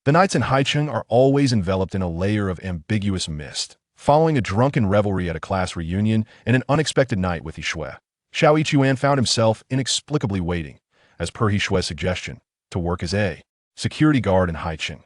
The nights in Haicheng are always enveloped in a layer of ambiguous mist, following a drunken revelry at a class reunion and an unexpected night with He Xue. Xiao Yichuan found himself inexplicably waiting, as per He Xue's suggestion, to work as a security guard in Haicheng.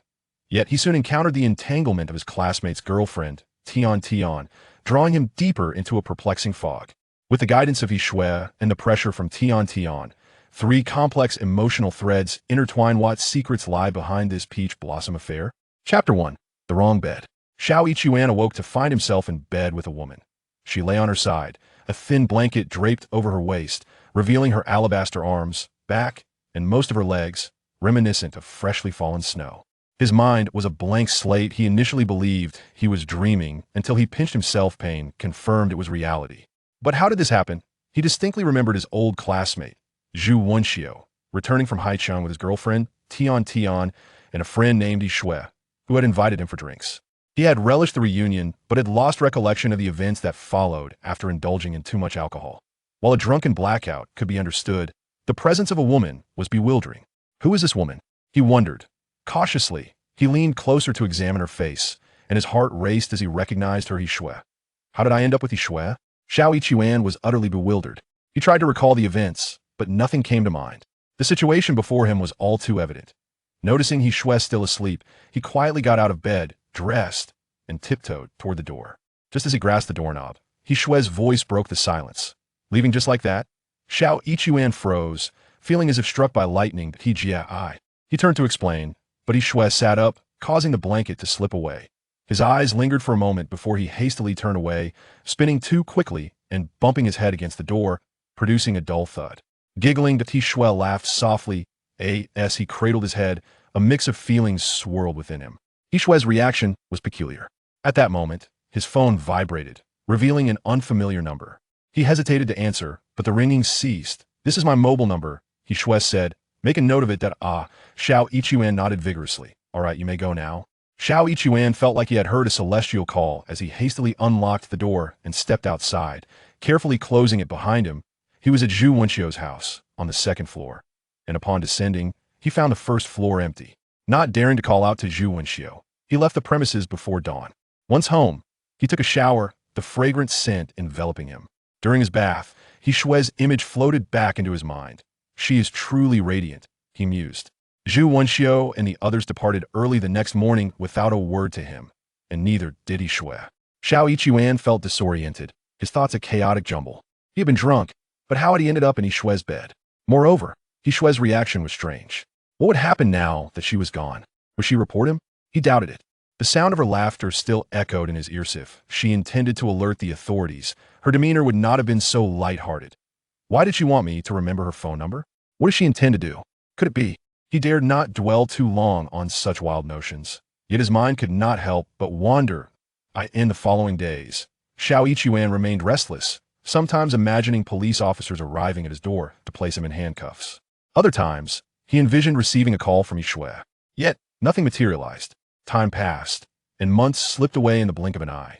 Yet he soon encountered the entanglement of his classmate's girlfriend, Tian Tian, drawing him deeper into a perplexing fog. With the guidance of He Xue and the pressure from Tian Tian, three complex emotional threads intertwine. What secrets lie behind this peach blossom affair? Chapter 1. The Wrong Bed. Xiao Yichuan awoke to find himself in bed with a woman. She lay on her side, a thin blanket draped over her waist, revealing her alabaster arms, back, and most of her legs, reminiscent of freshly fallen snow. His mind was a blank slate. He initially believed he was dreaming until he pinched himself. Pain confirmed it was reality. But how did this happen? He distinctly remembered his old classmate, He Xue, returning from Haicheng with his girlfriend, Tian Tian, and a friend named He Xue, who had invited him for drinks. He had relished the reunion, but had lost recollection of the events that followed after indulging in too much alcohol. While a drunken blackout could be understood, the presence of a woman was bewildering. Who is this woman? He wondered. Cautiously, he leaned closer to examine her face, and his heart raced as he recognized her. He Xue. How did I end up with He Xue? Xiao Yichuan was utterly bewildered. He tried to recall the events, but nothing came to mind. The situation before him was all too evident. Noticing He Xue still asleep, he quietly got out of bed, dressed, and tiptoed toward the door. Just as he grasped the doorknob, He Xue's voice broke the silence. Leaving just like that? Xiao Yichuan froze, feeling as if struck by lightning. He Xue. He turned to explain, but He Xue sat up, causing the blanket to slip away. His eyes lingered for a moment before he hastily turned away, spinning too quickly and bumping his head against the door, producing a dull thud. Giggling, He Xue laughed softly, as he cradled his head. A mix of feelings swirled within him. He Xue's reaction was peculiar. At that moment, his phone vibrated, revealing an unfamiliar number. He hesitated to answer, but the ringing ceased. This is my mobile number, He Xue said. Make a note of it. Xiao Yichuan nodded vigorously. All right, you may go now. Xiao Yichuan felt like he had heard a celestial call as he hastily unlocked the door and stepped outside, carefully closing it behind him. He was at He Xue's house, on the second floor, and upon descending, he found the first floor empty. Not daring to call out to He Xue, he left the premises before dawn. Once home, he took a shower, the fragrant scent enveloping him. During his bath, He Xue's image floated back into his mind. She is truly radiant, he mused. He Xue and the others departed early the next morning without a word to him, and neither did He Xue. Xiao Yichuan felt disoriented, his thoughts a chaotic jumble. He had been drunk, but how had he ended up in He Xue's bed? Moreover, He Xue's reaction was strange. What would happen now that she was gone? Would she report him? He doubted it. The sound of her laughter still echoed in his ears. If she intended to alert the authorities, her demeanor would not have been so lighthearted. Why did she want me to remember her phone number? What does she intend to do? Could it be? He dared not dwell too long on such wild notions. Yet his mind could not help but wander. In the following days, Xiao Yichuan remained restless, sometimes imagining police officers arriving at his door to place him in handcuffs. Other times, he envisioned receiving a call from He Xue. Yet, nothing materialized. Time passed, and months slipped away in the blink of an eye.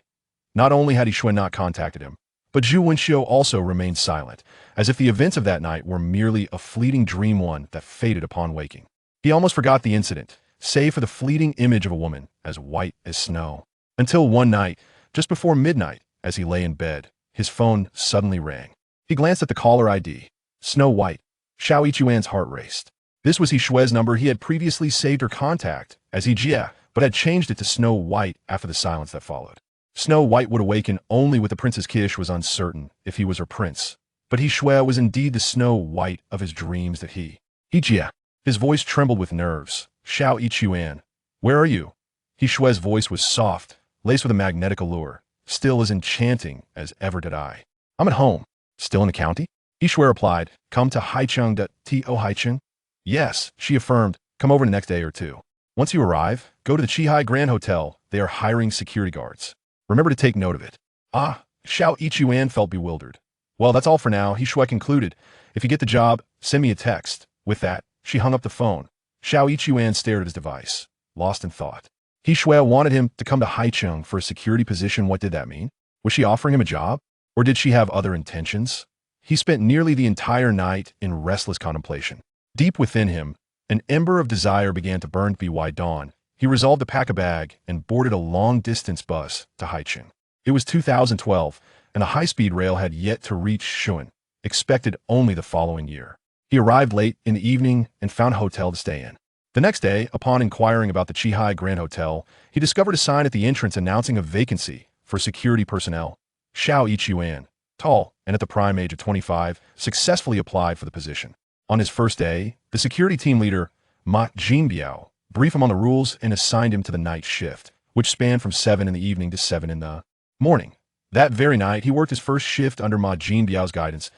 Not only had He Xue not contacted him, but He Xue also remained silent, as if the events of that night were merely a fleeting dream, one that faded upon waking. He almost forgot the incident, save for the fleeting image of a woman as white as snow. Until one night, just before midnight, as he lay in bed, his phone suddenly rang. He glanced at the caller ID. Snow White. Xiao Yichuan's heart raced. This was He Xue's number. He had previously saved her contact as He Xue, but had changed it to Snow White after the silence that followed. Snow White would awaken only with the prince's kiss. Was uncertain if he was her prince, but He Xue was indeed the Snow White of his dreams. That He Xue. His voice trembled with nerves. Xiao Yichuan, where are you? He Xue's voice was soft, laced with a magnetic allure, still as enchanting as ever. Did I? I'm at home. Still in the county? He Xue replied. Come to Haicheng. Haicheng? Yes, she affirmed. Come over the next day or two. Once you arrive, go to the Qihai Grand Hotel. They are hiring security guards. Remember to take note of it. Xiao Yichuan felt bewildered. Well, that's all for now, He Xue concluded. If you get the job, send me a text. With that, she hung up the phone. Xiao Yichuan stared at his device, lost in thought. He Xue wanted him to come to Haicheng for a security position. What did that mean? Was she offering him a job? Or did she have other intentions? He spent nearly the entire night in restless contemplation. Deep within him, an ember of desire began to burn. By dawn, he resolved to pack a bag and boarded a long-distance bus to Haicheng. It was 2012, and the high-speed rail had yet to reach Xuen, expected only the following year. He arrived late in the evening and found a hotel to stay in. The next day, upon inquiring about the Qihai Grand Hotel, he discovered a sign at the entrance announcing a vacancy for security personnel. He Xue, tall and at the prime age of 25, successfully applied for the position. On his first day, the security team leader, Ma Jinbiao, briefed him on the rules and assigned him to the night shift, which spanned from 7 in the evening to 7 in the morning. That very night, he worked his first shift under Ma Jinbiao's guidance,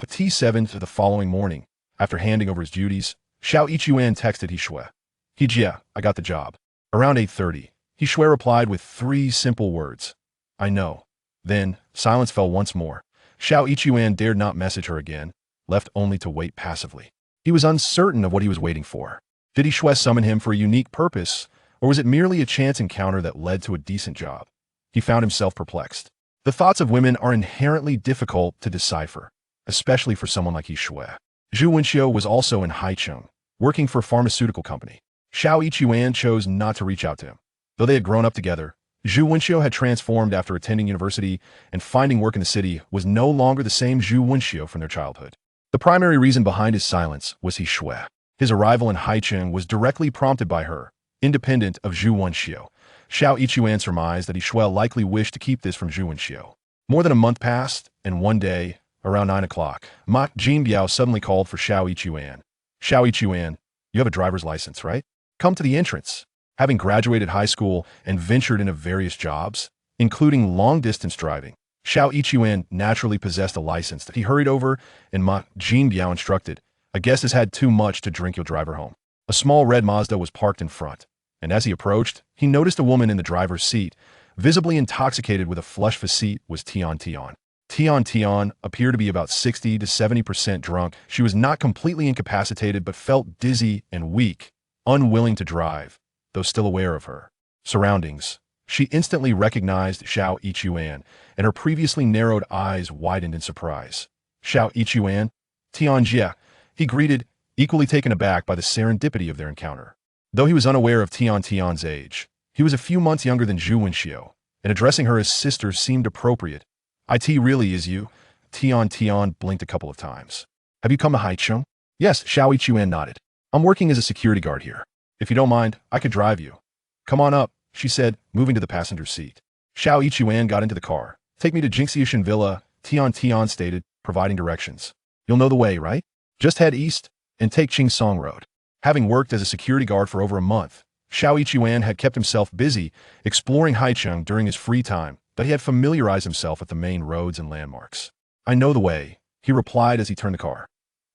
but T7 to the following morning. After handing over his duties, He Xue texted He Xue. He Xue, I got the job. Around 8:30, He Xue replied with 3 simple words. I know. Then, silence fell once more. He Xue dared not message her again, left only to wait passively. He was uncertain of what he was waiting for. Did He Xue summon him for a unique purpose, or was it merely a chance encounter that led to a decent job? He found himself perplexed. The thoughts of women are inherently difficult to decipher, especially for someone like He Xue. Zhu Wenxiu was also in Haicheng, working for a pharmaceutical company. He Xue chose not to reach out to him. Though they had grown up together, Zhu Wenxiu had transformed after attending university, and finding work in the city was no longer the same Zhu Wenxiu from their childhood. The primary reason behind his silence was He Xue. His arrival in Haicheng was directly prompted by her, independent of Zhu Wenxiu. He Xue surmised that He Xue likely wished to keep this from Zhu Wenxiu. More than a month passed, and one day, around 9 o'clock, Ma Jinbiao suddenly called for He Xue. He Xue, you have a driver's license, right? Come to the entrance. Having graduated high school and ventured into various jobs, including long-distance driving, He Xue naturally possessed a license that he hurried over, and Ma Jinbiao instructed, a guest has had too much to drink, you'll drive her home. A small red Mazda was parked in front, and as he approached, he noticed a woman in the driver's seat, visibly intoxicated with a flush facet was Tian Tian. Tian Tian appeared to be about 60 to 70% drunk. She was not completely incapacitated but felt dizzy and weak, unwilling to drive, though still aware of her surroundings. She instantly recognized He Xue, and her previously narrowed eyes widened in surprise. He Xue, Tian Jie, he greeted, equally taken aback by the serendipity of their encounter. Though he was unaware of Tian Tian's age, he was a few months younger than Zhu Wenxiu, and addressing her as sister seemed appropriate. It really is you? Tian Tian blinked a couple of times. Have you come to Haicheng? Yes, He Xue nodded. I'm working as a security guard here. If you don't mind, I could drive you. Come on up, she said, moving to the passenger seat. He Xue got into the car. Take me to Jinxiashan Villa, Tian Tian stated, providing directions. You'll know the way, right? Just head east and take Qingsong Road. Having worked as a security guard for over a month, He Xue had kept himself busy exploring Haicheng during his free time, but he had familiarized himself with the main roads and landmarks. I know the way, he replied as he turned the car.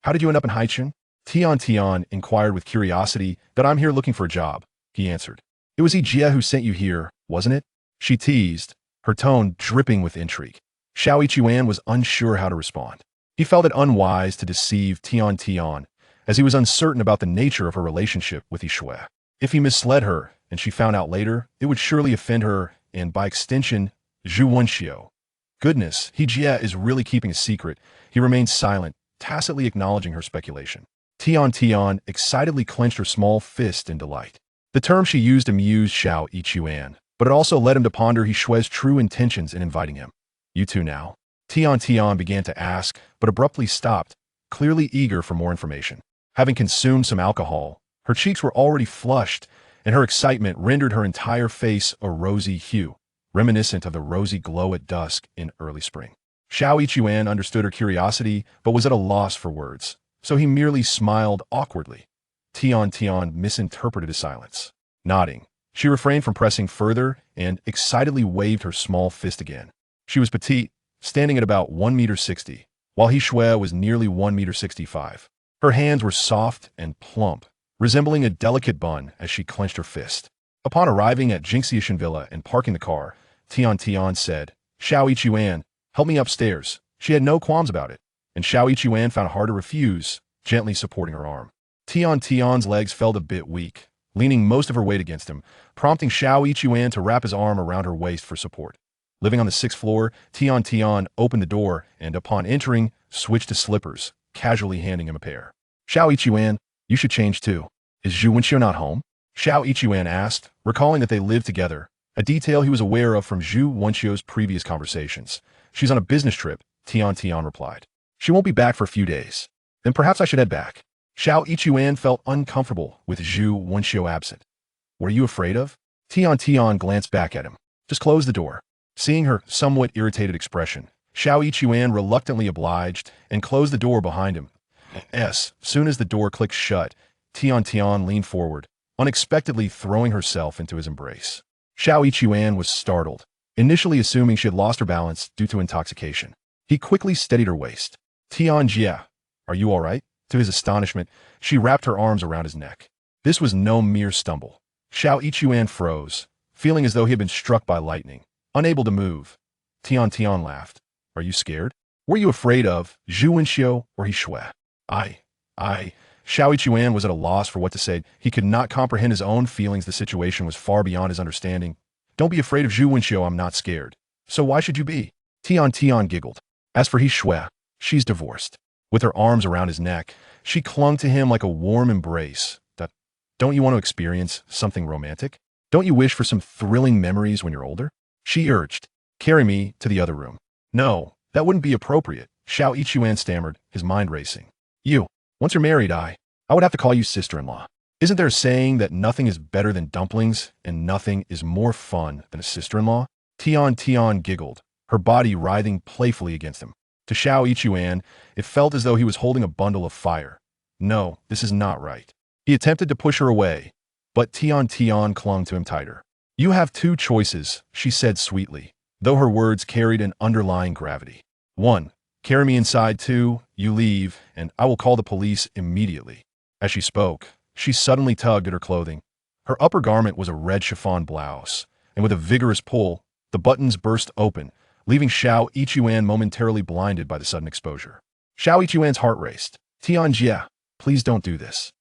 How did you end up in Haicheng? Tian Tian inquired with curiosity. That I'm here looking for a job, he answered. It was He Xue who sent you here, wasn't it? She teased, her tone dripping with intrigue. He Xue was unsure how to respond. He felt it unwise to deceive Tian Tian, as he was uncertain about the nature of her relationship with He Xue. If he misled her, and she found out later, it would surely offend her, and by extension, Zhu Wenxiu. Goodness, He Xue is really keeping a secret. He remained silent, tacitly acknowledging her speculation. Tian Tian excitedly clenched her small fist in delight. The term she used amused He Xue, but it also led him to ponder He Xue's true intentions in inviting him. You two now? Tian Tian began to ask, but abruptly stopped, clearly eager for more information. Having consumed some alcohol, her cheeks were already flushed, and her excitement rendered her entire face a rosy hue, reminiscent of the rosy glow at dusk in early spring. He Xue understood her curiosity, but was at a loss for words, so he merely smiled awkwardly. Tian Tian misinterpreted his silence. Nodding, she refrained from pressing further and excitedly waved her small fist again. She was petite, standing at about 1.60 meters, while He Xue was nearly 1.65 meters. Her hands were soft and plump, resembling a delicate bun as she clenched her fist. Upon arriving at Jinxiashan Villa and parking the car, Tian Tian said, He Xue, help me upstairs. She had no qualms about it, and He Xue found it hard to refuse, gently supporting her arm. Tian Tian's legs felt a bit weak, leaning most of her weight against him, prompting He Xue to wrap his arm around her waist for support. Living on the 6th floor, Tian Tian opened the door and, upon entering, switched to slippers, casually handing him a pair. He Xue, you should change too. Is Zhu Wenxiu not home? Xiao Ichuan asked, recalling that they lived together, a detail he was aware of from Zhu Wenxio's previous conversations. She's on a business trip, Tian Tian replied. She won't be back for a few days. Then perhaps I should head back. Xiao Ichuan felt uncomfortable with Zhu Wenxio absent. What are you afraid of? Tian Tian glanced back at him. Just close the door. Seeing her somewhat irritated expression, Xiao Ichuan reluctantly obliged and closed the door behind him. Soon as the door clicked shut, Tian Tian leaned forward, unexpectedly throwing herself into his embrace. Xiao Ichuan was startled, initially assuming she had lost her balance due to intoxication. He quickly steadied her waist. Tian Jia, are you all right? To his astonishment, she wrapped her arms around his neck. This was no mere stumble. Xiao Ichuan froze, feeling as though he had been struck by lightning. Unable to move, Tian Tian laughed. Are you scared? Were you afraid of Zhu Wenxio or He Xue? Xiao Ichuan was at a loss for what to say. He could not comprehend his own feelings. The situation was far beyond his understanding. Don't be afraid of Zhu Wenxio, I'm not scared. So why should you be? Tian Tian giggled. As for He Xue, she's divorced. With her arms around his neck, she clung to him like a warm embrace. Don't you want to experience something romantic? Don't you wish for some thrilling memories when you're older? She urged. Carry me to the other room. No, that wouldn't be appropriate, Xiao Ichuan stammered, his mind racing. Once you're married, I would have to call you sister-in-law. Isn't there a saying that nothing is better than dumplings and nothing is more fun than a sister-in-law? Tian Tian giggled, her body writhing playfully against him. To Xiao Ichuan, it felt as though he was holding a bundle of fire. No, this is not right. He attempted to push her away, but Tian Tian clung to him tighter. You have two choices, she said sweetly, though her words carried an underlying gravity. 1. Carry me inside. 2. You leave, and I will call the police immediately. As she spoke, she suddenly tugged at her clothing. Her upper garment was a red chiffon blouse, and with a vigorous pull, the buttons burst open, leaving Xiao Ichuan momentarily blinded by the sudden exposure. Xiao Ichuan's heart raced. Tian Jia, please don't do this.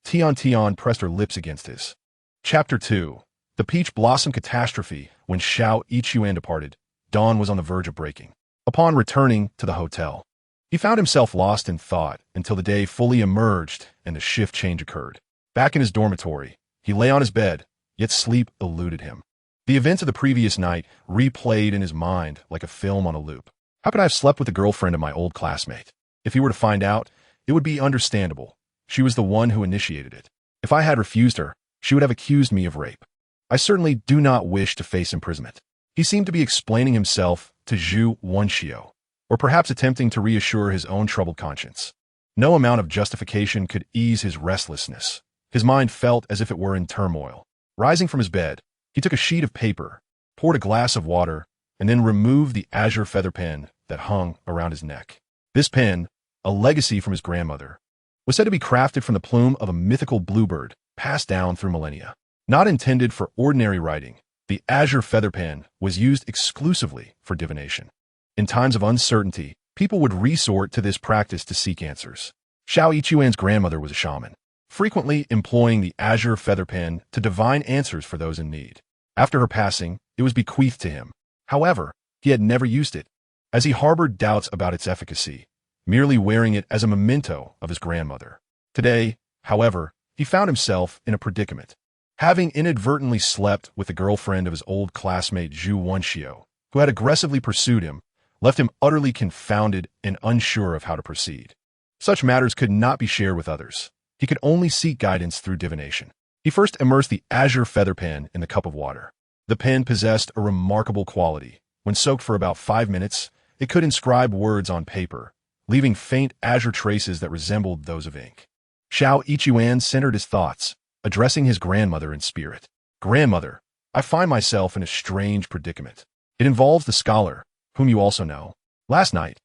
Tian Tian pressed her lips against his. Chapter 2. The Peach Blossom Catastrophe. When Xiao Ichuan departed, dawn was on the verge of breaking. Upon returning to the hotel, he found himself lost in thought until the day fully emerged and the shift change occurred. Back in his dormitory, he lay on his bed, yet sleep eluded him. The events of the previous night replayed in his mind like a film on a loop. How could I have slept with the girlfriend of my old classmate? If he were to find out, it would be understandable. She was the one who initiated it. If I had refused her, she would have accused me of rape. I certainly do not wish to face imprisonment. He seemed to be explaining himself to Zhu Wenxio, or perhaps attempting to reassure his own troubled conscience. No amount of justification could ease his restlessness. His mind felt as if it were in turmoil. Rising from his bed, he took a sheet of paper, poured a glass of water, and then removed the azure feather pen that hung around his neck. This pen, a legacy from his grandmother, was said to be crafted from the plume of a mythical bluebird passed down through millennia. Not intended for ordinary writing, the azure feather pen was used exclusively for divination. In times of uncertainty, people would resort to this practice to seek answers. Xiao Ichuan's grandmother was a shaman, frequently employing the azure feather pen to divine answers for those in need. After her passing, it was bequeathed to him. However, he had never used it, as he harbored doubts about its efficacy, merely wearing it as a memento of his grandmother. Today, however, he found himself in a predicament. Having inadvertently slept with the girlfriend of his old classmate Zhu Wenxio, who had aggressively pursued him, left him utterly confounded and unsure of how to proceed. Such matters could not be shared with others. He could only seek guidance through divination. He first immersed the azure feather pen in the cup of water. The pen possessed a remarkable quality. When soaked for about 5 minutes, it could inscribe words on paper, leaving faint azure traces that resembled those of ink. Xiao Ichuan centered his thoughts, addressing his grandmother in spirit. Grandmother, I find myself in a strange predicament. It involves the scholar, whom you also know. Last night,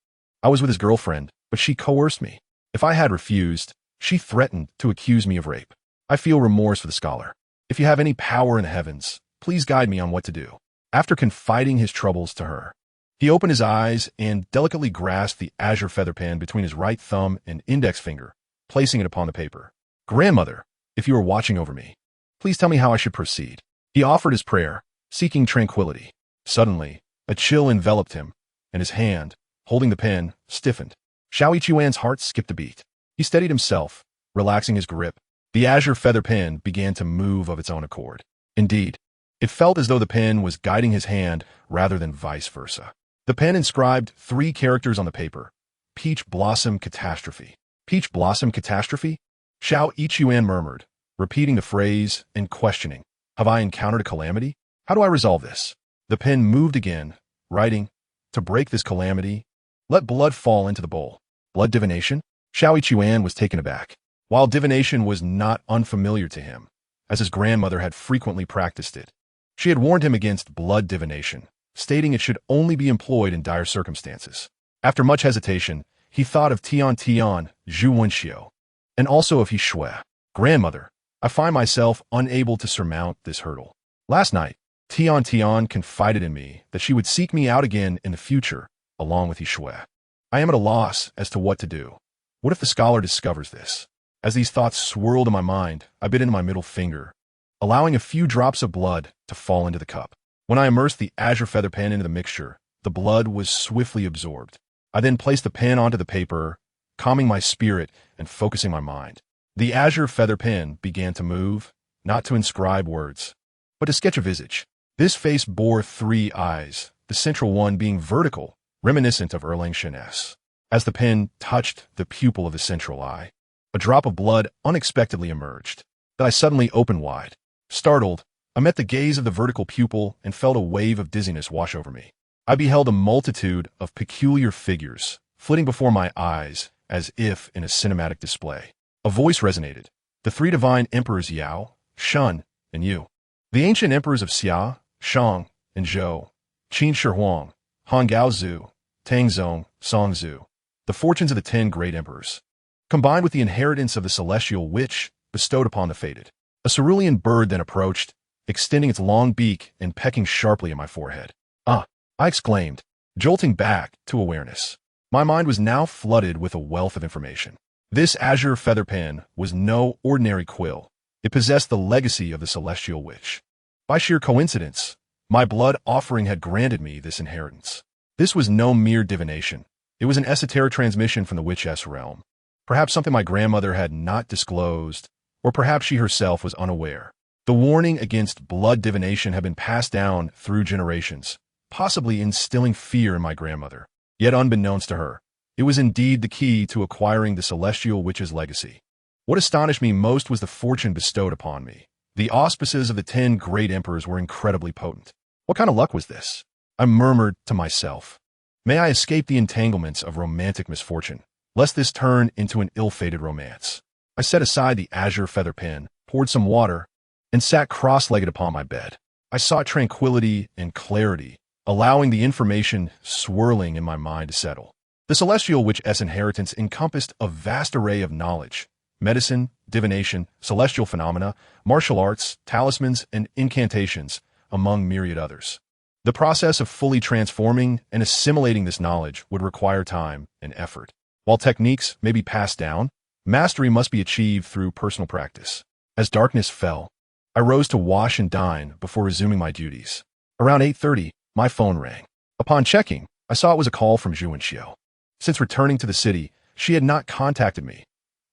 I was with his girlfriend, but she coerced me. If I had refused, she threatened to accuse me of rape. I feel remorse for the scholar. If you have any power in the heavens, please guide me on what to do. After confiding his troubles to her, he opened his eyes and delicately grasped the azure feather pen between his right thumb and index finger, placing it upon the paper. Grandmother, if you are watching over me, please tell me how I should proceed. He offered his prayer, seeking tranquility. Suddenly, a chill enveloped him, and his hand, holding the pen, stiffened. Xiao Ichuan's heart skipped a beat. He steadied himself, relaxing his grip. The azure feather pen began to move of its own accord. Indeed, it felt as though the pen was guiding his hand rather than vice versa. The pen inscribed 3 characters on the paper. Peach Blossom Catastrophe. Peach Blossom Catastrophe? Xiao Ichuan murmured, repeating the phrase and questioning. Have I encountered a calamity? How do I resolve this? The pen moved again, writing, to break this calamity, let blood fall into the bowl. Blood divination? Xiao Ichuan was taken aback. While divination was not unfamiliar to him, as his grandmother had frequently practiced it, she had warned him against blood divination, stating it should only be employed in dire circumstances. After much hesitation, he thought of Tian Tian, Zhu Wenxiu, and also of He Xue. Grandmother, I find myself unable to surmount this hurdle. Last night, Tian Tian confided in me that she would seek me out again in the future, along with He Xue. I am at a loss as to what to do. What if the scholar discovers this? As these thoughts swirled in my mind, I bit into my middle finger, allowing a few drops of blood to fall into the cup. When I immersed the azure feather pen into the mixture, the blood was swiftly absorbed. I then placed the pen onto the paper, calming my spirit and focusing my mind. The azure feather pen began to move, not to inscribe words, but to sketch a visage. This face bore 3 eyes, the central one being vertical, reminiscent of Erlang Shen's. As the pen touched the pupil of the central eye, a drop of blood unexpectedly emerged. That I suddenly opened wide. Startled, I met the gaze of the vertical pupil and felt a wave of dizziness wash over me. I beheld a multitude of peculiar figures flitting before my eyes as if in a cinematic display. A voice resonated. The 3 divine emperors Yao, Shun, and Yu. The ancient emperors of Xia, Shang, and Zhou, Qin Shi Huang, Han Gao Zhu, Tang Zong, Song Zhu. The fortunes of the 10 great emperors, combined with the inheritance of the celestial witch bestowed upon the fated. A cerulean bird then approached, extending its long beak and pecking sharply at my forehead. Ah! I exclaimed, jolting back to awareness. My mind was now flooded with a wealth of information. This azure feather pen was no ordinary quill. It possessed the legacy of the celestial witch. By sheer coincidence, my blood offering had granted me this inheritance. This was no mere divination. It was an esoteric transmission from the witch's realm. Perhaps something my grandmother had not disclosed, or perhaps she herself was unaware. The warning against blood divination had been passed down through generations, possibly instilling fear in my grandmother. Yet unbeknownst to her, it was indeed the key to acquiring the celestial witch's legacy. What astonished me most was the fortune bestowed upon me. The auspices of the 10 great emperors were incredibly potent. What kind of luck was this? I murmured to myself. May I escape the entanglements of romantic misfortune, lest this turn into an ill-fated romance. I set aside the azure feather pen, poured some water, and sat cross-legged upon my bed. I sought tranquility and clarity, allowing the information swirling in my mind to settle. The celestial witch's inheritance encompassed a vast array of knowledge: medicine, divination, celestial phenomena, martial arts, talismans, and incantations, among myriad others. The process of fully transforming and assimilating this knowledge would require time and effort. While techniques may be passed down, mastery must be achieved through personal practice. As darkness fell, I rose to wash and dine before resuming my duties. Around 8:30, my phone rang. Upon checking, I saw it was a call from Zhu Wenxiu. Since returning to the city, she had not contacted me.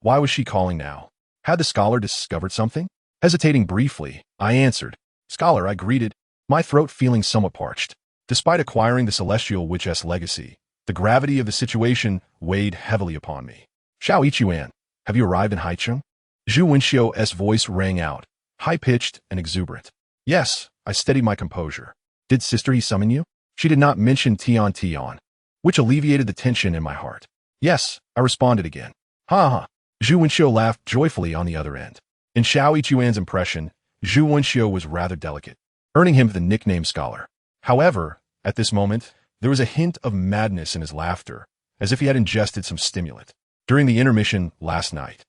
Why was she calling now? Had the scholar discovered something? Hesitating briefly, I answered. Scholar, I greeted, my throat feeling somewhat parched. Despite acquiring the celestial witch's legacy, the gravity of the situation weighed heavily upon me. Xiao Ichuan, have you arrived in Haicheng? Zhu Wenxiu's voice rang out, high-pitched and exuberant. Yes, I steadied my composure. Did Sister He summon you? She did not mention Tian Tian, which alleviated the tension in my heart. Yes, I responded again. Ha ha. Zhu Wenxiu laughed joyfully on the other end. In Xiao Ichuan's impression, Zhu Wenxiu was rather delicate, earning him the nickname scholar. However, at this moment, there was a hint of madness in his laughter, as if he had ingested some stimulant. During the intermission last night,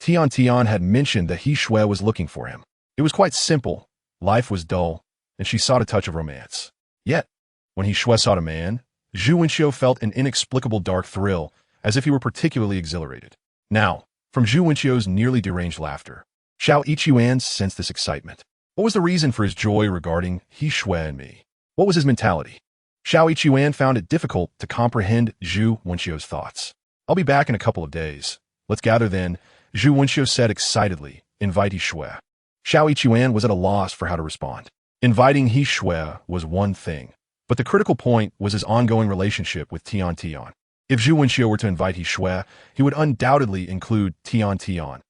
Tian Tian had mentioned that He Xue was looking for him. It was quite simple. Life was dull, and she sought a touch of romance. Yet, when He Xue sought a man, Zhu Wenxiu felt an inexplicable dark thrill, as if he were particularly exhilarated. Now, from Zhu Wenxiu's nearly deranged laughter, Xiao Ichuan sensed this excitement. What was the reason for his joy regarding He Xue and me? What was his mentality? Xiao Ichuan found it difficult to comprehend Zhu Wenxiu's thoughts. I'll be back in a couple of days. Let's gather then, Zhu Wenxiu said excitedly, invite He Xue. Xiao Yichuan was at a loss for how to respond. Inviting He Xue was one thing, but the critical point was his ongoing relationship with Tian Tian. If Zhu Wenxiu were to invite He Xue, he would undoubtedly include Tian Tian.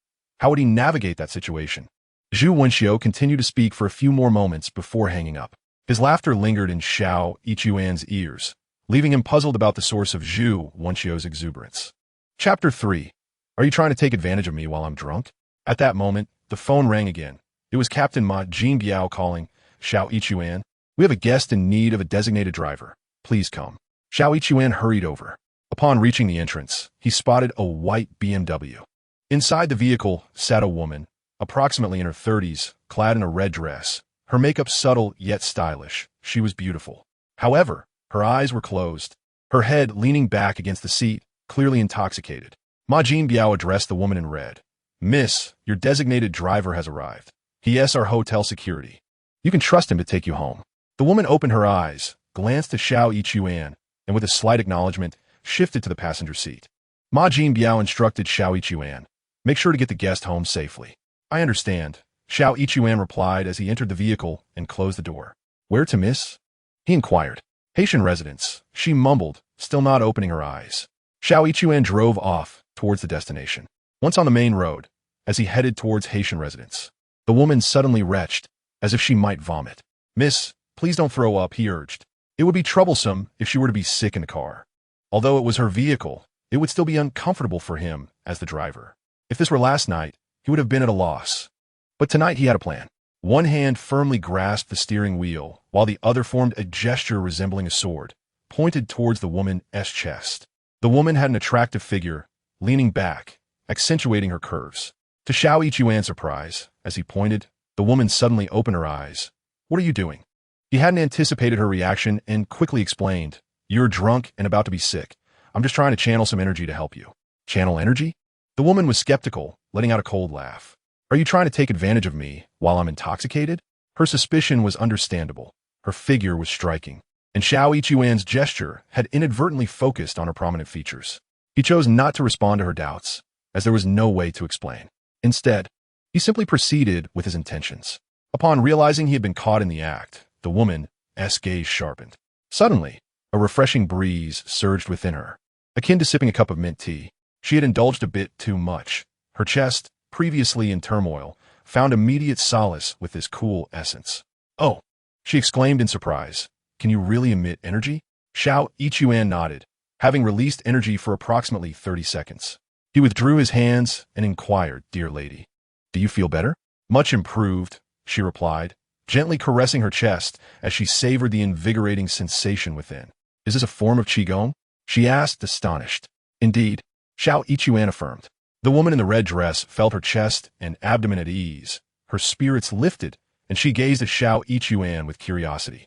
How would he navigate that situation? Zhu Wenxiu continued to speak for a few more moments before hanging up. His laughter lingered in Xiao Yichuan's ears, leaving him puzzled about the source of Zhu Wenxiu's exuberance. Chapter 3. Are you trying to take advantage of me while I'm drunk? At that moment, the phone rang again. It was Captain Ma Jinbiao calling. Xiao Yichuan, we have a guest in need of a designated driver. Please come. Xiao Yichuan hurried over. Upon reaching the entrance, he spotted a white BMW. Inside the vehicle sat a woman, approximately in her 30s, clad in a red dress. Her makeup subtle yet stylish. She was beautiful. However, her eyes were closed, her head leaning back against the seat, clearly intoxicated. Ma Jinbiao addressed the woman in red. Miss, your designated driver has arrived. He is our hotel security. You can trust him to take you home. The woman opened her eyes, glanced at Xiao Yichuan, and with a slight acknowledgement, shifted to the passenger seat. Ma Jinbiao instructed Xiao Yichuan, make sure to get the guest home safely. I understand, Xiao Yichuan replied as he entered the vehicle and closed the door. Where to, miss? He inquired. Haitian residence, she mumbled, still not opening her eyes. Xiao Yichuan drove off towards the destination. Once on the main road, as he headed towards Haitian residence, the woman suddenly retched, as if she might vomit. Miss, please don't throw up, he urged. It would be troublesome if she were to be sick in the car. Although it was her vehicle, it would still be uncomfortable for him as the driver. If this were last night, he would have been at a loss. But tonight he had a plan. One hand firmly grasped the steering wheel, while the other formed a gesture resembling a sword, pointed towards the woman's chest. The woman had an attractive figure, leaning back, accentuating her curves. To Xiao Yichuan's surprise, as he pointed, the woman suddenly opened her eyes. What are you doing? He hadn't anticipated her reaction and quickly explained, you're drunk and about to be sick. I'm just trying to channel some energy to help you. Channel energy? The woman was skeptical, letting out a cold laugh. Are you trying to take advantage of me while I'm intoxicated? Her suspicion was understandable. Her figure was striking, and Xiao Yichuan's gesture had inadvertently focused on her prominent features. He chose not to respond to her doubts, as there was no way to explain. Instead, he simply proceeded with his intentions. Upon realizing he had been caught in the act, the woman's gaze sharpened. Suddenly, a refreshing breeze surged within her, akin to sipping a cup of mint tea. She had indulged a bit too much. Her chest, previously in turmoil, found immediate solace with this cool essence. Oh, she exclaimed in surprise. Can you really emit energy? Xiao Yichuan nodded, having released energy for approximately 30 seconds. He withdrew his hands and inquired, Dear lady, do you feel better? Much improved, she replied, gently caressing her chest as she savored the invigorating sensation within. Is this a form of Qigong? She asked, astonished. Indeed, Xiao Yichuan affirmed. The woman in the red dress felt her chest and abdomen at ease. Her spirits lifted, and she gazed at Xiao Yichuan with curiosity.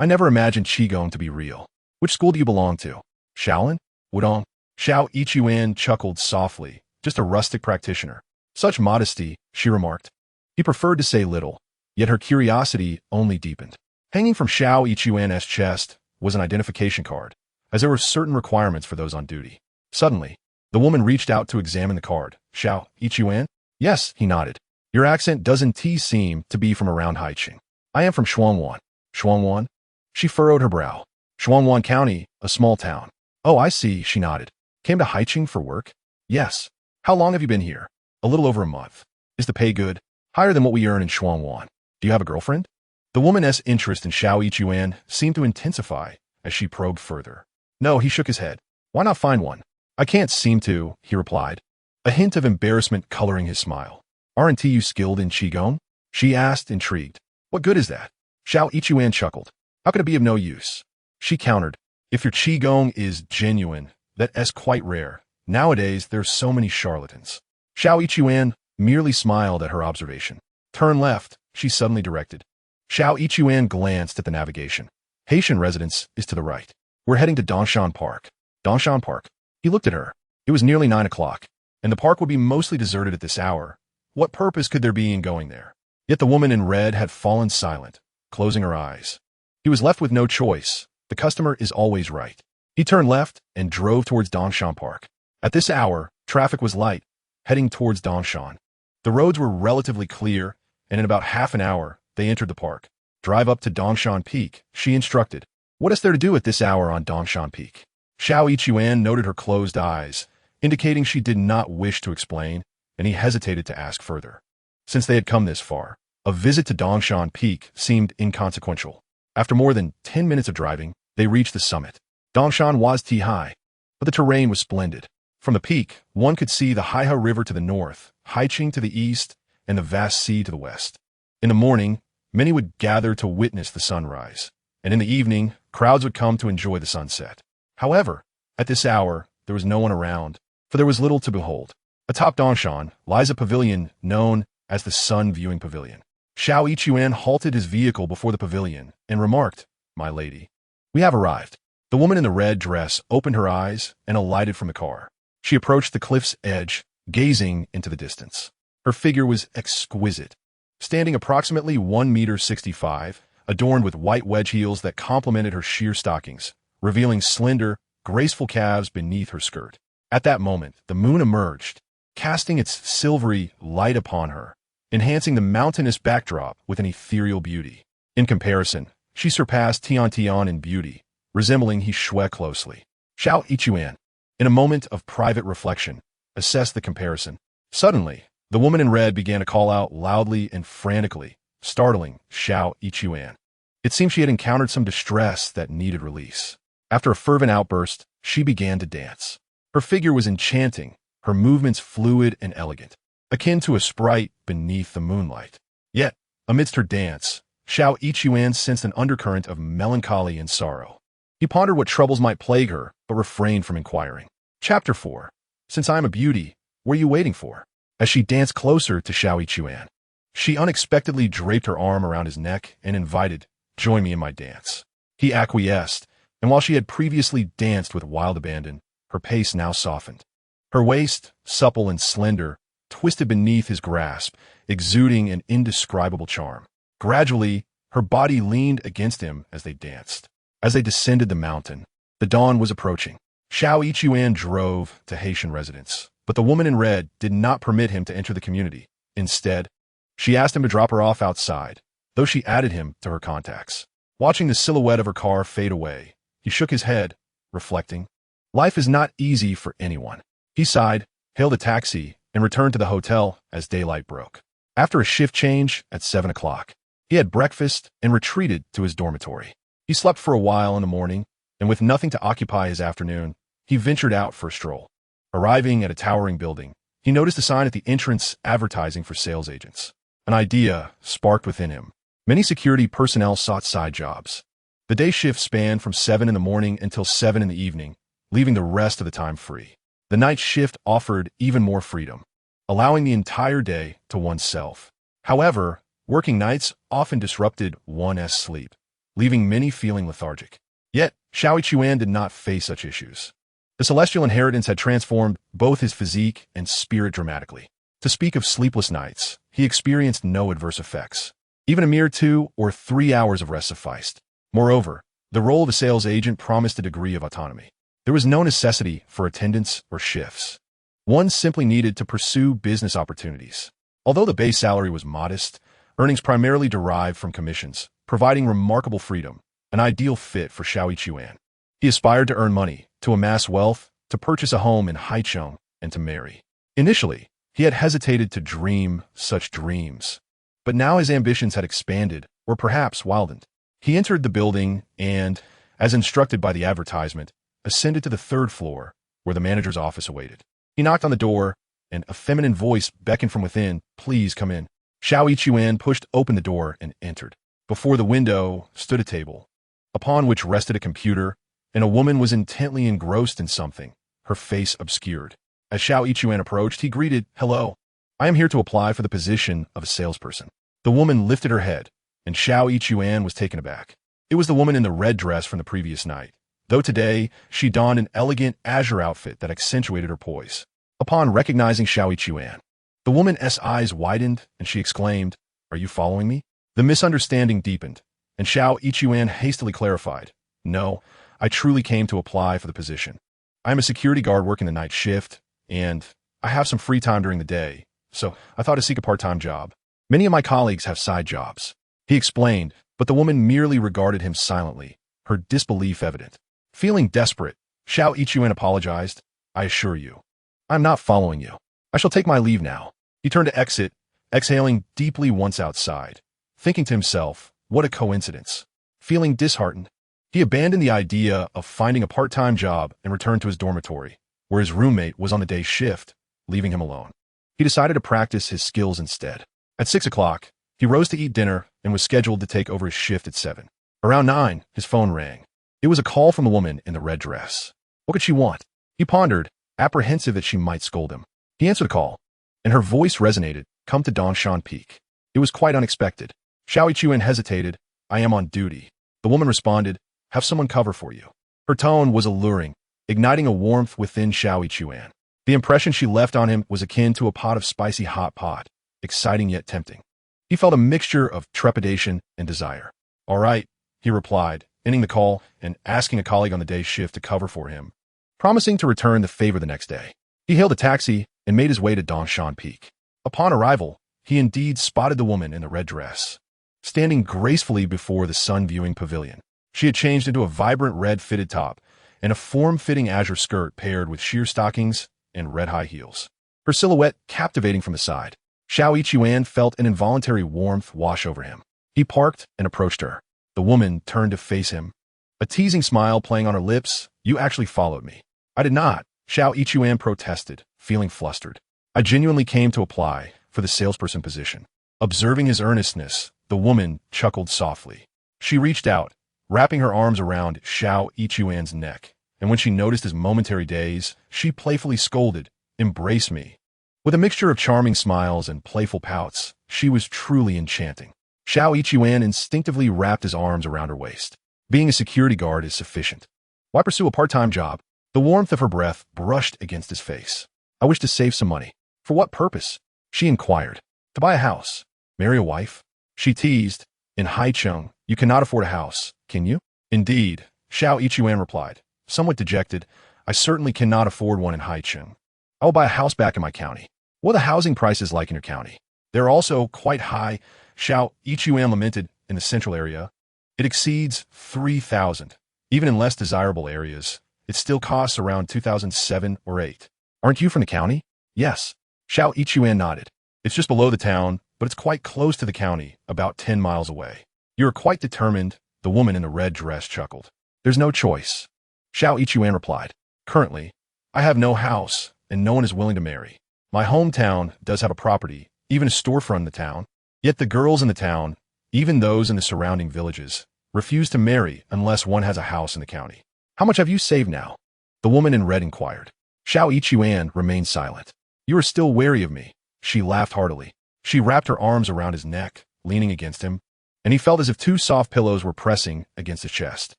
I never imagined Qigong to be real. Which school do you belong to? Shaolin? Wudong? Xiao Yichuan chuckled softly, just a rustic practitioner. Such modesty, she remarked. He preferred to say little, yet her curiosity only deepened. Hanging from Xiao Yichuan's chest was an identification card, as there were certain requirements for those on duty. Suddenly, the woman reached out to examine the card. Xiao Yichuan? Yes, he nodded. Your accent doesn't seem to be from around Haicheng. I am from Shuangwan. Shuangwan? She furrowed her brow. Shuangwan County, a small town. Oh, I see, she nodded. Came to Haicheng for work? Yes. How long have you been here? A little over a month. Is the pay good? Higher than what we earn in Shuangwan. Do you have a girlfriend? The woman's interest in Xiao Yichuan seemed to intensify as she probed further. No, he shook his head. Why not find one? I can't seem to, he replied, a hint of embarrassment coloring his smile. Aren't you skilled in Qigong? She asked, intrigued. What good is that? Xiao Yichuan chuckled. How could it be of no use? She countered. If your Qigong is genuine, that's quite rare. Nowadays, there's so many charlatans. Xiao Yichuan merely smiled at her observation. Turn left, she suddenly directed. Xiao Yichuan glanced at the navigation. Haitian residence is to the right. We're heading to Dongshan Park. Dongshan Park. He looked at her. It was nearly 9 o'clock, and the park would be mostly deserted at this hour. What purpose could there be in going there? Yet the woman in red had fallen silent, closing her eyes. He was left with no choice. The customer is always right. He turned left and drove towards Dongshan Park. At this hour, traffic was light, heading towards Dongshan. The roads were relatively clear, and in about half an hour, they entered the park. Drive up to Dongshan Peak, she instructed. What is there to do at this hour on Dongshan Peak? Xiao Yichuan noted her closed eyes, indicating she did not wish to explain, and he hesitated to ask further. Since they had come this far, a visit to Dongshan Peak seemed inconsequential. After more than 10 minutes of driving, they reached the summit. Dongshan was high, but the terrain was splendid. From the peak, one could see the Haihe River to the north, Haicheng to the east, and the vast sea to the west. In the morning, many would gather to witness the sunrise, and in the evening, crowds would come to enjoy the sunset. However, at this hour, there was no one around, for there was little to behold. Atop Dongshan lies a pavilion known as the Sun Viewing Pavilion. Xiao Yichuan halted his vehicle before the pavilion and remarked, "My lady, we have arrived." The woman in the red dress opened her eyes and alighted from the car. She approached the cliff's edge, gazing into the distance. Her figure was exquisite, standing approximately 1 meter 65, adorned with white wedge heels that complemented her sheer stockings, revealing slender, graceful calves beneath her skirt. At that moment, the moon emerged, casting its silvery light upon her, enhancing the mountainous backdrop with an ethereal beauty. In comparison, she surpassed Tian Tian in beauty, resembling He Xue closely. Xiao Yichuan, in a moment of private reflection, assessed the comparison. Suddenly, the woman in red began to call out loudly and frantically, startling Xiao Yichuan. It seemed she had encountered some distress that needed release. After a fervent outburst, she began to dance. Her figure was enchanting, her movements fluid and elegant, akin to a sprite beneath the moonlight. Yet, amidst her dance, Xiao Yichuan sensed an undercurrent of melancholy and sorrow. He pondered what troubles might plague her, but refrained from inquiring. Chapter 4. Since I am a beauty, what are you waiting for? As she danced closer to Xiao Yichuan, she unexpectedly draped her arm around his neck and invited, "Join me in my dance." He acquiesced, and while she had previously danced with wild abandon, her pace now softened. Her waist, supple and slender, twisted beneath his grasp, exuding an indescribable charm. Gradually, her body leaned against him as they danced. As they descended the mountain, the dawn was approaching. Xiao Yichuan drove to Haitian residence, but the woman in red did not permit him to enter the community. Instead, she asked him to drop her off outside, though she added him to her contacts. Watching the silhouette of her car fade away, he shook his head, reflecting, "Life is not easy for anyone." He sighed, hailed a taxi, and returned to the hotel as daylight broke. After a shift change at 7 o'clock, he had breakfast and retreated to his dormitory. He slept for a while in the morning, and with nothing to occupy his afternoon, he ventured out for a stroll. Arriving at a towering building, he noticed a sign at the entrance advertising for sales agents. An idea sparked within him. Many security personnel sought side jobs. The day shift spanned from 7 in the morning until 7 in the evening, leaving the rest of the time free. The night shift offered even more freedom, allowing the entire day to oneself. However, working nights often disrupted one's sleep, leaving many feeling lethargic. Yet, Xiao Yichuan did not face such issues. The celestial inheritance had transformed both his physique and spirit dramatically. To speak of sleepless nights, he experienced no adverse effects. Even a mere 2 or 3 hours of rest sufficed. Moreover, the role of a sales agent promised a degree of autonomy. There was no necessity for attendance or shifts. One simply needed to pursue business opportunities. Although the base salary was modest, earnings primarily derived from commissions, providing remarkable freedom, an ideal fit for Xiao Yichuan. He aspired to earn money, to amass wealth, to purchase a home in Haicheng, and to marry. Initially, he had hesitated to dream such dreams, but now his ambitions had expanded, or perhaps widened. He entered the building and, as instructed by the advertisement, ascended to the 3rd floor, where the manager's office awaited. He knocked on the door, and a feminine voice beckoned from within, "Please come in." Xiao Yichuan pushed open the door and entered. Before the window stood a table, upon which rested a computer, and a woman was intently engrossed in something, her face obscured. As Xiao Yichuan approached, he greeted, "Hello. I am here to apply for the position of a salesperson." The woman lifted her head, and Xiao Yichuan was taken aback. It was the woman in the red dress from the previous night, though today she donned an elegant azure outfit that accentuated her poise. Upon recognizing Xiao Yichuan, the woman's eyes widened, and she exclaimed, "Are you following me?" The misunderstanding deepened, and Xiao Yichuan hastily clarified, "No, I truly came to apply for the position. I am a security guard working the night shift, and I have some free time during the day, so I thought to seek a part-time job. Many of my colleagues have side jobs. He explained, but the woman merely regarded him silently, her disbelief evident. Feeling desperate, Xiao Yichuan apologized. I assure you, I'm not following you. I shall take my leave now. He turned to exit, exhaling deeply once outside, thinking to himself, what a coincidence. Feeling disheartened, he abandoned the idea of finding a part-time job and returned to his dormitory, where his roommate was on the day shift, leaving him alone. He decided to practice his skills instead. At 6 o'clock, he rose to eat dinner and was scheduled to take over his shift at 7. Around 9, his phone rang. It was a call from a woman in the red dress. What could she want? He pondered, apprehensive that she might scold him. He answered the call, and her voice resonated, come to Dongshan Peak. It was quite unexpected. Xiao Yichuan hesitated. I am on duty. The woman responded, have someone cover for you. Her tone was alluring, igniting a warmth within Xiao Yichuan. The impression she left on him was akin to a pot of spicy hot pot, exciting yet tempting. He felt a mixture of trepidation and desire. All right, he replied, ending the call and asking a colleague on the day shift to cover for him, promising to return the favor the next day. He hailed a taxi and made his way to Dongshan Peak. Upon arrival, he indeed spotted the woman in the red dress, standing gracefully before the sun-viewing pavilion. She had changed into a vibrant red fitted top and a form-fitting azure skirt paired with sheer stockings and red high heels. Her silhouette captivating from the side. Xiao Yichuan felt an involuntary warmth wash over him. He parked and approached her. The woman turned to face him, a teasing smile playing on her lips. You actually followed me. I did not, Xiao Yichuan protested, feeling flustered. I genuinely came to apply for the salesperson position. Observing his earnestness, the woman chuckled softly. She reached out, wrapping her arms around Xiao Yichuan's neck, and when she noticed his momentary daze, she playfully scolded, embrace me. With a mixture of charming smiles and playful pouts, she was truly enchanting. Xiao Yichuan instinctively wrapped his arms around her waist. Being a security guard is sufficient. Why pursue a part-time job? The warmth of her breath brushed against his face. I wish to save some money. For what purpose? She inquired. To buy a house. Marry a wife? She teased. In Haicheng, you cannot afford a house, can you? Indeed, Xiao Yichuan replied, somewhat dejected. I certainly cannot afford one in Haicheng. I will buy a house back in my county. What are the housing prices like in your county? They're also quite high, Xiao Yichuan lamented. In the central area, it exceeds 3,000. Even in less desirable areas, it still costs around 2,007 or 8. Aren't you from the county? Yes. Xiao Yichuan nodded. It's just below the town, but it's quite close to the county, about 10 miles away. You are quite determined, the woman in the red dress chuckled. There's no choice. Xiao Yichuan replied. Currently, I have no house, and no one is willing to marry. My hometown does have a property, even a storefront in the town. Yet the girls in the town, even those in the surrounding villages, refuse to marry unless one has a house in the county. How much have you saved now? The woman in red inquired. Xiao Yichuan remained silent. You are still wary of me. She laughed heartily. She wrapped her arms around his neck, leaning against him, and he felt as if two soft pillows were pressing against his chest.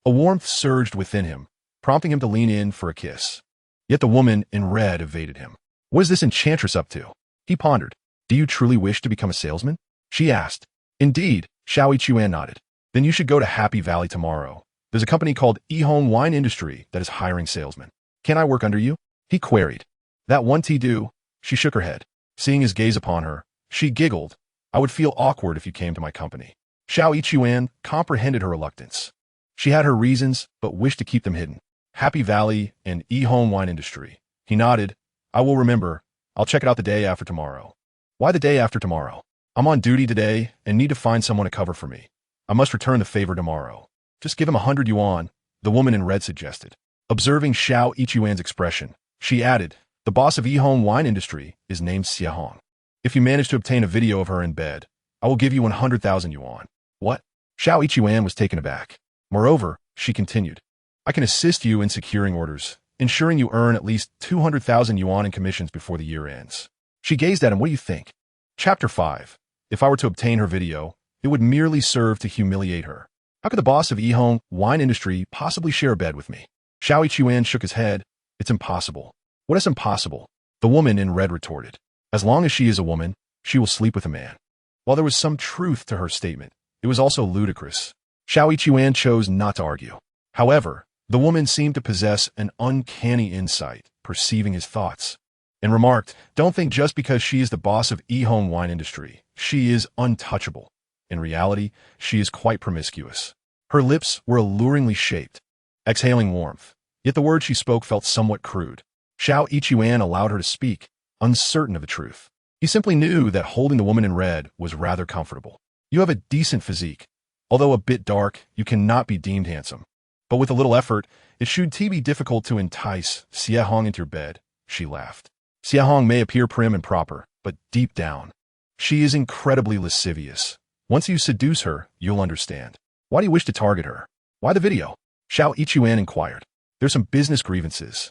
A warmth surged within him, prompting him to lean in for a kiss. Yet the woman in red evaded him. What is this enchantress up to? He pondered. Do you truly wish to become a salesman? She asked. Indeed, Xiao Yichuan nodded. Then you should go to Happy Valley tomorrow. There's a company called He Xue Wine Industry that is hiring salesmen. Can I work under you? He queried. That won't do? She shook her head. Seeing his gaze upon her, she giggled. I would feel awkward if you came to my company. Xiao Yichuan comprehended her reluctance. She had her reasons, but wished to keep them hidden. Happy Valley and He Xue Wine Industry. He nodded. I will remember. I'll check it out the day after tomorrow. Why the day after tomorrow? I'm on duty today and need to find someone to cover for me. I must return the favor tomorrow. Just give him 100 yuan, the woman in red suggested. Observing Xiao Yichuan's expression, she added, the boss of He Xue Wine Industry is named Xiahong. If you manage to obtain a video of her in bed, I will give you 100,000 yuan. What? Xiao Yichuan was taken aback. Moreover, she continued, I can assist you in securing orders, ensuring you earn at least 200,000 yuan in commissions before the year ends. She gazed at him. What do you think? Chapter 5. If I were to obtain her video, it would merely serve to humiliate her. How could the boss of He Xue Wine Industry possibly share a bed with me? Xiao Yichuan shook his head. It's impossible. What is impossible? The woman in red retorted. As long as she is a woman, she will sleep with a man. While there was some truth to her statement, it was also ludicrous. Xiao Yichuan chose not to argue. However, the woman seemed to possess an uncanny insight, perceiving his thoughts. and remarked, "Don't think just because she is the boss of Haicheng wine industry, she is untouchable. In reality, she is quite promiscuous." Her lips were alluringly shaped, exhaling warmth, yet the words she spoke felt somewhat crude. He Xue allowed her to speak, uncertain of the truth. He simply knew that holding the woman in red was rather comfortable. "You have a decent physique. Although a bit dark, you cannot be deemed handsome. But with a little effort, it should be difficult to entice Xie into your bed," she laughed. "Xie may appear prim and proper, but deep down, she is incredibly lascivious. Once you seduce her, you'll understand." "Why do you wish to target her? Why the video?" He Xue inquired. "There's some business grievances."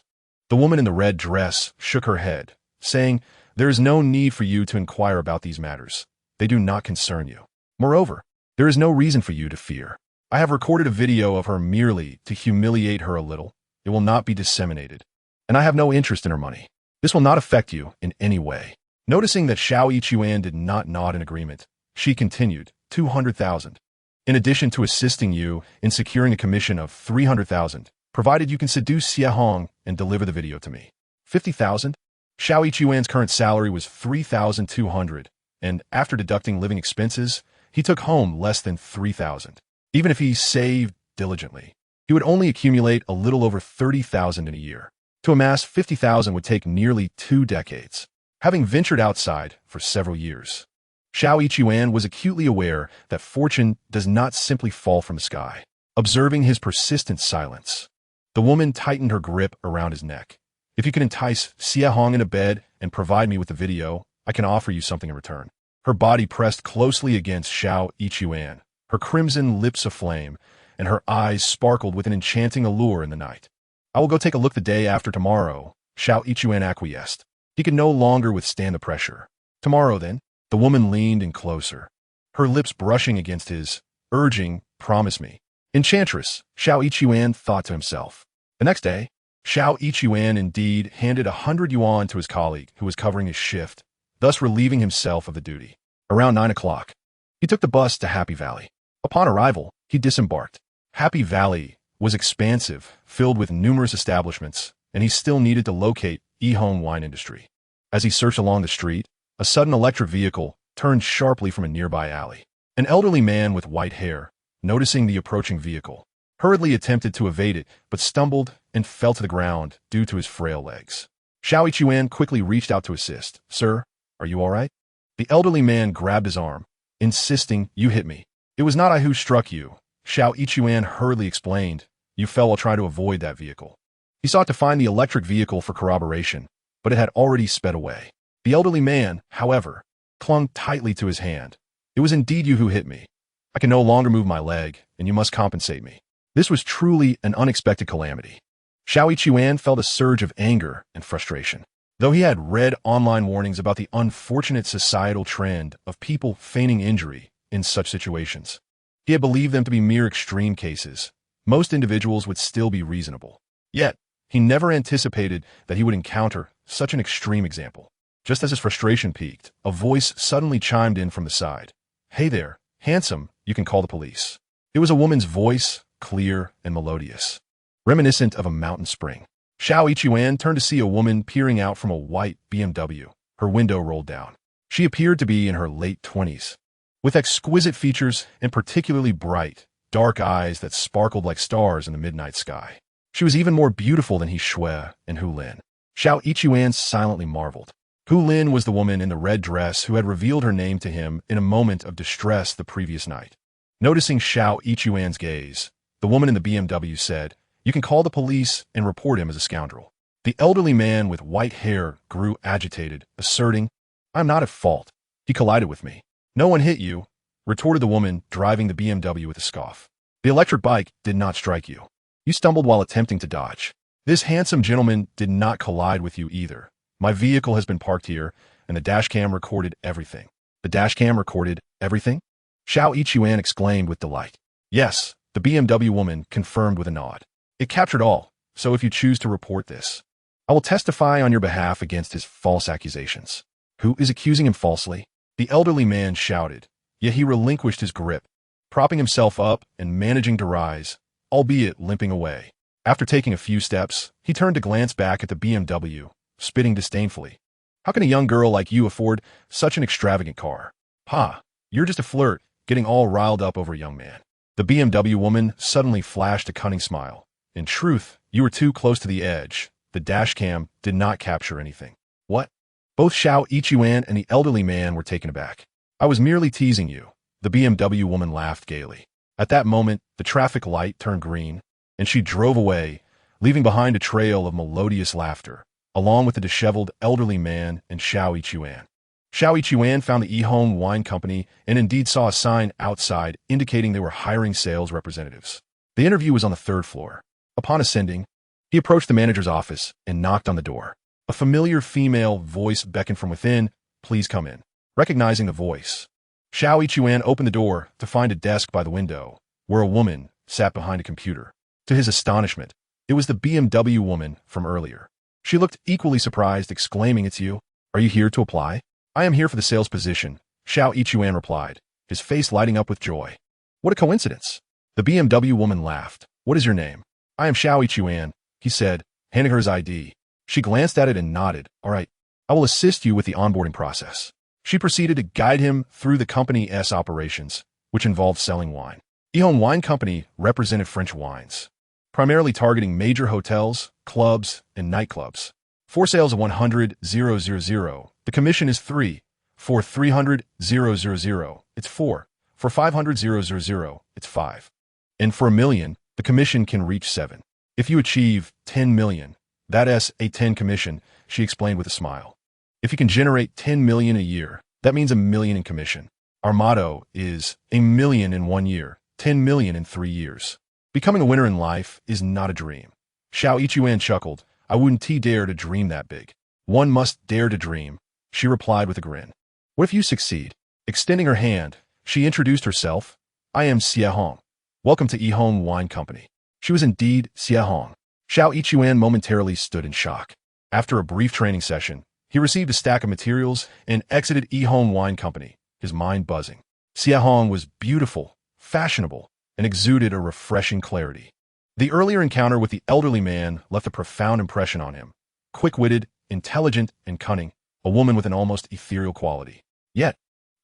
The woman in the red dress shook her head, saying, "There is no need for you to inquire about these matters. They do not concern you. Moreover, there is no reason for you to fear. I have recorded a video of her merely to humiliate her a little. It will not be disseminated. And I have no interest in her money. This will not affect you in any way." Noticing that He Xue did not nod in agreement, she continued, 200,000. "In addition to assisting you in securing a commission of 300,000, provided you can seduce Xie and deliver the video to me. 50,000? He Xue's current salary was 3,200, and after deducting living expenses, he took home less than 3,000. Even if he saved diligently, he would only accumulate a little over 30,000 in a year. To amass 50,000 would take nearly 2 decades. Having ventured outside for several years, He Xue was acutely aware that fortune does not simply fall from the sky. Observing his persistent silence, the woman tightened her grip around his neck. "If you can entice Xie into bed and provide me with the video, I can offer you something in return." Her body pressed closely against He Xue, her crimson lips aflame, and her eyes sparkled with an enchanting allure in the night. "I will go take a look the day after tomorrow," He Xue acquiesced. He could no longer withstand the pressure. "Tomorrow, then?" The woman leaned in closer, her lips brushing against his, urging, "Promise me." Enchantress, He Xue thought to himself. The next day, He Xue indeed handed 100 yuan to his colleague who was covering his shift, thus relieving himself of the duty. Around 9 o'clock, he took the bus to Happy Valley. Upon arrival, he disembarked. Happy Valley was expansive, filled with numerous establishments, and he still needed to locate Haicheng wine industry. As he searched along the street, a sudden electric vehicle turned sharply from a nearby alley. An elderly man with white hair, noticing the approaching vehicle, hurriedly attempted to evade it, but stumbled and fell to the ground due to his frail legs. He Xue quickly reached out to assist. "Sir, are you all right?" The elderly man grabbed his arm, insisting, "You hit me." "It was not I who struck you," He Xue hurriedly explained. "You fell while trying to avoid that vehicle." He sought to find the electric vehicle for corroboration, but it had already sped away. The elderly man, however, clung tightly to his hand. "It was indeed you who hit me. I can no longer move my leg, and you must compensate me." This was truly an unexpected calamity. He Xue felt a surge of anger and frustration. Though he had read online warnings about the unfortunate societal trend of people feigning injury in such situations, he had believed them to be mere extreme cases. Most individuals would still be reasonable. Yet, he never anticipated that he would encounter such an extreme example. Just as his frustration peaked, a voice suddenly chimed in from the side. "Hey there, handsome, you can call the police." It was a woman's voice, clear and melodious, reminiscent of a mountain spring. He Xue turned to see a woman peering out from a white BMW, her window rolled down. She appeared to be in her late 20s, with exquisite features and particularly bright, dark eyes that sparkled like stars in the midnight sky. She was even more beautiful than He Xue and Hu Lin. He Xue silently marveled. Hu Lin was the woman in the red dress who had revealed her name to him in a moment of distress the previous night. Noticing He Xue's gaze, the woman in the BMW said, "You can call the police and report him as a scoundrel." The elderly man with white hair grew agitated, asserting, "I'm not at fault. He collided with me." "No one hit you," retorted the woman driving the BMW with a scoff. "The electric bike did not strike you. You stumbled while attempting to dodge. This handsome gentleman did not collide with you either. My vehicle has been parked here, and the dashcam recorded everything." "The dashcam recorded everything?" He Xue exclaimed with delight. "Yes," the BMW woman confirmed with a nod. "It captured all, so if you choose to report this, I will testify on your behalf against his false accusations." "Who is accusing him falsely?" the elderly man shouted, yet he relinquished his grip, propping himself up and managing to rise, albeit limping away. After taking a few steps, he turned to glance back at the BMW, spitting disdainfully. How can a young girl like you afford such an extravagant car? Ha, you're just a flirt, getting all riled up over a young man. The BMW woman suddenly flashed a cunning smile. In truth, you were too close to the edge. The dash cam did not capture anything. What? Both He Xue and the elderly man were taken aback. I was merely teasing you. The BMW woman laughed gaily. At that moment, the traffic light turned green, and she drove away, leaving behind a trail of melodious laughter, along with the disheveled elderly man and He Xue. He Xue found the He Xue Wine Company and indeed saw a sign outside indicating they were hiring sales representatives. The interview was on the third floor. Upon ascending, he approached the manager's office and knocked on the door. A familiar female voice beckoned from within. Please come in. Recognizing the voice, He Xue opened the door to find a desk by the window, where a woman sat behind a computer. To his astonishment, it was the BMW woman from earlier. She looked equally surprised, exclaiming, "It's you? Are you here to apply?" "I am here for the sales position," He Xue replied, his face lighting up with joy. "What a coincidence." The BMW woman laughed. "What is your name?" "I am He Xue," he said, handing her his ID. She glanced at it and nodded. "All right, I will assist you with the onboarding process." She proceeded to guide him through the company's operations, which involved selling wine. He Xue Wine Company represented French wines, primarily targeting major hotels, clubs, and nightclubs. For sales of 100,000, the commission is 3. For 300,000, it's 4. For 500,000, it's 5. And for 1 million, the commission can reach 7. If you achieve 10 million, that's a 10 commission, she explained with a smile. If you can generate 10 million a year, that means 1 million in commission. Our motto is 1 million in 1 year, 10 million in 3 years. Becoming a winner in life is not a dream. He Xue chuckled. I wouldn't dare to dream that big. One must dare to dream, she replied with a grin. What if you succeed? Extending her hand, she introduced herself. I am He Xue. Welcome to He Xue Wine Company. She was indeed He Xue. He Xue momentarily stood in shock. After a brief training session, he received a stack of materials and exited He Xue Wine Company, his mind buzzing. He Xue was beautiful, fashionable, and exuded a refreshing clarity. The earlier encounter with the elderly man left a profound impression on him. Quick-witted, intelligent, and cunning, a woman with an almost ethereal quality. Yet,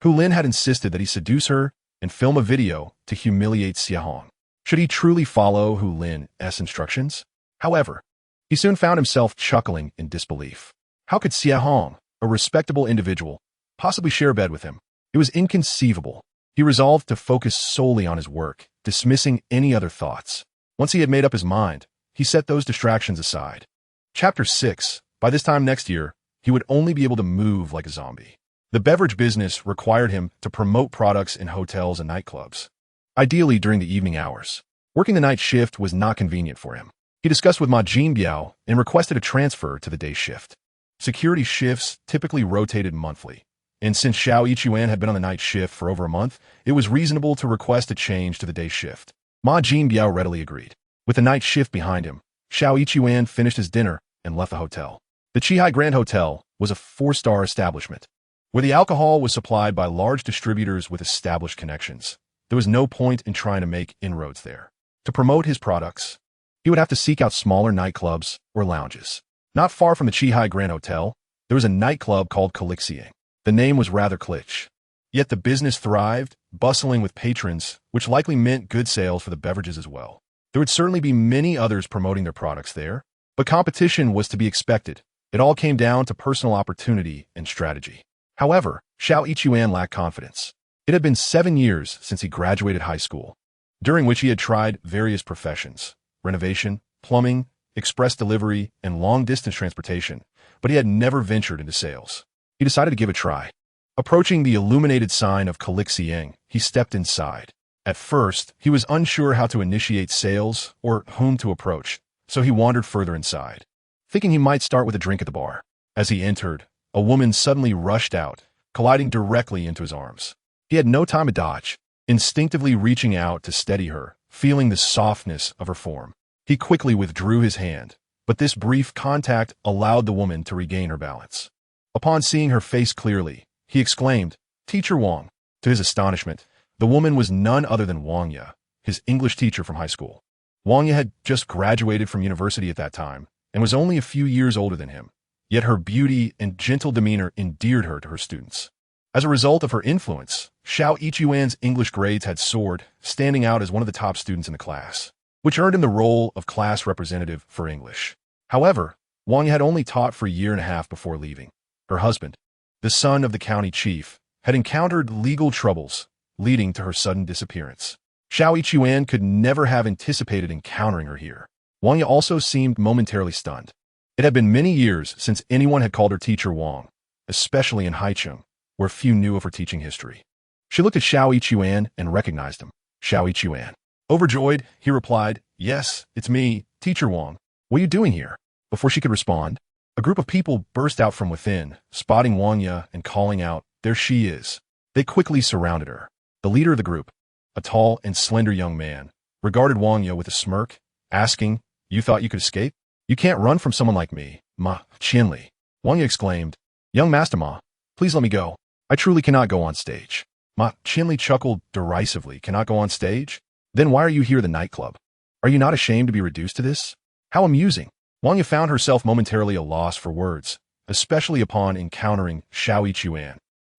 Hu Lin had insisted that he seduce her and film a video to humiliate He Xue. Should he truly follow Hu Lin's instructions? However, he soon found himself chuckling in disbelief. How could He Xue, a respectable individual, possibly share a bed with him? It was inconceivable. He resolved to focus solely on his work, dismissing any other thoughts. Once he had made up his mind, he set those distractions aside. Chapter 6. By this time next year, he would only be able to move like a zombie. The beverage business required him to promote products in hotels and nightclubs, ideally during the evening hours. Working the night shift was not convenient for him. He discussed with Ma Jinbiao and requested a transfer to the day shift. Security shifts typically rotated monthly, and since He Xue had been on the night shift for over a month, it was reasonable to request a change to the day shift. Ma Jinbiao readily agreed. With the night shift behind him, He Xue finished his dinner and left the hotel. The Qihai Grand Hotel was a 4-star establishment, where the alcohol was supplied by large distributors with established connections. There was no point in trying to make inroads there. To promote his products, he would have to seek out smaller nightclubs or lounges. Not far from the Qihai Grand Hotel, there was a nightclub called Haicheng. The name was rather kitsch. Yet the business thrived, bustling with patrons, which likely meant good sales for the beverages as well. There would certainly be many others promoting their products there, but competition was to be expected. It all came down to personal opportunity and strategy. However, He Xue lacked confidence. It had been 7 years since he graduated high school, during which he had tried various professions: renovation, plumbing, express delivery, and long-distance transportation, but he had never ventured into sales. He decided to give it a try. Approaching the illuminated sign of Haicheng, he stepped inside. At first, he was unsure how to initiate sales or whom to approach, so he wandered further inside, thinking he might start with a drink at the bar. As he entered, a woman suddenly rushed out, colliding directly into his arms. He had no time to dodge, instinctively reaching out to steady her, feeling the softness of her form. He quickly withdrew his hand, but this brief contact allowed the woman to regain her balance. Upon seeing her face clearly, he exclaimed, "Teacher Wang." To his astonishment, the woman was none other than Wang Ye, his English teacher from high school. Wang Ye had just graduated from university at that time and was only a few years older than him. yet her beauty and gentle demeanor endeared her to her students. As a result of her influence, Xiao Yichuan's English grades had soared, standing out as one of the top students in the class, which earned him the role of class representative for English. However, Wang had only taught for a year and a half before leaving. Her husband, the son of the county chief, had encountered legal troubles, leading to her sudden disappearance. Xiao Yichuan could never have anticipated encountering her here. Wang also seemed momentarily stunned. It had been many years since anyone had called her teacher Wang, especially in Haicheng, where few knew of her teaching history. She looked at Xiao Yichuan and recognized him. Xiao Yichuan. Overjoyed, he replied, "Yes, it's me, Teacher Wang. What are you doing here?" Before she could respond, a group of people burst out from within, spotting Wangya and calling out, "There she is." They quickly surrounded her. The leader of the group, a tall and slender young man, regarded Wangya with a smirk, asking, "You thought you could escape? You can't run from someone like me, Ma Qianli." Wangya exclaimed, "Young Master Ma, please let me go. I truly cannot go on stage." Ma Qianli chuckled derisively. "Cannot go on stage? Then why are you here at the nightclub? Are you not ashamed to be reduced to this? How amusing." Wangya found herself momentarily at a loss for words, especially upon encountering Xiao Yichuan,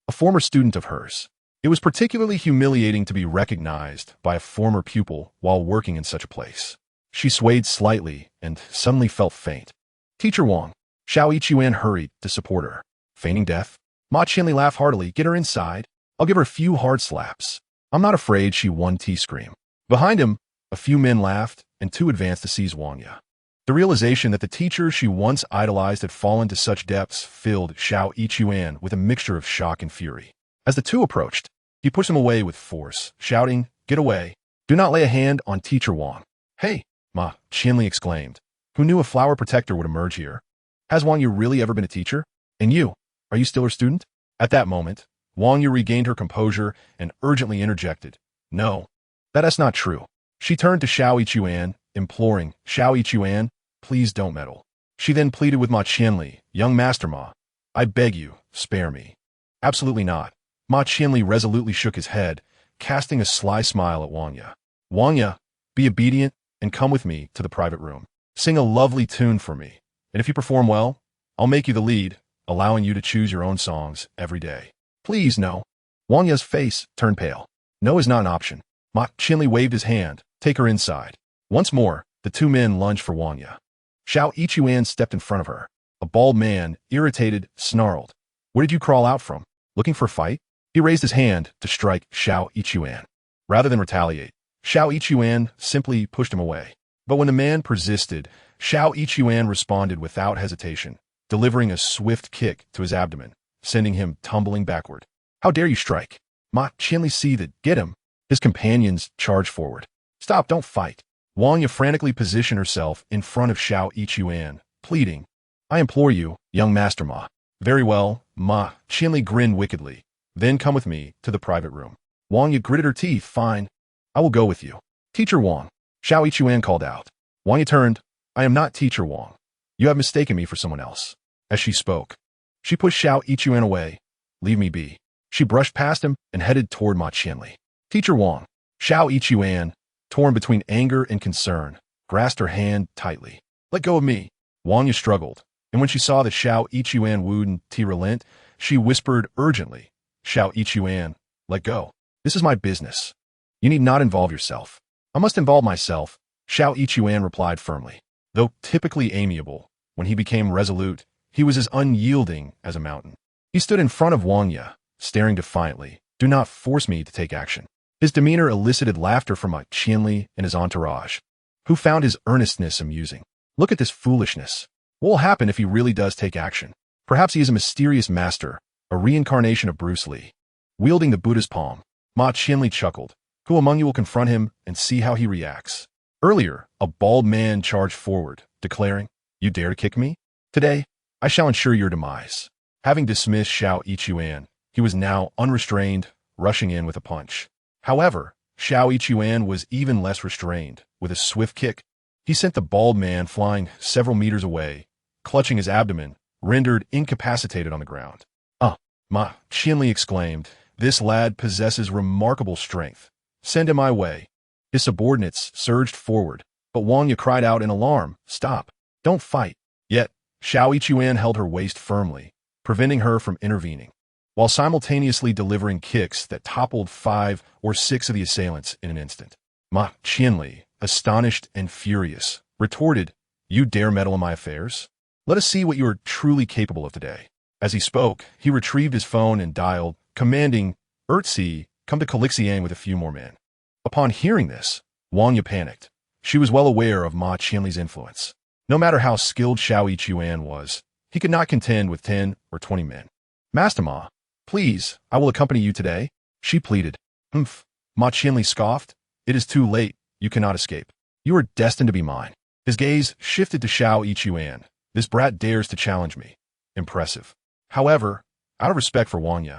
a former student of hers. It was particularly humiliating to be recognized by a former pupil while working in such a place. She swayed slightly and suddenly felt faint. "Teacher Wang." Xiao Yichuan hurried to support her. "Feigning death?" Ma Qianli laughed heartily. "Get her inside. I'll give her a few hard slaps." "I'm not afraid," she one-tea screamed. Behind him, a few men laughed, and two advanced to seize Wangya. The realization that the teacher she once idolized had fallen to such depths filled Xiao Yichuan with a mixture of shock and fury. As the two approached, he pushed them away with force, shouting, "Get away. Do not lay a hand on Teacher Wang." "Hey!" Ma Qianli exclaimed. "Who knew a flower protector would emerge here? Has Wang Yu really ever been a teacher? And you, are you still her student?" At that moment, Wang Yu regained her composure and urgently interjected, "No, that is not true." She turned to Xiao Yichuan, imploring, "Xiao Yichuan, please don't meddle." She then pleaded with Ma Qianli, "Young Master Ma, I beg you, spare me." "Absolutely not." Ma Qianli resolutely shook his head, casting a sly smile at Wangya. "Wangya, be obedient and come with me to the private room. Sing a lovely tune for me, and if you perform well, I'll make you the lead, allowing you to choose your own songs every day." "Please, no." Wangya's face turned pale. "No is not an option." Ma Qianli waved his hand. "Take her inside." Once more, the two men lunged for Wangya. Xiao Yichuan stepped in front of her. A bald man, irritated, snarled, "Where did you crawl out from? Looking for a fight?" He raised his hand to strike Xiao Yichuan. Rather than retaliate, Xiao Yichuan simply pushed him away. But when the man persisted, Xiao Yichuan responded without hesitation, delivering a swift kick to his abdomen, sending him tumbling backward. "How dare you strike?" Ma Qianli seethed. "Get him." His companions charged forward. "Stop, don't fight." Wangya frantically positioned herself in front of Xiao Yichuan, pleading, "I implore you, young Master Ma." "Very well." Ma Qianli grinned wickedly. "Then come with me to the private room." Wangya gritted her teeth. "Fine. I will go with you." "Teacher Wang," Xiao Yichuan called out. Wangya turned. "I am not Teacher Wang. You have mistaken me for someone else." As she spoke, she pushed Xiao Yichuan away. "Leave me be." She brushed past him and headed toward Ma Qianli. "Teacher Wang." Xiao Yichuan, torn between anger and concern, grasped her hand tightly. "Let go of me." Wangya struggled, and when she saw that Xiao Yichuan wouldn't relent, she whispered urgently, "Xiao Yichuan, let go. This is my business. You need not involve yourself." "I must involve myself," Xiao Yichuan replied firmly. Though typically amiable, when he became resolute, he was as unyielding as a mountain. He stood in front of Wangya, staring defiantly. "Do not force me to take action." His demeanor elicited laughter from Ma Qianli and his entourage, who found his earnestness amusing. "Look at this foolishness. What will happen if he really does take action? Perhaps he is a mysterious master, a reincarnation of Bruce Lee, wielding the Buddha's palm." Ma Qianli chuckled. "Who among you will confront him and see how he reacts?" Earlier, a bald man charged forward, declaring, "You dare to kick me? Today, I shall ensure your demise." Having dismissed Xiao Yichuan, he was now unrestrained, rushing in with a punch. However, Xiao Yichuan was even less restrained. With a swift kick, he sent the bald man flying several meters away, clutching his abdomen, rendered incapacitated on the ground. Ma Qianli exclaimed, "This lad possesses remarkable strength. Send him my way." His subordinates surged forward, but Wangya cried out in alarm, "Stop! Don't fight!" Yet, Xiao Yichuan held her waist firmly, preventing her from intervening, while simultaneously delivering kicks that toppled 5 or 6 of the assailants in an instant. Ma Qianli, astonished and furious, retorted, "You dare meddle in my affairs? Let us see what you are truly capable of today." As he spoke, he retrieved his phone and dialed, commanding, "Ertzi, come to Calixiang with a few more men." Upon hearing this, Wang Ye panicked. She was well aware of Ma Qianli's influence. No matter how skilled Xiao Yichuan was, he could not contend with 10 or 20 men. "Master Ma, please, I will accompany you today," she pleaded. "Humph," Ma Qianli scoffed. "It is too late. You cannot escape. You are destined to be mine." His gaze shifted to Xiao Yichuan. "This brat dares to challenge me. Impressive. However, out of respect for Wang Ye,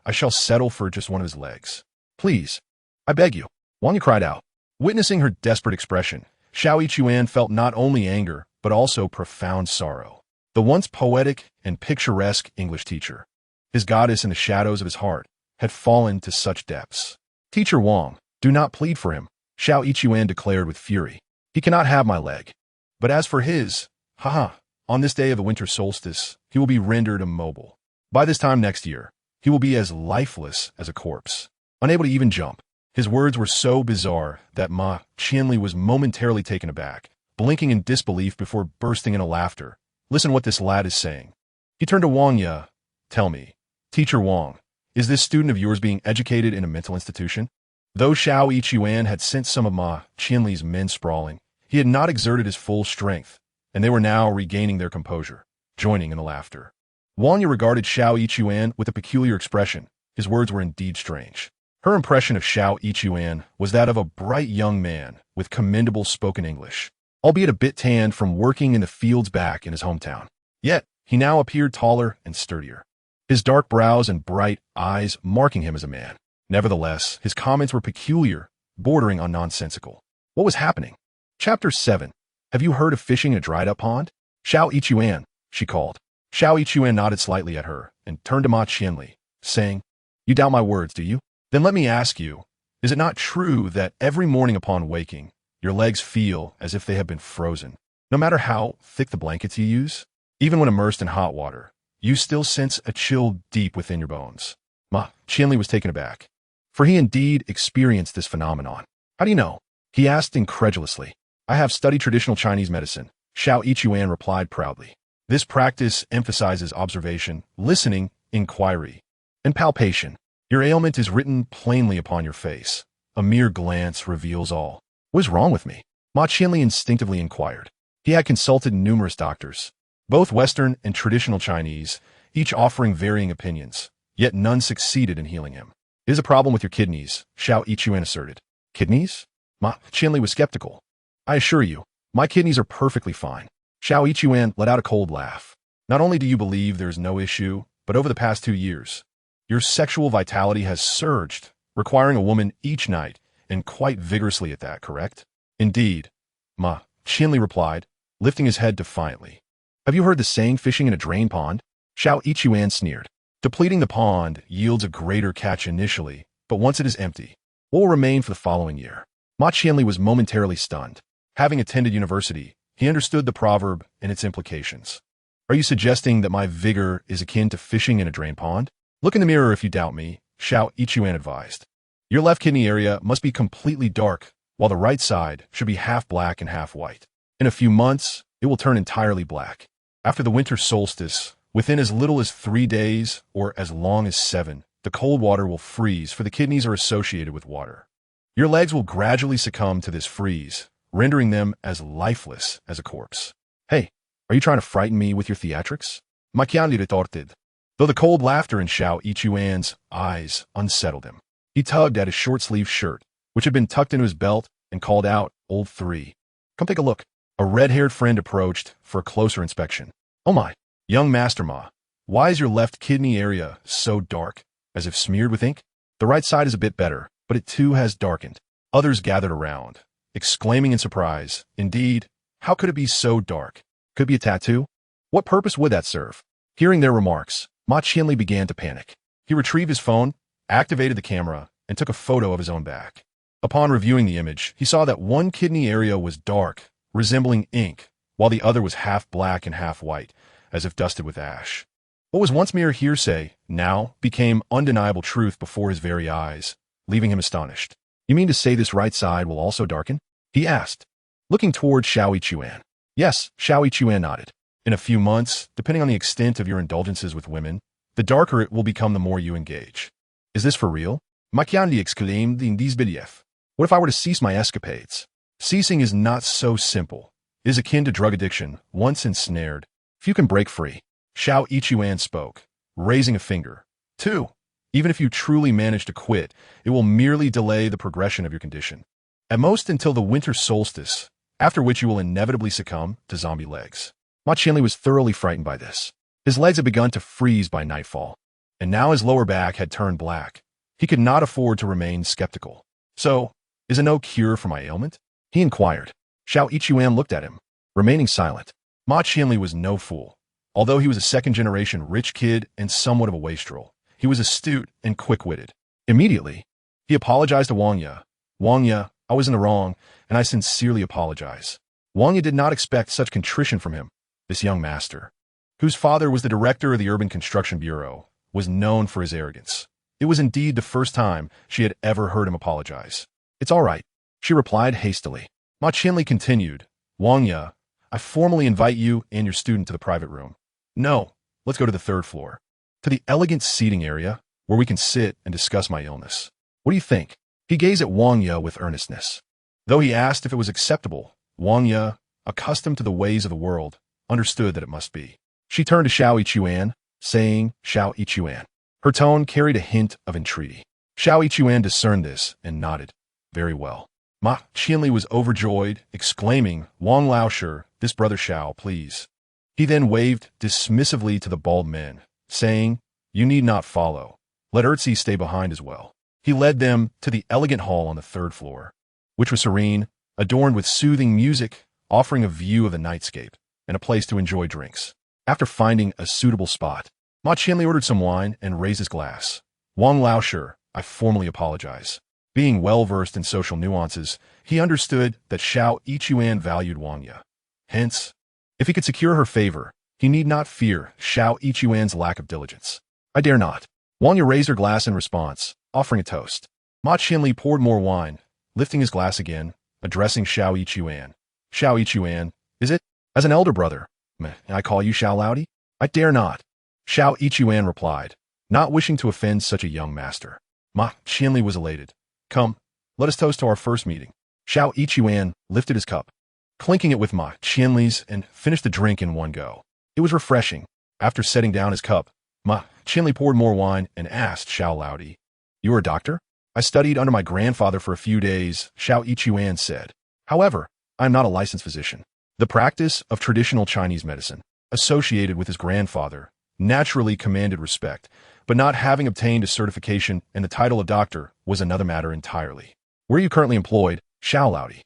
I shall settle for just one of his legs. Please, I beg you," Wang Ye cried out. Witnessing her desperate expression, Xiao Yichuan felt not only anger, but also profound sorrow. The once poetic and picturesque English teacher, his goddess in the shadows of his heart, had fallen to such depths. "Teacher Wang, do not plead for him," Xiao Yichuan declared with fury. "He cannot have my leg. But as for his, on this day of the winter solstice, he will be rendered immobile. By this time next year, he will be as lifeless as a corpse, unable to even jump." His words were so bizarre that Ma Qianli was momentarily taken aback, blinking in disbelief before bursting into laughter. "Listen what this lad is saying." He turned to Wang Ye. "Tell me, Teacher Wang, is this student of yours being educated in a mental institution?" Though Xiao Yichuan had sent some of Ma Qianli's men sprawling, he had not exerted his full strength, and they were now regaining their composure, joining in the laughter. Wang Ye regarded Xiao Yichuan with a peculiar expression. His words were indeed strange. Her impression of Xiao Yichuan was that of a bright young man with commendable spoken English, albeit a bit tanned from working in the fields back in his hometown. Yet, he now appeared taller and sturdier, his dark brows and bright eyes marking him as a man. Nevertheless, his comments were peculiar, bordering on nonsensical. What was happening? Chapter 7. "Have you heard of fishing in a dried-up pond?" "Xiao Yichuan," she called. Xiao Yichuan nodded slightly at her and turned to Ma Qianli, saying, "You doubt my words, do you? Then let me ask you, is it not true that every morning upon waking, your legs feel as if they have been frozen? No matter how thick the blankets you use, even when immersed in hot water, you still sense a chill deep within your bones." Ma Qianli was taken aback, for he indeed experienced this phenomenon. "How do you know?" he asked incredulously. "I have studied traditional Chinese medicine," Xiao Yichuan replied proudly. "This practice emphasizes observation, listening, inquiry, and palpation. Your ailment is written plainly upon your face. A mere glance reveals all." "What is wrong with me?" Ma Qianli instinctively inquired. He had consulted numerous doctors, both Western and traditional Chinese, each offering varying opinions, yet none succeeded in healing him. "It is a problem with your kidneys," Xiao Yichuan asserted. "Kidneys?" Ma Qianli was skeptical. "I assure you, my kidneys are perfectly fine." Xiao Yichuan let out a cold laugh. "Not only do you believe there is no issue, but over the past 2 years, your sexual vitality has surged, requiring a woman each night, and quite vigorously at that, correct?" "Indeed," Ma Qianli replied, lifting his head defiantly. "Have you heard the saying, fishing in a drain pond?" Xiao Yichuan sneered. "Depleting the pond yields a greater catch initially, but once it is empty, what will remain for the following year?" Ma Qianli was momentarily stunned. Having attended university, he understood the proverb and its implications. "Are you suggesting that my vigor is akin to fishing in a drain pond?" "Look in the mirror if you doubt me," Xiao Yichuan advised. "Your left kidney area must be completely dark, while the right side should be half black and half white. In a few months, it will turn entirely black. After the winter solstice, within as little as 3 days or as long as 7, the cold water will freeze, for the kidneys are associated with water. Your legs will gradually succumb to this freeze, rendering them as lifeless as a corpse." "Hey, are you trying to frighten me with your theatrics?" Ma Qianli retorted, though the cold laughter in Xiao Yichuan's eyes unsettled him. He tugged at his short-sleeved shirt, which had been tucked into his belt, and called out, "Old 3. Come take a look." A red-haired friend approached for a closer inspection. "Oh my, young Master Ma, why is your left kidney area so dark, as if smeared with ink? The right side is a bit better, but it too has darkened." Others gathered around, exclaiming in surprise, "Indeed, how could it be so dark? Could it be a tattoo? What purpose would that serve?" Hearing their remarks, Ma Qianli began to panic. He retrieved his phone, activated the camera, and took a photo of his own back. Upon reviewing the image, he saw that one kidney area was dark, resembling ink, while the other was half black and half white, as if dusted with ash. What was once mere hearsay now became undeniable truth before his very eyes, leaving him astonished. You mean to say this right side will also darken? He asked, looking toward Haicheng. Yes, Haicheng nodded. In a few months, depending on the extent of your indulgences with women, the darker it will become the more you engage. Is this for real? Machiandi exclaimed in disbelief. What if I were to cease my escapades? Ceasing is not so simple. It is akin to drug addiction, once ensnared. If you can break free, Haicheng spoke, raising a finger. 2. Even if you truly manage to quit, it will merely delay the progression of your condition. At most until the winter solstice, after which you will inevitably succumb to zombie legs. Ma Qianli was thoroughly frightened by this. His legs had begun to freeze by nightfall, and now his lower back had turned black. He could not afford to remain skeptical. So, is there no cure for my ailment? He inquired. Haicheng looked at him, remaining silent. Ma Qianli was no fool. Although he was a second-generation rich kid and somewhat of a wastrel, he was astute and quick-witted. Immediately, he apologized to Wang Ye. Wang Ye, I was in the wrong, and I sincerely apologize. Wang Ye did not expect such contrition from him. This young master, whose father was the director of the Urban Construction Bureau, was known for his arrogance. It was indeed the first time she had ever heard him apologize. It's all right, she replied hastily. Ma Qianli continued, Wang Ye, I formally invite you and your student to the private room. No, let's go to the 3rd floor. To the elegant seating area, where we can sit and discuss my illness. What do you think? He gazed at Wang Ye with earnestness. Though he asked if it was acceptable, Wang Ye, accustomed to the ways of the world, understood that it must be. She turned to Haicheng, saying, Haicheng. Her tone carried a hint of entreaty. Haicheng discerned this and nodded. Very well. Ma Qianli was overjoyed, exclaiming, Wang Laosher, this brother Xiao, please. He then waved dismissively to the bald men, saying, You need not follow. Let Erzi stay behind as well. He led them to the elegant hall on the 3rd floor, which was serene, adorned with soothing music, offering a view of the nightscape, and a place to enjoy drinks. After finding a suitable spot, Ma Qianli ordered some wine and raised his glass. Wang Laosher, I formally apologize. Being well-versed in social nuances, he understood that Haicheng valued Wang Ye. Hence, if he could secure her favor, he need not fear Haicheng's lack of diligence. I dare not. Wang Ye raised her glass in response, offering a toast. Ma Qianli poured more wine, lifting his glass again, addressing Haicheng. Haicheng, is it? As an elder brother, may I call you Xiao Laodi? I dare not. Haicheng replied, not wishing to offend such a young master. Ma Qianli was elated. Come, let us toast to our first meeting. Haicheng lifted his cup, clinking it with Ma Qianli's, and finished the drink in one go. It was refreshing. After setting down his cup, Ma Qianli poured more wine and asked Xiao Laodi, You are a doctor? I studied under my grandfather for a few days, Haicheng said. However, I am not a licensed physician. The practice of traditional Chinese medicine, associated with his grandfather, naturally commanded respect, but not having obtained a certification and the title of doctor was another matter entirely. Where are you currently employed, Xiao Laodi?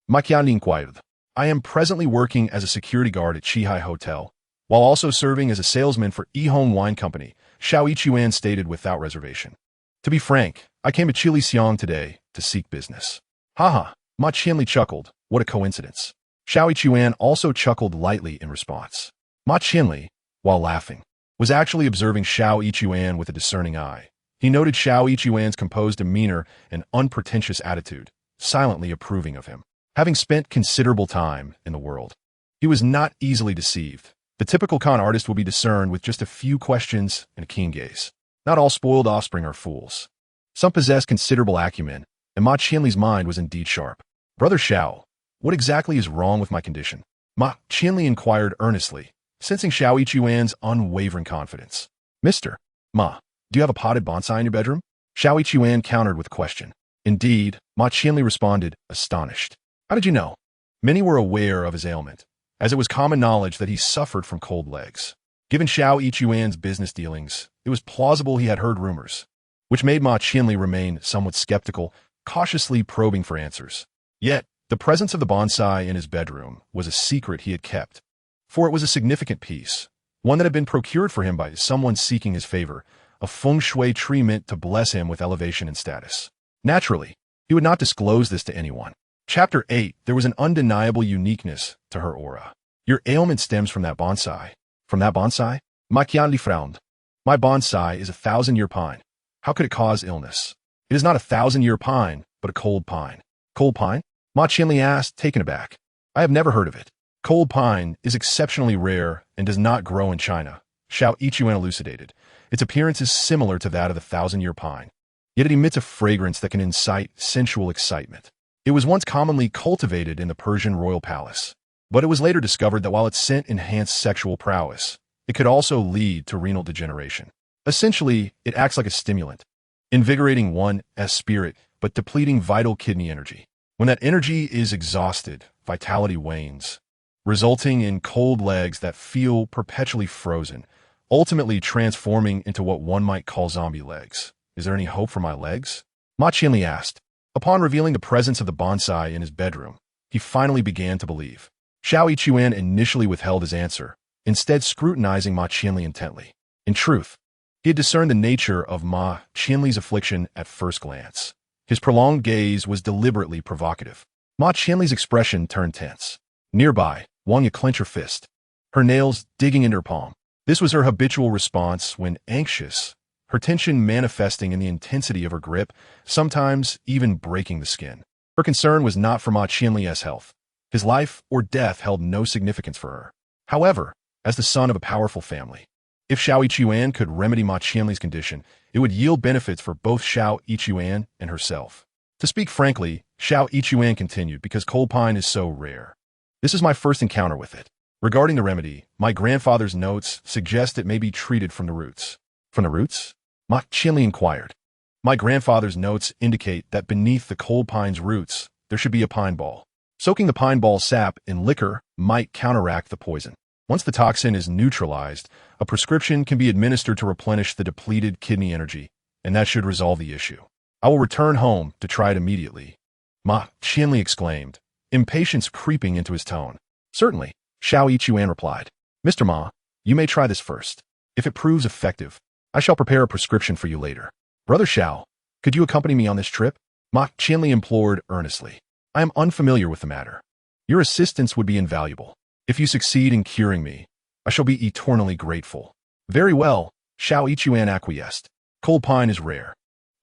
Machiandi inquired. I am presently working as a security guard at Chihai Hotel, while also serving as a salesman for Haicheng Wine Company, Haicheng stated without reservation. To be frank, I came to Chilisiang today to seek business. Haha, Ma Qianli chuckled. What a coincidence. Haicheng also chuckled lightly in response. Ma Qianli, while laughing, was actually observing Haicheng with a discerning eye. He noted Haicheng's composed demeanor and unpretentious attitude, silently approving of him. Having spent considerable time in the world, he was not easily deceived. The typical con artist will be discerned with just a few questions and a keen gaze. Not all spoiled offspring are fools. Some possess considerable acumen, and Ma Qianli's mind was indeed sharp. Brother Xiao, what exactly is wrong with my condition? Ma Qianli inquired earnestly, sensing Haicheng's unwavering confidence. Mister, Ma, do you have a potted bonsai in your bedroom? Haicheng countered with a question. Indeed, Ma Qianli responded, astonished. How did you know? Many were aware of his ailment, as it was common knowledge that he suffered from cold legs. Given Haicheng's business dealings, it was plausible he had heard rumors, which made Ma Qianli remain somewhat skeptical, cautiously probing for answers. Yet, the presence of the bonsai in his bedroom was a secret he had kept, for it was a significant piece, one that had been procured for him by someone seeking his favor, a feng shui tree meant to bless him with elevation and status. Naturally, he would not disclose this to anyone. Chapter 8, there was an undeniable uniqueness to her aura. Your ailment stems from that bonsai. From that bonsai? Ma Qianli frowned. My bonsai is a 1,000-year pine. How could it cause illness? It is not a 1,000-year pine, but a cold pine. Cold pine? Ma Qianli asked, taken aback. I have never heard of it. Cold pine is exceptionally rare and does not grow in China, He Xue elucidated. Its appearance is similar to that of the 1,000-year pine. Yet it emits a fragrance that can incite sensual excitement. It was once commonly cultivated in the Persian royal palace, but it was later discovered that while its scent enhanced sexual prowess, it could also lead to renal degeneration. Essentially, it acts like a stimulant, invigorating one's spirit but depleting vital kidney energy. When that energy is exhausted, vitality wanes, resulting in cold legs that feel perpetually frozen, ultimately transforming into what one might call zombie legs. Is there any hope for my legs? Ma Qianli asked. Upon revealing the presence of the bonsai in his bedroom, he finally began to believe. He Xue initially withheld his answer, instead scrutinizing Ma Qianli intently. In truth, he had discerned the nature of Ma Qianli's affliction at first glance. His prolonged gaze was deliberately provocative. Ma Qianli's expression turned tense. Nearby, Wang Yi clenched her fist, her nails digging into her palm. This was her habitual response when anxious, her tension manifesting in the intensity of her grip, sometimes even breaking the skin. Her concern was not for Ma Qianli's health. His life or death held no significance for her. However, as the son of a powerful family, if He Xue could remedy Ma Qianli's condition, it would yield benefits for both He Xue and herself. To speak frankly, He Xue continued, because cold pine is so rare. This is my first encounter with it. Regarding the remedy, my grandfather's notes suggest it may be treated from the roots. From the roots? Ma Qianli inquired. My grandfather's notes indicate that beneath the cold pine's roots, there should be a pine ball. Soaking the pine ball sap in liquor might counteract the poison. Once the toxin is neutralized, a prescription can be administered to replenish the depleted kidney energy, and that should resolve the issue. I will return home to try it immediately. Ma Qianli exclaimed, impatience creeping into his tone. Certainly, He Xue replied. Mr. Ma, you may try this first. If it proves effective, I shall prepare a prescription for you later. Brother Xiao, could you accompany me on this trip? Ma Qianli implored earnestly. I am unfamiliar with the matter. Your assistance would be invaluable. If you succeed in curing me, I shall be eternally grateful. Very well, He Xue acquiesced. Cold pine is rare.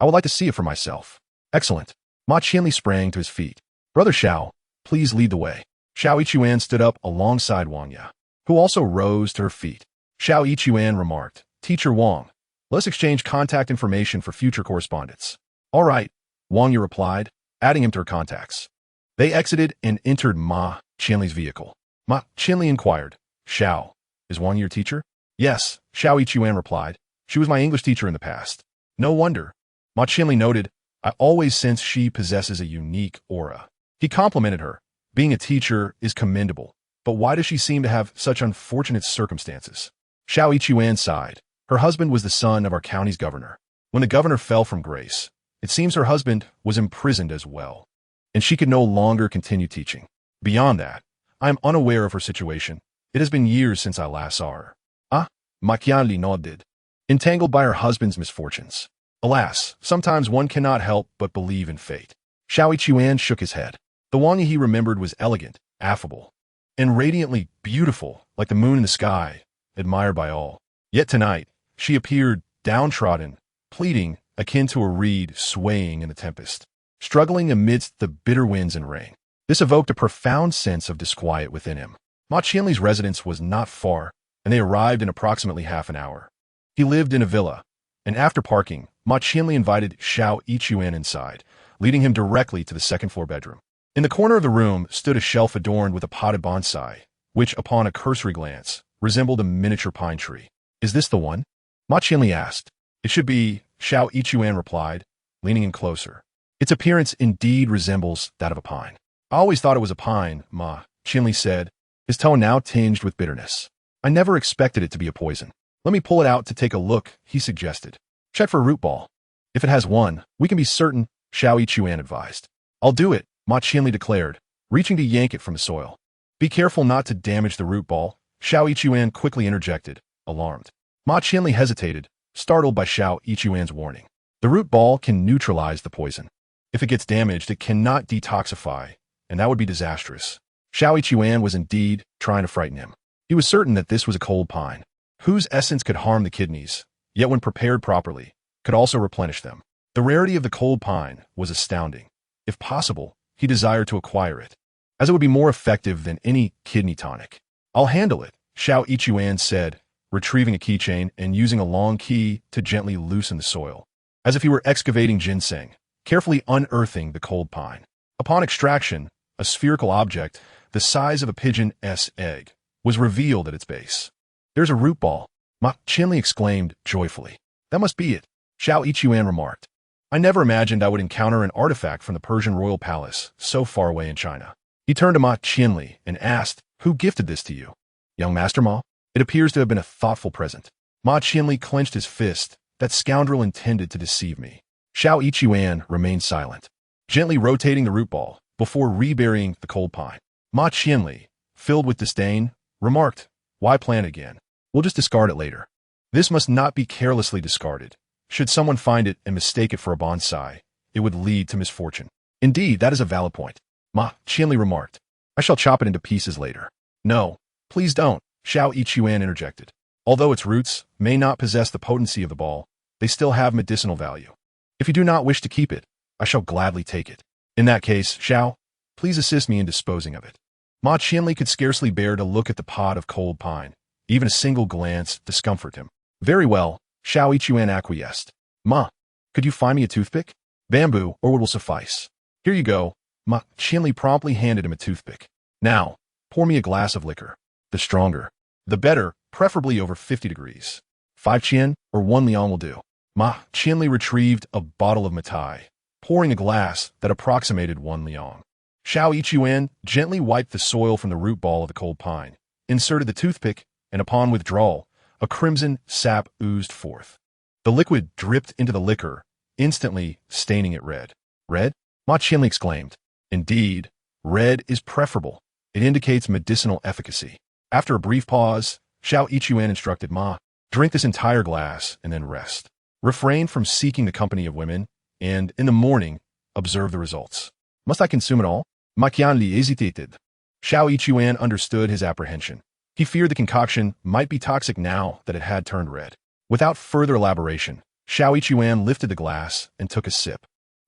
I would like to see it for myself. Excellent. Ma Qianli sprang to his feet. Brother Xiao, please lead the way. He Xue stood up alongside Wang Yi, who also rose to her feet. He Xue remarked, Teacher Wang, let's exchange contact information for future correspondence. All right, Wang Yi replied, adding him to her contacts. They exited and entered Ma Qianli's vehicle. Ma Qianli inquired, Xiao, is Wang your teacher? Yes, He Xue replied. She was my English teacher in the past. No wonder. Ma Qianli noted, I always sense she possesses a unique aura. He complimented her. Being a teacher is commendable, but why does she seem to have such unfortunate circumstances? He Xue sighed. Her husband was the son of our county's governor. When the governor fell from grace, it seems her husband was imprisoned as well, and she could no longer continue teaching. Beyond that, I am unaware of her situation. It has been years since I last saw her. Ah, Ma Qianli nodded, entangled by her husband's misfortunes. Alas, sometimes one cannot help but believe in fate. He Xue shook his head. The Wang Yi he remembered was elegant, affable, and radiantly beautiful, like the moon in the sky, admired by all. Yet tonight, she appeared downtrodden, pleading, akin to a reed swaying in the tempest, struggling amidst the bitter winds and rain. This evoked a profound sense of disquiet within him. Ma Qianli's residence was not far, and they arrived in approximately half an hour. He lived in a villa, and after parking, Ma Qianli invited He Xue inside, leading him directly to the second-floor bedroom. In the corner of the room stood a shelf adorned with a potted bonsai, which, upon a cursory glance, resembled a miniature pine tree. Is this the one? Ma Qianli asked. It should be, He Xue replied, leaning in closer. Its appearance indeed resembles that of a pine. I always thought it was a pine, Ma Qianli said, his tone now tinged with bitterness. I never expected it to be a poison. Let me pull it out to take a look, he suggested. Check for a root ball. If it has one, we can be certain, He Xue advised. I'll do it, Ma Qianli declared, reaching to yank it from the soil. Be careful not to damage the root ball, He Xue quickly interjected, alarmed. Ma Qianli hesitated, startled by He Xue's warning. The root ball can neutralize the poison. If it gets damaged, it cannot detoxify, and that would be disastrous. He Xue was indeed trying to frighten him. He was certain that this was a cold pine, whose essence could harm the kidneys, yet when prepared properly, could also replenish them. The rarity of the cold pine was astounding. If possible, he desired to acquire it, as it would be more effective than any kidney tonic. I'll handle it, He Xue said, retrieving a keychain and using a long key to gently loosen the soil, as if he were excavating ginseng, carefully unearthing the cold pine. Upon extraction, a spherical object, the size of a pigeon's egg, was revealed at its base. There's a root ball, Ma Qianli exclaimed joyfully. That must be it, He Xue remarked. I never imagined I would encounter an artifact from the Persian royal palace so far away in China. He turned to Ma Qianli and asked, who gifted this to you? Young Master Ma? It appears to have been a thoughtful present. Ma Qianli clenched his fist. That scoundrel intended to deceive me. He Xue remained silent, gently rotating the root ball before reburying the cold pine. Ma Qianli, filled with disdain, remarked, why plant again? We'll just discard it later. This must not be carelessly discarded. Should someone find it and mistake it for a bonsai, it would lead to misfortune. Indeed, that is a valid point, Ma Qianli remarked. I shall chop it into pieces later. No, please don't, He Xue interjected. Although its roots may not possess the potency of the ball, they still have medicinal value. If you do not wish to keep it, I shall gladly take it. In that case, Xiao, please assist me in disposing of it. Ma Qianli could scarcely bear to look at the pod of cold pine. Even a single glance discomforted him. Very well, He Xue acquiesced. Ma, could you find me a toothpick? Bamboo or wood will suffice. Here you go. Ma Qianli promptly handed him a toothpick. Now, pour me a glass of liquor. The stronger, the better, preferably over 50 degrees. 5 qian or 1 liang will do. Ma Qianli retrieved a bottle of matai, pouring a glass that approximated 1 liang. He Xue gently wiped the soil from the root ball of the cold pine, inserted the toothpick, and upon withdrawal, a crimson sap oozed forth. The liquid dripped into the liquor, instantly staining it red. Red? Ma Qianli exclaimed. Indeed, red is preferable. It indicates medicinal efficacy. After a brief pause, He Xue instructed Ma, drink this entire glass and then rest. Refrain from seeking the company of women, and, in the morning, observe the results. Must I consume it all? Ma Qianli hesitated. He Xue understood his apprehension. He feared the concoction might be toxic now that it had turned red. Without further elaboration, He Xue lifted the glass and took a sip.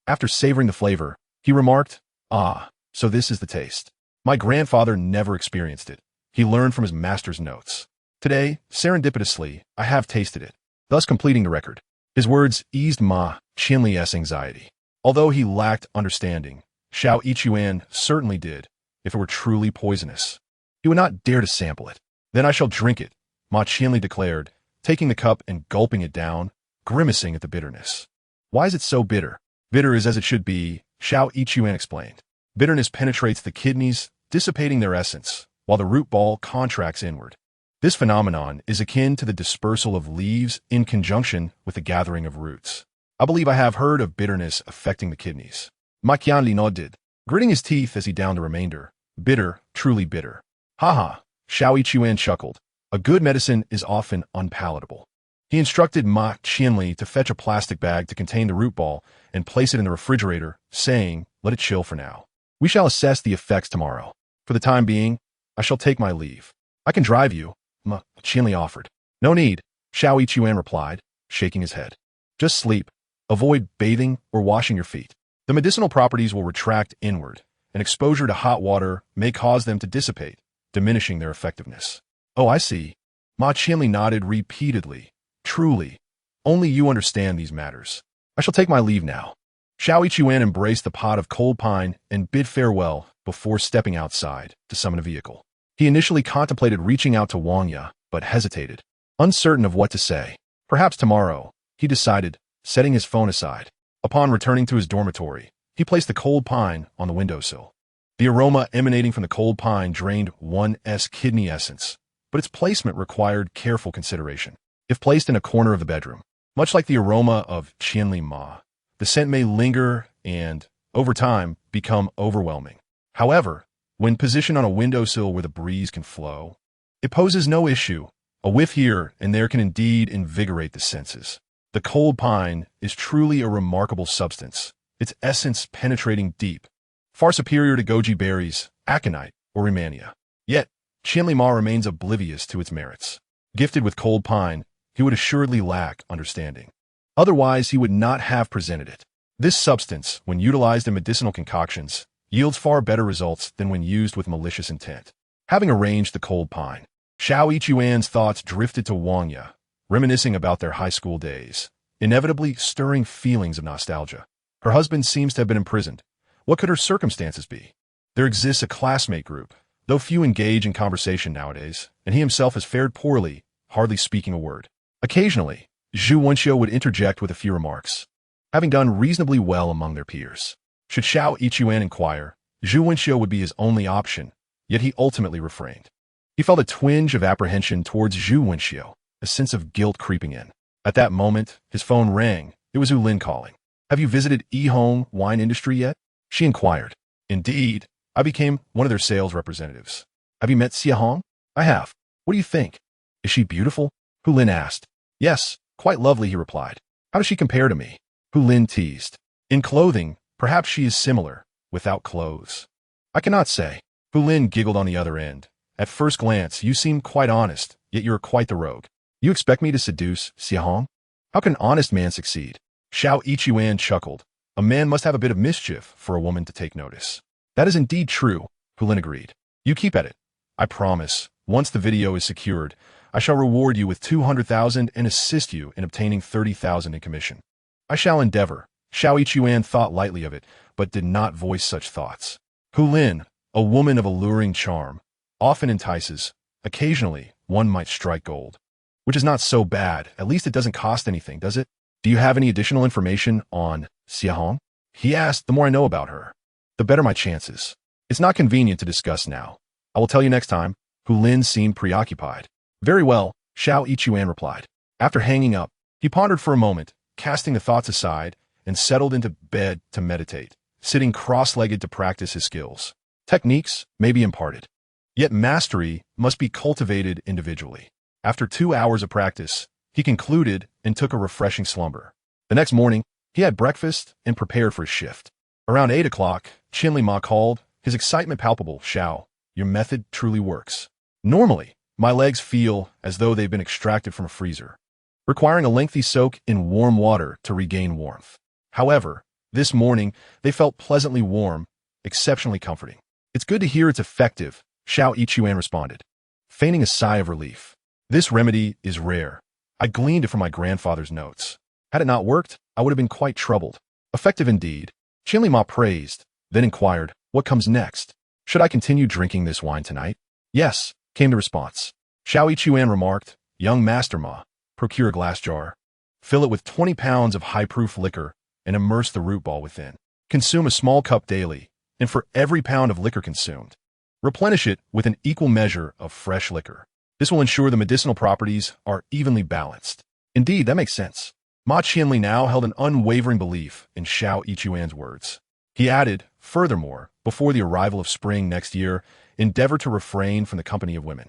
After savoring the flavor, he remarked, ah, so this is the taste. My grandfather never experienced it. He learned from his master's notes. Today, serendipitously, I have tasted it, thus completing the record. His words eased Ma Qianli's anxiety. Although he lacked understanding, He Xue certainly did, if it were truly poisonous. He would not dare to sample it. Then I shall drink it, Ma Qianli declared, taking the cup and gulping it down, grimacing at the bitterness. Why is it so bitter? Bitter is as it should be, He Xue explained. Bitterness penetrates the kidneys, dissipating their essence, while the root ball contracts inward. This phenomenon is akin to the dispersal of leaves in conjunction with the gathering of roots. I believe I have heard of bitterness affecting the kidneys. Ma Qianli nodded, gritting his teeth as he downed the remainder. Bitter, truly bitter. Ha ha, He Xue chuckled. A good medicine is often unpalatable. He instructed Ma Qianli to fetch a plastic bag to contain the root ball and place it in the refrigerator, saying, let it chill for now. We shall assess the effects tomorrow. For the time being, I shall take my leave. I can drive you, Ma Qianli offered. No need, He Xue replied, shaking his head. Just sleep. Avoid bathing or washing your feet. The medicinal properties will retract inward, and exposure to hot water may cause them to dissipate, diminishing their effectiveness. Oh, I see. Ma Qianli nodded repeatedly. Truly, only you understand these matters. I shall take my leave now. He Xue embraced the pot of cold pine and bid farewell before stepping outside to summon a vehicle. He initially contemplated reaching out to Wang Ya, but hesitated, uncertain of what to say. Perhaps tomorrow, he decided, setting his phone aside. Upon returning to his dormitory, he placed the cold pine on the windowsill. The aroma emanating from the cold pine drained one's kidney essence, but its placement required careful consideration. If placed in a corner of the bedroom, much like the aroma of Qianli Ma, the scent may linger and, over time, become overwhelming. However, when positioned on a windowsill where the breeze can flow, it poses no issue. A whiff here and there can indeed invigorate the senses. The cold pine is truly a remarkable substance, its essence penetrating deep, far superior to goji berries, aconite, or rehmannia. Yet, Qianli Ma remains oblivious to its merits. Gifted with cold pine, he would assuredly lack understanding. Otherwise, he would not have presented it. This substance, when utilized in medicinal concoctions, yields far better results than when used with malicious intent. Having arranged the cold pine, Xiao Yichuan's thoughts drifted to Wang Ye, reminiscing about their high school days, inevitably stirring feelings of nostalgia. Her husband seems to have been imprisoned. What could her circumstances be? There exists a classmate group, though few engage in conversation nowadays, and he himself has fared poorly, hardly speaking a word. Occasionally, Zhu Wenxiu would interject with a few remarks, having done reasonably well among their peers. Should Xiao Yichuan inquire, Zhu Wenxiu would be his only option, yet he ultimately refrained. He felt a twinge of apprehension towards Zhu Wenxiu, a sense of guilt creeping in. At that moment, his phone rang. It was Yu Lin calling. "Have you visited Yihong wine industry yet?" She inquired. "Indeed. I became one of their sales representatives." "Have you met Xie Hong?" "I have. What do you think?" "Is she beautiful?" Hu Lin asked. "Yes, quite lovely," he replied. "How does she compare to me?" Hu Lin teased. "In clothing, perhaps she is similar. Without clothes, I cannot say." Hu Lin giggled on the other end. "At first glance, you seem quite honest, yet you are quite the rogue. You expect me to seduce Xie Hong? How can an honest man succeed?" Xiao Yichuan chuckled. "A man must have a bit of mischief for a woman to take notice." "That is indeed true," Hu Lin agreed. "You keep at it. I promise, once the video is secured, I shall reward you with 200,000 and assist you in obtaining 30,000 in commission." "I shall endeavor." Xiao Yichuan thought lightly of it, but did not voice such thoughts. Hu Lin, a woman of alluring charm, often entices. Occasionally, one might strike gold. Which is not so bad. At least it doesn't cost anything, does it? "Do you have any additional information on Xie Hong?" he asked. "The more I know about her, the better my chances." "It's not convenient to discuss now. I will tell you next time." Hu Lin seemed preoccupied. "Very well," Xiao Yichuan replied. After hanging up, he pondered for a moment, casting the thoughts aside, and settled into bed to meditate, sitting cross-legged to practice his skills. Techniques may be imparted, yet mastery must be cultivated individually. After 2 hours of practice, he concluded and took a refreshing slumber. The next morning, he had breakfast and prepared for his shift. Around 8 o'clock, Qianli Ma called, his excitement palpable. "Xiao, your method truly works. Normally, my legs feel as though they've been extracted from a freezer, requiring a lengthy soak in warm water to regain warmth. However, this morning, they felt pleasantly warm, exceptionally comforting." "It's good to hear it's effective," Xiao Yichuan responded, feigning a sigh of relief. "This remedy is rare. I gleaned it from my grandfather's notes. Had it not worked, I would have been quite troubled." "Effective indeed," Qianli Ma praised, then inquired, "What comes next? Should I continue drinking this wine tonight?" "Yes," came the response. Xiao Yichuan remarked, "Young Master Ma, procure a glass jar. Fill it with 20 pounds of high-proof liquor and immerse the root ball within. Consume a small cup daily, and for every pound of liquor consumed, replenish it with an equal measure of fresh liquor. This will ensure the medicinal properties are evenly balanced." "Indeed, that makes sense." Ma Qianli now held an unwavering belief in Xiao Yichuan's words. He added, "Furthermore, before the arrival of spring next year, endeavor to refrain from the company of women."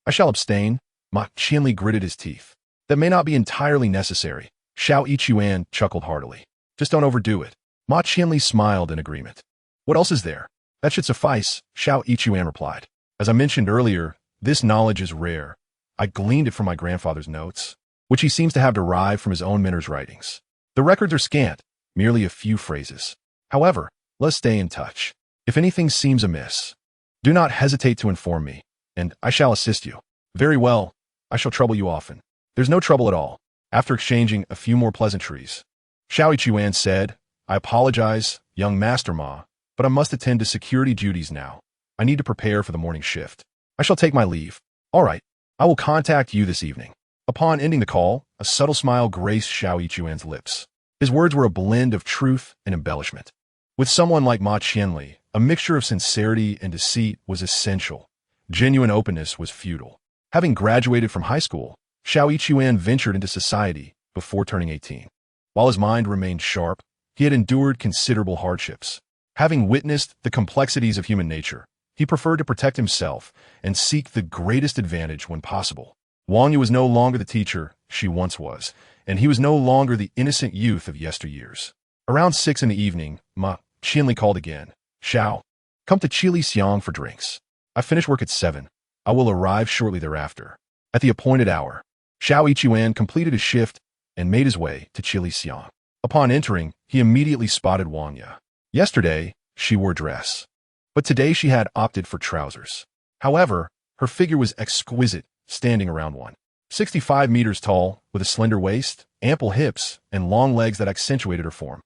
"I shall abstain." Ma Qianli gritted his teeth. "That may not be entirely necessary." Xiao Yichuan chuckled heartily. "Just don't overdo it." Ma Qianli smiled in agreement. "What else is there?" "That should suffice," Xiao Yichuan replied. "As I mentioned earlier, this knowledge is rare. I gleaned it from my grandfather's notes, which he seems to have derived from his own mentor's writings. The records are scant, merely a few phrases. However, let's stay in touch. If anything seems amiss, do not hesitate to inform me, and I shall assist you." "Very well. I shall trouble you often." "There's no trouble at all." After exchanging a few more pleasantries, Xiao Yichuan said, "I apologize, young Master Ma, but I must attend to security duties now. I need to prepare for the morning shift. I shall take my leave." "All right. I will contact you this evening." Upon ending the call, a subtle smile graced Xiao Yichuan's lips. His words were a blend of truth and embellishment. With someone like Ma Qianli, a mixture of sincerity and deceit was essential. Genuine openness was futile. Having graduated from high school, Xiao Yichuan ventured into society before turning 18. While his mind remained sharp, he had endured considerable hardships. Having witnessed the complexities of human nature, he preferred to protect himself and seek the greatest advantage when possible. Wang Yu was no longer the teacher she once was, and he was no longer the innocent youth of yesteryears. Around 6 in the evening, Ma Qianli called again. "Xiao, come to Chili Xiang for drinks. I finish work at 7. I will arrive shortly thereafter. At the appointed hour, Xiao Yichuan completed his shift and made his way to Chilixiang. Upon entering, he immediately spotted Wang Ye. Yesterday, she wore dress, but today she had opted for trousers. However, her figure was exquisite, standing around 165 meters tall, with a slender waist, ample hips, and long legs that accentuated her form.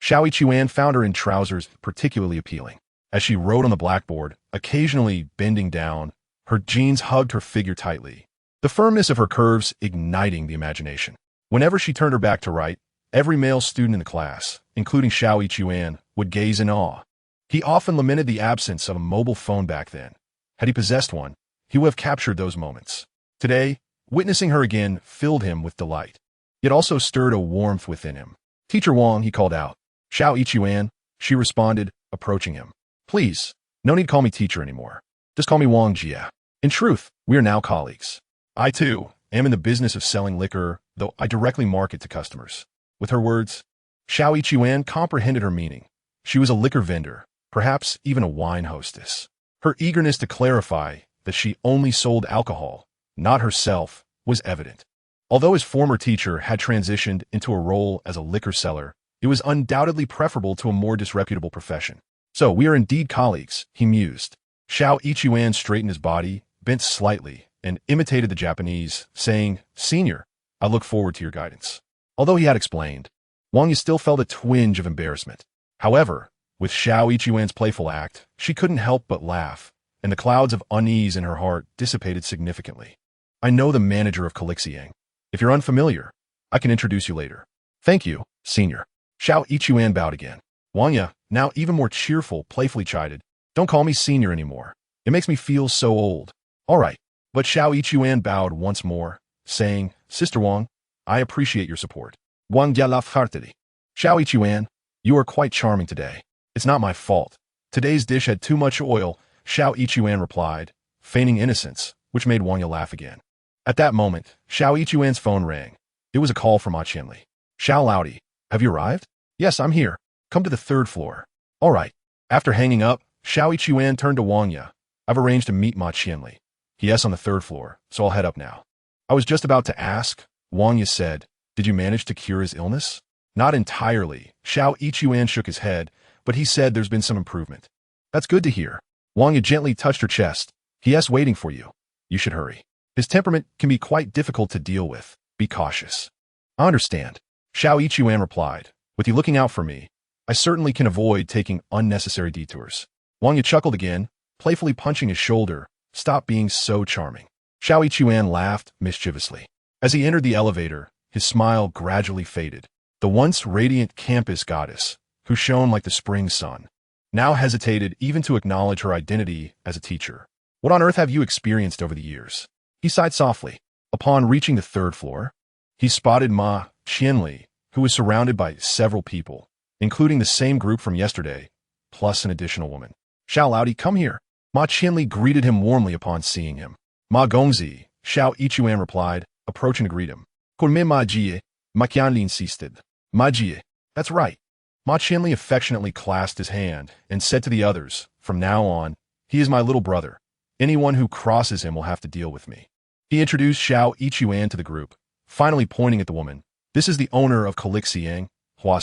Xiao Yichuan found her in trousers particularly appealing. As she wrote on the blackboard, occasionally bending down, her jeans hugged her figure tightly, the firmness of her curves igniting the imagination. Whenever she turned her back to write, every male student in the class, including Xiao Yichuan, would gaze in awe. He often lamented the absence of a mobile phone back then. Had he possessed one, he would have captured those moments. Today, witnessing her again filled him with delight, yet also stirred a warmth within him. "Teacher Wang," he called out. "Xiao Yichuan," she responded, approaching him. "Please, no need to call me teacher anymore. Just call me Wang Jie. In truth, we are now colleagues. I, too, am in the business of selling liquor, though I directly market to customers." With her words, Xiao Yichuan comprehended her meaning. She was a liquor vendor, perhaps even a wine hostess. Her eagerness to clarify that she only sold alcohol, not herself, was evident. Although his former teacher had transitioned into a role as a liquor seller, it was undoubtedly preferable to a more disreputable profession. "So we are indeed colleagues," he mused. Xiao Yichuan straightened his body, bent slightly, and imitated the Japanese, saying, "Senior, I look forward to your guidance." Although he had explained, Wang Ye still felt a twinge of embarrassment. However, with Xiao Yichuan's playful act, she couldn't help but laugh, and the clouds of unease in her heart dissipated significantly. "I know the manager of Haicheng. If you're unfamiliar, I can introduce you later." "Thank you, senior." Xiao Yichuan bowed again. Wang Ye, now even more cheerful, playfully chided, "Don't call me senior anymore. It makes me feel so old." "All right." But Xiao Yichuan bowed once more, saying, "Sister Wang, I appreciate your support." Wang Ye laughed heartily. "Xiao Yichuan, you are quite charming today. It's not my fault. Today's dish had too much oil," Xiao Yichuan replied, feigning innocence, which made Wang Ye laugh again. At that moment, Xiao Yichuan's phone rang. It was a call from Ma Qianli. "Xiao Laodi, have you arrived?" "Yes, I'm here. Come to the 3rd floor." "All right." After hanging up, Xiao Yichuan turned to Wang Ye. "I've arranged to meet Ma Qianli. He is on the 3rd floor, so I'll head up now." "I was just about to ask," Wang Ye said, "did you manage to cure his illness?" "Not entirely." Xiao Yichuan shook his head, but he said there's been some improvement. "That's good to hear." Wang Ye gently touched her chest. "He is waiting for you. You should hurry. His temperament can be quite difficult to deal with. Be cautious." "I understand," Xiao Yichuan replied. "With you looking out for me, I certainly can avoid taking unnecessary detours." Wang Ye chuckled again, playfully punching his shoulder. "Stop being so charming." Xiao Yichuan laughed mischievously. As he entered the elevator, his smile gradually faded. The once radiant campus goddess, who shone like the spring sun, now hesitated even to acknowledge her identity as a teacher. "What on earth have you experienced over the years?" He sighed softly. Upon reaching the 3rd floor, he spotted Ma Qianli, who was surrounded by several people, including the same group from yesterday, plus an additional woman. "Xiao Laodi, come here." Ma Qianli greeted him warmly upon seeing him. "Ma Gongzi," Xiao Yichuan replied, approaching to greet him. "Con Ma Jie," Ma Qianli insisted. "Ma Jie." "That's right." Ma Qianli affectionately clasped his hand and said to the others, "From now on, he is my little brother. Anyone who crosses him will have to deal with me." He introduced Xiao Yichuan to the group, finally pointing at the woman. "This is the owner of Haicheng, Hua.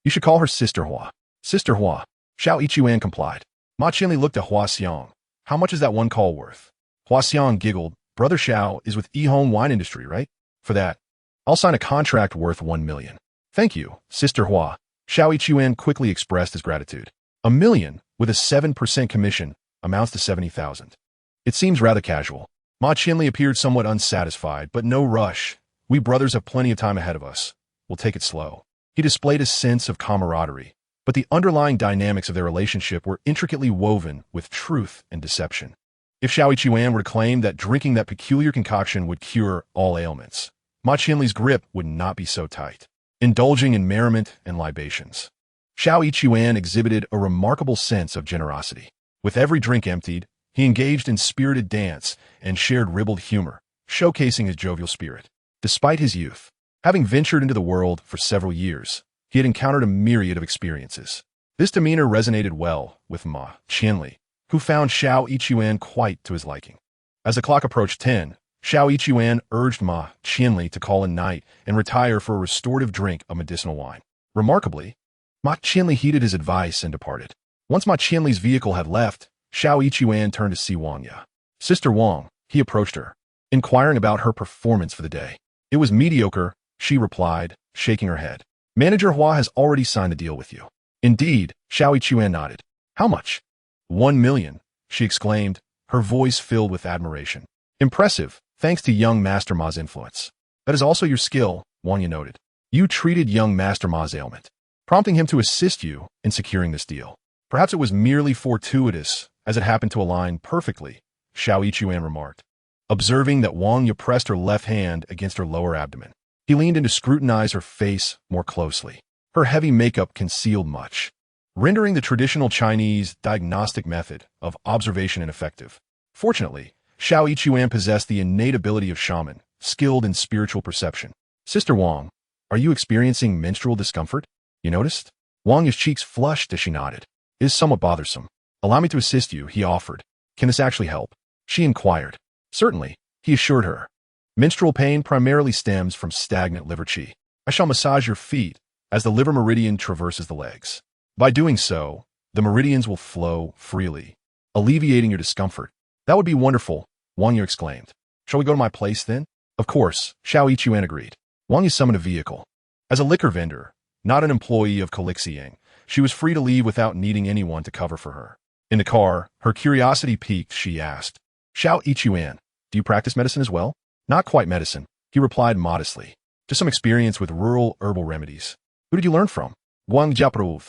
You should call her Sister Hua." "Sister Hua." Xiao Yichuan complied. Ma Qianli looked at Hua Xiang. "How much is that one call worth?" Hua Xiang giggled. "Brother Xiao is with Haicheng wine industry, right? For that, I'll sign a contract worth 1 million. "Thank you, Sister Hua." Xiao Yichuan quickly expressed his gratitude. "1 million, with a 7% commission, amounts to 70,000. It seems rather casual." Ma Qianli appeared somewhat unsatisfied, but no rush. "We brothers have plenty of time ahead of us. We'll take it slow." He displayed a sense of camaraderie, but the underlying dynamics of their relationship were intricately woven with truth and deception. If Xiao Yichuan were to claim that drinking that peculiar concoction would cure all ailments, Ma Qianli's grip would not be so tight, indulging in merriment and libations. Xiao Yichuan exhibited a remarkable sense of generosity. With every drink emptied, he engaged in spirited dance and shared ribald humor, showcasing his jovial spirit. Despite his youth, having ventured into the world for several years, he had encountered a myriad of experiences. This demeanor resonated well with Ma Qianli, who found Xiao Yichuan quite to his liking. As the clock approached 10, Xiao Yichuan urged Ma Qianli to call in night and retire for a restorative drink of medicinal wine. Remarkably, Ma Qianli heeded his advice and departed. Once Ma Qianli's vehicle had left, Xiao Yichuan turned to see Wang Ya. Sister Wang, he approached her, inquiring about her performance for the day. It was mediocre, she replied, shaking her head. Manager Hua has already signed the deal with you. Indeed, Xiao Yichuan nodded. How much? 1 million, she exclaimed, her voice filled with admiration. Impressive, thanks to young Master Ma's influence. That is also your skill, Wang Ya noted. You treated young Master Ma's ailment, prompting him to assist you in securing this deal. Perhaps it was merely fortuitous, as it happened to align perfectly, Xiao Yichuan remarked, observing that Wang Ya pressed her left hand against her lower abdomen. He leaned in to scrutinize her face more closely. Her heavy makeup concealed much, rendering the traditional Chinese diagnostic method of observation ineffective. Fortunately, Xiao Yichuan possessed the innate ability of shaman, skilled in spiritual perception. Sister Wang, are you experiencing menstrual discomfort? You noticed? Wang Ya's cheeks flushed as she nodded. It is somewhat bothersome. Allow me to assist you, he offered. Can this actually help? She inquired. Certainly, he assured her. Menstrual pain primarily stems from stagnant liver qi. I shall massage your feet as the liver meridian traverses the legs. By doing so, the meridians will flow freely, alleviating your discomfort. That would be wonderful, Wang Yu exclaimed. Shall we go to my place then? Of course, Xiao Yichuan agreed. Wang Yu summoned a vehicle. As a liquor vendor, not an employee of Colixiang, she was free to leave without needing anyone to cover for her. In the car, her curiosity piqued, she asked, Xiao Yichuan, do you practice medicine as well? Not quite medicine, he replied modestly. Just some experience with rural herbal remedies. Who did you learn from? Guang Jiaprov.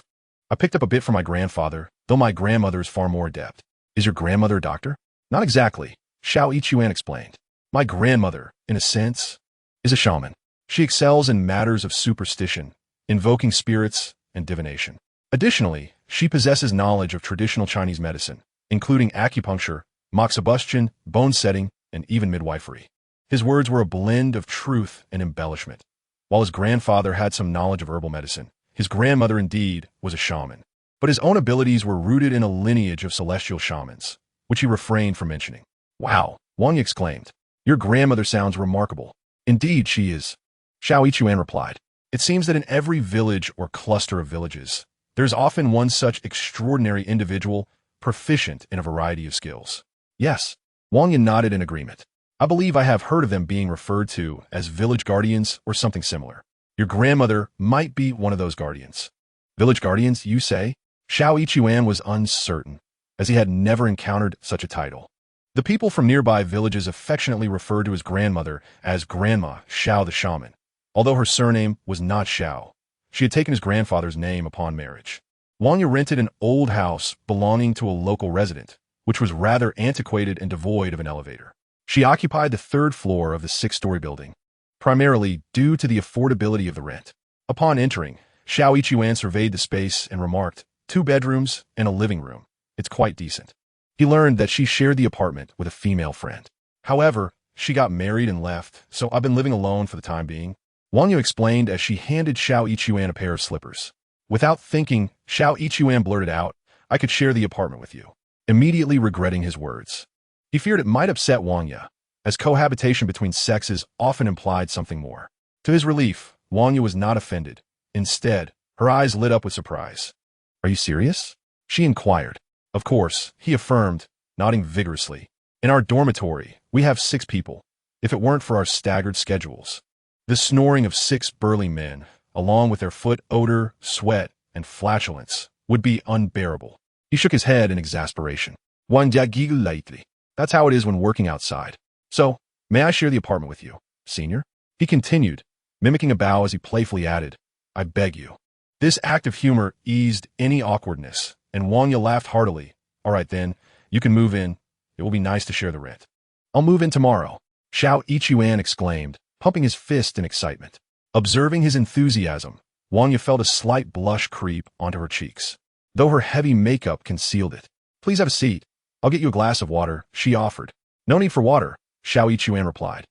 I picked up a bit from my grandfather, though my grandmother is far more adept. Is your grandmother a doctor? Not exactly, Xiao Yichuan explained. My grandmother, in a sense, is a shaman. She excels in matters of superstition, invoking spirits, and divination. Additionally, she possesses knowledge of traditional Chinese medicine, including acupuncture, moxibustion, bone setting, and even midwifery. His words were a blend of truth and embellishment. While his grandfather had some knowledge of herbal medicine, his grandmother indeed was a shaman. But his own abilities were rooted in a lineage of celestial shamans, which he refrained from mentioning. Wow, Wang Yi exclaimed. Your grandmother sounds remarkable. Indeed, she is. Xiao Yichuan replied. It seems that in every village or cluster of villages, there is often one such extraordinary individual proficient in a variety of skills. Yes, Wang Yi nodded in agreement. I believe I have heard of them being referred to as village guardians or something similar. Your grandmother might be one of those guardians. Village guardians, you say? Xiao Yichuan was uncertain, as he had never encountered such a title. The people from nearby villages affectionately referred to his grandmother as Grandma Xiao the Shaman, although her surname was not Xiao. She had taken his grandfather's name upon marriage. Wang Yi rented an old house belonging to a local resident, which was rather antiquated and devoid of an elevator. She occupied the third floor of the six-story building, primarily due to the affordability of the rent. Upon entering, Xiao Yichuan surveyed the space and remarked, 2 bedrooms and a living room. It's quite decent. He learned that she shared the apartment with a female friend. However, she got married and left, so I've been living alone for the time being. Wang Yu explained as she handed Xiao Yichuan a pair of slippers. Without thinking, Xiao Yichuan blurted out, I could share the apartment with you, immediately regretting his words. He feared it might upset Wang Ya, as cohabitation between sexes often implied something more. To his relief, Wang Ya was not offended. Instead, her eyes lit up with surprise. Are you serious? She inquired. Of course, he affirmed, nodding vigorously. In our dormitory, we have 6 people, if it weren't for our staggered schedules. The snoring of 6 burly men, along with their foot odor, sweat, and flatulence, would be unbearable. He shook his head in exasperation. That's how it is when working outside. So, may I share the apartment with you, senior? He continued, mimicking a bow as he playfully added, I beg you. This act of humor eased any awkwardness, and Wang Ya laughed heartily. All right then, you can move in. It will be nice to share the rent. I'll move in tomorrow, Xiao Yichuan exclaimed, pumping his fist in excitement. Observing his enthusiasm, Wang Ya felt a slight blush creep onto her cheeks, though her heavy makeup concealed it. Please have a seat. I'll get you a glass of water, she offered. No need for water, Xiao Yichuan replied.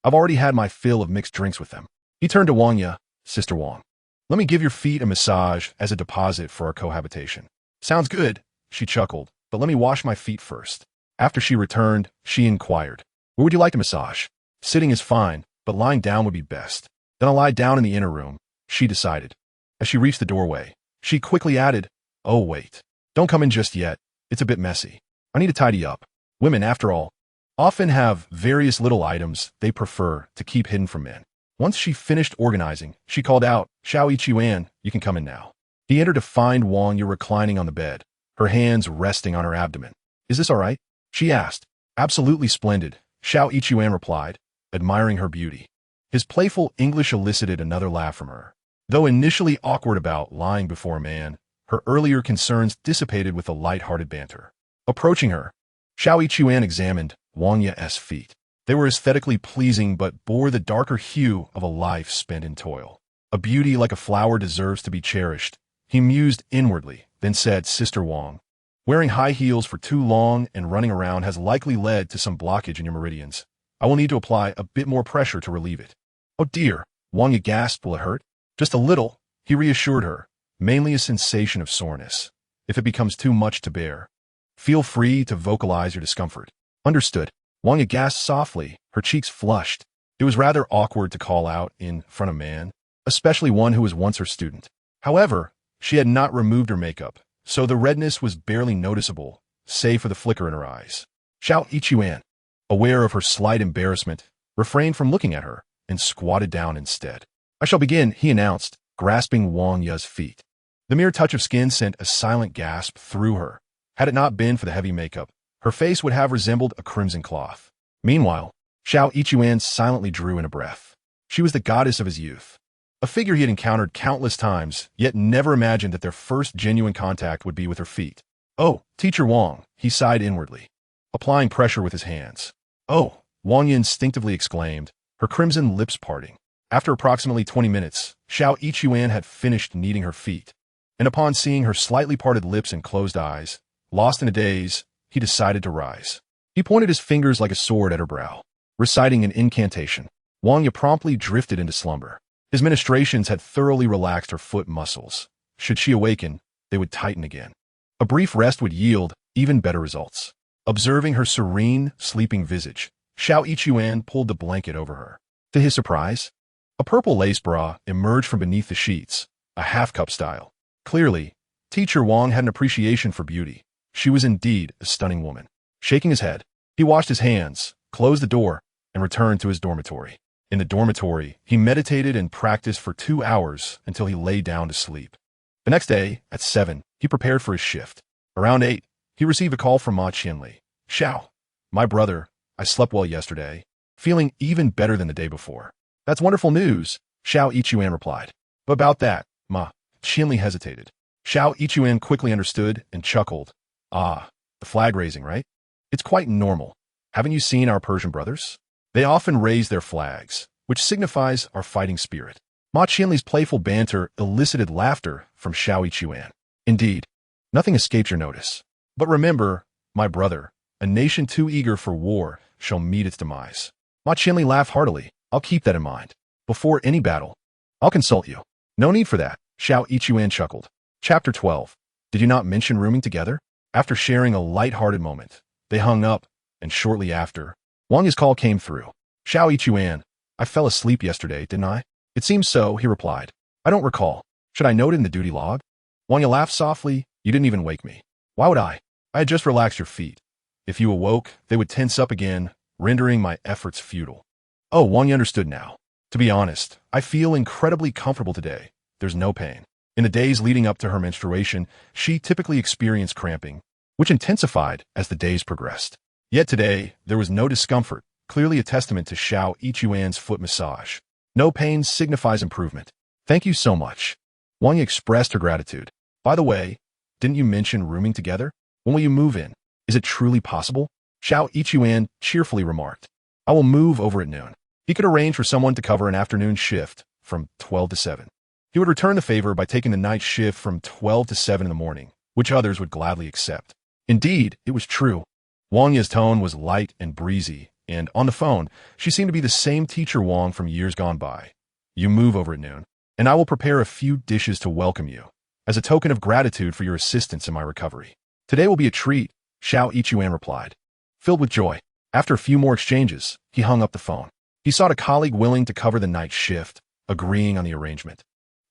I've already had my fill of mixed drinks with them. He turned to Wang Ya, Sister Wang. Let me give your feet a massage as a deposit for our cohabitation. Sounds good, she chuckled, but let me wash my feet first. After she returned, she inquired, "Where would you like to massage?" "Sitting is fine, but lying down would be best." "Then I'll lie down in the inner room," she decided. As she reached the doorway, she quickly added, "Oh, wait. Don't come in just yet. It's a bit messy. I need to tidy up." Women, after all, often have various little items they prefer to keep hidden from men. Once she finished organizing, she called out, "Xiao Yichuan, you can come in now." He entered to find Wang Ye reclining on the bed, her hands resting on her abdomen. "Is this all right?" she asked. "Absolutely splendid," Xiao Yichuan replied, admiring her beauty. His playful English elicited another laugh from her. Though initially awkward about lying before a man, her earlier concerns dissipated with a light-hearted banter. Approaching her, Xiao Yichuan examined Wang Ye's feet. They were aesthetically pleasing but bore the darker hue of a life spent in toil. A beauty like a flower deserves to be cherished, he mused inwardly, then said, "Sister Wang, wearing high heels for too long and running around has likely led to some blockage in your meridians. I will need to apply a bit more pressure to relieve it." "Oh dear," Wang Ye gasped. "Will it hurt?" "Just a little," he reassured her, "mainly a sensation of soreness. If it becomes too much to bear, feel free to vocalize your discomfort." "Understood." Wang Ye gasped softly, her cheeks flushed. It was rather awkward to call out in front of a man, especially one who was once her student. However, she had not removed her makeup, so the redness was barely noticeable, save for the flicker in her eyes. Xiao Yichuan, aware of her slight embarrassment, refrained from looking at her and squatted down instead. "I shall begin," he announced, grasping Wang Ye's feet. The mere touch of skin sent a silent gasp through her. Had it not been for the heavy makeup, her face would have resembled a crimson cloth. Meanwhile, Xiao Yichuan silently drew in a breath. She was the goddess of his youth, a figure he had encountered countless times, yet never imagined that their first genuine contact would be with her feet. "Oh, Teacher Wang," he sighed inwardly, applying pressure with his hands. "Oh," Wang Ye instinctively exclaimed, her crimson lips parting. After approximately 20 minutes, Xiao Yichuan had finished kneading her feet, and upon seeing her slightly parted lips and closed eyes, lost in a daze, he decided to rise. He pointed his fingers like a sword at her brow. Reciting an incantation, Wang Ye promptly drifted into slumber. His ministrations had thoroughly relaxed her foot muscles. Should she awaken, they would tighten again. A brief rest would yield even better results. Observing her serene, sleeping visage, Xiao Yichuan pulled the blanket over her. To his surprise, a purple lace bra emerged from beneath the sheets, a half-cup style. Clearly, Teacher Wang had an appreciation for beauty. She was indeed a stunning woman. Shaking his head, he washed his hands, closed the door, and returned to his dormitory. In the dormitory, he meditated and practiced for 2 hours until he lay down to sleep. The next day, at 7, he prepared for his shift. Around 8, he received a call from Ma Qianli. "Xiao, my brother, I slept well yesterday, feeling even better than the day before." "That's wonderful news," Xiao Yichuan replied. "But about that," Ma Qianli hesitated. Xiao Yichuan quickly understood and chuckled. "Ah, the flag raising, right? It's quite normal. Haven't you seen our Persian brothers? They often raise their flags, which signifies our fighting spirit." Ma Qianli's playful banter elicited laughter from Xiao Yichuan. "Indeed, nothing escaped your notice. But remember, my brother, a nation too eager for war shall meet its demise." Ma Qianli laughed heartily. "I'll keep that in mind. Before any battle, I'll consult you." "No need for that," Xiao Yichuan chuckled. Chapter 12. Did you not mention rooming together? After sharing a light-hearted moment, they hung up, and shortly after, Wang Ye's call came through. "Xiao Yichuan, I fell asleep yesterday, didn't I?" "It seems so," he replied. "I don't recall. Should I note it in the duty log?" Wang Ye laughed softly. "You didn't even wake me." "Why would I? I had just relaxed your feet. If you awoke, they would tense up again, rendering my efforts futile." Oh, Wang Ye understood now. "To be honest, I feel incredibly comfortable today. There's no pain." In the days leading up to her menstruation, she typically experienced cramping, which intensified as the days progressed. Yet today, there was no discomfort, clearly a testament to Xiao Yichuan's foot massage. "No pain signifies improvement. Thank you so much." Wang Ye expressed her gratitude. "By the way, didn't you mention rooming together? When will you move in? Is it truly possible?" Xiao Yichuan cheerfully remarked. "I will move over at noon." He could arrange for someone to cover an afternoon shift from 12 to 7. He would return the favor by taking the night shift from 12 to 7 in the morning, which others would gladly accept. Indeed, it was true. Wang Ye's tone was light and breezy, and on the phone, she seemed to be the same Teacher Wang from years gone by. "You move over at noon, and I will prepare a few dishes to welcome you, as a token of gratitude for your assistance in my recovery." "Today will be a treat," Xiao Yichuan replied. Filled with joy, after a few more exchanges, he hung up the phone. He sought a colleague willing to cover the night shift, agreeing on the arrangement.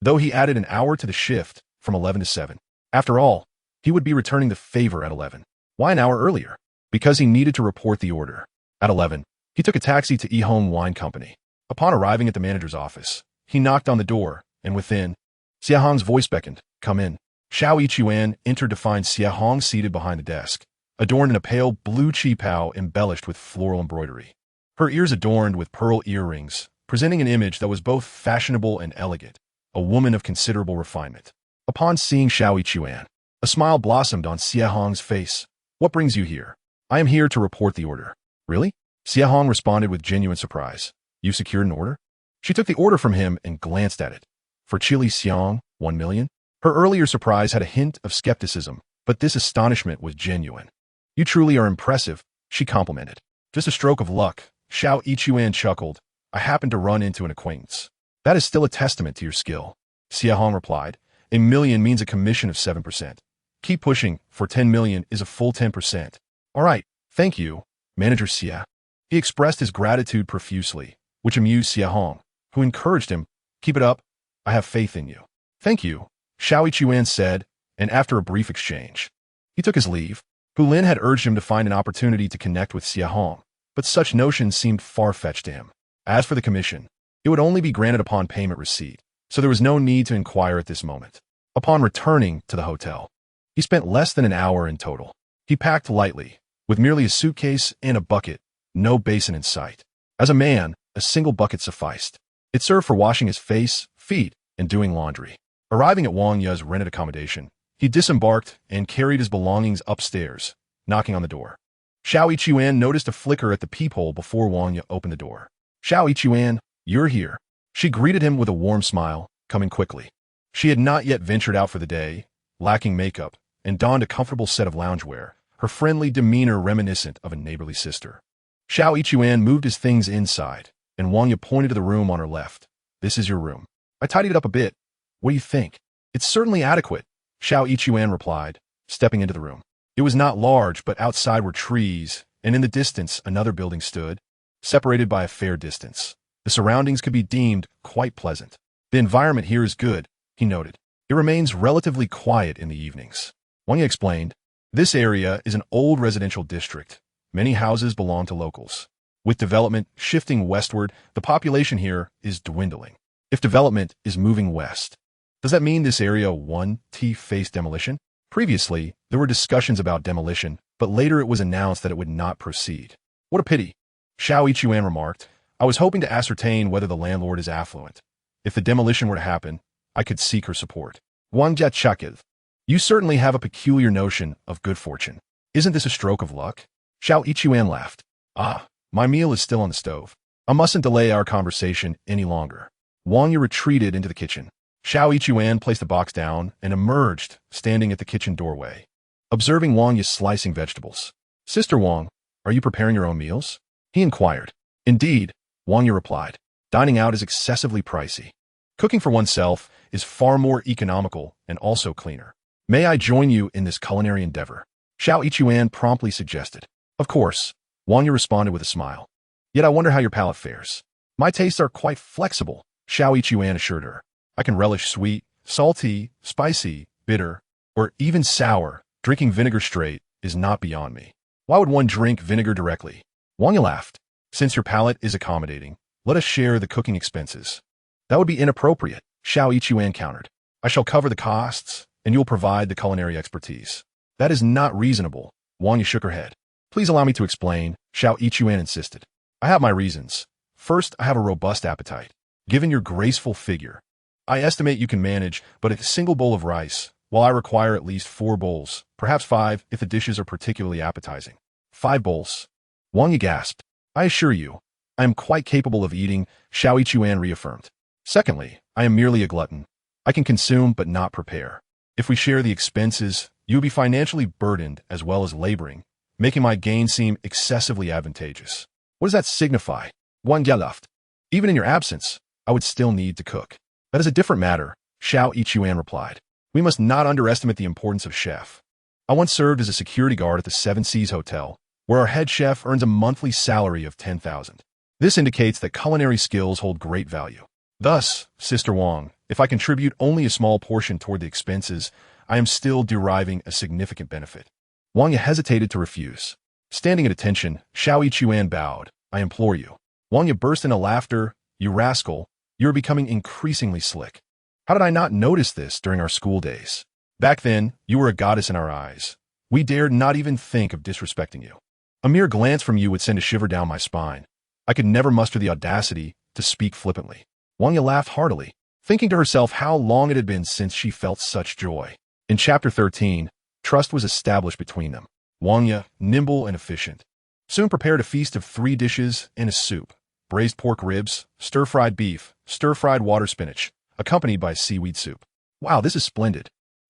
Though he added an hour to the shift, from 11 to 7. After all, he would be returning the favor at 11. Why an hour earlier? Because he needed to report the order. At 11, he took a taxi to He Xue Wine Company. Upon arriving at the manager's office, he knocked on the door, and within, Xie Hong's voice beckoned, "Come in." Xiao Yichuan entered to find Xie Hong seated behind the desk, adorned in a pale blue qipao embellished with floral embroidery. Her ears adorned with pearl earrings, presenting an image that was both fashionable and elegant, a woman of considerable refinement. Upon seeing Xiao Yichuan, a smile blossomed on Xie Hong's face. "What brings you here?" "I am here to report the order." "Really?" Xie Hong responded with genuine surprise. "You secured an order?" She took the order from him and glanced at it. For chili xiang, 1 million? Her earlier surprise had a hint of skepticism, but this astonishment was genuine. "You truly are impressive," she complimented. "Just a stroke of luck," Xiao Yichuan chuckled. "I happened to run into an acquaintance." "That is still a testament to your skill," Xie Hong replied. "A million means a commission of 7%. Keep pushing, for 10 million is a full 10%. "All right, thank you, Manager Xie." He expressed his gratitude profusely, which amused Xie Hong, who encouraged him. "Keep it up. I have faith in you." "Thank you," Xiao Yichuan said, and after a brief exchange, he took his leave. Hu Lin had urged him to find an opportunity to connect with Xie Hong, but such notions seemed far-fetched to him. As for the commission, it would only be granted upon payment receipt, so there was no need to inquire at this moment. Upon returning to the hotel, he spent less than an hour in total. He packed lightly, with merely a suitcase and a bucket, no basin in sight. As a man, a single bucket sufficed. It served for washing his face, feet, and doing laundry. Arriving at Wang Ye's rented accommodation, he disembarked and carried his belongings upstairs, knocking on the door. Xiao Yichuan noticed a flicker at the peephole before Wang Ye opened the door. "Xiao Yichuan, you're here." She greeted him with a warm smile, coming quickly. She had not yet ventured out for the day, lacking makeup, and donned a comfortable set of loungewear, her friendly demeanor reminiscent of a neighborly sister. Xiao Yichuan moved his things inside, and Wang Ye pointed to the room on her left. "This is your room. I tidied it up a bit. What do you think?" "It's certainly adequate," Xiao Yichuan replied, stepping into the room. It was not large, but outside were trees, and in the distance another building stood, separated by a fair distance. The surroundings could be deemed quite pleasant. "The environment here is good," he noted. "It remains relatively quiet in the evenings." Wang Ye explained, "This area is an old residential district. Many houses belong to locals. With development shifting westward, the population here is dwindling. If development is moving west, does that mean this area 1T faced demolition?" Previously, there were discussions about demolition, but later it was announced that it would not proceed. "What a pity," Xiao Yichuan remarked. "I was hoping to ascertain whether the landlord is affluent. If the demolition were to happen, I could seek her support." Wang Jia chuckled. "You certainly have a peculiar notion of good fortune. Isn't this a stroke of luck?" Xiao Yichuan laughed. "Ah, my meal is still on the stove. I mustn't delay our conversation any longer." Wang Ye retreated into the kitchen. Xiao Yichuan placed the box down and emerged, standing at the kitchen doorway, observing Wang Ye slicing vegetables. "Sister Wang, are you preparing your own meals?" he inquired. "Indeed," Wang Ye replied. "Dining out is excessively pricey. Cooking for oneself is far more economical and also cleaner. May I join you in this culinary endeavor?" Xiao Yichuan promptly suggested. "Of course," Wang Ye responded with a smile. "Yet I wonder how your palate fares." "My tastes are quite flexible," Xiao Yichuan assured her. "I can relish sweet, salty, spicy, bitter, or even sour. Drinking vinegar straight is not beyond me." "Why would one drink vinegar directly?" Wang Ye laughed. "Since your palate is accommodating, let us share the cooking expenses." "That would be inappropriate," Xiao Yichuan countered. "I shall cover the costs, and you will provide the culinary expertise." "That is not reasonable," Wang Ye shook her head. "Please allow me to explain," Xiao Yichuan insisted. "I have my reasons. First, I have a robust appetite. Given your graceful figure, I estimate you can manage but a single bowl of rice, while I require at least 4 bowls, perhaps 5 if the dishes are particularly appetizing." 5 bowls. Wang Ye gasped. "I assure you, I am quite capable of eating," Xiao Yichuan reaffirmed. "Secondly, I am merely a glutton. I can consume but not prepare. If we share the expenses, you will be financially burdened as well as laboring, making my gain seem excessively advantageous." "What does that signify?" Wang Ye laughed. "Even in your absence, I would still need to cook." "That is a different matter," Xiao Yichuan replied. "We must not underestimate the importance of chef. I once served as a security guard at the Seven Seas Hotel, where our head chef earns a monthly salary of 10,000. This indicates that culinary skills hold great value. Thus, Sister Wang, if I contribute only a small portion toward the expenses, I am still deriving a significant benefit. Wang Ye hesitated to refuse. Standing at attention, Xiao Yichuan bowed. I implore you. Wang Ye burst into laughter. You rascal, you're becoming increasingly slick. How did I not notice this during our school days? Back then, you were a goddess in our eyes. We dared not even think of disrespecting you. A mere glance from you would send a shiver down my spine. I could never muster the audacity to speak flippantly. Wang Ye laughed heartily, thinking to herself how long it had been since she felt such joy. In Chapter 13, trust was established between them. Wang Ye, nimble and efficient, soon prepared a feast of 3 dishes and a soup: braised pork ribs, stir-fried beef, stir-fried water spinach, accompanied by seaweed soup. Wow, this is splendid!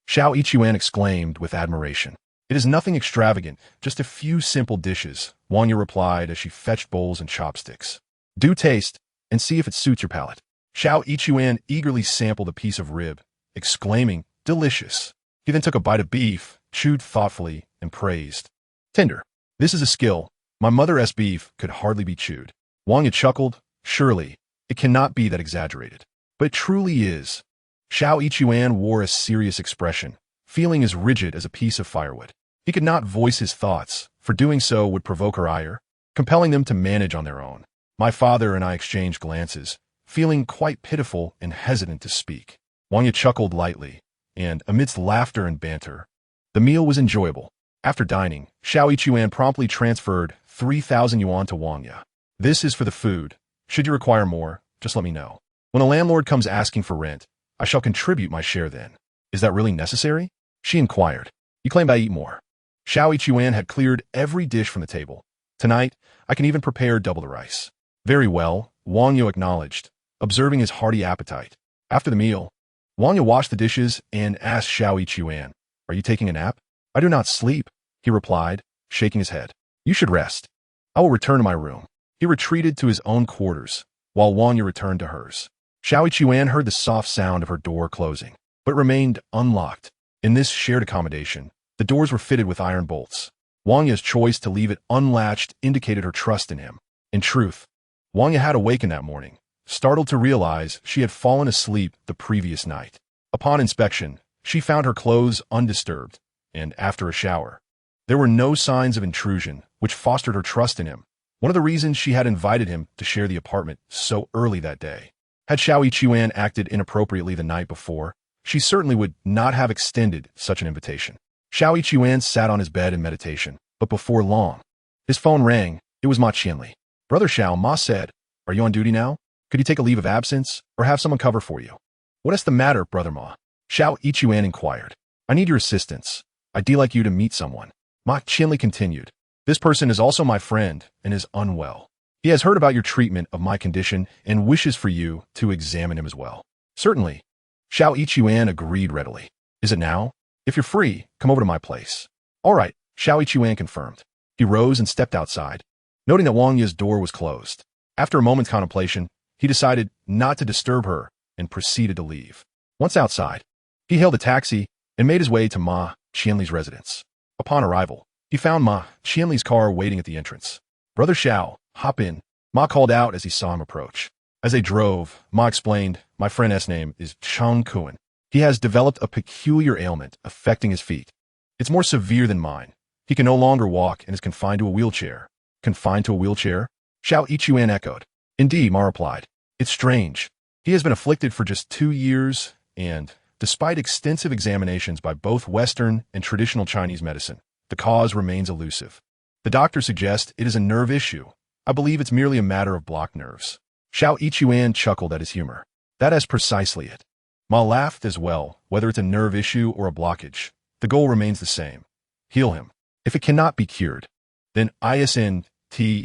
Xiao Yichuan exclaimed with admiration. It is nothing extravagant, just a few simple dishes, Wang Ye replied as she fetched bowls and chopsticks. Do taste, and see if it suits your palate. Xiao Yichuan eagerly sampled a piece of rib, exclaiming, delicious. He then took a bite of beef, chewed thoughtfully, and praised. Tender. This is a skill. My mother's beef could hardly be chewed. Wang Ye chuckled. Surely, it cannot be that exaggerated. But it truly is. Xiao Yichuan wore a serious expression, feeling as rigid as a piece of firewood. He could not voice his thoughts, for doing so would provoke her ire, compelling them to manage on their own. My father and I exchanged glances, feeling quite pitiful and hesitant to speak. Wang Ye chuckled lightly, and, amidst laughter and banter, the meal was enjoyable. After dining, Xiao Yichuan promptly transferred 3,000 yuan to Wang Ye. This is for the food. Should you require more, just let me know. When a landlord comes asking for rent, I shall contribute my share then. Is that really necessary? She inquired. You claimed I eat more. Xiao Yichuan had cleared every dish from the table. Tonight, I can even prepare double the rice. Very well, Wang Ye acknowledged, observing his hearty appetite. After the meal, Wang Ye washed the dishes and asked Xiao Yichuan, Are you taking a nap? I do not sleep, he replied, shaking his head. You should rest. I will return to my room. He retreated to his own quarters, while Wang Ye returned to hers. Xiao Yichuan heard the soft sound of her door closing, but remained unlocked. In this shared accommodation, the doors were fitted with iron bolts. Wang Ye's choice to leave it unlatched indicated her trust in him. In truth, Wang Ye had awakened that morning, startled to realize she had fallen asleep the previous night. Upon inspection, she found her clothes undisturbed, and after a shower, there were no signs of intrusion, which fostered her trust in him. One of the reasons she had invited him to share the apartment so early that day. Had Xiao Yichuan acted inappropriately the night before, she certainly would not have extended such an invitation. Xiao Yichuan sat on his bed in meditation, but before long, his phone rang. It was Ma Qianli. Brother Xiao, Ma said, Are you on duty now? Could you take a leave of absence, or have someone cover for you? What is the matter, Brother Ma? Xiao Yichuan inquired. I need your assistance. I'd like you to meet someone. Ma Qianli continued. This person is also my friend and is unwell. He has heard about your treatment of my condition and wishes for you to examine him as well. Certainly. Xiao Yichuan agreed readily. Is it now? If you're free, come over to my place. All right, Xiao Yichuan confirmed. He rose and stepped outside, noting that Wang Ye's door was closed. After a moment's contemplation, he decided not to disturb her and proceeded to leave. Once outside, he hailed a taxi and made his way to Ma Qianli's residence. Upon arrival, he found Ma Qianli's car waiting at the entrance. Brother Xiao, hop in, Ma called out as he saw him approach. As they drove, Ma explained, My friend's name is Cheng Kuan. He has developed a peculiar ailment affecting his feet. It's more severe than mine. He can no longer walk and is confined to a wheelchair. Confined to a wheelchair? Xiao Yichuan echoed. Indeed, Ma replied. It's strange. He has been afflicted for just 2 years, and, despite extensive examinations by both Western and traditional Chinese medicine, the cause remains elusive. The doctor suggests it is a nerve issue. I believe it's merely a matter of blocked nerves. Xiao Yichuan chuckled at his humor. That is precisely it. Ma laughed as well. Whether it's a nerve issue or a blockage, the goal remains the same. Heal him. If it cannot be cured, then ISNT,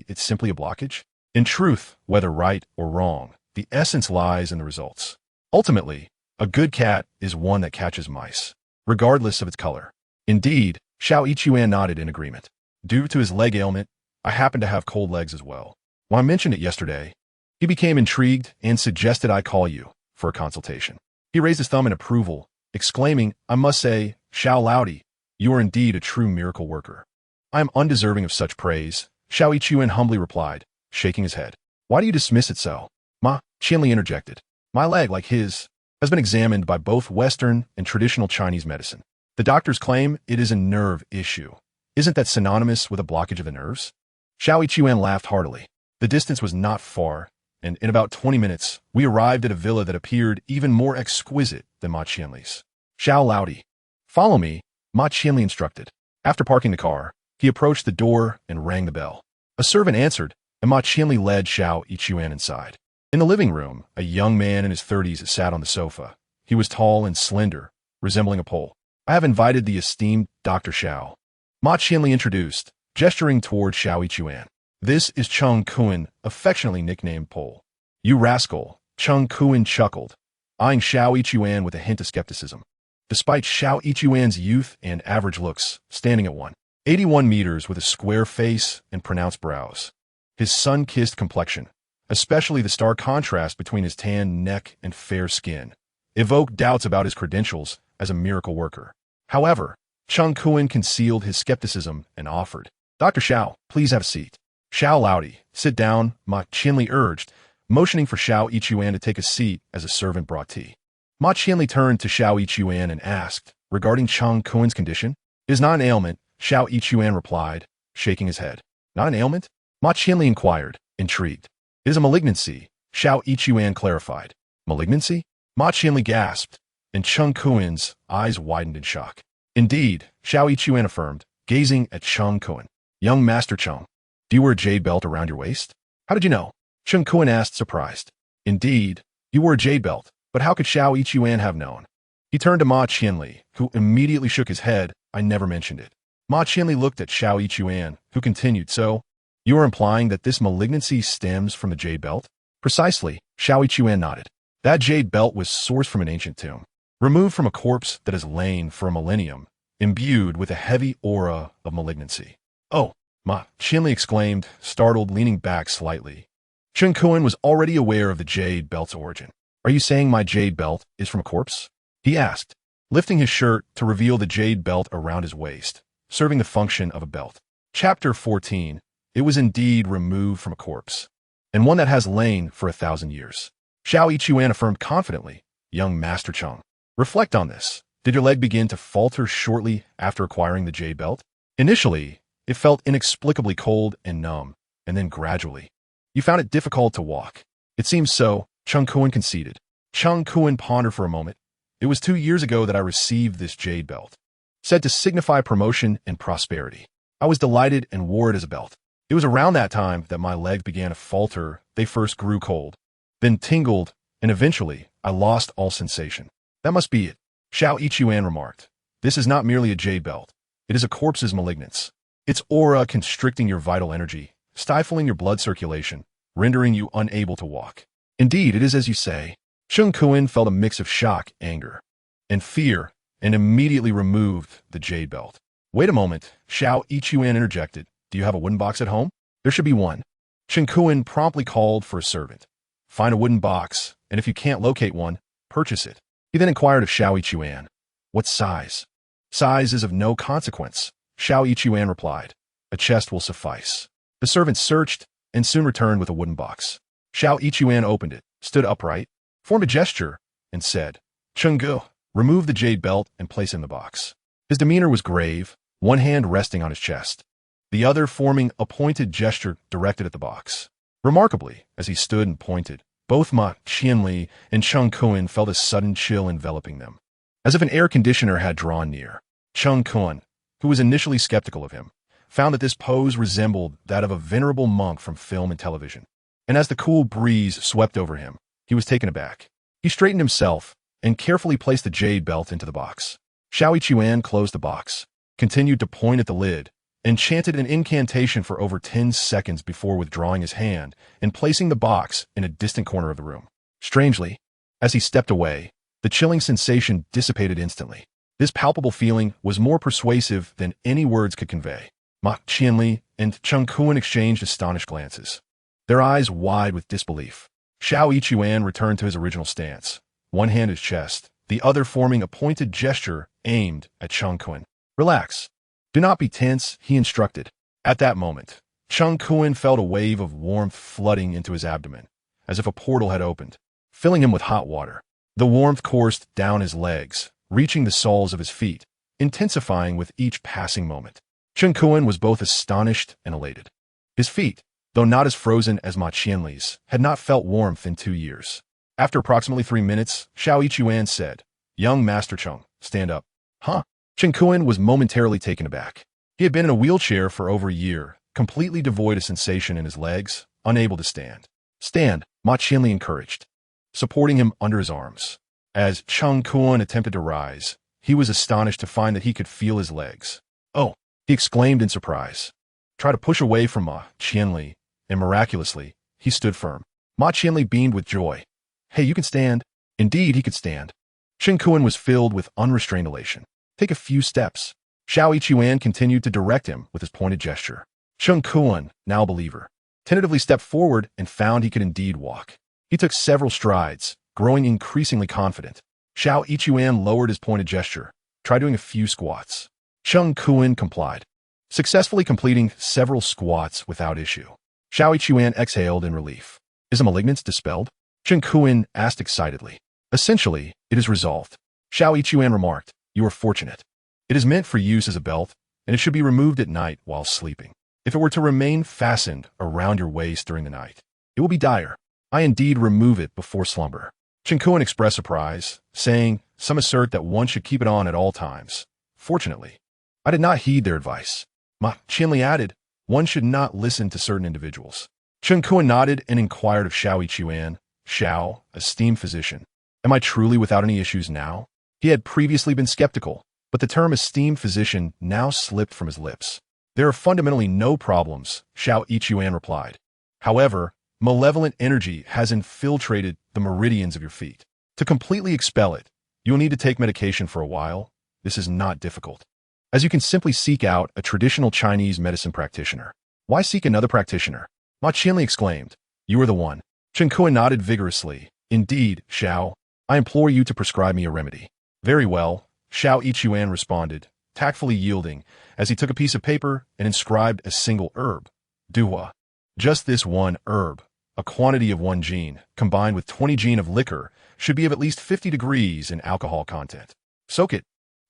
it's simply a blockage. In truth, whether right or wrong, the essence lies in the results. Ultimately, a good cat is one that catches mice, regardless of its color. Indeed, Xiao Yichuan nodded in agreement. Due to his leg ailment, I happen to have cold legs as well. When I mentioned it yesterday, he became intrigued and suggested I call you for a consultation. He raised his thumb in approval, exclaiming, I must say, Xiao Laodi, you are indeed a true miracle worker. I am undeserving of such praise, Xiao Yichuan humbly replied, shaking his head. Why do you dismiss it so? Ma Qianli interjected. My leg, like his, has been examined by both Western and traditional Chinese medicine. The doctors claim it is a nerve issue. Isn't that synonymous with a blockage of the nerves? Xiao Yichuan laughed heartily. The distance was not far, and in about 20 minutes, we arrived at a villa that appeared even more exquisite than Ma Qianli's. Xiao Laodi. Follow me, Ma Qianli instructed. After parking the car, he approached the door and rang the bell. A servant answered, and Ma Qianli led Xiao Yichuan inside. In the living room, a young man in his 30s sat on the sofa. He was tall and slender, resembling a pole. I have invited the esteemed Dr. Xiao. Ma Qianli introduced, gesturing toward Xiao Yichuan. This is Cheng Kuan, affectionately nicknamed Pole. You rascal, Cheng Kuan chuckled, eyeing Xiao Yichuan with a hint of skepticism. Despite Xiao Yichuan's youth and average looks, standing at 181 meters with a square face and pronounced brows, his sun-kissed complexion, especially the stark contrast between his tan neck and fair skin, evoked doubts about his credentials as a miracle worker. However, Cheng Kuan concealed his skepticism and offered, Dr. Xiao, please have a seat. Xiao Laodi, sit down, Ma Qianli urged, motioning for Xiao Yichuan to take a seat as a servant brought tea. Ma Qianli turned to Xiao Yichuan and asked, regarding Cheng Kuan's condition, it is not an ailment, Xiao Yichuan replied, shaking his head. Not an ailment? Ma Qianli inquired, intrigued. It is a malignancy, Xiao Yichuan clarified. Malignancy? Ma Qianli gasped, and Cheng Kuan's eyes widened in shock. Indeed, Xiao Yichuan affirmed, gazing at Cheng Kuan. Young Master Cheng, do you wear a jade belt around your waist? How did you know? Cheng Kuan asked, surprised. Indeed, you wore a jade belt, but how could Xiao Yichuan have known? He turned to Ma Qianli, who immediately shook his head. I never mentioned it. Ma Qianli looked at Xiao Yichuan, who continued, so, you are implying that this malignancy stems from the jade belt? Precisely, Xiao Yichuan nodded. That jade belt was sourced from an ancient tomb, removed from a corpse that has lain for a millennium, imbued with a heavy aura of malignancy. Oh, Ma Qianli exclaimed, startled, leaning back slightly. Cheng Kuan was already aware of the jade belt's origin. Are you saying my jade belt is from a corpse? He asked, lifting his shirt to reveal the jade belt around his waist, serving the function of a belt. Chapter 14. It was indeed removed from a corpse, and one that has lain for 1,000 years. Xiao Yichuan affirmed confidently, young Master Cheng. Reflect on this. Did your leg begin to falter shortly after acquiring the jade belt? Initially, it felt inexplicably cold and numb, and then gradually, you found it difficult to walk. It seems so, Cheng Kuan conceded. Cheng Kuan pondered for a moment. It was 2 years ago that I received this jade belt, said to signify promotion and prosperity. I was delighted and wore it as a belt. It was around that time that my legs began to falter. They first grew cold, then tingled, and eventually I lost all sensation. That must be it, Xiao Yichuan remarked. This is not merely a jade belt. It is a corpse's malignance. Its aura constricting your vital energy, stifling your blood circulation, rendering you unable to walk. Indeed, it is as you say. Cheng Kuan felt a mix of shock, anger, and fear, and immediately removed the jade belt. Wait a moment, Xiao Yichuan interjected. Do you have a wooden box at home? There should be one. Cheng Kuan promptly called for a servant. Find a wooden box, and if you can't locate one, purchase it. He then inquired of Xiao Yichuan. What size? Size is of no consequence, Xiao Yichuan replied. A chest will suffice. The servant searched and soon returned with a wooden box. Xiao Yichuan opened it, stood upright, formed a gesture, and said, Chenggu, remove the jade belt and place it in the box. His demeanor was grave, one hand resting on his chest, the other forming a pointed gesture directed at the box. Remarkably, as he stood and pointed, both Ma Qianli and Cheng Kuan felt a sudden chill enveloping them, as if an air conditioner had drawn near. Cheng Kuan, who was initially skeptical of him, found that this pose resembled that of a venerable monk from film and television. And as the cool breeze swept over him, he was taken aback. He straightened himself and carefully placed the jade belt into the box. Xiao Yichuan closed the box, continued to point at the lid, and chanted an incantation for over 10 seconds before withdrawing his hand and placing the box in a distant corner of the room. Strangely, as he stepped away, the chilling sensation dissipated instantly. This palpable feeling was more persuasive than any words could convey. Ma Qianli and Cheng Kuan exchanged astonished glances, their eyes wide with disbelief. Xiao Yichuan returned to his original stance, one hand at his chest, the other forming a pointed gesture aimed at Cheng Kuan. Relax. Do not be tense, he instructed. At that moment, Cheng Kuan felt a wave of warmth flooding into his abdomen, as if a portal had opened, filling him with hot water. The warmth coursed down his legs, reaching the soles of his feet, intensifying with each passing moment. Cheng Kuan was both astonished and elated. His feet, though not as frozen as Ma Qianli's, had not felt warmth in 2 years. After approximately 3 minutes, Xiao Yichuan said, "Young Master Cheng, stand up." Huh? Cheng Kuan was momentarily taken aback. He had been in a wheelchair for over a year, completely devoid of sensation in his legs, unable to stand. "Stand," Ma Qianli encouraged, supporting him under his arms. As Cheng Kuan attempted to rise, he was astonished to find that he could feel his legs. "Oh," he exclaimed in surprise. Try to push away from Ma Qianli, and miraculously, he stood firm. Ma Qianli beamed with joy. "Hey, you can stand." Indeed, he could stand. Cheng Kuan was filled with unrestrained elation. "Take a few steps." Xiao Yichuan continued to direct him with his pointed gesture. Cheng Kuan, now a believer, tentatively stepped forward and found he could indeed walk. He took several strides, growing increasingly confident. Xiao Yichuan lowered his pointed gesture. "Try doing a few squats." Cheng Kuan complied, successfully completing several squats without issue. Xiao Yichuan exhaled in relief. "Is a malignance dispelled?" Cheng Kuan asked excitedly. "Essentially, it is resolved." Xiao Yichuan remarked, "You are fortunate. It is meant for use as a belt, and it should be removed at night while sleeping. If it were to remain fastened around your waist during the night, it will be dire. I indeed remove it before slumber." Cheng Kuan expressed surprise, saying, "Some assert that one should keep it on at all times. Fortunately, I did not heed their advice." Ma Qianli added, "One should not listen to certain individuals." Cheng Kuan nodded and inquired of Xiao Yichuan, "Xiao, esteemed physician, am I truly without any issues now?" He had previously been skeptical, but the term esteemed physician now slipped from his lips. "There are fundamentally no problems," Xiao Yichuan replied. "However, malevolent energy has infiltrated the meridians of your feet. To completely expel it, you will need to take medication for a while. This is not difficult, as you can simply seek out a traditional Chinese medicine practitioner." "Why seek another practitioner?" Ma Qianli exclaimed. "You are the one." Cheng Kuan nodded vigorously. "Indeed, Xiao, I implore you to prescribe me a remedy." "Very well," Xiao Yichuan responded, tactfully yielding, as he took a piece of paper and inscribed a single herb. "Duhua." Just this one herb, a quantity of 1 gene, combined with 20 gene of liquor, should be of at least 50 degrees in alcohol content. Soak it,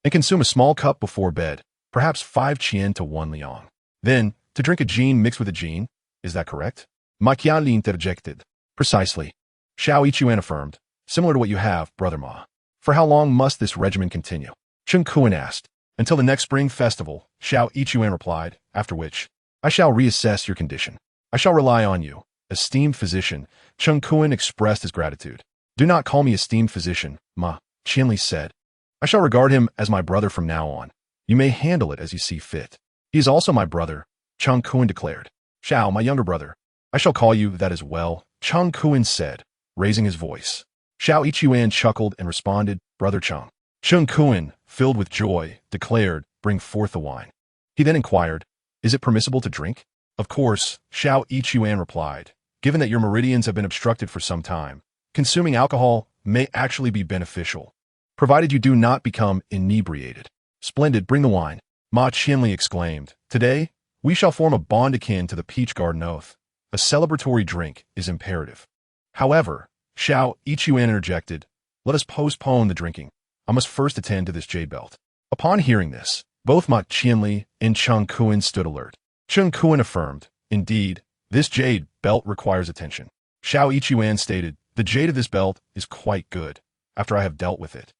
and consume a small cup before bed, perhaps 5 qian to 1 liang. Then, to drink a gene mixed with a gene. Is that correct? Ma Qianli interjected. "Precisely," Xiao Yichuan affirmed. "Similar to what you have, Brother Ma." "For how long must this regimen continue?" Cheng Kuan asked. "Until the next spring festival," Xiao Yichuan replied, "after which, I shall reassess your condition. I shall rely on you." "Esteemed physician," Cheng Kuan expressed his gratitude. "Do not call me esteemed physician," Ma Qianli said. "I shall regard him as my brother from now on. You may handle it as you see fit." "He is also my brother," Cheng Kuan declared. "Xiao, my younger brother." "I shall call you that as well," Cheng Kuan said, raising his voice. Xiao Yichuan chuckled and responded, "Brother Cheng." Cheng Kuan, filled with joy, declared, "Bring forth the wine." He then inquired, "Is it permissible to drink?" "Of course," Xiao Yichuan replied. "Given that your meridians have been obstructed for some time, consuming alcohol may actually be beneficial, provided you do not become inebriated." "Splendid, bring the wine," Ma Qianli exclaimed. "Today, we shall form a bond akin to the Peach Garden Oath. A celebratory drink is imperative." However, Xiao Yichuan interjected, "Let us postpone the drinking. I must first attend to this jade belt." Upon hearing this, both Ma Qianli and Cheng Kuan stood alert. Cheng Kuan affirmed, "Indeed, this jade belt requires attention." Xiao Yichuan stated, "The jade of this belt is quite good. After I have dealt with it,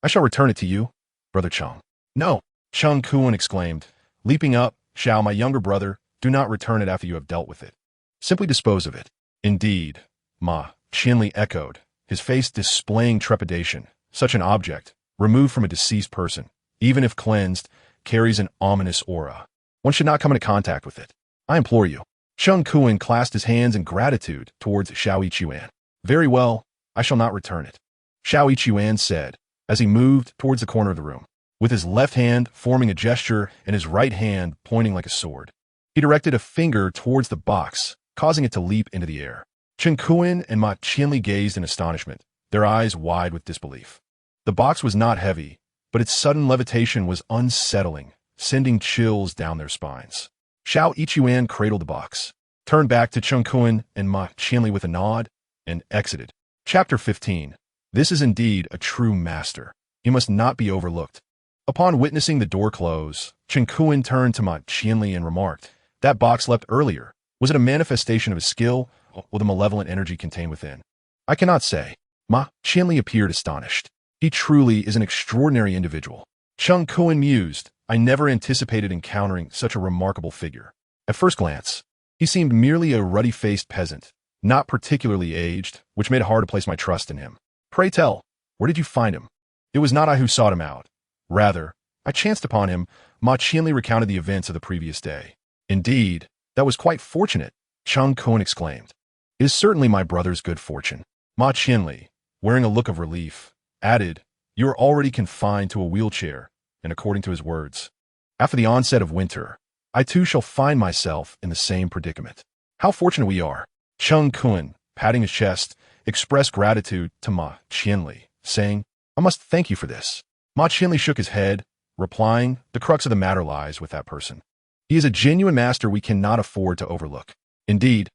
I shall return it to you, Brother Cheng." "No," Cheng Kuan exclaimed, leaping up. "Xiao, my younger brother, do not return it after you have dealt with it. Simply dispose of it." "Indeed," Ma Qianli echoed, his face displaying trepidation. Such an object, removed from a deceased person, even if cleansed, carries an ominous aura. One should not come into contact with it. I implore you. Cheng Kuan clasped his hands in gratitude towards Xiao Yichuan. "Very well, I shall not return it," Xiao Yichuan said, as he moved towards the corner of the room, with his left hand forming a gesture and his right hand pointing like a sword. He directed a finger towards the box, causing it to leap into the air. Cheng Kuan and Ma Qianli gazed in astonishment, their eyes wide with disbelief. The box was not heavy, but its sudden levitation was unsettling, sending chills down their spines. Xiao Ichuan cradled the box, turned back to Cheng Kun and Ma Qianli with a nod, and exited. Chapter 15. This is indeed a true master. He must not be overlooked. Upon witnessing the door close, Cheng Kun turned to Ma Qianli and remarked, "That box left earlier. Was it a manifestation of his skill, or the malevolent energy contained within?" "I cannot say." Ma Qianli appeared astonished. "He truly is an extraordinary individual." Cheng Kun mused, "I never anticipated encountering such a remarkable figure. At first glance, he seemed merely a ruddy-faced peasant, not particularly aged, which made it hard to place my trust in him. Pray tell, where did you find him?" "It was not I who sought him out. Rather, I chanced upon him." Ma Qianli recounted the events of the previous day. "Indeed, that was quite fortunate," Cheng Kun exclaimed. "It is certainly my brother's good fortune." Ma Qianli, wearing a look of relief, added, "You are already confined to a wheelchair," and according to his words, "After the onset of winter, I too shall find myself in the same predicament. How fortunate we are." Cheng Kun, patting his chest, expressed gratitude to Ma Qianli, saying, "I must thank you for this." Ma Qianli shook his head, replying, "The crux of the matter lies with that person. He is a genuine master we cannot afford to overlook." Indeed,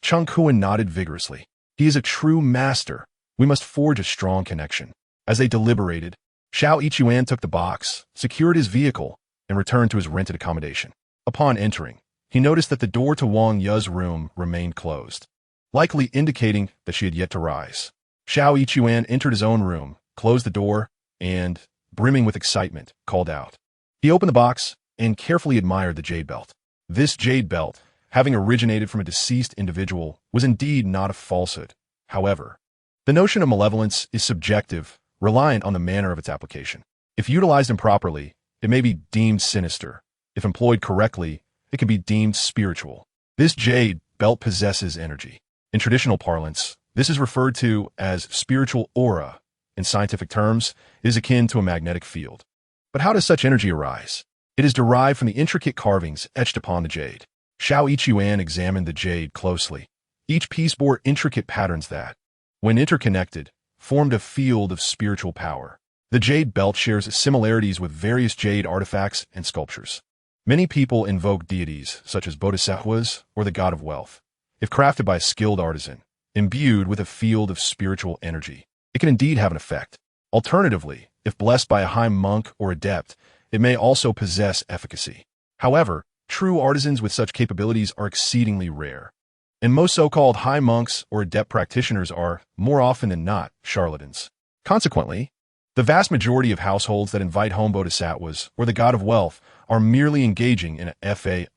Cheng Kun nodded vigorously. "He is a true master. We must forge a strong connection." As they deliberated, Xiao Ichuan took the box, secured his vehicle, and returned to his rented accommodation. Upon entering, he noticed that the door to Wang Yu's room remained closed, likely indicating that she had yet to rise. Xiao Ichuan entered his own room, closed the door, and, brimming with excitement, called out. He opened the box and carefully admired the jade belt. This jade belt, having originated from a deceased individual, was indeed not a falsehood. However, the notion of malevolence is subjective, reliant on the manner of its application. If utilized improperly, it may be deemed sinister. If employed correctly, it can be deemed spiritual. This jade belt possesses energy. In traditional parlance, this is referred to as spiritual aura. In scientific terms, it is akin to a magnetic field. But how does such energy arise? It is derived from the intricate carvings etched upon the jade. Xiao Ichuan examined the jade closely. Each piece bore intricate patterns that, when interconnected, formed a field of spiritual power. The jade belt shares similarities with various jade artifacts and sculptures. Many people invoke deities, such as bodhisattvas or the god of wealth. If crafted by a skilled artisan, imbued with a field of spiritual energy, it can indeed have an effect. Alternatively, if blessed by a high monk or adept, it may also possess efficacy. However, true artisans with such capabilities are exceedingly rare, and most so-called high monks or adept practitioners are, more often than not, charlatans. Consequently, the vast majority of households that invite home bodhisattvas or the god of wealth are merely engaging in a fade,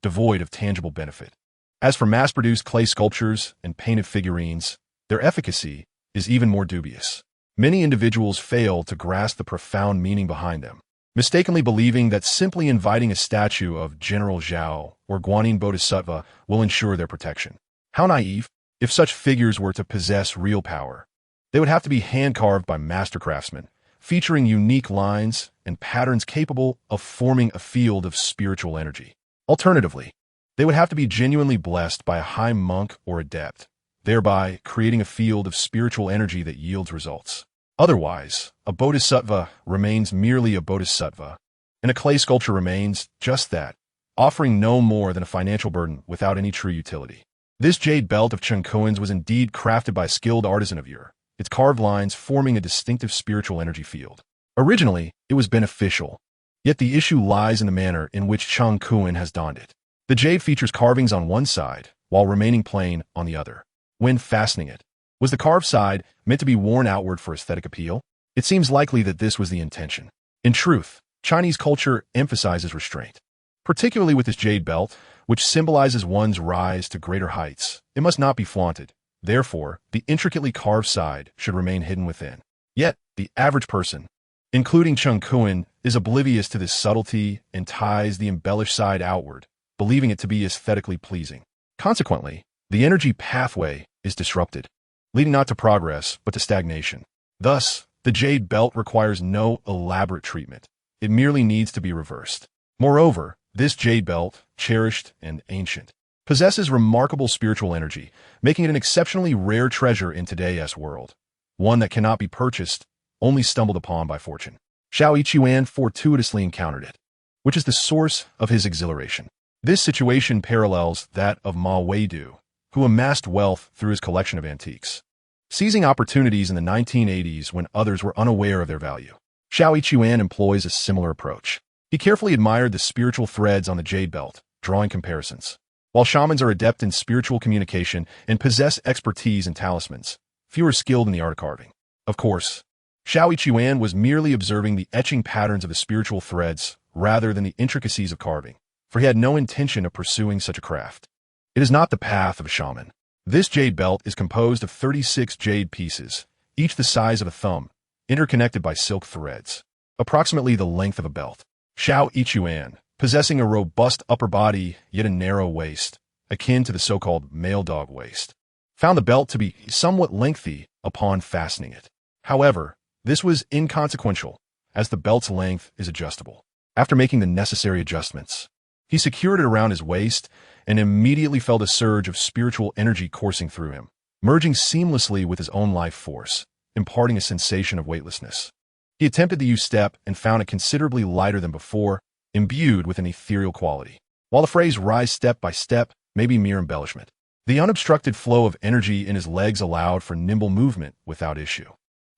devoid of tangible benefit. As for mass-produced clay sculptures and painted figurines, their efficacy is even more dubious. Many individuals fail to grasp the profound meaning behind them, mistakenly believing that simply inviting a statue of General Zhao or Guanyin Bodhisattva will ensure their protection. How naive! If such figures were to possess real power, they would have to be hand-carved by master craftsmen, featuring unique lines and patterns capable of forming a field of spiritual energy. Alternatively, they would have to be genuinely blessed by a high monk or adept, thereby creating a field of spiritual energy that yields results. Otherwise, a bodhisattva remains merely a bodhisattva, and a clay sculpture remains just that, offering no more than a financial burden without any true utility. This jade belt of Cheng Kun's was indeed crafted by a skilled artisan of yore, its carved lines forming a distinctive spiritual energy field. Originally, it was beneficial, yet the issue lies in the manner in which Cheng Kun has donned it. The jade features carvings on one side, while remaining plain on the other. When fastening it, was the carved side meant to be worn outward for aesthetic appeal? It seems likely that this was the intention. In truth, Chinese culture emphasizes restraint. Particularly with this jade belt, which symbolizes one's rise to greater heights, it must not be flaunted. Therefore, the intricately carved side should remain hidden within. Yet, the average person, including Cheng Kun, is oblivious to this subtlety and ties the embellished side outward, believing it to be aesthetically pleasing. Consequently, the energy pathway is disrupted, leading not to progress, but to stagnation. Thus, the jade belt requires no elaborate treatment. It merely needs to be reversed. Moreover, this jade belt, cherished and ancient, possesses remarkable spiritual energy, making it an exceptionally rare treasure in today's world, one that cannot be purchased, only stumbled upon by fortune. Xiao Yichuan fortuitously encountered it, which is the source of his exhilaration. This situation parallels that of Ma Weidu, who amassed wealth through his collection of antiques, seizing opportunities in the 1980s when others were unaware of their value. Xiao Yichuan employs a similar approach. He carefully admired the spiritual threads on the jade belt, drawing comparisons. While shamans are adept in spiritual communication and possess expertise in talismans, few are skilled in the art of carving. Of course, Xiao Yichuan was merely observing the etching patterns of the spiritual threads rather than the intricacies of carving, for he had no intention of pursuing such a craft. It is not the path of a shaman. This jade belt is composed of 36 jade pieces, each the size of a thumb, interconnected by silk threads, approximately the length of a belt. Xiao Yichuan, possessing a robust upper body yet a narrow waist, akin to the so-called male dog waist, found the belt to be somewhat lengthy upon fastening it. However, this was inconsequential, as the belt's length is adjustable. After making the necessary adjustments, he secured it around his waist and immediately felt a surge of spiritual energy coursing through him, merging seamlessly with his own life force, imparting a sensation of weightlessness. He attempted the U-step and found it considerably lighter than before, imbued with an ethereal quality. While the phrase rise step by step may be mere embellishment, the unobstructed flow of energy in his legs allowed for nimble movement without issue.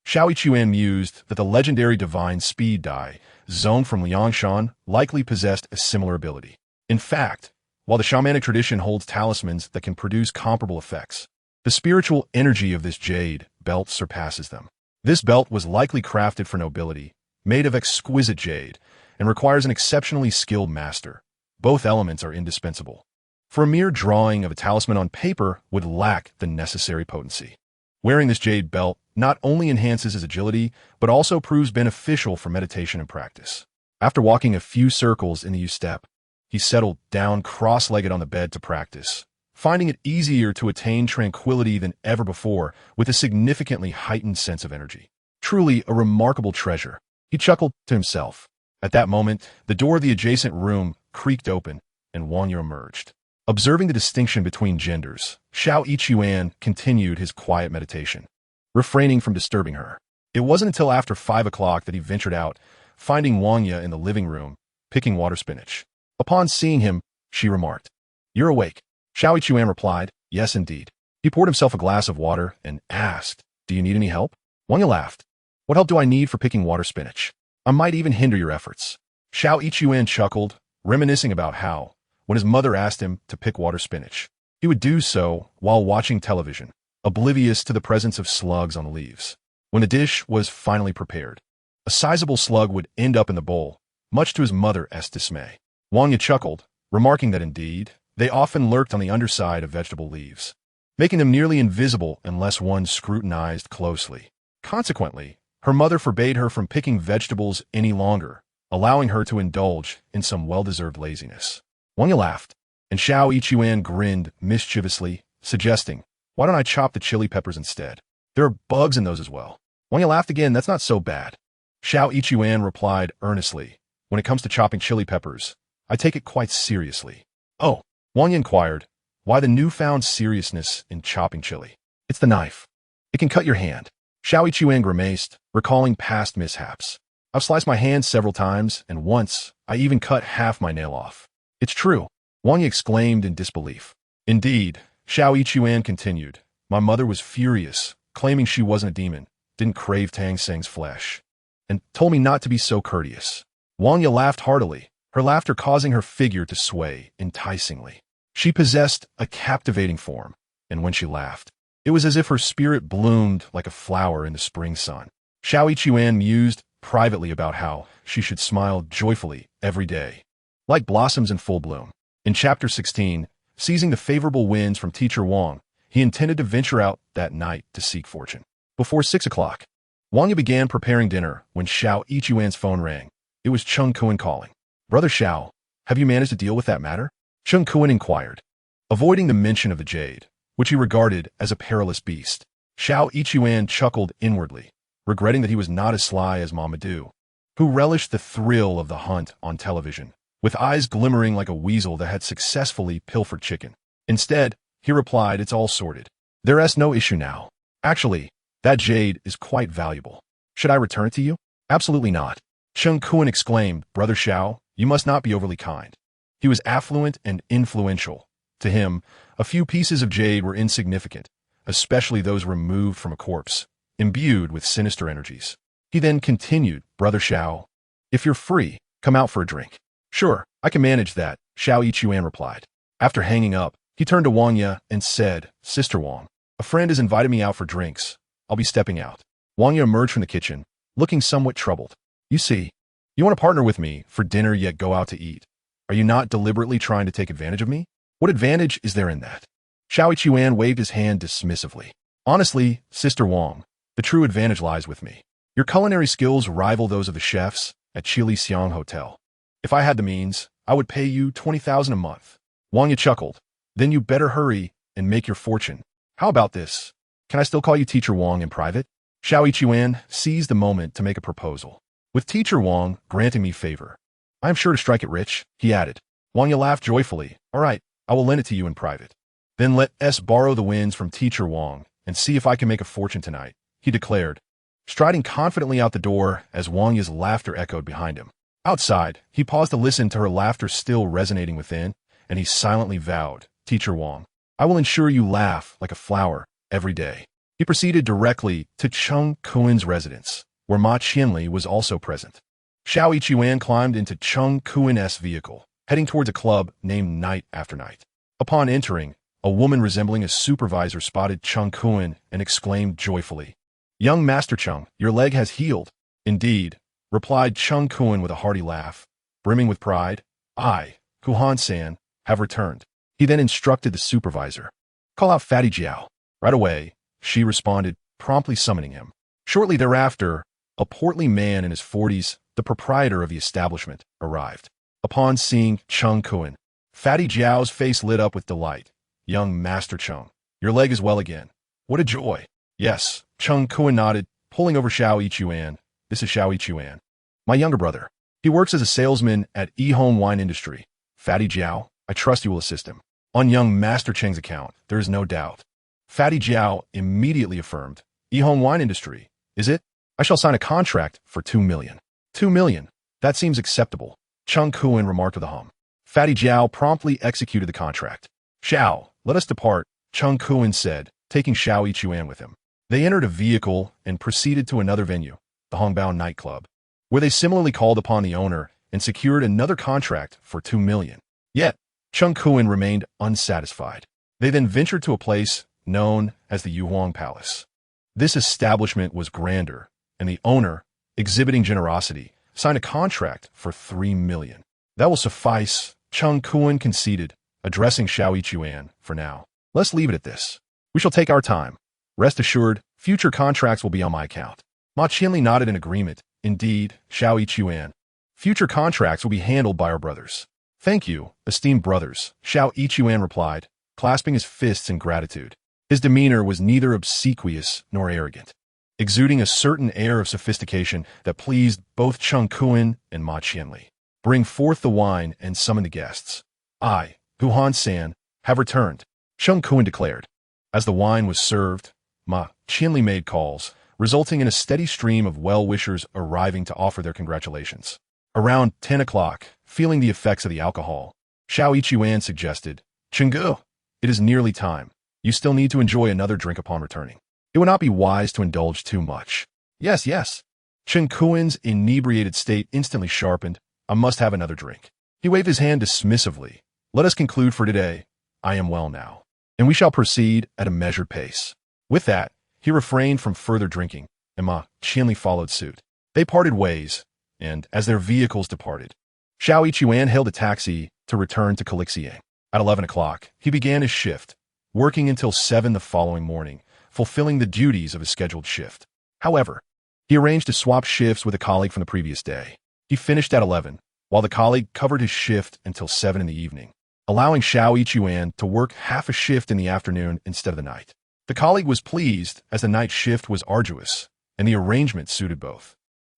Xiao Yichuan mused that the legendary divine speed die, zoned from Liangshan, likely possessed a similar ability. In fact, while the shamanic tradition holds talismans that can produce comparable effects, the spiritual energy of this jade belt surpasses them. This belt was likely crafted for nobility, made of exquisite jade, and requires an exceptionally skilled master. Both elements are indispensable, for a mere drawing of a talisman on paper would lack the necessary potency. Wearing this jade belt not only enhances his agility, but also proves beneficial for meditation and practice. After walking a few circles in the U-step, he settled down cross-legged on the bed to practice, finding it easier to attain tranquility than ever before with a significantly heightened sense of energy. Truly a remarkable treasure, he chuckled to himself. At that moment, the door of the adjacent room creaked open, and Wang Yu emerged. Observing the distinction between genders, Xiao Yichuan continued his quiet meditation, refraining from disturbing her. It wasn't until after 5 o'clock that he ventured out, finding Wang Yu in the living room, picking water spinach. Upon seeing him, she remarked, "You're awake." Xiao Yichuan replied, "Yes, indeed." He poured himself a glass of water and asked, "Do you need any help?" Wang Yu laughed. "What help do I need for picking water spinach? I might even hinder your efforts." Xiao Yichuan chuckled, reminiscing about how, when his mother asked him to pick water spinach, he would do so while watching television, oblivious to the presence of slugs on the leaves. When the dish was finally prepared, a sizable slug would end up in the bowl, much to his mother's dismay. Wang Yu chuckled, remarking that indeed, they often lurked on the underside of vegetable leaves, making them nearly invisible unless one scrutinized closely. Consequently, her mother forbade her from picking vegetables any longer, allowing her to indulge in some well-deserved laziness. Wang Yu laughed, and Xiao Yichuan grinned mischievously, suggesting, "Why don't I chop the chili peppers instead? There are bugs in those as well." Wang Yu laughed again, "That's not so bad." Xiao Yichuan replied earnestly, "When it comes to chopping chili peppers, I take it quite seriously." "Oh," Wang Yu inquired, "why the newfound seriousness in chopping chili?" "It's the knife. It can cut your hand." Xiao Yichuan grimaced, recalling past mishaps. "I've sliced my hand several times, and once, I even cut half my nail off." "It's true," Wang Yu exclaimed in disbelief. "Indeed," Xiao Yichuan continued, "my mother was furious, claiming she wasn't a demon, didn't crave Tang Seng's flesh, and told me not to be so courteous." Wang Yu laughed heartily, her laughter causing her figure to sway enticingly. She possessed a captivating form, and when she laughed, it was as if her spirit bloomed like a flower in the spring sun. Xiao Yichuan mused privately about how she should smile joyfully every day, like blossoms in full bloom. In Chapter 16, seizing the favorable winds from Teacher Wang, he intended to venture out that night to seek fortune. Before 6 o'clock, Wang Yu began preparing dinner when Xiao Yichuan's phone rang. It was Cheng Kuan calling. "Brother Xiao, have you managed to deal with that matter?" Cheng Kuan inquired, avoiding the mention of the jade, which he regarded as a perilous beast. Xiao Yichuan chuckled inwardly, regretting that he was not as sly as Mamadou, who relished the thrill of the hunt on television, with eyes glimmering like a weasel that had successfully pilfered chicken. Instead, he replied, "It's all sorted. There's no issue now. Actually, that jade is quite valuable. Should I return it to you?" "Absolutely not." Cheng Kuan exclaimed, Brother Xiao, you must not be overly kind. He was affluent and influential. To him, a few pieces of jade were insignificant, especially those removed from a corpse, imbued with sinister energies. He then continued, Brother Xiao, if you're free, come out for a drink. Sure, I can manage that, Xiao Yichuan replied. After hanging up, he turned to Wang Ye and said, Sister Wang, a friend has invited me out for drinks. I'll be stepping out. Wang Ye emerged from the kitchen, looking somewhat troubled. You see, you want to partner with me for dinner yet go out to eat. Are you not deliberately trying to take advantage of me? What advantage is there in that? Xiao Yichuan waved his hand dismissively. Honestly, Sister Wang, the true advantage lies with me. Your culinary skills rival those of the chefs at Chili Xiang Hotel. If I had the means, I would pay you 20,000 a month. Wang Ye chuckled. Then you better hurry and make your fortune. How about this? Can I still call you Teacher Wang in private? Xiao Yichuan seized the moment to make a proposal. With Teacher Wang granting me favor, I am sure to strike it rich, he added. Wang Ye laughed joyfully. All right, I will lend it to you in private. Then let us borrow the winds from Teacher Wang and see if I can make a fortune tonight, he declared, striding confidently out the door as Wang Ye's laughter echoed behind him. Outside, he paused to listen to her laughter still resonating within, and he silently vowed, Teacher Wang, I will ensure you laugh like a flower every day. He proceeded directly to Cheng Kuan's residence, where Ma Qianli was also present. Xiao Yichuan climbed into Cheng Kuan's vehicle, heading towards a club named Night After Night. Upon entering, a woman resembling a supervisor spotted Cheng Kuan and exclaimed joyfully, Young Master Cheng, your leg has healed. Indeed, replied Cheng Kuan with a hearty laugh, brimming with pride. I, Kuhan-san, have returned. He then instructed the supervisor, call out Fatty Jiao. Right away, she responded, promptly summoning him. Shortly thereafter, a portly man in his 40s, the proprietor of the establishment, arrived. Upon seeing Cheng Kuan, Fatty Jiao's face lit up with delight. Young Master Cheng, your leg is well again. What a joy. Yes, Cheng Kuan nodded, pulling over Xiao Yichuan. This is Xiao Yichuan, my younger brother. He works as a salesman at He Xue Wine Industry. Fatty Jiao, I trust you will assist him. On young Master Cheng's account, there is no doubt. Fatty Jiao immediately affirmed, He Xue Wine Industry, is it? I shall sign a contract for 2 million. 2 million? That seems acceptable, Cheng Kuan remarked with a hum. Fatty Jiao promptly executed the contract. Xiao, let us depart, Cheng Kuan said, taking Xiao Yichuan with him. They entered a vehicle and proceeded to another venue, the Hongbao nightclub, where they similarly called upon the owner and secured another contract for 2 million. Yet, Cheng Kuan remained unsatisfied. They then ventured to a place known as the Yuhuang Palace. This establishment was grander, and the owner, exhibiting generosity, signed a contract for 3 million. That will suffice, Cheng Kuan conceded, addressing Xiao Yichuan, for now. Let's leave it at this. We shall take our time. Rest assured, future contracts will be on my account. Ma Qianli nodded in agreement. Indeed, Xiao Yichuan. Future contracts will be handled by our brothers. Thank you, esteemed brothers, Xiao Yichuan replied, clasping his fists in gratitude. His demeanor was neither obsequious nor arrogant, exuding a certain air of sophistication that pleased both Cheng Kuan and Ma Qianli. Bring forth the wine and summon the guests. I, Kuhan-san, have returned, Cheng Kuan declared. As the wine was served, Ma Qianli made calls, resulting in a steady stream of well-wishers arriving to offer their congratulations. Around 10 o'clock, feeling the effects of the alcohol, Xiao Yichuan suggested, Chenggu, it is nearly time. You still need to enjoy another drink upon returning. It would not be wise to indulge too much. Yes, yes. Cheng Kuan's inebriated state instantly sharpened. I must have another drink. He waved his hand dismissively. Let us conclude for today. I am well now, and we shall proceed at a measured pace. With that, he refrained from further drinking, and Ma Qianli followed suit. They parted ways, and as their vehicles departed, Xiao Yichuan hailed a taxi to return to Calixiang. At 11 o'clock, he began his shift, working until 7 the following morning, fulfilling the duties of his scheduled shift. However, he arranged to swap shifts with a colleague from the previous day. He finished at 11, while the colleague covered his shift until 7 in the evening, allowing Xiao Yichuan to work half a shift in the afternoon instead of the night. The colleague was pleased as the night shift was arduous, and the arrangement suited both.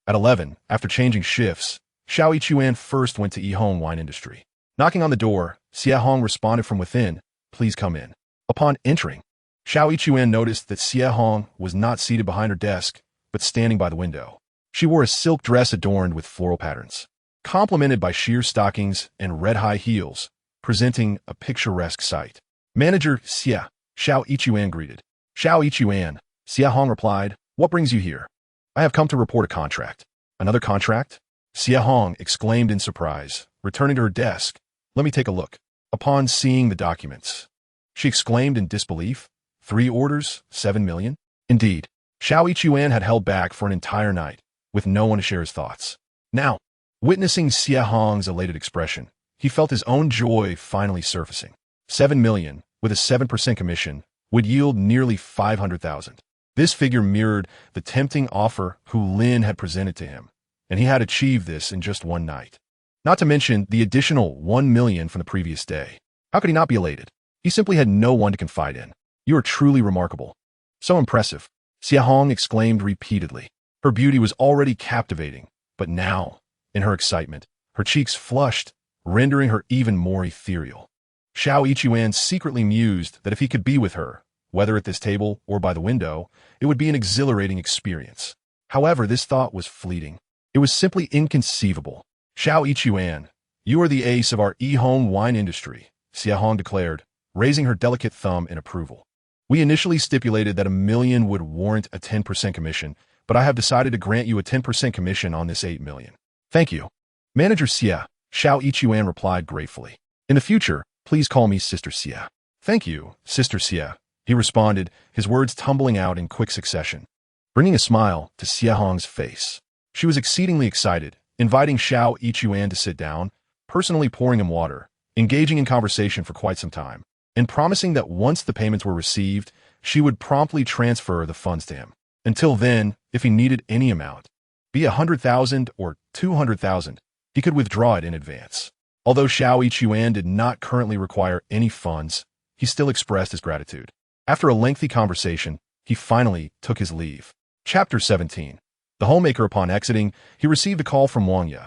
At 11, after changing shifts, Xiao Yichuan first went to He Xue Wine Industry. Knocking on the door, Xie Hong responded from within, please come in. Upon entering, Xiao Yichuan noticed that Xie Hong was not seated behind her desk, but standing by the window. She wore a silk dress adorned with floral patterns, complemented by sheer stockings and red high heels, presenting a picturesque sight. Manager Xie, Xiao Yichuan greeted. Xiao Yichuan, Xie Hong replied, "What brings you here?" "I have come to report a contract." "Another contract?" Xie Hong exclaimed in surprise, returning to her desk. "Let me take a look." Upon seeing the documents, she exclaimed in disbelief, 3 orders, 7 million? Indeed, Xiao Yichuan had held back for an entire night, with no one to share his thoughts. Now, witnessing Xie Hong's elated expression, he felt his own joy finally surfacing. 7 million, with a 7% commission, would yield nearly 500,000. This figure mirrored the tempting offer Hu Lin had presented to him, and he had achieved this in just one night. Not to mention the additional 1 million from the previous day. How could he not be elated? He simply had no one to confide in. "You are truly remarkable." "So impressive," Xie Hong exclaimed repeatedly. Her beauty was already captivating, but now, in her excitement, her cheeks flushed, rendering her even more ethereal. Xiao Yichuan secretly mused that if he could be with her, whether at this table or by the window, it would be an exhilarating experience. However, this thought was fleeting. It was simply inconceivable. "Xiao Yichuan, you are the ace of our Yihong wine industry," Xie Hong declared, raising her delicate thumb in approval. "We initially stipulated that 1 million would warrant a 10% commission, but I have decided to grant you a 10% commission on this 8 million. "Thank you." Manager Xie, Xiao Yichuan replied gratefully. "In the future, please call me Sister Xie." "Thank you, Sister Xie," he responded, his words tumbling out in quick succession, bringing a smile to Xie Hong's face. She was exceedingly excited, inviting Xiao Yichuan to sit down, personally pouring him water, engaging in conversation for quite some time, and promising that once the payments were received, she would promptly transfer the funds to him. Until then, if he needed any amount, be 100,000 or 200,000, he could withdraw it in advance. Although Xiao Yichuan did not currently require any funds, he still expressed his gratitude. After a lengthy conversation, he finally took his leave. Chapter 17. The homemaker. Upon exiting, he received a call from Wang Ye.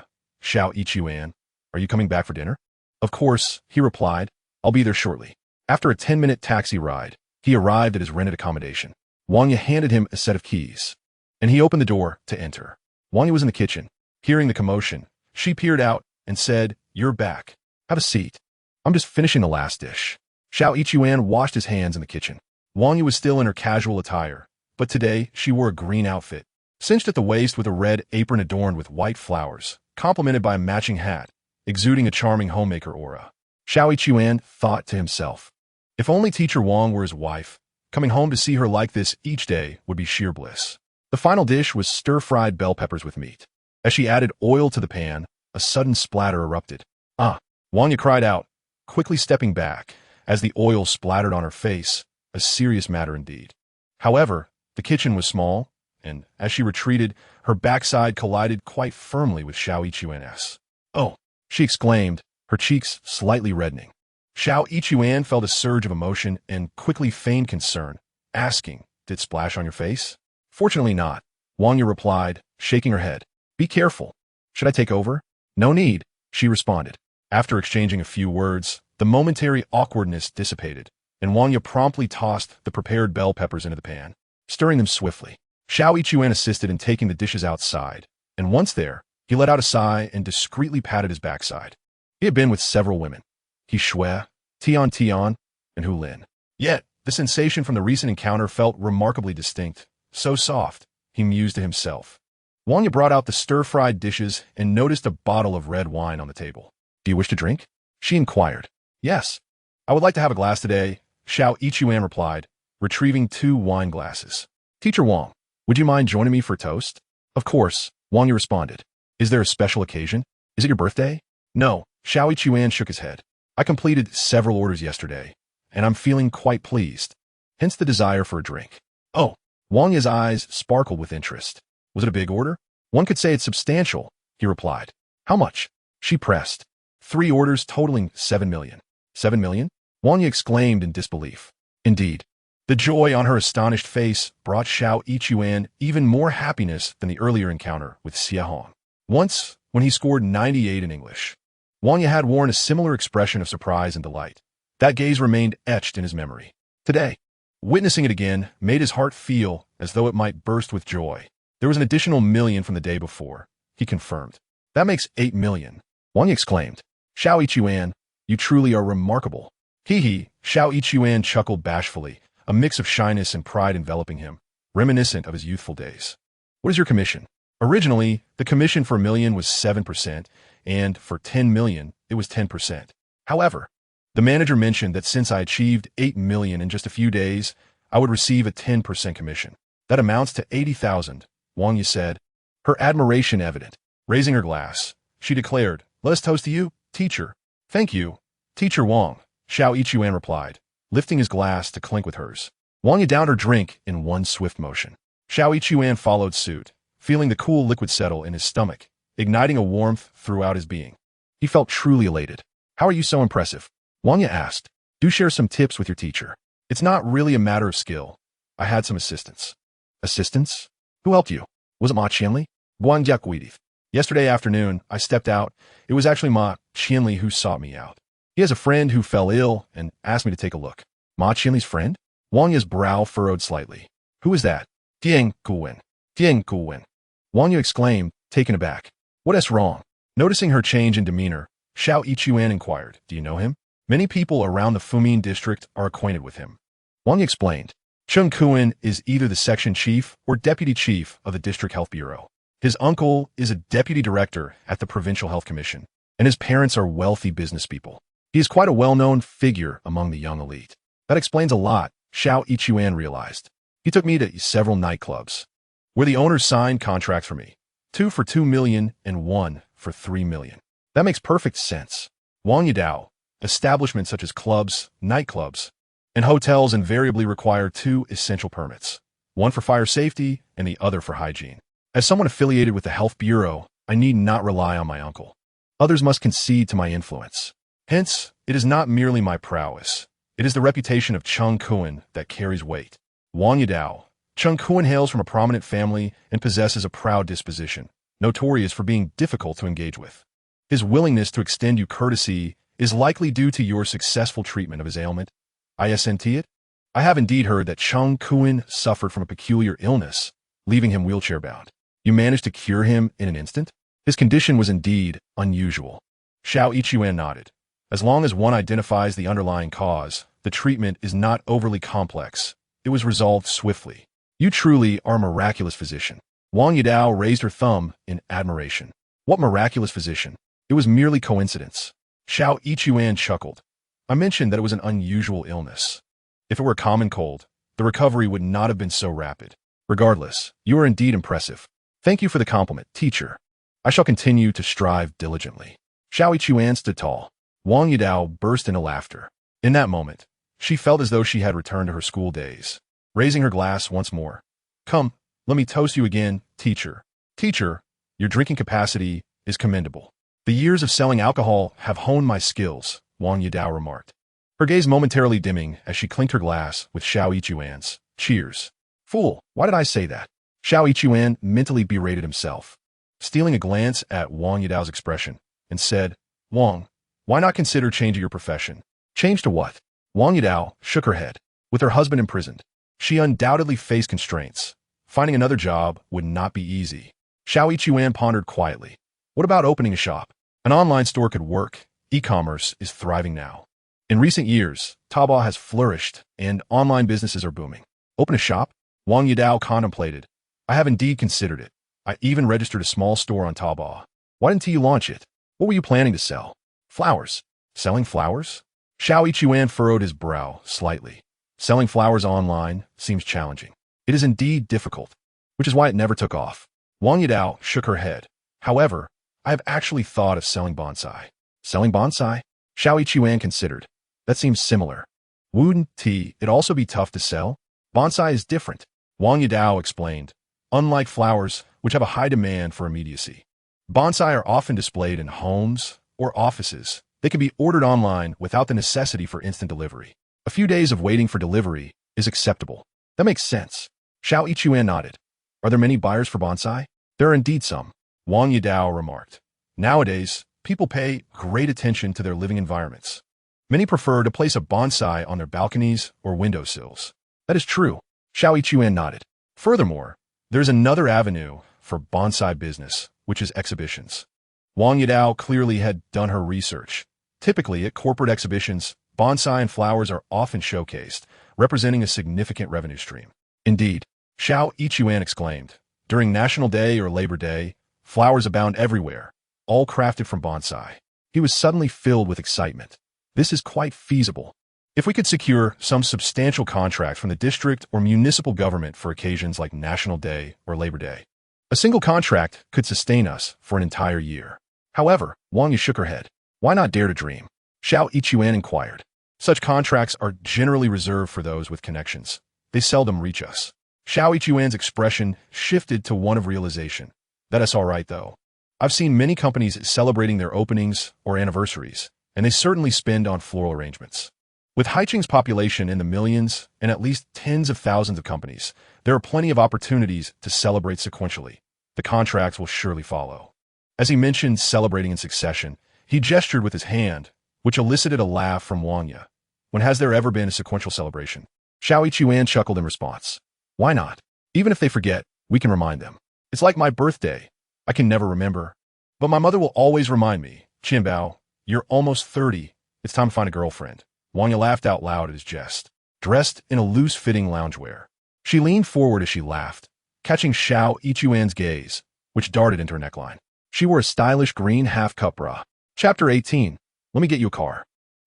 "Xiao Yichuan, are you coming back for dinner?" "Of course," he replied. "I'll be there shortly." After a 10-minute taxi ride, he arrived at his rented accommodation. Wang Ye handed him a set of keys, and he opened the door to enter. Wang Ye was in the kitchen. Hearing the commotion, she peered out and said, "You're back. Have a seat. I'm just finishing the last dish." Xiao Yichuan washed his hands in the kitchen. Wang Ye was still in her casual attire, but today she wore a green outfit, cinched at the waist with a red apron adorned with white flowers, complemented by a matching hat, exuding a charming homemaker aura. Xiao Yichuan thought to himself, if only Teacher Wang were his wife, coming home to see her like this each day would be sheer bliss. The final dish was stir-fried bell peppers with meat. As she added oil to the pan, a sudden splatter erupted. "Ah!" Wang Ye cried out, quickly stepping back, as the oil splattered on her face, a serious matter indeed. However, the kitchen was small, and as she retreated, her backside collided quite firmly with Xiao Yichuan's. "Oh!" she exclaimed, her cheeks slightly reddening. Xiao Yichuan felt a surge of emotion and quickly feigned concern, asking, "Did it splash on your face?" "Fortunately not," Wang Ye replied, shaking her head. "Be careful. Should I take over?" "No need," she responded. After exchanging a few words, the momentary awkwardness dissipated, and Wang Ye promptly tossed the prepared bell peppers into the pan, stirring them swiftly. Xiao Yichuan assisted in taking the dishes outside, and once there, he let out a sigh and discreetly patted his backside. He had been with several women, He Xue, Tian Tian, and Hu Lin. Yet, the sensation from the recent encounter felt remarkably distinct, so soft, he mused to himself. Wang Ye brought out the stir-fried dishes and noticed a bottle of red wine on the table. "Do you wish to drink?" she inquired. "Yes. I would like to have a glass today," Xiao Yichuan replied, retrieving 2 wine glasses. "Teacher Wang, would you mind joining me for a toast?" "Of course," Wang Ye responded. "Is there a special occasion? Is it your birthday?" "No," Xiao Yichuan shook his head. "I completed several orders yesterday, and I'm feeling quite pleased. Hence the desire for a drink." "Oh!" Wang Ye's eyes sparkled with interest. "Was it a big order?" "One could say it's substantial," he replied. "How much?" she pressed. 3 orders totaling 7 million. 7 million? Wang Ye exclaimed in disbelief. Indeed, the joy on her astonished face brought Xiao Yichuan even more happiness than the earlier encounter with Xie Hong. Once, when he scored 98 in English, Wang Ye had worn a similar expression of surprise and delight. That gaze remained etched in his memory. Today, witnessing it again made his heart feel as though it might burst with joy. There was an additional million from the day before, he confirmed. That makes 8 million. Wang Yi exclaimed. Xiao Yichuan, you truly are remarkable. Hee, Xiao Yichuan chuckled bashfully, a mix of shyness and pride enveloping him, reminiscent of his youthful days. What is your commission? Originally, the commission for 1 million was 7%, and for 10 million, it was 10%. However, the manager mentioned that since I achieved 8 million in just a few days, I would receive a 10% commission. That amounts to 80,000, Wang Yi said, her admiration evident. Raising her glass, she declared, let us toast to you, teacher. Thank you, teacher Wang, Xiao Yichuan replied, lifting his glass to clink with hers. Wang Yi downed her drink in one swift motion. Xiao Yichuan followed suit, feeling the cool liquid settle in his stomach, igniting a warmth throughout his being. He felt truly elated. How are you so impressive? Wang Yi asked. Do share some tips with your teacher. It's not really a matter of skill. I had some assistance. Assistance? Who helped you? Was it Ma Qianli? Guan Jiaquidith. Yesterday afternoon, I stepped out. It was actually Ma Qianli who sought me out. He has a friend who fell ill and asked me to take a look. Ma Qianli's friend? Wang Yi's brow furrowed slightly. Who is that? Tian Tian. Tian Tian. Wang Yi exclaimed, taken aback. What's wrong? Noticing her change in demeanor, Xiao Yichuan inquired, do you know him? Many people around the Fumin district are acquainted with him. Wang Yi explained. Cheng Kuan is either the section chief or deputy chief of the district health bureau. His uncle is a deputy director at the provincial health commission, and his parents are wealthy business people. He is quite a well-known figure among the young elite. That explains a lot, Xiao Yichuan realized. He took me to several nightclubs, where the owners signed contracts for me. 2 for 2 million and 1 for 3 million. That makes perfect sense. Wang Yidao, establishments such as clubs, nightclubs, and hotels invariably require 2 essential permits, one for fire safety and the other for hygiene. As someone affiliated with the health bureau, I need not rely on my uncle. Others must concede to my influence. Hence, it is not merely my prowess. It is the reputation of Cheng Kuan that carries weight. Wang Yidao. Cheng Kuan hails from a prominent family and possesses a proud disposition, notorious for being difficult to engage with. His willingness to extend you courtesy is likely due to your successful treatment of his ailment. Isn't it? I have indeed heard that Cheng Kuan suffered from a peculiar illness, leaving him wheelchair-bound. You managed to cure him in an instant? His condition was indeed unusual. Xiao Yichuan nodded. As long as one identifies the underlying cause, the treatment is not overly complex. It was resolved swiftly. You truly are a miraculous physician. Wang Yidao raised her thumb in admiration. What miraculous physician? It was merely coincidence. Xiao Yichuan chuckled. I mentioned that it was an unusual illness. If it were a common cold, the recovery would not have been so rapid. Regardless, you are indeed impressive. Thank you for the compliment, teacher. I shall continue to strive diligently. Xiao Yichuan stood tall. Wang Yidao burst into laughter. In that moment, she felt as though she had returned to her school days. Raising her glass once more. Come, let me toast you again, teacher. Teacher, your drinking capacity is commendable. The years of selling alcohol have honed my skills, Wang Yidao remarked. Her gaze momentarily dimming as she clinked her glass with Xiao Yichuan's. Cheers. Fool, why did I say that? Xiao Yichuan mentally berated himself, stealing a glance at Wang Yidao's expression, and said, Wang, why not consider changing your profession? Change to what? Wang Yidao shook her head. With her husband imprisoned, she undoubtedly faced constraints. Finding another job would not be easy. Xiao Yichuan pondered quietly. What about opening a shop? An online store could work. E-commerce is thriving now. In recent years, Taobao has flourished and online businesses are booming. Open a shop? Wang Yidao contemplated. I have indeed considered it. I even registered a small store on Taobao. Why didn't you launch it? What were you planning to sell? Flowers. Selling flowers? Xiao Yichuan furrowed his brow slightly. Selling flowers online seems challenging. It is indeed difficult, which is why it never took off. Wang Yidao shook her head. However, I have actually thought of selling bonsai. Selling bonsai? Xiao Yichuan considered. That seems similar. Wouldn't it also be tough to sell? Bonsai is different, Wang Yidao explained. Unlike flowers, which have a high demand for immediacy, bonsai are often displayed in homes or offices. They can be ordered online without the necessity for instant delivery. A few days of waiting for delivery is acceptable. That makes sense. Xiao Yichuan nodded. Are there many buyers for bonsai? There are indeed some, Wang Yidao remarked. Nowadays, people pay great attention to their living environments. Many prefer to place a bonsai on their balconies or windowsills. That is true, Xiao Yichuan nodded. Furthermore, There's another avenue for bonsai business, which is exhibitions. Wang Yadao clearly had done her research. Typically, at corporate exhibitions, bonsai and flowers are often showcased, representing a significant revenue stream. Indeed, He Xue exclaimed, during National Day or Labor Day, flowers abound everywhere, all crafted from bonsai. He was suddenly filled with excitement. This is quite feasible. If we could secure some substantial contract from the district or municipal government for occasions like National Day or Labor Day, a single contract could sustain us for an entire year. However, Wang Yu shook her head. Why not dare to dream? He Xue inquired. Such contracts are generally reserved for those with connections. They seldom reach us. He Xue's expression shifted to one of realization. That's all right, though. I've seen many companies celebrating their openings or anniversaries, and they certainly spend on floral arrangements. With Haicheng's population in the millions and at least tens of thousands of companies, there are plenty of opportunities to celebrate sequentially. The contracts will surely follow. As he mentioned celebrating in succession, he gestured with his hand, which elicited a laugh from Wang Yu. When has there ever been a sequential celebration? He Xue chuckled in response. Why not? Even if they forget, we can remind them. It's like my birthday. I can never remember. But my mother will always remind me. Qianbao, you're almost 30. It's time to find a girlfriend. Wang Yu laughed out loud at his jest. Dressed in a loose-fitting loungewear, she leaned forward as she laughed, catching He Xue's gaze, which darted into her neckline. She wore a stylish green half-cup bra. Chapter 18. Let me get you a car.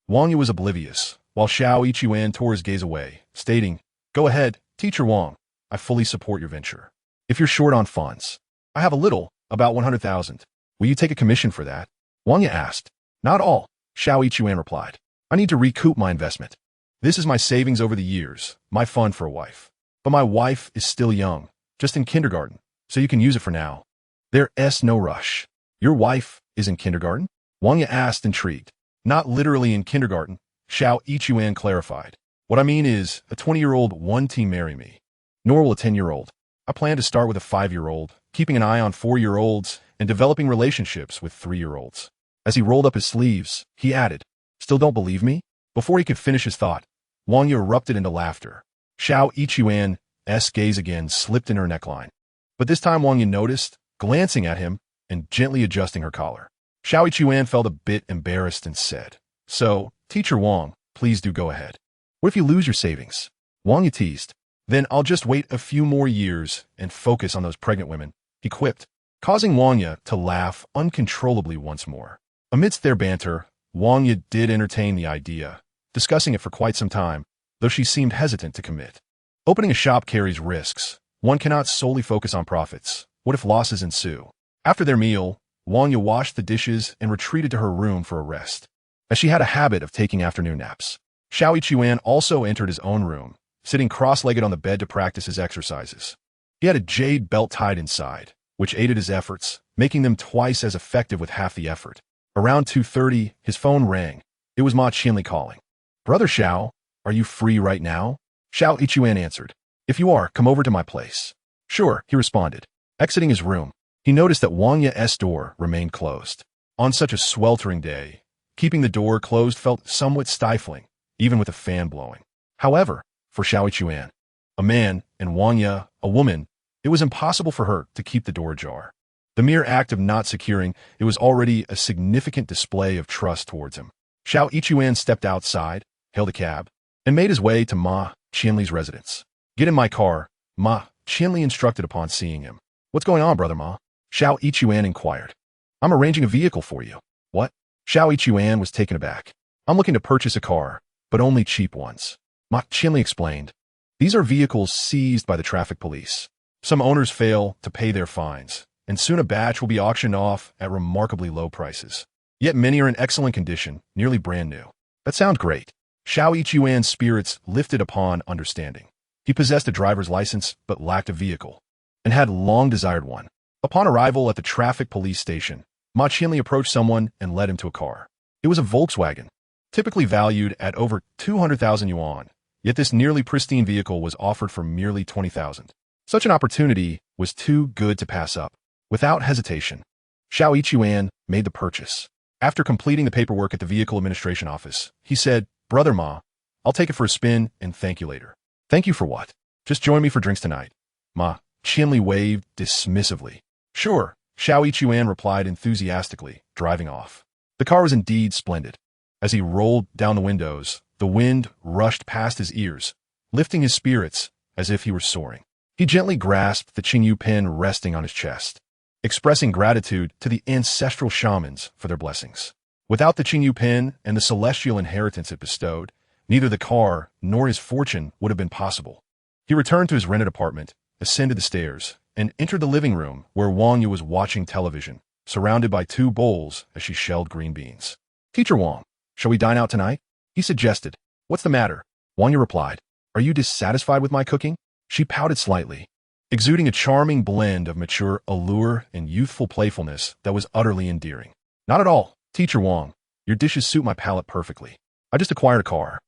Wang Yu was oblivious, while He Xue tore his gaze away, stating, Go ahead, Teacher Wang. I fully support your venture. If you're short on funds, I have a little, about 100,000. Will you take a commission for that? Wang Yu asked. Not all, He Xue replied. I need to recoup my investment. This is my savings over the years, my fund for a wife. But my wife is still young, just in kindergarten, so you can use it for now. There's no rush. Your wife is in kindergarten? Wang Yu asked, intrigued. Not literally in kindergarten, He Xue clarified. What I mean is, a 20-year-old won't marry me. Nor will a 10-year-old. I plan to start with a 5-year-old, keeping an eye on 4-year-olds, and developing relationships with 3-year-olds. As he rolled up his sleeves, he added, Still don't believe me? Before he could finish his thought, Wang Yu erupted into laughter. He Xue's gaze again slipped in her neckline. But this time Wang Yu noticed, glancing at him and gently adjusting her collar. He Xue felt a bit embarrassed and said, So, Teacher Wang, please do go ahead. What if you lose your savings? Wang Yu teased. Then I'll just wait a few more years and focus on those pregnant women, he quipped, causing Wang Yu to laugh uncontrollably once more. Amidst their banter, Wang Yu did entertain the idea, discussing it for quite some time, though she seemed hesitant to commit. Opening a shop carries risks. One cannot solely focus on profits. What if losses ensue? After their meal, Wang Yu washed the dishes and retreated to her room for a rest, as she had a habit of taking afternoon naps. He Xue also entered his own room, sitting cross-legged on the bed to practice his exercises. He had a jade belt tied inside, which aided his efforts, making them twice as effective with half the effort. Around 2:30, his phone rang. It was Ma Qianli calling. Brother Xiao, are you free right now? He Xue answered. If you are, come over to my place. Sure, he responded. Exiting his room, he noticed that Wang Yu's door remained closed. On such a sweltering day, keeping the door closed felt somewhat stifling, even with a fan blowing. However, for He Xue, a man, and Wang Yu, a woman, it was impossible for her to keep the door ajar. The mere act of not securing it was already a significant display of trust towards him. He Xue stepped outside, hailed a cab, and made his way to Ma Qianli's residence. Get in my car, Ma Qianli instructed upon seeing him. What's going on, Brother Ma? He Xue inquired. I'm arranging a vehicle for you. What? He Xue was taken aback. I'm looking to purchase a car, but only cheap ones. Ma Qianli explained. These are vehicles seized by the traffic police. Some owners fail to pay their fines, and soon a batch will be auctioned off at remarkably low prices. Yet many are in excellent condition, nearly brand new. That sounds great. He Xue's spirits lifted upon understanding. He possessed a driver's license but lacked a vehicle, and had long desired one. Upon arrival at the traffic police station, Ma Qianli approached someone and led him to a car. It was a Volkswagen, typically valued at over 200,000 yuan, yet this nearly pristine vehicle was offered for merely 20,000. Such an opportunity was too good to pass up. Without hesitation, He Xue made the purchase. After completing the paperwork at the Vehicle Administration Office, he said, Brother Ma, I'll take it for a spin and thank you later. Thank you for what? Just join me for drinks tonight. Ma Qianli waved dismissively. Sure, Xiao Yichuan replied enthusiastically, driving off. The car was indeed splendid. As he rolled down the windows, the wind rushed past his ears, lifting his spirits as if he were soaring. He gently grasped the Qingyu pin resting on his chest, expressing gratitude to the ancestral shamans for their blessings. Without the Qingyu pin and the celestial inheritance it bestowed, neither the car nor his fortune would have been possible. He returned to his rented apartment, ascended the stairs, and entered the living room where Wang Yu was watching television, surrounded by two bowls as she shelled green beans. Teacher Wang, shall we dine out tonight? He suggested. What's the matter? Wang Yu replied. Are you dissatisfied with my cooking? She pouted slightly, exuding a charming blend of mature allure and youthful playfulness that was utterly endearing. Not at all, Teacher Wang. Your dishes suit my palate perfectly. I just acquired a car.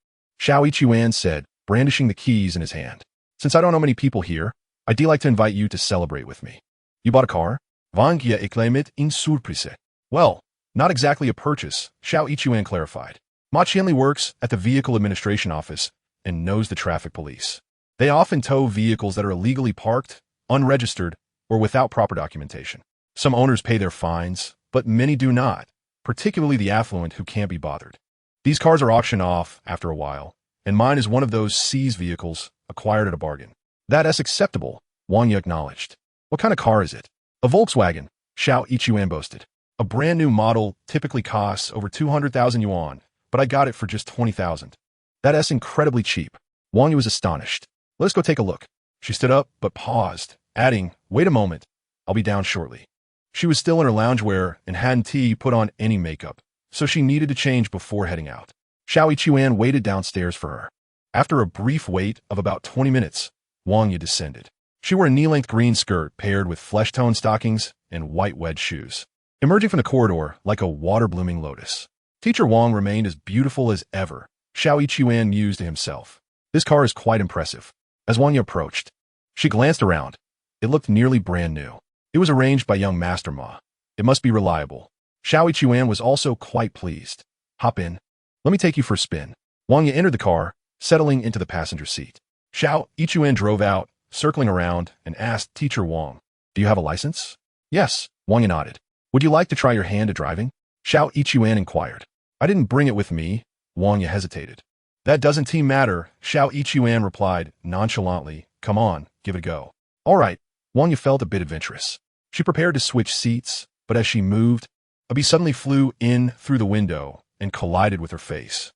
Xiao Yichuan said, brandishing the keys in his hand. Since I don't know many people here, I'd like to invite you to celebrate with me. You bought a car? Wang Ye exclaimed in surprise. Well, not exactly a purchase, Xiao Yichuan clarified. Ma Qianli works at the Vehicle Administration Office and knows the traffic police. They often tow vehicles that are illegally parked, unregistered, or without proper documentation. Some owners pay their fines, but many do not, particularly the affluent who can't be bothered. These cars are auctioned off after a while, and mine is one of those seized vehicles acquired at a bargain. That's acceptable, Wang Yu acknowledged. What kind of car is it? A Volkswagen, Xiao Yichuan boasted. A brand new model typically costs over 200,000 yuan, but I got it for just 20,000. That's incredibly cheap. Wang Yu was astonished. Let us go take a look. She stood up, but paused, adding, wait a moment, I'll be down shortly. She was still in her loungewear and hadn't put on any makeup, so she needed to change before heading out. Xiao Yichuan waited downstairs for her. After a brief wait of about 20 minutes, Wang Yu descended. She wore a knee-length green skirt paired with flesh-toned stockings and white wedge shoes, emerging from the corridor like a water-blooming lotus. Teacher Wang remained as beautiful as ever, Xiao Yichuan mused to himself. This car is quite impressive. As Wang Yu approached, she glanced around. It looked nearly brand new. It was arranged by young Master Ma. It must be reliable. Xiao Yichuan was also quite pleased. Hop in. Let me take you for a spin. Wang Yu entered the car, settling into the passenger seat. Xiao Yichuan drove out, circling around, and asked Teacher Wang, do you have a license? Yes, Wang Yu nodded. Would you like to try your hand at driving? Xiao Yichuan inquired. I didn't bring it with me. Wang Yu hesitated. That doesn't matter, Xiao Yichuan replied nonchalantly. Come on, give it a go. All right, Wang Yu felt a bit adventurous. She prepared to switch seats, but as she moved, a bee suddenly flew in through the window and collided with her face.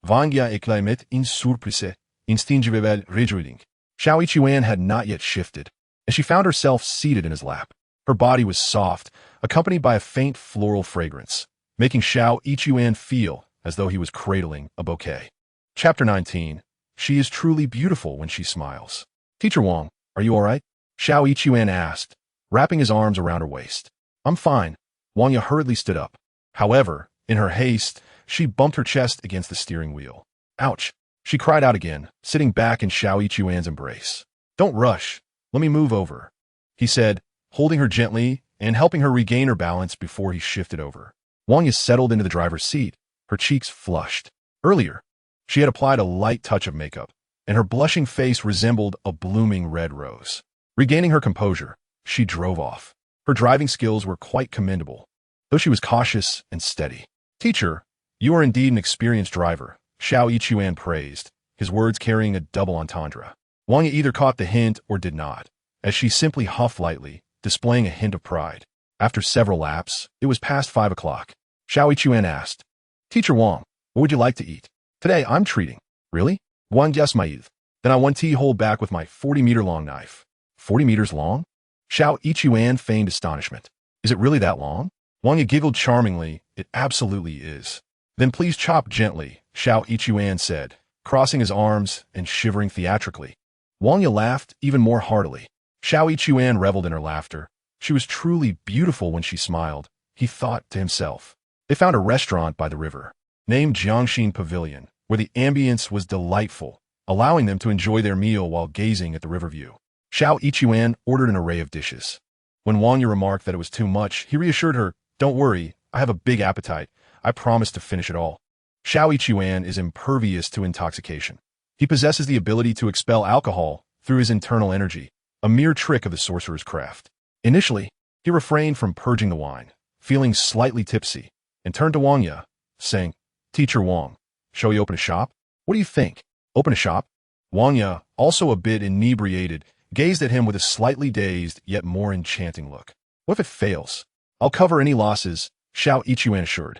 Wang Yu exclaimed in surprise, instinctively rejoicing. Xiao Yichuan had not yet shifted, and she found herself seated in his lap. Her body was soft, accompanied by a faint floral fragrance, making Xiao Yichuan feel as though he was cradling a bouquet. Chapter 19. She is truly beautiful when she smiles. Teacher Wang, are you all right? Xiao Yichuan asked, wrapping his arms around her waist. I'm fine. Wang Yu hurriedly stood up. However, in her haste, she bumped her chest against the steering wheel. Ouch! She cried out again, sitting back in Xiao Yichuan's embrace. Don't rush. Let me move over, he said, holding her gently and helping her regain her balance before he shifted over. Wang Yu settled into the driver's seat, her cheeks flushed. Earlier, she had applied a light touch of makeup, and her blushing face resembled a blooming red rose. Regaining her composure, she drove off. Her driving skills were quite commendable, though she was cautious and steady. Teacher, you are indeed an experienced driver, Xiao Yichuan praised, his words carrying a double entendre. Wang Yu either caught the hint or did not, as she simply huffed lightly, displaying a hint of pride. After several laps, it was past 5 o'clock. Xiao Yichuan asked, Teacher Wang, what would you like to eat? Today I'm treating. Really? Wang yes, my Then I want to hold back with my 40-meter-long knife. 40 meters long? Xiao Yichuan feigned astonishment. Is it really that long? Wang Yu giggled charmingly. It absolutely is. Then please chop gently, Xiao Yichuan said, crossing his arms and shivering theatrically. Wang Yu laughed even more heartily. Xiao Yichuan reveled in her laughter. She was truly beautiful when she smiled, he thought to himself. They found a restaurant by the river, named Jiangxin Pavilion, where the ambience was delightful, allowing them to enjoy their meal while gazing at the river view. Xiao Yichuan ordered an array of dishes. When Wang Yu remarked that it was too much, he reassured her, Don't worry, I have a big appetite. I promise to finish it all. Xiao Yichuan is impervious to intoxication. He possesses the ability to expel alcohol through his internal energy, a mere trick of the sorcerer's craft. Initially, he refrained from purging the wine, feeling slightly tipsy, and turned to Wang Ye, saying, "Teacher Wang, shall we open a shop? What do you think? Open a shop?" Wang Ye, also a bit inebriated, gazed at him with a slightly dazed yet more enchanting look. "What if it fails? I'll cover any losses," He Xue assured,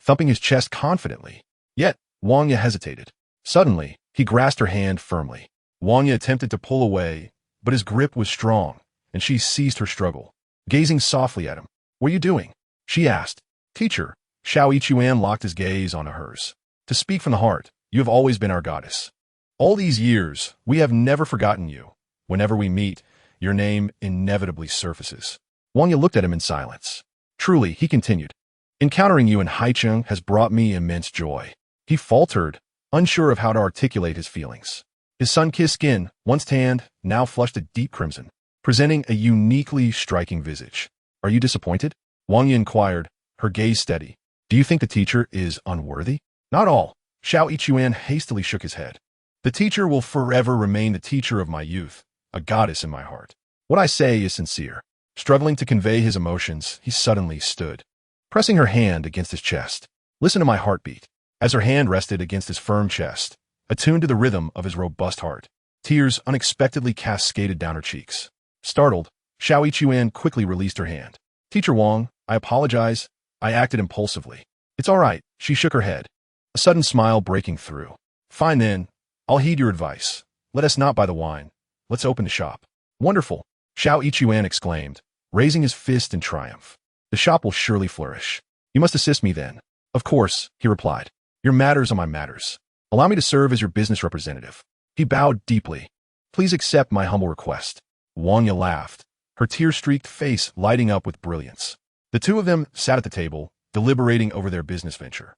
thumping his chest confidently. Yet, Wang Ye hesitated. Suddenly, he grasped her hand firmly. Wang Ye attempted to pull away, but his grip was strong, and she ceased her struggle, gazing softly at him. "What are you doing?" she asked. "Teacher," He Xue locked his gaze onto hers. "To speak from the heart, you have always been our goddess. All these years, we have never forgotten you. Whenever we meet, your name inevitably surfaces." Wang Ye looked at him in silence. "Truly," he continued, "encountering you in Haicheng has brought me immense joy." He faltered, unsure of how to articulate his feelings. His sun-kissed skin, once tanned, now flushed a deep crimson, presenting a uniquely striking visage. "Are you disappointed?" Wang Ye inquired, her gaze steady. "Do you think the teacher is unworthy?" "Not all." He Xue hastily shook his head. "The teacher will forever remain the teacher of my youth, a goddess in my heart. What I say is sincere." Struggling to convey his emotions, he suddenly stood, pressing her hand against his chest. "Listen to my heartbeat." As her hand rested against his firm chest, attuned to the rhythm of his robust heart, tears unexpectedly cascaded down her cheeks. Startled, He Xue quickly released her hand. "Teacher Wang, I apologize. I acted impulsively." "It's all right," she shook her head, a sudden smile breaking through. "Fine then. I'll heed your advice. Let us not buy the wine. Let's open the shop." "Wonderful," He Xue exclaimed, raising his fist in triumph. "The shop will surely flourish. You must assist me then." "Of course," he replied. "Your matters are my matters. Allow me to serve as your business representative." He bowed deeply. "Please accept my humble request." Wang Ye laughed, her tear-streaked face lighting up with brilliance. The two of them sat at the table, deliberating over their business venture.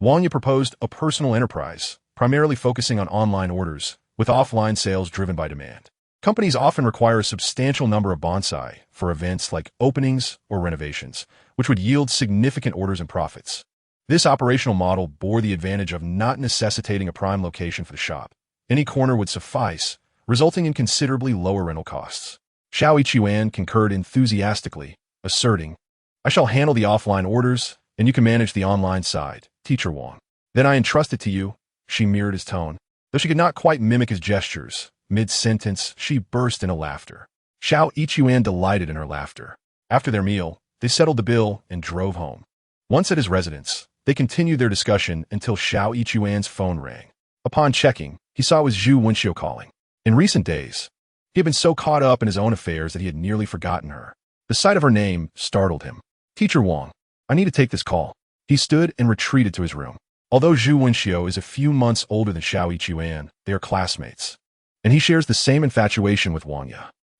Wang Ye proposed a personal enterprise, primarily focusing on online orders, with offline sales driven by demand. Companies often require a substantial number of bonsai for events like openings or renovations, which would yield significant orders and profits. This operational model bore the advantage of not necessitating a prime location for the shop. Any corner would suffice, resulting in considerably lower rental costs. He Xue concurred enthusiastically, asserting, "I shall handle the offline orders, and you can manage the online side, Teacher Wang." "Then I entrust it to you," she mirrored his tone. Though she could not quite mimic his gestures, mid-sentence, she burst into laughter. He Xue delighted in her laughter. After their meal, they settled the bill and drove home. Once at his residence, they continued their discussion until He Xue's phone rang. Upon checking, he saw it was Zhu Wenxiu calling. In recent days, he had been so caught up in his own affairs that he had nearly forgotten her. The sight of her name startled him. "Teacher Wang, I need to take this call." He stood and retreated to his room. Although Zhu Wenxiu is a few months older than He Xue, they are classmates, and he shares the same infatuation with Wang Ye.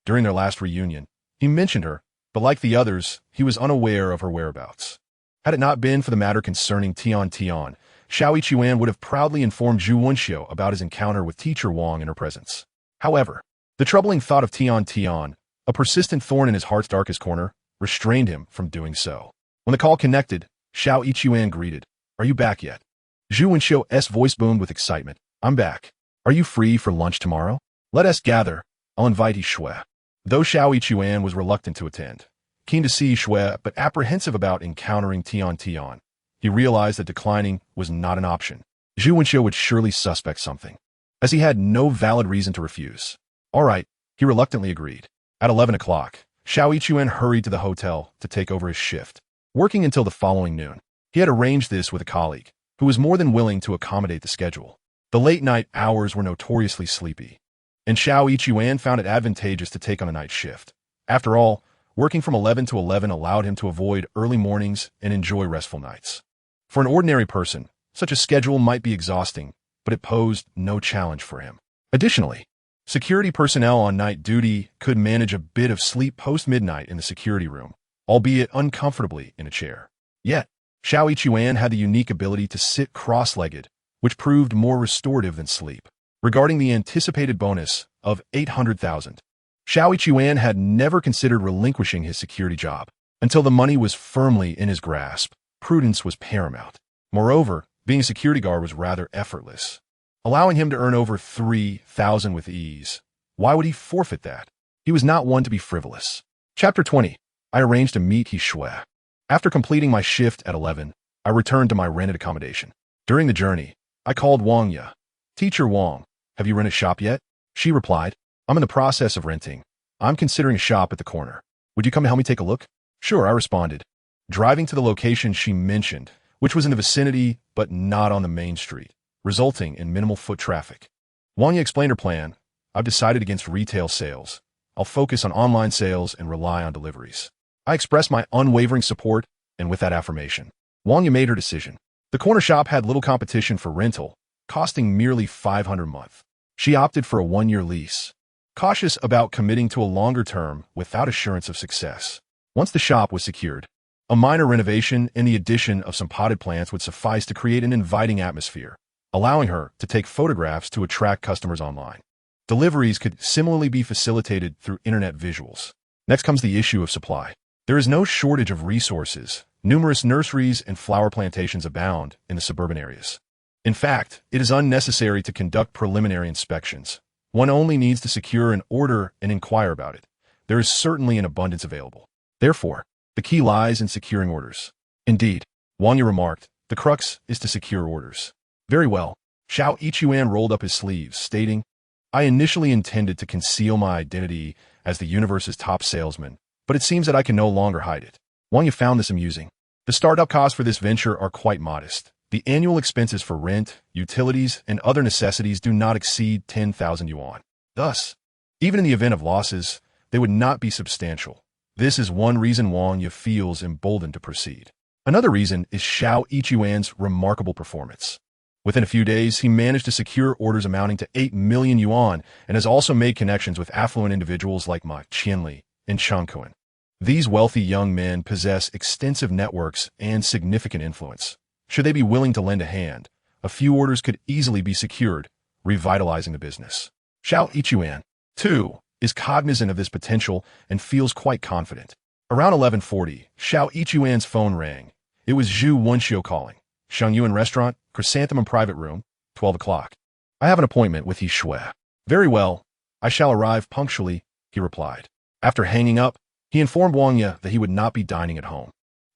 During their last reunion, he mentioned her, but like the others, he was unaware of her whereabouts. Had it not been for the matter concerning Tian Tian, He Xue would have proudly informed Zhu Wenxiu about his encounter with Teacher Wang in her presence. However, the troubling thought of Tian Tian, a persistent thorn in his heart's darkest corner, restrained him from doing so. When the call connected, He Xue greeted, "Are you back yet?" Zhu Wenxiu's voice boomed with excitement. "I'm back. Are you free for lunch tomorrow? Let us gather. I'll invite He Xue." Though He Xue was reluctant to attend, keen to see He Xue but apprehensive about encountering Tian Tian, he realized that declining was not an option. Zhu Wenxiu would surely suspect something, as he had no valid reason to refuse. All right, he reluctantly agreed. At 11 o'clock, He Xue hurried to the hotel to take over his shift, working until the following noon. He had arranged this with a colleague, who was more than willing to accommodate the schedule. The late-night hours were notoriously sleepy, and He Xue found it advantageous to take on a night shift. After all, working from 11 to 11 allowed him to avoid early mornings and enjoy restful nights. For an ordinary person, such a schedule might be exhausting, but it posed no challenge for him. Additionally, security personnel on night duty could manage a bit of sleep post-midnight in the security room, albeit uncomfortably in a chair. Yet, He Xue had the unique ability to sit cross-legged, which proved more restorative than sleep. Regarding the anticipated bonus of 800,000, He Xue had never considered relinquishing his security job. Until the money was firmly in his grasp, prudence was paramount. Moreover, being a security guard was rather effortless, allowing him to earn over 3,000 with ease. Why would he forfeit that? He was not one to be frivolous. Chapter 20. I arranged to meet He Xue. After completing my shift at 11, I returned to my rented accommodation. During the journey, I called Wang Ye. Teacher Wang, have you rented a shop yet? She replied, I'm in the process of renting. I'm considering a shop at the corner. Would you come help me take a look? Sure, I responded. Driving to the location she mentioned, which was in the vicinity but not on the main street, resulting in minimal foot traffic. Wang Ye explained her plan. I've decided against retail sales. I'll focus on online sales and rely on deliveries. I expressed my unwavering support, and with that affirmation, Wang Ye made her decision. The corner shop had little competition for rental, costing merely $500 a month. She opted for a 1-year lease, cautious about committing to a longer term without assurance of success. Once the shop was secured, a minor renovation and the addition of some potted plants would suffice to create an inviting atmosphere, allowing her to take photographs to attract customers online. Deliveries could similarly be facilitated through internet visuals. Next comes the issue of supply. There is no shortage of resources. Numerous nurseries and flower plantations abound in the suburban areas. In fact, it is unnecessary to conduct preliminary inspections. One only needs to secure an order and inquire about it. There is certainly an abundance available. Therefore, the key lies in securing orders. Indeed, Wang Ye remarked, the crux is to secure orders. Very well. He Xue rolled up his sleeves, stating, I initially intended to conceal my identity as the universe's top salesman, but it seems that I can no longer hide it. Wang Ye found this amusing. The startup costs for this venture are quite modest. The annual expenses for rent, utilities, and other necessities do not exceed 10,000 yuan. Thus, even in the event of losses, they would not be substantial. This is one reason Wang Ye feels emboldened to proceed. Another reason is He Xue's remarkable performance. Within a few days, he managed to secure orders amounting to 8 million yuan and has also made connections with affluent individuals like Ma Qianli and Changkuan. These wealthy young men possess extensive networks and significant influence. Should they be willing to lend a hand, a few orders could easily be secured, revitalizing the business. He Xue, too, is cognizant of this potential and feels quite confident. Around 11:40, He Xue's phone rang. It was Zhu Wenxiu calling. Shangyuan Restaurant, Chrysanthemum Private Room, 12 o'clock. I have an appointment with He Xue. Very well. I shall arrive punctually, he replied. After hanging up, he informed Wang Ye that he would not be dining at home.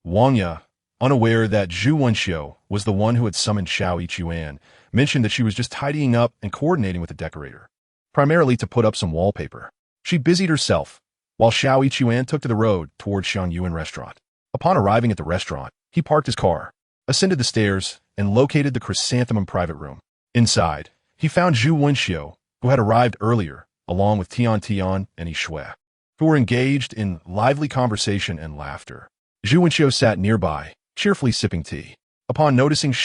Wang Ye, unaware that Zhu Wenxiu was the one who had summoned He Xue, mentioned that she was just tidying up and coordinating with the decorator, primarily to put up some wallpaper. She busied herself, while He Xue took to the road toward Shangyuan Restaurant. Upon arriving at the restaurant, he parked his car, ascended the stairs, and located the Chrysanthemum Private Room. Inside, he found Zhu Wenxiu, who had arrived earlier, along with Tian Tian and He Xue, who were engaged in lively conversation and laughter. Zhu Wenxiu sat nearby, cheerfully sipping tea. Upon noticing He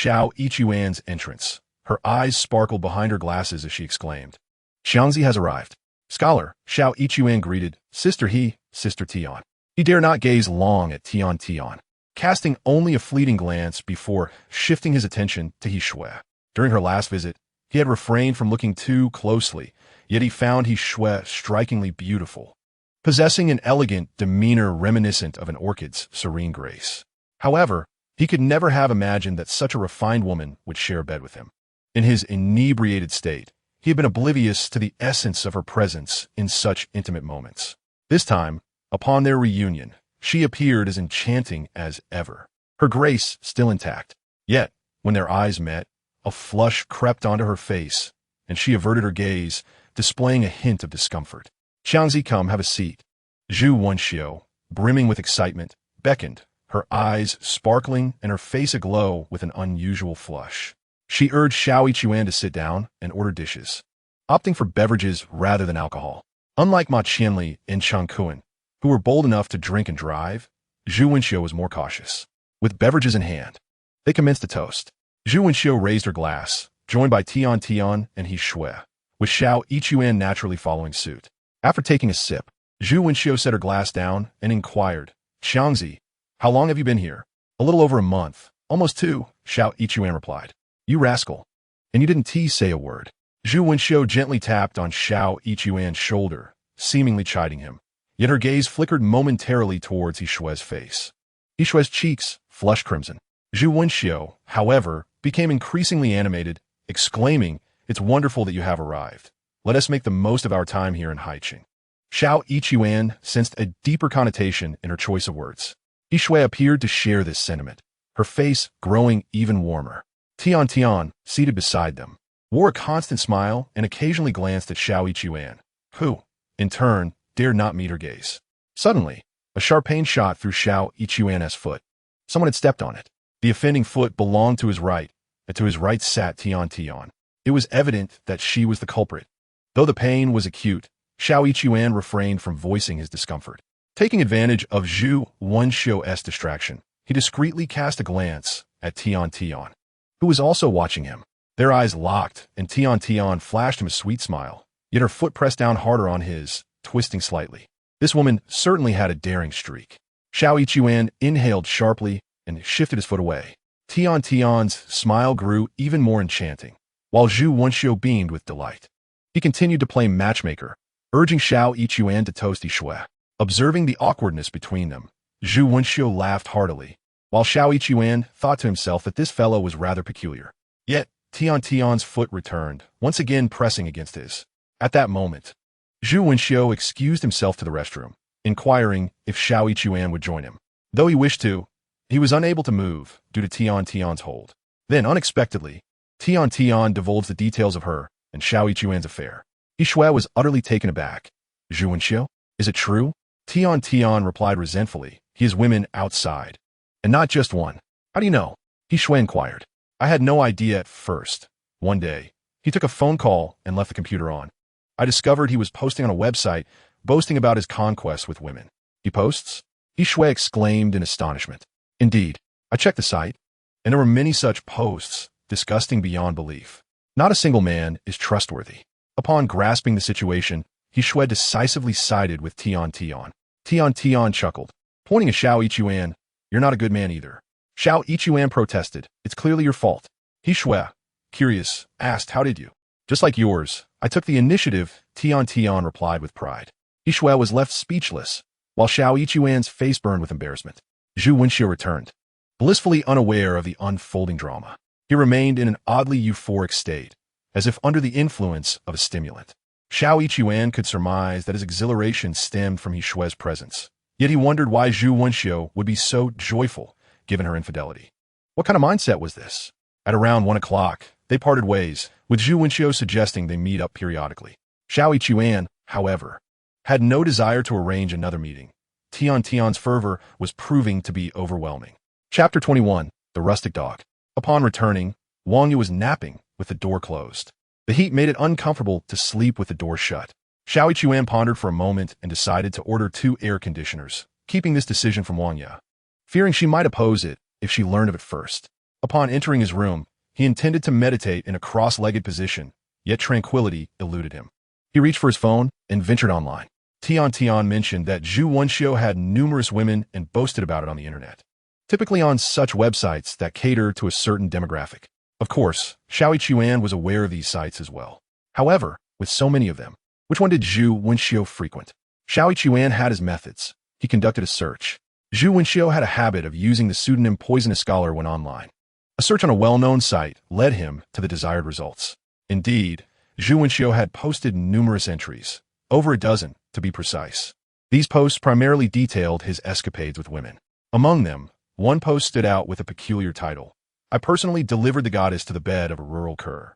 Xue's entrance, her eyes sparkled behind her glasses as she exclaimed, Xiangzi has arrived. Scholar, He Xue greeted, Sister He, Sister Tian. He dare not gaze long at Tian Tian, casting only a fleeting glance before shifting his attention to He Xue. During her last visit, he had refrained from looking too closely, yet he found He Xue strikingly beautiful, possessing an elegant demeanor reminiscent of an orchid's serene grace. However, he could never have imagined that such a refined woman would share a bed with him. In his inebriated state, he had been oblivious to the essence of her presence in such intimate moments. This time, upon their reunion, she appeared as enchanting as ever, her grace still intact. Yet, when their eyes met, a flush crept onto her face, and she averted her gaze, displaying a hint of discomfort. Xiangzi, come, have a seat. Zhu Wenxiu, brimming with excitement, beckoned, her eyes sparkling and her face aglow with an unusual flush. She urged He Xue to sit down and order dishes, opting for beverages rather than alcohol. Unlike Ma Qianli and Changkuan, who were bold enough to drink and drive, Zhu Wenxiu was more cautious. With beverages in hand, they commenced a toast. Zhu Wenxiu raised her glass, joined by Tian Tian and He Xue, with He Xue naturally following suit. After taking a sip, Zhu Wenxiu set her glass down and inquired, Xiangzi, how long have you been here? A little over a month, almost 2, He Xue replied. You rascal. And you didn't say a word. Zhu Wenxiu gently tapped on He Xue's shoulder, seemingly chiding him. Yet her gaze flickered momentarily towards He Xue's face. He Xue's cheeks flushed crimson. Zhu Wenxiu, however, became increasingly animated, exclaiming, It's wonderful that you have arrived. Let us make the most of our time here in Haicheng. Xiao Yichuan sensed a deeper connotation in her choice of words. He Xue appeared to share this sentiment, her face growing even warmer. Tian Tian, seated beside them, wore a constant smile and occasionally glanced at Xiao Yichuan, who, in turn, dared not meet her gaze. Suddenly, a sharp pain shot through Xiao Yichuan's foot. Someone had stepped on it. The offending foot belonged to his right, and to his right sat Tian Tian. It was evident that she was the culprit. Though the pain was acute, Xiao Yichuan refrained from voicing his discomfort. Taking advantage of Zhu Wenxiu's distraction, he discreetly cast a glance at Tian Tian, who was also watching him. Their eyes locked, and Tian Tian flashed him a sweet smile, yet her foot pressed down harder on his, twisting slightly. This woman certainly had a daring streak. Xiao Yichuan inhaled sharply and shifted his foot away. Tian Tian's smile grew even more enchanting, while Zhu Wenxiu beamed with delight. He continued to play matchmaker, urging Xiao Yichuan to toast He Xue. Observing the awkwardness between them, Zhu Wenxiu laughed heartily, while Xiao Yichuan thought to himself that this fellow was rather peculiar. Yet, Tian Tian's foot returned, once again pressing against his. At that moment, Zhu Wenxiu excused himself to the restroom, inquiring if Xiao Yichuan would join him. Though he wished to, he was unable to move due to Tian Tian's hold. Then, unexpectedly, Tian Tian divulged the details of her and Xiao Yichuan's affair. He Xue was utterly taken aback. Zhu Wenxiu, is it true? Tian Tian replied resentfully. He has women outside. And not just one. How do you know? He Xue inquired. I had no idea at first. One day, he took a phone call and left the computer on. I discovered he was posting on a website boasting about his conquests with women. He posts? He Xue exclaimed in astonishment. Indeed, I checked the site, and there were many such posts, disgusting beyond belief. Not a single man is trustworthy. Upon grasping the situation, He Xue decisively sided with Tian Tian. Tian Tian chuckled, pointing at Xiao Yichuan. You're not a good man either. Xiao Yichuan protested. It's clearly your fault. He Xue, curious, asked, how did you? Just like yours, I took the initiative, Tian Tian replied with pride. He Xue was left speechless, while Xiao Yichuan's face burned with embarrassment. Zhu Wenxiu returned, blissfully unaware of the unfolding drama. He remained in an oddly euphoric state, as if under the influence of a stimulant. Xiao Yichuan could surmise that his exhilaration stemmed from He Xue's presence, yet he wondered why Zhu Wenxiu would be so joyful, given her infidelity. What kind of mindset was this? At around 1 o'clock, they parted ways, with Zhu Wenxiu suggesting they meet up periodically. Xiao Yichuan, however, had no desire to arrange another meeting. Tian Tian's fervor was proving to be overwhelming. Chapter 21, The Rustic Dog. Upon returning, Wang Yu was napping with the door closed. The heat made it uncomfortable to sleep with the door shut. Xiao Yichuan pondered for a moment and decided to order 2 air conditioners, keeping this decision from Wang Yu, fearing she might oppose it if she learned of it first. Upon entering his room, he intended to meditate in a cross-legged position, yet tranquility eluded him. He reached for his phone and ventured online. Tian Tian mentioned that Zhu Wenxiu had numerous women and boasted about it on the internet, typically on such websites that cater to a certain demographic. Of course, Xiao Yichuan was aware of these sites as well. However, with so many of them, which one did Zhu Wenxiu frequent? Xiao Yichuan had his methods. He conducted a search. Zhu Wenxiu had a habit of using the pseudonym Poisonous Scholar when online. A search on a well-known site led him to the desired results. Indeed, Zhu Wenxiu had posted numerous entries, over a dozen, to be precise. These posts primarily detailed his escapades with women. Among them, one post stood out with a peculiar title. I personally delivered the goddess to the bed of a rural cur.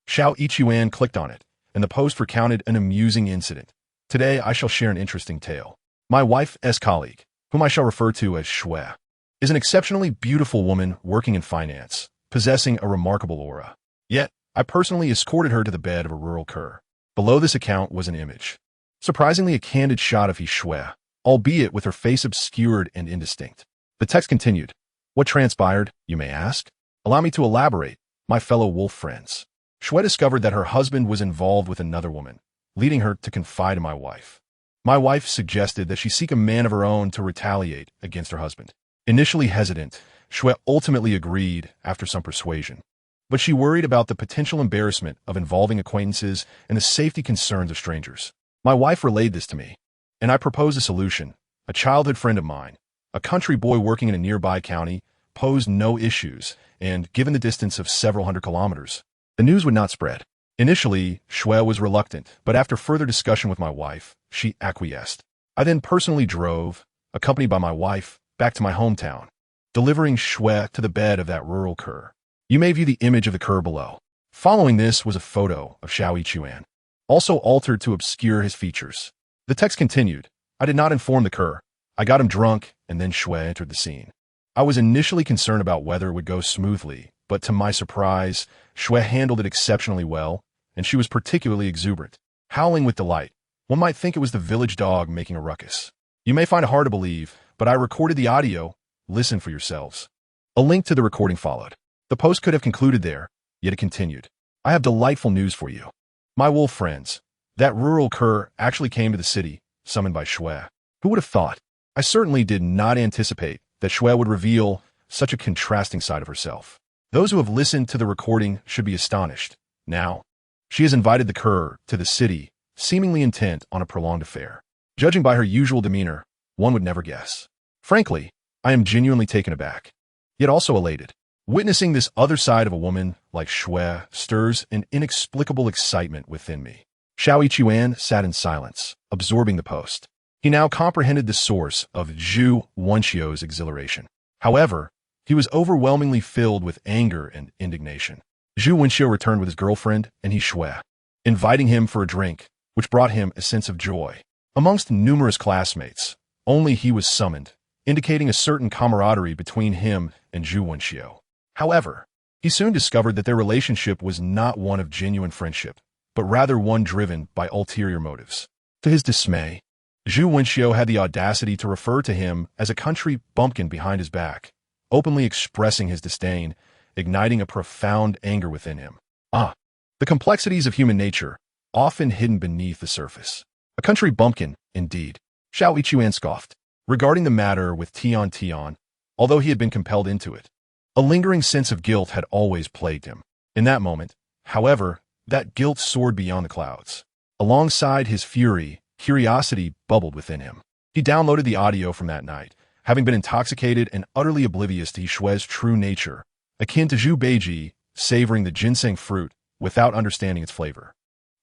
Xiao Yichuan clicked on it, and the post recounted an amusing incident. Today I shall share an interesting tale. My wife's colleague, whom I shall refer to as Xue, is an exceptionally beautiful woman working in finance, possessing a remarkable aura. Yet, I personally escorted her to the bed of a rural cur. Below this account was an image. Surprisingly a candid shot of He Xue, albeit with her face obscured and indistinct. The text continued. What transpired, you may ask? Allow me to elaborate, my fellow wolf friends. Xue discovered that her husband was involved with another woman, leading her to confide in my wife. My wife suggested that she seek a man of her own to retaliate against her husband. Initially hesitant, Xue ultimately agreed after some persuasion. But she worried about the potential embarrassment of involving acquaintances and the safety concerns of strangers. My wife relayed this to me, and I proposed a solution. A childhood friend of mine, a country boy working in a nearby county, posed no issues, and given the distance of several hundred kilometers, the news would not spread. Initially, Xue was reluctant, but after further discussion with my wife, she acquiesced. I then personally drove, accompanied by my wife, back to my hometown, delivering Xue to the bed of that rural cur. You may view the image of the cur below. Following this was a photo of He Xue, also altered to obscure his features. The text continued, I did not inform the cur. I got him drunk, and then Xue entered the scene. I was initially concerned about whether it would go smoothly, but to my surprise, Xue handled it exceptionally well, and she was particularly exuberant, howling with delight. One might think it was the village dog making a ruckus. You may find it hard to believe, but I recorded the audio. Listen for yourselves. A link to the recording followed. The post could have concluded there, yet it continued. I have delightful news for you. My wolf friends, that rural cur actually came to the city, summoned by Xue. Who would have thought? I certainly did not anticipate that Xue would reveal such a contrasting side of herself. Those who have listened to the recording should be astonished. Now, she has invited the cur to the city, seemingly intent on a prolonged affair. Judging by her usual demeanor, one would never guess. Frankly, I am genuinely taken aback, yet also elated. Witnessing this other side of a woman like Xue stirs an inexplicable excitement within me. He Xue sat in silence, absorbing the post. He now comprehended the source of Zhu Wenxiu's exhilaration. However, he was overwhelmingly filled with anger and indignation. Zhu Wenxiu returned with his girlfriend and He Xue, inviting him for a drink, which brought him a sense of joy. Amongst numerous classmates, only he was summoned, indicating a certain camaraderie between him and Zhu Wenxiu. However, he soon discovered that their relationship was not one of genuine friendship, but rather one driven by ulterior motives. To his dismay, Zhu Wenxiu had the audacity to refer to him as a country bumpkin behind his back, openly expressing his disdain, igniting a profound anger within him. The complexities of human nature, often hidden beneath the surface. A country bumpkin, indeed. He Xue scoffed. Regarding the matter with Tian Tian, although he had been compelled into it, a lingering sense of guilt had always plagued him. In that moment, however, that guilt soared beyond the clouds. Alongside his fury, curiosity bubbled within him. He downloaded the audio from that night, having been intoxicated and utterly oblivious to He Xue's true nature, akin to Zhu Beiji savoring the ginseng fruit without understanding its flavor.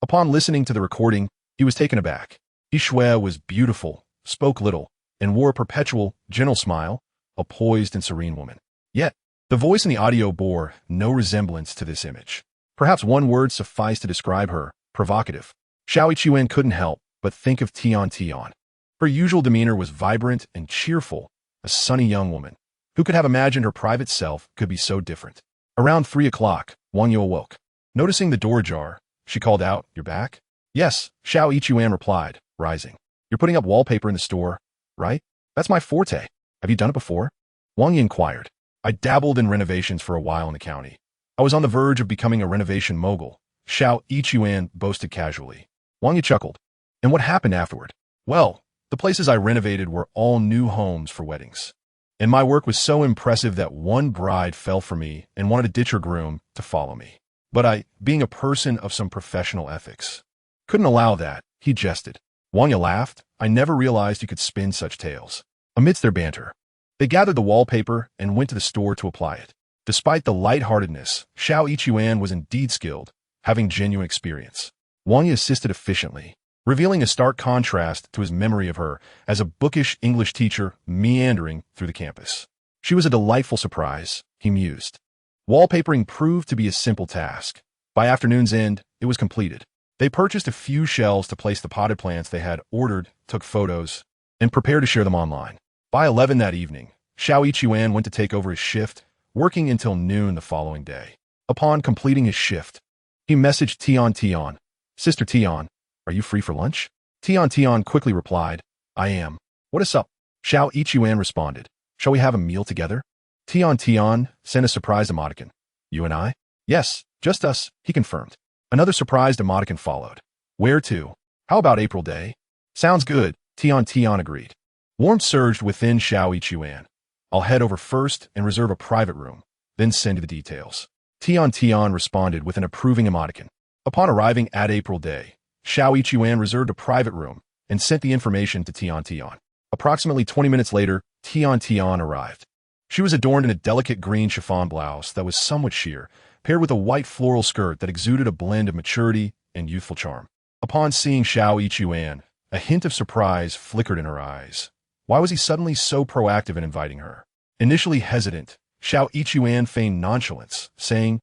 Upon listening to the recording, he was taken aback. He Xue was beautiful, spoke little, and wore a perpetual, gentle smile, a poised and serene woman. Yet, the voice in the audio bore no resemblance to this image. Perhaps one word sufficed to describe her, provocative. He Xue couldn't help but think of Tian Tian. Her usual demeanor was vibrant and cheerful, a sunny young woman. Who could have imagined her private self could be so different? Around 3 o'clock, Wang Yu awoke. Noticing the door ajar, she called out, "You're back?" "Yes," He Xue replied, rising. "You're putting up wallpaper in the store, right? That's my forte. Have you done it before?" Wang Yu inquired. "I dabbled in renovations for a while in the county. I was on the verge of becoming a renovation mogul," He Xue boasted casually. Wang Yu chuckled. "And what happened afterward?" "Well, the places I renovated were all new homes for weddings. And my work was so impressive that one bride fell for me and wanted to ditch her groom to follow me. But I, being a person of some professional ethics, couldn't allow that," he jested. Wang Yu laughed. "I never realized you could spin such tales." Amidst their banter, they gathered the wallpaper and went to the store to apply it. Despite the lightheartedness, He Xue was indeed skilled, having genuine experience. Wang Yu assisted efficiently, revealing a stark contrast to his memory of her as a bookish English teacher meandering through the campus. She was a delightful surprise, he mused. Wallpapering proved to be a simple task. By afternoon's end, it was completed. They purchased a few shelves to place the potted plants they had ordered, took photos, and prepared to share them online. By 11 that evening, He Xue went to take over his shift, working until noon the following day. Upon completing his shift, he messaged Tian Tian, "Sister Tian, are you free for lunch?" Tian Tian quickly replied, "I am. What is up?" He Xue responded, "Shall we have a meal together?" Tian Tian sent a surprised emoticon. "You and I?" "Yes, just us," he confirmed. Another surprised emoticon followed. "Where to? How about April Day?" "Sounds good," Tian Tian agreed. Warmth surged within He Xue. "I'll head over first and reserve a private room, then send you the details." Tian Tian responded with an approving emoticon. Upon arriving at April Day, He Xue reserved a private room and sent the information to Tian Tian. Approximately 20 minutes later, Tian Tian arrived. She was adorned in a delicate green chiffon blouse that was somewhat sheer, paired with a white floral skirt that exuded a blend of maturity and youthful charm. Upon seeing Xiao Yichuan, a hint of surprise flickered in her eyes. Why was he suddenly so proactive in inviting her? Initially hesitant, Xiao Yichuan feigned nonchalance, saying,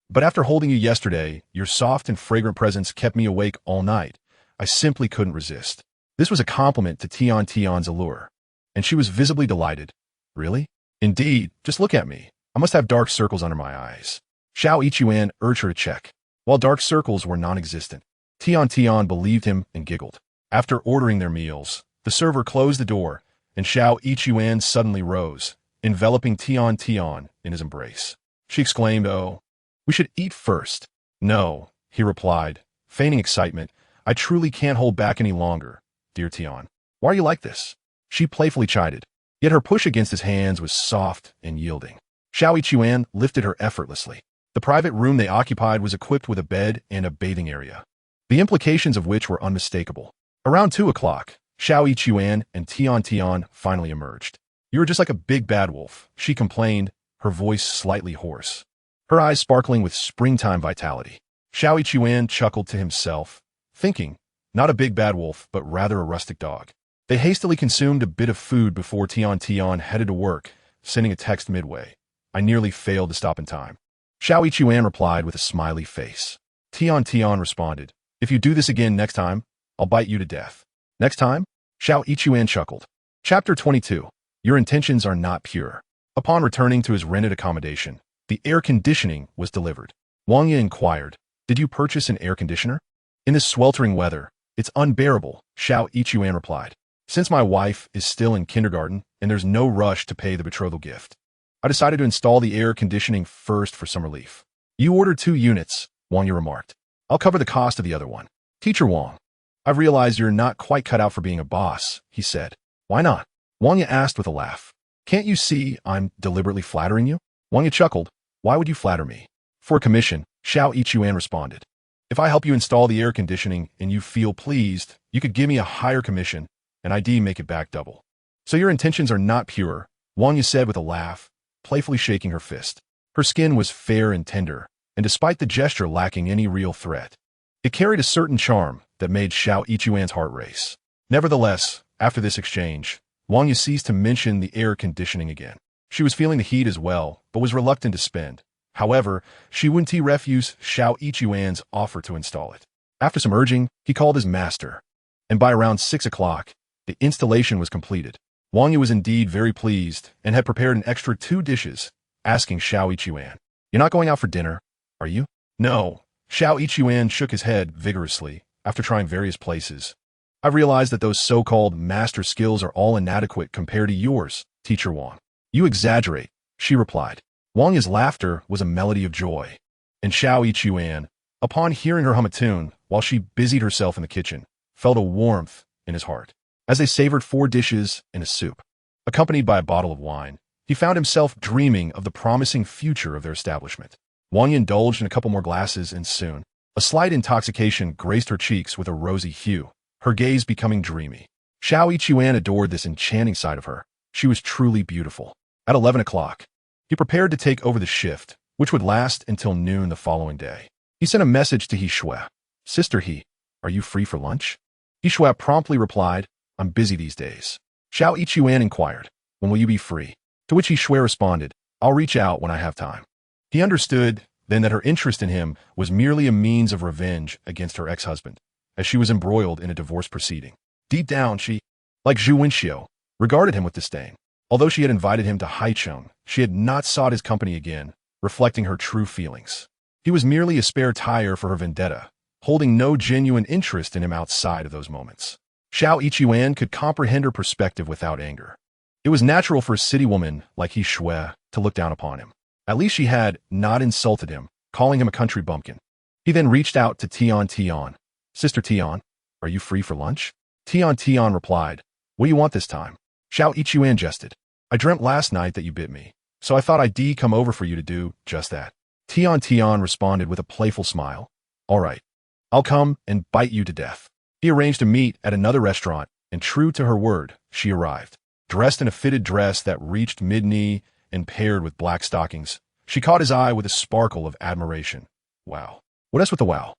"But after holding you yesterday, your soft and fragrant presence kept me awake all night. I simply couldn't resist." This was a compliment to Tian Tian's allure, and she was visibly delighted. "Really? Indeed, just look at me. I must have dark circles under my eyes." Xiao Yichuan urged her to check. While dark circles were non-existent, Tian Tian believed him and giggled. After ordering their meals, the server closed the door, and Xiao Yichuan suddenly rose, enveloping Tian Tian in his embrace. She exclaimed, "Oh, we should eat first." "No," he replied, feigning excitement. "I truly can't hold back any longer, dear Tian. Why are you like this?" She playfully chided, yet her push against his hands was soft and yielding. Xiao Yichuan lifted her effortlessly. The private room they occupied was equipped with a bed and a bathing area, the implications of which were unmistakable. Around 2 o'clock, Xiao Yichuan and Tian Tian finally emerged. "You are just like a big bad wolf," she complained, her voice slightly hoarse, her eyes sparkling with springtime vitality. Xiao Yichuan chuckled to himself, thinking, not a big bad wolf, but rather a rustic dog. They hastily consumed a bit of food before Tian Tian headed to work, sending a text midway. "I nearly failed to stop in time." Xiao Yichuan replied with a smiley face. Tian Tian responded, "If you do this again next time, I'll bite you to death." "Next time?" Xiao Yichuan chuckled. Chapter 22. Your intentions are not pure. Upon returning to his rented accommodation, the air conditioning was delivered. Wang Ye inquired, "Did you purchase an air conditioner?" "In this sweltering weather, it's unbearable," Xiao Yichuan replied. "Since my wife is still in kindergarten and there's no rush to pay the betrothal gift, I decided to install the air conditioning first for some relief." "You ordered 2 units, Wang Ye remarked. "I'll cover the cost of the other one." "Teacher Wang, I've realized you're not quite cut out for being a boss," he said. "Why not?" Wang Ye asked with a laugh. "Can't you see I'm deliberately flattering you?" Wang Ye chuckled. "Why would you flatter me?" "For a commission," Xiao Yichuan responded. "If I help you install the air conditioning and you feel pleased, you could give me a higher commission, and I'd make it back double." "So your intentions are not pure," Wang Ye said with a laugh, playfully shaking her fist. Her skin was fair and tender, and despite the gesture lacking any real threat, it carried a certain charm that made Xiao Yichuan's heart race. Nevertheless, after this exchange, Wang Ye ceased to mention the air conditioning again. She was feeling the heat as well, but was reluctant to spend. However, she wouldn't refuse Xiao Yichuan's offer to install it. After some urging, he called his master, and by around 6 o'clock, the installation was completed. Wang Ye was indeed very pleased and had prepared an extra 2 dishes, asking Xiao Yichuan, "You're not going out for dinner, are you?" "No." Xiao Yichuan shook his head vigorously after trying various places. "I've realized that those so-called master skills are all inadequate compared to yours, Teacher Wang." "You exaggerate," she replied. Wang Ye's laughter was a melody of joy, and Xiao Yichuan, upon hearing her hum a tune while she busied herself in the kitchen, felt a warmth in his heart. As they savored 4 dishes and a soup, accompanied by a bottle of wine, he found himself dreaming of the promising future of their establishment. Wang Ye indulged in a couple more glasses, and soon, a slight intoxication graced her cheeks with a rosy hue, her gaze becoming dreamy. Xiao Yichuan adored this enchanting side of her. She was truly beautiful. At 11 o'clock, he prepared to take over the shift, which would last until noon the following day. He sent a message to He Xue. "Sister He, are you free for lunch?" He Xue promptly replied, "I'm busy these days." Xiao Yichuan inquired, "When will you be free?" To which He Xue responded, "I'll reach out when I have time." He understood then that her interest in him was merely a means of revenge against her ex-husband, as she was embroiled in a divorce proceeding. Deep down, she, like Zhu Wenxiu, regarded him with disdain. Although she had invited him to Haicheng, she had not sought his company again, reflecting her true feelings. He was merely a spare tire for her vendetta, holding no genuine interest in him outside of those moments. Xiao Yichuan could comprehend her perspective without anger. It was natural for a city woman like He Xue to look down upon him. At least she had not insulted him, calling him a country bumpkin. He then reached out to Tian Tian. "Sister Tian, are you free for lunch?" Tian Tian replied, "What do you want this time?" Xiao Yichuan jested, "I dreamt last night that you bit me, so I thought I'd come over for you to do just that." Tian Tian responded with a playful smile, "All right, I'll come and bite you to death." He arranged to meet at another restaurant, and true to her word, she arrived, dressed in a fitted dress that reached mid-knee and paired with black stockings. She caught his eye with a sparkle of admiration. Wow. What else with the wow?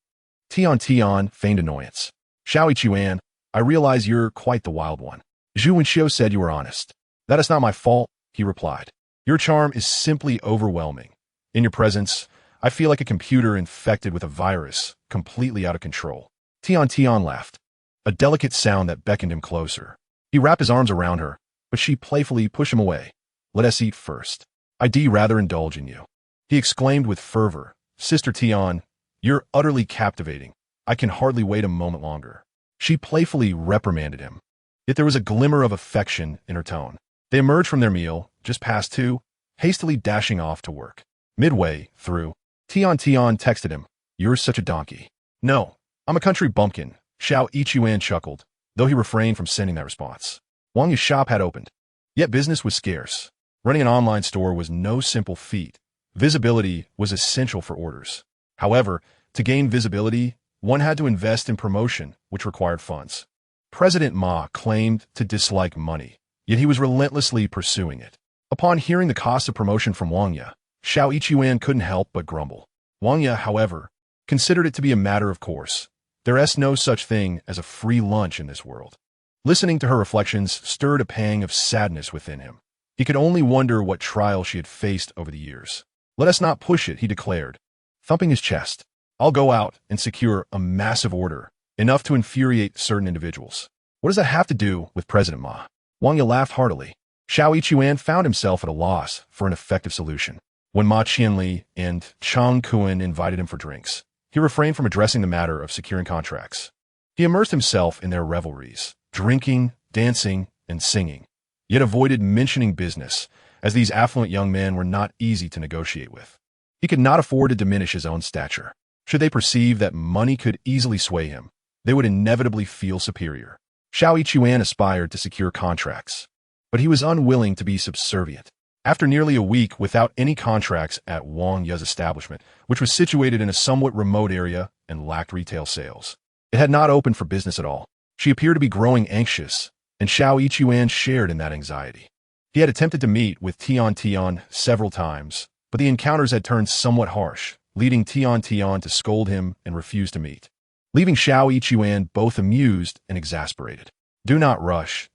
Tian Tian feigned annoyance. He Xue, I realize you're quite the wild one. He Xue said you were honest. That is not my fault, he replied. Your charm is simply overwhelming. In your presence, I feel like a computer infected with a virus, completely out of control. Tian Tian laughed, a delicate sound that beckoned him closer. He wrapped his arms around her, but she playfully pushed him away. Let us eat first. I'd rather indulge in you. He exclaimed with fervor. Sister Tian, you're utterly captivating. I can hardly wait a moment longer. She playfully reprimanded him. Yet there was a glimmer of affection in her tone. They emerged from their meal, just past 2, hastily dashing off to work. Midway through, Tian Tian texted him, You're such a donkey. No, I'm a country bumpkin, He Xue chuckled, though he refrained from sending that response. Wang Yu's shop had opened. Yet business was scarce. Running an online store was no simple feat. Visibility was essential for orders. However, to gain visibility, one had to invest in promotion, which required funds. President Ma claimed to dislike money, yet he was relentlessly pursuing it. Upon hearing the cost of promotion from Wang Yu, He Xue couldn't help but grumble. Wang Yu, however, considered it to be a matter of course. There is no such thing as a free lunch in this world. Listening to her reflections stirred a pang of sadness within him. He could only wonder what trial she had faced over the years. Let us not push it, he declared, thumping his chest. I'll go out and secure a massive order, enough to infuriate certain individuals. What does that have to do with President Ma? Wang Yu laughed heartily. He Xue found himself at a loss for an effective solution. When Ma Qianli and Chang Kuan invited him for drinks, he refrained from addressing the matter of securing contracts. He immersed himself in their revelries, drinking, dancing, and singing, yet avoided mentioning business, as these affluent young men were not easy to negotiate with. He could not afford to diminish his own stature. Should they perceive that money could easily sway him, they would inevitably feel superior. He Xue aspired to secure contracts, but he was unwilling to be subservient. After nearly a week without any contracts at Wang Yu's establishment, which was situated in a somewhat remote area and lacked retail sales, it had not opened for business at all. She appeared to be growing anxious, and He Xue shared in that anxiety. He had attempted to meet with Tian Tian several times, but the encounters had turned somewhat harsh, leading Tian Tian to scold him and refuse to meet, leaving He Xue both amused and exasperated. Do not rush,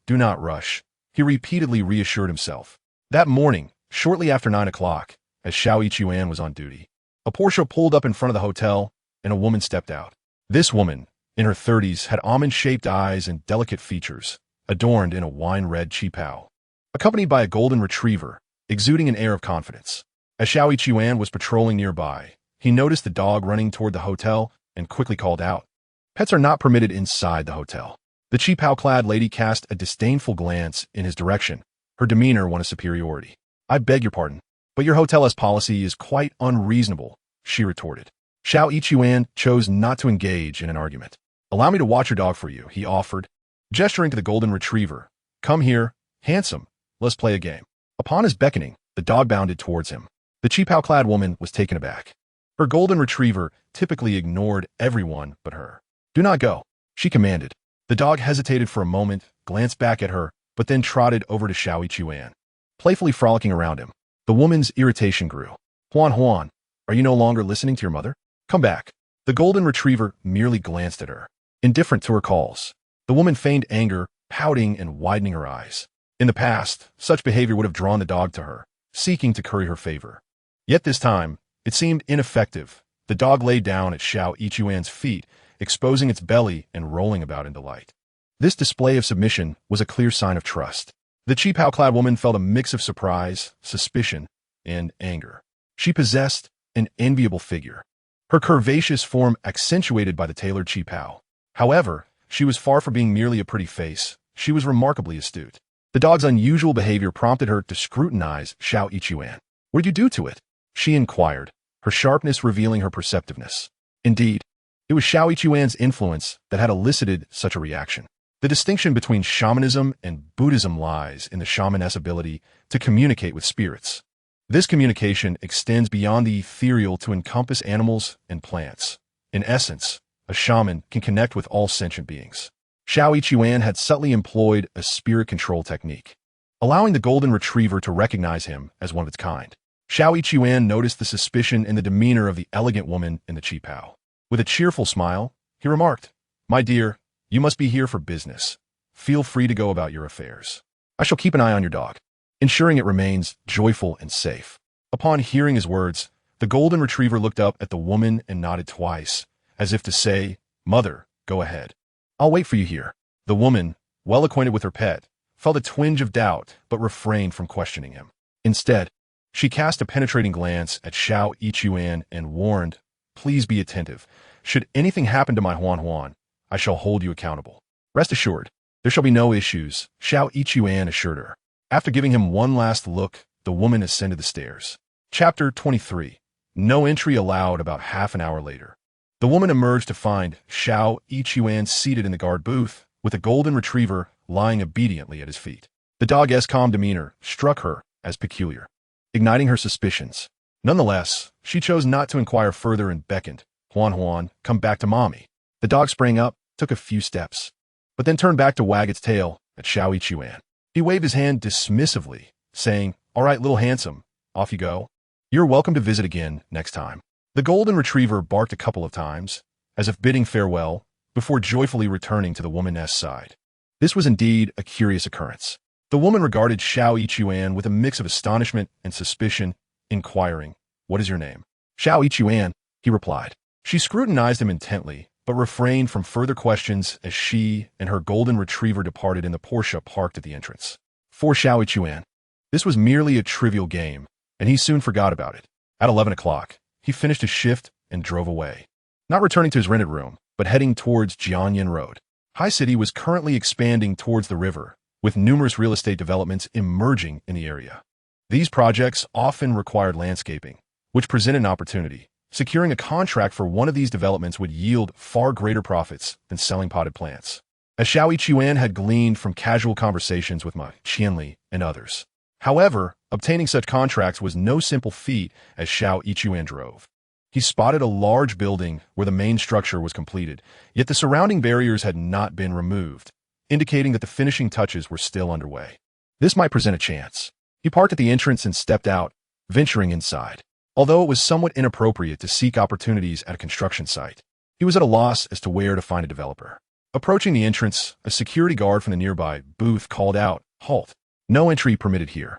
he repeatedly reassured himself. That morning, shortly after 9 o'clock, as He Xue was on duty, a Porsche pulled up in front of the hotel, and a woman stepped out. This woman, in her 30s, had almond-shaped eyes and delicate features, adorned in a wine-red qipao, accompanied by a golden retriever, exuding an air of confidence. As He Xue was patrolling nearby, he noticed the dog running toward the hotel and quickly called out. Pets are not permitted inside the hotel. The qipao-clad lady cast a disdainful glance in his direction, her demeanor one of superiority. I beg your pardon, but your hotel's policy is quite unreasonable, she retorted. He Xue chose not to engage in an argument. Allow me to watch your dog for you, he offered, gesturing to the golden retriever. Come here, handsome, let's play a game. Upon his beckoning, the dog bounded towards him. The qipao-clad woman was taken aback. Her golden retriever typically ignored everyone but her. Do not go, she commanded. The dog hesitated for a moment, glanced back at her, but then trotted over to He Xue, playfully frolicking around him. The woman's irritation grew. Huan, are you no longer listening to your mother? Come back. The golden retriever merely glanced at her, indifferent to her calls. The woman feigned anger, pouting and widening her eyes. In the past, such behavior would have drawn the dog to her, seeking to curry her favor. Yet this time, it seemed ineffective. The dog lay down at He Xue's feet, exposing its belly and rolling about in delight. This display of submission was a clear sign of trust. The qipao-clad woman felt a mix of surprise, suspicion, and anger. She possessed an enviable figure, her curvaceous form accentuated by the tailored qipao. However, she was far from being merely a pretty face. She was remarkably astute. The dog's unusual behavior prompted her to scrutinize He Xue. What did you do to it? She inquired, her sharpness revealing her perceptiveness. Indeed, it was He Xue's influence that had elicited such a reaction. The distinction between shamanism and Buddhism lies in the shaman's ability to communicate with spirits. This communication extends beyond the ethereal to encompass animals and plants. In essence, a shaman can connect with all sentient beings. He Xue had subtly employed a spirit control technique, allowing the golden retriever to recognize him as one of its kind. Xiao Yichuan noticed the suspicion in the demeanor of the elegant woman in the qipao. With a cheerful smile, he remarked, "My dear, you must be here for business. Feel free to go about your affairs. I shall keep an eye on your dog, ensuring it remains joyful and safe." Upon hearing his words, the golden retriever looked up at the woman and nodded twice, as if to say, "Mother, go ahead. I'll wait for you here." The woman, well acquainted with her pet, felt a twinge of doubt but refrained from questioning him. Instead, she cast a penetrating glance at Xiao Yichuan and warned, "Please be attentive. Should anything happen to my Huan Huan, I shall hold you accountable. Rest assured, there shall be no issues," Xiao Yichuan assured her. After giving him one last look, the woman ascended the stairs. Chapter 23. No entry allowed. About half an hour later, the woman emerged to find Xiao Yichuan seated in the guard booth, with a golden retriever lying obediently at his feet. The dog's calm demeanor struck her as peculiar, igniting her suspicions. Nonetheless, she chose not to inquire further and beckoned, "Huan Huan, come back to mommy." The dog sprang up, took a few steps, but then turned back to wag its tail at Xiao Yichuan. He waved his hand dismissively, saying, "All right, little handsome, off you go. You're welcome to visit again next time." The golden retriever barked a couple of times, as if bidding farewell, before joyfully returning to the woman's side. This was indeed a curious occurrence. The woman regarded Xiao Yichuan with a mix of astonishment and suspicion, inquiring, "What is your name?" "Xiao Yichuan," he replied. She scrutinized him intently, but refrained from further questions as she and her golden retriever departed in the Porsche parked at the entrance. For Xiao Yichuan, this was merely a trivial game, and he soon forgot about it. At 11 o'clock, he finished his shift and drove away, not returning to his rented room, but heading towards Jianyan Road. Hai City was currently expanding towards the river, with numerous real estate developments emerging in the area. These projects often required landscaping, which presented an opportunity. Securing a contract for one of these developments would yield far greater profits than selling potted plants, as Xiao Yichuan had gleaned from casual conversations with Ma Qianli and others. However, obtaining such contracts was no simple feat as Xiao Yichuan drove. He spotted a large building where the main structure was completed, yet the surrounding barriers had not been removed, indicating that the finishing touches were still underway. This might present a chance. He parked at the entrance and stepped out, venturing inside. Although it was somewhat inappropriate to seek opportunities at a construction site, he was at a loss as to where to find a developer. Approaching the entrance, a security guard from the nearby booth called out, "Halt! No entry permitted here."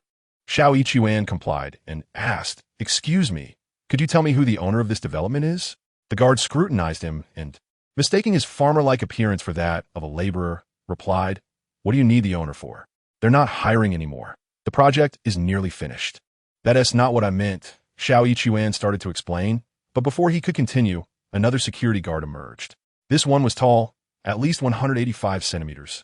Xiao Yichuan complied and asked, "Excuse me, could you tell me who the owner of this development is?" The guard scrutinized him and, mistaking his farmer-like appearance for that of a laborer, replied, "What do you need the owner for? They're not hiring anymore. The project is nearly finished." "That's not what I meant," Xiao Yichuan started to explain, but before he could continue, another security guard emerged. This one was tall, at least 185 centimeters,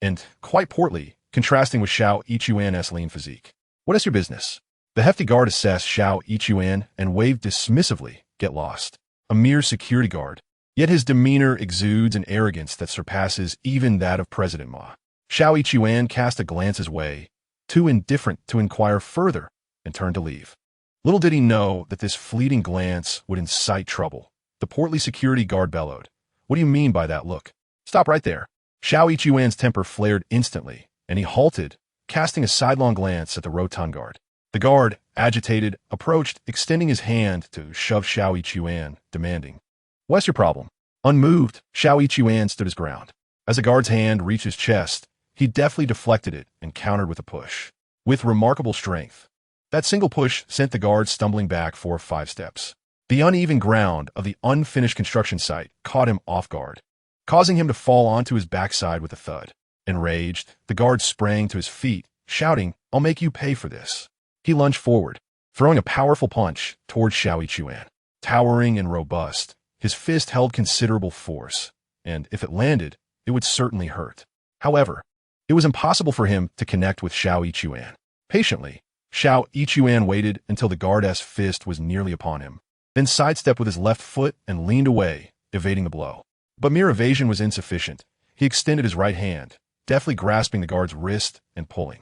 and quite portly, contrasting with Xiao Yichuan's lean physique. "What is your business?" The hefty guard assessed Xiao Yichuan and waved dismissively, "Get lost." A mere security guard, yet his demeanor exudes an arrogance that surpasses even that of President Ma. Xiao Yichuan cast a glance his way, too indifferent to inquire further, and turned to leave. Little did he know that this fleeting glance would incite trouble. The portly security guard bellowed, "What do you mean by that look? Stop right there." Xiao Yichuan's temper flared instantly, and he halted, casting a sidelong glance at the rotund guard. The guard, agitated, approached, extending his hand to shove Xiao Yichuan, demanding, "What's your problem?" Unmoved, Xiao Yichuan stood his ground. As the guard's hand reached his chest, he deftly deflected it and countered with a push. With remarkable strength, that single push sent the guard stumbling back 4 or 5 steps. The uneven ground of the unfinished construction site caught him off guard, causing him to fall onto his backside with a thud. Enraged, the guard sprang to his feet, shouting, "I'll make you pay for this." He lunged forward, throwing a powerful punch towards Xiao Yichuan. Towering and robust, his fist held considerable force, and if it landed, it would certainly hurt. However, it was impossible for him to connect with Xiao Yichuan. Patiently, Xiao Yichuan waited until the guard's fist was nearly upon him, then sidestepped with his left foot and leaned away, evading the blow. But mere evasion was insufficient. He extended his right hand, deftly grasping the guard's wrist and pulling.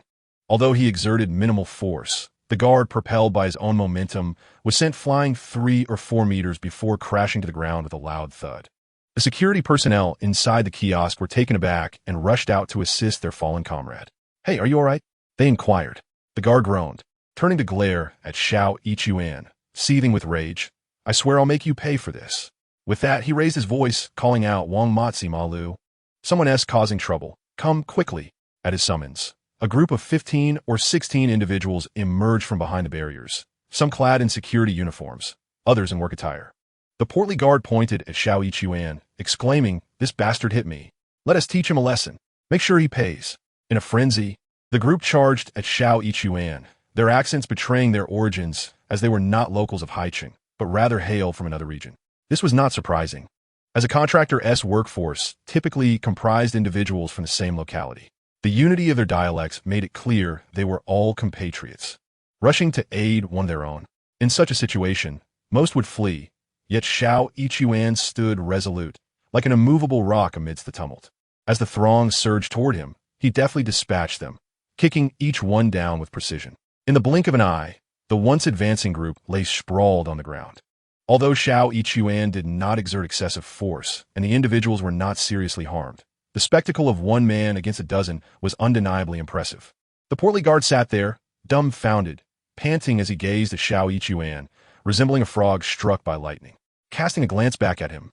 Although he exerted minimal force, the guard, propelled by his own momentum, was sent flying 3 or 4 meters before crashing to the ground with a loud thud. The security personnel inside the kiosk were taken aback and rushed out to assist their fallen comrade. "Hey, are you all right?" they inquired. The guard groaned, turning to glare at Xiao Yichuan, seething with rage. I swear I'll make you pay for this. With that, he raised his voice, calling out Wang Matzi Malu. Someone else causing trouble. Come quickly. At his summons, a group of 15 or 16 individuals emerged from behind the barriers, some clad in security uniforms, others in work attire. The portly guard pointed at Xiao Yichuan, exclaiming, "This bastard hit me. Let us teach him a lesson. Make sure he pays." In a frenzy, the group charged at Xiao Yichuan, their accents betraying their origins as they were not locals of Haicheng, but rather hail from another region. This was not surprising, as a contractor's workforce typically comprised individuals from the same locality. The unity of their dialects made it clear they were all compatriots, rushing to aid one their own. In such a situation, most would flee, yet Xiao Yichuan stood resolute, like an immovable rock amidst the tumult. As the throng surged toward him, he deftly dispatched them, kicking each one down with precision. In the blink of an eye, the once advancing group lay sprawled on the ground. Although Xiao Yichuan did not exert excessive force, and the individuals were not seriously harmed, the spectacle of one man against a dozen was undeniably impressive. The portly guard sat there, dumbfounded, panting as he gazed at Xiao Yichuan, resembling a frog struck by lightning. Casting a glance back at him,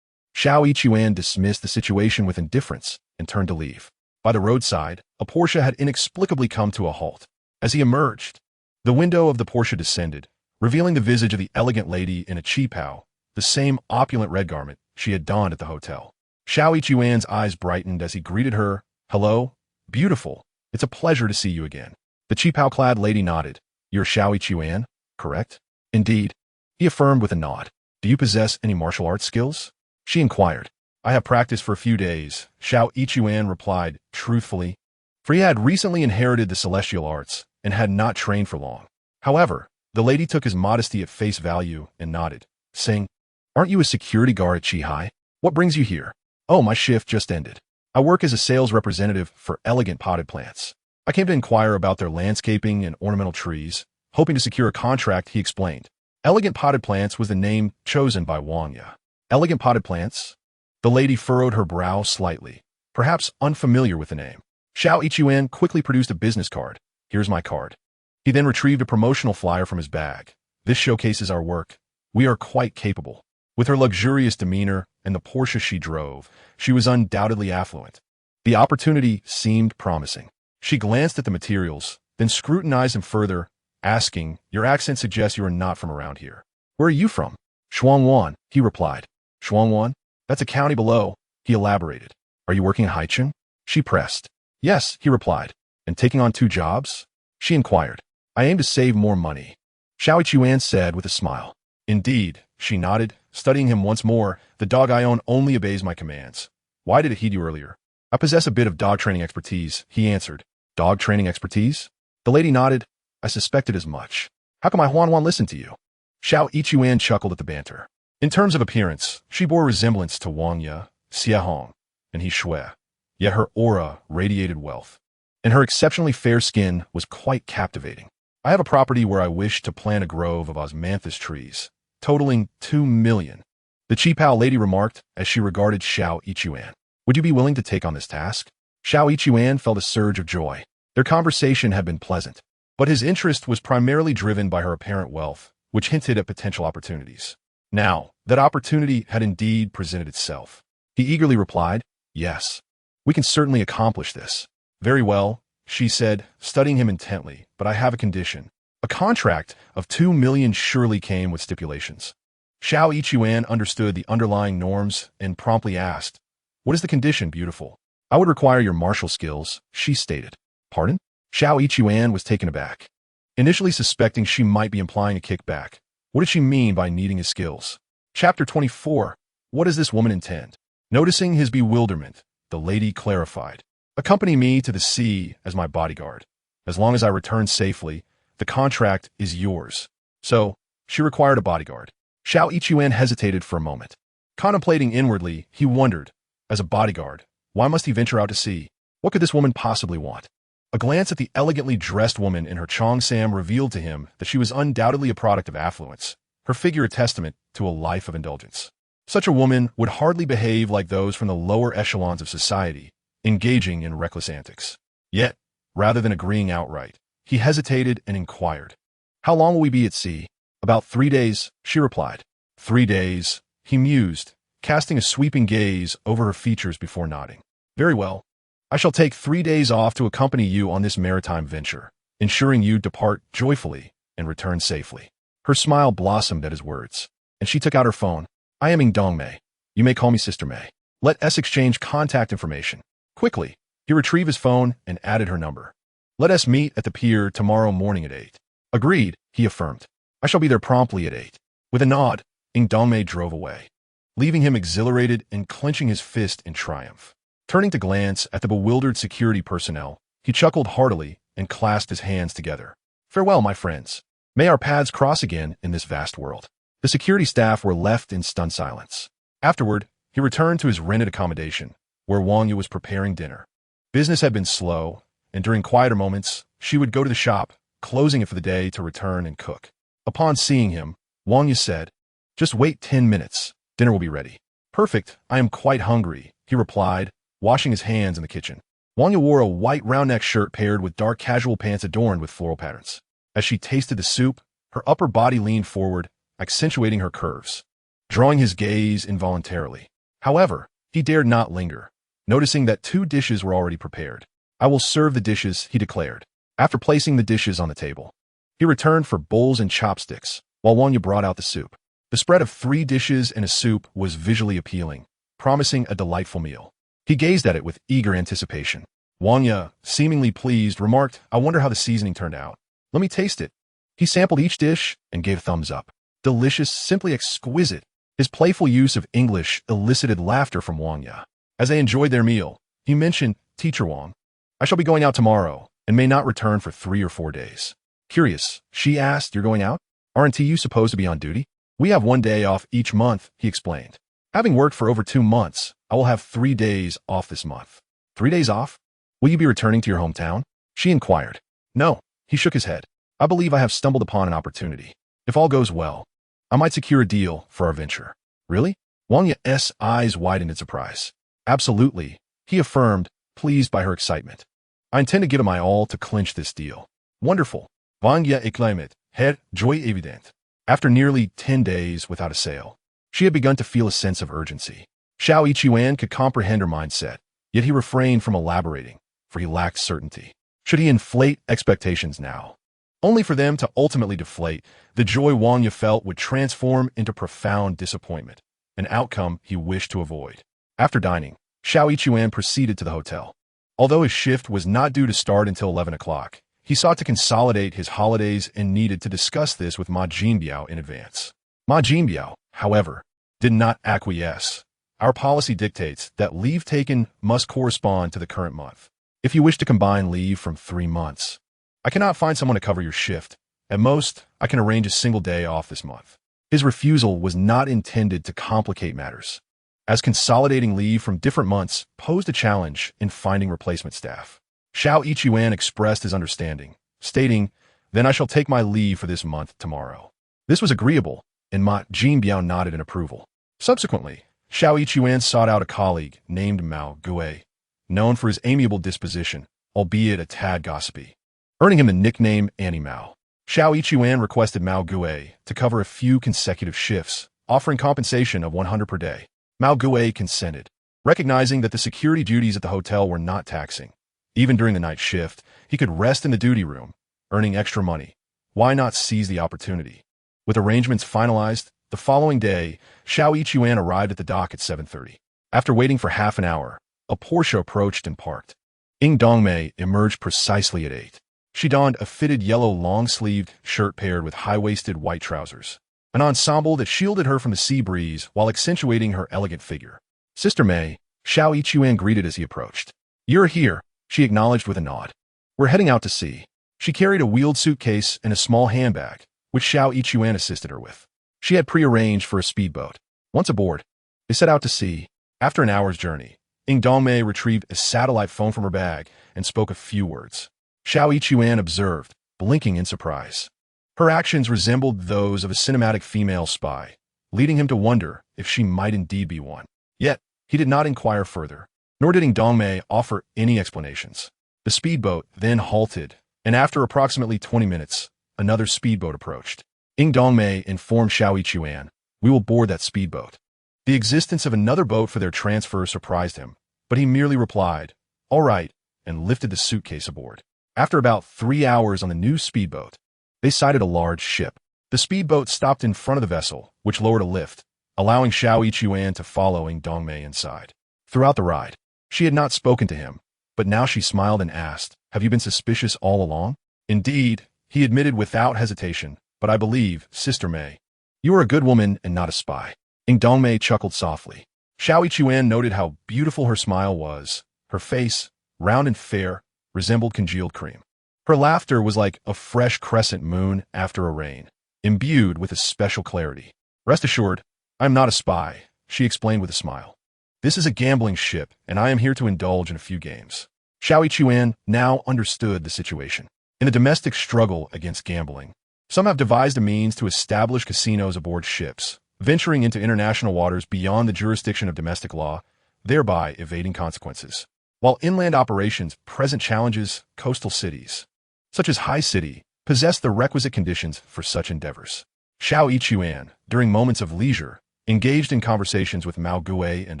Xiao Yichuan dismissed the situation with indifference and turned to leave. By the roadside, a Porsche had inexplicably come to a halt. As he emerged, the window of the Porsche descended, revealing the visage of the elegant lady in a qipao, the same opulent red garment she had donned at the hotel. Xiao Yichuan's eyes brightened as he greeted her. "Hello, beautiful. It's a pleasure to see you again." The qipao-clad lady nodded. "You're Xiao Yichuan, correct?" "Indeed," he affirmed with a nod. "Do you possess any martial arts skills?" she inquired. "I have practiced for a few days," Xiao Yichuan replied truthfully, for he had recently inherited the celestial arts and had not trained for long. However, the lady took his modesty at face value and nodded, saying, "Aren't you a security guard at Qihai? What brings you here?" "Oh, my shift just ended. I work as a sales representative for elegant potted plants. I came to inquire about their landscaping and ornamental trees, hoping to secure a contract," he explained. Elegant potted plants was the name chosen by Wang Ya. Elegant potted plants? The lady furrowed her brow slightly, perhaps unfamiliar with the name. Xiao Yichuan quickly produced a business card. "Here's my card." He then retrieved a promotional flyer from his bag. "This showcases our work. We are quite capable." With her luxurious demeanor and the Porsche she drove, she was undoubtedly affluent. The opportunity seemed promising. She glanced at the materials, then scrutinized them further, asking, "Your accent suggests you are not from around here. Where are you from?" "Shuangwan," he replied. "Shuangwan? That's a county below," he elaborated. "Are you working at Haicheng?" she pressed. "Yes," he replied. "And taking on 2 jobs?" she inquired. "I aim to save more money," Xiao Yichuan said with a smile. "Indeed," she nodded, studying him once more. "The dog I own only obeys my commands. Why did it heed you earlier?" "I possess a bit of dog training expertise," he answered. "Dog training expertise?" The lady nodded. "I suspected as much. How come my Huanhuan listened to you?" Xiao Yichuan chuckled at the banter. In terms of appearance, she bore resemblance to Wang Ya, Xiahong, and He Xue, yet her aura radiated wealth, and her exceptionally fair skin was quite captivating. "I have a property where I wish to plant a grove of osmanthus trees, totaling 2 million, the qipao lady remarked as she regarded Xiao Yichuan. "Would you be willing to take on this task?" Xiao Yichuan felt a surge of joy. Their conversation had been pleasant, but his interest was primarily driven by her apparent wealth, which hinted at potential opportunities. Now, that opportunity had indeed presented itself. He eagerly replied, "Yes, we can certainly accomplish this." "Very well," she said, studying him intently, "but I have a condition." A contract of 2 million surely came with stipulations. Xiao Yichuan understood the underlying norms and promptly asked, "What is the condition, beautiful?" "I would require your martial skills," she stated. "Pardon?" Xiao Yichuan was taken aback, initially suspecting she might be implying a kickback. What did she mean by needing his skills? Chapter 24. What does this woman intend? Noticing his bewilderment, the lady clarified. "Accompany me to the sea as my bodyguard. As long as I return safely, the contract is yours." So, she required a bodyguard. Xiao Yichuan hesitated for a moment. Contemplating inwardly, he wondered, as a bodyguard, why must he venture out to sea? What could this woman possibly want? A glance at the elegantly dressed woman in her cheongsam revealed to him that she was undoubtedly a product of affluence, her figure a testament to a life of indulgence. Such a woman would hardly behave like those from the lower echelons of society, engaging in reckless antics. Yet, rather than agreeing outright, he hesitated and inquired, How long will we be at sea? About 3 days, she replied. 3 days, he mused, casting a sweeping gaze over her features before nodding. Very well. I shall take 3 days off to accompany you on this maritime venture, ensuring you depart joyfully and return safely. Her smile blossomed at his words, and she took out her phone. I am Ing Dong Mei. You may call me Sister Mei. Let us exchange contact information. Quickly, he retrieved his phone and added her number. Let us meet at the pier tomorrow morning at 8. Agreed, he affirmed. I shall be there promptly at 8. With a nod, Ing Dong Mei drove away, leaving him exhilarated and clenching his fist in triumph. Turning to glance at the bewildered security personnel, he chuckled heartily and clasped his hands together. Farewell, my friends. May our paths cross again in this vast world. The security staff were left in stunned silence. Afterward, he returned to his rented accommodation, where Wang Yu was preparing dinner. Business had been slow, and during quieter moments, she would go to the shop, closing it for the day to return and cook. Upon seeing him, Wang Yu said, Just wait 10 minutes. Dinner will be ready. Perfect, I am quite hungry, he replied, washing his hands in the kitchen. Wang Yu wore a white round-neck shirt paired with dark casual pants adorned with floral patterns. As she tasted the soup, her upper body leaned forward, accentuating her curves, drawing his gaze involuntarily. However, he dared not linger, noticing that 2 dishes were already prepared. I will serve the dishes, he declared. After placing the dishes on the table, he returned for bowls and chopsticks, while Wang Yu brought out the soup. The spread of 3 dishes and a soup was visually appealing, promising a delightful meal. He gazed at it with eager anticipation. Wang Yu, seemingly pleased, remarked, I wonder how the seasoning turned out. Let me taste it. He sampled each dish and gave a thumbs up. Delicious, simply exquisite. His playful use of English elicited laughter from Wang Yu. As they enjoyed their meal, he mentioned, Teacher Wang, I shall be going out tomorrow and may not return for 3 or 4 days. Curious, she asked, You're going out? Aren't you supposed to be on duty? We have 1 day off each month, he explained. Having worked for over 2 months, I will have 3 days off this month. 3 days off? Will you be returning to your hometown? She inquired. No, he shook his head. I believe I have stumbled upon an opportunity. If all goes well, I might secure a deal for our venture. Really? Wang Yu's eyes widened in surprise. Absolutely, he affirmed, pleased by her excitement. I intend to give it my all to clinch this deal. Wonderful. Wang Yu exclaimed, Her joie évidente. After nearly 10 days without a sale, she had begun to feel a sense of urgency. Xiao Yichuan could comprehend her mindset, yet he refrained from elaborating, for he lacked certainty. Should he inflate expectations now? Only for them to ultimately deflate, the joy Wang Yu felt would transform into profound disappointment, an outcome he wished to avoid. After dining, Xiao Yichuan proceeded to the hotel. Although his shift was not due to start until 11 o'clock, he sought to consolidate his holidays and needed to discuss this with Ma Jinbiao in advance. Ma Jinbiao, however, did not acquiesce. Our policy dictates that leave taken must correspond to the current month. If you wish to combine leave from 3 months, I cannot find someone to cover your shift. At most, I can arrange a single day off this month. His refusal was not intended to complicate matters, as consolidating leave from different months posed a challenge in finding replacement staff. Xiao Yichuan expressed his understanding, stating, Then I shall take my leave for this month tomorrow. This was agreeable, and Ma Jinbiao nodded in approval. Subsequently, Xiao Yichuan sought out a colleague named Mao Gue, known for his amiable disposition, albeit a tad gossipy, earning him the nickname Annie Mao. Xiao Yichuan requested Mao Gue to cover a few consecutive shifts, offering compensation of 100 per day. Mao Gue consented, recognizing that the security duties at the hotel were not taxing. Even during the night shift, he could rest in the duty room, earning extra money. Why not seize the opportunity? With arrangements finalized, the following day, Xiao Yichuan arrived at the dock at 7:30. After waiting for half an hour, a Porsche approached and parked. Ing Dong Mei emerged precisely at 8. She donned a fitted yellow long-sleeved shirt paired with high-waisted white trousers, an ensemble that shielded her from the sea breeze while accentuating her elegant figure. Sister Mei, Xiao Yichuan greeted as he approached. You're here, she acknowledged with a nod. We're heading out to sea. She carried a wheeled suitcase and a small handbag, which Xiao Yichuan assisted her with. She had prearranged for a speedboat. Once aboard, they set out to sea. After an hour's journey, Ing Dong Mei retrieved a satellite phone from her bag and spoke a few words. Xiao Yichuan observed, blinking in surprise. Her actions resembled those of a cinematic female spy, leading him to wonder if she might indeed be one. Yet, he did not inquire further, nor did Ing Dong Mei offer any explanations. The speedboat then halted, and after approximately 20 minutes, another speedboat approached. Ying Dongmei informed Xiao Yichuan, "We will board that speedboat." The existence of another boat for their transfer surprised him, but he merely replied, "All right," and lifted the suitcase aboard. After about 3 hours on the new speedboat, they sighted a large ship. The speedboat stopped in front of the vessel, which lowered a lift, allowing Xiao Yichuan to follow Ying Dongmei inside. Throughout the ride, she had not spoken to him, but now she smiled and asked, "Have you been suspicious all along?" "Indeed," he admitted without hesitation, "but I believe, Sister Mei, you are a good woman and not a spy." Ying Dongmei chuckled softly. Xiao Yichuan noted how beautiful her smile was. Her face, round and fair, resembled congealed cream. Her laughter was like a fresh crescent moon after a rain, imbued with a special clarity. "Rest assured, I am not a spy," she explained with a smile. "This is a gambling ship, and I am here to indulge in a few games." Xiao Yichuan now understood the situation. In the domestic struggle against gambling, some have devised a means to establish casinos aboard ships, venturing into international waters beyond the jurisdiction of domestic law, thereby evading consequences. While inland operations present challenges, coastal cities, such as Hai City, possess the requisite conditions for such endeavors. Xiao Yichuan, during moments of leisure, engaged in conversations with Mao Gui and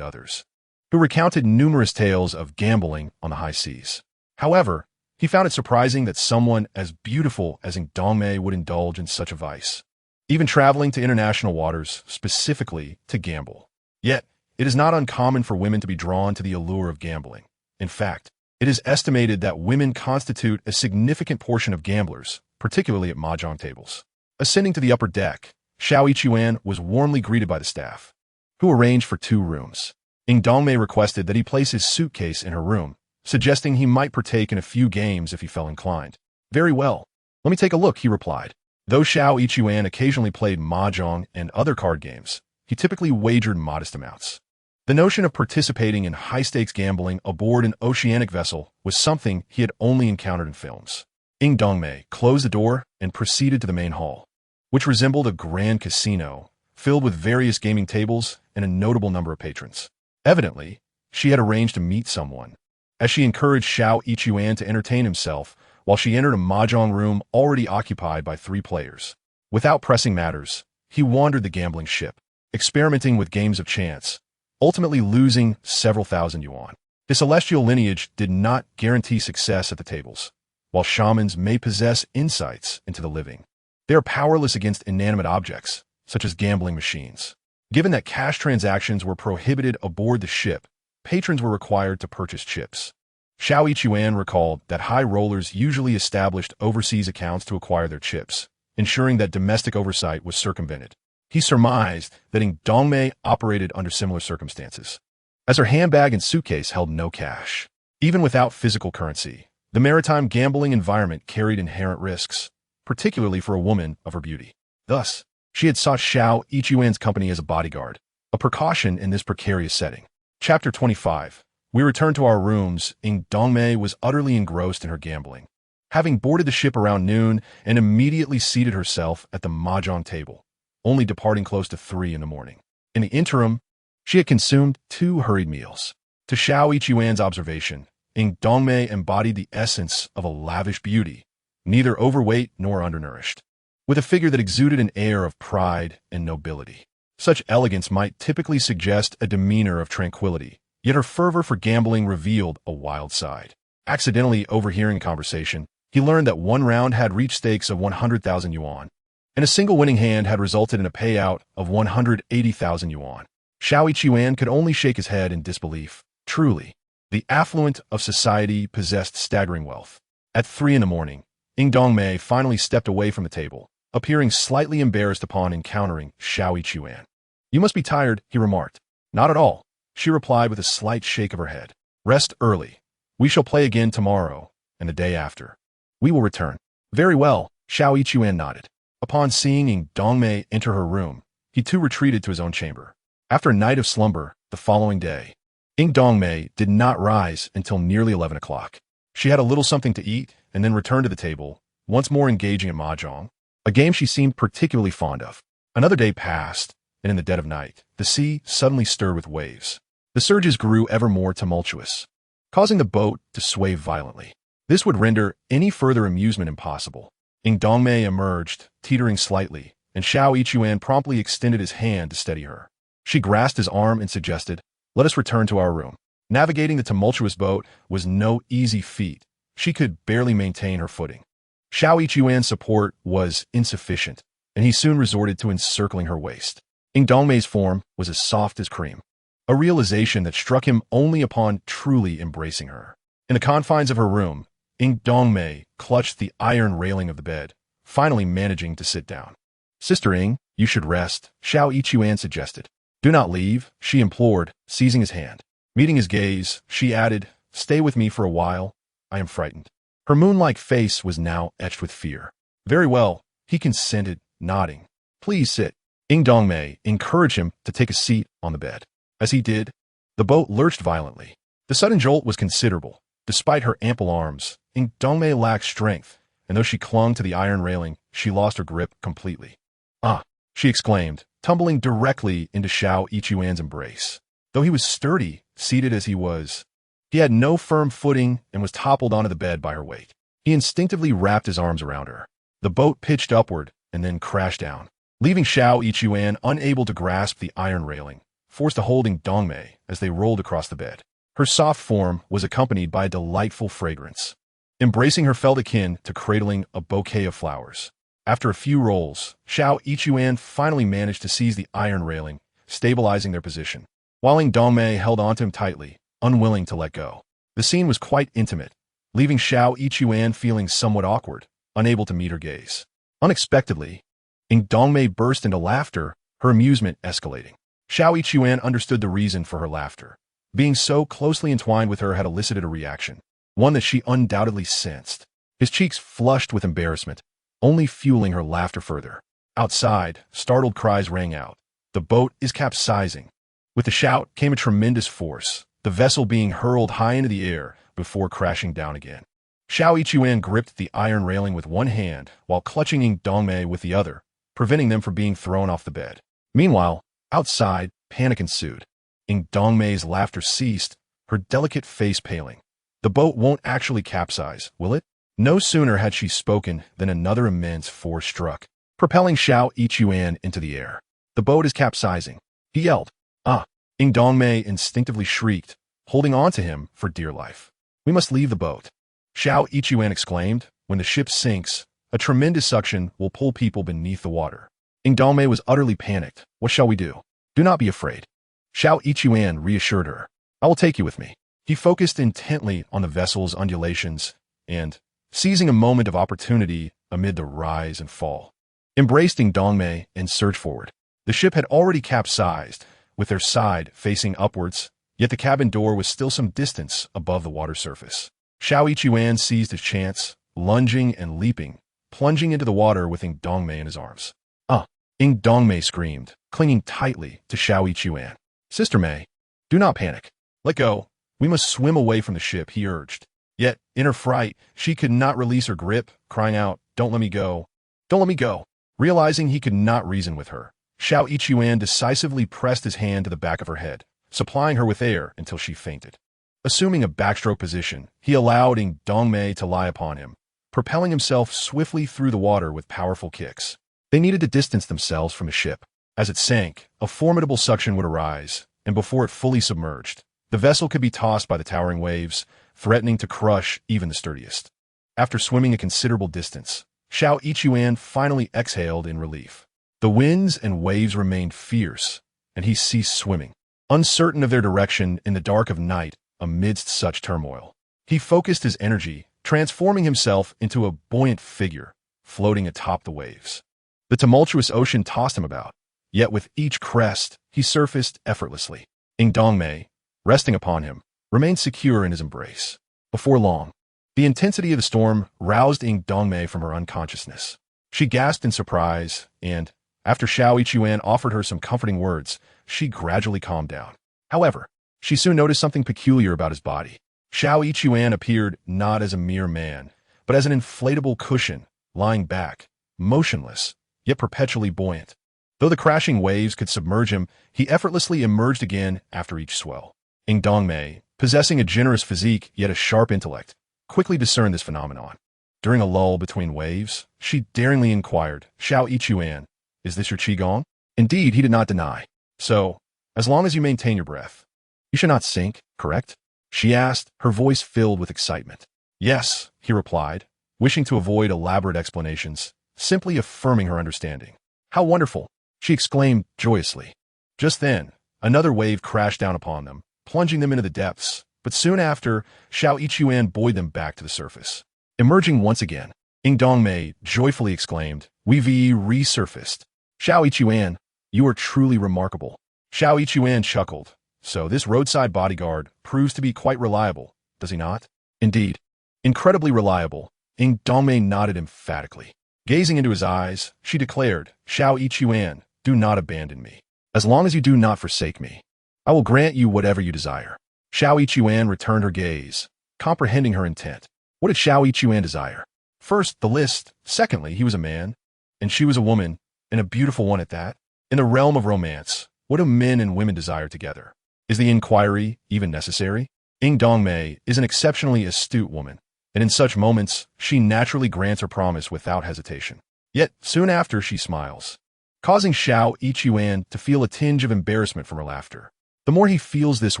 others, who recounted numerous tales of gambling on the high seas. However, he found it surprising that someone as beautiful as Ying Dongmei would indulge in such a vice, even traveling to international waters specifically to gamble. Yet, it is not uncommon for women to be drawn to the allure of gambling. In fact, it is estimated that women constitute a significant portion of gamblers, particularly at mahjong tables. Ascending to the upper deck, Xiao Yichuan was warmly greeted by the staff, who arranged for 2 rooms. Ying Dongmei requested that he place his suitcase in her room, suggesting he might partake in a few games if he felt inclined. "Very well. Let me take a look," he replied. Though Xiao Yichuan occasionally played mahjong and other card games, he typically wagered modest amounts. The notion of participating in high-stakes gambling aboard an oceanic vessel was something he had only encountered in films. Ying Dongmei closed the door and proceeded to the main hall, which resembled a grand casino, filled with various gaming tables and a notable number of patrons. Evidently, she had arranged to meet someone, as she encouraged Xiao Yichuan to entertain himself while she entered a mahjong room already occupied by 3 players. Without pressing matters, he wandered the gambling ship, experimenting with games of chance, ultimately losing several thousand yuan. The celestial lineage did not guarantee success at the tables. While shamans may possess insights into the living, they are powerless against inanimate objects, such as gambling machines. Given that cash transactions were prohibited aboard the ship, patrons were required to purchase chips. Xiao Yichuan recalled that high rollers usually established overseas accounts to acquire their chips, ensuring that domestic oversight was circumvented. He surmised that Ying Dongmei operated under similar circumstances, as her handbag and suitcase held no cash. Even without physical currency, the maritime gambling environment carried inherent risks, particularly for a woman of her beauty. Thus, she had sought Xiao Yichuan's company as a bodyguard, a precaution in this precarious setting. Chapter 25. We returned to our rooms. Ying Dongmei was utterly engrossed in her gambling, having boarded the ship around noon and immediately seated herself at the mahjong table, only departing close to 3 in the morning. In the interim, she had consumed 2 hurried meals. To Xiao Yichuan's observation, Ying Dongmei embodied the essence of a lavish beauty, neither overweight nor undernourished, with a figure that exuded an air of pride and nobility. Such elegance might typically suggest a demeanor of tranquility, yet her fervor for gambling revealed a wild side. Accidentally overhearing a conversation, he learned that one round had reached stakes of 100,000 yuan, and a single winning hand had resulted in a payout of 180,000 yuan. Xiao Yichuan could only shake his head in disbelief. Truly, the affluent of society possessed staggering wealth. At 3 in the morning, Ying Dongmei finally stepped away from the table, appearing slightly embarrassed upon encountering Xiao Yichuan. "You must be tired," he remarked. "Not at all," she replied with a slight shake of her head. "Rest early. We shall play again tomorrow, and the day after. We will return." "Very well," Xiao Yichuan nodded. Upon seeing Ying Dongmei enter her room, he too retreated to his own chamber. After a night of slumber, the following day, Ying Dongmei did not rise until nearly 11 o'clock. She had a little something to eat and then returned to the table, once more engaging in mahjong, a game she seemed particularly fond of. Another day passed, and in the dead of night, the sea suddenly stirred with waves. The surges grew ever more tumultuous, causing the boat to sway violently. This would render any further amusement impossible. Ying Dongmei emerged, teetering slightly, and Xiao Yichuan promptly extended his hand to steady her. She grasped his arm and suggested, "Let us return to our room." Navigating the tumultuous boat was no easy feat. She could barely maintain her footing. Xiao Yichuan's support was insufficient, and he soon resorted to encircling her waist. Ying Dongmei's form was as soft as cream, a realization that struck him only upon truly embracing her. In the confines of her room, Ying Dongmei clutched the iron railing of the bed, finally managing to sit down. "Sister Ying, you should rest," Xiao Yichuan suggested. "Do not leave," she implored, seizing his hand. Meeting his gaze, she added, "Stay with me for a while. I am frightened." Her moon-like face was now etched with fear. "Very well," he consented, nodding. "Please sit." Ying Dongmei encouraged him to take a seat on the bed. As he did, the boat lurched violently. The sudden jolt was considerable. Despite her ample arms, Ying Dongmei lacked strength, and though she clung to the iron railing, she lost her grip completely. "Ah!" she exclaimed, tumbling directly into Xiao Yichuan's embrace. Though he was sturdy, seated as he was, he had no firm footing and was toppled onto the bed by her weight. He instinctively wrapped his arms around her. The boat pitched upward and then crashed down, leaving Xiao Yichuan unable to grasp the iron railing, forced to hold Ying Dongmei as they rolled across the bed. Her soft form was accompanied by a delightful fragrance. Embracing her felt akin to cradling a bouquet of flowers. After a few rolls, Xiao Yichuan finally managed to seize the iron railing, stabilizing their position, while Ying Dongmei held onto him tightly, unwilling to let go. The scene was quite intimate, leaving Xiao Yichuan feeling somewhat awkward, unable to meet her gaze. Unexpectedly, Ying Dongmei burst into laughter, her amusement escalating. Xiao Yichuan understood the reason for her laughter. Being so closely entwined with her had elicited a reaction, one that she undoubtedly sensed. His cheeks flushed with embarrassment, only fueling her laughter further. Outside, startled cries rang out. "The boat is capsizing." With the shout came a tremendous force, the vessel being hurled high into the air before crashing down again. Xiao Yichuan gripped the iron railing with one hand while clutching Ying Dongmei with the other, preventing them from being thrown off the bed. Meanwhile, outside, panic ensued. Ying Dongmei's laughter ceased, her delicate face paling. "The boat won't actually capsize, will it?" No sooner had she spoken than another immense force struck, propelling Xiao Yichuan into the air. "The boat is capsizing," he yelled. "Ah!" Ying Dongmei instinctively shrieked, holding on to him for dear life. "We must leave the boat," Xiao Yichuan exclaimed. "When the ship sinks, a tremendous suction will pull people beneath the water." Ying Dongmei was utterly panicked. "What shall we do?" "Do not be afraid," Xiao Yichuan reassured her. "I will take you with me." He focused intently on the vessel's undulations and, seizing a moment of opportunity amid the rise and fall, embraced Ying Dongmei and surged forward. The ship had already capsized, with their side facing upwards, yet the cabin door was still some distance above the water surface. Xiao Yichuan seized his chance, lunging and leaping, plunging into the water with Ying Dongmei in his arms. "Ah!" Ying Dongmei screamed, clinging tightly to Xiao Yichuan. "Sister Mei, do not panic. Let go. We must swim away from the ship," he urged. Yet, in her fright, she could not release her grip, crying out, "Don't let me go. Don't let me go." Realizing he could not reason with her, Xiao Yichuan decisively pressed his hand to the back of her head, supplying her with air until she fainted. Assuming a backstroke position, he allowed Ying Dongmei to lie upon him, propelling himself swiftly through the water with powerful kicks. They needed to distance themselves from the ship. As it sank, a formidable suction would arise, and before it fully submerged, the vessel could be tossed by the towering waves, threatening to crush even the sturdiest. After swimming a considerable distance, Xiao Yichuan finally exhaled in relief. The winds and waves remained fierce, and he ceased swimming, uncertain of their direction in the dark of night amidst such turmoil. He focused his energy, transforming himself into a buoyant figure, floating atop the waves. The tumultuous ocean tossed him about, yet with each crest, he surfaced effortlessly. Ying Dongmei, resting upon him, remained secure in his embrace. Before long, the intensity of the storm roused Ying Dongmei from her unconsciousness. She gasped in surprise, and, after Xiao Yichuan offered her some comforting words, she gradually calmed down. However, she soon noticed something peculiar about his body. Xiao Yichuan appeared not as a mere man, but as an inflatable cushion, lying back, motionless, yet perpetually buoyant. Though the crashing waves could submerge him, he effortlessly emerged again after each swell. Ying Dongmei, possessing a generous physique yet a sharp intellect, quickly discerned this phenomenon. During a lull between waves, she daringly inquired, Xiao Yichuan, is this your qigong? Indeed, he did not deny. So, as long as you maintain your breath, you should not sink, correct? She asked, her voice filled with excitement. Yes, he replied, wishing to avoid elaborate explanations, simply affirming her understanding. How wonderful, she exclaimed joyously. Just then, another wave crashed down upon them, plunging them into the depths, but soon after, Xiao Yichuan buoyed them back to the surface. Emerging once again, Ying Dongmei joyfully exclaimed, We've resurfaced. Xiao Yichuan, you are truly remarkable. Xiao Yichuan chuckled. So this roadside bodyguard proves to be quite reliable, does he not? Indeed. Incredibly reliable, Ying Dongmei nodded emphatically. Gazing into his eyes, she declared, Xiao Yichuan, do not abandon me. As long as you do not forsake me, I will grant you whatever you desire. Xiao Yichuan returned her gaze, comprehending her intent. What did Xiao Yichuan desire? First, the list. Secondly, he was a man, and she was a woman, and a beautiful one at that. In the realm of romance, what do men and women desire together? Is the inquiry even necessary? Ying Dongmei is an exceptionally astute woman, and in such moments, she naturally grants her promise without hesitation. Yet, soon after, she smiles, causing Xiao Yichuan to feel a tinge of embarrassment from her laughter. The more he feels this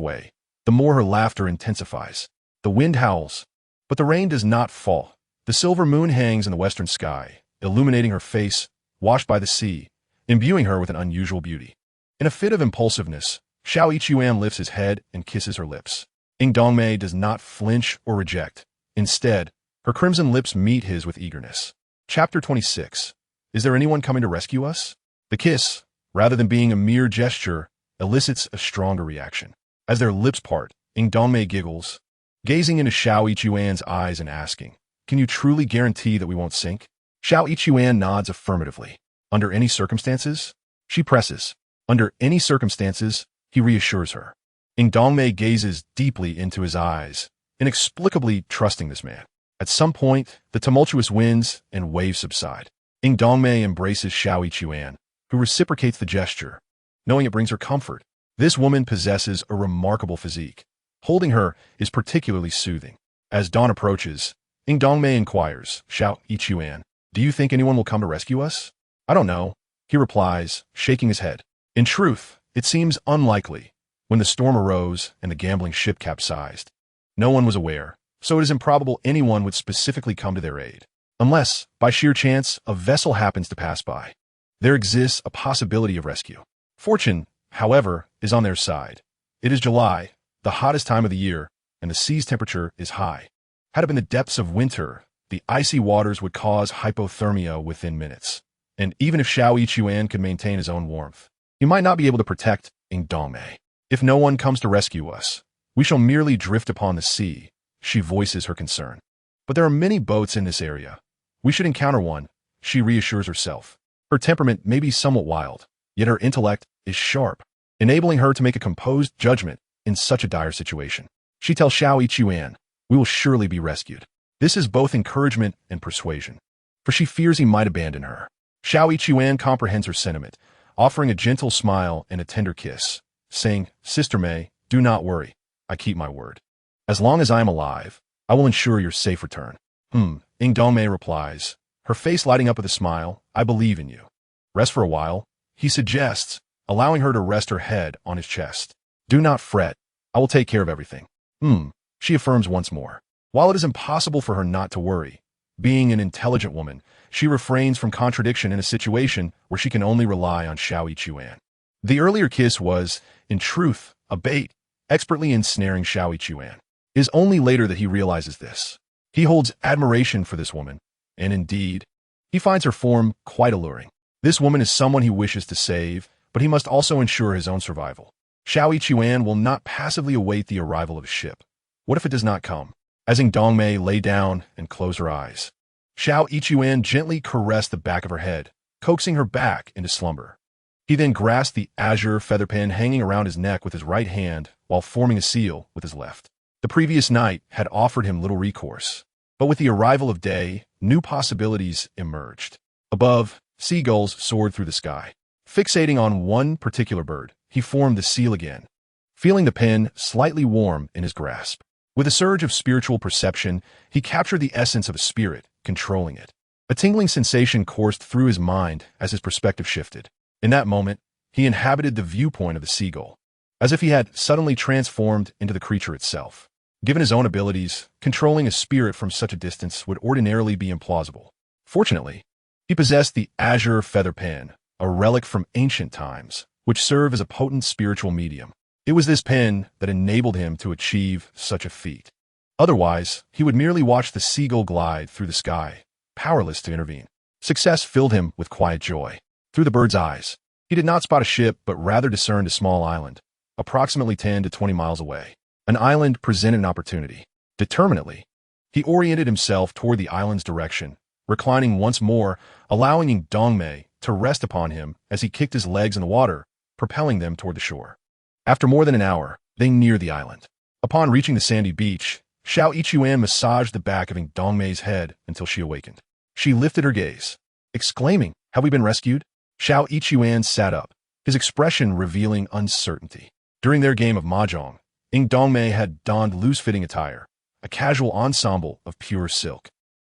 way, the more her laughter intensifies. The wind howls, but the rain does not fall. The silver moon hangs in the western sky, illuminating her face, washed by the sea, imbuing her with an unusual beauty. In a fit of impulsiveness, Xiao Yichuan lifts his head and kisses her lips. Ying Dongmei does not flinch or reject. Instead, her crimson lips meet his with eagerness. Chapter 26. Is there anyone coming to rescue us? The kiss, rather than being a mere gesture, elicits a stronger reaction. As their lips part, Ying Dongmei giggles, gazing into Xiao Yichuan's eyes and asking, Can you truly guarantee that we won't sink? Xiao Yichuan nods affirmatively. Under any circumstances? She presses. Under any circumstances, he reassures her. Ying Dongmei gazes deeply into his eyes, inexplicably trusting this man. At some point, the tumultuous winds and waves subside. Ying Dongmei embraces Xiao Yichuan, who reciprocates the gesture, knowing it brings her comfort. This woman possesses a remarkable physique. Holding her is particularly soothing. As dawn approaches, Ying Dongmei inquires, Xiao Yichuan, do you think anyone will come to rescue us? I don't know, he replies, shaking his head. In truth, it seems unlikely. When the storm arose and the gambling ship capsized, no one was aware, so it is improbable anyone would specifically come to their aid. Unless, by sheer chance, a vessel happens to pass by. There exists a possibility of rescue. Fortune, however, is on their side. It is July, the hottest time of the year, and the sea's temperature is high. Had it been the depths of winter, the icy waters would cause hypothermia within minutes. And even if Xiao Yichuan could maintain his own warmth, he might not be able to protect Ying Dongmei. If no one comes to rescue us, we shall merely drift upon the sea, she voices her concern. But there are many boats in this area. We should encounter one, she reassures herself. Her temperament may be somewhat wild, yet her intellect is sharp, enabling her to make a composed judgment in such a dire situation. She tells Xiao Yichuan, we will surely be rescued. This is both encouragement and persuasion, for she fears he might abandon her. Xiao Yichuan comprehends her sentiment, offering a gentle smile and a tender kiss, saying, Sister May, do not worry, I keep my word. As long as I am alive, I will ensure your safe return. Ying Dongmei replies, her face lighting up with a smile, I believe in you. Rest for a while, he suggests, allowing her to rest her head on his chest. Do not fret, I will take care of everything. She affirms once more. While it is impossible for her not to worry, being an intelligent woman, she refrains from contradiction in a situation where she can only rely on Xiao Yichuan. The earlier kiss was, in truth, a bait, expertly ensnaring Xiao Yichuan. It is only later that he realizes this. He holds admiration for this woman, and indeed, he finds her form quite alluring. This woman is someone he wishes to save, but he must also ensure his own survival. Xiao Yichuan will not passively await the arrival of a ship. What if it does not come? As Ying Dongmei lay down and closed her eyes, Xiao Yichuan gently caressed the back of her head, coaxing her back into slumber. He then grasped the azure feather pen hanging around his neck with his right hand while forming a seal with his left. The previous night had offered him little recourse, but with the arrival of day, new possibilities emerged. Above, seagulls soared through the sky. Fixating on one particular bird, he formed the seal again, feeling the pen slightly warm in his grasp. With a surge of spiritual perception, he captured the essence of a spirit, controlling it. A tingling sensation coursed through his mind as his perspective shifted. In that moment, he inhabited the viewpoint of the seagull, as if he had suddenly transformed into the creature itself. Given his own abilities, controlling a spirit from such a distance would ordinarily be implausible. Fortunately, he possessed the azure feather pen, a relic from ancient times, which served as a potent spiritual medium. It was this pen that enabled him to achieve such a feat. Otherwise, he would merely watch the seagull glide through the sky, powerless to intervene. Success filled him with quiet joy. Through the bird's eyes, he did not spot a ship, but rather discerned a small island, approximately 10 to 20 miles away. An island presented an opportunity. Determinedly, he oriented himself toward the island's direction, reclining once more, allowing Entanglement to rest upon him as he kicked his legs in the water, propelling them toward the shore. After more than an hour, they neared the island. Upon reaching the sandy beach, He Xue massaged the back of Entanglement's head until she awakened. She lifted her gaze, exclaiming, "Have we been rescued?" He Xue sat up, his expression revealing uncertainty. During their game of mahjong, Entanglement had donned loose-fitting attire, a casual ensemble of pure silk.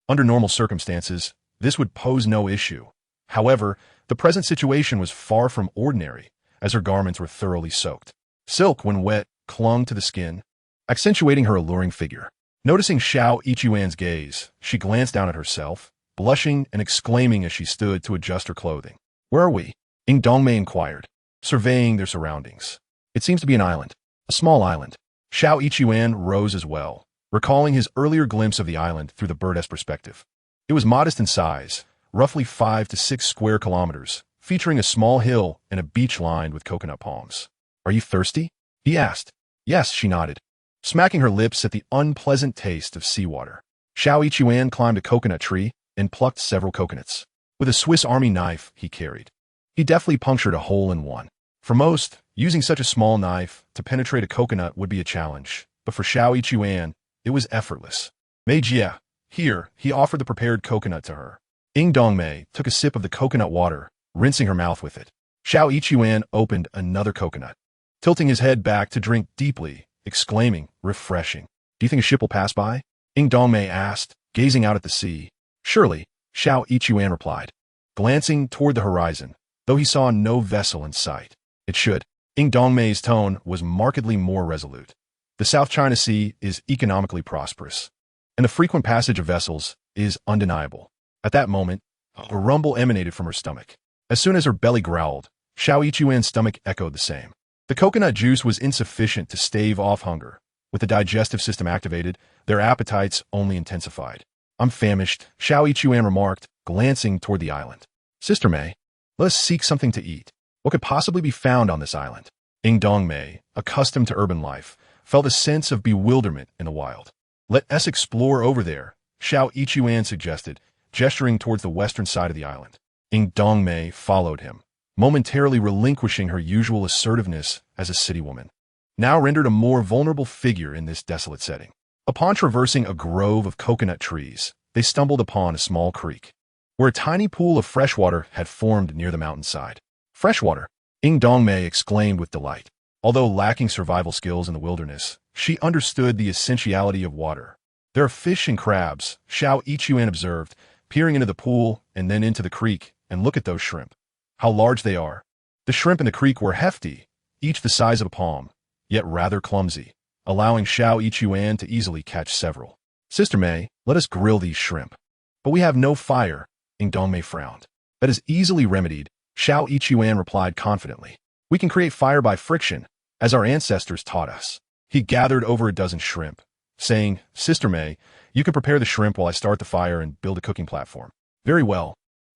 Under normal circumstances, this would pose no issue. However, the present situation was far from ordinary, as her garments were thoroughly soaked. Silk, when wet, clung to the skin, accentuating her alluring figure. Noticing He Xue's gaze, she glanced down at herself, blushing and exclaiming as she stood to adjust her clothing. "Where are we?" Entanglement inquired, surveying their surroundings. "It seems to be an island. A small island." He Xue rose as well, recalling his earlier glimpse of the island through the bird's perspective. It was modest in size, roughly 5 to 6 square kilometers, featuring a small hill and a beach lined with coconut palms. "Are you thirsty?" he asked. "Yes," she nodded, smacking her lips at the unpleasant taste of seawater. He Xue climbed a coconut tree and plucked several coconuts. With a Swiss Army knife he carried, he deftly punctured a hole in one. For most, using such a small knife to penetrate a coconut would be a challenge, but for He Xue, it was effortless. "Mei Jie." Here, he offered the prepared coconut to her. Entanglement took a sip of the coconut water, rinsing her mouth with it. He Xue opened another coconut, tilting his head back to drink deeply, exclaiming, "Refreshing." "Do you think a ship will pass by?" Entanglement asked, gazing out at the sea. "Surely," He Xue replied, glancing toward the horizon, though he saw no vessel in sight. "It should." Entanglement's tone was markedly more resolute. The South China Sea is economically prosperous, and the frequent passage of vessels is undeniable. At that moment, a rumble emanated from her stomach. As soon as her belly growled, He Xue's stomach echoed the same. The coconut juice was insufficient to stave off hunger. With the digestive system activated, their appetites only intensified. "I'm famished," He Xue remarked, glancing toward the island. "Sister Mei, let us seek something to eat. What could possibly be found on this island?" Entanglement, accustomed to urban life, felt a sense of bewilderment in the wild. "Let us explore over there," He Xue suggested, gesturing towards the western side of the island. Entanglement followed him, momentarily relinquishing her usual assertiveness as a city woman, now rendered a more vulnerable figure in this desolate setting. Upon traversing a grove of coconut trees, they stumbled upon a small creek, where a tiny pool of fresh water had formed near the mountainside. "Fresh water!" Entanglement exclaimed with delight. Although lacking survival skills in the wilderness, she understood the essentiality of water. "There are fish and crabs," He Xue observed, peering into the pool and then into the creek. "And look at those shrimp. How large they are." The shrimp in the creek were hefty, each the size of a palm, yet rather clumsy, allowing He Xue to easily catch several. "Sister Mei, let us grill these shrimp." "But we have no fire," Entanglement frowned. "That is easily remedied," He Xue replied confidently. "We can create fire by friction, as our ancestors taught us." He gathered over a dozen shrimp, saying, "Sister Mei, you can prepare the shrimp while I start the fire and build a cooking platform." "Very well."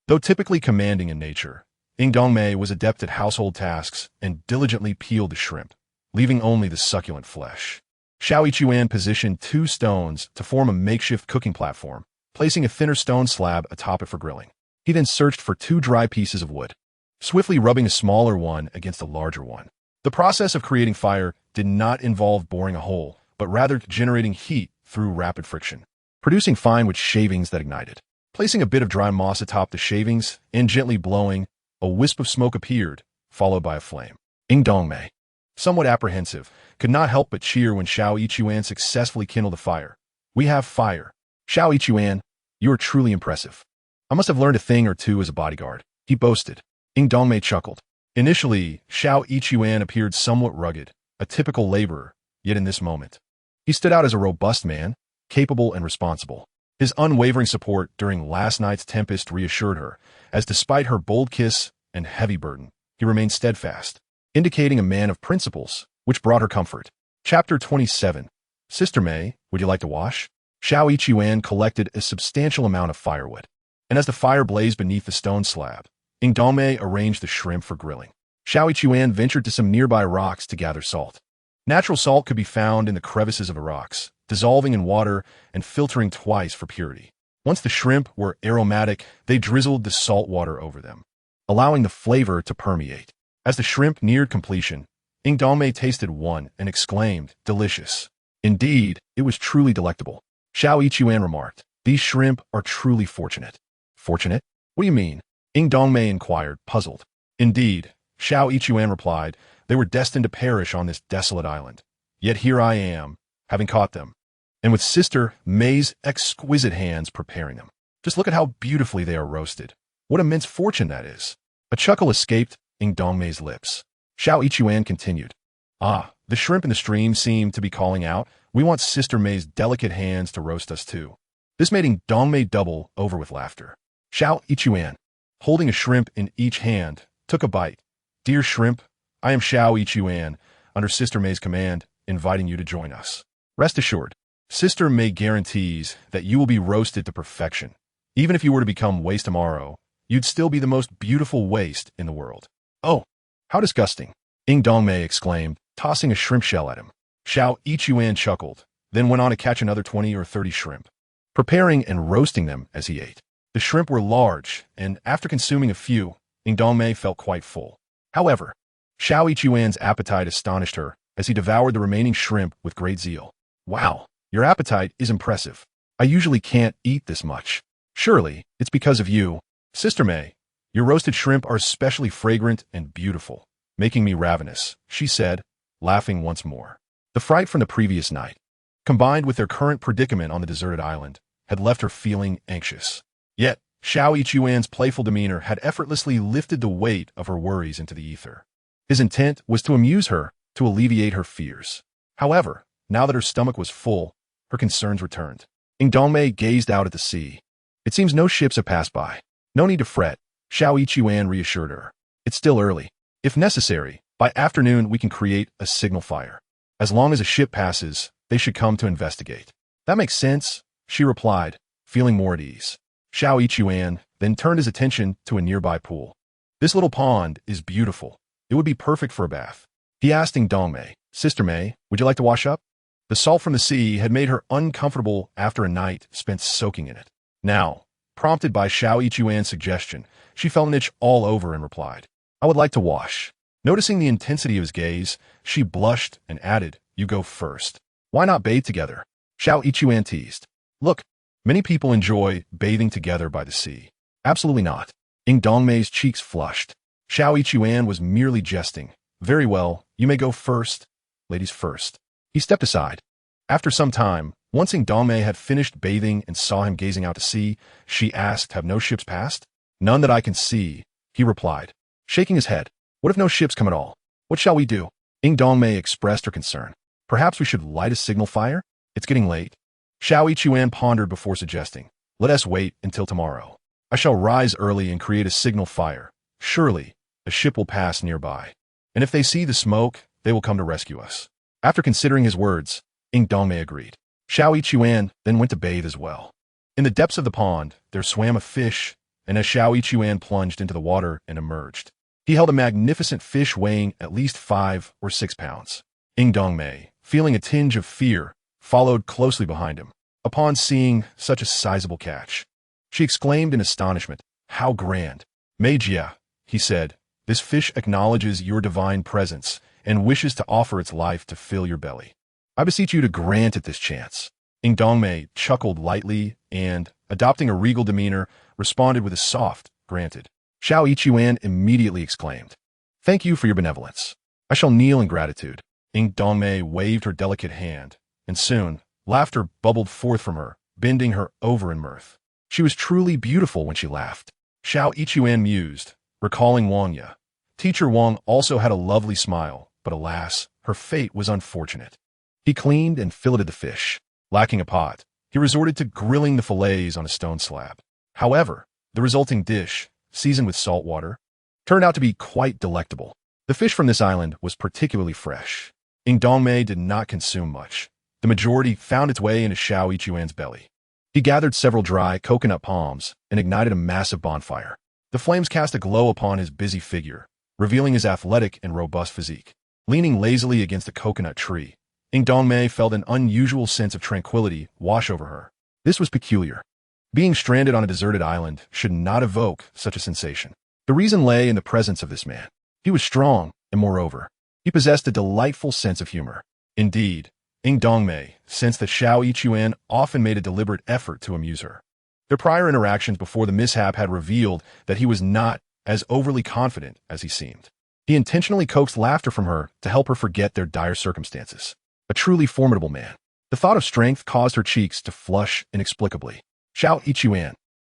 Though typically commanding in nature, Entanglement was adept at household tasks and diligently peeled the shrimp, leaving only the succulent flesh. He Xue positioned 2 stones to form a makeshift cooking platform, placing a thinner stone slab atop it for grilling. He then searched for 2 dry pieces of wood, swiftly rubbing a smaller one against a larger one. The process of creating fire did not involve boring a hole, but rather generating heat through rapid friction, producing fine wood shavings that ignited. Placing a bit of dry moss atop the shavings and gently blowing, a wisp of smoke appeared, followed by a flame. "Entanglement, somewhat apprehensive, could not help but cheer when Xiao Yichuan successfully kindled a fire. "We have fire. Xiao Yichuan, you are truly impressive. I must have learned a thing or two as a bodyguard," he boasted. Ying Dongmei chuckled. Initially, Xiao Yichuan appeared somewhat rugged, a typical laborer, yet in this moment, he stood out as a robust man, capable and responsible. His unwavering support during last night's tempest reassured her, as despite her bold kiss and heavy burden, he remained steadfast, indicating a man of principles, which brought her comfort. Chapter 27. Sister May, would you like to wash? Xiao Yichuan collected a substantial amount of firewood, and as the fire blazed beneath the stone slab, Ying Dongmei arranged the shrimp for grilling. Xiao Yichuan ventured to some nearby rocks to gather salt. Natural salt could be found in the crevices of the rocks, dissolving in water and filtering twice for purity. Once the shrimp were aromatic, they drizzled the salt water over them, allowing the flavor to permeate. As the shrimp neared completion, Ying Dongmei tasted one and exclaimed, "Delicious." Indeed, it was truly delectable. Xiao Yichuan remarked, "These shrimp are truly fortunate." "Fortunate? What do you mean?" Ying Dongmei inquired, puzzled. "Indeed," Xiao Yichuan replied, "they were destined to perish on this desolate island. Yet here I am, having caught them, and with Sister May's exquisite hands preparing them. Just look at how beautifully they are roasted. What immense fortune that is." A chuckle escaped Ying Dongmei's lips. Xiao Yichuan continued, "Ah, the shrimp in the stream seemed to be calling out, 'We want Sister May's delicate hands to roast us too.'" This made Ying Dongmei double over with laughter. Xiao Yichuan, holding a shrimp in each hand, took a bite. "Dear shrimp, I am Xiao Yichuan, under Sister May's command, inviting you to join us. Rest assured, Sister May guarantees that you will be roasted to perfection. Even if you were to become waste tomorrow, you'd still be the most beautiful waste in the world." "Oh, how disgusting," Ying Dongmei exclaimed, tossing a shrimp shell at him. Xiao Yichuan chuckled, then went on to catch another 20 or 30 shrimp, preparing and roasting them as he ate. The shrimp were large, and after consuming a few, Ying Dongmei felt quite full. However, Xiao Yichuan's appetite astonished her as he devoured the remaining shrimp with great zeal. "Wow, your appetite is impressive. I usually can't eat this much. Surely, it's because of you. Sister May, your roasted shrimp are especially fragrant and beautiful, making me ravenous," she said, laughing once more. The fright from the previous night, combined with their current predicament on the deserted island, had left her feeling anxious. Yet, Xiao Yichuan's playful demeanor had effortlessly lifted the weight of her worries into the ether. His intent was to amuse her, to alleviate her fears. However, now that her stomach was full, her concerns returned. Ying Dongmei gazed out at the sea. "It seems no ships have passed by. No need to fret," Xiao Yichuan reassured her. "It's still early. If necessary, by afternoon we can create a signal fire. As long as a ship passes, they should come to investigate." "That makes sense," she replied, feeling more at ease. Xiao Yichuan then turned his attention to a nearby pool. "This little pond is beautiful. It would be perfect for a bath." He asked Ying Dongmei, "Sister May, would you like to wash up?" The salt from the sea had made her uncomfortable after a night spent soaking in it. Now, prompted by Xiao Yichuan's suggestion, she felt an itch all over and replied, "I would like to wash." Noticing the intensity of his gaze, she blushed and added, "You go first." "Why not bathe together?" Xiao Yichuan teased. "Look, many people enjoy bathing together by the sea." "Absolutely not." Ying Dongmei's cheeks flushed. Xiao Yichuan was merely jesting. "Very well, you may go first. Ladies first." He stepped aside. After some time, once Ying Dongmei had finished bathing and saw him gazing out to sea, she asked, "Have no ships passed?" "None that I can see," he replied, shaking his head. "What if no ships come at all? What shall we do?" Ying Dongmei expressed her concern. "Perhaps we should light a signal fire? It's getting late." Xiao Yichuan pondered before suggesting, "Let us wait until tomorrow. I shall rise early and create a signal fire. Surely, a ship will pass nearby, and if they see the smoke, they will come to rescue us." After considering his words, Ying Dongmei agreed. Xiao Yichuan then went to bathe as well. In the depths of the pond, there swam a fish, and as Xiao Yichuan plunged into the water and emerged, he held a magnificent fish weighing at least 5 or 6 pounds. Ying Dongmei, feeling a tinge of fear, followed closely behind him. Upon seeing such a sizable catch, she exclaimed in astonishment, "How grand!" "Meijia," he said, "this fish acknowledges your divine presence and wishes to offer its life to fill your belly. I beseech you to grant it this chance." Ying Dongmei chuckled lightly and, adopting a regal demeanor, responded with a soft, "Granted." Xiao Yichuan immediately exclaimed, "Thank you for your benevolence. I shall kneel in gratitude. Ing Dongmei waved her delicate hand, and soon, laughter bubbled forth from her, bending her over in mirth. She was truly beautiful when she laughed. Xiao Ichuan mused, recalling Wang Ye. Teacher Wang also had a lovely smile, but alas, her fate was unfortunate. He cleaned and filleted the fish. Lacking a pot, he resorted to grilling the fillets on a stone slab. However, the resulting dish, seasoned with salt water, turned out to be quite delectable. The fish from this island was particularly fresh. Ing Dongmei did not consume much. The majority found its way into Xiao Ichuan's belly. He gathered several dry coconut palms and ignited a massive bonfire. The flames cast a glow upon his busy figure, revealing his athletic and robust physique. Leaning lazily against a coconut tree, Ing Dongmei felt an unusual sense of tranquility wash over her. This was peculiar. Being stranded on a deserted island should not evoke such a sensation. The reason lay in the presence of this man. He was strong, and moreover, he possessed a delightful sense of humor. Indeed, Ing Dongmei sensed that Xiao Ichuan often made a deliberate effort to amuse her. Their prior interactions before the mishap had revealed that he was not as overly confident as he seemed. He intentionally coaxed laughter from her to help her forget their dire circumstances. A truly formidable man. The thought of strength caused her cheeks to flush inexplicably. Xiao Ichuan,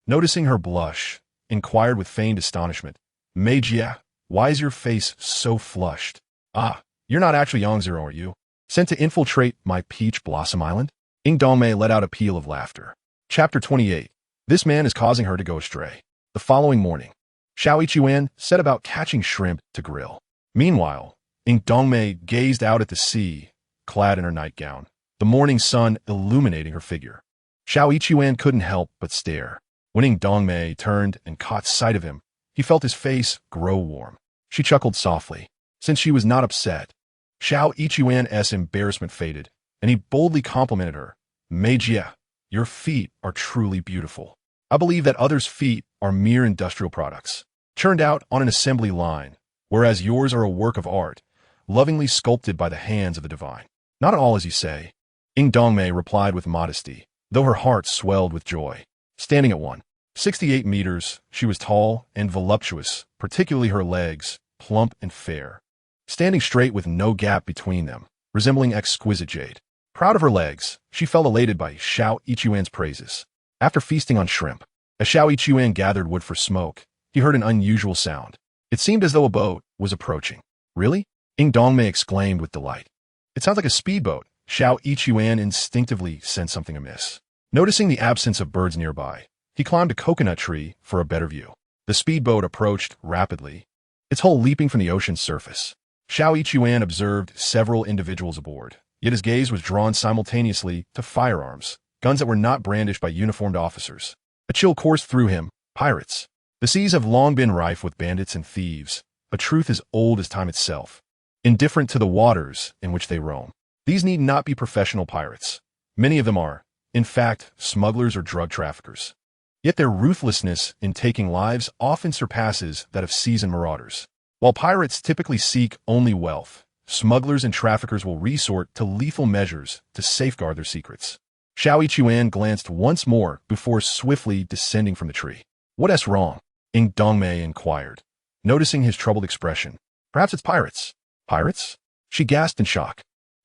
noticing her blush, inquired with feigned astonishment, "Mei Jia, why is your face so flushed? Ah, you're not actually Yangzhou, are you? Sent to infiltrate my Peach Blossom Island?" Ing Dongmei let out a peal of laughter. Chapter 28. This man is causing her to go astray. The following morning, Xiao Ichuan set about catching shrimp to grill. Meanwhile, Ing Dongmei gazed out at the sea, clad in her nightgown, the morning sun illuminating her figure. Xiao Ichuan couldn't help but stare. When Ing Dongmei turned and caught sight of him, he felt his face grow warm. She chuckled softly. Since she was not upset, Xiao Ichuan's embarrassment faded, and he boldly complimented her. "Mei Jia, your feet are truly beautiful. I believe that others' feet are mere industrial products, churned out on an assembly line, whereas yours are a work of art, lovingly sculpted by the hands of the divine." "Not at all as you say," Ing Dongmei replied with modesty, though her heart swelled with joy. Standing at 1.68 meters, she was tall and voluptuous, particularly her legs, plump and fair, standing straight with no gap between them, resembling exquisite jade. Proud of her legs, she felt elated by Xiao Ichuan's praises. After feasting on shrimp, as Xiao Ichuan gathered wood for smoke, he heard an unusual sound. It seemed as though a boat was approaching. "Really?" Ing Dongmei exclaimed with delight. "It sounds like a speedboat." Xiao Ichuan instinctively sensed something amiss. Noticing the absence of birds nearby, he climbed a coconut tree for a better view. The speedboat approached rapidly, its hull leaping from the ocean's surface. Xiao Ichuan observed several individuals aboard, yet his gaze was drawn simultaneously to firearms, guns that were not brandished by uniformed officers. A chill coursed through him. Pirates. The seas have long been rife with bandits and thieves, a truth as old as time itself, indifferent to the waters in which they roam. These need not be professional pirates. Many of them are, in fact, smugglers or drug traffickers. Yet their ruthlessness in taking lives often surpasses that of seasoned marauders. While pirates typically seek only wealth, smugglers and traffickers will resort to lethal measures to safeguard their secrets. Xiao Ichuan glanced once more before swiftly descending from the tree. "What's wrong?" Ing Dongmei inquired, noticing his troubled expression. "Perhaps it's pirates." "Pirates?" She gasped in shock.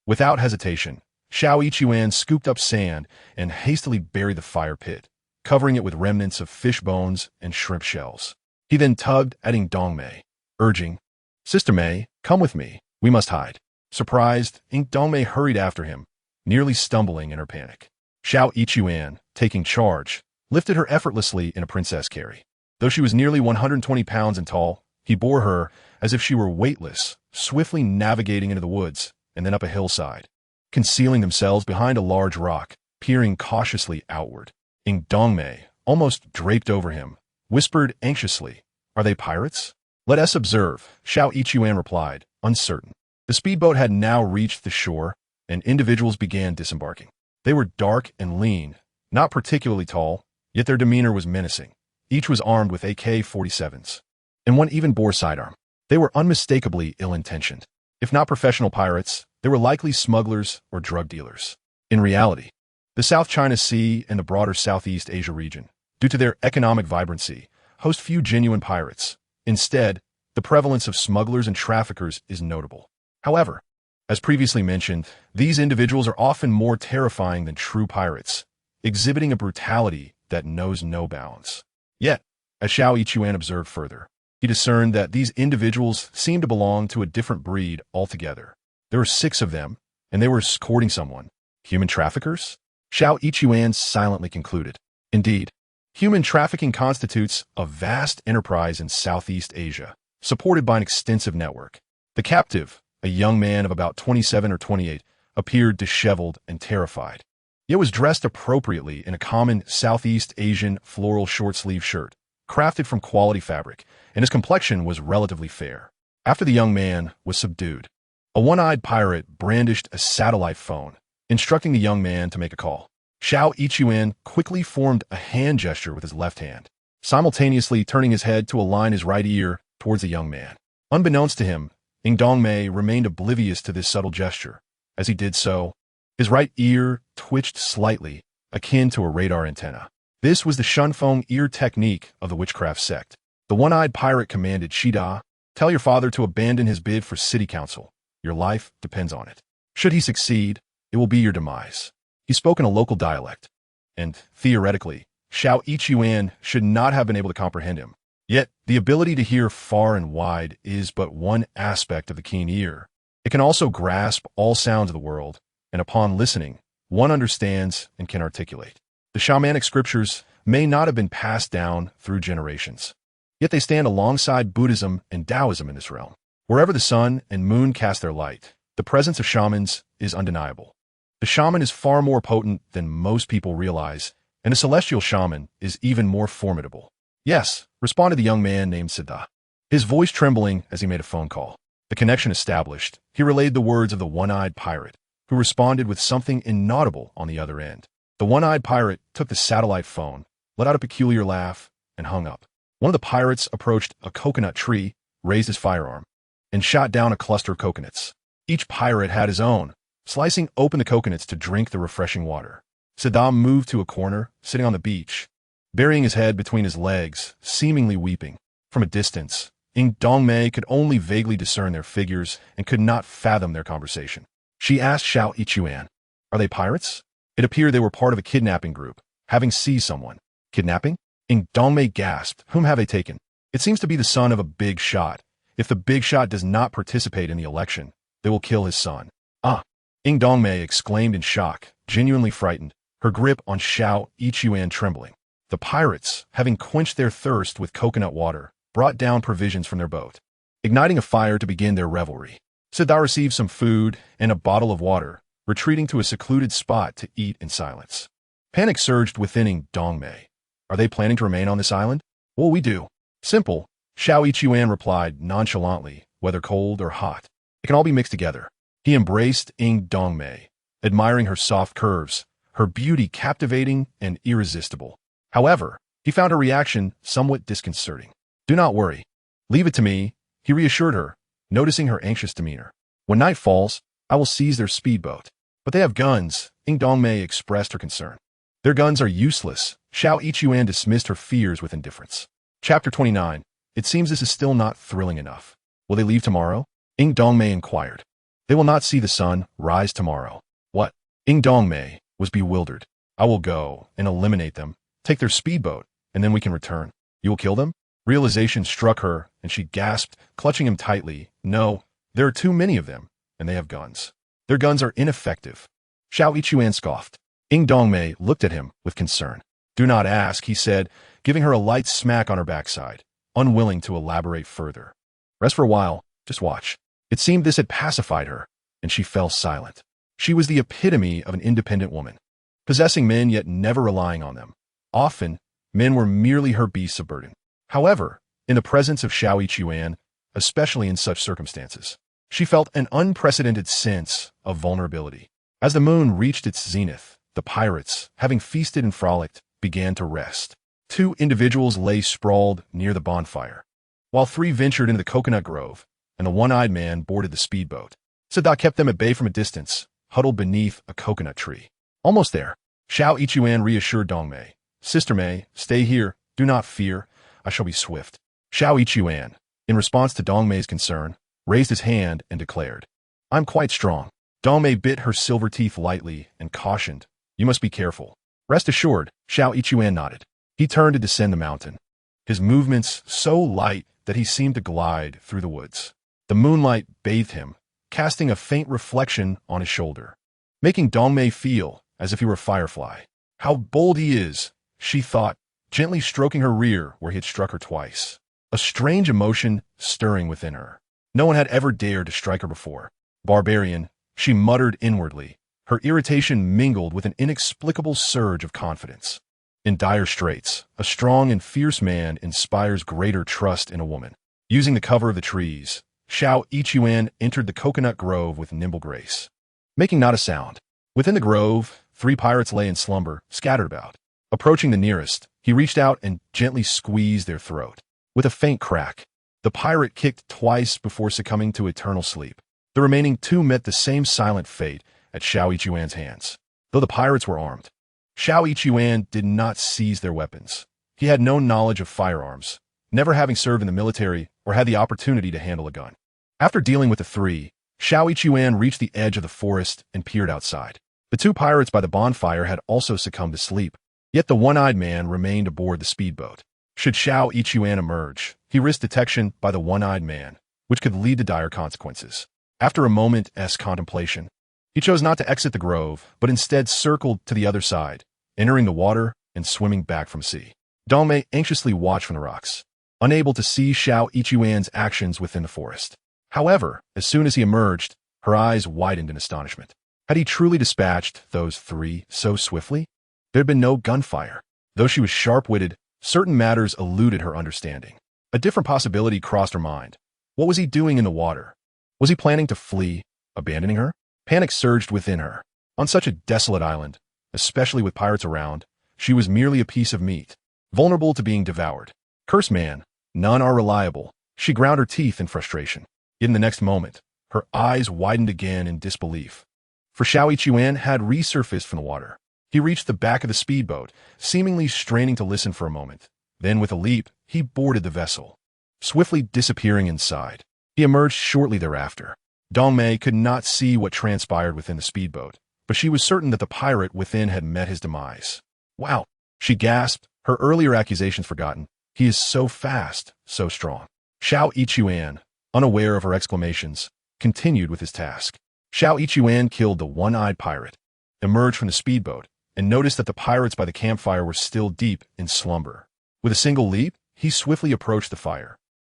Without hesitation, Xiao Ichuan scooped up sand and hastily buried the fire pit, covering it with remnants of fish bones and shrimp shells. He then tugged at Ing Dongmei, urging, "Sister Mei, come with me. We must hide." Surprised, Ing Dongmei hurried after him, nearly stumbling in her panic. Xiao Ichuan, taking charge, lifted her effortlessly in a princess carry. Though she was nearly 120 pounds and tall, he bore her as if she were weightless, swiftly navigating into the woods and then up a hillside. Concealing themselves behind a large rock, peering cautiously outward, Ing Dongmei, almost draped over him, whispered anxiously, "Are they pirates?" "Let us observe," Xiao Ichuan replied, uncertain. The speedboat had now reached the shore, and individuals began disembarking. They were dark and lean, not particularly tall, yet their demeanor was menacing. Each was armed with AK-47s, and one even bore sidearm. They were unmistakably ill-intentioned. If not professional pirates, they were likely smugglers or drug dealers. In reality, the South China Sea and the broader Southeast Asia region, due to their economic vibrancy, host few genuine pirates. Instead, the prevalence of smugglers and traffickers is notable. However, as previously mentioned, these individuals are often more terrifying than true pirates, exhibiting a brutality that knows no bounds. Yet, as Xiao Yichuan observed further, he discerned that these individuals seemed to belong to a different breed altogether. There were 6 of them, and they were courting someone. Human traffickers? Xiao Yichuan silently concluded. Indeed, human trafficking constitutes a vast enterprise in Southeast Asia, supported by an extensive network. The captive, a young man of about 27 or 28, appeared disheveled and terrified. Yet was dressed appropriately in a common Southeast Asian floral short-sleeve shirt, crafted from quality fabric, and his complexion was relatively fair. After the young man was subdued, a one-eyed pirate brandished a satellite phone, instructing the young man to make a call. Xiao Yichuan quickly formed a hand gesture with his left hand, simultaneously turning his head to align his right ear towards the young man. Unbeknownst to him, Dongmei remained oblivious to this subtle gesture. As he did so, his right ear twitched slightly, akin to a radar antenna. This was the Shunfeng ear technique of the witchcraft sect. The one-eyed pirate commanded Shida, "Tell your father to abandon his bid for city council. Your life depends on it. Should he succeed, it will be your demise." He spoke in a local dialect, and, theoretically, Xiao Yichuan should not have been able to comprehend him. Yet, the ability to hear far and wide is but one aspect of the keen ear. It can also grasp all sounds of the world, and upon listening, one understands and can articulate. The shamanic scriptures may not have been passed down through generations, yet they stand alongside Buddhism and Taoism in this realm. Wherever the sun and moon cast their light, the presence of shamans is undeniable. The shaman is far more potent than most people realize, and a celestial shaman is even more formidable. "Yes," responded the young man named Siddha, his voice trembling as he made a phone call. The connection established, he relayed the words of the one-eyed pirate, who responded with something inaudible on the other end. The one-eyed pirate took the satellite phone, let out a peculiar laugh, and hung up. One of the pirates approached a coconut tree, raised his firearm, and shot down a cluster of coconuts. Each pirate had his own, slicing open the coconuts to drink the refreshing water. Saddam moved to a corner, sitting on the beach, burying his head between his legs, seemingly weeping. From a distance, Dongmei could only vaguely discern their figures and could not fathom their conversation. She asked Xiao Yichuan, "Are they pirates?" It appeared they were part of a kidnapping group, having seized someone. "Kidnapping?" Dongmei gasped. "Whom have they taken?" "It seems to be the son of a big shot. If the big shot does not participate in the election, they will kill his son." "Ah!" Dongmei exclaimed in shock, genuinely frightened, her grip on Xiao Yichuan trembling. The pirates, having quenched their thirst with coconut water, brought down provisions from their boat, igniting a fire to begin their revelry. Siddha received some food and a bottle of water, retreating to a secluded spot to eat in silence. Panic surged within Dongmei. "Are they planning to remain on this island?" "Well, we do." "Simple," Xiao Yichuan replied nonchalantly, "whether cold or hot. It can all be mixed together." He embraced Dongmei, admiring her soft curves, her beauty captivating and irresistible. However, he found her reaction somewhat disconcerting. "Do not worry. Leave it to me," he reassured her, noticing her anxious demeanor. "When night falls, I will seize their speedboat." "But they have guns," Dongmei expressed her concern. "Their guns are useless." Xiao Yichuan dismissed her fears with indifference. Chapter 29. It seems this is still not thrilling enough. "Will they leave tomorrow?" Dongmei inquired. "They will not see the sun rise tomorrow." "What?" Dongmei was bewildered. "I will go and eliminate them, take their speedboat, and then we can return." "You will kill them?" Realization struck her, and she gasped, clutching him tightly. "No, there are too many of them, and they have guns. Their guns are ineffective." Xiao Yichuan scoffed. Dongmei looked at him with concern. "Do not ask," he said, giving her a light smack on her backside, unwilling to elaborate further. "Rest for a while, just watch." It seemed this had pacified her, and she fell silent. She was the epitome of an independent woman, possessing men yet never relying on them. Often, men were merely her beasts of burden. However, in the presence of Xiao Yichuan, especially in such circumstances, she felt an unprecedented sense of vulnerability. As the moon reached its zenith, the pirates, having feasted and frolicked, began to rest. 2 individuals lay sprawled near the bonfire, while 3 ventured into the coconut grove, and the one-eyed man boarded the speedboat. Siddha kept them at bay from a distance, huddled beneath a coconut tree. "Almost there," Xiao Yichuan reassured Dongmei. "Sister Mei, stay here. Do not fear. I shall be swift." Xiao Yichuan, in response to Dongmei's concern, raised his hand and declared, I'm quite strong. Dongmei bit her silver teeth lightly and cautioned, you must be careful. Rest assured, Xiao Yichuan nodded. He turned to descend the mountain, his movements so light that he seemed to glide through the woods. The moonlight bathed him, casting a faint reflection on his shoulder, making Dongmei feel as if he were a firefly. How bold he is, she thought, gently stroking her rear where he had struck her twice. A strange emotion stirring within her. No one had ever dared to strike her before. Barbarian, she muttered inwardly, her irritation mingled with an inexplicable surge of confidence. In dire straits, a strong and fierce man inspires greater trust in a woman. Using the cover of the trees, Xiao Yichuan entered the coconut grove with nimble grace, making not a sound. Within the grove, 3 pirates lay in slumber, scattered about. Approaching the nearest, he reached out and gently squeezed their throat. With a faint crack, the pirate kicked twice before succumbing to eternal sleep. The remaining 2 met the same silent fate at Xiao Yichuan's hands. Though the pirates were armed, Xiao Yichuan did not seize their weapons. He had no knowledge of firearms, never having served in the military or had the opportunity to handle a gun. After dealing with the 3, Xiao Yichuan reached the edge of the forest and peered outside. The 2 pirates by the bonfire had also succumbed to sleep, yet the one-eyed man remained aboard the speedboat. Should Xiao Yichuan emerge, he risked detection by the one-eyed man, which could lead to dire consequences. After a moment's contemplation, he chose not to exit the grove, but instead circled to the other side, entering the water and swimming back from sea. Dongmei anxiously watched from the rocks, unable to see Xiao Yichuan's actions within the forest. However, as soon as he emerged, her eyes widened in astonishment. Had he truly dispatched those 3 so swiftly? There had been no gunfire. Though she was sharp-witted, certain matters eluded her understanding. A different possibility crossed her mind. What was he doing in the water? Was he planning to flee, abandoning her? Panic surged within her. On such a desolate island, especially with pirates around, she was merely a piece of meat, vulnerable to being devoured. Curse man, none are reliable. She ground her teeth in frustration. Yet in the next moment, her eyes widened again in disbelief. For Xiao Yichuan had resurfaced from the water. He reached the back of the speedboat, seemingly straining to listen for a moment. Then, with a leap, he boarded the vessel, swiftly disappearing inside. He emerged shortly thereafter. Dongmei could not see what transpired within the speedboat, but she was certain that the pirate within had met his demise. Wow, she gasped, her earlier accusations forgotten. He is so fast, so strong. Xiao Yichuan, unaware of her exclamations, continued with his task. Xiao Yichuan killed the one-eyed pirate, emerged from the speedboat, and noticed that the pirates by the campfire were still deep in slumber. With a single leap, he swiftly approached the fire.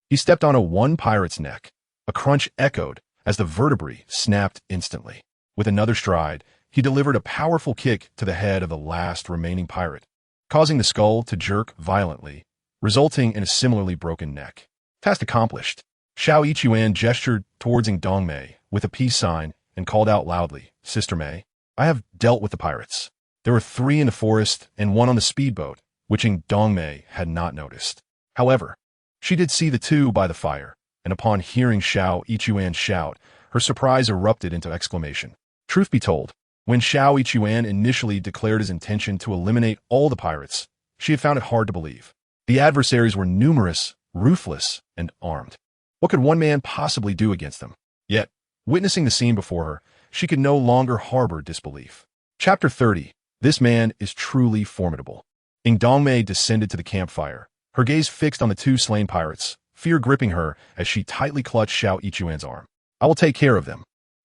He stepped on one pirate's neck. A crunch echoed as the vertebrae snapped instantly. With another stride, he delivered a powerful kick to the head of the last remaining pirate, causing the skull to jerk violently, resulting in a similarly broken neck. Task accomplished. Xiao Yichuan gestured towards Dongmei with a peace sign and called out loudly, Sister Mei, I have dealt with the pirates. There were 3 in the forest and 1 on the speedboat, which Dongmei had not noticed. However, she did see the 2 by the fire, and upon hearing Xiao Yichuan shout, her surprise erupted into exclamation. Truth be told, when Xiao Yichuan initially declared his intention to eliminate all the pirates, she had found it hard to believe. The adversaries were numerous, ruthless, and armed. What could one man possibly do against them? Yet, witnessing the scene before her, she could no longer harbor disbelief. Chapter 30. This man is truly formidable. Dongmei descended to the campfire, her gaze fixed on the 2 slain pirates, fear gripping her as she tightly clutched Xiao Yichuan's arm. I will take care of them.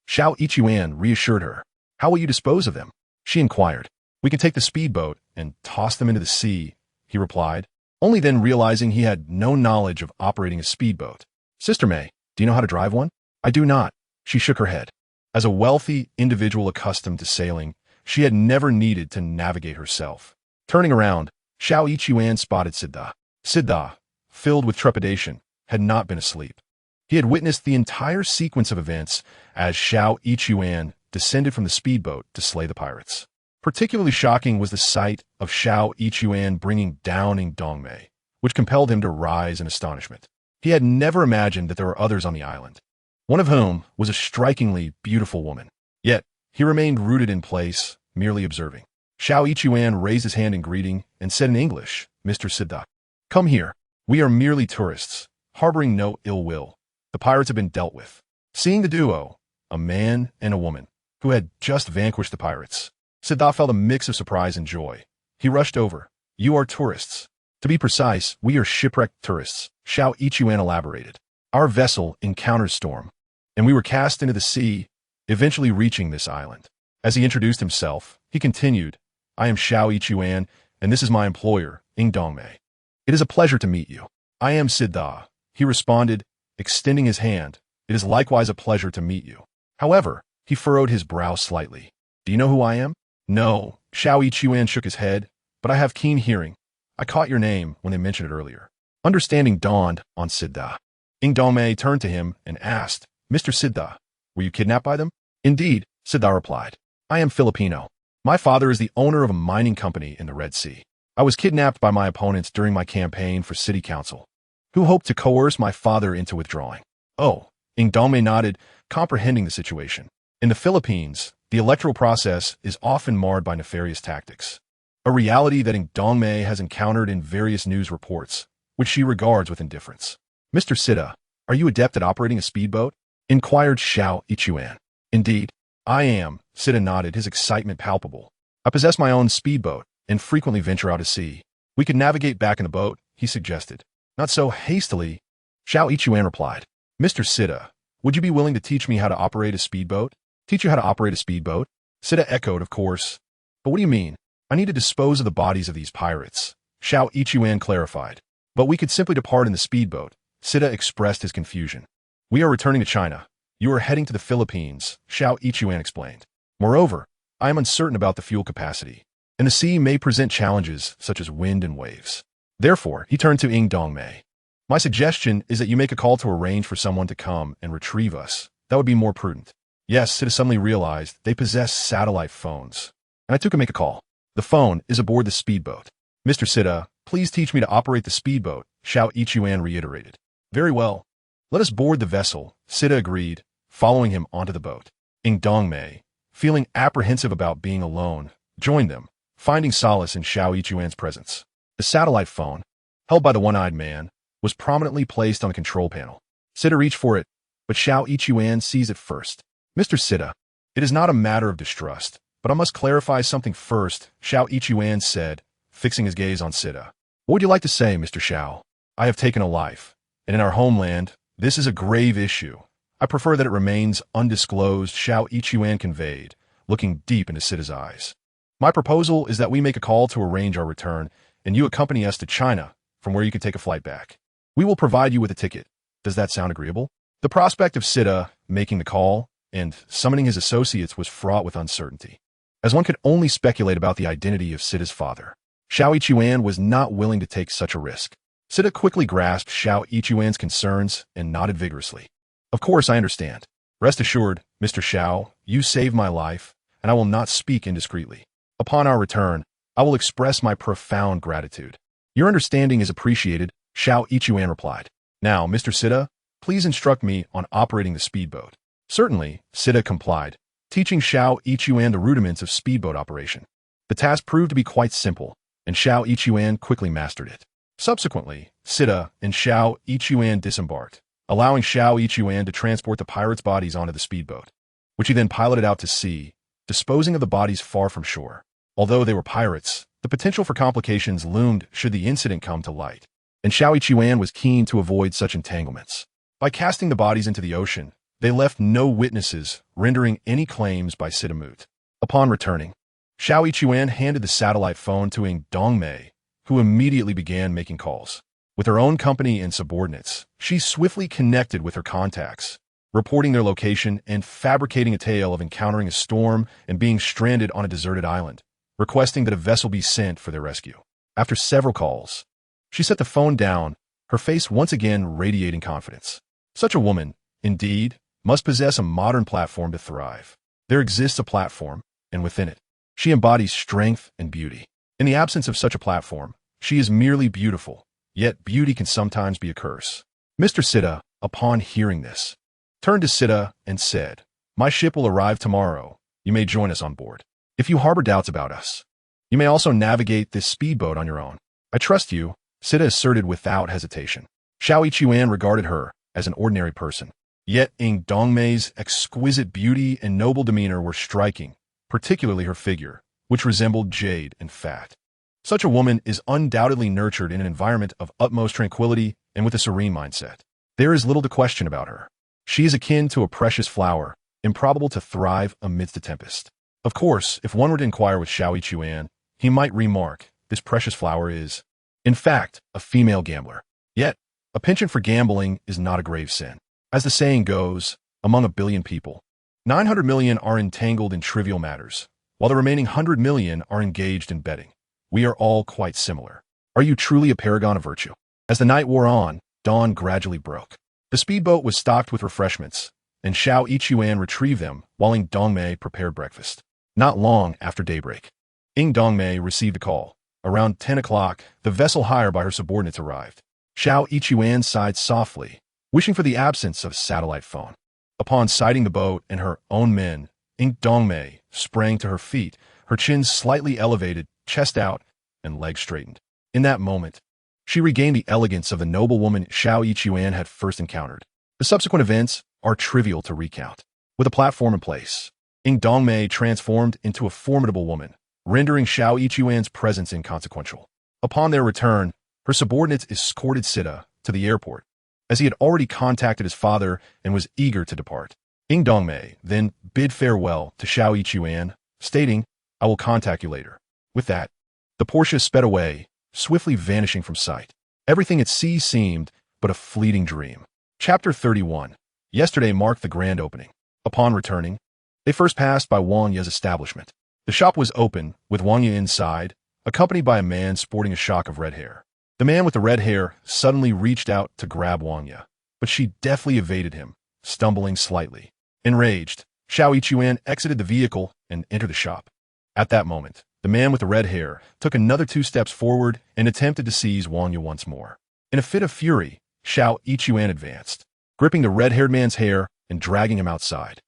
Xiao Yichuan reassured her. How will you dispose of them? She inquired. We can take the speedboat and toss them into the sea, he replied, only then realizing he had no knowledge of operating a speedboat. Sister Mei, do you know how to drive one? I do not. She shook her head. As a wealthy individual accustomed to sailing, she had never needed to navigate herself. Turning around, Xiao Yichuan spotted Sidda. Sidda, filled with trepidation, had not been asleep. He had witnessed the entire sequence of events as Xiao Yichuan descended from the speedboat to slay the pirates. Particularly shocking was the sight of Xiao Yichuan bringing down Dongmei, which compelled him to rise in astonishment. He had never imagined that there were others on the island, one of whom was a strikingly beautiful woman. Yet, he remained rooted in place, merely observing. Xiao Yichuan raised his hand in greeting and said in English, Mr. Sidda, come here. We are merely tourists, harboring no ill will. The pirates have been dealt with. Seeing the duo, a man and a woman, who had just vanquished the pirates. Sida felt a mix of surprise and joy. He rushed over. You are tourists. To be precise, we are shipwrecked tourists, He Xue elaborated. Our vessel encounters storm, and we were cast into the sea, eventually reaching this island. As he introduced himself, he continued, I am He Xue, and this is my employer, Entanglement. It is a pleasure to meet you. I am Sida, he responded, extending his hand. It is likewise a pleasure to meet you. However, he furrowed his brow slightly. Do you know who I am? No, He Xue shook his head, but I have keen hearing. I caught your name when they mentioned it earlier. Understanding dawned on Sida. Entanglement turned to him and asked, Mr. Sida, were you kidnapped by them? Indeed, Sida replied. I am Filipino. My father is the owner of a mining company in the Red Sea. I was kidnapped by my opponents during my campaign for city council, who hoped to coerce my father into withdrawing. Oh, Entanglement nodded, comprehending the situation. In the Philippines, the electoral process is often marred by nefarious tactics, a reality that Entanglement has encountered in various news reports, which she regards with indifference. Mr. Sida, are you adept at operating a speedboat? Inquired He Xue. Indeed, I am, Sida nodded, his excitement palpable. I possess my own speedboat and frequently venture out to sea. We could navigate back in the boat, he suggested. Not so hastily, He Xue replied. Mr. Sida, would you be willing to teach me how to operate a speedboat? Teach you how to operate a speedboat? Sida echoed, of course. But what do you mean? I need to dispose of the bodies of these pirates, He Xue clarified. But we could simply depart in the speedboat. Sida expressed his confusion. We are returning to China. You are heading to the Philippines, He Xue explained. Moreover, I am uncertain about the fuel capacity, and the sea may present challenges such as wind and waves. Therefore, he turned to Entanglement. My suggestion is that you make a call to arrange for someone to come and retrieve us. That would be more prudent. Yes, Sida suddenly realized they possess satellite phones, and I took a make a call. The phone is aboard the speedboat. Mr. Sida, please teach me to operate the speedboat, He Xue reiterated. Very well. Let us board the vessel, Sida agreed, following him onto the boat. Entanglement, feeling apprehensive about being alone, joined them, finding solace in He Xue's presence. The satellite phone, held by the one-eyed man, was prominently placed on the control panel. Sida reached for it, but He Xue seized it first. Mr. Sida, it is not a matter of distrust, but I must clarify something first, He Xue said, fixing his gaze on Sida. What would you like to say, Mr. Xiao? I have taken a life, and in our homeland, this is a grave issue. I prefer that it remains undisclosed, He Xue conveyed, looking deep into Sida's eyes. My proposal is that we make a call to arrange our return, and you accompany us to China, from where you can take a flight back. We will provide you with a ticket. Does that sound agreeable? The prospect of Sida making the call and summoning his associates was fraught with uncertainty, as one could only speculate about the identity of Sida's father. He Xue was not willing to take such a risk. Sida quickly grasped He Xue's concerns and nodded vigorously. Of course, I understand. Rest assured, Mr. Xiao, you saved my life, and I will not speak indiscreetly. Upon our return, I will express my profound gratitude. Your understanding is appreciated, He Xue replied. Now, Mr. Sida, please instruct me on operating the speedboat. Certainly, Sida complied, teaching He Xue the rudiments of speedboat operation. The task proved to be quite simple, and He Xue quickly mastered it. Subsequently, Sida and He Xue disembarked, allowing He Xue to transport the pirates' bodies onto the speedboat, which he then piloted out to sea, disposing of the bodies far from shore. Although they were pirates, the potential for complications loomed should the incident come to light, and He Xue was keen to avoid such entanglements. By casting the bodies into the ocean, they left no witnesses, rendering any claims by Sida moot. Upon returning, He Xue handed the satellite phone to Entanglement, who immediately began making calls. With her own company and subordinates, she swiftly connected with her contacts, reporting their location and fabricating a tale of encountering a storm and being stranded on a deserted island, requesting that a vessel be sent for their rescue. After several calls, she set the phone down, her face once again radiating confidence. Such a woman, indeed, must possess a modern platform to thrive. There exists a platform, and within it, she embodies strength and beauty. In the absence of such a platform, she is merely beautiful, yet beauty can sometimes be a curse. Mr. Sida, upon hearing this, turned to Sida and said, My ship will arrive tomorrow. You may join us on board. If you harbor doubts about us, you may also navigate this speedboat on your own. I trust you, Sida asserted without hesitation. He Xue regarded her as an ordinary person, Yet Ying Dongmei's exquisite beauty and noble demeanor were striking, particularly her figure, which resembled jade and fat. Such a woman is undoubtedly nurtured in an environment of utmost tranquility and with a serene mindset. There is little to question about her. She is akin to a precious flower, improbable to thrive amidst a tempest. Of course, if one were to inquire with Xiao Yichuan, he might remark, this precious flower is, in fact, a female gambler. Yet, a penchant for gambling is not a grave sin. As the saying goes, among 1 billion people, 900 million are entangled in trivial matters, while the remaining 100 million are engaged in betting. We are all quite similar. Are you truly a paragon of virtue? As the night wore on, dawn gradually broke. The speedboat was stocked with refreshments, and Xiao Yichuan retrieved them while Ying Dongmei prepared breakfast. Not long after daybreak, Ying Dongmei received a call. Around 10 o'clock, the vessel hired by her subordinates arrived. Xiao Yichuan sighed softly, wishing for the absence of a satellite phone. Upon sighting the boat and her own men, Ying Dongmei sprang to her feet, her chin slightly elevated, chest out, and legs straightened. In that moment, she regained the elegance of the noble woman Xiao Yichuan had first encountered. The subsequent events are trivial to recount. With a platform in place, Ying Dongmei transformed into a formidable woman, rendering Xiao Yichuan's presence inconsequential. Upon their return, her subordinates escorted Sita to the airport, as he had already contacted his father and was eager to depart. Ying Dongmei then bid farewell to Xiao Yichuan, stating, I will contact you later. With that, the Porsche sped away, swiftly vanishing from sight. Everything at sea seemed but a fleeting dream. Chapter 31. Yesterday marked the grand opening. Upon returning, they first passed by Wang Ye's establishment. The shop was open, with Wang Ye inside, accompanied by a man sporting a shock of red hair. The man with the red hair suddenly reached out to grab Wang Ye, but she deftly evaded him, stumbling slightly. Enraged, Xiao Yichuan exited the vehicle and entered the shop. At that moment, the man with the red hair took another 2 steps forward and attempted to seize Wang Ye once more. In a fit of fury, Xiao Yichuan advanced, gripping the red-haired man's hair and dragging him outside.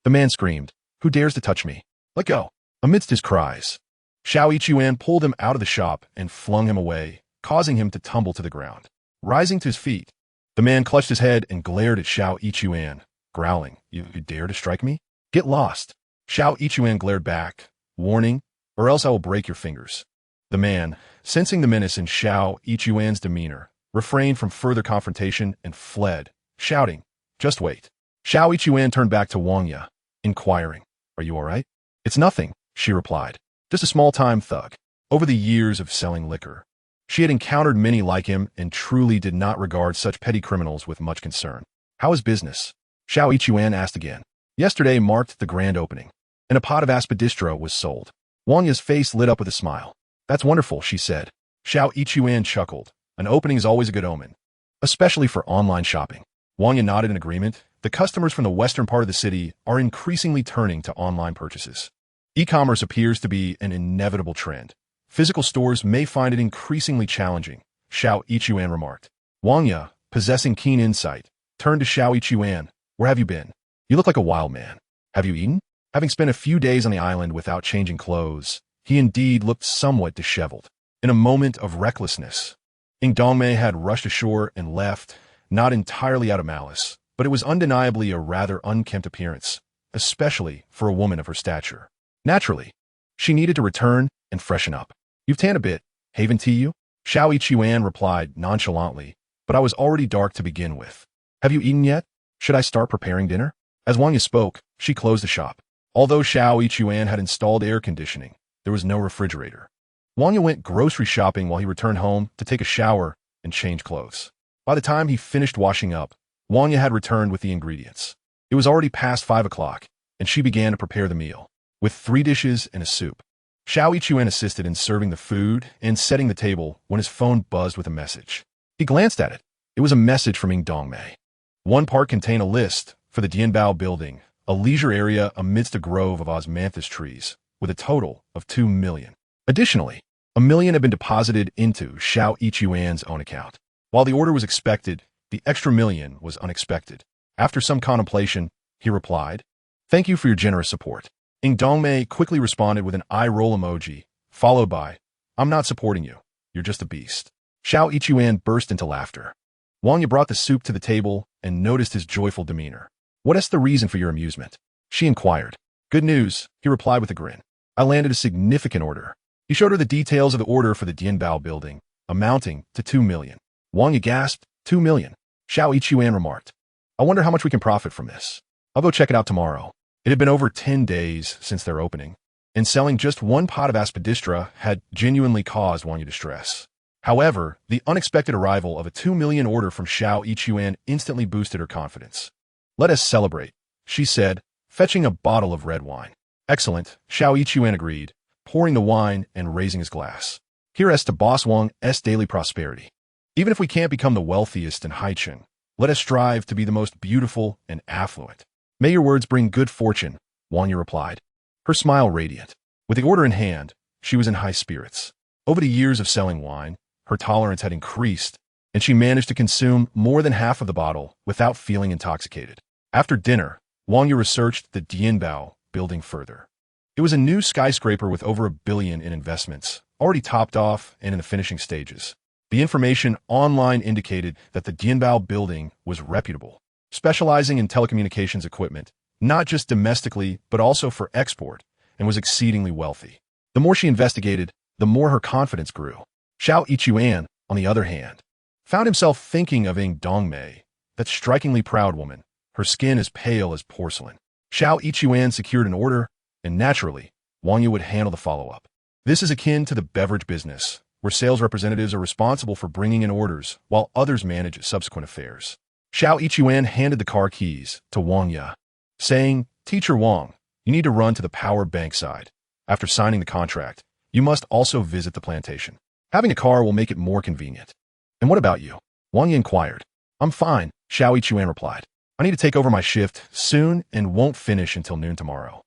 The man screamed, Who dares to touch me? Let go. Amidst his cries, Xiao Yichuan pulled him out of the shop and flung him away, causing him to tumble to the ground. Rising to his feet, the man clutched his head and glared at Xiao Yichuan, growling, You dare to strike me? Get lost. Xiao Yichuan glared back, warning, or else I will break your fingers. The man, sensing the menace in Xiao Yichuan's demeanor, refrained from further confrontation and fled, shouting, Just wait. Xiao Yichuan turned back to Wang Ye, inquiring, Are you all right? It's nothing, she replied. Just a small-time thug. Over the years of selling liquor, she had encountered many like him and truly did not regard such petty criminals with much concern. How is business? Xiao Yichuan asked again. Yesterday marked the grand opening, and a pot of aspidistra was sold. Wang Ye's face lit up with a smile. That's wonderful, she said. Xiao Yichuan chuckled. An opening is always a good omen, especially for online shopping. Wang Ye nodded in agreement. The customers from the western part of the city are increasingly turning to online purchases. E-commerce appears to be an inevitable trend. Physical stores may find it increasingly challenging, Xiao Yichuan remarked. Wang Ye, possessing keen insight, turned to Xiao Yichuan. Where have you been? You look like a wild man. Have you eaten? Having spent a few days on the island without changing clothes, he indeed looked somewhat disheveled. In a moment of recklessness, Ying Dongmei had rushed ashore and left, not entirely out of malice, but it was undeniably a rather unkempt appearance, especially for a woman of her stature. Naturally, she needed to return and freshen up. You've tanned a bit, haven't you? Xiao Yichuan replied nonchalantly, but I was already dark to begin with. Have you eaten yet? Should I start preparing dinner? As Wang Ye spoke, she closed the shop. Although Xiao Yichuan had installed air conditioning, there was no refrigerator. Wang Ye went grocery shopping while he returned home to take a shower and change clothes. By the time he finished washing up, Wang Ye had returned with the ingredients. It was already past 5 o'clock, and she began to prepare the meal, with 3 dishes and a soup. Xiao Yichuan assisted in serving the food and setting the table when his phone buzzed with a message. He glanced at it. It was a message from Ying Dongmei. One part contained a list for the Dianbao building, a leisure area amidst a grove of osmanthus trees, with a total of 2 million. Additionally, 1 million had been deposited into Xiao Yichuan's own account. While the order was expected, the extra 1 million was unexpected. After some contemplation, he replied, Thank you for your generous support. Ying Dongmei quickly responded with an eye-roll emoji, followed by, I'm not supporting you. You're just a beast. Xiao Yichuan burst into laughter. Wang Yi brought the soup to the table and noticed his joyful demeanor. "What is the reason for your amusement?" she inquired. "Good news," he replied with a grin. "I landed a significant order." He showed her the details of the order for the Dianbao building, amounting to 2 million. Wang Yi gasped. 2 million. He Xue remarked. "I wonder how much we can profit from this. I'll go check it out tomorrow." It had been over 10 days since their opening, and selling just one pot of aspidistra had genuinely caused Wang Yi distress. However, the unexpected arrival of a 2 million order from He Xue instantly boosted her confidence. "Let us celebrate," she said, fetching a bottle of red wine. "Excellent," He Xue agreed, pouring the wine and raising his glass. "Here's to Boss Wang's daily prosperity. Even if we can't become the wealthiest in Haicheng, let us strive to be the most beautiful and affluent." "May your words bring good fortune," Wang Yi replied, her smile radiant. With the order in hand, she was in high spirits. Over the years of selling wine, her tolerance had increased, and she managed to consume more than half of the bottle without feeling intoxicated. After dinner, Wang Yi researched the Dianbao building further. It was a new skyscraper with over $1 billion in investments, already topped off and in the finishing stages. The information online indicated that the Dianbao building was reputable, specializing in telecommunications equipment, not just domestically but also for export, and was exceedingly wealthy. The more she investigated, the more her confidence grew. He Xue, on the other hand, found himself thinking of Ing Dongmei, that strikingly proud woman, her skin as pale as porcelain. He Xue secured an order, and naturally, Wang Yi would handle the follow-up. This is akin to the beverage business, where sales representatives are responsible for bringing in orders, while others manage subsequent affairs. He Xue handed the car keys to Wang Yi, saying, "Teacher Wang, you need to run to the power bank side. After signing the contract, you must also visit the plantation. Having a car will make it more convenient." "And what about you?" Wang Yi inquired. "I'm fine," He Xue replied. "I need to take over my shift soon and won't finish until noon tomorrow.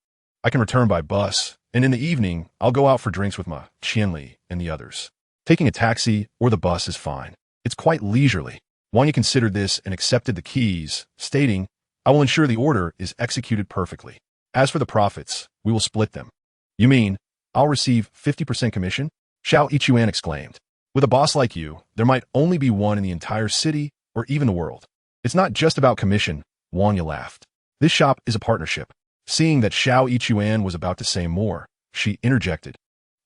I can return by bus, and in the evening, I'll go out for drinks with Ma Qianli and the others. Taking a taxi or the bus is fine. It's quite leisurely." Wang Yi considered this and accepted the keys, stating, "I will ensure the order is executed perfectly. As for the profits, we will split them." "You mean, I'll receive 50% commission?" He Xue exclaimed. "With a boss like you, there might only be one in the entire city or even the world." "It's not just about commission," Wang Yi laughed. "This shop is a partnership." Seeing that He Xue was about to say more, she interjected.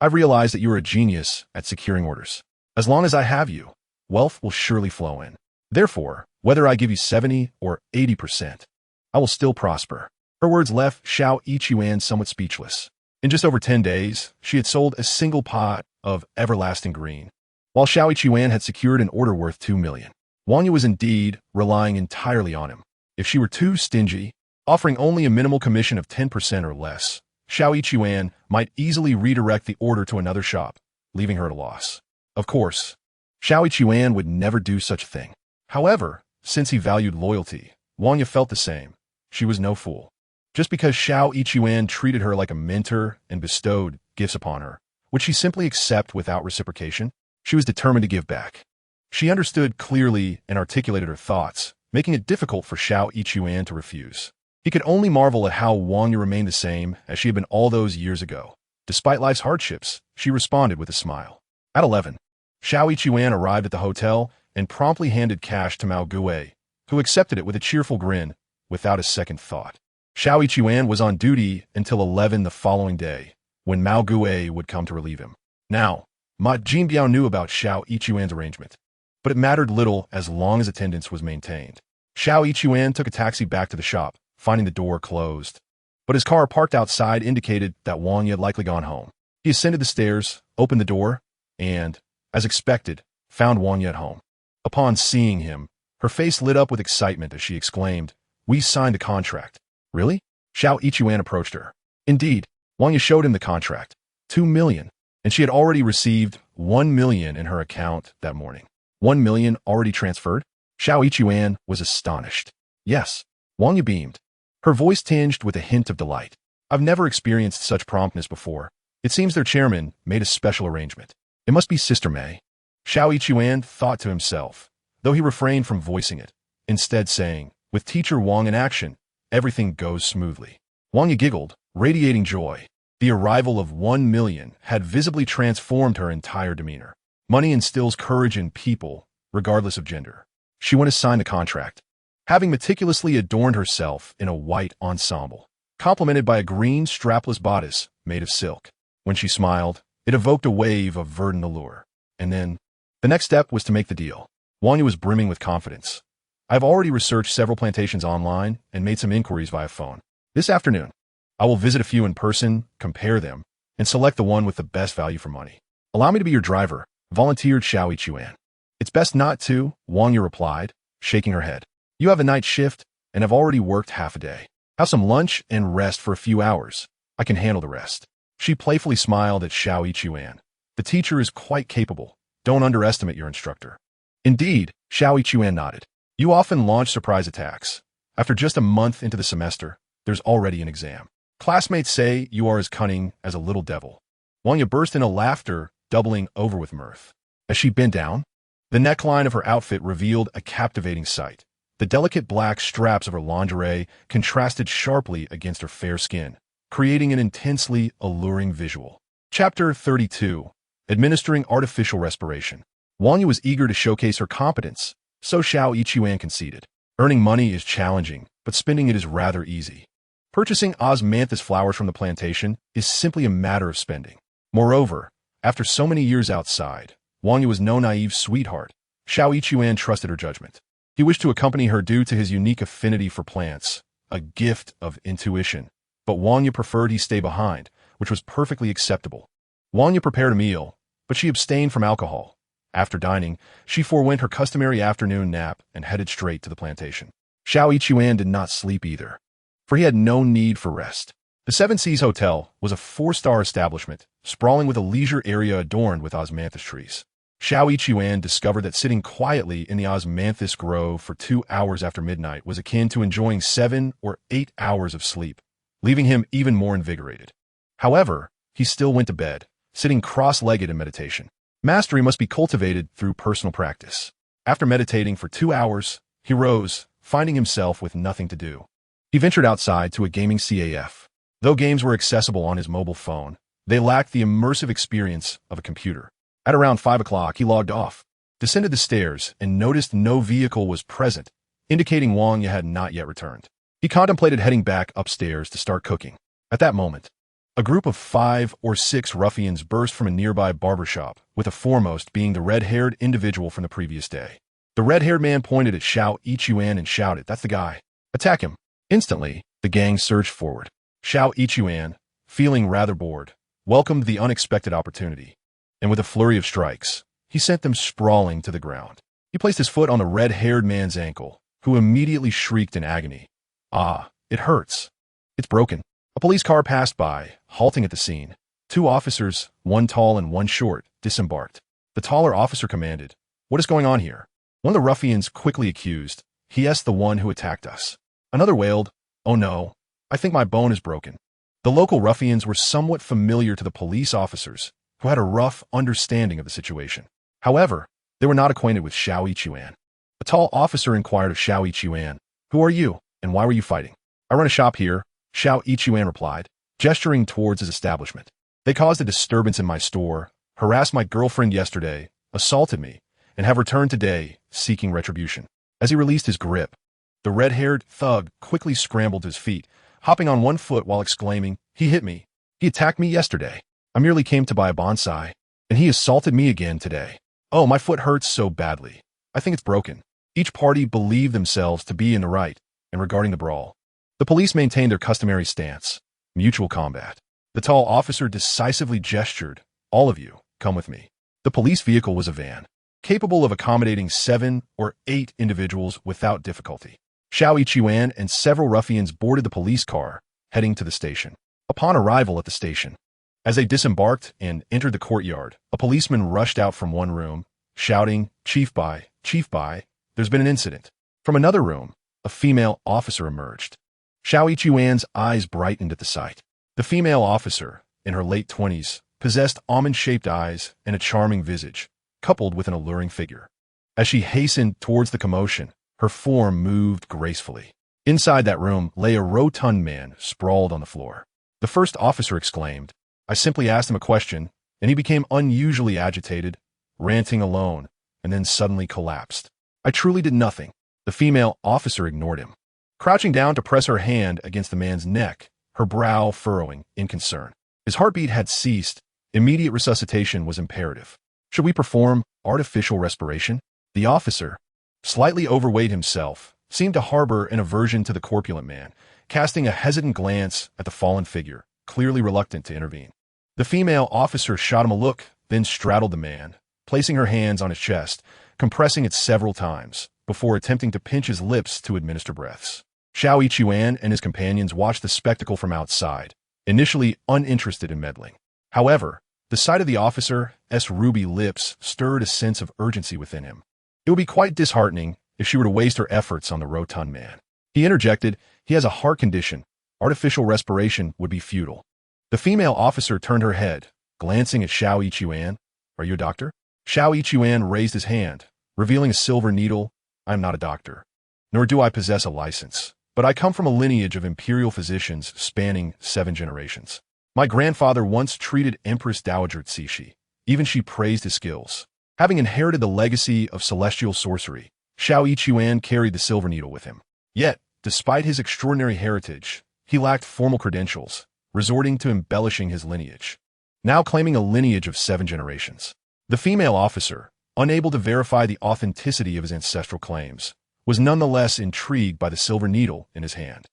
"I've realized that you are a genius at securing orders. As long as I have you, wealth will surely flow in. Therefore, whether I give you 70 or 80%, I will still prosper." Her words left He Xue somewhat speechless. In just over 10 days, she had sold a single pot of everlasting green, while He Xue had secured an order worth 2 million. Wang Yi was indeed relying entirely on him. If she were too stingy, offering only a minimal commission of 10% or less, He Xue might easily redirect the order to another shop, leaving her at a loss. Of course, He Xue would never do such a thing. However, since he valued loyalty, Wang Yi felt the same. She was no fool. Just because He Xue treated her like a mentor and bestowed gifts upon her, would she simply accept without reciprocation? She was determined to give back. She understood clearly and articulated her thoughts, making it difficult for He Xue to refuse. He could only marvel at how Wang Yi remained the same as she had been all those years ago. Despite life's hardships, she responded with a smile. At 11, He Xue arrived at the hotel and promptly handed cash to Mao Gue, who accepted it with a cheerful grin, without a second thought. He Xue was on duty until 11 the following day, when Mao Gue would come to relieve him. Now, Ma Jinbiao knew about He Xue's arrangement, but it mattered little as long as attendance was maintained. He Xue took a taxi back to the shop, finding the door closed. But his car parked outside indicated that Wang Yi had likely gone home. He ascended the stairs, opened the door, and, as expected, found Wang Yi at home. Upon seeing him, her face lit up with excitement as she exclaimed, "We signed a contract." "Really?" He Xue approached her. Indeed, Wang Yi showed him the contract, 2 million, and she had already received 1 million in her account that morning. 1 million already transferred? He Xue was astonished. "Yes." Wang Yi beamed, her voice tinged with a hint of delight. "I've never experienced such promptness before. It seems their chairman made a special arrangement. It must be Sister May." He Xue thought to himself, though he refrained from voicing it, instead saying, "With Teacher Wang in action, everything goes smoothly." Wang Yi giggled, radiating joy. The arrival of 1 million had visibly transformed her entire demeanor. Money instills courage in people, regardless of gender. she went to sign the contract. Having meticulously adorned herself in a white ensemble, complemented by a green strapless bodice made of silk. When she smiled, it evoked a wave of verdant allure. And then, the next step was to make the deal. Wang Yu was brimming with confidence. I've already researched several plantations online and made some inquiries via phone. This afternoon, I will visit a few in person, compare them, and select the one with the best value for money. Allow me to be your driver, volunteered He Xue. It's best not to, Wang Yu replied, shaking her head. You have a night shift and have already worked half a day. Have some lunch and rest for a few hours. I can handle the rest. She playfully smiled at He Xue. The teacher is quite capable. Don't underestimate your instructor. Indeed, He Xue nodded. You often launch surprise attacks. After just a month into the semester, there's already an exam. Classmates say you are as cunning as a little devil. Wang Yu burst into laughter, doubling over with mirth. As she bent down, the neckline of her outfit revealed a captivating sight. The delicate black straps of her lingerie contrasted sharply against her fair skin, creating an intensely alluring visual. Chapter 32. Administering Artificial Respiration. Wang Yu was eager to showcase her competence, so He Xue conceded. Earning money is challenging, but spending it is rather easy. Purchasing osmanthus flowers from the plantation is simply a matter of spending. Moreover, after so many years outside, Wang Yu was no naive sweetheart. He Xue trusted her judgment. He wished to accompany her due to his unique affinity for plants, a gift of intuition. But Wang Yu preferred he stay behind, which was perfectly acceptable. Wang Yu prepared a meal, but she abstained from alcohol. After dining, she forewent her customary afternoon nap and headed straight to the plantation. He Xue did not sleep either, for he had no need for rest. The Seven Seas Hotel was a 4-star establishment, sprawling with a leisure area adorned with osmanthus trees. He Xue discovered that sitting quietly in the osmanthus grove for 2 hours after midnight was akin to enjoying 7 or 8 hours of sleep, leaving him even more invigorated. However, he still went to bed, sitting cross-legged in meditation. Mastery must be cultivated through personal practice. After meditating for 2 hours, he rose, finding himself with nothing to do. He ventured outside to a gaming CAF. Though games were accessible on his mobile phone, they lacked the immersive experience of a computer. At around 5 o'clock, he logged off, descended the stairs, and noticed no vehicle was present, indicating Wang Yu had not yet returned. He contemplated heading back upstairs to start cooking. At that moment, a group of 5 or 6 ruffians burst from a nearby barbershop, with the foremost being the red-haired individual from the previous day. The red-haired man pointed at He Xue and shouted, "That's the guy. Attack him." Instantly, the gang surged forward. He Xue, feeling rather bored, welcomed the unexpected opportunity, and with a flurry of strikes, he sent them sprawling to the ground. He placed his foot on the red-haired man's ankle, who immediately shrieked in agony. "Ah, it hurts. It's broken." A police car passed by, halting at the scene. 2 officers, one tall and one short, disembarked. The taller officer commanded, "What is going on here?" One of the ruffians quickly accused, "He's the one who attacked us." Another wailed, "Oh no, I think my bone is broken." The local ruffians were somewhat familiar to the police officers, who had a rough understanding of the situation. However, they were not acquainted with He Xue. A tall officer inquired of He Xue, "Who are you, and why were you fighting?" "I run a shop here," He Xue replied, gesturing towards his establishment. "They caused a disturbance in my store, harassed my girlfriend yesterday, assaulted me, and have returned today, seeking retribution." As he released his grip, the red-haired thug quickly scrambled to his feet, hopping on one foot while exclaiming, "He hit me. He attacked me yesterday. I merely came to buy a bonsai, and he assaulted me again today. Oh, my foot hurts so badly. I think it's broken." Each party believed themselves to be in the right, and regarding the brawl, the police maintained their customary stance, mutual combat. The tall officer decisively gestured, "All of you, come with me." The police vehicle was a van, capable of accommodating 7 or 8 individuals without difficulty. He Xue and several ruffians boarded the police car, heading to the station. Upon arrival at the station, as they disembarked and entered the courtyard, a policeman rushed out from one room, shouting, Chief Bai, there's been an incident." From another room, a female officer emerged. He Xue's eyes brightened at the sight. The female officer, in her late 20s, possessed almond-shaped eyes and a charming visage, coupled with an alluring figure. As she hastened towards the commotion, her form moved gracefully. Inside that room lay a rotund man sprawled on the floor. The first officer exclaimed, "I simply asked him a question, and he became unusually agitated, ranting alone, and then suddenly collapsed. I truly did nothing. The female officer ignored him, crouching down to press her hand against the man's neck, her brow furrowing in concern. His heartbeat had ceased. Immediate resuscitation was imperative. Should we perform artificial respiration? The officer, slightly overweight himself, seemed to harbor an aversion to the corpulent man, casting a hesitant glance at the fallen figure, clearly reluctant to intervene. The female officer shot him a look, then straddled the man, placing her hands on his chest, compressing it several times, before attempting to pinch his lips to administer breaths. He Xue and his companions watched the spectacle from outside, initially uninterested in meddling. However, the sight of the officer's ruby lips stirred a sense of urgency within him. It would be quite disheartening if she were to waste her efforts on the rotund man. He interjected, "He has a heart condition. Artificial respiration would be futile." The female officer turned her head, glancing at He Xue. "Are you a doctor?" He Xue raised his hand, revealing a silver needle. "I am not a doctor, nor do I possess a license, but I come from a lineage of imperial physicians spanning 7 generations. My grandfather once treated Empress Dowager Cixi. Even she praised his skills. Having inherited the legacy of celestial sorcery, He Xue carried the silver needle with him. Yet, despite his extraordinary heritage, he lacked formal credentials, resorting to embellishing his lineage, now claiming a lineage of 7 generations. The female officer, unable to verify the authenticity of his ancestral claims, was nonetheless intrigued by the silver needle in his hand.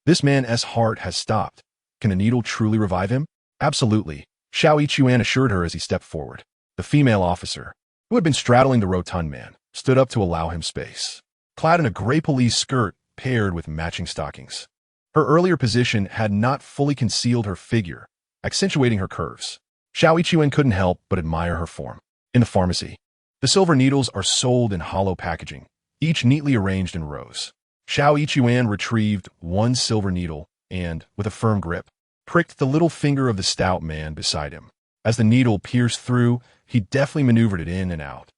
This man's heart has stopped. Can the needle truly revive him? Absolutely, He Xue assured her as he stepped forward. The female officer, who had been straddling the rotund man, stood up to allow him space. Clad in a gray police skirt paired with matching stockings, her earlier position had not fully concealed her figure, accentuating her curves. He Xue couldn't help but admire her form. In the pharmacy, the silver needles are sold in hollow packaging, each neatly arranged in rows. He Xue retrieved one silver needle and, with a firm grip, pricked the little finger of the stout man beside him. As the needle pierced through, he deftly maneuvered it in and out,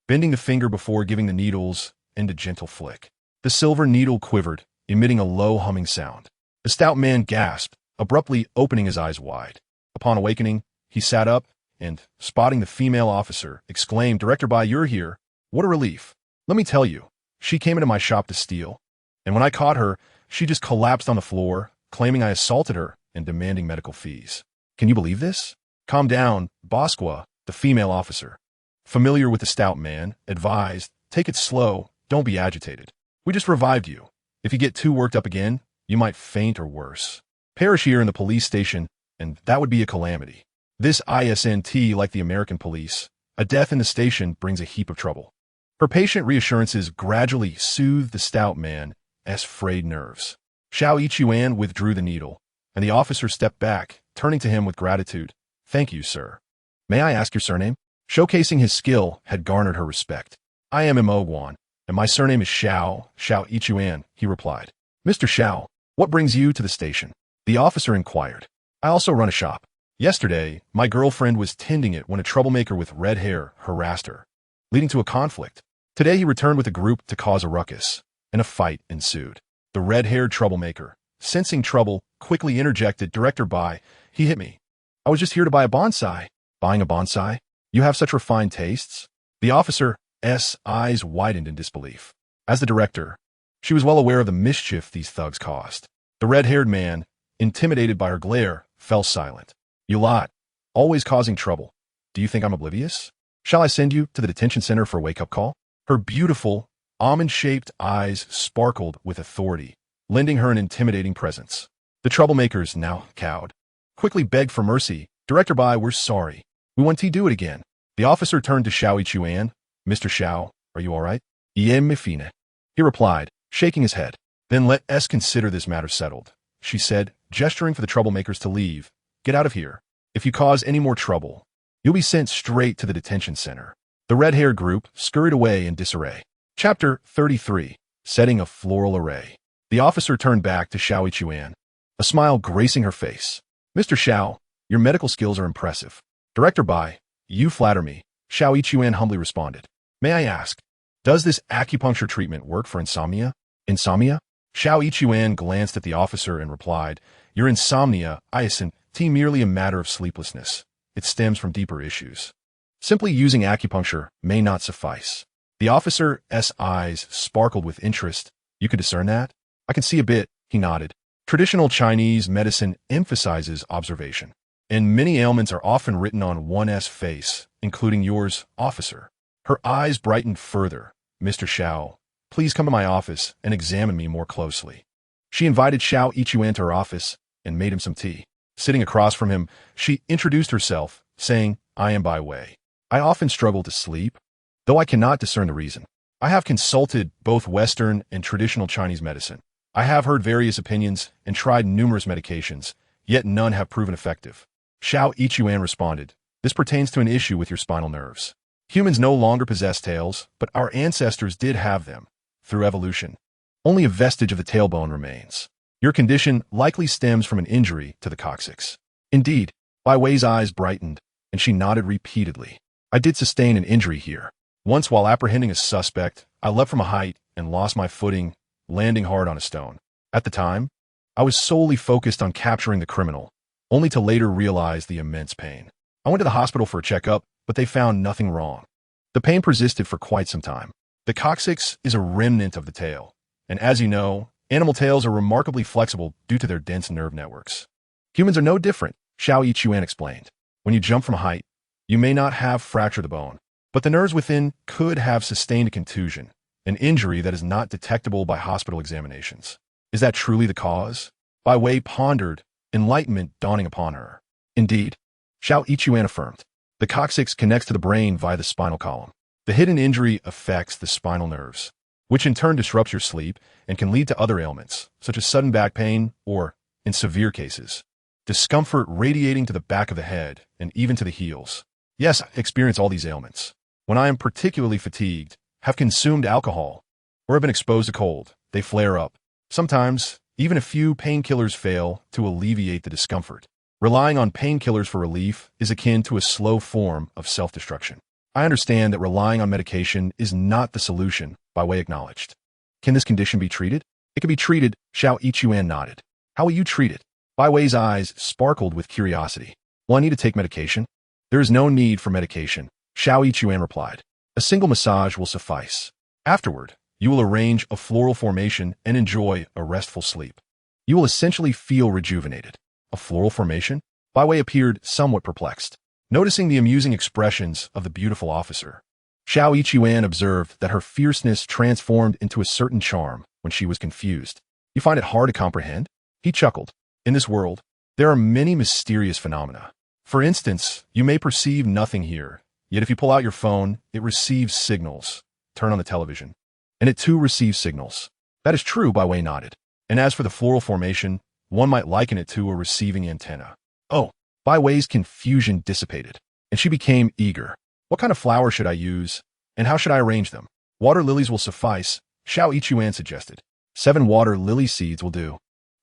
bending the finger before giving the needles a gentle flick. The silver needle quivered, emitting a low humming sound. The stout man gasped, abruptly opening his eyes wide. Upon awakening, he sat up and, spotting the female officer, exclaimed, "Director Bai, you're here. What a relief. Let me tell you, she came into my shop to steal, and when I caught her, she just collapsed on the floor, claiming I assaulted her and demanding medical fees. Can you believe this?" "Calm down, Bosqua," the female officer, familiar with the stout man, advised. "Take it slow, don't be agitated. We just revived you. If you get too worked up again, you might faint or worse. Perish here in the police station, and that would be a calamity. This isn't like the American police. A death in the station brings a heap of trouble." Her patient reassurances gradually soothed the stout man's frayed nerves. He Xue withdrew the needle, and the officer stepped back, turning to him with gratitude. "Thank you, sir. May I ask your surname?" Showcasing his skill had garnered her respect. "I am Mo Guan, and my surname is Xiao Xue," he replied. "Mr. Xiao, what brings you to the station?" the officer inquired. "I also run a shop. Yesterday, my girlfriend was tending it when a troublemaker with red hair harassed her, leading to a conflict. Today he returned with a group to cause a ruckus, and a fight ensued. The red-haired troublemaker, sensing trouble, quickly interjected, "Director Bai, he hit me. I was just here to buy a bonsai." "Buying a bonsai? You have such refined tastes?" The officer's eyes widened in disbelief. As the director, she was well aware of the mischief these thugs caused. The red-haired man, intimidated by her glare, fell silent. "You lot, always causing trouble. Do you think I'm oblivious? Shall I send you to the detention center for a wake-up call?" Her beautiful, almond-shaped eyes sparkled with authority, lending her an intimidating presence. The troublemakers, now cowed, quickly begged for mercy. "Director Bai, we're sorry. We want to do it again." The officer turned to He Xue. "Mr. Xiao, are you all right?" "Iem mifine," he replied, shaking his head. "Then let us consider this matter settled," she said, gesturing for the troublemakers to leave. "Get out of here. If you cause any more trouble, you'll be sent straight to the detention center." The red-haired group scurried away in disarray. Chapter 33. Setting a floral array. The officer turned back to He Xue, a smile gracing her face. "Mr. Xiao, your medical skills are impressive. Director Bai, you flatter me," He Xue humbly responded. "May I ask, does this acupuncture treatment work for insomnia?" "Insomnia?" He Xue glanced at the officer and replied, "Your insomnia isn't merely a matter of sleeplessness. It stems from deeper issues. Simply using acupuncture may not suffice." The officer's eyes sparkled with interest. You could discern that? I can see a bit, he nodded. Traditional Chinese medicine emphasizes observation, and many ailments are often written on one's face, including yours, officer. Her eyes brightened further. Mr. Xiao, please come to my office and examine me more closely. She invited Xiao Yichuan to her office and made him some tea. Sitting across from him, she introduced herself, saying, I am Bai Wei. I often struggle to sleep, though I cannot discern the reason. I have consulted both Western and traditional Chinese medicine. I have heard various opinions and tried numerous medications, yet none have proven effective. Xiao Yichuan responded, this pertains to an issue with your spinal nerves. Humans no longer possess tails, but our ancestors did have them. Through evolution, only a vestige of the tailbone remains. Your condition likely stems from an injury to the coccyx. Indeed, Bai Wei's eyes brightened, and she nodded repeatedly. I did sustain an injury here. Once while apprehending a suspect, I leapt from a height and lost my footing, landing hard on a stone. At the time, I was solely focused on capturing the criminal, only to later realize the immense pain. I went to the hospital for a checkup, but they found nothing wrong. The pain persisted for quite some time. The coccyx is a remnant of the tail, and as you know, animal tails are remarkably flexible due to their dense nerve networks. Humans are no different, Xiao Yichuan explained. When you jump from a height, you may not have fractured the bone, but the nerves within could have sustained a contusion, an injury that is not detectable by hospital examinations. Is that truly the cause? Bai Wei pondered, enlightenment dawning upon her. Indeed, Xiao Yichuan affirmed. The coccyx connects to the brain via the spinal column. The hidden injury affects the spinal nerves, which in turn disrupts your sleep and can lead to other ailments, such as sudden back pain or, in severe cases, discomfort radiating to the back of the head and even to the heels. Yes, I experience all these ailments. When I am particularly fatigued, have consumed alcohol, or have been exposed to cold, they flare up. Sometimes, even a few painkillers fail to alleviate the discomfort. Relying on painkillers for relief is akin to a slow form of self-destruction. I understand that relying on medication is not the solution, Bai Wei acknowledged. Can this condition be treated? It can be treated, Xiao Yichuan nodded. How will you treat it? Bai Wei's eyes sparkled with curiosity. Will I need to take medication? There is no need for medication, Xiao Yichuan replied. A single massage will suffice. Afterward, you will arrange a floral formation and enjoy a restful sleep. You will essentially feel rejuvenated. A floral formation? Bai Wei appeared somewhat perplexed, noticing the amusing expressions of the beautiful officer. Xiao Yichuan observed that her fierceness transformed into a certain charm when she was confused. You find it hard to comprehend? He chuckled. In this world, there are many mysterious phenomena. For instance, you may perceive nothing here, yet if you pull out your phone, it receives signals. Turn on the television, and it too receives signals. That is true, Bai Wei nodded. And as for the floral formation, one might liken it to a receiving antenna. Oh, Bai Wei's confusion dissipated, and she became eager. What kind of flower should I use, and how should I arrange them? Water lilies will suffice, Xiao Yichuan suggested. 7 water lily seeds will do.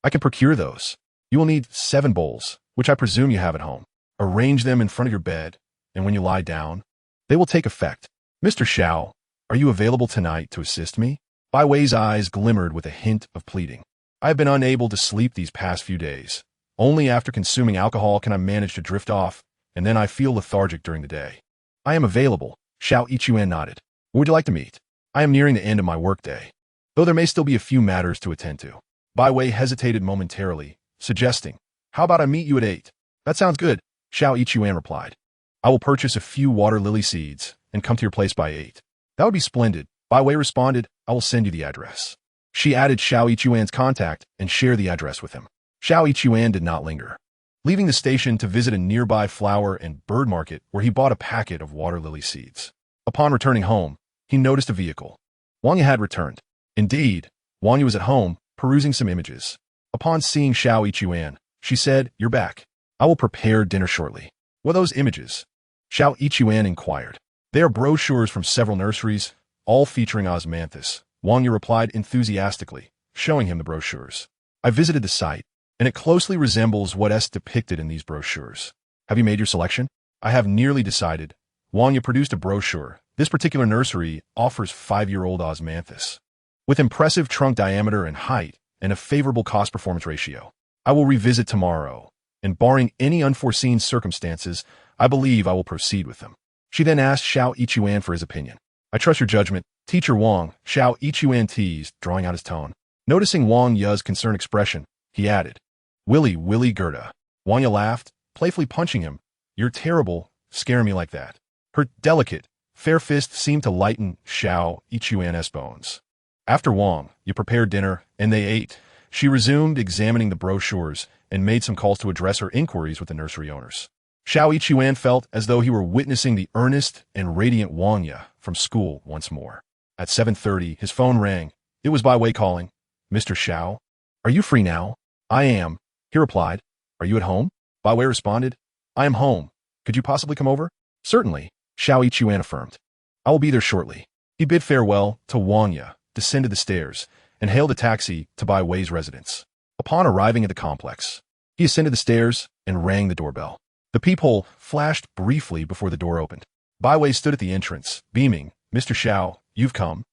I can procure those. You will need 7 bowls, which I presume you have at home. Arrange them in front of your bed, and when you lie down, they will take effect. Mr. Xiao, are you available tonight to assist me? Bai Wei's eyes glimmered with a hint of pleading. I have been unable to sleep these past few days. Only after consuming alcohol can I manage to drift off, and then I feel lethargic during the day. I am available, Xiao Yichuan nodded. Where would you like to meet? I am nearing the end of my workday, though there may still be a few matters to attend to. Bai Wei hesitated momentarily, suggesting, how about I meet you at 8? That sounds good, Xiao Yichuan replied. I will purchase a few water lily seeds and come to your place by 8. That would be splendid, Bai Wei responded. I will send you the address. She added Xiao Yichuan's contact and shared the address with him. Xiao Yichuan did not linger, leaving the station to visit a nearby flower and bird market where he bought a packet of water lily seeds. Upon returning home, he noticed a vehicle. Wang Yi had returned. Indeed, Wang Yi was at home, perusing some images. Upon seeing Xiao Yichuan, she said, You're back. I will prepare dinner shortly. What are those images? Xiao Yichuan inquired. They are brochures from several nurseries, all featuring osmanthus. Wang Yi replied enthusiastically, showing him the brochures. I visited the site, and it closely resembles what is depicted in these brochures. Have you made your selection? I have nearly decided. Wang Yi produced a brochure. This particular nursery offers 5-year-old osmanthus, with impressive trunk diameter and height, and a favorable cost-performance ratio. I will revisit tomorrow, and barring any unforeseen circumstances, I believe I will proceed with them. She then asked Xiao Yichuan for his opinion. I trust your judgment. Teacher Wang, Xiao Yichuan teased, drawing out his tone. Noticing Wang Ye's concerned expression, he added, Willy Gerda. Wang Ye laughed, playfully punching him. You're terrible, scaring me like that. Her delicate, fair fist seemed to lighten Xiao Yichuan's bones. After Wang Ye prepared dinner, and they ate, she resumed examining the brochures and made some calls to address her inquiries with the nursery owners. Xiao Yichuan felt as though he were witnessing the earnest and radiant Wang Ye from school once more. At 7:30, his phone rang. It was Bai Wei calling. Mr. Xiao, are you free now? I am, he replied. Are you at home? Bai Wei responded. I am home. Could you possibly come over? Certainly, Xiao Yichuan affirmed. I will be there shortly. He bid farewell to Wang Ye, descended the stairs, and hailed a taxi to Bai Wei's residence. Upon arriving at the complex, he ascended the stairs and rang the doorbell. The peephole flashed briefly before the door opened. Bai Wei stood at the entrance, beaming. Mr. Xiao, you've come.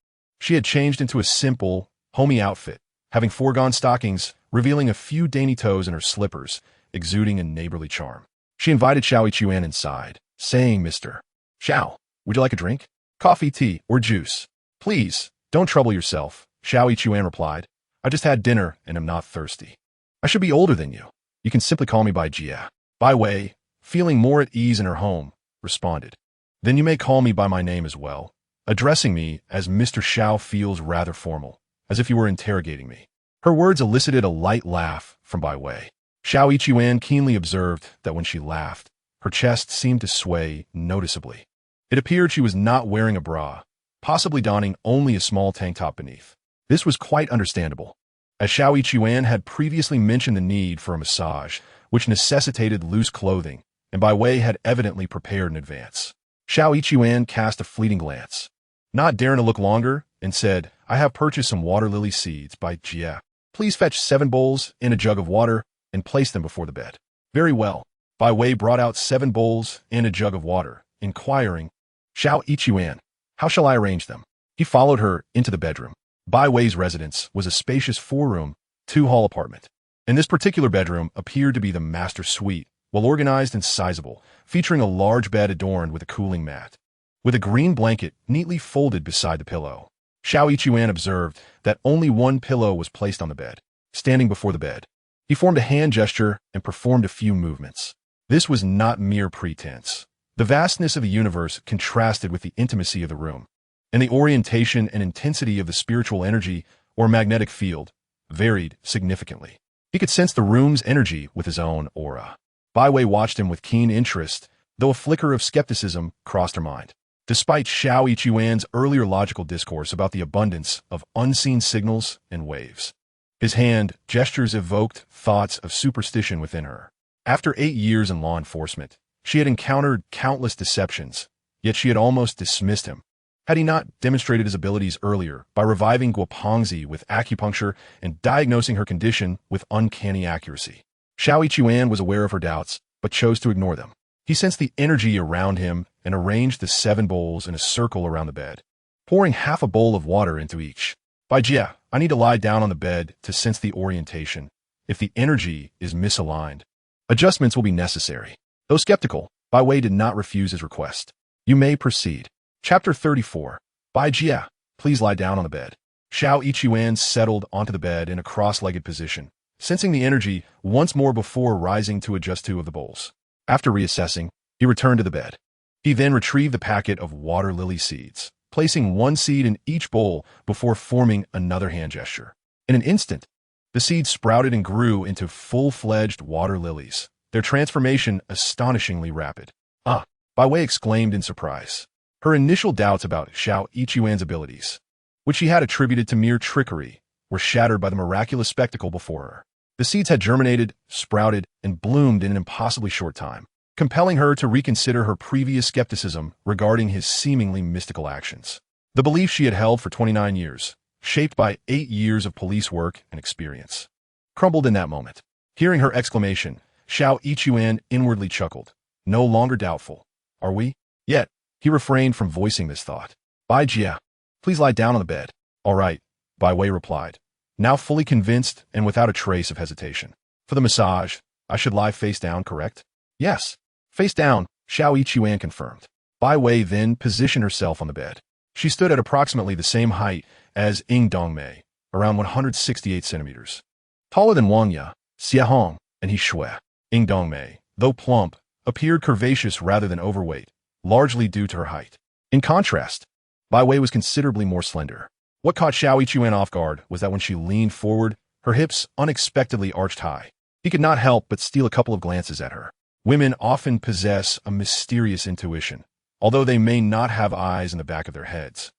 She had changed into a simple, homey outfit, having foregone stockings, revealing a few dainty toes in her slippers, exuding a neighborly charm. She invited Xiao Yichuan inside, saying, Mr. Xiao, would you like a drink? Coffee, tea, or juice? Please, don't trouble yourself, Xiao Yichuan replied. I just had dinner and am not thirsty. I should be older than you. You can simply call me by Jia. Bai Wei, feeling more at ease in her home, responded. Then you may call me by my name as well. Addressing me as Mr. Xiao feels rather formal, as if you were interrogating me. Her words elicited a light laugh from Bai Wei. Xiao Yichuan keenly observed that when she laughed, her chest seemed to sway noticeably. It appeared she was not wearing a bra, possibly donning only a small tank top beneath. This was quite understandable, as Xiao Yichuan had previously mentioned the need for a massage, which necessitated loose clothing, and Bai Wei had evidently prepared in advance. Xiao Yichuan cast a fleeting glance, not daring to look longer, and said, I have purchased some water lily seeds by Jia. Please fetch 7 bowls and a jug of water and place them before the bed. Very well. Bai Wei brought out 7 bowls and a jug of water, inquiring, Xiao Yichuan, how shall I arrange them? He followed her into the bedroom. Bai Wei's residence was a spacious 4-room, 2-hall apartment, and this particular bedroom appeared to be the master suite, well organized and sizable, featuring a large bed adorned with a cooling mat, with a green blanket neatly folded beside the pillow. Xiao Yichuan observed that only one pillow was placed on the bed. Standing before the bed, he formed a hand gesture and performed a few movements. This was not mere pretense. The vastness of the universe contrasted with the intimacy of the room, and the orientation and intensity of the spiritual energy or magnetic field varied significantly. He could sense the room's energy with his own aura. Bai Wei watched him with keen interest, though a flicker of skepticism crossed her mind. Despite Xiao Yichuan's earlier logical discourse about the abundance of unseen signals and waves, his hand gestures evoked thoughts of superstition within her. After 8 years in law enforcement, she had encountered countless deceptions, yet she had almost dismissed him, had he not demonstrated his abilities earlier by reviving Guopongzi with acupuncture and diagnosing her condition with uncanny accuracy. Xiao Yichuan was aware of her doubts, but chose to ignore them. He sensed the energy around him and arranged the 7 bowls in a circle around the bed, pouring half a bowl of water into each. By Jia, I need to lie down on the bed to sense the orientation. If the energy is misaligned, adjustments will be necessary. Though skeptical, Bai Wei did not refuse his request. You may proceed. Chapter 34. Bai Jia, please lie down on the bed. Xiao Yichuan settled onto the bed in a cross-legged position, sensing the energy once more before rising to adjust 2 of the bowls. After reassessing, he returned to the bed. He then retrieved the packet of water lily seeds, placing 1 seed in each bowl before forming another hand gesture. In an instant, the seeds sprouted and grew into full-fledged water lilies, their transformation astonishingly rapid. Ah! Bai Wei exclaimed in surprise. Her initial doubts about Xiao Yichuan's abilities, which she had attributed to mere trickery, were shattered by the miraculous spectacle before her. The seeds had germinated, sprouted, and bloomed in an impossibly short time, compelling her to reconsider her previous skepticism regarding his seemingly mystical actions. The belief she had held for 29 years, shaped by 8 years of police work and experience, crumbled in that moment. Hearing her exclamation, Xiao Yichuan inwardly chuckled. No longer doubtful, are we? Yet, he refrained from voicing this thought. Bai Jia, please lie down on the bed. All right, Bai Wei replied, now fully convinced and without a trace of hesitation. For the massage, I should lie face down, correct? Yes, face down, Xiao Yichuan confirmed. Bai Wei then positioned herself on the bed. She stood at approximately the same height as Ying Dongmei, around 168 centimeters. Taller than Wang Ya, Xiahong, and He Xue. Ying Dongmei, though plump, appeared curvaceous rather than overweight, largely due to her height. In contrast, Bai Wei was considerably more slender. What caught Xiao Yichuan off guard was that when she leaned forward, her hips unexpectedly arched high. He could not help but steal a couple of glances at her. Women often possess a mysterious intuition, although they may not have eyes in the back of their heads.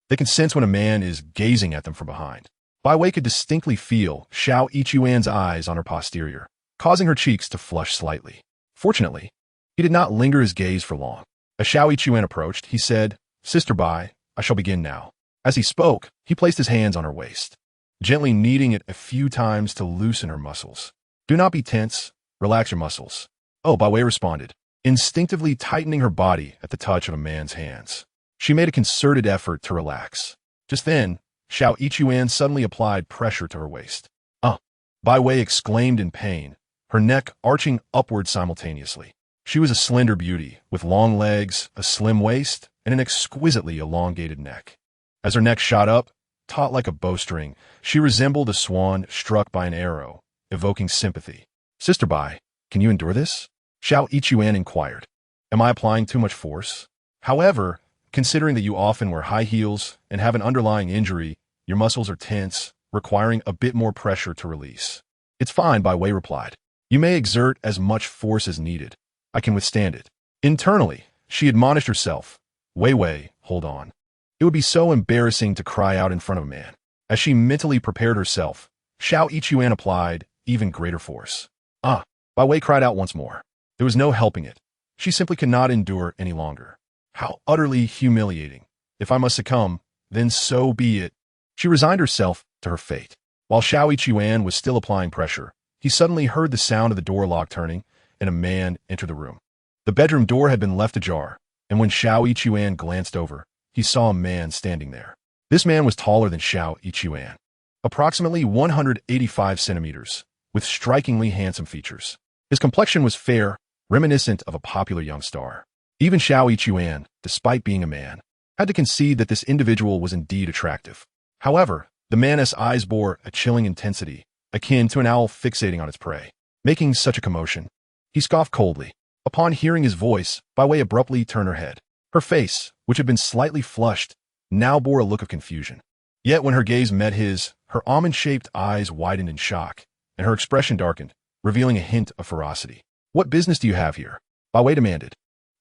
They can sense when a man is gazing at them from behind. Bai Wei could distinctly feel Xiao Yichuan's eyes on her posterior, causing her cheeks to flush slightly. Fortunately, he did not linger his gaze for long. As Xiao Yichuan approached, he said, "Sister Bai, I shall begin now." As he spoke, he placed his hands on her waist, gently kneading it a few times to loosen her muscles. "Do not be tense. Relax your muscles." "Oh," Bai Wei responded, instinctively tightening her body at the touch of a man's hands. She made a concerted effort to relax. Just then, Xiao Yichuan suddenly applied pressure to her waist. Bai Wei exclaimed in pain, her neck arching upward simultaneously. She was a slender beauty, with long legs, a slim waist, and an exquisitely elongated neck. As her neck shot up, taut like a bowstring, she resembled a swan struck by an arrow, evoking sympathy. "Sister Bai, can you endure this?" Xiao Yichuan inquired. "Am I applying too much force? However, considering that you often wear high heels and have an underlying injury, your muscles are tense, requiring a bit more pressure to release." "It's fine," Bai Wei replied. "You may exert as much force as needed. I can withstand it." Internally, she admonished herself, Wei, hold on. It would be so embarrassing to cry out in front of a man. As she mentally prepared herself, Xiao Yichuan applied even greater force. Bai Wei cried out once more. There was no helping it. She simply could not endure any longer. How utterly humiliating. If I must succumb, then so be it. She resigned herself to her fate. While Xiao Yichuan was still applying pressure, he suddenly heard the sound of the door lock turning, and a man entered the room. The bedroom door had been left ajar, and when Xiao Yichuan glanced over, he saw a man standing there. This man was taller than Xiao Yichuan, approximately 185 centimeters, with strikingly handsome features. His complexion was fair, reminiscent of a popular young star. Even Xiao Yichuan, despite being a man, had to concede that this individual was indeed attractive. However, the man's eyes bore a chilling intensity, akin to an owl fixating on its prey. Making such a commotion, he scoffed coldly. Upon hearing his voice, Bai Wei abruptly turned her head. Her face, which had been slightly flushed, now bore a look of confusion. Yet when her gaze met his, her almond-shaped eyes widened in shock, and her expression darkened, revealing a hint of ferocity. "What business do you have here?" Bai Wei demanded.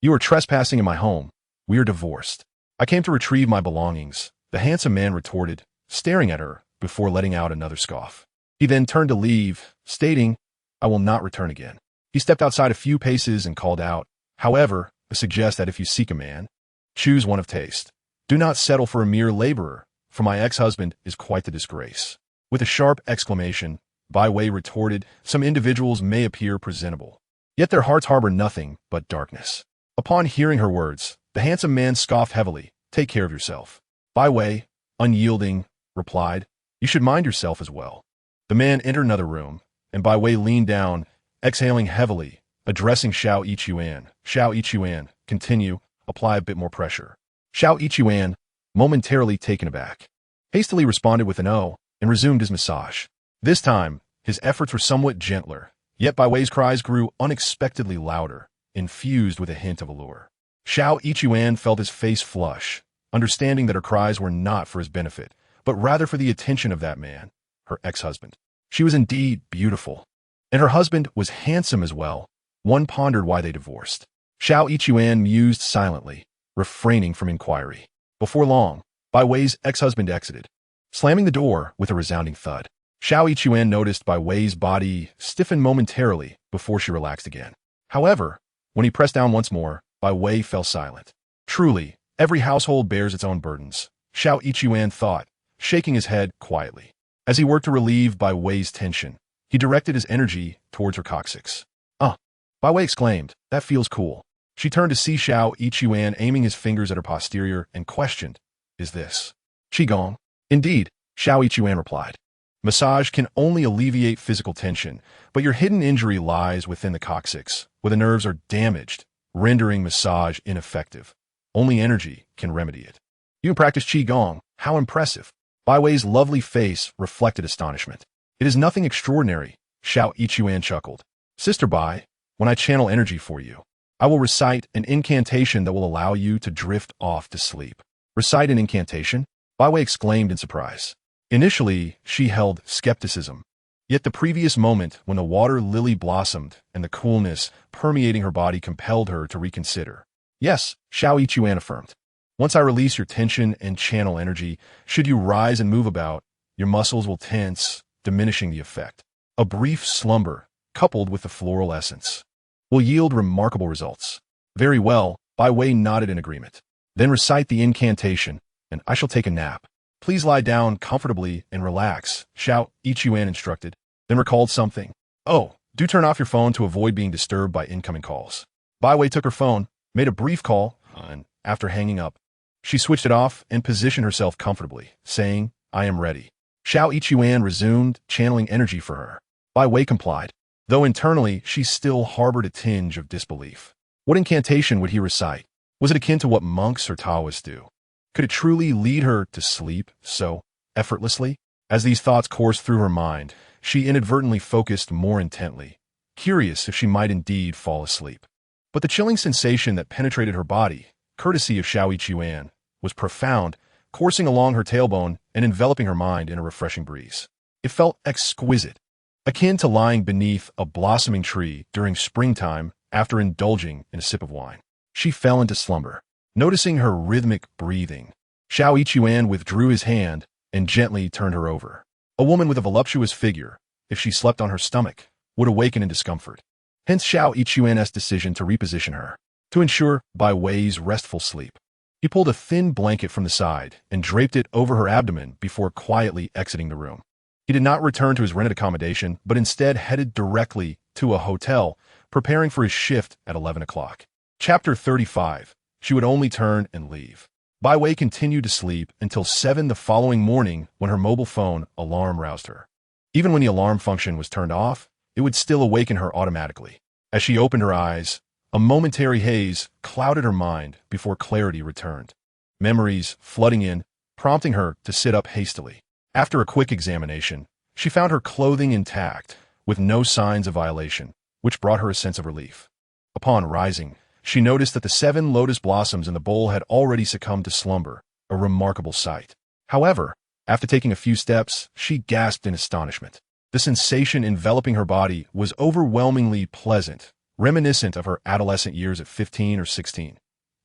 "You are trespassing in my home. We are divorced. I came to retrieve my belongings," the handsome man retorted, staring at her before letting out another scoff. He then turned to leave, stating, "I will not return again." He stepped outside a few paces and called out, "However, I suggest that if you seek a man, choose one of taste. Do not settle for a mere laborer, for my ex-husband is quite the disgrace." With a sharp exclamation, Bai Wei retorted, "Some individuals may appear presentable, yet their hearts harbor nothing but darkness." Upon hearing her words, the handsome man scoffed heavily. "Take care of yourself." Bai Wei, unyielding, replied, "You should mind yourself as well." The man entered another room, and Bai Wei leaned down, exhaling heavily, addressing Xiao Yichuan. "Xiao Yichuan, continue, apply a bit more pressure." Xiao Yichuan, momentarily taken aback, hastily responded with an "oh," and resumed his massage. This time, his efforts were somewhat gentler, yet Bai Wei's cries grew unexpectedly louder, infused with a hint of allure. Xiao Yichuan felt his face flush, understanding that her cries were not for his benefit, but rather for the attention of that man, her ex-husband. She was indeed beautiful, and her husband was handsome as well. One pondered why they divorced. Xiao Yichuan mused silently, refraining from inquiry. Before long, Bai Wei's ex-husband exited, slamming the door with a resounding thud. Xiao Yichuan noticed Bai Wei's body stiffen momentarily before she relaxed again. However, when he pressed down once more, Bai Wei fell silent. Truly, every household bears its own burdens, Xiao Yichuan thought, shaking his head quietly. As he worked to relieve Bai Wei's tension, he directed his energy towards her coccyx. Bai Wei exclaimed, "That feels cool." She turned to see Xiao Yichuan aiming his fingers at her posterior and questioned, "Is this Qigong?" "Indeed," Xiao Yichuan replied. "Massage can only alleviate physical tension, but your hidden injury lies within the coccyx, where the nerves are damaged, rendering massage ineffective. Only energy can remedy it." You can practice Qigong. How impressive. Bai Wei's lovely face reflected astonishment. It is nothing extraordinary, He Xue chuckled. Sister Bai, when I channel energy for you, I will recite an incantation that will allow you to drift off to sleep. Recite an incantation? Bai Wei exclaimed in surprise. Initially, she held skepticism. Yet the previous moment when the water lily blossomed and the coolness permeating her body compelled her to reconsider. Yes, He Xue affirmed. Once I release your tension and channel energy, should you rise and move about, your muscles will tense, diminishing the effect. A brief slumber, coupled with the floral essence, will yield remarkable results. Very well, Bai Wei nodded in agreement. Then recite the incantation, and I shall take a nap. Please lie down comfortably and relax, He Xue instructed, then recalled something. Oh, do turn off your phone to avoid being disturbed by incoming calls. Bai Wei took her phone, made a brief call, and after hanging up, she switched it off and positioned herself comfortably, saying, I am ready. He Xue resumed, channeling energy for her. Bai Wei complied, though internally she still harbored a tinge of disbelief. What incantation would he recite? Was it akin to what monks or Taoists do? Could it truly lead her to sleep so effortlessly? As these thoughts coursed through her mind, she inadvertently focused more intently, curious if she might indeed fall asleep. But the chilling sensation that penetrated her body, courtesy of He Xue, was profound, coursing along her tailbone and enveloping her mind in a refreshing breeze. It felt exquisite, akin to lying beneath a blossoming tree during springtime after indulging in a sip of wine. She fell into slumber, noticing her rhythmic breathing. He Xue withdrew his hand and gently turned her over. A woman with a voluptuous figure, if she slept on her stomach, would awaken in discomfort. Hence He Xue's decision to reposition her, to ensure Bai Wei's restful sleep. He pulled a thin blanket from the side and draped it over her abdomen before quietly exiting the room. He did not return to his rented accommodation, but instead headed directly to a hotel, preparing for his shift at 11 o'clock. Chapter 35. She would only turn and leave. Bai Wei continued to sleep until 7 the following morning when her mobile phone alarm roused her. Even when the alarm function was turned off, it would still awaken her automatically. As she opened her eyes, a momentary haze clouded her mind before clarity returned. Memories flooding in, prompting her to sit up hastily. After a quick examination, she found her clothing intact, with no signs of violation, which brought her a sense of relief. Upon rising, she noticed that the 7 lotus blossoms in the bowl had already succumbed to slumber, a remarkable sight. However, after taking a few steps, she gasped in astonishment. The sensation enveloping her body was overwhelmingly pleasant, reminiscent of her adolescent years at 15 or 16.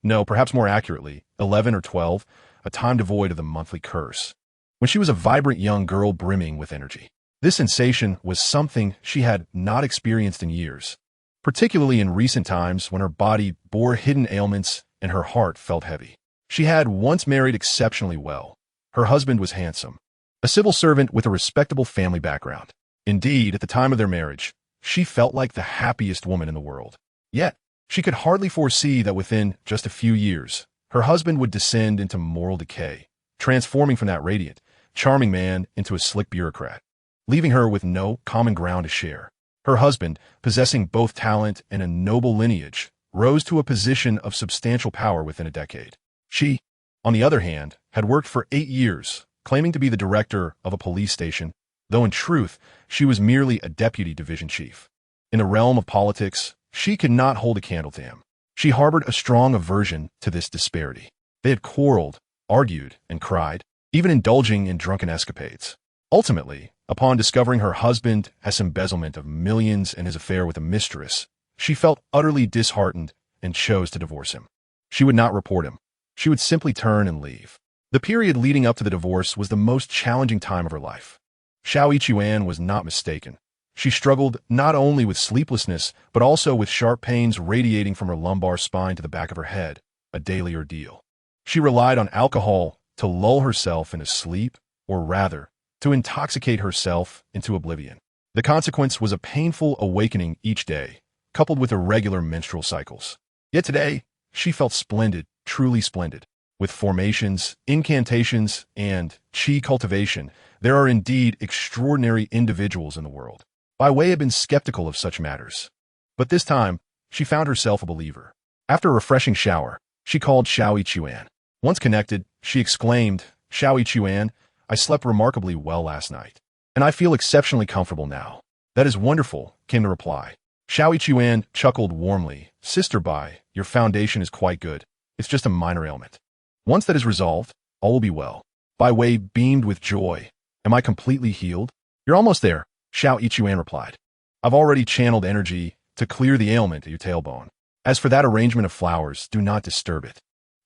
No, perhaps more accurately, 11 or 12, a time devoid of the monthly curse, when she was a vibrant young girl brimming with energy. This sensation was something she had not experienced in years, particularly in recent times when her body bore hidden ailments and her heart felt heavy. She had once married exceptionally well. Her husband was handsome, a civil servant with a respectable family background. Indeed, at the time of their marriage, she felt like the happiest woman in the world. Yet, she could hardly foresee that within just a few years, her husband would descend into moral decay, transforming from that radiant, charming man into a slick bureaucrat, leaving her with no common ground to share. Her husband, possessing both talent and a noble lineage, rose to a position of substantial power within a decade. She, on the other hand, had worked for 8 years, claiming to be the director of a police station, though in truth, she was merely a deputy division chief. In the realm of politics, she could not hold a candle to him. She harbored a strong aversion to this disparity. They had quarreled, argued, and cried, even indulging in drunken escapades. Ultimately, upon discovering her husband's embezzlement of millions and his affair with a mistress, she felt utterly disheartened and chose to divorce him. She would not report him. She would simply turn and leave. The period leading up to the divorce was the most challenging time of her life. He Xue was not mistaken. She struggled not only with sleeplessness, but also with sharp pains radiating from her lumbar spine to the back of her head, a daily ordeal. She relied on alcohol to lull herself into sleep, or rather, to intoxicate herself into oblivion. The consequence was a painful awakening each day, coupled with irregular menstrual cycles. Yet today, she felt splendid, truly splendid. With formations, incantations, and qi cultivation, there are indeed extraordinary individuals in the world. Bai Wei had been skeptical of such matters, but this time, she found herself a believer. After a refreshing shower, she called He Xue. Once connected, she exclaimed, "Xiao Chuan, I slept remarkably well last night, and I feel exceptionally comfortable now." "That is wonderful," came the reply. Xiao Chuan chuckled warmly. "Sister Bai, your foundation is quite good. It's just a minor ailment. Once that is resolved, all will be well." Bai Wei beamed with joy. "Am I completely healed?" "You're almost there," Xiao Chuan replied. "I've already channeled energy to clear the ailment at your tailbone. As for that arrangement of flowers, do not disturb it.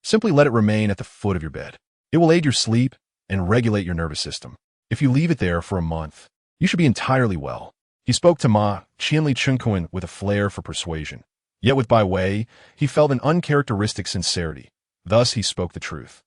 Simply let it remain at the foot of your bed. It will aid your sleep and regulate your nervous system. If you leave it there for a month, you should be entirely well." He spoke to Ma Qianli Chunkuan with a flair for persuasion. Yet with Bai Wei, he felt an uncharacteristic sincerity. Thus he spoke the truth.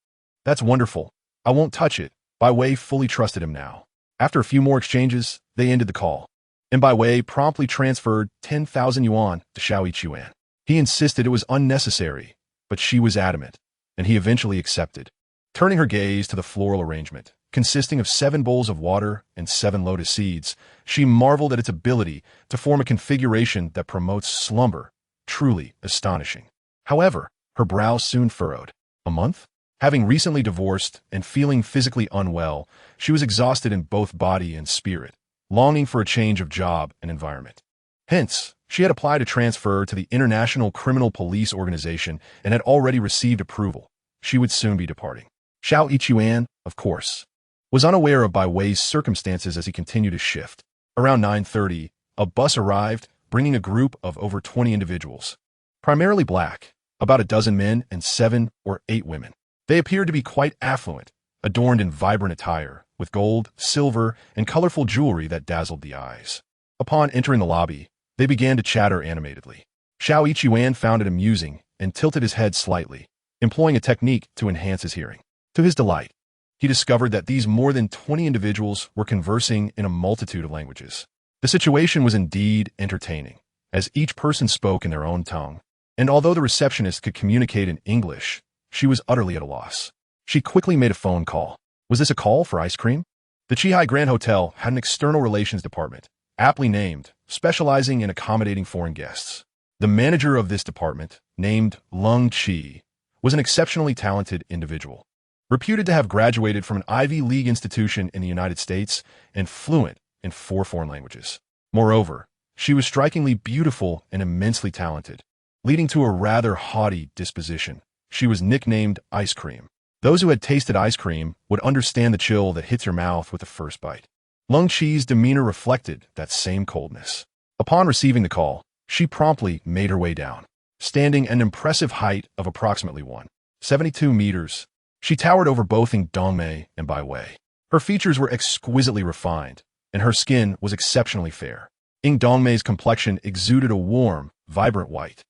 "That's wonderful. I won't touch it." Bai Wei fully trusted him now. After a few more exchanges, they ended the call, and Bai Wei promptly transferred 10,000 yuan to Xiao Chuan. He insisted it was unnecessary, but she was adamant, and he eventually accepted. Turning her gaze to the floral arrangement, consisting of 7 bowls of water and 7 lotus seeds, she marveled at its ability to form a configuration that promotes slumber, truly astonishing. However, her brow soon furrowed. A month? Having recently divorced and feeling physically unwell, she was exhausted in both body and spirit, longing for a change of job and environment. Hence, she had applied a transfer to the International Criminal Police Organization and had already received approval. She would soon be departing. Xiao Chuan, of course, was unaware of Bai Wei's circumstances as he continued his shift. Around 9:30, a bus arrived, bringing a group of over 20 individuals. Primarily black, about a dozen men and 7 or 8 women. They appeared to be quite affluent, adorned in vibrant attire, with gold, silver, and colorful jewelry that dazzled the eyes. Upon entering the lobby, they began to chatter animatedly. Xiao Chuan found it amusing and tilted his head slightly, employing a technique to enhance his hearing. To his delight, he discovered that these more than 20 individuals were conversing in a multitude of languages. The situation was indeed entertaining, as each person spoke in their own tongue, and although the receptionist could communicate in English, she was utterly at a loss. She quickly made a phone call. Was this a call for ice cream? The Qihai Grand Hotel had an external relations department, aptly named, specializing in accommodating foreign guests. The manager of this department, named Lung Qi, was an exceptionally talented individual, reputed to have graduated from an Ivy League institution in the United States and fluent in 4 foreign languages. Moreover, she was strikingly beautiful and immensely talented, leading to a rather haughty disposition. She was nicknamed Ice Cream. Those who had tasted ice cream would understand the chill that hits your mouth with the first bite. Lung Qi's demeanor reflected that same coldness. Upon receiving the call, she promptly made her way down. Standing at an impressive height of approximately 172 meters, she towered over both Dongmei and Bai Wei. Her features were exquisitely refined, and her skin was exceptionally fair. Dongmei's complexion exuded a warm, vibrant white,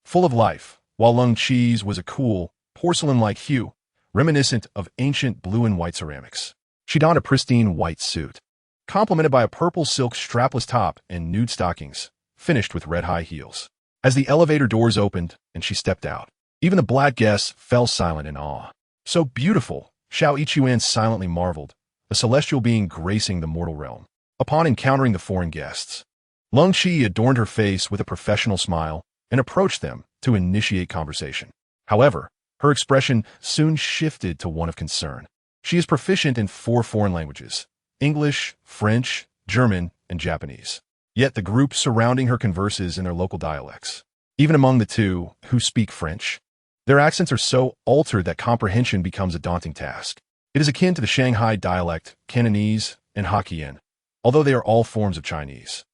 full of life, while Lung Qi's was a cool, porcelain-like hue, reminiscent of ancient blue and white ceramics. She donned a pristine white suit, complemented by a purple silk strapless top and nude stockings, finished with red high heels. As the elevator doors opened and she stepped out, even the black guests fell silent in awe. So beautiful, Xiao Chuan silently marveled, a celestial being gracing the mortal realm. Upon encountering the foreign guests, Lung Qi adorned her face with a professional smile and approached them to initiate conversation. However, her expression soon shifted to one of concern. She is proficient in 4 foreign languages: English, French, German, and Japanese. Yet the group surrounding her converses in their local dialects. Even among the 2 who speak French, their accents are so altered that comprehension becomes a daunting task. It is akin to the Shanghai dialect, Cantonese, and Hokkien, although they are all forms of Chinese.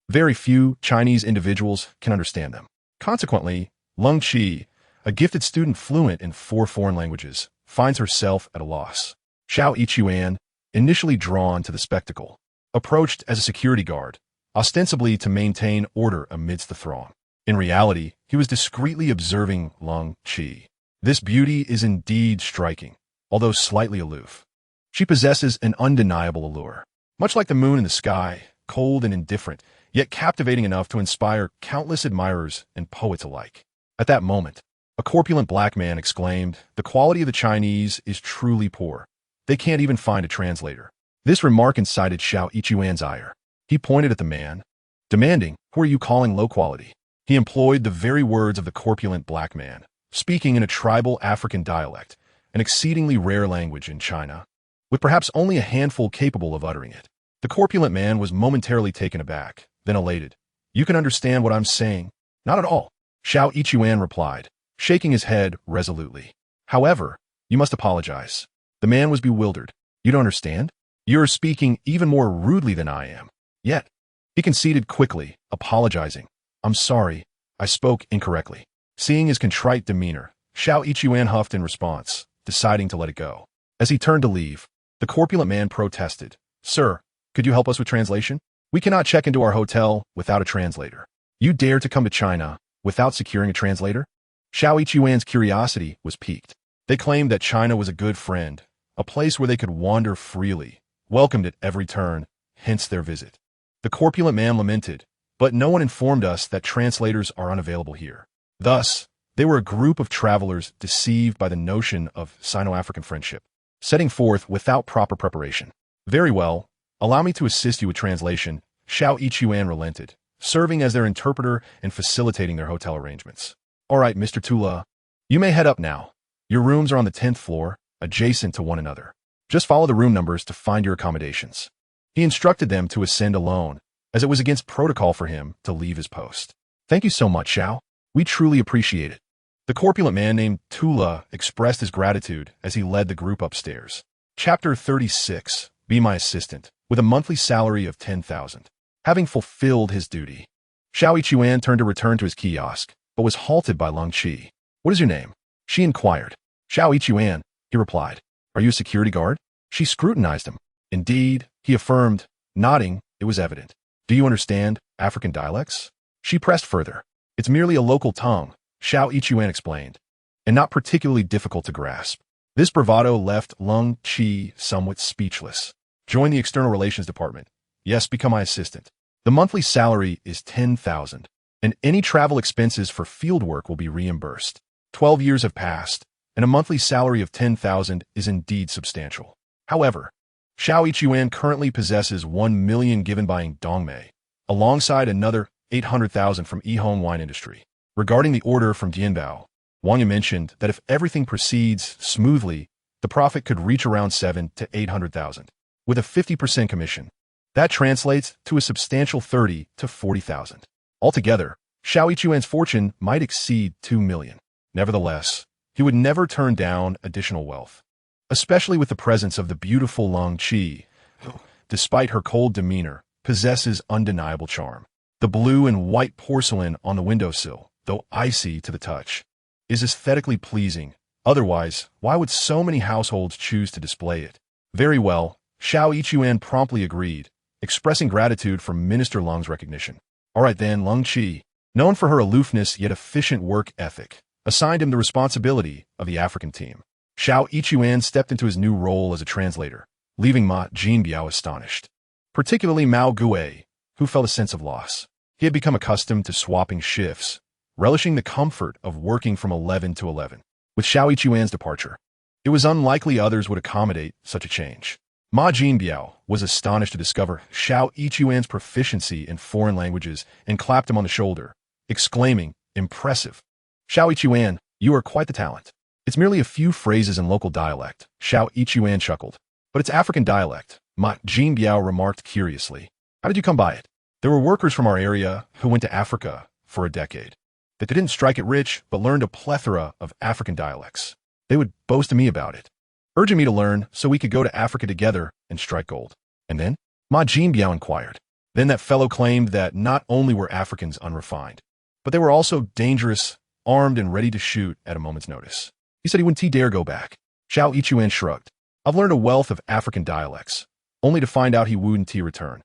Very few Chinese individuals can understand them. Consequently, Lung Qi, a gifted student fluent in 4 foreign languages, finds herself at a loss. Xiao Chuan, initially drawn to the spectacle, approached as a security guard, ostensibly to maintain order amidst the throng. In reality, he was discreetly observing Lung Qi. This beauty is indeed striking, although slightly aloof. She possesses an undeniable allure. Much like the moon in the sky, cold and indifferent, yet captivating enough to inspire countless admirers and poets alike. At that moment, a corpulent black man exclaimed, "The quality of the Chinese is truly poor. They can't even find a translator." This remark incited Xiao Chuan's ire. He pointed at the man, demanding, "Who are you calling low quality?" He employed the very words of the corpulent black man, speaking in a tribal African dialect, an exceedingly rare language in China, with perhaps only a handful capable of uttering it. The corpulent man was momentarily taken aback, then elated. "You can understand what I'm saying?" "Not at all," Xiao Ichuan replied, shaking his head resolutely. "However, you must apologize." The man was bewildered. "You don't understand? You're speaking even more rudely than I am." Yet, he conceded quickly, apologizing. "I'm sorry, I spoke incorrectly." Seeing his contrite demeanor, Xiao Ichuan huffed in response, deciding to let it go. As he turned to leave, the corpulent man protested. "Sir, could you help us with translation? We cannot check into our hotel without a translator." "You dare to come to China without securing a translator?" Xiao Ichuan's curiosity was piqued. They claimed that China was a good friend, a place where they could wander freely, welcomed at every turn, hence their visit. The corpulent man lamented, "But no one informed us that translators are unavailable here." Thus, they were a group of travelers deceived by the notion of Sino-African friendship, setting forth without proper preparation. "Very well, allow me to assist you with translation," Xiao Ichuan relented, serving as their interpreter and facilitating their hotel arrangements. "All right, Mr. Tula, you may head up now. Your rooms are on the 10th floor, adjacent to one another. Just follow the room numbers to find your accommodations." He instructed them to ascend alone, as it was against protocol for him to leave his post. "Thank you so much, Xiao. We truly appreciate it." The corpulent man named Tula expressed his gratitude as he led the group upstairs. Chapter 36. Be My Assistant, with a monthly salary of 10,000. Having fulfilled his duty, Xiao Ichuan turned to return to his kiosk, but was halted by Lung Qi. "What is your name?" she inquired. "Xiao Ichuan," he replied. "Are you a security guard?" She scrutinized him. "Indeed," he affirmed, nodding. It was evident. "Do you understand African dialects?" She pressed further. "It's merely a local tongue," Xiao Ichuan explained, "and not particularly difficult to grasp." This bravado left Lung Qi somewhat speechless. "Join the External Relations Department. Yes, become my assistant. The monthly salary is 10,000, and any travel expenses for field work will be reimbursed. 12 years have passed, and a monthly salary of 10,000 is indeed substantial. However, Xiao Ichuan currently possesses 1 million given by Dongmei, alongside another 800,000 from Yihong wine industry. Regarding the order from Dianbao, Wang Yi mentioned that if everything proceeds smoothly, the profit could reach around 7 to 800,000, with a 50% commission. That translates to a substantial 30 to 40,000. Altogether, Xiao Ichuan's fortune might exceed 2 million. Nevertheless, he would never turn down additional wealth, especially with the presence of the beautiful Lung Qi, who, despite her cold demeanor, possesses undeniable charm. The blue and white porcelain on the windowsill, though icy to the touch, is aesthetically pleasing. Otherwise, why would so many households choose to display it? "Very well," Xiao Ichuan promptly agreed, expressing gratitude for Minister Lung's recognition. "All right then," Lung Qi, known for her aloofness yet efficient work ethic, assigned him the responsibility of the African team. Xiao Ichuan stepped into his new role as a translator, leaving Ma Jinbiao astonished. Particularly Mao Gue, who felt a sense of loss. He had become accustomed to swapping shifts, relishing the comfort of working from 11 to 11. With Xiao Ichuan's departure, it was unlikely others would accommodate such a change. Ma Jinbiao was astonished to discover Xiao Ichuan's proficiency in foreign languages and clapped him on the shoulder, exclaiming, "Impressive. Xiao Ichuan, you are quite the talent." "It's merely a few phrases in local dialect," Xiao Ichuan chuckled. "But it's African dialect," Ma Jinbiao remarked curiously. "How did you come by it?" "There were workers from our area who went to Africa for a decade. They didn't strike it rich, but learned a plethora of African dialects. They would boast to me about it, urging me to learn so we could go to Africa together and strike gold." "And then?" Ma Jinbiao inquired. "Then that fellow claimed that not only were Africans unrefined, but they were also dangerous, armed and ready to shoot at a moment's notice. He said he wouldn't dare go back." Xiao Ichuan shrugged. "I've learned a wealth of African dialects, only to find out he wouldn't return.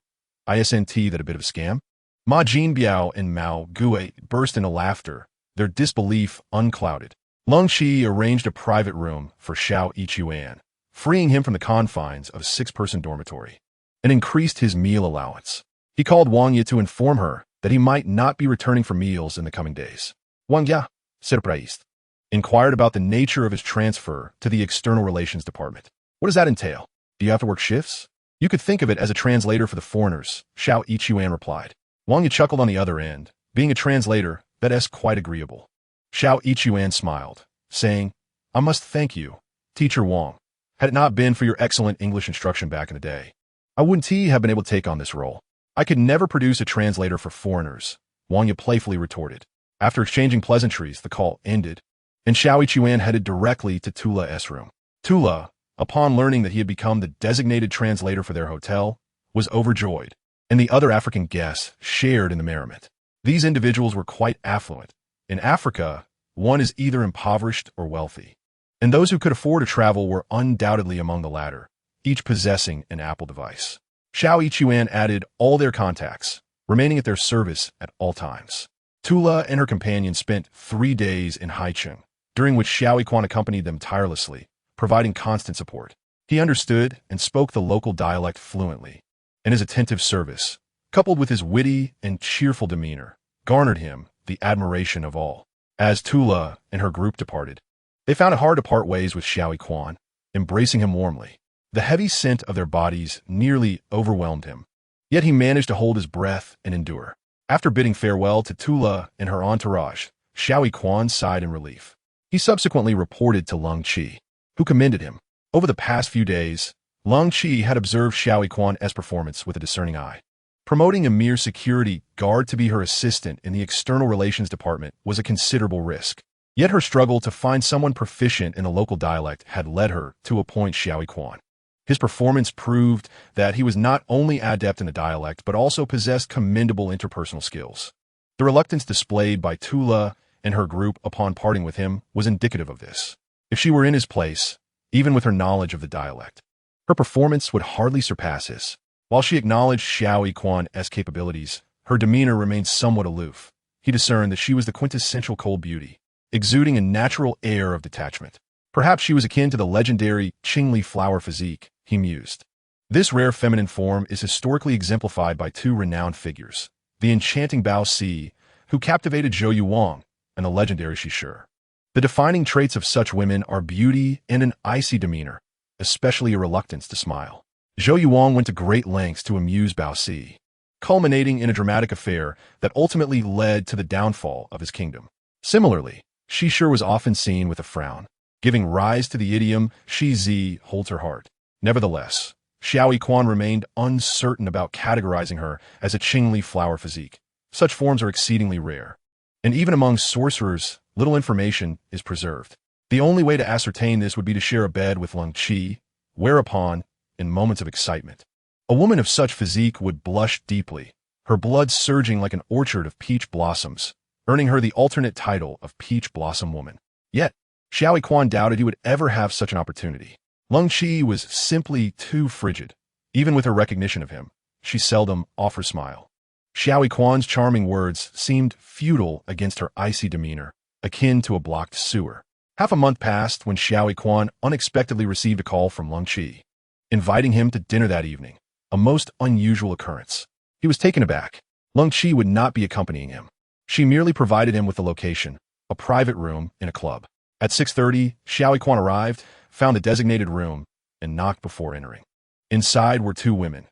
Isn't that a bit of a scam?" Ma Jinbiao and Mao Gue burst into laughter, their disbelief unclouded. Lung Qi arranged a private room for Xiao Ichuan, freeing him from the confines of a 6-person dormitory, and increased his meal allowance. He called Wang Yi to inform her that he might not be returning for meals in the coming days. Wang Yi, surprised, inquired about the nature of his transfer to the External Relations Department. "What does that entail? Do you have to work shifts?" "You could think of it as a translator for the foreigners," Xiao Ichuan replied. Wang Yi chuckled on the other end. Being a translator, that is quite agreeable. Xiao Ichuan smiled, saying, "I must thank you. Teacher Wang, had it not been for your excellent English instruction back in the day, I wouldn't have been able to take on this role. I could never produce a translator for foreigners, Wang playfully retorted. After exchanging pleasantries, the call ended, and Xiao Yichuan headed directly to Tula's room. Tula, upon learning that he had become the designated translator for their hotel, was overjoyed, and the other African guests shared in the merriment. These individuals were quite affluent. In Africa, one is either impoverished or wealthy, and those who could afford to travel were undoubtedly among the latter, each possessing an Apple device. Xiao Yichuan added all their contacts, remaining at their service at all times. Tula and her companion spent 3 days in Haicheng, during which Xiao Yiquan accompanied them tirelessly, providing constant support. He understood and spoke the local dialect fluently, and his attentive service, coupled with his witty and cheerful demeanor, garnered him the admiration of all. As Tula and her group departed, they found it hard to part ways with Xiao Yiquan, embracing him warmly. The heavy scent of their bodies nearly overwhelmed him, yet he managed to hold his breath and endure. After bidding farewell to Tula and her entourage, Xiao Yiquan sighed in relief. He subsequently reported to Leng Qi, who commended him. Over the past few days, Leng Qi had observed Xiao Yiquan's performance with a discerning eye. Promoting a mere security guard to be her assistant in the External Relations Department was a considerable risk. Yet her struggle to find someone proficient in a local dialect had led her to appoint Xiao Yiquan. His performance proved that he was not only adept in the dialect, but also possessed commendable interpersonal skills. The reluctance displayed by Tula and her group upon parting with him was indicative of this. If she were in his place, even with her knowledge of the dialect, her performance would hardly surpass his. While she acknowledged Xiao Yiquan's capabilities, her demeanor remained somewhat aloof. He discerned that she was the quintessential cold beauty, exuding a natural air of detachment. Perhaps she was akin to the legendary Qingli flower physique, he mused. This rare feminine form is historically exemplified by 2 renowned figures, the enchanting Bao Si, who captivated Zhou Yuwang, and the legendary He Xue. The defining traits of such women are beauty and an icy demeanor, especially a reluctance to smile. Zhou Yuwang went to great lengths to amuse Bao Si, culminating in a dramatic affair that ultimately led to the downfall of his kingdom. Similarly, He Xue was often seen with a frown, giving rise to the idiom Shi Zi holds her heart. Nevertheless, Xiao Yiquan remained uncertain about categorizing her as a Qingli flower physique. Such forms are exceedingly rare, and even among sorcerers, little information is preserved. The only way to ascertain this would be to share a bed with Leng Qi, whereupon, in moments of excitement, a woman of such physique would blush deeply, her blood surging like an orchard of peach blossoms, earning her the alternate title of Peach Blossom Woman. Yet, Xiao Yiquan doubted he would ever have such an opportunity. Leng Qi was simply too frigid. Even with her recognition of him, she seldom offered a smile. Xiao Yiquan's charming words seemed futile against her icy demeanor, akin to a blocked sewer. Half a month passed when Xiao Yiquan unexpectedly received a call from Leng Qi, inviting him to dinner that evening, a most unusual occurrence. He was taken aback. Leng Qi would not be accompanying him. She merely provided him with the location, a private room in a club. At 6:30, Xiao Yiquan arrived, found a designated room, and knocked before entering. Inside were 2 women.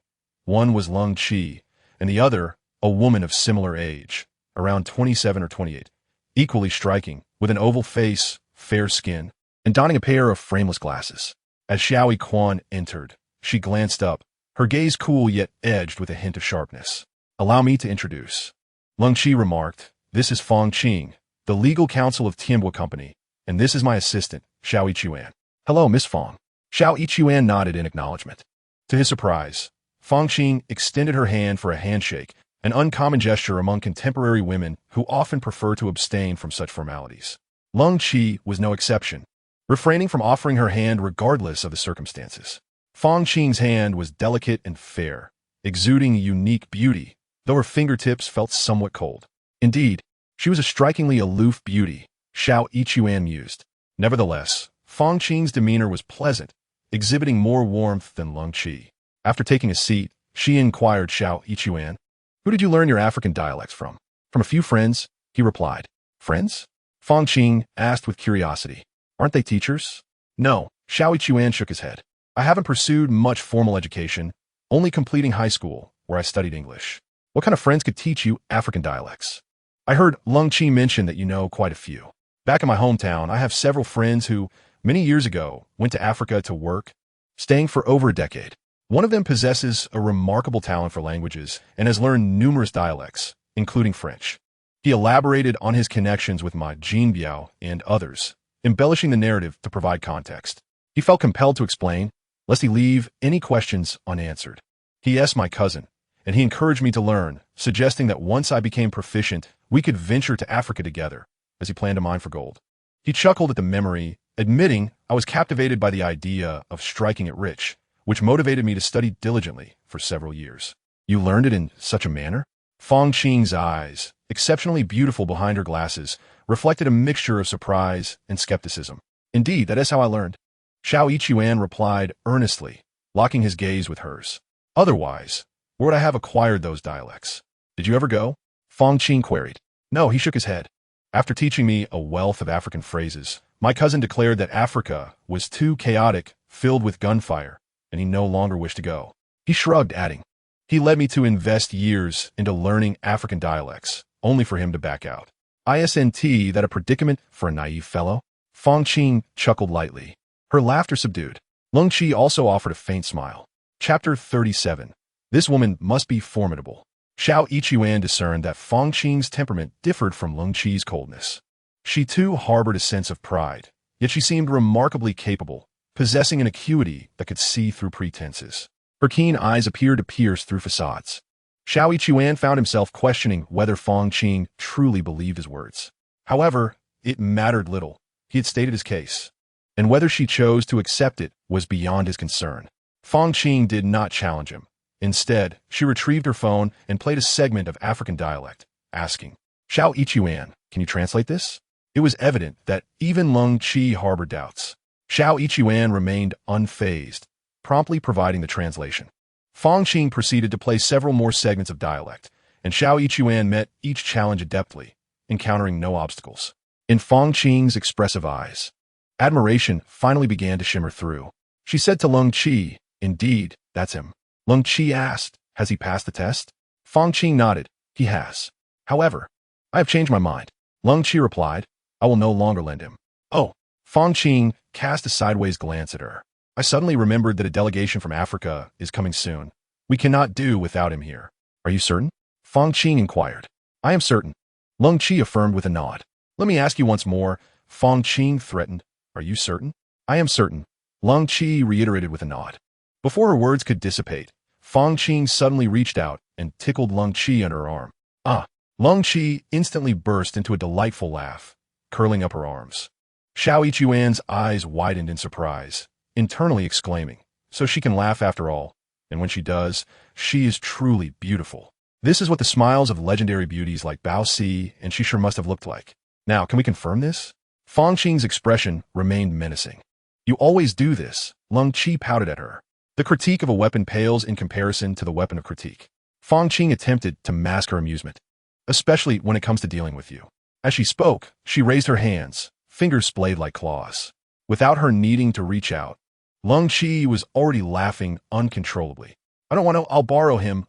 One was Leng Qi, and the other, a woman of similar age, around 27 or 28, equally striking, with an oval face, fair skin, and donning a pair of frameless glasses. As Xiao Yiquan entered, she glanced up, her gaze cool yet edged with a hint of sharpness. "Allow me to introduce." Leng Qi remarked, "This is Fang Qing, the legal counsel of Tianbo Company, and this is my assistant, Xiao Yichuan." "Hello, Miss Fang." Xiao Yichuan nodded in acknowledgement. To his surprise, Fang Qing extended her hand for a handshake, an uncommon gesture among contemporary women who often prefer to abstain from such formalities. Leng Qi was no exception, refraining from offering her hand regardless of the circumstances. Fang Qing's hand was delicate and fair, exuding unique beauty, though her fingertips felt somewhat cold. Indeed, she was a strikingly aloof beauty, Xiao Yichuan mused. Nevertheless, Fang Qing's demeanor was pleasant, exhibiting more warmth than Leng Qi. After taking a seat, she inquired Xiao Yichuan, "Who did you learn your African dialects from?" "From a few friends," he replied. "Friends?" Fang Qing asked with curiosity. "Aren't they teachers?" "No," Xiao Yichuan shook his head. "I haven't pursued much formal education, only completing high school, where I studied English." "What kind of friends could teach you African dialects?" "I heard Leng Qi mention that you know quite a few. Back in my hometown, I have several friends who Many years ago, went to Africa to work, staying for over a decade. One of them possesses a remarkable talent for languages and has learned numerous dialects, including French. He elaborated on his connections with Ma Jinbiao and others, embellishing the narrative to provide context. He felt compelled to explain, lest he leave any questions unanswered. He asked my cousin, and he encouraged me to learn, suggesting that once I became proficient, we could venture to Africa together, as he planned to mine for gold. He chuckled at the memory, admitting I was captivated by the idea of striking it rich, which motivated me to study diligently for several years. You learned it in such a manner? Fong Qing's eyes, exceptionally beautiful behind her glasses, reflected a mixture of surprise and skepticism. Indeed, that is how I learned. He Xue replied earnestly, locking his gaze with hers. Otherwise, where would I have acquired those dialects? Did you ever go? Fong Qing queried. No, he shook his head. After teaching me a wealth of African phrases, my cousin declared that Africa was too chaotic, filled with gunfire, and he no longer wished to go. He shrugged, adding, he led me to invest years into learning African dialects, only for him to back out. Isn't that a predicament for a naive fellow? Fong Qing chuckled lightly. Her laughter subdued. Lung Qi also offered a faint smile. Chapter 37. This woman must be formidable. He Xue discerned that Fong Qing's temperament differed from Lung Qi's coldness. She too harbored a sense of pride, yet she seemed remarkably capable, possessing an acuity that could see through pretenses. Her keen eyes appeared to pierce through facades. He Xue found himself questioning whether Fong Qing truly believed his words. However, it mattered little. He had stated his case, and whether she chose to accept it was beyond his concern. Fong Qing did not challenge him. Instead, she retrieved her phone and played a segment of African dialect, asking, He Xue, can you translate this? It was evident that even Lung Qi harbored doubts. He Xue remained unfazed, promptly providing the translation. Fong Qing proceeded to play several more segments of dialect, and He Xue met each challenge adeptly, encountering no obstacles. In Fong Qing's expressive eyes, admiration finally began to shimmer through. She said to Lung Qi, indeed, that's him. Lung Qi asked, has he passed the test? Fong Qing nodded, he has. However, I have changed my mind. Lung Qi replied, I will no longer lend him. Oh, Fong Qing cast a sideways glance at her. I suddenly remembered that a delegation from Africa is coming soon. We cannot do without him here. Are you certain? Fong Qing inquired. I am certain. Lung Qi affirmed with a nod. Let me ask you once more. Fong Qing threatened. Are you certain? I am certain. Lung Qi reiterated with a nod. Before her words could dissipate, Fong Qing suddenly reached out and tickled Lung Qi under her arm. Ah! Lung Qi instantly burst into a delightful laugh, curling up her arms. He Xue's eyes widened in surprise, internally exclaiming, so she can laugh after all, and when she does, she is truly beautiful. This is what the smiles of legendary beauties like Bao Si and she sure must have looked like. Now, can we confirm this? Fong Qing's expression remained menacing. You always do this, Lung Qi pouted at her. The critique of a weapon pales in comparison to the weapon of critique. Fong Qing attempted to mask her amusement, especially when it comes to dealing with you. As she spoke, she raised her hands, fingers splayed like claws. Without her needing to reach out, Lung Qi was already laughing uncontrollably. I don't want to, I'll borrow him.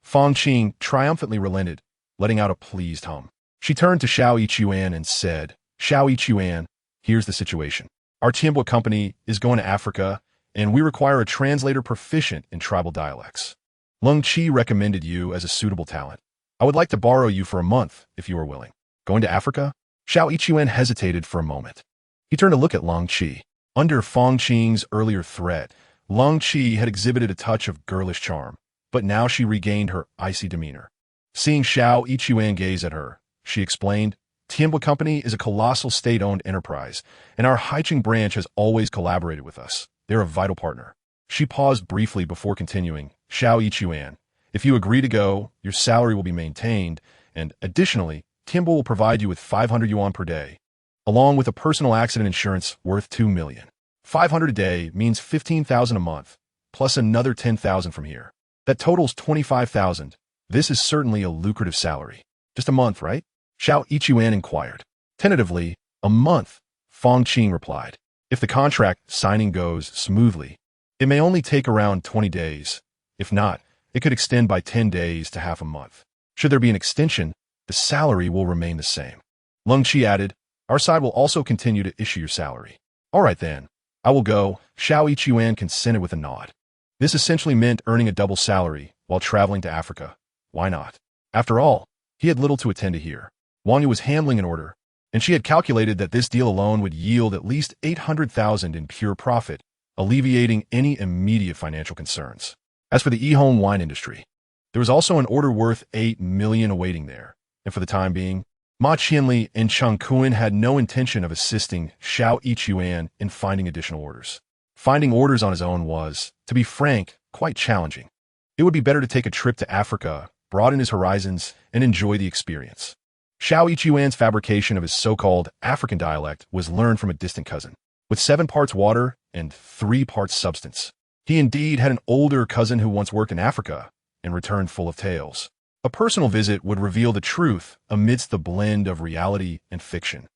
Fong Qing triumphantly relented, letting out a pleased hum. She turned to He Xue and said, He Xue, here's the situation. Our Tianbo company is going to Africa, and we require a translator proficient in tribal dialects. Lung Qi recommended you as a suitable talent. I would like to borrow you for a month, if you are willing. Going to Africa? He Xue hesitated for a moment. He turned to look at Lung Qi. Under Fong Qing's earlier threat, Lung Qi had exhibited a touch of girlish charm, but now she regained her icy demeanor. Seeing He Xue gaze at her, she explained, Tianbo Company is a colossal state-owned enterprise, and our Haicheng branch has always collaborated with us. They're a vital partner. She paused briefly before continuing. He Xue, if you agree to go, your salary will be maintained, and additionally, Tianbo will provide you with 500 yuan per day, along with a personal accident insurance worth 2 million. 500 a day means 15,000 a month, plus another 10,000 from here. That totals 25,000. This is certainly a lucrative salary. Just a month, right? He Xue inquired. Tentatively, a month, Fong Qing replied. If the contract signing goes smoothly, it may only take around 20 days. If not, it could extend by 10 days to half a month. Should there be an extension, the salary will remain the same. Lung Qi added, Our side will also continue to issue your salary. All right then. I will go. Xiao Yichuan consented with a nod. This essentially meant earning a double salary while traveling to Africa. Why not? After all, he had little to attend to here. Wang Yu was handling an order, and she had calculated that this deal alone would yield at least 800,000 in pure profit, alleviating any immediate financial concerns. As for the Yihong wine industry, there was also an order worth 8 million awaiting there, and for the time being, Ma Qianli and Cheng Kuan had no intention of assisting Xiao Yichuan in finding additional orders. Finding orders on his own was, to be frank, quite challenging. It would be better to take a trip to Africa, broaden his horizons, and enjoy the experience. Xiao Yichuan's fabrication of his so-called African dialect was learned from a distant cousin. With 7 parts water and 3 parts substance, he indeed had an older cousin who once worked in Africa and returned full of tales. A personal visit would reveal the truth amidst the blend of reality and fiction.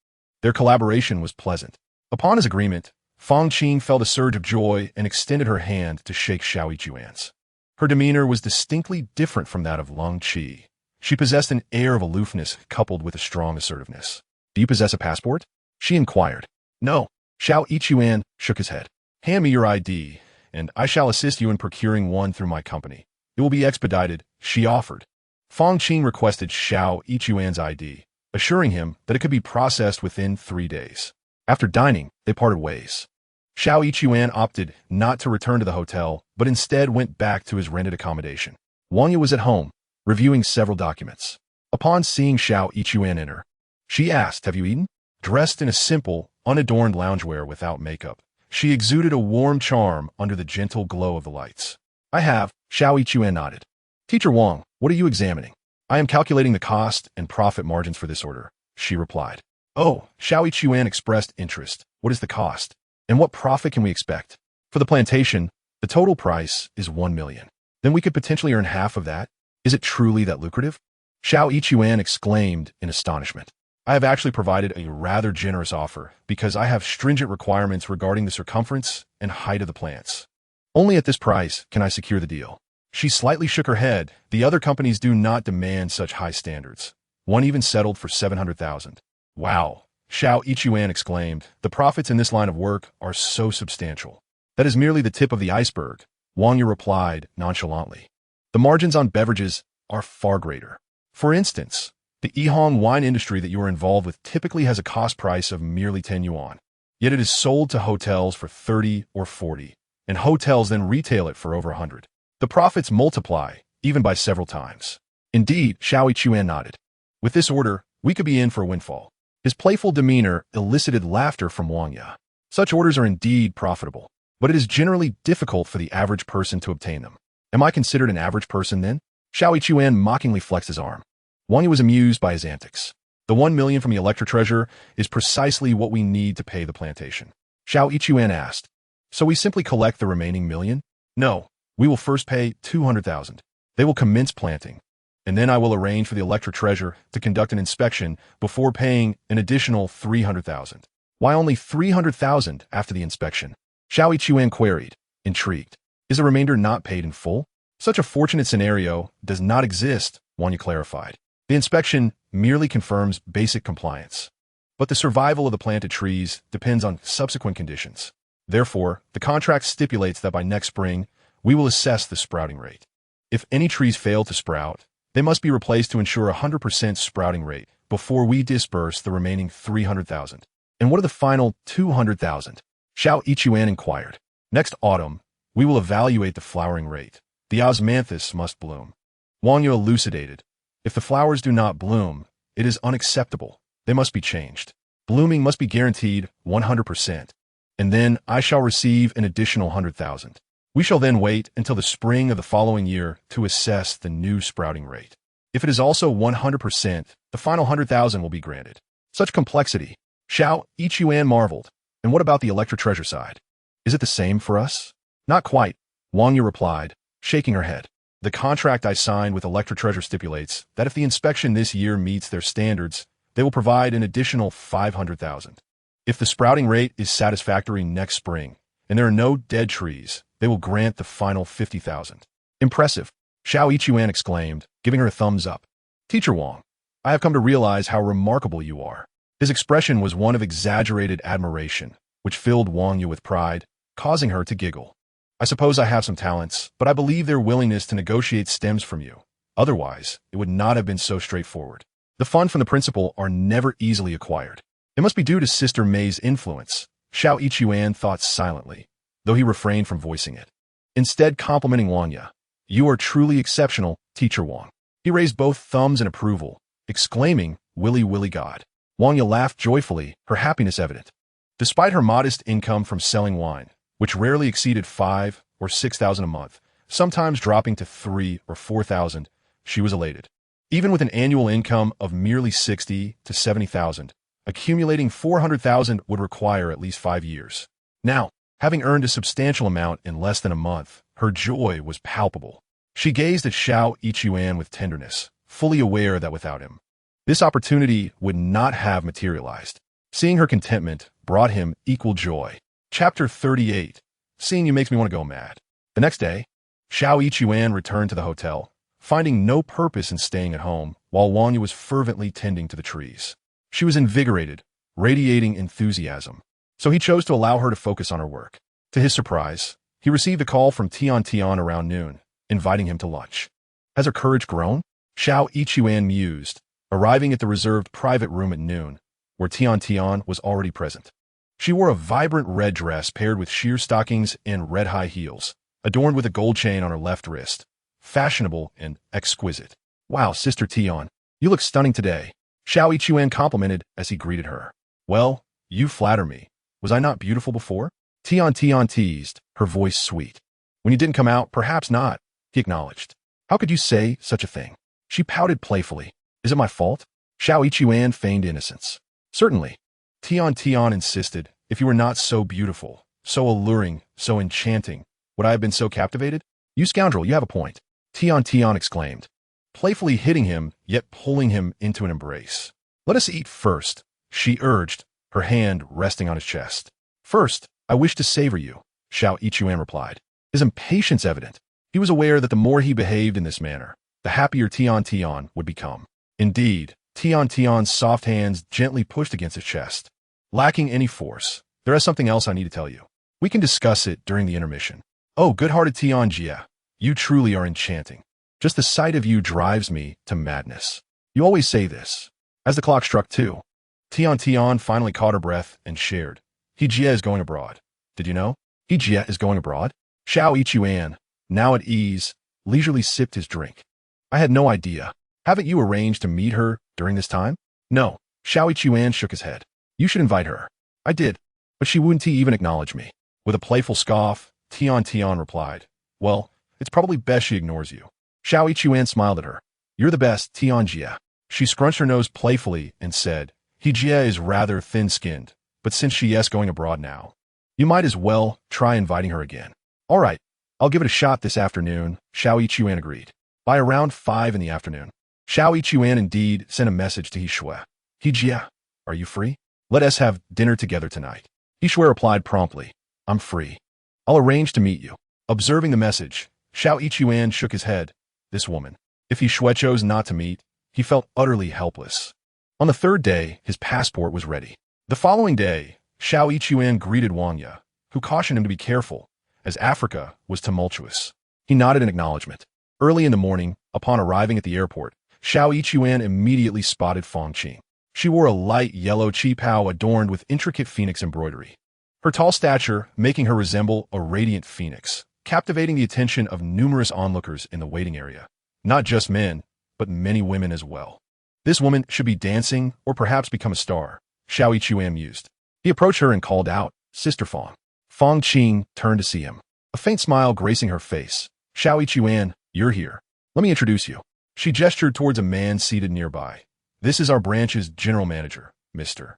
Their collaboration was pleasant. Upon his agreement, Fang Qing felt a surge of joy and extended her hand to shake Xiao Yichuan's. Her demeanor was distinctly different from that of Lung Qi. She possessed an air of aloofness coupled with a strong assertiveness. Do you possess a passport? She inquired. No. Xiao Yichuan shook his head. Hand me your ID, and I shall assist you in procuring one through my company. It will be expedited, she offered. Fang Qing requested Xiao Yichuan's ID, assuring him that it could be processed within 3 days. After dining, they parted ways. Xiao Yichuan opted not to return to the hotel, but instead went back to his rented accommodation. Wang Yu was at home, reviewing several documents. Upon seeing Xiao Yichuan enter, she asked, "Have you eaten?" Dressed in a simple, unadorned loungewear without makeup, she exuded a warm charm under the gentle glow of the lights. "I have," Xiao Yichuan nodded. "Teacher Wang, what are you examining?" "I am calculating the cost and profit margins for this order," she replied. "Oh," Xiao Yichuan expressed interest. "What is the cost? And what profit can we expect?" "For the plantation, the total price is 1 million. Then we could potentially earn half of that. Is it truly that lucrative?" Xiao Yichuan exclaimed in astonishment. "I have actually provided a rather generous offer because I have stringent requirements regarding the circumference and height of the plants. Only at this price can I secure the deal." She slightly shook her head. The other companies do not demand such high standards. One even settled for 700,000. "Wow," Xiao Yichuan exclaimed. "The profits in this line of work are so substantial." "That is merely the tip of the iceberg," Wang Yu replied nonchalantly. "The margins on beverages are far greater. For instance, the Yihong wine industry that you are involved with typically has a cost price of merely 10 yuan. Yet it is sold to hotels for 30 or 40, and hotels then retail it for over 100. The profits multiply, even by several times." "Indeed," Xiao Yichuan nodded. "With this order, we could be in for a windfall." His playful demeanor elicited laughter from Wang Yu. "Such orders are indeed profitable, but it is generally difficult for the average person to obtain them." "Am I considered an average person then?" Xiao Yichuan mockingly flexed his arm. Wang Yu was amused by his antics. "The 1 million from the Electra treasure is precisely what we need to pay the plantation." Xiao Yichuan asked, "So we simply collect the remaining million?" "No, we will first pay 200,000. They will commence planting, and then I will arrange for the Electra treasure to conduct an inspection before paying an additional 300,000. "Why only 300,000 after the inspection?" Xiao Yichuan queried, intrigued. "Is the remainder not paid in full?" "Such a fortunate scenario does not exist," Wang Yu clarified. "The inspection merely confirms basic compliance. But the survival of the planted trees depends on subsequent conditions. Therefore, the contract stipulates that by next spring, we will assess the sprouting rate. If any trees fail to sprout, they must be replaced to ensure a 100% sprouting rate before we disburse the remaining 300,000. "And what are the final 200,000? Xiao Yichuan inquired. "Next autumn, we will evaluate the flowering rate. The osmanthus must bloom." Wang Yu elucidated. "If the flowers do not bloom, it is unacceptable. They must be changed. Blooming must be guaranteed 100%. And then I shall receive an additional 100,000. We shall then wait until the spring of the following year to assess the new sprouting rate. If it is also 100%, the final 100,000 will be granted." Such complexity. Xiao Yichuan marveled. "And what about the Electra treasure side? Is it the same for us?" "Not quite," Wang Yu replied, shaking her head. "The contract I signed with Electra treasure stipulates that if the inspection this year meets their standards, they will provide an additional 500,000. If the sprouting rate is satisfactory next spring, and there are no dead trees, they will grant the final 50,000. "Impressive," Xiao Yichuan exclaimed, giving her a thumbs up. "Teacher Wang, I have come to realize how remarkable you are. His expression was one of exaggerated admiration, which filled Wang Yu with pride, causing her to giggle. I suppose I have some talents, but I believe their willingness to negotiate stems from you. Otherwise, it would not have been so straightforward. The fun from the principal are never easily acquired. It must be due to Sister May's influence, Xiao Yichuan thought silently, though he refrained from voicing it. Instead complimenting Wang Yu. You are truly exceptional, Teacher Wang. He raised both thumbs in approval, exclaiming, Willy Willy God. Wang Yu laughed joyfully, her happiness evident. Despite her modest income from selling wine, which rarely exceeded 5,000 or 6,000 a month, sometimes dropping to 3,000 or 4,000, she was elated. Even with an annual income of merely 60,000 to 70,000, accumulating 400,000 would require at least 5 years. Now, having earned a substantial amount in less than a month, her joy was palpable. She gazed at Xiao Yichuan with tenderness, fully aware that without him, this opportunity would not have materialized. Seeing her contentment brought him equal joy. Chapter 38. Seeing you makes me want to go mad. The next day, Xiao Yichuan returned to the hotel, finding no purpose in staying at home, while Wang Yu was fervently tending to the trees. She was invigorated, radiating enthusiasm, so he chose to allow her to focus on her work. To his surprise, he received a call from Tian Tian around noon, inviting him to lunch. Has her courage grown? Xiao Yichuan mused, arriving at the reserved private room at noon, where Tian Tian was already present. She wore a vibrant red dress paired with sheer stockings and red high heels, adorned with a gold chain on her left wrist. Fashionable and exquisite. Wow, Sister Tian, you look stunning today, Xiao Yichuan complimented as he greeted her. Well, you flatter me. Was I not beautiful before? Tian Tian teased, her voice sweet. When you didn't come out, perhaps not, he acknowledged. How could you say such a thing? She pouted playfully. Is it my fault? Xiao Yichuan feigned innocence. Certainly. Tian Tian insisted, if you were not so beautiful, so alluring, so enchanting, would I have been so captivated? You scoundrel, you have a point, Tian Tian exclaimed, playfully hitting him, yet pulling him into an embrace. Let us eat first, she urged, her hand resting on his chest. First, I wish to savor you, Xiao Yichuan replied, his impatience evident. He was aware that the more he behaved in this manner, the happier Tian Tian would become. Indeed, Tian Tian's soft hands gently pushed against his chest. Lacking any force, there is something else I need to tell you. We can discuss it during the intermission. Oh, good-hearted Tian Jia, you truly are enchanting. Just the sight of you drives me to madness. You always say this. As the clock struck 2, Tian Tian finally caught her breath and shared. He Xue is going abroad. Did you know? He Xue is going abroad? Xiao Yichuan, now at ease, leisurely sipped his drink. I had no idea. Haven't you arranged to meet her during this time? No. Xiao Yichuan shook his head. You should invite her. I did, but she wouldn't even acknowledge me. With a playful scoff, Tian Tian replied, well, it's probably best she ignores you. Xiao Yichuan smiled at her. You're the best, Tian Jia. She scrunched her nose playfully and said, He Jia is rather thin-skinned, but since she is going abroad now, you might as well try inviting her again. All right, I'll give it a shot this afternoon, Xiao Yichuan agreed. By around 5 in the afternoon, Xiao Yichuan indeed sent a message to He Xue. He Jia, are you free? Let us have dinner together tonight. He Xue replied promptly, I'm free. I'll arrange to meet you. Observing the message, Xiao Yichuan shook his head. This woman. If He Xue chose not to meet, he felt utterly helpless. On the third day, his passport was ready. The following day, Xiao Yichuan greeted Wang Yu, who cautioned him to be careful, as Africa was tumultuous. He nodded in acknowledgement. Early in the morning, upon arriving at the airport, Xiao Yichuan immediately spotted Fang Qing. She wore a light yellow qipao adorned with intricate phoenix embroidery. Her tall stature making her resemble a radiant phoenix, captivating the attention of numerous onlookers in the waiting area. Not just men, but many women as well. This woman should be dancing or perhaps become a star, Xiao Yichuan mused. He approached her and called out, Sister Fang. Fang Qing turned to see him, a faint smile gracing her face. Xiao Yichuan, you're here. Let me introduce you. She gestured towards a man seated nearby. This is our branch's general manager, Mr.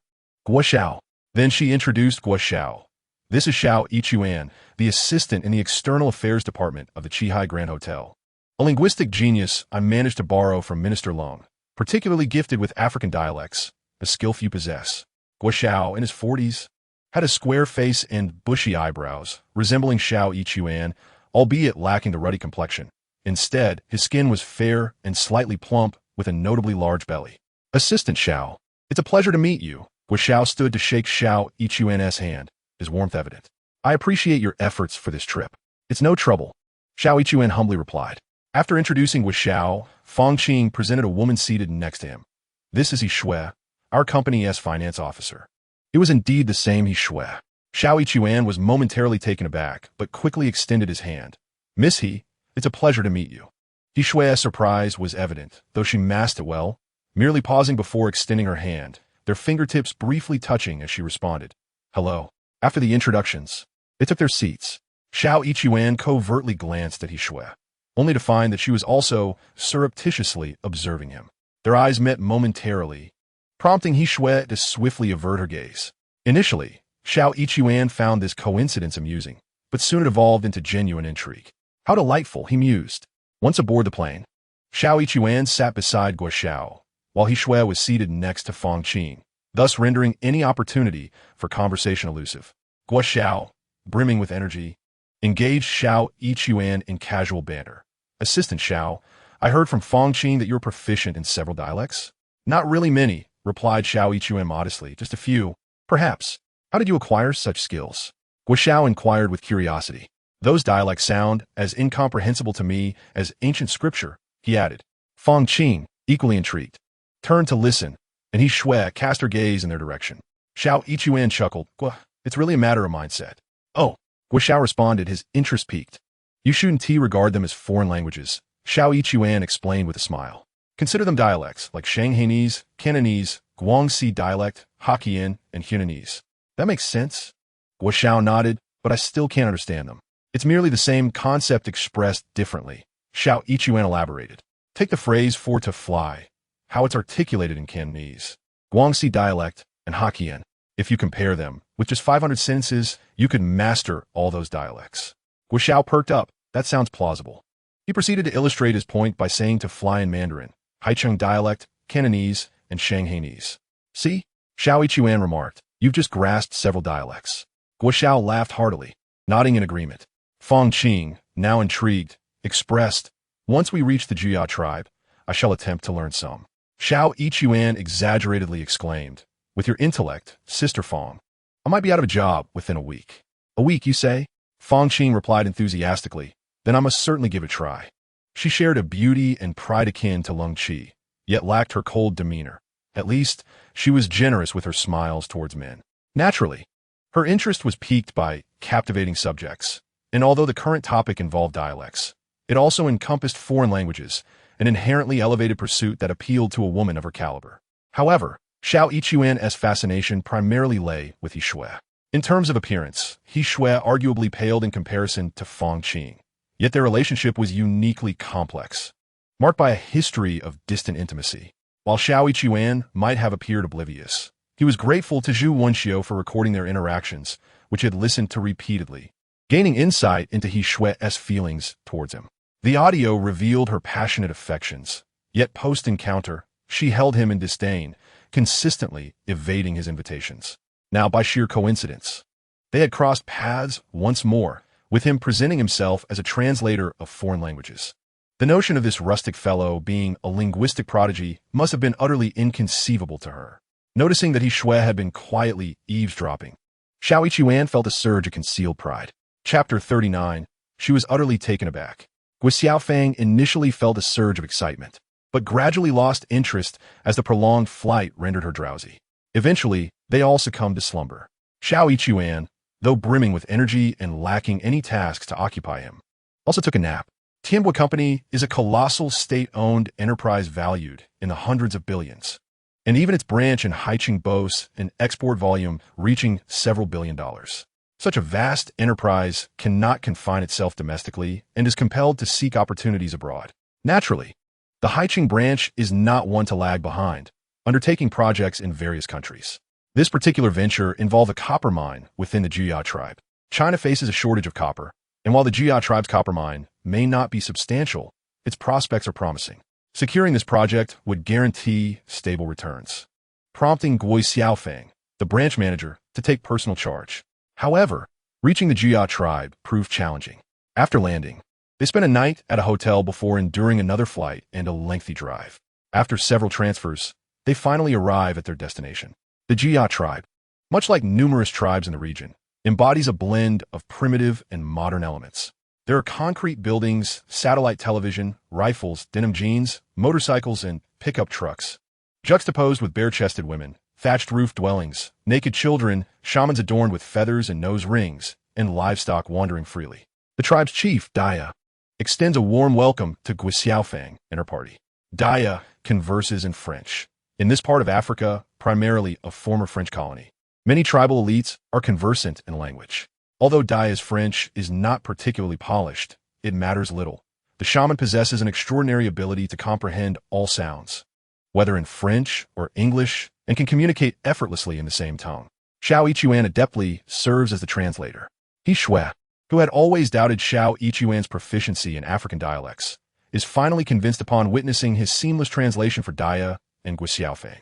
Guo Xiao. Then she introduced Guo Xiao. This is Xiao Yichuan, the assistant in the External Affairs Department of the Qihai Grand Hotel. A linguistic genius I managed to borrow from Minister Long, particularly gifted with African dialects, a skill few possess. Guo Xiao, in his 40s, had a square face and bushy eyebrows, resembling Xiao Yichuan, albeit lacking the ruddy complexion. Instead, his skin was fair and slightly plump, with a notably large belly. Assistant Xiao, it's a pleasure to meet you, Guo Xiao stood to shake Xiao Yichuan's hand, his warmth evident. I appreciate your efforts for this trip. It's no trouble, Xiao Yichuan humbly replied. After introducing Guo Xiao, Fang Qing presented a woman seated next to him. This is He Xue, our company's finance officer. It was indeed the same He Xue. Xiao Yichuan was momentarily taken aback, but quickly extended his hand. Miss He, it's a pleasure to meet you. He Xue's surprise was evident, though she masked it well, merely pausing before extending her hand, their fingertips briefly touching as she responded. Hello. After the introductions, they took their seats. Xiao Yichuan covertly glanced at He Xue, only to find that she was also surreptitiously observing him. Their eyes met momentarily, prompting He Xue to swiftly avert her gaze. Initially, Xiao Yichuan found this coincidence amusing, but soon it evolved into genuine intrigue. How delightful, he mused. Once aboard the plane, Xiao Yichuan sat beside Guo Xiao, while He Xue was seated next to Fang Qing, thus rendering any opportunity for conversation elusive. Guo Xiao, brimming with energy, engaged Xiao Yichuan in casual banter. Assistant Xiao, I heard from Fang Qing that you're proficient in several dialects. Not really many, replied Xiao Yichuan modestly, just a few, perhaps. How did you acquire such skills? Guo Xiao inquired with curiosity. Those dialects sound as incomprehensible to me as ancient scripture, he added. Fang Qing, equally intrigued, turned to listen, and He Xue cast her gaze in their direction. Xiao Yichuan chuckled. It's really a matter of mindset. Oh, Guo Xiao responded, his interest piqued. You shouldn't regard them as foreign languages, Xiao Yichuan explained with a smile. Consider them dialects, like Shanghainese, Cantonese, Guangxi dialect, Hokkien, and Hunanese. That makes sense? Guo Xiao nodded, but I still can't understand them. It's merely the same concept expressed differently, Xiao Yichuan elaborated. Take the phrase for to fly, how it's articulated in Cantonese, Guangxi dialect, and Hokkien. If you compare them, with just 500 sentences, you could master all those dialects. Guo Xiao perked up. That sounds plausible. He proceeded to illustrate his point by saying to fly in Mandarin, Haicheng dialect, Cantonese, and Shanghainese. See? Xiao Yichuan remarked. You've just grasped several dialects. Guo Xiao laughed heartily, nodding in agreement. Fang Qing, now intrigued, expressed, once we reach the Jia tribe, I shall attempt to learn some. Xiao Yichuan exaggeratedly exclaimed, with your intellect, Sister Fang, I might be out of a job within a week. A week, you say? Fang Qing replied enthusiastically, then I must certainly give it a try. She shared a beauty and pride akin to Lung Qi, yet lacked her cold demeanor. At least, she was generous with her smiles towards men. Naturally, her interest was piqued by captivating subjects, and although the current topic involved dialects, it also encompassed foreign languages, an inherently elevated pursuit that appealed to a woman of her caliber. However, Xiao Yichuan's fascination primarily lay with He Xue. In terms of appearance, He Xue arguably paled in comparison to Fang Qing, yet their relationship was uniquely complex, marked by a history of distant intimacy. While Xiao Yichuan might have appeared oblivious, he was grateful to Zhu Wenxiu for recording their interactions, which he had listened to repeatedly, gaining insight into He Xue's feelings towards him. The audio revealed her passionate affections, yet post-encounter, she held him in disdain, consistently evading his invitations. Now, by sheer coincidence, they had crossed paths once more, with him presenting himself as a translator of foreign languages. The notion of this rustic fellow being a linguistic prodigy must have been utterly inconceivable to her. Noticing that He Xue had been quietly eavesdropping, Xiao Yichuan felt a surge of concealed pride. Chapter 39. She was utterly taken aback. Guo Xiaofang initially felt a surge of excitement, but gradually lost interest as the prolonged flight rendered her drowsy. Eventually, they all succumbed to slumber. Xiao Yichuan, though brimming with energy and lacking any tasks to occupy him, also took a nap. Tian Company is a colossal state-owned enterprise valued in the hundreds of billions, and even its branch in Haicheng boasts an export volume reaching several $billion. Such a vast enterprise cannot confine itself domestically and is compelled to seek opportunities abroad. Naturally, the Haicheng branch is not one to lag behind, undertaking projects in various countries. This particular venture involved a copper mine within the Jia tribe. China faces a shortage of copper, and while the Jia tribe's copper mine may not be substantial, its prospects are promising. Securing this project would guarantee stable returns, prompting Guo Xiaofang, the branch manager, to take personal charge. However, reaching the Jia tribe proved challenging. After landing, they spent a night at a hotel before enduring another flight and a lengthy drive. After several transfers, they finally arrive at their destination. The Jia tribe, much like numerous tribes in the region, embodies a blend of primitive and modern elements. There are concrete buildings, satellite television, rifles, denim jeans, motorcycles, and pickup trucks, juxtaposed with bare-chested women, thatched roof dwellings, naked children, shamans adorned with feathers and nose rings, and livestock wandering freely. The tribe's chief, Daya, extends a warm welcome to He Xue and her party. Daya converses in French. In this part of Africa, primarily a former French colony, many tribal elites are conversant in language. Although Daya's French is not particularly polished, it matters little. The shaman possesses an extraordinary ability to comprehend all sounds, whether in French or English, and can communicate effortlessly in the same tongue. He Xue adeptly serves as the translator. He Xue, who had always doubted He Xue's proficiency in African dialects, is finally convinced upon witnessing his seamless translation for Daya and He Xue.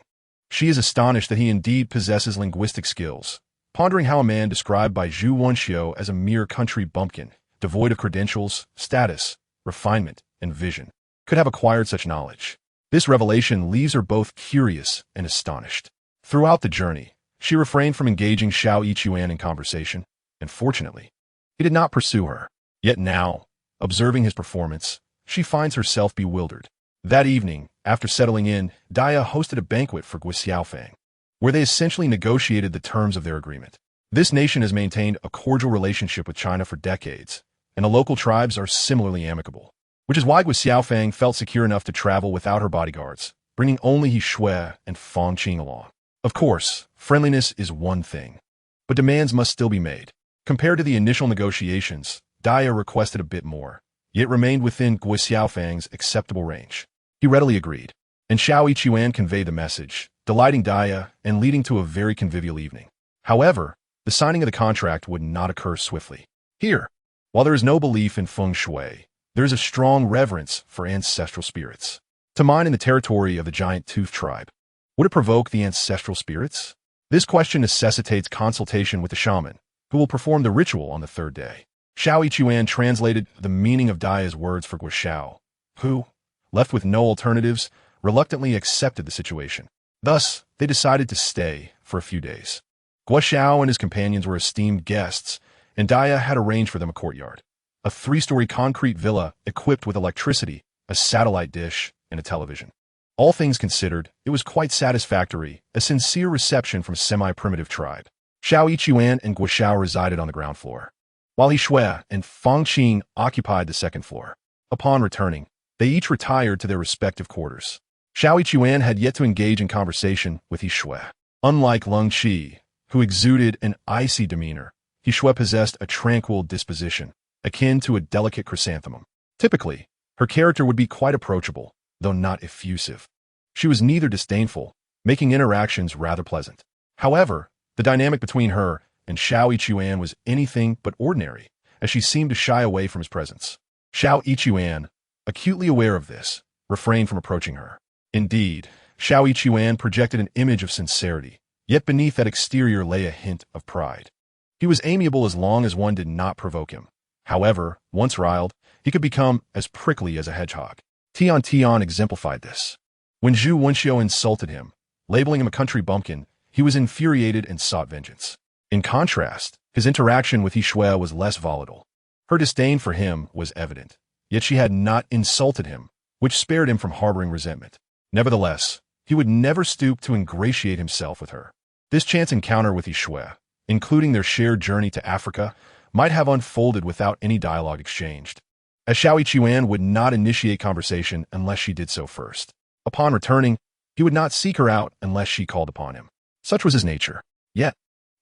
She is astonished that he indeed possesses linguistic skills, pondering how a man described by Zhu Wenxiu as a mere country bumpkin, devoid of credentials, status, refinement, and vision, could have acquired such knowledge. This revelation leaves her both curious and astonished. Throughout the journey, she refrained from engaging He Xue in conversation, and fortunately, he did not pursue her. Yet now, observing his performance, she finds herself bewildered. That evening, after settling in, Daya hosted a banquet for He Xue, where they essentially negotiated the terms of their agreement. This nation has maintained a cordial relationship with China for decades, and the local tribes are similarly amicable, which is why He Xue felt secure enough to travel without her bodyguards, bringing only He Xue and Fangqing along. Of course, friendliness is one thing, but demands must still be made. Compared to the initial negotiations, Daya requested a bit more, yet remained within He Xue's acceptable range. He readily agreed, and He Xue conveyed the message, delighting Daya and leading to a very convivial evening. However, the signing of the contract would not occur swiftly. Here, while there is no belief in feng shui, there is a strong reverence for ancestral spirits. To mine in the territory of the giant tooth tribe, would it provoke the ancestral spirits? This question necessitates consultation with the shaman, who will perform the ritual on the third day. He Xue translated the meaning of Daya's words for He Xue, who, left with no alternatives, reluctantly accepted the situation. Thus, they decided to stay for a few days. He Xue and his companions were esteemed guests, and Daya had arranged for them a courtyard, a 3-story concrete villa equipped with electricity, a satellite dish, and a television. All things considered, it was quite satisfactory, a sincere reception from a semi-primitive tribe. He Xue and He Xue resided on the ground floor, while He Xue and Fangqing occupied the second floor. Upon returning, they each retired to their respective quarters. He Xue had yet to engage in conversation with He Xue. Unlike Leng Qi, who exuded an icy demeanor, He Xue possessed a tranquil disposition, akin to a delicate chrysanthemum. Typically, her character would be quite approachable, though not effusive. She was neither disdainful, making interactions rather pleasant. However, the dynamic between her and He Xue was anything but ordinary, as she seemed to shy away from his presence. He Xue, acutely aware of this, refrained from approaching her. Indeed, He Xue projected an image of sincerity, yet beneath that exterior lay a hint of pride. He was amiable as long as one did not provoke him. However, once riled, he could become as prickly as a hedgehog. Tian Tian exemplified this. When Zhu Wenxiu insulted him, labeling him a country bumpkin, he was infuriated and sought vengeance. In contrast, his interaction with He Xue was less volatile. Her disdain for him was evident, yet she had not insulted him, which spared him from harboring resentment. Nevertheless, he would never stoop to ingratiate himself with her. This chance encounter with He Xue, including their shared journey to Africa, might have unfolded without any dialogue exchanged, as He Xue would not initiate conversation unless she did so first. Upon returning, he would not seek her out unless she called upon him. Such was his nature. Yet,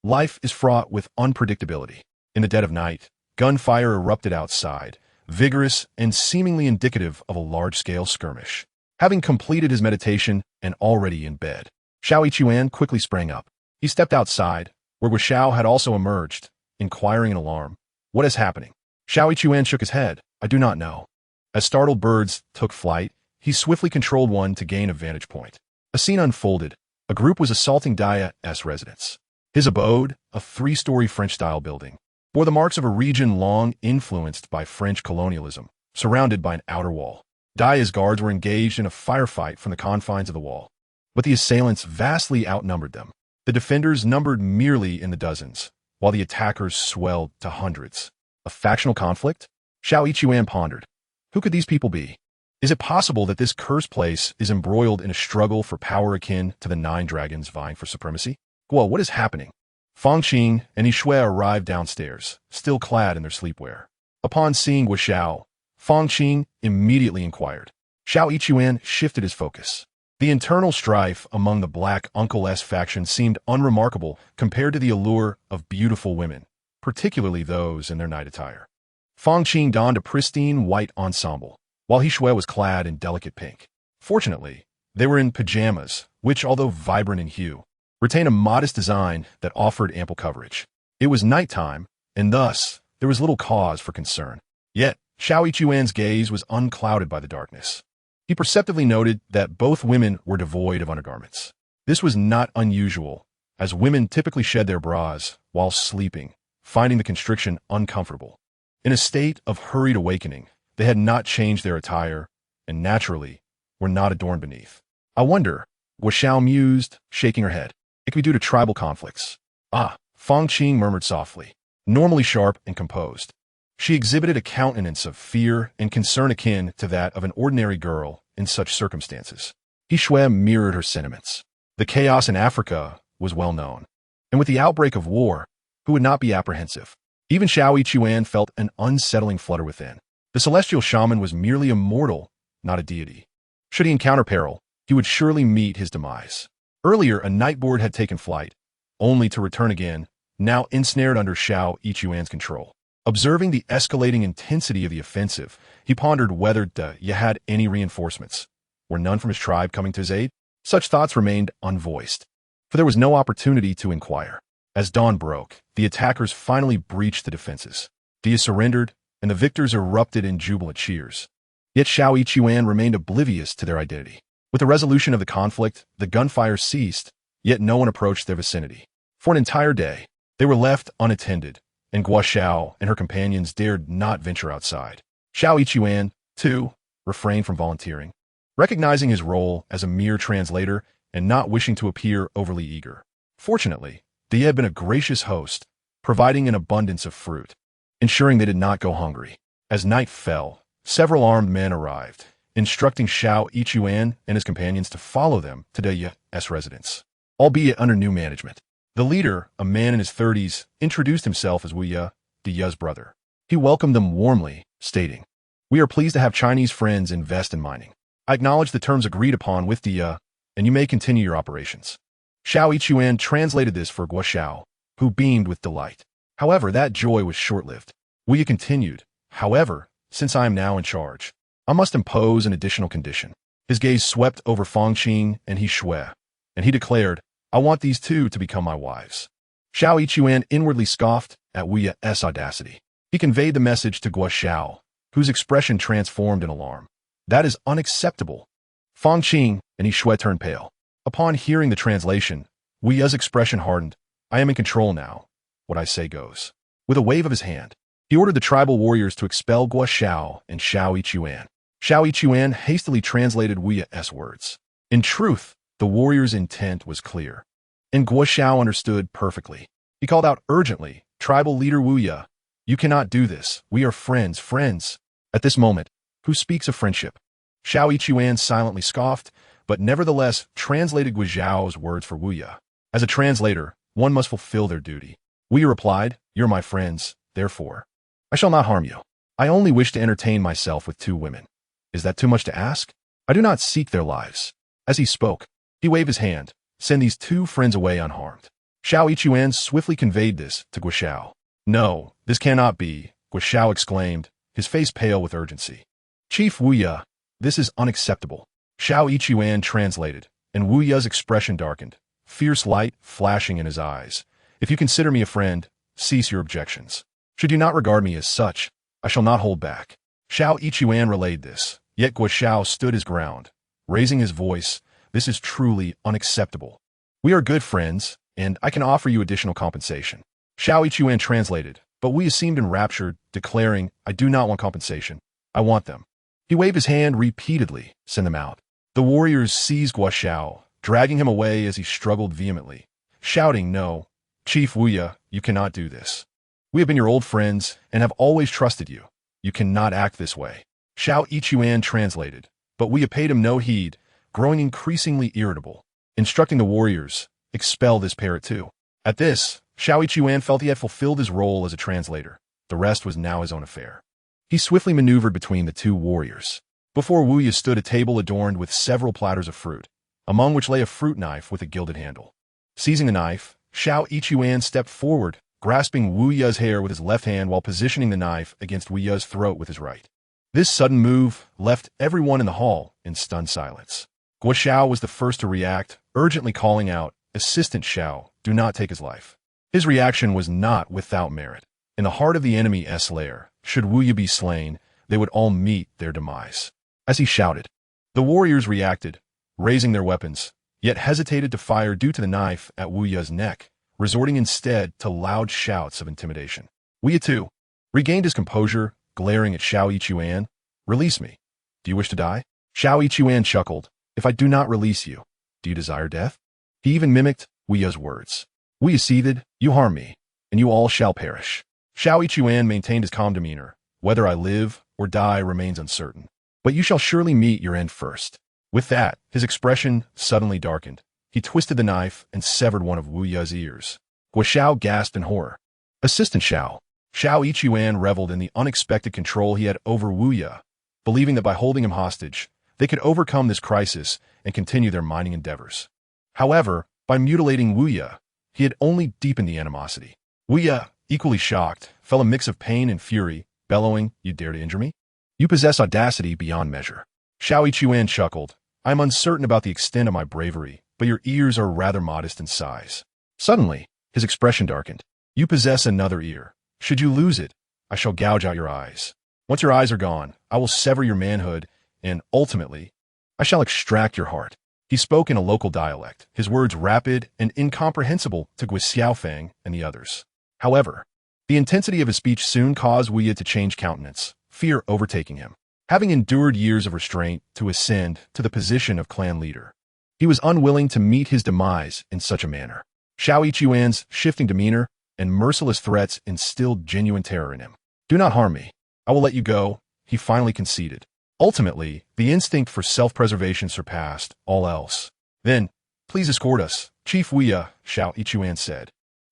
life is fraught with unpredictability. In the dead of night, gunfire erupted outside, vigorous and seemingly indicative of a large-scale skirmish. Having completed his meditation and already in bed, He Xue quickly sprang up. He stepped outside, where He Xue had also emerged, inquiring in alarm, "What is happening?" He Xue shook his head. "I do not know." As startled birds took flight, he swiftly controlled one to gain a vantage point. A scene unfolded. A group was assaulting Daya's residence. His abode, a 3-story French-style building, bore the marks of a region long influenced by French colonialism, surrounded by an outer wall. Daya's guards were engaged in a firefight from the confines of the wall, but the assailants vastly outnumbered them. The defenders numbered merely in the dozens, while the attackers swelled to hundreds. A factional conflict? Xiao Yichuan pondered. Who could these people be? Is it possible that this cursed place is embroiled in a struggle for power akin to the 9 dragons vying for supremacy? Guo, what is happening? Fang Qing and He Xue arrived downstairs, still clad in their sleepwear. Upon seeing Guo Xiao, Fang Qing immediately inquired. Xiao Yichuan shifted his focus. The internal strife among the Black Uncle-S faction seemed unremarkable compared to the allure of beautiful women, particularly those in their night attire. Fang Qing donned a pristine white ensemble, while He Xue was clad in delicate pink. Fortunately, they were in pajamas, which, although vibrant in hue, retain a modest design that offered ample coverage. It was nighttime, and thus there was little cause for concern. Yet, Xiao Yichuan's gaze was unclouded by the darkness. He perceptively noted that both women were devoid of undergarments. This was not unusual, as women typically shed their bras while sleeping, finding the constriction uncomfortable. In a state of hurried awakening, they had not changed their attire, and naturally, were not adorned beneath. I wonder, Guo Xiao mused, shaking her head. It could be due to tribal conflicts. Ah, Fang Qing murmured softly, normally sharp and composed. She exhibited a countenance of fear and concern akin to that of an ordinary girl in such circumstances. He Xue mirrored her sentiments. The chaos in Africa was well known, and with the outbreak of war, who would not be apprehensive? Even Xiao Yichuan felt an unsettling flutter within. The celestial shaman was merely a mortal, not a deity. Should he encounter peril, he would surely meet his demise. Earlier, a nightboard had taken flight, only to return again, now ensnared under Xiao Yichuan's control. Observing the escalating intensity of the offensive, he pondered whether Ye had any reinforcements. Were none from his tribe coming to his aid? Such thoughts remained unvoiced, for there was no opportunity to inquire. As dawn broke, the attackers finally breached the defenses. Dia surrendered, and the victors erupted in jubilant cheers. Yet Xiao Yichuan remained oblivious to their identity. With the resolution of the conflict, the gunfire ceased, yet no one approached their vicinity. For an entire day, they were left unattended, and Guo Xiao and her companions dared not venture outside. Xiao Yichuan, too, refrained from volunteering, recognizing his role as a mere translator and not wishing to appear overly eager. Fortunately, Dia had been a gracious host, providing an abundance of fruit, ensuring they did not go hungry. As night fell, several armed men arrived, instructing Xiao Yichuan and his companions to follow them to Dia's residence, albeit under new management. The leader, a man in his 30s, introduced himself as Wu Ye, Dia's brother. He welcomed them warmly, stating, "We are pleased to have Chinese friends invest in mining. I acknowledge the terms agreed upon with Dia, and you may continue your operations." Xiao Yichuan translated this for Guo Xiao, who beamed with delight. However, that joy was short-lived. Wu Ye continued, "However, since I am now in charge, I must impose an additional condition." His gaze swept over Fang Qing and He Xue, and he declared, "I want these two to become my wives." Xiao Yichuan inwardly scoffed at Wu Ye's audacity. He conveyed the message to Guo Xiao, whose expression transformed in alarm. "That is unacceptable." Fang Qing and He Xue turned pale. Upon hearing the translation, Wu Ye's expression hardened. "I am in control now. What I say goes." With a wave of his hand, he ordered the tribal warriors to expel Guo Xiao and Xiao Yichuan. Xiao Yichuan hastily translated Wu Ye's words. In truth, the warrior's intent was clear, and Guo Xiao understood perfectly. He called out urgently, "Tribal leader Wu Ye, you cannot do this. We are friends. At this moment, who speaks of friendship?" Xiao Yichuan silently scoffed, but nevertheless translated Guo Xiao's words for Wu Ye. As a translator, one must fulfill their duty. Wu Ye replied, "You're my friends, therefore I shall not harm you. I only wish to entertain myself with 2 women. Is that too much to ask? I do not seek their lives." As he spoke, he waved his hand. "Send these 2 friends away unharmed." Xiao Yichuan swiftly conveyed this to Guo Xiao. "No, this cannot be," Guo Xiao exclaimed, his face pale with urgency. "Chief Wu Ye, this is unacceptable." Xiao Yichuan translated, and Wu Ye's expression darkened, fierce light flashing in his eyes. "If you consider me a friend, cease your objections. Should you not regard me as such, I shall not hold back." Xiao Yichuan relayed this, yet Guo Xiao stood his ground, raising his voice. "This is truly unacceptable. We are good friends, and I can offer you additional compensation." Xiao Yichuan translated, but Wu Ye seemed enraptured, declaring, "I do not want compensation. I want them." He waved his hand repeatedly. "Send them out." The warriors seized Guo Xiao, dragging him away as he struggled vehemently, shouting, "No, Chief Wuya, you cannot do this. We have been your old friends and have always trusted you. You cannot act this way." He Xue translated, but Wuya paid him no heed, growing increasingly irritable, instructing the warriors, "Expel this parrot too." At this, He Xue felt he had fulfilled his role as a translator. The rest was now his own affair. He swiftly maneuvered between the two warriors. Before Wuya stood a table adorned with several platters of fruit, among which lay a fruit knife with a gilded handle. Seizing the knife, He Xue stepped forward, grasping Wuya's hair with his left hand while positioning the knife against Wuya's throat with his right. This sudden move left everyone in the hall in stunned silence. Guo Xiao was the first to react, urgently calling out, "Assistant Xiao, do not take his life." His reaction was not without merit. In the heart of the enemy's lair, should Wuya be slain, they would all meet their demise. As he shouted, the warriors reacted, raising their weapons, yet hesitated to fire due to the knife at Wuya's neck, resorting instead to loud shouts of intimidation. Wuya, too, regained his composure, glaring at He Xue. "Release me. Do you wish to die?" He Xue chuckled. "If I do not release you, do you desire death?" He even mimicked Wuya's words. Wuya seethed, "You harm me, and you all shall perish." He Xue maintained his calm demeanor. "Whether I live or die remains uncertain, but you shall surely meet your end first." With that, his expression suddenly darkened. He twisted the knife and severed one of Wuya's ears. Guo Xiao gasped in horror. "Assistant Xiao." He Xue reveled in the unexpected control he had over Wuya, believing that by holding him hostage, they could overcome this crisis and continue their mining endeavors. However, by mutilating Wuya, he had only deepened the animosity. Wuya, equally shocked, felt a mix of pain and fury, bellowing, "You dare to injure me? You possess audacity beyond measure." He Xue chuckled. "I am uncertain about the extent of my bravery, but your ears are rather modest in size." Suddenly, his expression darkened. "You possess another ear. Should you lose it, I shall gouge out your eyes. Once your eyes are gone, I will sever your manhood, and, ultimately, I shall extract your heart." He spoke in a local dialect, his words rapid and incomprehensible to Guo Xiaofeng and the others. However, the intensity of his speech soon caused Wuya to change countenance, fear overtaking him. Having endured years of restraint to ascend to the position of clan leader, he was unwilling to meet his demise in such a manner. He Xue's shifting demeanor and merciless threats instilled genuine terror in him. "Do not harm me. I will let you go," he finally conceded. Ultimately, the instinct for self-preservation surpassed all else. "Then, please escort us, Chief Wuya," He Xue said,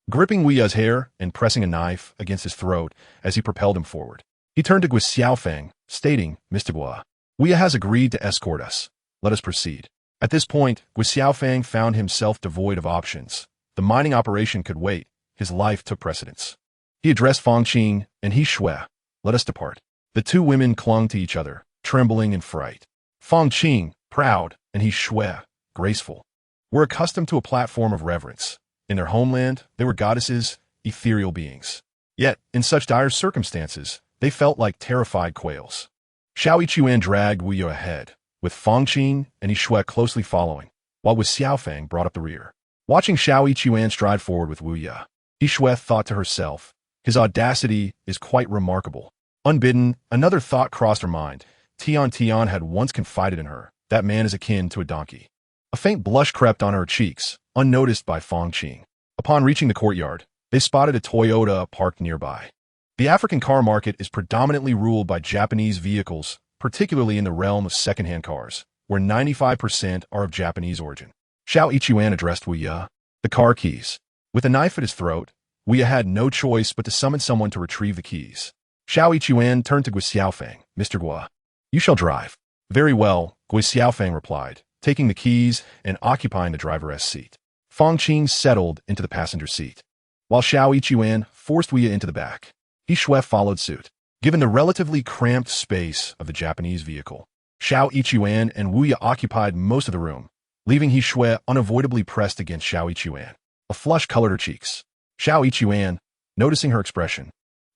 gripping Wuya's hair and pressing a knife against his throat as he propelled him forward. He turned to Guo Xiaofeng, stating, "Mr. Guo, Wuya has agreed to escort us. Let us proceed." At this point, Guo Xiaofeng found himself devoid of options. The mining operation could wait. His life took precedence. He addressed Fangqing and He Xue. "Let us depart." The two women clung to each other, trembling in fright. Fangqing, proud, and He Xue, graceful, were accustomed to a platform of reverence. In their homeland, they were goddesses, ethereal beings. Yet, in such dire circumstances, they felt like terrified quails. He Xue dragged Wuya ahead, with Fangqing and He Xue closely following, while Guo Xiaofeng brought up the rear. Watching He Xue stride forward with Wuya, He Xue thought to herself, "His audacity is quite remarkable." Unbidden, another thought crossed her mind. Tian Tian had once confided in her, "That man is akin to a donkey." A faint blush crept on her cheeks, unnoticed by Fangqing. Upon reaching the courtyard, they spotted a Toyota parked nearby. The African car market is predominantly ruled by Japanese vehicles, particularly in the realm of second-hand cars, where 95% are of Japanese origin. He Xue addressed Wuya. "The car keys." With a knife at his throat, Wuya had no choice but to summon someone to retrieve the keys. He Xue turned to Guo Xiaofeng. "Mr. Guo, you shall drive." "Very well," Guo Xiaofeng replied, taking the keys and occupying the driver's seat. Fangqing settled into the passenger seat, while He Xue forced Wuya into the back. He Xue followed suit. Given the relatively cramped space of the Japanese vehicle, He Xue and Wuya occupied most of the room, leaving He Xue unavoidably pressed against He Xue. A flush colored her cheeks. He Xue, noticing her expression,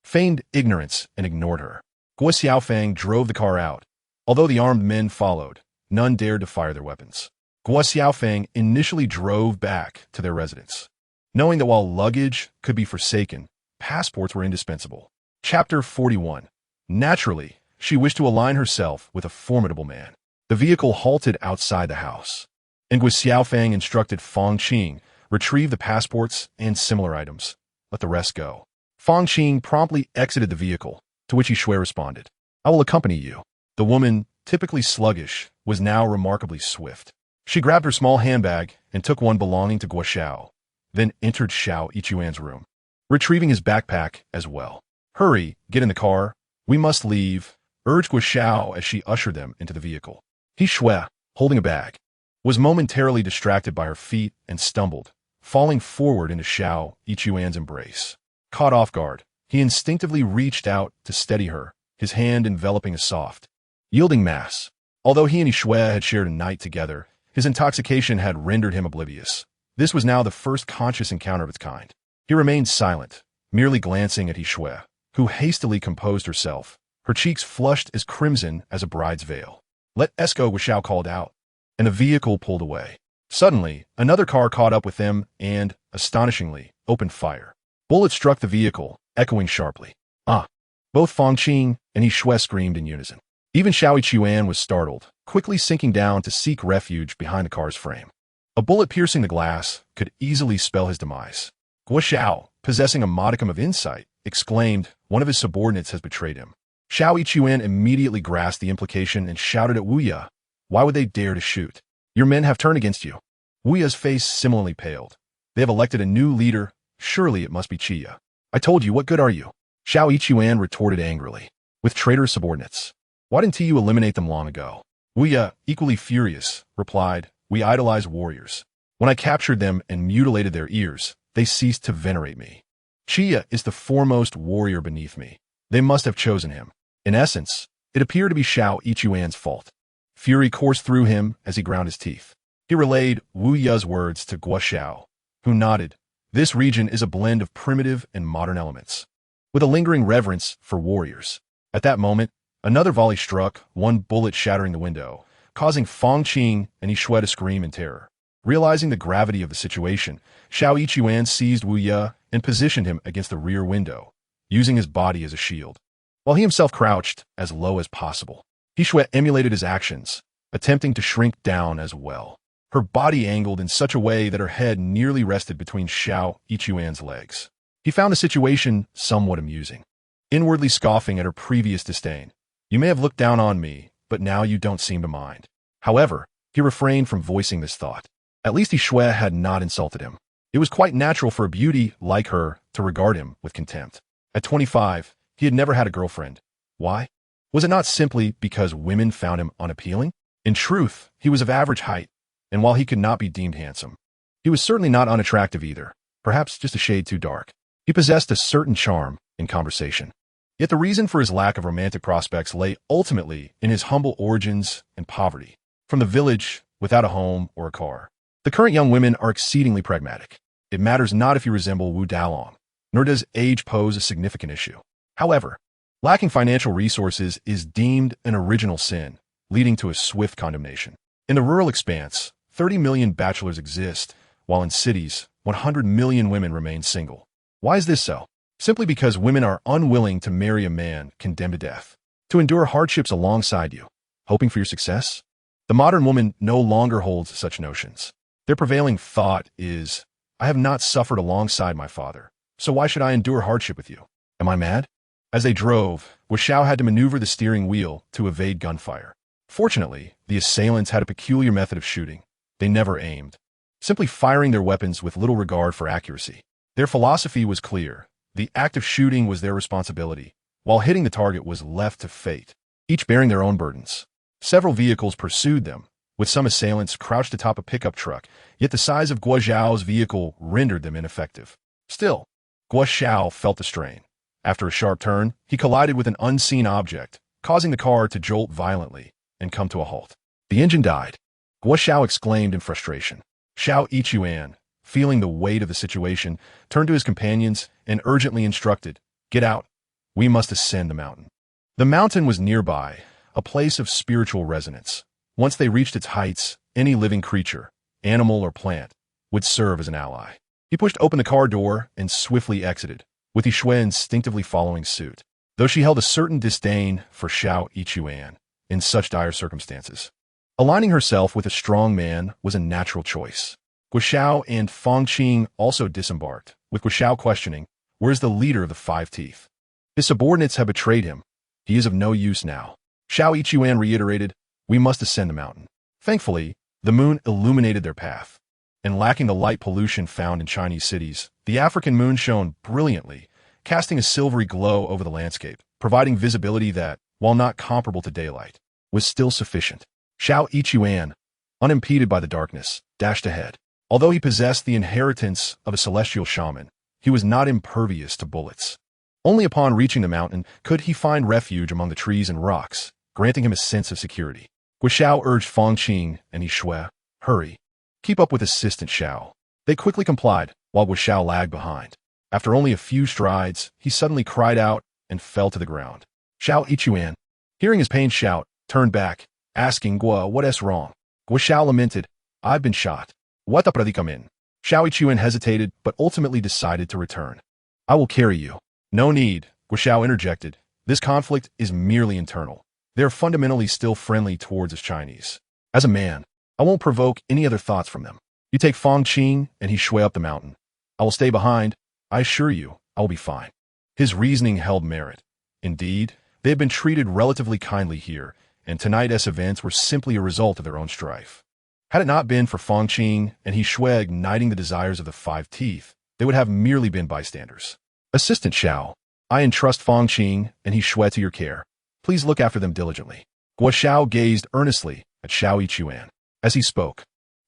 feigned ignorance and ignored her. Guo Xiaofeng drove the car out. Although the armed men followed, none dared to fire their weapons. Guo Xiaofeng initially drove back to their residence, knowing that while luggage could be forsaken, passports were indispensable. Chapter 41. Naturally, she wished to align herself with a formidable man. The vehicle halted outside the house, and Guo Xiaofeng instructed Fangqing, Retrieve the passports and similar items. Let the rest go. Fang Qing promptly exited the vehicle, to which He Xue responded, I will accompany you. The woman, typically sluggish, was now remarkably swift. She grabbed her small handbag and took one belonging to Guo Xiao, then entered Xiao Yichuan's room, retrieving his backpack as well. Hurry, get in the car. We must leave, urged Guo Xiao as she ushered them into the vehicle. He Xue, holding a bag, was momentarily distracted by her feet and stumbled, falling forward into Xiao Yichuan's embrace. Caught off guard, he instinctively reached out to steady her, his hand enveloping a soft, yielding mass. Although he and He Xue had shared a night together, his intoxication had rendered him oblivious. This was now the first conscious encounter of its kind. He remained silent, merely glancing at He Xue, who hastily composed herself, her cheeks flushed as crimson as a bride's veil. Let us go, Guo Xiao called out, and the vehicle pulled away. Suddenly, another car caught up with them and, astonishingly, opened fire. Bullets struck the vehicle, echoing sharply. Ah! Both Fang Qing and He Xue screamed in unison. Even Xiao Yichuan was startled, quickly sinking down to seek refuge behind the car's frame. A bullet piercing the glass could easily spell his demise. Guo Xiao, possessing a modicum of insight, exclaimed, one of his subordinates has betrayed him. Xiao Yichuan immediately grasped the implication and shouted at Wu Ya, why would they dare to shoot? Your men have turned against you. Wu Ya's face similarly paled. They have elected a new leader. Surely it must be Qia. I told you, what good are you? Xiao Yichuan retorted angrily. With traitorous subordinates. Why didn't you eliminate them long ago? Wu Ya, equally furious, replied, we idolize warriors. When I captured them and mutilated their ears, they ceased to venerate me. Qia is the foremost warrior beneath me. They must have chosen him. In essence, it appeared to be Xiao Yichuan's fault. Fury coursed through him as he ground his teeth. He relayed Wu Ya's words to Guo Xiao, who nodded. This region is a blend of primitive and modern elements, with a lingering reverence for warriors. At that moment, another volley struck, one bullet shattering the window, causing Fang Qing and He Xue to scream in terror. Realizing the gravity of the situation, Xiao Yichuan seized Wu Ya and positioned him against the rear window, using his body as a shield, while he himself crouched as low as possible. He Xue emulated his actions, attempting to shrink down as well. Her body angled in such a way that her head nearly rested between Xiao Yichuan's legs. He found the situation somewhat amusing, inwardly scoffing at her previous disdain. You may have looked down on me, but now you don't seem to mind. However, he refrained from voicing this thought. At least He Xue had not insulted him. It was quite natural for a beauty like her to regard him with contempt. At 25, he had never had a girlfriend. Why? Was it not simply because women found him unappealing? In truth, he was of average height, and while he could not be deemed handsome, he was certainly not unattractive either, perhaps just a shade too dark. He possessed a certain charm in conversation. Yet the reason for his lack of romantic prospects lay ultimately in his humble origins and poverty. From the village, without a home or a car. The current young women are exceedingly pragmatic. It matters not if you resemble Wu Dalong, nor does age pose a significant issue. However, lacking financial resources is deemed an original sin, leading to a swift condemnation. In the rural expanse, 30 million bachelors exist, while in cities, 100 million women remain single. Why is this so? Simply because women are unwilling to marry a man condemned to death, to endure hardships alongside you, hoping for your success? The modern woman no longer holds such notions. Their prevailing thought is, I have not suffered alongside my father, so why should I endure hardship with you? Am I mad? As they drove, Wu Xiao had to maneuver the steering wheel to evade gunfire. Fortunately, the assailants had a peculiar method of shooting. They never aimed, simply firing their weapons with little regard for accuracy. Their philosophy was clear. The act of shooting was their responsibility, while hitting the target was left to fate, each bearing their own burdens. Several vehicles pursued them, with some assailants crouched atop a pickup truck, yet the size of Guo Xiao's vehicle rendered them ineffective. Still, Guo Xiao felt the strain. After a sharp turn, he collided with an unseen object, causing the car to jolt violently and come to a halt. The engine died. Guo Xiao exclaimed in frustration. Xiao Yichuan, feeling the weight of the situation, turned to his companions and urgently instructed, get out. We must ascend the mountain. The mountain was nearby, a place of spiritual resonance. Once they reached its heights, any living creature, animal or plant, would serve as an ally. He pushed open the car door and swiftly exited, with He Xue instinctively following suit, though she held a certain disdain for Xiao Yichuan in such dire circumstances. Aligning herself with a strong man was a natural choice. Guo and Fang Qing also disembarked, with Guo questioning, "Where's the leader of the Five Teeth? His subordinates have betrayed him. He is of no use now." Xiao Yichuan reiterated, "We must ascend the mountain." Thankfully, the moon illuminated their path. And lacking the light pollution found in Chinese cities, the African moon shone brilliantly, casting a silvery glow over the landscape, providing visibility that, while not comparable to daylight, was still sufficient. Xiao Yichuan, unimpeded by the darkness, dashed ahead. Although he possessed the inheritance of a celestial shaman, he was not impervious to bullets. Only upon reaching the mountain could he find refuge among the trees and rocks, granting him a sense of security. Guo urged Fang Qing and He Xue, "Hurry. Keep up with Assistant Xiao." They quickly complied, while Guo lagged behind. After only a few strides, he suddenly cried out and fell to the ground. Xiao Yichuan, hearing his pained shout, turned back, asking Guo what is wrong. Guo lamented, "I've been shot." "What the predicament?" Xiao Yichuan hesitated, but ultimately decided to return. "I will carry you." "No need," Guo interjected. "This conflict is merely internal. They are fundamentally still friendly towards us Chinese. As a man, I won't provoke any other thoughts from them. You take Fang Qing and He Xue up the mountain. I will stay behind. I assure you, I will be fine." His reasoning held merit. Indeed, they had been treated relatively kindly here, and tonight's events were simply a result of their own strife. Had it not been for Fang Qing and He Xue igniting the desires of the Five Teeth, they would have merely been bystanders. "Assistant Xiao, I entrust Fang Qing and He Xue to your care. Please look after them diligently." Guo gazed earnestly at Xiao Yichuan. As he spoke,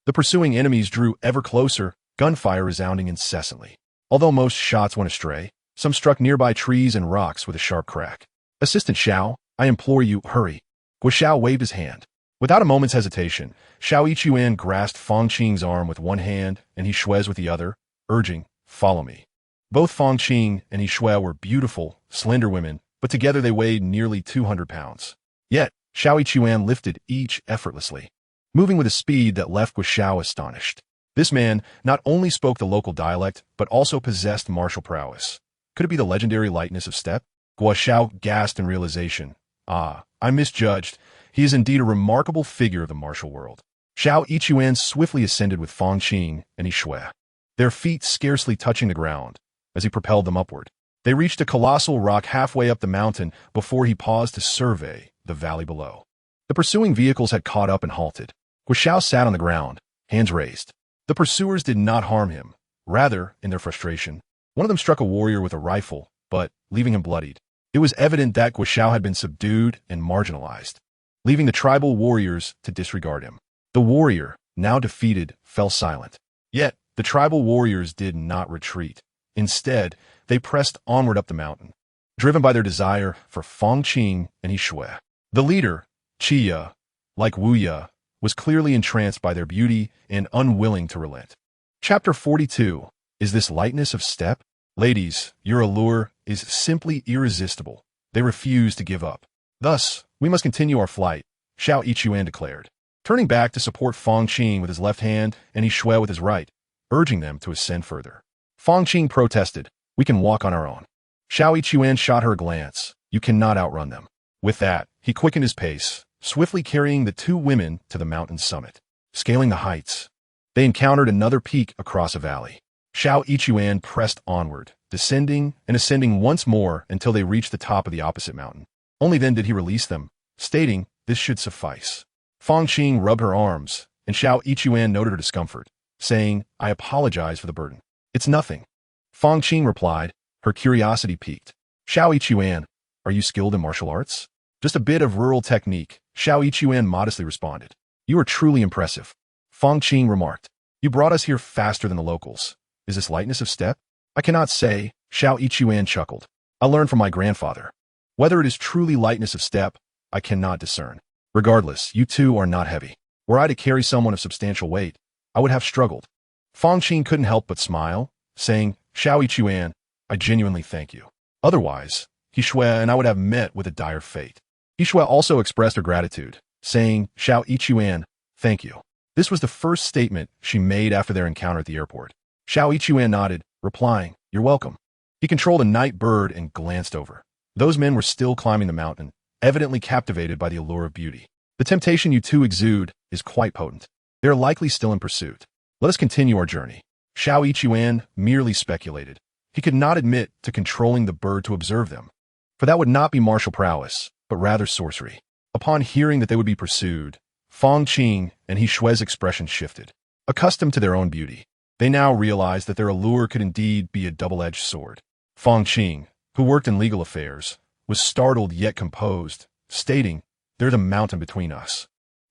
the pursuing enemies drew ever closer, gunfire resounding incessantly. Although most shots went astray, some struck nearby trees and rocks with a sharp crack. "Assistant Xiao, I implore you, hurry." Guo waved his hand. Without a moment's hesitation, Xiao Yichuan grasped Fang Qing's arm with one hand and He Xue's with the other, urging, "Follow me." Both Fang Qing and He Xue were beautiful, slender women, but together they weighed nearly 200 pounds. Yet, Xiao Yichuan lifted each effortlessly, moving with a speed that left Guo astonished. This man not only spoke the local dialect, but also possessed martial prowess. Could it be the legendary lightness of step? Guo gasped in realization. "Ah, I misjudged. He is indeed a remarkable figure of the martial world." Xiao Yichuan swiftly ascended with Fang Qing and He Xue, their feet scarcely touching the ground, as he propelled them upward. They reached a colossal rock halfway up the mountain before he paused to survey the valley below. The pursuing vehicles had caught up and halted. Guo sat on the ground, hands raised. The pursuers did not harm him. Rather, in their frustration, one of them struck a warrior with a rifle, but leaving him bloodied. It was evident that Guo had been subdued and marginalized, leaving the tribal warriors to disregard him. The warrior, now defeated, fell silent. Yet, the tribal warriors did not retreat. Instead, they pressed onward up the mountain, driven by their desire for Fang Qing and He Xue. The leader, Qi, like Wu, was clearly entranced by their beauty and unwilling to relent. Chapter 42. Is this lightness of step? Ladies, your allure is simply irresistible. They refuse to give up. Thus, we must continue our flight, Xiao Yichuan declared, turning back to support Fang Qing with his left hand and He Xue with his right, urging them to ascend further. Fang Qing protested, "We can walk on our own." Xiao Yichuan shot her a glance. "You cannot outrun them." With that, he quickened his pace, swiftly carrying the two women to the mountain's summit. Scaling the heights, they encountered another peak across a valley. Xiao Yichuan pressed onward, descending and ascending once more until they reached the top of the opposite mountain. Only then did he release them, stating, "This should suffice." Fang Qing rubbed her arms, and Xiao Yichuan noted her discomfort, saying, "I apologize for the burden." "It's nothing." Fang Qing replied, her curiosity piqued. "Xiao Yichuan, are you skilled in martial arts?" "Just a bit of rural technique," Xiao Yichuan modestly responded. "You are truly impressive." Fang Qing remarked, "You brought us here faster than the locals. Is this lightness of step?" "I cannot say," Xiao Yichuan chuckled. "I learned from my grandfather. Whether it is truly lightness of step, I cannot discern. Regardless, you two are not heavy. Were I to carry someone of substantial weight, I would have struggled." Fang Qing couldn't help but smile, saying, "Xiao Yichuan, I genuinely thank you. Otherwise, He Xue and I would have met with a dire fate." He Xue also expressed her gratitude, saying, "Xiao Yichuan, thank you." This was the first statement she made after their encounter at the airport. Xiao Yichuan nodded, replying, "You're welcome." He controlled a night bird and glanced over. Those men were still climbing the mountain, evidently captivated by the allure of beauty. "The temptation you two exude is quite potent. They are likely still in pursuit." Let us continue our journey. Xiao Yichuan merely speculated. He could not admit to controlling the bird to observe them, for that would not be martial prowess, but rather sorcery. Upon hearing that they would be pursued, Fang Qing and He Xue's expression shifted. Accustomed to their own beauty, they now realized that their allure could indeed be a double-edged sword. Fang Qing, who worked in legal affairs, was startled yet composed, stating, "There's a mountain between us.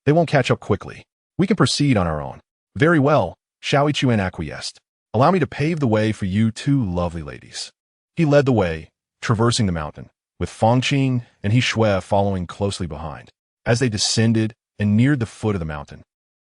They won't catch up quickly. We can proceed on our own." "Very well," Xiao Yichuan acquiesced. "Allow me to pave the way for you two lovely ladies." He led the way, traversing the mountain, with Fang Qing and He Xue following closely behind. As they descended and neared the foot of the mountain,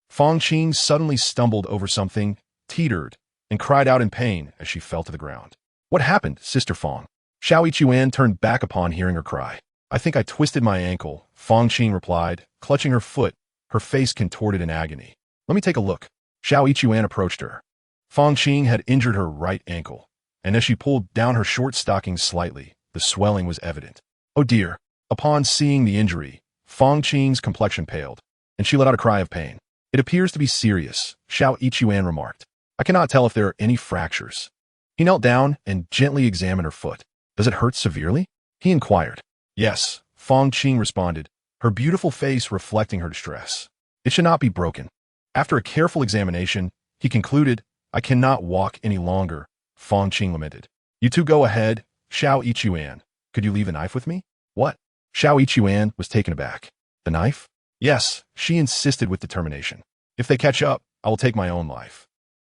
Fang Qing suddenly stumbled over something, teetered, and cried out in pain as she fell to the ground. "What happened, Sister Fang?" Xiao Yichuan turned back upon hearing her cry. "I think I twisted my ankle," Fang Qing replied, clutching her foot, her face contorted in agony. "Let me take a look." Xiao Yichuan approached her. Fang Qing had injured her right ankle, and as she pulled down her short stockings slightly, the swelling was evident. "Oh dear." Upon seeing the injury, Fang Qing's complexion paled, and she let out a cry of pain. "It appears to be serious," Xiao Yichuan remarked. "I cannot tell if there are any fractures." He knelt down and gently examined her foot. "Does it hurt severely?" he inquired. "Yes," Fang Qing responded, her beautiful face reflecting her distress. "It should not be broken." After a careful examination, he concluded, "I cannot walk any longer," Fang Qing lamented. "You two go ahead, Xiao Yichuan. Could you leave the knife with me?" "What?" Xiao Yichuan was taken aback. "The knife?" "Yes," she insisted with determination. "If they catch up, I will take my own life."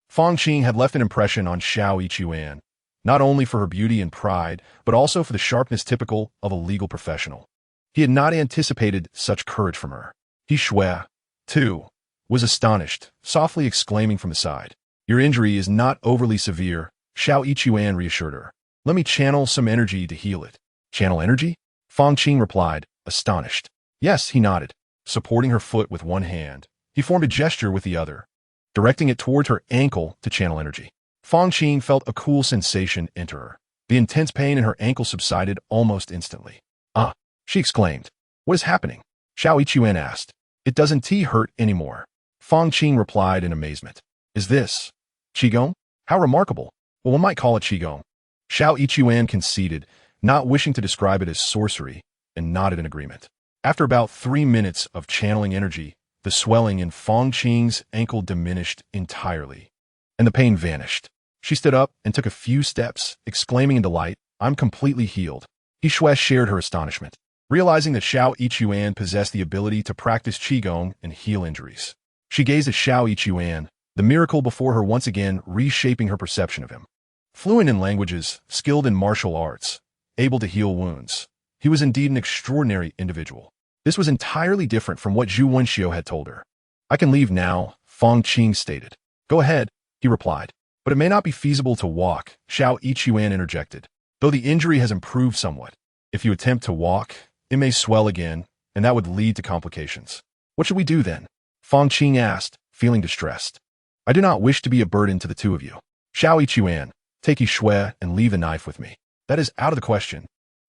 Fang Qing had left an impression on Xiao Yichuan, not only for her beauty and pride, but also for the sharpness typical of a legal professional. He had not anticipated such courage from her. He Xue, too, was astonished, softly exclaiming from the side. "Your injury is not overly severe," Xiao Yichuan reassured her. "Let me channel some energy to heal it." "Channel energy?" Fang Qing replied, astonished. "Yes," he nodded. Supporting her foot with one hand, he formed a gesture with the other, directing it towards her ankle to channel energy. Fang Qing felt a cool sensation enter her. The intense pain in her ankle subsided almost instantly. "Ah!" she exclaimed. "What is happening?" Xiao Yichuan asked. "It doesn't hurt anymore," Fang Qing replied in amazement. "Is this Qigong? How remarkable. Well, one might call it Qigong." Xiao Yichuan conceded, not wishing to describe it as sorcery, and nodded in agreement. After about 3 minutes of channeling energy, the swelling in Fang Qing's ankle diminished entirely, and the pain vanished. She stood up and took a few steps, exclaiming in delight, "I'm completely healed." He Xue shared her astonishment, realizing that Xiao Yichuan possessed the ability to practice Qigong and heal injuries. She gazed at Xiao Yichuan, the miracle before her once again reshaping her perception of him. Fluent in languages, skilled in martial arts, able to heal wounds, he was indeed an extraordinary individual. This was entirely different from what Zhu Wenxiu had told her. "I can leave now," Fang Qing stated. "Go ahead," he replied. "But it may not be feasible to walk," Xiao Yichuan interjected. "Though the injury has improved somewhat. If you attempt to walk, it may swell again, and that would lead to complications." "What should we do then?" Fang Qing asked, feeling distressed. "I do not wish to be a burden to the two of you. Xiao Yichuan, take He Xue and leave the knife with me." "That is out of the question."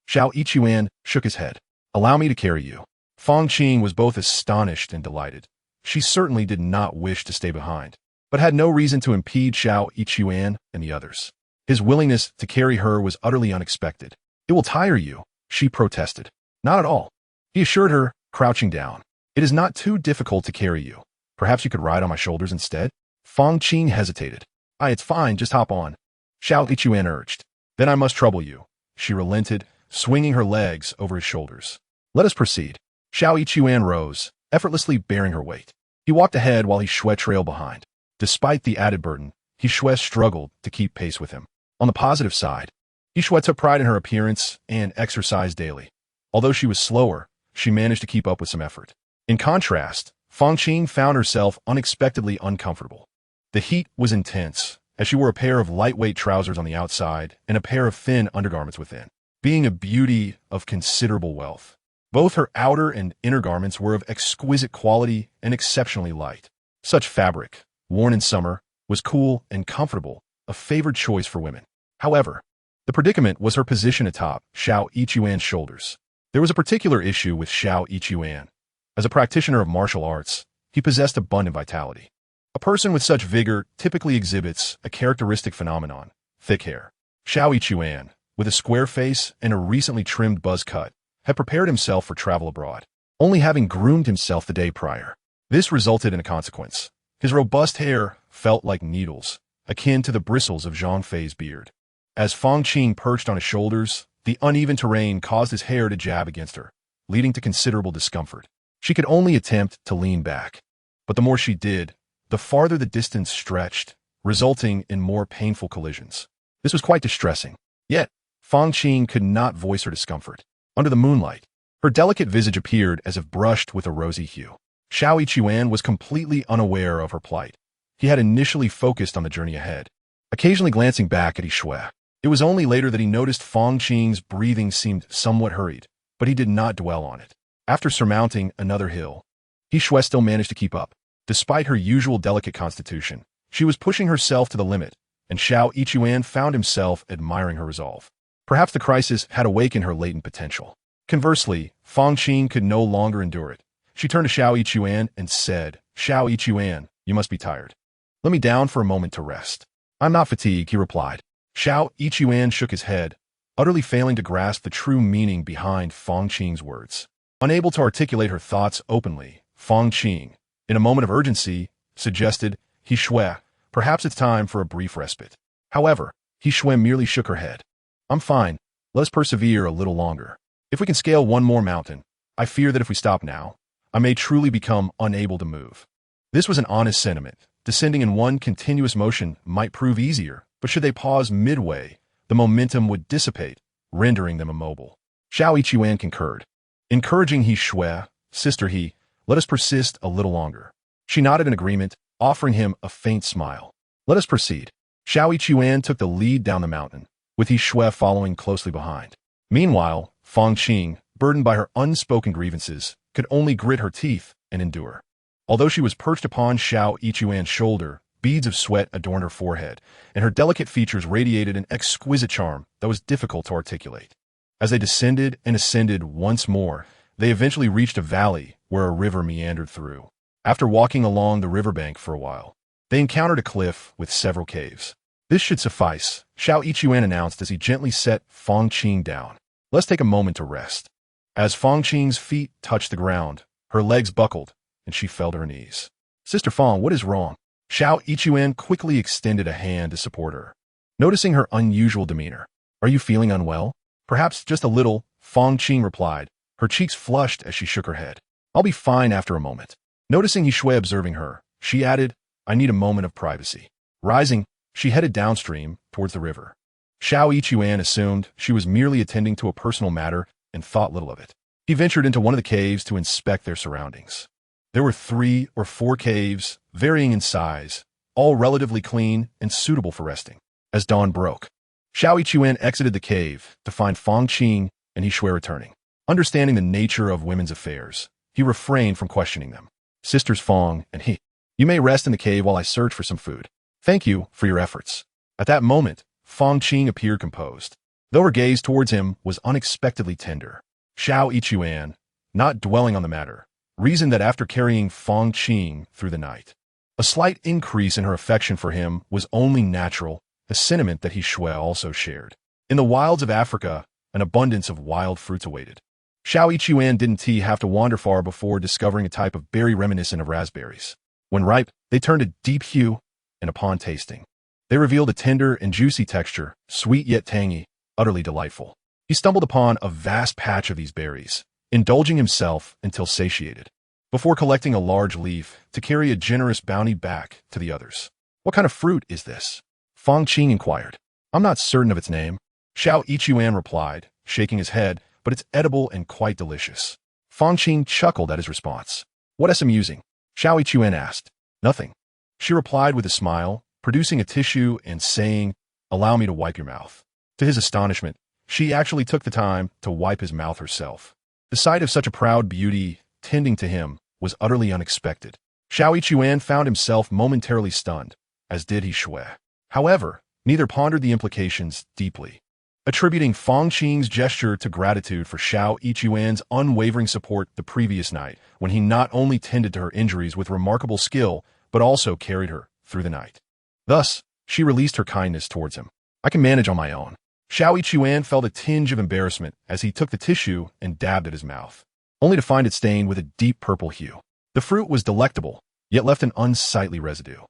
Xiao Yichuan shook his head. "Allow me to carry you." Fang Qing was both astonished and delighted. She certainly did not wish to stay behind, but had no reason to impede Xiao Yichuan and the others. His willingness to carry her was utterly unexpected. "It will tire you," she protested. "Not at all," he assured her, crouching down. "It is not too difficult to carry you. Perhaps you could ride on my shoulders instead?" Fang Qing hesitated. It's fine, just hop on," Xiao Yichuan urged. "Then I must trouble you." She relented, swinging her legs over his shoulders. "Let us proceed." Xiao Yichuan rose, effortlessly bearing her weight. He walked ahead while He Xue trailed behind. Despite the added burden, He Xue struggled to keep pace with him. On the positive side, He Xue took pride in her appearance and exercised daily. Although she was slower, she managed to keep up with some effort. In contrast, Fang Qing found herself unexpectedly uncomfortable. The heat was intense, as she wore a pair of lightweight trousers on the outside and a pair of thin undergarments within. Being a beauty of considerable wealth, both her outer and inner garments were of exquisite quality and exceptionally light. Such fabric, worn in summer, was cool and comfortable, a favored choice for women. However, the predicament was her position atop Xiao Yichuan's shoulders. There was a particular issue with Xiao Yichuan. As a practitioner of martial arts, he possessed abundant vitality. A person with such vigor typically exhibits a characteristic phenomenon: thick hair. He Xue, with a square face and a recently trimmed buzz cut, had prepared himself for travel abroad, only having groomed himself the day prior. This resulted in a consequence. His robust hair felt like needles, akin to the bristles of Zhang Fei's beard. As Fang Qing perched on his shoulders, the uneven terrain caused his hair to jab against her, leading to considerable discomfort. She could only attempt to lean back. But the more she did, the farther the distance stretched, resulting in more painful collisions. This was quite distressing. Yet, Fang Qing could not voice her discomfort. Under the moonlight, her delicate visage appeared as if brushed with a rosy hue. He Xue was completely unaware of her plight. He had initially focused on the journey ahead, occasionally glancing back at He Xue. It was only later that he noticed Fang Qing's breathing seemed somewhat hurried, but he did not dwell on it. After surmounting another hill, He Xue still managed to keep up. Despite her usual delicate constitution, she was pushing herself to the limit, and He Xue found himself admiring her resolve. Perhaps the crisis had awakened her latent potential. Conversely, Fang Qing could no longer endure it. She turned to He Xue and said, "He Xue, you must be tired. Let me down for a moment to rest." "I'm not fatigued," he replied. He Xue shook his head, utterly failing to grasp the true meaning behind Fang Qing's words. Unable to articulate her thoughts openly, Fang Qing, in a moment of urgency, suggested, "He Xue, perhaps it's time for a brief respite." However, He Xue merely shook her head. "I'm fine. Let us persevere a little longer. If we can scale one more mountain, I fear that if we stop now, I may truly become unable to move." This was an honest sentiment. Descending in one continuous motion might prove easier, but should they pause midway, the momentum would dissipate, rendering them immobile. He Xue concurred. Encouraging He Xue, "Sister He, let us persist a little longer." She nodded in agreement, offering him a faint smile. "Let us proceed." He Xue took the lead down the mountain, with He Xue following closely behind. Meanwhile, Fang Qing, burdened by her unspoken grievances, could only grit her teeth and endure. Although she was perched upon He Xue's shoulder, beads of sweat adorned her forehead, and her delicate features radiated an exquisite charm that was difficult to articulate. As they descended and ascended once more, they eventually reached a valley where a river meandered through. After walking along the riverbank for a while, they encountered a cliff with several caves. "This should suffice," He Xue announced as he gently set Fang Qing down. "Let's take a moment to rest." As Fang Qing's feet touched the ground, her legs buckled, and she fell to her knees. "Sister Fang, what is wrong?" He Xue quickly extended a hand to support her. Noticing her unusual demeanor, "Are you feeling unwell?" "Perhaps just a little," Fang Qing replied, her cheeks flushed as she shook her head. "I'll be fine after a moment." Noticing He Xue observing her, she added, "I need a moment of privacy." Rising, she headed downstream towards the river. He Xue assumed she was merely attending to a personal matter and thought little of it. He ventured into one of the caves to inspect their surroundings. There were 3 or 4 caves, varying in size, all relatively clean and suitable for resting. As dawn broke, He Xue exited the cave to find Fang Qing and He Xue returning. Understanding the nature of women's affairs, he refrained from questioning them. "Sisters Fang and He, you may rest in the cave while I search for some food. Thank you for your efforts." At that moment, Fang Qing appeared composed, though her gaze towards him was unexpectedly tender. He Xue, not dwelling on the matter, reasoned that after carrying Fang Qing through the night, a slight increase in her affection for him was only natural, a sentiment that He Xue also shared. In the wilds of Africa, an abundance of wild fruits awaited. He Xue didn't have to wander far before discovering a type of berry reminiscent of raspberries. When ripe, they turned a deep hue, and upon tasting, they revealed a tender and juicy texture, sweet yet tangy, utterly delightful. He stumbled upon a vast patch of these berries, indulging himself until satiated, before collecting a large leaf to carry a generous bounty back to the others. "What kind of fruit is this?" Fang Qing inquired. "I'm not certain of its name," He Xue replied, shaking his head, "but it's edible and quite delicious." Fang Qing chuckled at his response. "What is amusing?" He Xue asked. "Nothing," she replied with a smile, producing a tissue and saying, "Allow me to wipe your mouth." To his astonishment, she actually took the time to wipe his mouth herself. The sight of such a proud beauty tending to him was utterly unexpected. He Xue found himself momentarily stunned, as did He Xue. However, neither pondered the implications deeply. Attributing Fang Qing's gesture to gratitude for He Xue's unwavering support the previous night, when he not only tended to her injuries with remarkable skill, but also carried her through the night. Thus, she released her kindness towards him. I can manage on my own. Xiao Yichuan felt a tinge of embarrassment as he took the tissue and dabbed at his mouth, only to find it stained with a deep purple hue. The fruit was delectable, yet left an unsightly residue.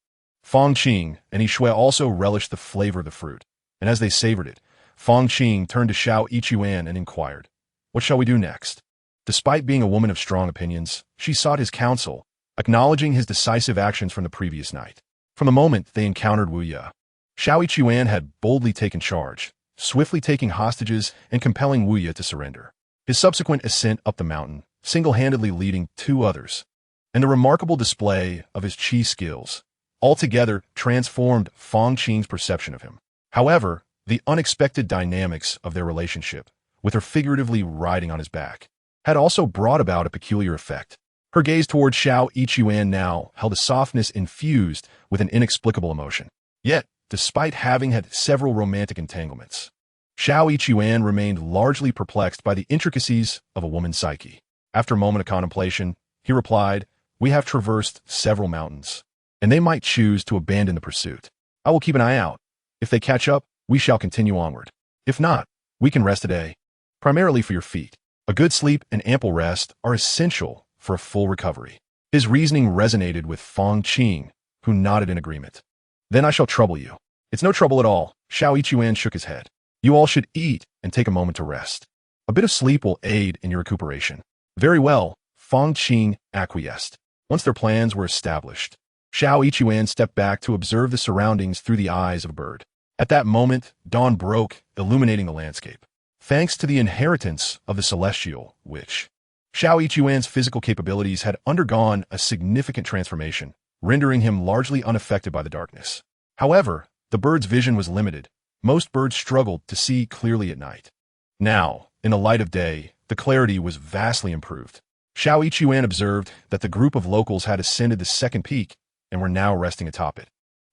Fong Qing and He Xue also relished the flavor of the fruit, and as they savored it, Fong Qing turned to Xiao Yichuan and inquired, "What shall we do next?" Despite being a woman of strong opinions, she sought his counsel, acknowledging his decisive actions from the previous night. From the moment they encountered Wu Ye, Xiao Yichuan had boldly taken charge, swiftly taking hostages and compelling Wu Ye to surrender. His subsequent ascent up the mountain, single-handedly leading 2 others, and the remarkable display of his qi skills, altogether transformed Fong Qing's perception of him. However, the unexpected dynamics of their relationship, with her figuratively riding on his back, had also brought about a peculiar effect. Her gaze toward Xiao Yichuan now held a softness infused with an inexplicable emotion. Yet, despite having had several romantic entanglements, Xiao Yichuan remained largely perplexed by the intricacies of a woman's psyche. After a moment of contemplation, he replied, "We have traversed several mountains, and they might choose to abandon the pursuit. I will keep an eye out. If they catch up, we shall continue onward. If not, we can rest today, primarily for your feet. A good sleep and ample rest are essential for a full recovery." His reasoning resonated with Fong Qing, who nodded in agreement. "Then I shall trouble you." "It's no trouble at all." Xiao Yichuan shook his head. "You all should eat and take a moment to rest. A bit of sleep will aid in your recuperation." "Very well," Fong Qing acquiesced. Once their plans were established, Xiao Yichuan stepped back to observe the surroundings through the eyes of a bird. At that moment, dawn broke, illuminating the landscape. Thanks to the inheritance of the celestial witch, Xiao Yichuan's physical capabilities had undergone a significant transformation, rendering him largely unaffected by the darkness. However, the bird's vision was limited. Most birds struggled to see clearly at night. Now, in the light of day, the clarity was vastly improved. Xiao Yichuan observed that the group of locals had ascended the second peak and were now resting atop it,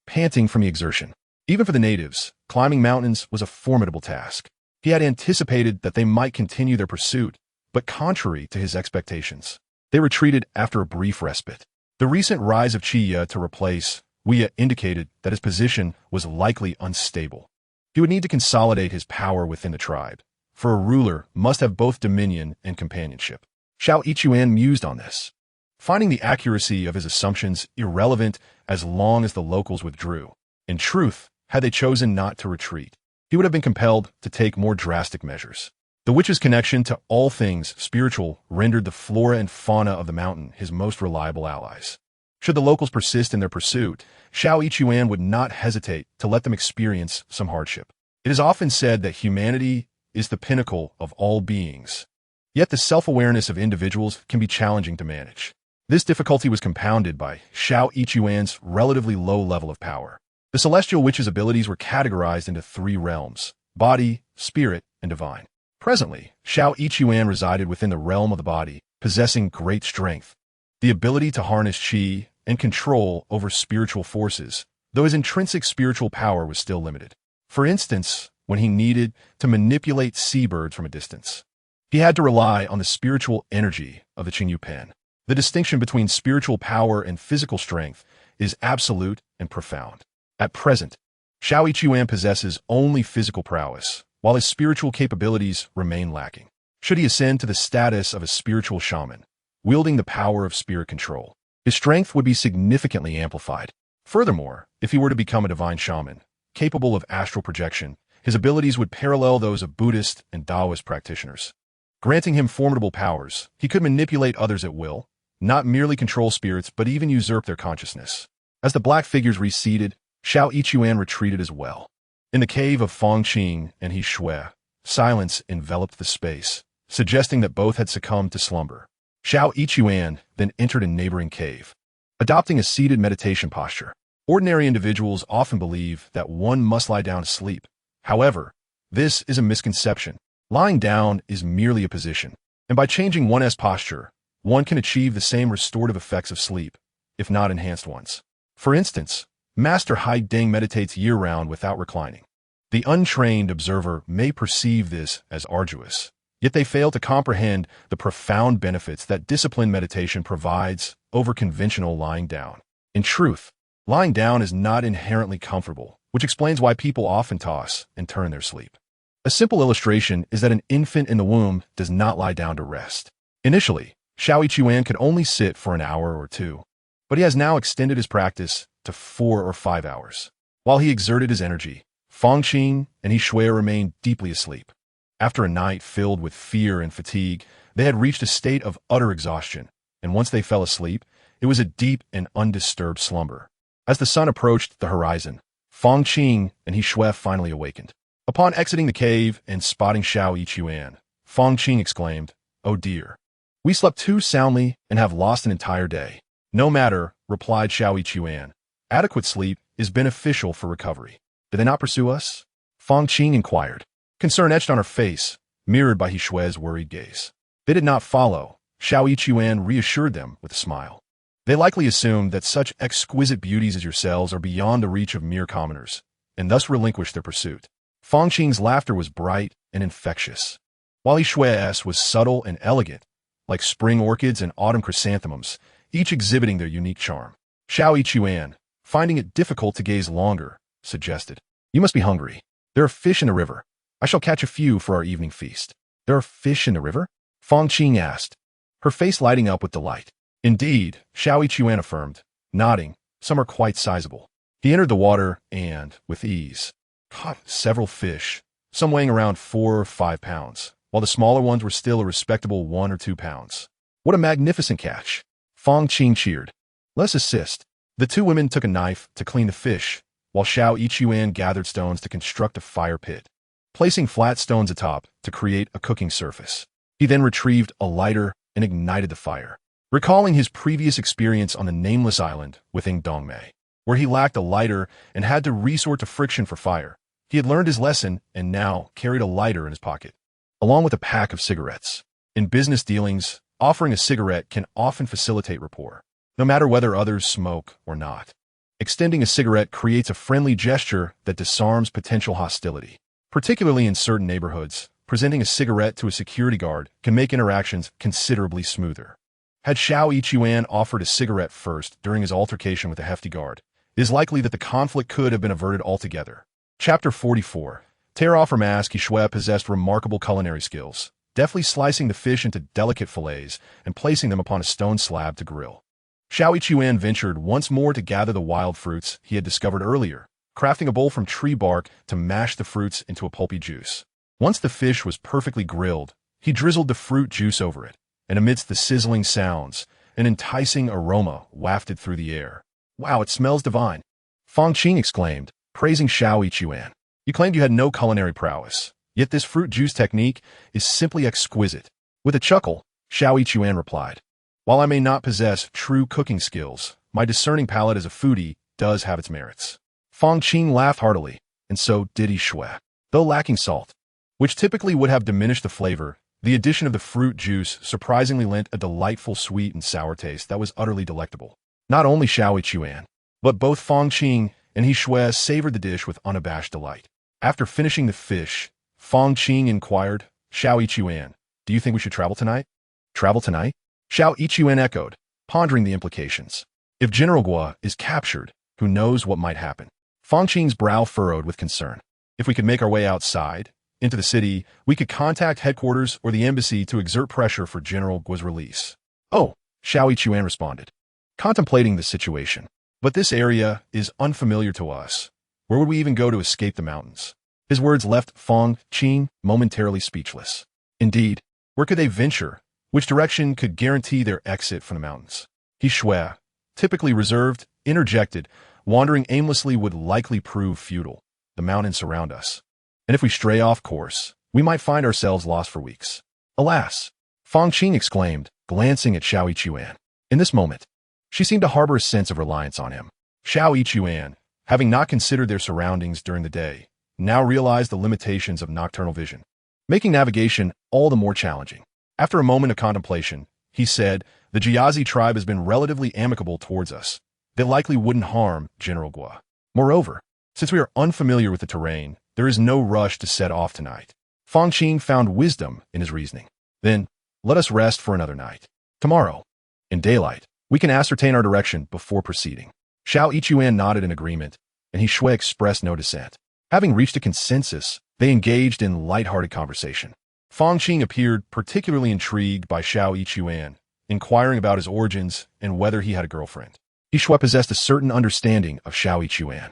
panting from the exertion. Even for the natives, climbing mountains was a formidable task. He had anticipated that they might continue their pursuit, but contrary to his expectations, they retreated after a brief respite. The recent rise of Qi Ye to replace Wu Ye indicated that his position was likely unstable. He would need to consolidate his power within the tribe, for a ruler must have both dominion and companionship. Xiao Yichuan mused on this, finding the accuracy of his assumptions irrelevant as long as the locals withdrew. In truth, had they chosen not to retreat, he would have been compelled to take more drastic measures. The witch's connection to all things spiritual rendered the flora and fauna of the mountain his most reliable allies. Should the locals persist in their pursuit, Xiao Yichuan would not hesitate to let them experience some hardship. It is often said that humanity is the pinnacle of all beings, yet the self-awareness of individuals can be challenging to manage. This difficulty was compounded by Xiao Yichuan's relatively low level of power. The celestial witch's abilities were categorized into 3 realms: body, spirit, and divine. Presently, Xiao Yichuan resided within the realm of the body, possessing great strength, the ability to harness qi and control over spiritual forces, though his intrinsic spiritual power was still limited. For instance, when he needed to manipulate seabirds from a distance, he had to rely on the spiritual energy of the Qingyu pen. The distinction between spiritual power and physical strength is absolute and profound. At present, Xiao Yichuan possesses only physical prowess, while his spiritual capabilities remain lacking. Should he ascend to the status of a spiritual shaman, wielding the power of spirit control, his strength would be significantly amplified. Furthermore, if he were to become a divine shaman, capable of astral projection, his abilities would parallel those of Buddhist and Taoist practitioners. Granting him formidable powers, he could manipulate others at will, not merely control spirits but even usurp their consciousness. As the black figures receded, Xiao Yichuan retreated as well. In the cave of Fong Qing and He Xue, silence enveloped the space, suggesting that both had succumbed to slumber. Xiao Yichuan then entered a neighboring cave, adopting a seated meditation posture. Ordinary individuals often believe that one must lie down to sleep. However, this is a misconception. Lying down is merely a position, and by changing one's posture, one can achieve the same restorative effects of sleep, if not enhanced ones. For instance, Master Haicheng meditates year-round without reclining. The untrained observer may perceive this as arduous, yet they fail to comprehend the profound benefits that disciplined meditation provides over conventional lying down. In truth, lying down is not inherently comfortable, which explains why people often toss and turn in their sleep. A simple illustration is that an infant in the womb does not lie down to rest. Initially, He Xue could only sit for an hour or two, but he has now extended his practice to 4 or 5 hours. While he exerted his energy, Fangqing and He Xue remained deeply asleep. After a night filled with fear and fatigue, they had reached a state of utter exhaustion, and once they fell asleep, it was a deep and undisturbed slumber. As the sun approached the horizon, Fangqing and He Xue finally awakened. Upon exiting the cave and spotting He Xue, Fangqing exclaimed, "Oh dear! We slept too soundly and have lost an entire day." "No matter," replied He Xue. "Adequate sleep is beneficial for recovery." "Did they not pursue us?" Fangqing inquired. Concern etched on her face, mirrored by He Xue's worried gaze. "They did not follow," He Xue reassured them with a smile. "They likely assumed that such exquisite beauties as yourselves are beyond the reach of mere commoners, and thus relinquished their pursuit." Fangqing's laughter was bright and infectious, while He Xue's was subtle and elegant, like spring orchids and autumn chrysanthemums, each exhibiting their unique charm. He Xue, finding it difficult to gaze longer, suggested, "You must be hungry. There are fish in the river. I shall catch a few for our evening feast." "There are fish in the river?" Fangqing asked, her face lighting up with delight. "Indeed," He Xue affirmed, nodding, "some are quite sizable." He entered the water and, with ease, caught several fish, some weighing around 4 or 5 pounds, while the smaller ones were still a respectable 1 or 2 pounds. "What a magnificent catch!" Fangqing cheered. "Let us assist." The two women took a knife to clean the fish, while He Xue gathered stones to construct a fire pit, placing flat stones atop to create a cooking surface. He then retrieved a lighter and ignited the fire. Recalling his previous experience on the nameless island within Dongmei, where he lacked a lighter and had to resort to friction for fire, he had learned his lesson and now carried a lighter in his pocket, along with a pack of cigarettes. In business dealings, offering a cigarette can often facilitate rapport, no matter whether others smoke or not. Extending a cigarette creates a friendly gesture that disarms potential hostility. Particularly in certain neighborhoods, presenting a cigarette to a security guard can make interactions considerably smoother. Had He Xue offered a cigarette first during his altercation with a hefty guard, it is likely that the conflict could have been averted altogether. Chapter 44. Tear off her mask. He Xue possessed remarkable culinary skills, deftly slicing the fish into delicate fillets and placing them upon a stone slab to grill. He Xue ventured once more to gather the wild fruits he had discovered earlier, crafting a bowl from tree bark to mash the fruits into a pulpy juice. Once the fish was perfectly grilled, he drizzled the fruit juice over it, and amidst the sizzling sounds, an enticing aroma wafted through the air. "Wow, it smells divine!" Fangqing exclaimed, praising He Xue. "You claimed you had no culinary prowess, yet this fruit juice technique is simply exquisite." With a chuckle, He Xue replied, "While I may not possess true cooking skills, my discerning palate as a foodie does have its merits." Fangqing laughed heartily, and so did He Xue. Though lacking salt, which typically would have diminished the flavor, the addition of the fruit juice surprisingly lent a delightful sweet and sour taste that was utterly delectable. Not only He Xue, but both Fangqing and He Xue savored the dish with unabashed delight. After finishing the fish, Fangqing inquired, "He Xue, do you think we should travel tonight?" "Travel tonight?" He Xue echoed, pondering the implications. If General Guo is captured, who knows what might happen? Fangqing's brow furrowed with concern. "If we could make our way outside, into the city, we could contact headquarters or the embassy to exert pressure for General Guo's release." "Oh," He Xue responded, contemplating the situation. "But this area is unfamiliar to us. Where would we even go to escape the mountains?" His words left Fangqing momentarily speechless. Indeed, where could they venture? Which direction could guarantee their exit from the mountains? He Xue, typically reserved, interjected, "Wandering aimlessly would likely prove futile. The mountains surround us, and if we stray off course, we might find ourselves lost for weeks." "Alas!" Fangqing exclaimed, glancing at He Xue. In this moment, she seemed to harbor a sense of reliance on him. He Xue, having not considered their surroundings during the day, now realized the limitations of nocturnal vision, making navigation all the more challenging. After a moment of contemplation, he said, "The Jiazi tribe has been relatively amicable towards us. They likely wouldn't harm General Guo. Moreover, since we are unfamiliar with the terrain, there is no rush to set off tonight." Fangqing found wisdom in his reasoning. "Then, let us rest for another night. Tomorrow, in daylight, we can ascertain our direction before proceeding." Xiao Ichuan nodded in agreement, and He Xue expressed no dissent. Having reached a consensus, they engaged in light-hearted conversation. Fang Qing appeared particularly intrigued by Xiao Ichuan, inquiring about his origins and whether he had a girlfriend. He Xue possessed a certain understanding of Xiao Ichuan.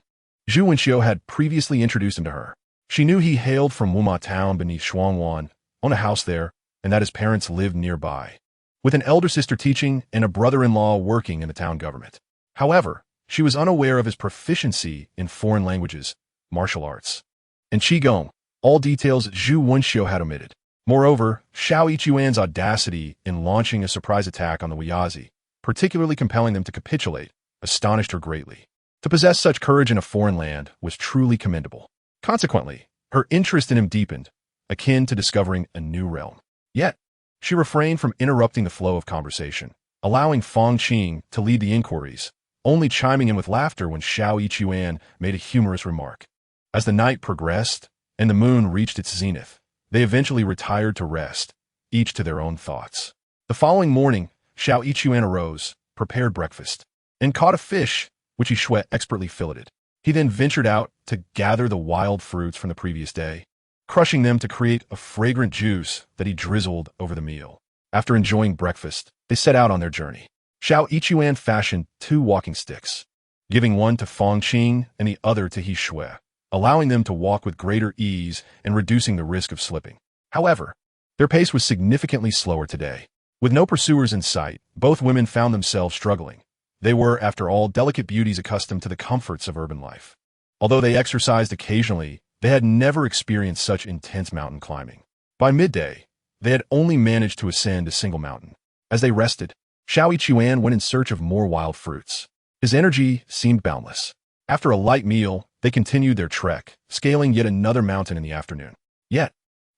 Zhu Wenxiu had previously introduced him to her. She knew he hailed from Wuma town beneath Shuangwan, owned a house there, and that his parents lived nearby, with an elder sister teaching and a brother-in-law working in the town government. However, she was unaware of his proficiency in foreign languages, martial arts, and Qigong, all details Zhu Wenxiu had omitted. Moreover, Xiao Ichuan's audacity in launching a surprise attack on the Wuyazi, particularly compelling them to capitulate, astonished her greatly. To possess such courage in a foreign land was truly commendable. Consequently, her interest in him deepened, akin to discovering a new realm. Yet, she refrained from interrupting the flow of conversation, allowing Fang Qing to lead the inquiries, only chiming in with laughter when Xiao Ichuan made a humorous remark. As the night progressed and the moon reached its zenith, they eventually retired to rest, each to their own thoughts. The following morning, Xiao Ichuan arose, prepared breakfast, and caught a fish, which He Xue expertly filleted. He then ventured out to gather the wild fruits from the previous day, crushing them to create a fragrant juice that he drizzled over the meal. After enjoying breakfast, they set out on their journey. Xiao Ichuan fashioned 2 walking sticks, giving one to Fang Qing and the other to He Xue, allowing them to walk with greater ease and reducing the risk of slipping. However, their pace was significantly slower today. With no pursuers in sight, both women found themselves struggling. They were, after all, delicate beauties accustomed to the comforts of urban life. Although they exercised occasionally, they had never experienced such intense mountain climbing. By midday, they had only managed to ascend a single mountain. As they rested, Xiao Ichuan went in search of more wild fruits. His energy seemed boundless. After a light meal, they continued their trek, scaling yet another mountain in the afternoon. Yet,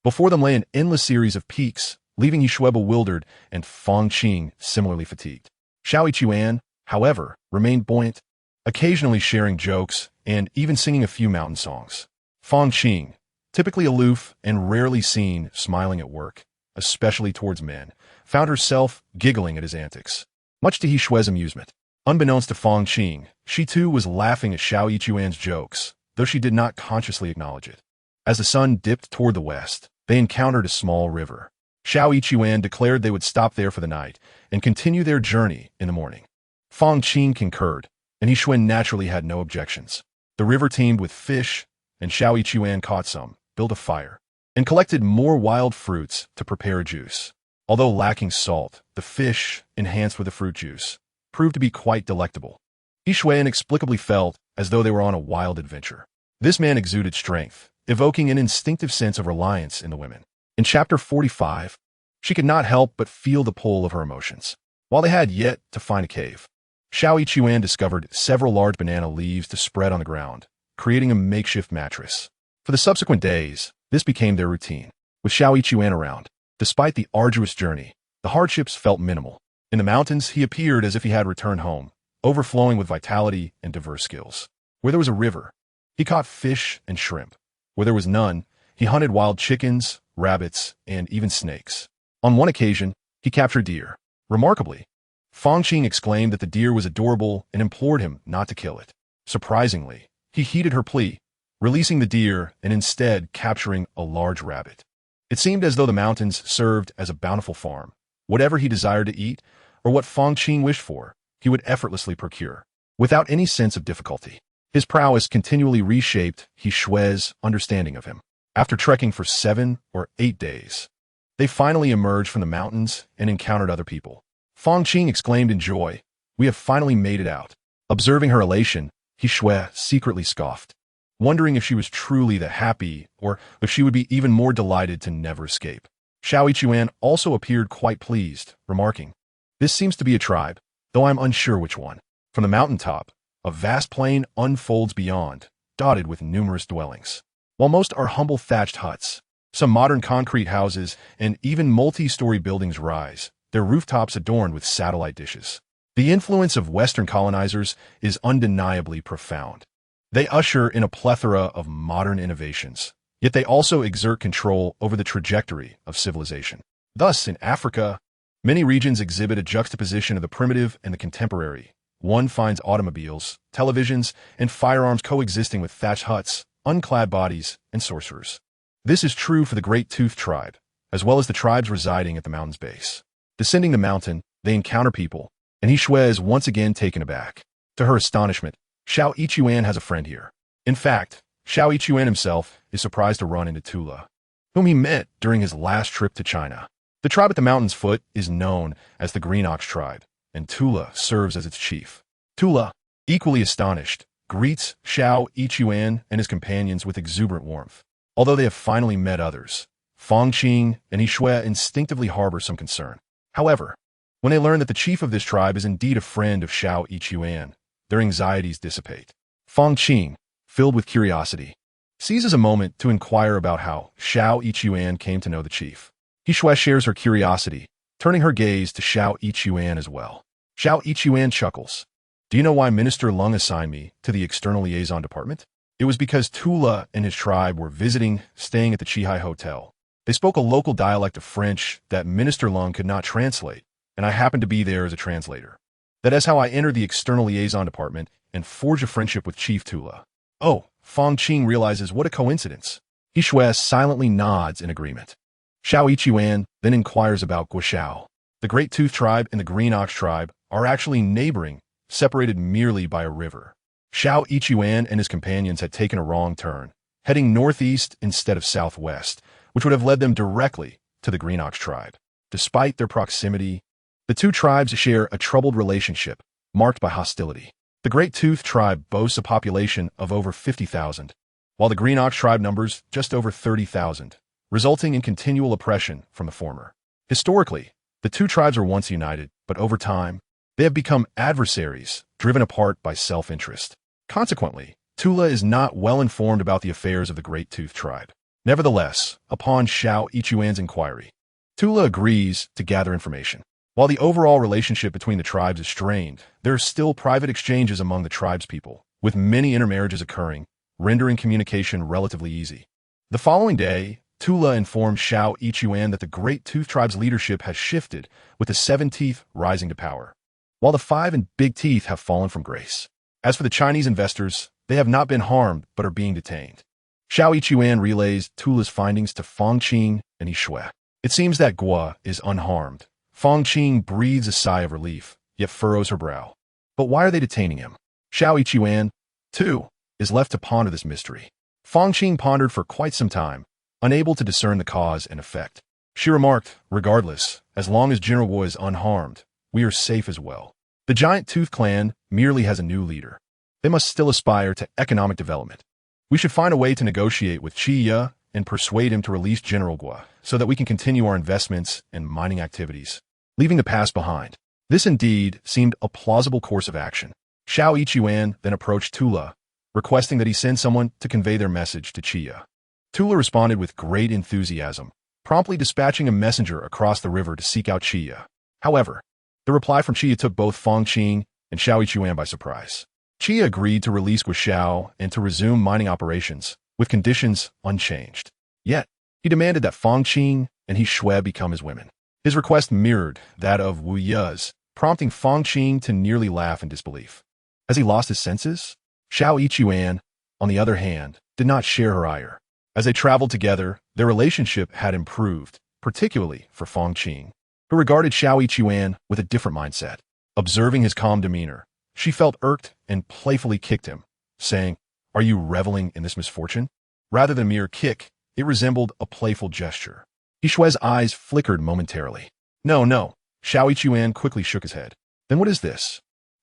before them lay an endless series of peaks, leaving He Xue bewildered and Fang Qing similarly fatigued. Xiao Ichuan, however, remained buoyant, occasionally sharing jokes and even singing a few mountain songs. Fang Qing, typically aloof and rarely seen smiling at work, especially towards men, found herself giggling at his antics, much to He Xue's amusement. Unbeknownst to Fang Qing, she too was laughing at Xiao Ichuan's jokes, though she did not consciously acknowledge it. As the sun dipped toward the west, they encountered a small river. Xiao Ichuan declared they would stop there for the night and continue their journey in the morning. Fang Qing concurred, and He Xue naturally had no objections. The river teemed with fish, and Xiao Ichuan caught some, built a fire, and collected more wild fruits to prepare a juice. Although lacking salt, the fish, enhanced with the fruit juice, proved to be quite delectable. He Xue inexplicably felt as though they were on a wild adventure. This man exuded strength, evoking an instinctive sense of reliance in the women. In Chapter 45, she could not help but feel the pull of her emotions. While they had yet to find a cave, Xiao Ichuan discovered several large banana leaves to spread on the ground, creating a makeshift mattress. For the subsequent days, this became their routine. With Xiao Ichuan around, despite the arduous journey, the hardships felt minimal. In the mountains, he appeared as if he had returned home, overflowing with vitality and diverse skills. Where there was a river, he caught fish and shrimp. Where there was none, he hunted wild chickens, rabbits, and even snakes. On one occasion, he captured deer. Remarkably, Fang Qing exclaimed that the deer was adorable and implored him not to kill it. Surprisingly, he heeded her plea, releasing the deer and instead capturing a large rabbit. It seemed as though the mountains served as a bountiful farm. Whatever he desired to eat, or what Fang Qing wished for, he would effortlessly procure, without any sense of difficulty. His prowess continually reshaped He Xue's understanding of him. After trekking for 7 or 8 days, they finally emerged from the mountains and encountered other people. Fang Qing exclaimed in joy, "We have finally made it out." Observing her elation, He Xue secretly scoffed, wondering if she was truly that happy or if she would be even more delighted to never escape. Xiao Ichuan also appeared quite pleased, remarking, "This seems to be a tribe, though I'm unsure which one." From the mountaintop, a vast plain unfolds beyond, dotted with numerous dwellings. While most are humble thatched huts, some modern concrete houses and even multi-story buildings rise, their rooftops adorned with satellite dishes. The influence of Western colonizers is undeniably profound. They usher in a plethora of modern innovations, yet they also exert control over the trajectory of civilization. Thus, in Africa, many regions exhibit a juxtaposition of the primitive and the contemporary, one finds automobiles, televisions, and firearms coexisting with thatched huts, unclad bodies, and sorcerers. This is true for the Great Tooth tribe, as well as the tribes residing at the mountain's base. Descending the mountain, they encounter people, and He Xue is once again taken aback. To her astonishment, He Xue has a friend here. In fact, He Xue himself is surprised to run into Tula, whom he met during his last trip to China. The tribe at the mountain's foot is known as the Green Ox tribe, and Tula serves as its chief. Tula, equally astonished, greets He Xue and his companions with exuberant warmth. Although they have finally met others, Fangqing and He Xue instinctively harbor some concern. However, when they learn that the chief of this tribe is indeed a friend of He Xue, their anxieties dissipate. Fangqing, filled with curiosity, seizes a moment to inquire about how He Xue came to know the chief. He Xue shares her curiosity, turning her gaze to He Xue as well. He Xue chuckles. Do you know why Minister Lung assigned me to the External Liaison Department? It was because Tula and his tribe were staying at the Qihai Hotel. They spoke a local dialect of French that Minister Lung could not translate, and I happened to be there as a translator. That is how I entered the External Liaison Department and forged a friendship with Chief Tula. Oh, Fangqing realizes what a coincidence. He Xue silently nods in agreement. He Xue then inquires about Guoxiao. The Great Tooth tribe and the Green Ox tribe are actually neighboring, separated merely by a river. He Xue and his companions had taken a wrong turn, heading northeast instead of southwest, which would have led them directly to the Green Ox tribe. Despite their proximity, the two tribes share a troubled relationship, marked by hostility. The Great Tooth tribe boasts a population of over 50,000, while the Green Ox tribe numbers just over 30,000, resulting in continual oppression from the former. Historically, the two tribes were once united, but over time, they have become adversaries, driven apart by self-interest. Consequently, Tula is not well informed about the affairs of the Great Tooth tribe. Nevertheless, upon He Xue's inquiry, Tula agrees to gather information. While the overall relationship between the tribes is strained, there are still private exchanges among the tribespeople, with many intermarriages occurring, rendering communication relatively easy. The following day, Tula informed He Xue that the Great Tooth tribe's leadership has shifted, with the 7 teeth rising to power, while the 5 and big teeth have fallen from grace. As for the Chinese investors, they have not been harmed but are being detained. He Xue relays Tula's findings to Fangqing and He Xue. It seems that Guo is unharmed. Fangqing breathes a sigh of relief, yet furrows her brow. But why are they detaining him? He Xue, too, is left to ponder this mystery. Fangqing pondered for quite some time, unable to discern the cause and effect. She remarked, regardless, as long as General Guo is unharmed, we are safe as well. The Giant Tooth clan merely has a new leader. They must still aspire to economic development. We should find a way to negotiate with Qi and persuade him to release General Guo so that we can continue our investments and mining activities, leaving the past behind. This indeed seemed a plausible course of action. He Xue then approached Tula, requesting that he send someone to convey their message to Qi. Tula responded with great enthusiasm, promptly dispatching a messenger across the river to seek out Qi. However, the reply from Qi took both Fangqing and He Xue by surprise. Qi agreed to release Guoxiao and to resume mining operations, with conditions unchanged. Yet, he demanded that Fangqing and He Xue become his women. His request mirrored that of Wu Ye's, prompting Fangqing to nearly laugh in disbelief. Has he lost his senses? He Xue, on the other hand, did not share her ire. As they traveled together, their relationship had improved, particularly for Fangqing, who regarded He Xue with a different mindset. Observing his calm demeanor, she felt irked and playfully kicked him, saying, "Are you reveling in this misfortune?" Rather than a mere kick, it resembled a playful gesture. He Xue's eyes flickered momentarily. No. He Xue quickly shook his head. Then what is this?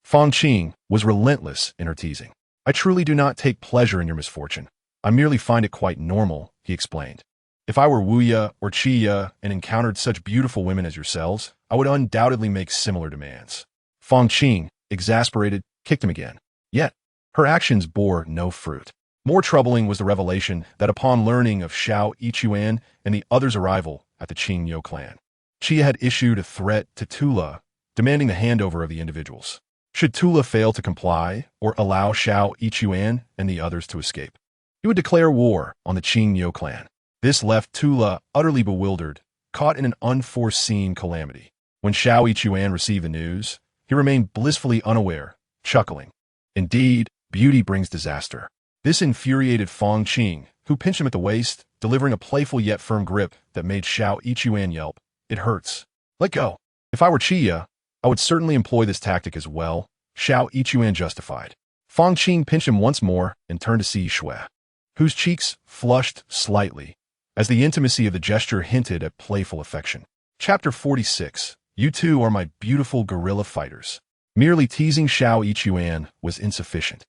Fangqing was relentless in her teasing. I truly do not take pleasure in your misfortune. I merely find it quite normal, he explained. If I were Wu Ye or Qi Ye and encountered such beautiful women as yourselves, I would undoubtedly make similar demands. Fangqing, exasperated, kicked him again. Yet, her actions bore no fruit. More troubling was the revelation that upon learning of He Xue and the others' arrival at the Qingyo clan, Qi had issued a threat to Tula, demanding the handover of the individuals. Should Tula fail to comply or allow He Xue and the others to escape, he would declare war on the Qingyo clan. This left Tula utterly bewildered, caught in an unforeseen calamity. When He Xue received the news, he remained blissfully unaware chuckling. Indeed, beauty brings disaster. This infuriated Fong Qing, who pinched him at the waist, delivering a playful yet firm grip that made Xiao Yichuan yelp. It hurts. Let go. If I were Qia, I would certainly employ this tactic as well, Xiao Yichuan justified. Fong Qing pinched him once more and turned to see He Xue, whose cheeks flushed slightly, as the intimacy of the gesture hinted at playful affection. Chapter 46. You two are my beautiful guerrilla fighters. Merely teasing Xiao Yichuan was insufficient.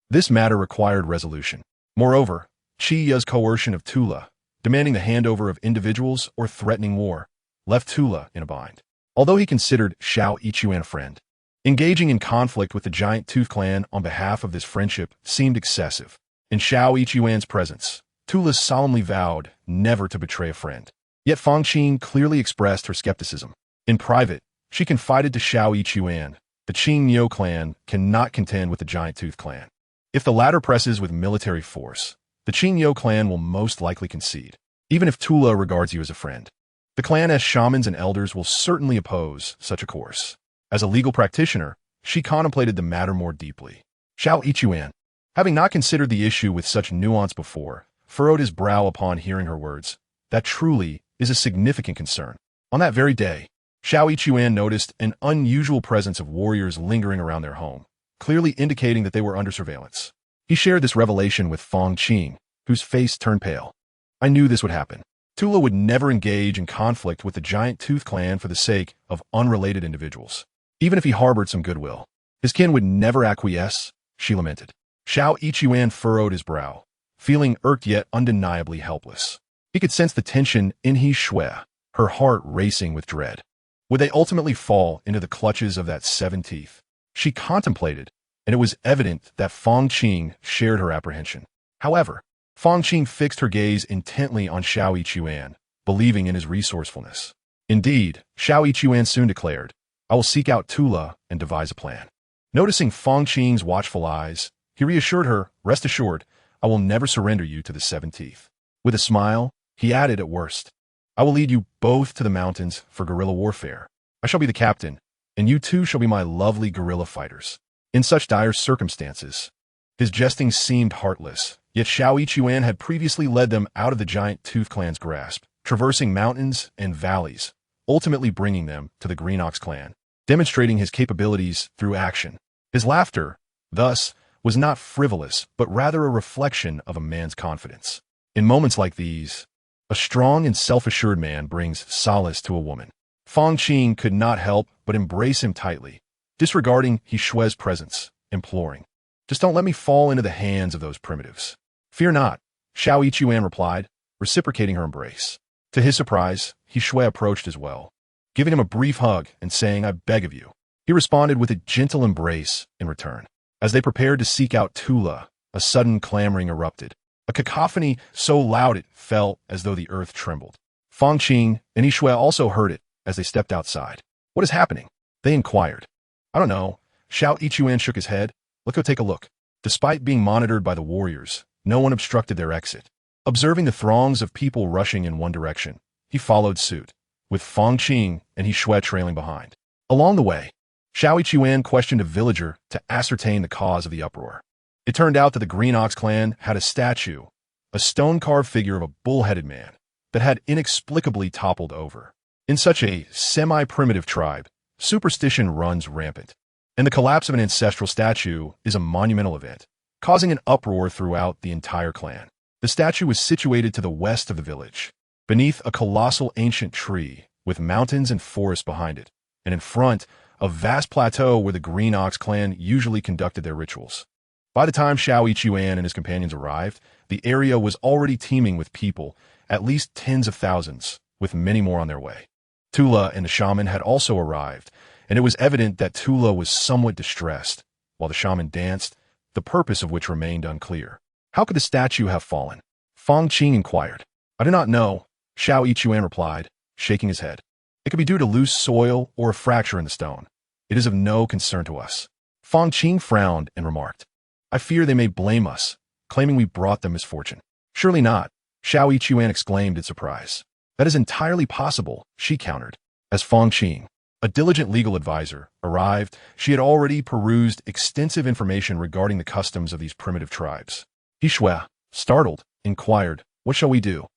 This matter required resolution. Moreover, Qiya's coercion of Tula, demanding the handover of individuals or threatening war, left Tula in a bind. Although he considered Xiao Yichuan a friend, engaging in conflict with the Giant Tooth clan on behalf of this friendship seemed excessive. In Xiao Yichuan's presence, Tula solemnly vowed never to betray a friend. Yet Fong Qing clearly expressed her skepticism. In private, she confided to Xiao Yichuan, the Qing Niu clan cannot contend with the Giant Tooth clan. If the latter presses with military force, the Qing Niu clan will most likely concede, even if Tula regards you as a friend. The clan as shamans and elders will certainly oppose such a course. As a legal practitioner, she contemplated the matter more deeply. Xiao Yichuan, having not considered the issue with such nuance before, furrowed his brow upon hearing her words. That truly is a significant concern. On that very day, Xiao Yichuan noticed an unusual presence of warriors lingering around their home, clearly indicating that they were under surveillance. He shared this revelation with Fong Qing, whose face turned pale. I knew this would happen. Tula would never engage in conflict with the Giant Tooth clan for the sake of unrelated individuals. Even if he harbored some goodwill, his kin would never acquiesce, she lamented. Xiao Yichuan furrowed his brow, feeling irked yet undeniably helpless. He could sense the tension in He Xue, her heart racing with dread. Would they ultimately fall into the clutches of that 7 teeth? She contemplated, and it was evident that Fong Qing shared her apprehension. However, Fong Qing fixed her gaze intently on Xiao Yichuan, believing in his resourcefulness. Indeed, Xiao Yichuan soon declared, I will seek out Tula and devise a plan. Noticing Fong Qing's watchful eyes, he reassured her, rest assured, I will never surrender you to the 7 teeth. With a smile, he added at worst, I will lead you both to the mountains for guerrilla warfare. I shall be the captain, and you two shall be my lovely guerrilla fighters. In such dire circumstances, his jesting seemed heartless, yet Xiao Yichuan had previously led them out of the Giant Tooth clan's grasp, traversing mountains and valleys, ultimately bringing them to the Green Ox clan, demonstrating his capabilities through action. His laughter, thus, was not frivolous, but rather a reflection of a man's confidence. In moments like these, a strong and self-assured man brings solace to a woman. Fong Qing could not help but embrace him tightly, disregarding He Xue's presence, imploring, just don't let me fall into the hands of those primitives. Fear not, Xiao Yichuan replied, reciprocating her embrace. To his surprise, He Xue approached as well, giving him a brief hug and saying, I beg of you. He responded with a gentle embrace in return. As they prepared to seek out Tula, a sudden clamoring erupted. A cacophony so loud it felt as though the earth trembled. Fong Qing and He Xue also heard it as they stepped outside. What is happening? They inquired. I don't know. Xiao Yichuan shook his head. Let's go take a look. Despite being monitored by the warriors, no one obstructed their exit. Observing the throngs of people rushing in one direction, he followed suit, with Fong Qing and He Xue trailing behind. Along the way, Xiao Yichuan questioned a villager to ascertain the cause of the uproar. It turned out that the Green Ox clan had a statue, a stone-carved figure of a bull-headed man, that had inexplicably toppled over. In such a semi-primitive tribe, superstition runs rampant, and the collapse of an ancestral statue is a monumental event, causing an uproar throughout the entire clan. The statue was situated to the west of the village, beneath a colossal ancient tree, with mountains and forests behind it, and in front, a vast plateau where the Green Ox clan usually conducted their rituals. By the time Xiao Yichuan and his companions arrived, the area was already teeming with people, at least tens of thousands, with many more on their way. Tula and the shaman had also arrived, and it was evident that Tula was somewhat distressed, while the shaman danced, the purpose of which remained unclear. How could the statue have fallen? Fong Qing inquired. I do not know, Xiao Yichuan replied, shaking his head. It could be due to loose soil or a fracture in the stone. It is of no concern to us. Fong Qing frowned and remarked, I fear they may blame us, claiming we brought them misfortune. Surely not, Xiao Yichuan exclaimed in surprise. That is entirely possible, she countered. As Fong Qing, A diligent legal advisor arrived. She had already perused extensive information regarding the customs of these primitive tribes. He Xue, startled, inquired, "What shall we do?"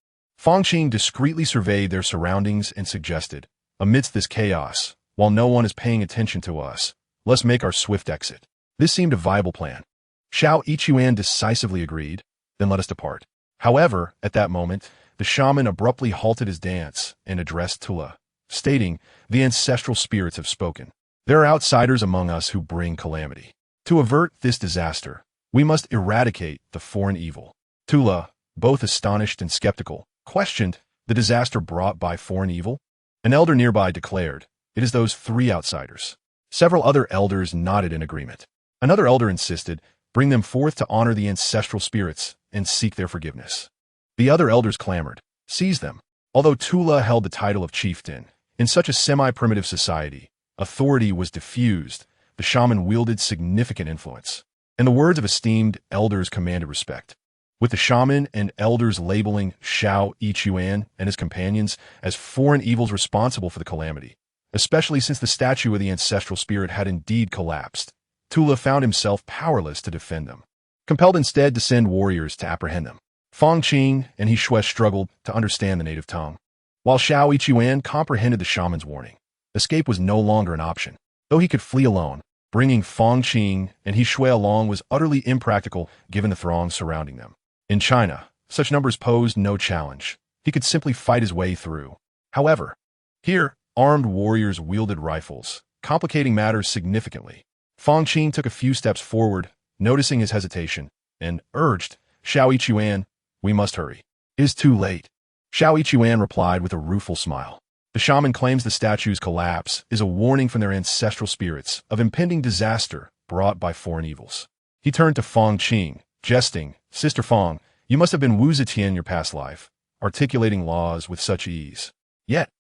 Fangqing discreetly surveyed their surroundings and suggested, "Amidst this chaos, while no one is paying attention to us, let's make our swift exit." This seemed a viable plan. He Xue decisively agreed, "Then let us depart." However, at that moment, the shaman abruptly halted his dance and addressed Tula, stating, "The ancestral spirits have spoken. There are outsiders among us who bring calamity. To avert this disaster, we must eradicate the foreign evil." Tula, both astonished and skeptical, questioned, "The disaster brought by foreign evil?" An elder nearby declared, "It is those 3 outsiders." Several other elders nodded in agreement. Another elder insisted, "Bring them forth to honor the ancestral spirits and seek their forgiveness." The other elders clamored, "Seize them." Although Tula held the title of chieftain, in such a semi-primitive society, authority was diffused. The shaman wielded significant influence, and the words of esteemed elders commanded respect. With the shaman and elders labeling He Xue and his companions as foreign evils responsible for the calamity, especially since the statue of the ancestral spirit had indeed collapsed, Tula found himself powerless to defend them, compelled instead to send warriors to apprehend them. Fangqing and He Xue struggled to understand the native tongue. While He Xue comprehended the shaman's warning, escape was no longer an option. Though he could flee alone, bringing Fangqing and He Xue along was utterly impractical given the throng surrounding them. In China, such numbers posed no challenge. He could simply fight his way through. However, here, armed warriors wielded rifles, complicating matters significantly. Fangqing took a few steps forward, noticing his hesitation, and urged, "He Xue, we must hurry. It is too late." He Xue replied with a rueful smile. The shaman claims the statue's collapse is a warning from their ancestral spirits of impending disaster brought by foreign evils. He turned to Fangqing, jesting, "Sister Fang, you must have been Wu Zetian in your past life, articulating laws with such ease." Yet,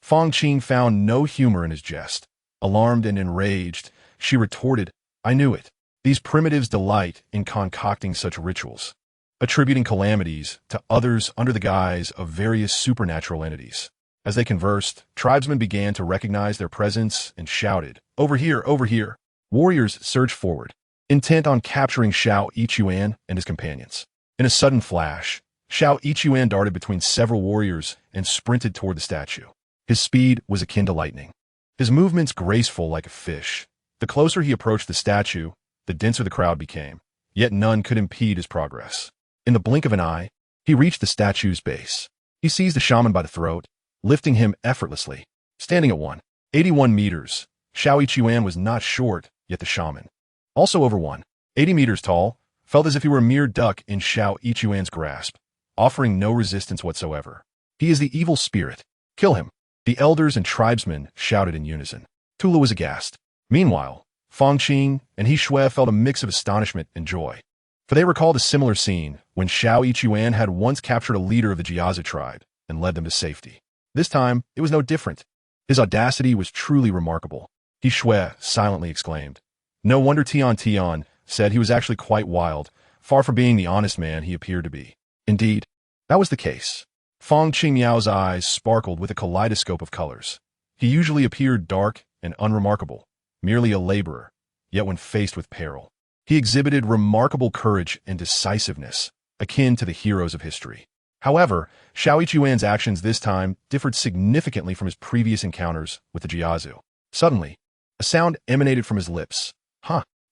Fangqing found no humor in his jest. Alarmed and enraged, she retorted, "I knew it. These primitives delight in concocting such rituals, attributing calamities to others under the guise of various supernatural entities." As they conversed, tribesmen began to recognize their presence and shouted, "Over here, over here!" Warriors surged forward, intent on capturing He Xue and his companions. In a sudden flash, He Xue darted between several warriors and sprinted toward the statue. His speed was akin to lightning, his movements graceful like a fish. The closer he approached the statue, the denser the crowd became, yet none could impede his progress. In the blink of an eye, he reached the statue's base. He seized the shaman by the throat, lifting him effortlessly. Standing at 181 meters, He Xue was not short, yet the shaman, also over 180 meters tall, felt as if he were a mere duck in He Xue's grasp, offering no resistance whatsoever. "He is the evil spirit. Kill him!" The elders and tribesmen shouted in unison. Tula was aghast. Meanwhile, Fangqing and He Xue felt a mix of astonishment and joy, for they recalled a similar scene when He Xue had once captured a leader of the Jiazi tribe and led them to safety. This time, it was no different. His audacity was truly remarkable. He Xue silently exclaimed. No wonder Tian Tian said he was actually quite wild, far from being the honest man he appeared to be. Indeed, that was the case. Fangqing Miao's eyes sparkled with a kaleidoscope of colors. He usually appeared dark and unremarkable, merely a laborer, yet when faced with peril, he exhibited remarkable courage and decisiveness, akin to the heroes of history. However, He Xue's actions this time differed significantly from his previous encounters with the Jiazu. Suddenly, a sound emanated from his lips.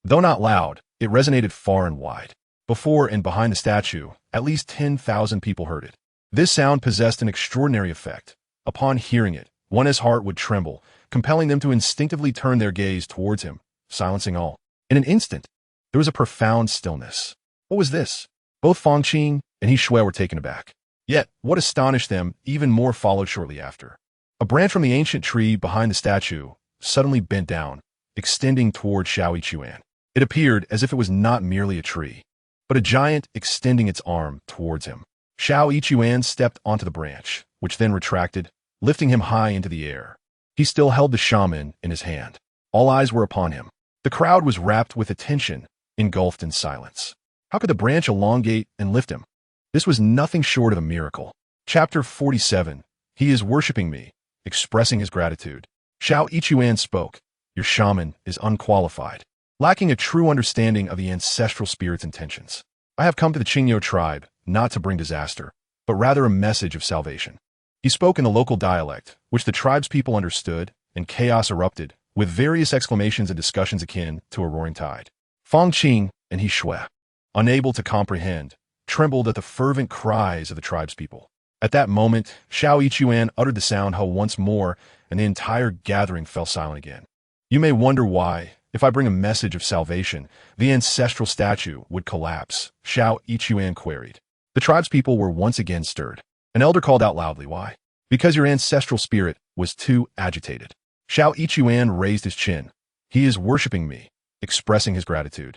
Though not loud, it resonated far and wide. Before and behind the statue, at least 10,000 people heard it. This sound possessed an extraordinary effect. Upon hearing it, one's heart would tremble, compelling them to instinctively turn their gaze towards him, silencing all. In an instant, there was a profound stillness. What was this? Both Fangqing and He Xue were taken aback. Yet, what astonished them even more followed shortly after. A branch from the ancient tree behind the statue suddenly bent down, extending toward He Xue. It appeared as if it was not merely a tree, but a giant extending its arm towards him. He Xue stepped onto the branch, which then retracted, lifting him high into the air. He still held the shaman in his hand. All eyes were upon him. The crowd was wrapped with attention, engulfed in silence. How could the branch elongate and lift him? This was nothing short of a miracle. Chapter 47. He is worshipping me, expressing his gratitude. Xiao Ichuan spoke. Your shaman is unqualified, lacking a true understanding of the ancestral spirit's intentions. I have come to the Qingyo tribe not to bring disaster, but rather a message of salvation. He spoke in the local dialect, which the tribe's people understood, and chaos erupted, with various exclamations and discussions akin to a roaring tide. Fang Qing and He Xue, unable to comprehend, trembled at the fervent cries of the tribe's people. At that moment, Xiao Ichuan uttered the sound "ho" once more, and the entire gathering fell silent again. You may wonder why, if I bring a message of salvation, the ancestral statue would collapse, Xiao Ichuan queried. The tribe's people were once again stirred. An elder called out loudly, why? Because your ancestral spirit was too agitated. Xiao Ichuan raised his chin. He is worshipping me, expressing his gratitude.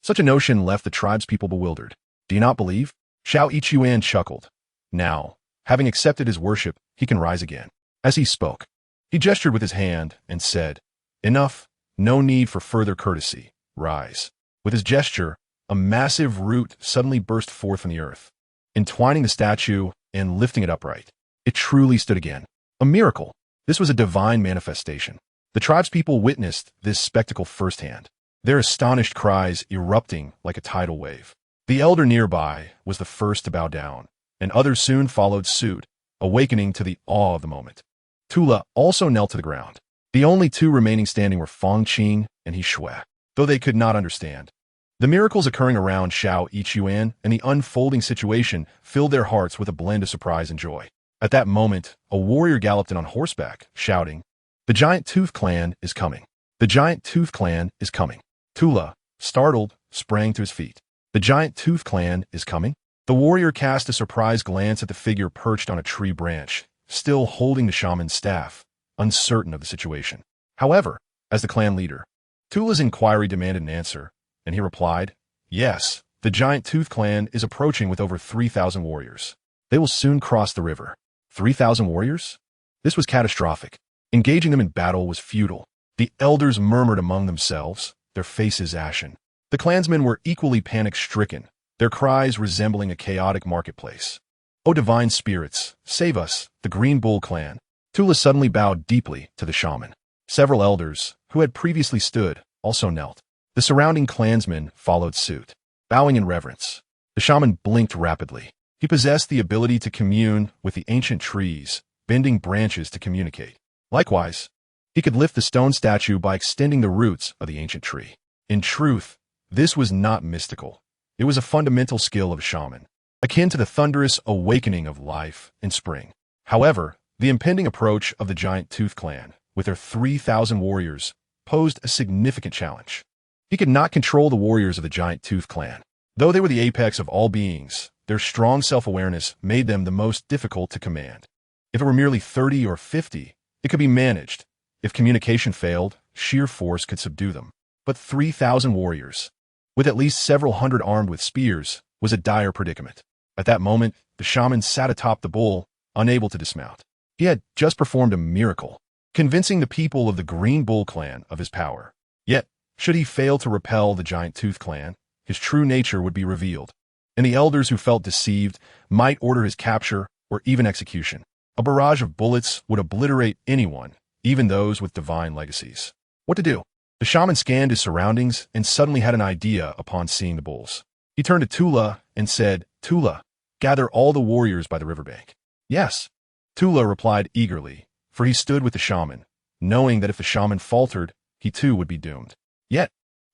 Such a notion left the tribe's people bewildered. Do you not believe? Xiao Ichuan chuckled. Now, having accepted his worship, he can rise again. As he spoke, he gestured with his hand and said, Enough, no need for further courtesy, rise. With his gesture, a massive root suddenly burst forth from the earth, entwining the statue and lifting it upright. It truly stood again. A miracle. This was a divine manifestation. The tribe's people witnessed this spectacle firsthand, their astonished cries erupting like a tidal wave. The elder nearby was the first to bow down, and others soon followed suit, awakening to the awe of the moment. Tula also knelt to the ground. The only two remaining standing were Fang Qing and He Xue, though they could not understand. The miracles occurring around Xiao Ichuan and the unfolding situation filled their hearts with a blend of surprise and joy. At that moment, a warrior galloped in on horseback, shouting, The Giant Tooth Clan is coming. The Giant Tooth Clan is coming. Tula, startled, sprang to his feet. The Giant Tooth Clan is coming? The warrior cast a surprised glance at the figure perched on a tree branch, still holding the shaman's staff, uncertain of the situation. However, as the clan leader, Tula's inquiry demanded an answer, and he replied, Yes, the Giant Tooth Clan is approaching with over 3,000 warriors. They will soon cross the river. 3,000 warriors? This was catastrophic. Engaging them in battle was futile. The elders murmured among themselves, their faces ashen. The clansmen were equally panic-stricken, their cries resembling a chaotic marketplace. O divine spirits, save us, the Green Bull clan. Tula suddenly bowed deeply to the shaman. Several elders, who had previously stood, also knelt. The surrounding clansmen followed suit, bowing in reverence. The shaman blinked rapidly. He possessed the ability to commune with the ancient trees, bending branches to communicate. Likewise, he could lift the stone statue by extending the roots of the ancient tree. In truth, this was not mystical. It was a fundamental skill of a shaman, akin to the thunderous awakening of life in spring. However, the impending approach of the Giant Tooth Clan, with their 3,000 warriors, posed a significant challenge. He could not control the warriors of the Giant Tooth Clan. Though they were the apex of all beings, their strong self-awareness made them the most difficult to command. If it were merely 30 or 50, it could be managed. If communication failed, sheer force could subdue them. But 3,000 warriors, with at least several hundred armed with spears, was a dire predicament. At that moment, the shaman sat atop the bull, unable to dismount. He had just performed a miracle, convincing the people of the Green Bull clan of his power. Yet, should he fail to repel the Giant Tooth Clan, his true nature would be revealed, and the elders who felt deceived might order his capture or even execution. A barrage of bullets would obliterate anyone, even those with divine legacies. What to do? The shaman scanned his surroundings and suddenly had an idea upon seeing the bulls. He turned to Tula and said, Tula, gather all the warriors by the riverbank. Yes. Tula replied eagerly, for he stood with the shaman, knowing that if the shaman faltered, he too would be doomed. Yet,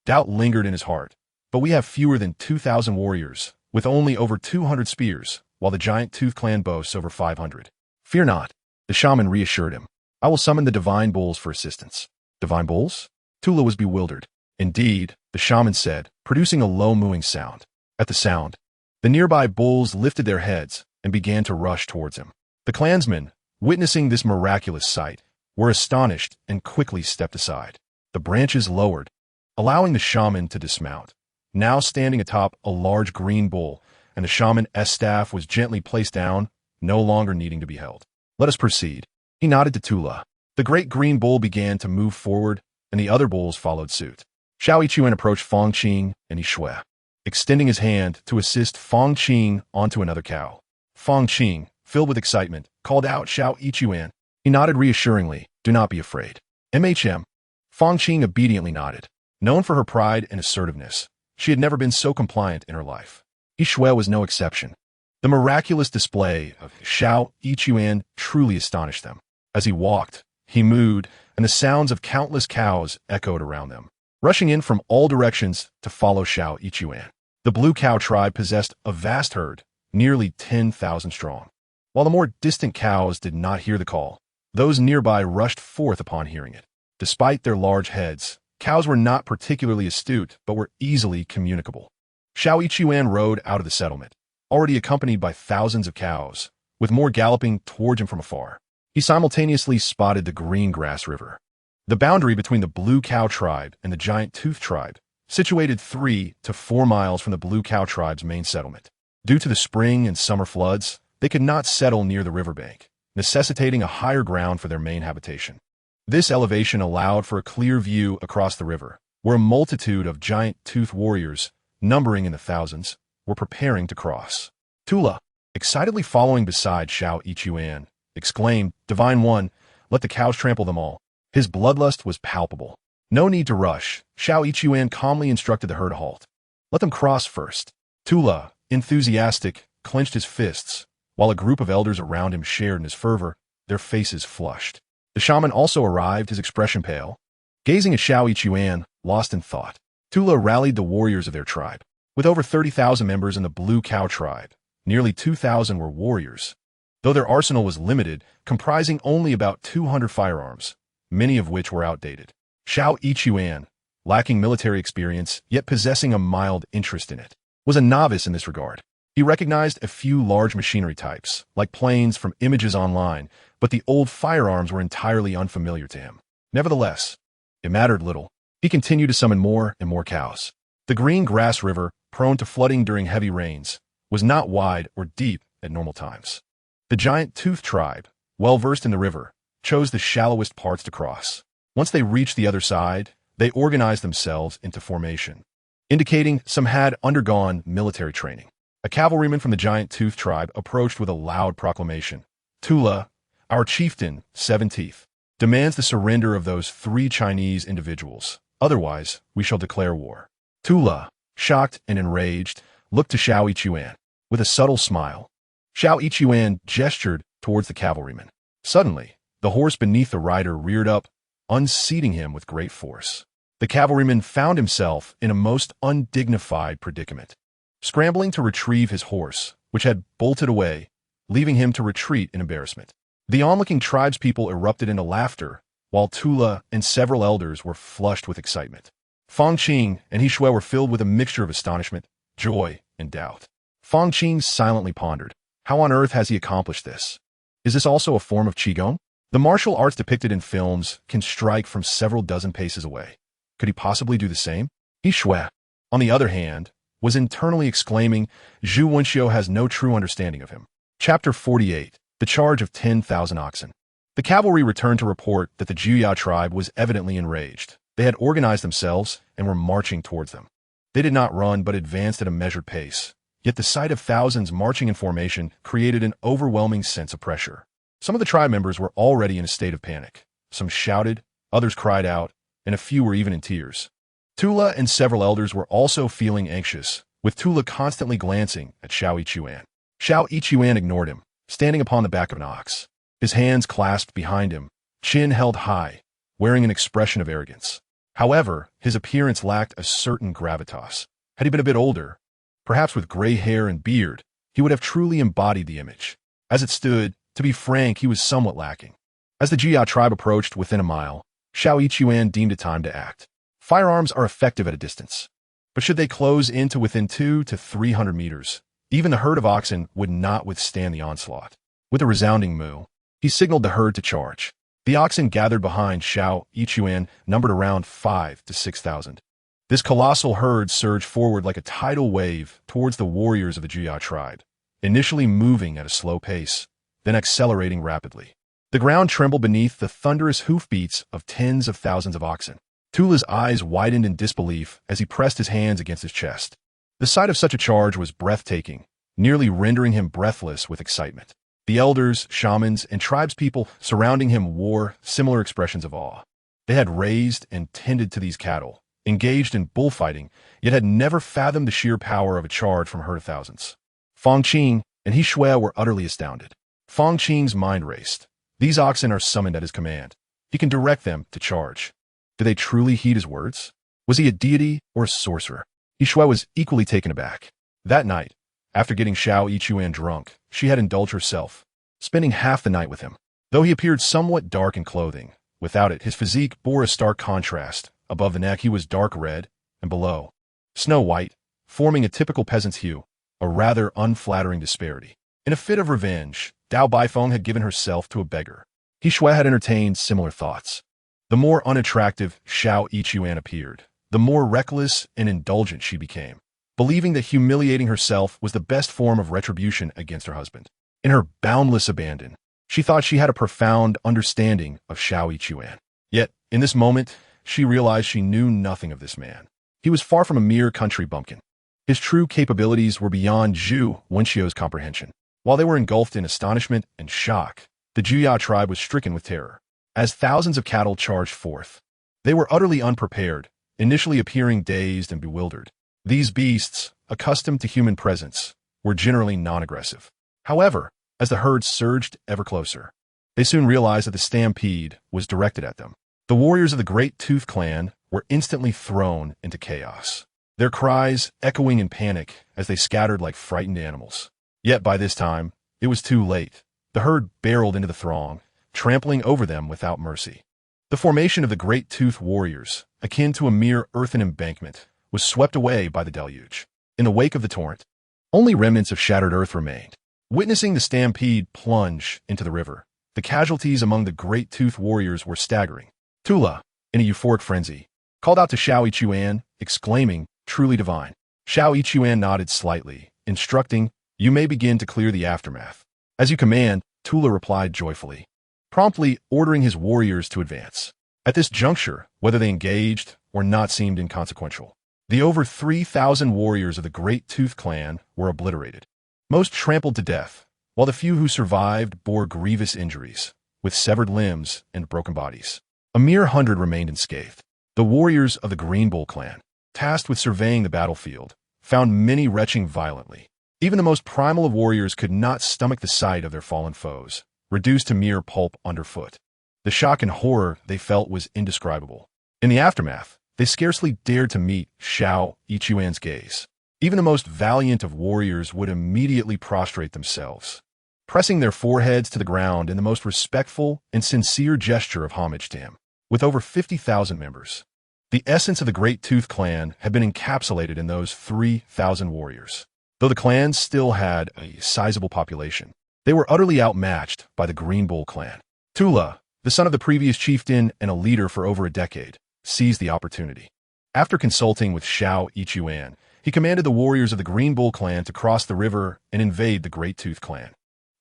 doubt lingered in his heart. But we have fewer than 2,000 warriors, with only over 200 spears, while the Giant Tooth Clan boasts over 500. Fear not, the shaman reassured him. I will summon the divine bulls for assistance. Divine bulls? Tula was bewildered. Indeed, the shaman said, producing a low mooing sound. At the sound, the nearby bulls lifted their heads and began to rush towards him. The clansmen, witnessing this miraculous sight, were astonished and quickly stepped aside. The branches lowered, allowing the shaman to dismount. Now standing atop a large green bull, and the shaman's staff was gently placed down, no longer needing to be held. Let us proceed. He nodded to Tula. The great green bull began to move forward, and the other bulls followed suit. Xiao Ichuan approached Fang Qing and He Xue, extending his hand to assist Fang Qing onto another cow. Fang Qing, filled with excitement, called out Xiao Ichuan. He nodded reassuringly, Do not be afraid. MHM. Fang Qing obediently nodded. Known for her pride and assertiveness, she had never been so compliant in her life. He Xue was no exception. The miraculous display of He Xue truly astonished them. As he walked, he mooed, and the sounds of countless cows echoed around them, rushing in from all directions to follow He Xue. The Blue Cow tribe possessed a vast herd, nearly 10,000 strong. While the more distant cows did not hear the call, those nearby rushed forth upon hearing it. Despite their large heads, cows were not particularly astute but were easily communicable. He Xue rode out of the settlement, already accompanied by thousands of cows, with more galloping towards him from afar. He simultaneously spotted the Green Grass River, the boundary between the Blue Cow tribe and the Giant Tooth tribe, situated 3 to 4 miles from the Blue Cow tribe's main settlement. Due to the spring and summer floods, they could not settle near the riverbank, necessitating a higher ground for their main habitation. This elevation allowed for a clear view across the river, where a multitude of Giant Tooth warriors, numbering in the thousands, were preparing to cross. Tula, excitedly following beside He Xue, exclaimed, "Divine One, let the cows trample them all." His bloodlust was palpable. No need to rush. He Xue calmly instructed the herd to halt. Let them cross first. Tula, enthusiastic, clenched his fists, while a group of elders around him shared in his fervor, their faces flushed. The shaman also arrived, his expression pale, gazing at He Xue, lost in thought. Tula rallied the warriors of their tribe. With over 30,000 members in the Blue Cow tribe, nearly 2,000 were warriors. Though their arsenal was limited, comprising only about 200 firearms, many of which were outdated. He Xue, lacking military experience, yet possessing a mild interest in it, was a novice in this regard. He recognized a few large machinery types, like planes from images online, but the old firearms were entirely unfamiliar to him. Nevertheless, it mattered little. He continued to summon more and more cows. The Green Grass River, prone to flooding during heavy rains, was not wide or deep at normal times. The Giant Tooth tribe, well versed in the river, chose the shallowest parts to cross. Once they reached the other side, they organized themselves into formation, indicating some had undergone military training. A cavalryman from the Giant Tooth tribe approached with a loud proclamation. "Tula, our chieftain, 7 Teeth, demands the surrender of those 3 Chinese individuals. Otherwise, we shall declare war." Tula, shocked and enraged, looked to He Xue. With a subtle smile, He Xue gestured towards the cavalryman. Suddenly, the horse beneath the rider reared up, unseating him with great force. The cavalryman found himself in a most undignified predicament, scrambling to retrieve his horse, which had bolted away, leaving him to retreat in embarrassment. The onlooking tribespeople erupted into laughter, while Tula and several elders were flushed with excitement. Fang Qing and He Xue were filled with a mixture of astonishment, joy, and doubt. Fang Qing silently pondered. How on earth has he accomplished this? Is this also a form of Qigong? The martial arts depicted in films can strike from several dozen paces away. Could he possibly do the same? He Xue, on the other hand, was internally exclaiming, "Zhu Wenxiu has no true understanding of him." Chapter 48. The Charge of 10,000 Oxen. The cavalry returned to report that the Juya tribe was evidently enraged. They had organized themselves and were marching towards them. They did not run but advanced at a measured pace. Yet the sight of thousands marching in formation created an overwhelming sense of pressure. Some of the tribe members were already in a state of panic. Some shouted, others cried out, and a few were even in tears. Tula and several elders were also feeling anxious, with Tula constantly glancing at He Xue. He Xue ignored him, standing upon the back of an ox, his hands clasped behind him, chin held high, wearing an expression of arrogance. However, his appearance lacked a certain gravitas. Had he been a bit older, perhaps with gray hair and beard, he would have truly embodied the image. As it stood, to be frank, he was somewhat lacking. As the Jia tribe approached within a mile, He Xue deemed it time to act. Firearms are effective at a distance, but should they close in to within 200 to 300 meters, even the herd of oxen would not withstand the onslaught. With a resounding moo, he signaled the herd to charge. The oxen gathered behind He Xue numbered around 5,000 to 6,000. This colossal herd surged forward like a tidal wave towards the warriors of the Jia tribe, initially moving at a slow pace, then accelerating rapidly. The ground trembled beneath the thunderous hoofbeats of tens of thousands of oxen. Tula's eyes widened in disbelief as he pressed his hands against his chest. The sight of such a charge was breathtaking, nearly rendering him breathless with excitement. The elders, shamans, and tribespeople surrounding him wore similar expressions of awe. They had raised and tended to these cattle, engaged in bullfighting, yet had never fathomed the sheer power of a charge from a herd of thousands. Fang Qing and He Xue were utterly astounded. Fang Qing's mind raced. These oxen are summoned at his command. He can direct them to charge. Do they truly heed his words? Was he a deity or a sorcerer? He Xue was equally taken aback. That night, after getting He Xue drunk, she had indulged herself, spending half the night with him. Though he appeared somewhat dark in clothing, without it his physique bore a stark contrast. Above the neck he was dark red, and below, snow white, forming a typical peasant's hue, a rather unflattering disparity. In a fit of revenge, Dao Baifeng had given herself to a beggar. He Xue had entertained similar thoughts. The more unattractive He Xue appeared, the more reckless and indulgent she became, believing that humiliating herself was the best form of retribution against her husband. In her boundless abandon, she thought she had a profound understanding of He Xue. Yet, in this moment, she realized she knew nothing of this man. He was far from a mere country bumpkin. His true capabilities were beyond Zhu Wenxiu's comprehension. While they were engulfed in astonishment and shock, the Juya tribe was stricken with terror. As thousands of cattle charged forth, they were utterly unprepared, initially appearing dazed and bewildered. These beasts, accustomed to human presence, were generally non-aggressive. However, as the herd surged ever closer, they soon realized that the stampede was directed at them. The warriors of the Great Tooth clan were instantly thrown into chaos, their cries echoing in panic as they scattered like frightened animals. Yet by this time, it was too late. The herd barreled into the throng, trampling over them without mercy. The formation of the Great Tooth warriors, akin to a mere earthen embankment, was swept away by the deluge. In the wake of the torrent, only remnants of shattered earth remained. Witnessing the stampede plunge into the river, the casualties among the Great Tooth warriors were staggering. Tula, in a euphoric frenzy, called out to He Xue, exclaiming, "Truly divine." He Xue nodded slightly, instructing, "You may begin to clear the aftermath." "As you command," Tula replied joyfully, promptly ordering his warriors to advance. At this juncture, whether they engaged or not seemed inconsequential. The over 3,000 warriors of the Great Tooth clan were obliterated. Most trampled to death, while the few who survived bore grievous injuries, with severed limbs and broken bodies. A mere 100 remained unscathed. The warriors of the Green Bull clan, tasked with surveying the battlefield, found many retching violently. Even the most primal of warriors could not stomach the sight of their fallen foes, reduced to mere pulp underfoot. The shock and horror they felt was indescribable. In the aftermath, they scarcely dared to meet He Xue's gaze. Even the most valiant of warriors would immediately prostrate themselves, pressing their foreheads to the ground in the most respectful and sincere gesture of homage to him. With over 50,000 members, the essence of the Great Tooth clan had been encapsulated in those 3,000 warriors. Though the clans still had a sizable population, they were utterly outmatched by the Green Bull clan. Tula, the son of the previous chieftain and a leader for over a decade, seized the opportunity. After consulting with He Xue, he commanded the warriors of the Green Bull clan to cross the river and invade the Great Tooth clan.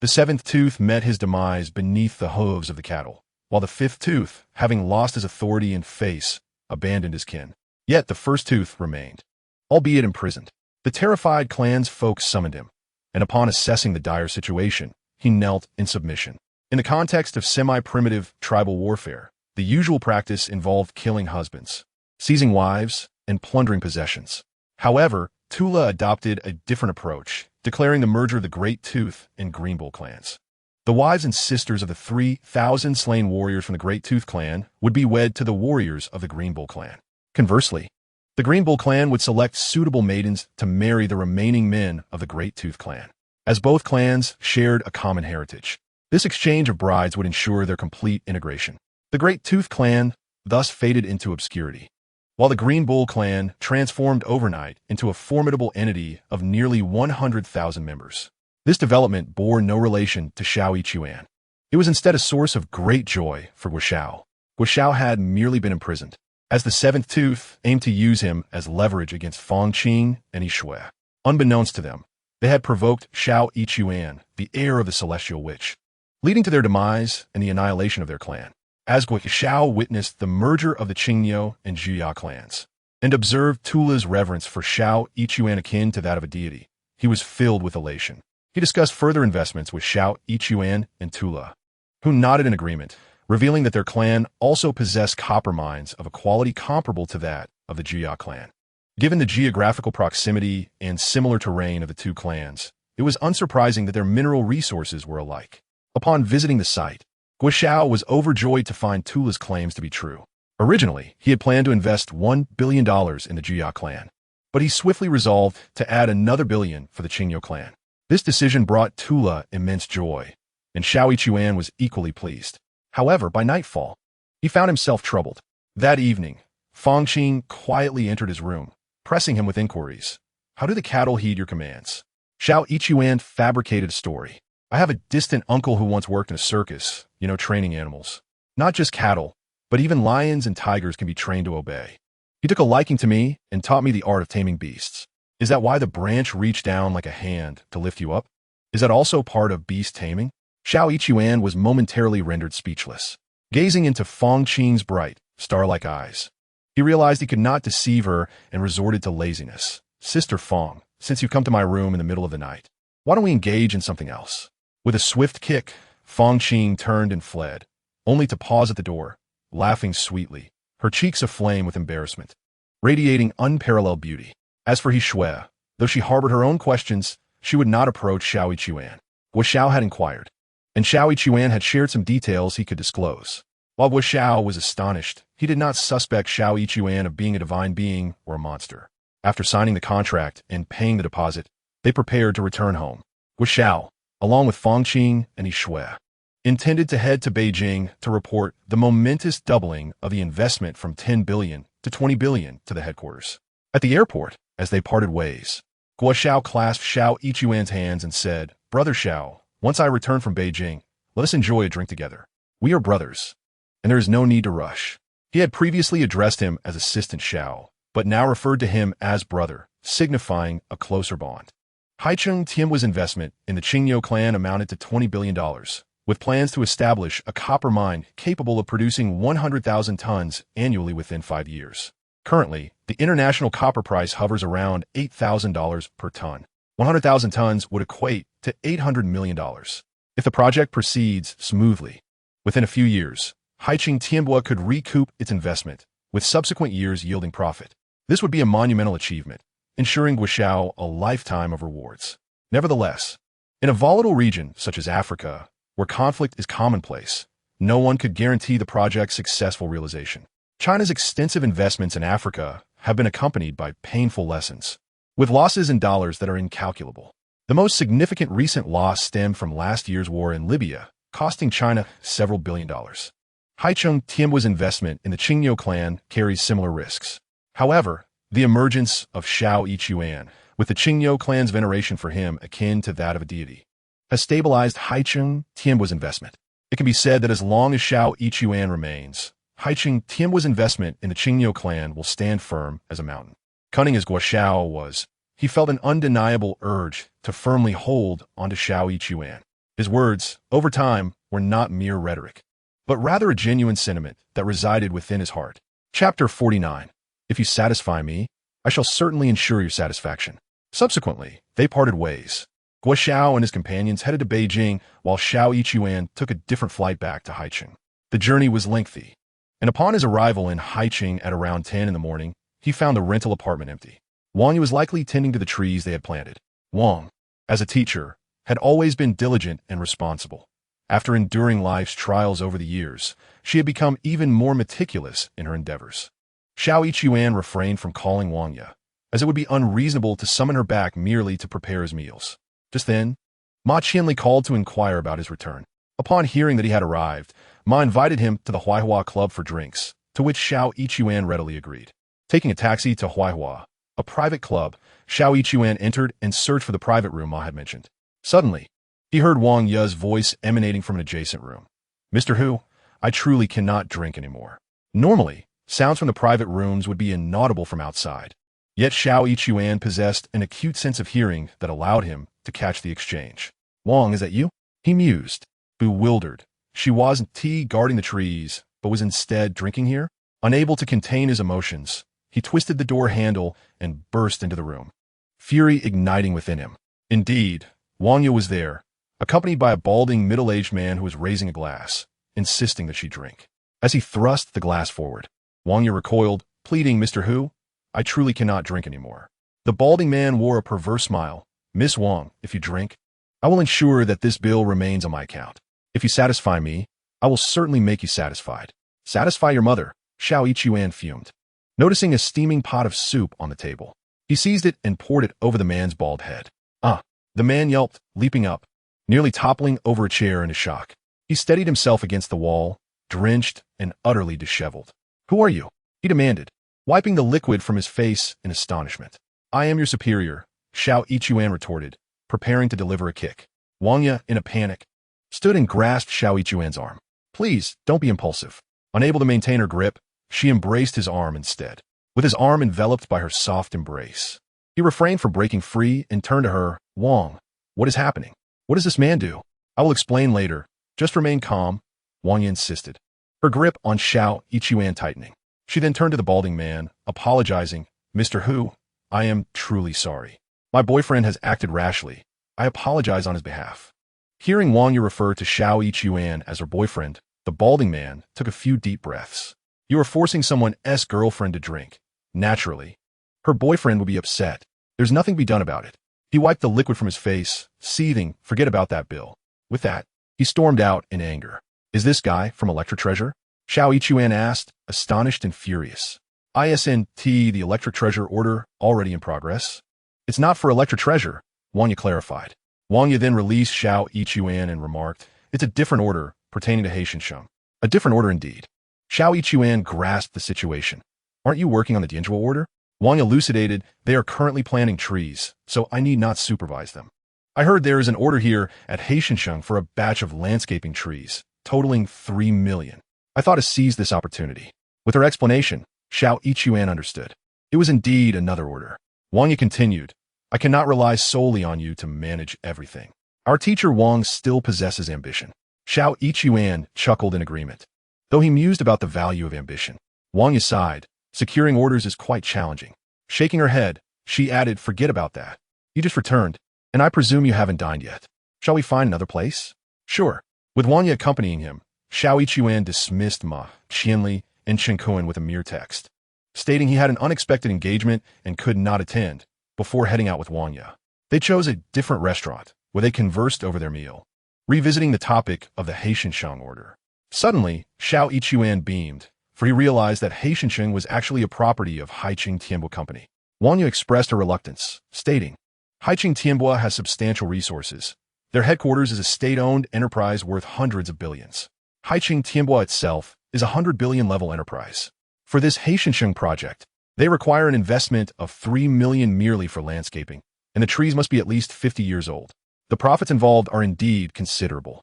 The seventh tooth met his demise beneath the hooves of the cattle, while the fifth tooth, having lost his authority and face, abandoned his kin. Yet the first tooth remained, albeit imprisoned. The terrified clan's folk summoned him, and upon assessing the dire situation, he knelt in submission. In the context of semi-primitive tribal warfare, the usual practice involved killing husbands, seizing wives, and plundering possessions. However, Tula adopted a different approach, declaring the merger of the Great Tooth and Green Bull clans. The wives and sisters of the 3,000 slain warriors from the Great Tooth clan would be wed to the warriors of the Green Bull clan. Conversely, the Green Bull clan would select suitable maidens to marry the remaining men of the Great Tooth clan, as both clans shared a common heritage. This exchange of brides would ensure their complete integration. The Great Tooth clan thus faded into obscurity, while the Green Bull clan transformed overnight into a formidable entity of nearly 100,000 members. This development bore no relation to He Xue. It was instead a source of great joy for Guo. Guo had merely been imprisoned, as the seventh tooth aimed to use him as leverage against Fang Qing and He Xue. Unbeknownst to them, they had provoked He Xue, the heir of the celestial witch, leading to their demise and the annihilation of their clan. As Guo witnessed the merger of the Qingyou and Juya clans, and observed Tula's reverence for He Xue akin to that of a deity, he was filled with elation. He discussed further investments with He Xue and Tula, who nodded in agreement, revealing that their clan also possessed copper mines of a quality comparable to that of the Jia clan. Given the geographical proximity and similar terrain of the two clans, it was unsurprising that their mineral resources were alike. Upon visiting the site, Guo was overjoyed to find Tula's claims to be true. Originally, he had planned to invest $1 billion in the Jia clan, but he swiftly resolved to add another billion for the Qingyo clan. This decision brought Tula immense joy, and Xiao Yichuan was equally pleased. However, by nightfall, he found himself troubled. That evening, Fang Qing quietly entered his room, pressing him with inquiries. How do the cattle heed your commands? Xiao Yichuan fabricated a story. I have a distant uncle who once worked in a circus, training animals. Not just cattle, but even lions and tigers can be trained to obey. He took a liking to me and taught me the art of taming beasts. Is that why the branch reached down like a hand to lift you up? Is that also part of beast taming? Xiao Yichuan was momentarily rendered speechless, gazing into Fang Qing's bright, star-like eyes. He realized he could not deceive her and resorted to laziness. Sister Fang, since you come to my room in the middle of the night, why don't we engage in something else? With a swift kick, Fang Qing turned and fled, only to pause at the door, laughing sweetly, her cheeks aflame with embarrassment, radiating unparalleled beauty. As for He Xue, though she harbored her own questions, she would not approach Xiao Yichuan. Guo Xiao had inquired, and Xiao Yichuan had shared some details he could disclose. While Guo Xiao was astonished, he did not suspect Xiao Yichuan of being a divine being or a monster. After signing the contract and paying the deposit, they prepared to return home. Guo Xiao, along with Fang Qing and He Xue, intended to head to Beijing to report the momentous doubling of the investment from 10 billion to 20 billion to the headquarters. At the airport, as they parted ways, Guo Xiao clasped Xiao Yichuan's hands and said, Brother Xiao, once I return from Beijing, let us enjoy a drink together. We are brothers, and there is no need to rush. He had previously addressed him as Assistant Xiao, but now referred to him as brother, signifying a closer bond. Haicheng Tian's investment in the Qingyo clan amounted to $20 billion, with plans to establish a copper mine capable of producing 100,000 tons annually within 5 years. Currently, the international copper price hovers around $8,000 per ton. 100,000 tons would equate to $800 million. If the project proceeds smoothly, within a few years, Haicheng Tianbua could recoup its investment, with subsequent years yielding profit. This would be a monumental achievement, ensuring Guo Xiao a lifetime of rewards. Nevertheless, in a volatile region such as Africa, where conflict is commonplace, no one could guarantee the project's successful realization. China's extensive investments in Africa have been accompanied by painful lessons, with losses in dollars that are incalculable. The most significant recent loss stemmed from last year's war in Libya, costing China several $billion. Haicheng Tianbua's investment in the Qingyo clan carries similar risks. However, the emergence of Xiao Yichuan, with the Qingyo clan's veneration for him akin to that of a deity, has stabilized Haicheng Tianbua's investment. It can be said that as long as Xiao Yichuan remains, Haicheng Tianbua's investment in the Qingyo clan will stand firm as a mountain. Cunning as Guo Xiao was, he felt an undeniable urge to firmly hold onto Xiao Yichuan. His words, over time, were not mere rhetoric, but rather a genuine sentiment that resided within his heart. Chapter 49. If you satisfy me, I shall certainly ensure your satisfaction. Subsequently, they parted ways. Guo Xiao and his companions headed to Beijing, while Xiao Yichuan took a different flight back to Haicheng. The journey was lengthy, and upon his arrival in Haicheng at around 10 in the morning, he found the rental apartment empty. Wang was likely tending to the trees they had planted. Wang, as a teacher, had always been diligent and responsible. After enduring life's trials over the years, she had become even more meticulous in her endeavors. Xiao Yichuan refrained from calling Wang Ye, as it would be unreasonable to summon her back merely to prepare his meals. Just then, Ma Qianli called to inquire about his return. Upon hearing that he had arrived, Ma invited him to the Huaihua Club for drinks, to which Xiao Yichuan readily agreed. Taking a taxi to Huaihua, a private club, Xiao Yichuan entered and searched for the private room Ma had mentioned. Suddenly, he heard Wang Ye's voice emanating from an adjacent room. Mr. Hu, I truly cannot drink anymore. Normally, sounds from the private rooms would be inaudible from outside. Yet Xiao Yichuan possessed an acute sense of hearing that allowed him to catch the exchange. Wang, is that you? He mused, bewildered. She wasn't guarding the trees, but was instead drinking here? Unable to contain his emotions, he twisted the door handle and burst into the room, fury igniting within him. Indeed, Wang Yu was there, accompanied by a balding middle-aged man who was raising a glass. insisting that she drink. As he thrust the glass forward, Wang Yi recoiled, pleading, "Mr. Hu, I truly cannot drink anymore." The balding man wore a perverse smile. "Miss Wang, if you drink, I will ensure that this bill remains on my account. If you satisfy me, I will certainly make you satisfied." "Satisfy your mother," Xiao Yichuan fumed. Noticing a steaming pot of soup on the table, he seized it and poured it over the man's bald head. "Ah!" The man yelped, leaping up, nearly toppling over a chair in his shock. He steadied himself against the wall, drenched and utterly disheveled. "Who are you?" he demanded, wiping the liquid from his face in astonishment. "I am your superior," Xiao Yichuan retorted, preparing to deliver a kick. Wang Yi, in a panic, stood and grasped Xiao Yichuan's arm. "Please, don't be impulsive." Unable to maintain her grip, she embraced his arm instead. With his arm enveloped by her soft embrace, he refrained from breaking free and turned to her. "Wang, what is happening? What does this man do?" "I will explain later. Just remain calm," Wang Yi insisted, her grip on Xiao Yichuan tightening. She then turned to the balding man, apologizing. "Mr. Hu, I am truly sorry. My boyfriend has acted rashly. I apologize on his behalf." Hearing Wang Yi refer to Xiao Yichuan as her boyfriend, the balding man took a few deep breaths. "You are forcing someone's girlfriend to drink. Naturally, her boyfriend will be upset. There's nothing to be done about it." He wiped the liquid from his face, seething, "Forget about that bill." With that, he stormed out in anger. "Is this guy from Electric Treasure?" Xiao Yichuan asked, astonished and furious. "ISNT, the Electric Treasure order, already in progress." "It's not for Electric Treasure," Wang Yi clarified. Wang Yi then released Xiao Yichuan and remarked, "It's a different order pertaining to Haicheng." "A different order indeed." Xiao Yichuan grasped the situation. "Aren't you working on the Dianzhuo order?" Wang elucidated, "They are currently planting trees, so I need not supervise them. I heard there is an order here at Haicheng for a batch of landscaping trees, totaling 3 million. I thought to seize this opportunity." With her explanation, Xiao Yichuan understood. It was indeed another order. Wang Yi continued, "I cannot rely solely on you to manage everything. Our teacher Wang still possesses ambition." Xiao Yichuan chuckled in agreement. Though he mused about the value of ambition, Wang Yi sighed. Securing orders is quite challenging. Shaking her head, she added, "Forget about that. You just returned, and I presume you haven't dined yet. Shall we find another place?" "Sure." With Wang Yi accompanying him, Xiao Yichuan dismissed Ma, Qianli, and Chen Kun with a mere text, stating he had an unexpected engagement and could not attend, before heading out with Wang Yi. They chose a different restaurant, where they conversed over their meal, revisiting the topic of the Haicheng order. Suddenly, Xiao Yichuan beamed, for he realized that Haicheng was actually a property of Haicheng Tianbua Company. Wang Yi expressed her reluctance, stating, "Haicheng Tianbua has substantial resources. Their headquarters is a state-owned enterprise worth hundreds of billions. Haicheng Tianbua itself is a 100 billion level enterprise. For this Haicheng project, they require an investment of 3 million merely for landscaping, and the trees must be at least 50 years old. The profits involved are indeed considerable."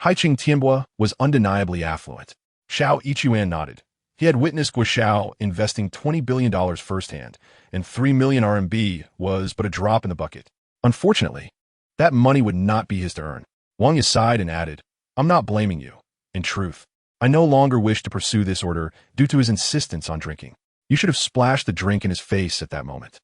Haicheng Tianbua was undeniably affluent. Xiao Yichuan nodded. He had witnessed Guoxiao investing $20 billion firsthand, and 3 million RMB was but a drop in the bucket. Unfortunately, that money would not be his to earn. Wang Yi sighed and added, "I'm not blaming you. In truth, I no longer wish to pursue this order due to his insistence on drinking. You should have splashed the drink in his face at that moment."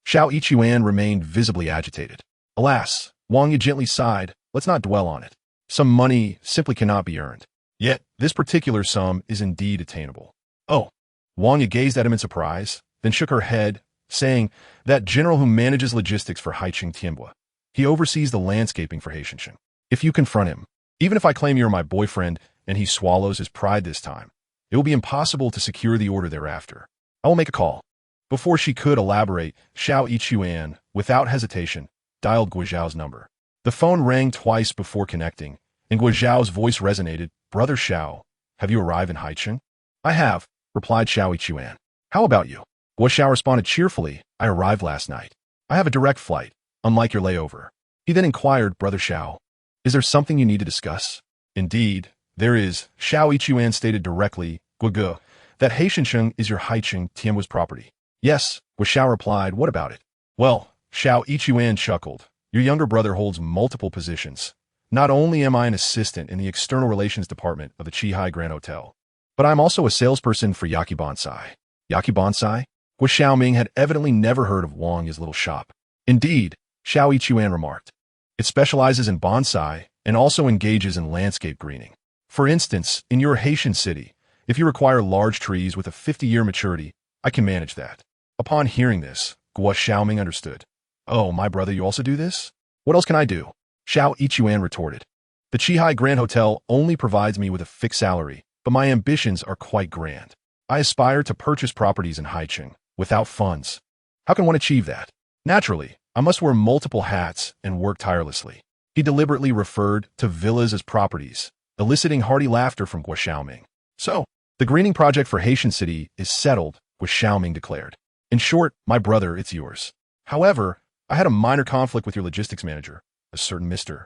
Xiao Yichuan remained visibly agitated. "Alas," Wang Yi gently sighed, "let's not dwell on it. Some money simply cannot be earned. Yet, this particular sum is indeed attainable." "Oh." Wang Yi gazed at him in surprise, then shook her head, saying, "That general who manages logistics for Haicheng Tianbua. He oversees the landscaping for Haicheng. If you confront him, even if I claim you're my boyfriend and he swallows his pride this time, it will be impossible to secure the order thereafter. I will make a call." Before she could elaborate, Xiao Yichuan, without hesitation, dialed Guoxiao's number. The phone rang twice before connecting, and Guoxiao's voice resonated. "Brother Xiao, have you arrived in Haicheng?" "I have," replied Xiao Yichuan. "How about you?" Guoxiao responded cheerfully, "I arrived last night. I have a direct flight, unlike your layover." He then inquired, "Brother Xiao, is there something you need to discuss?" "Indeed, there is," Xiao Yichuan stated directly, "Guoge, that Haicheng is your Haicheng Tianbua's property." "Yes," Guoxiao replied, "what about it?" "Well," Xiao Yichuan chuckled, "your younger brother holds multiple positions. Not only am I an assistant in the External Relations Department of the Qihai Grand Hotel, but I'm also a salesperson for Yaki Bonsai." Yaki Bonsai? Guo Xiaoming had evidently never heard of Wang Yi's little shop. "Indeed," Xiao Yichuan remarked. "It specializes in bonsai and also engages in landscape greening. For instance, in your Haitian city, if you require large trees with a 50-year maturity, I can manage that. Upon hearing this, Guo Xiaoming understood. Oh, my brother, you also do this? What else can I do? Xiao Yichuan retorted. The Qihai Grand Hotel only provides me with a fixed salary, but my ambitions are quite grand. I aspire to purchase properties in Haicheng without funds. How can one achieve that? Naturally, I must wear multiple hats and work tirelessly. He deliberately referred to villas as properties, eliciting hearty laughter from Guo Xiaoming. So, the greening project for Haitian City is settled, Guo Xiaoming declared. In short, my brother, it's yours. However, I had a minor conflict with your logistics manager, a certain Mr.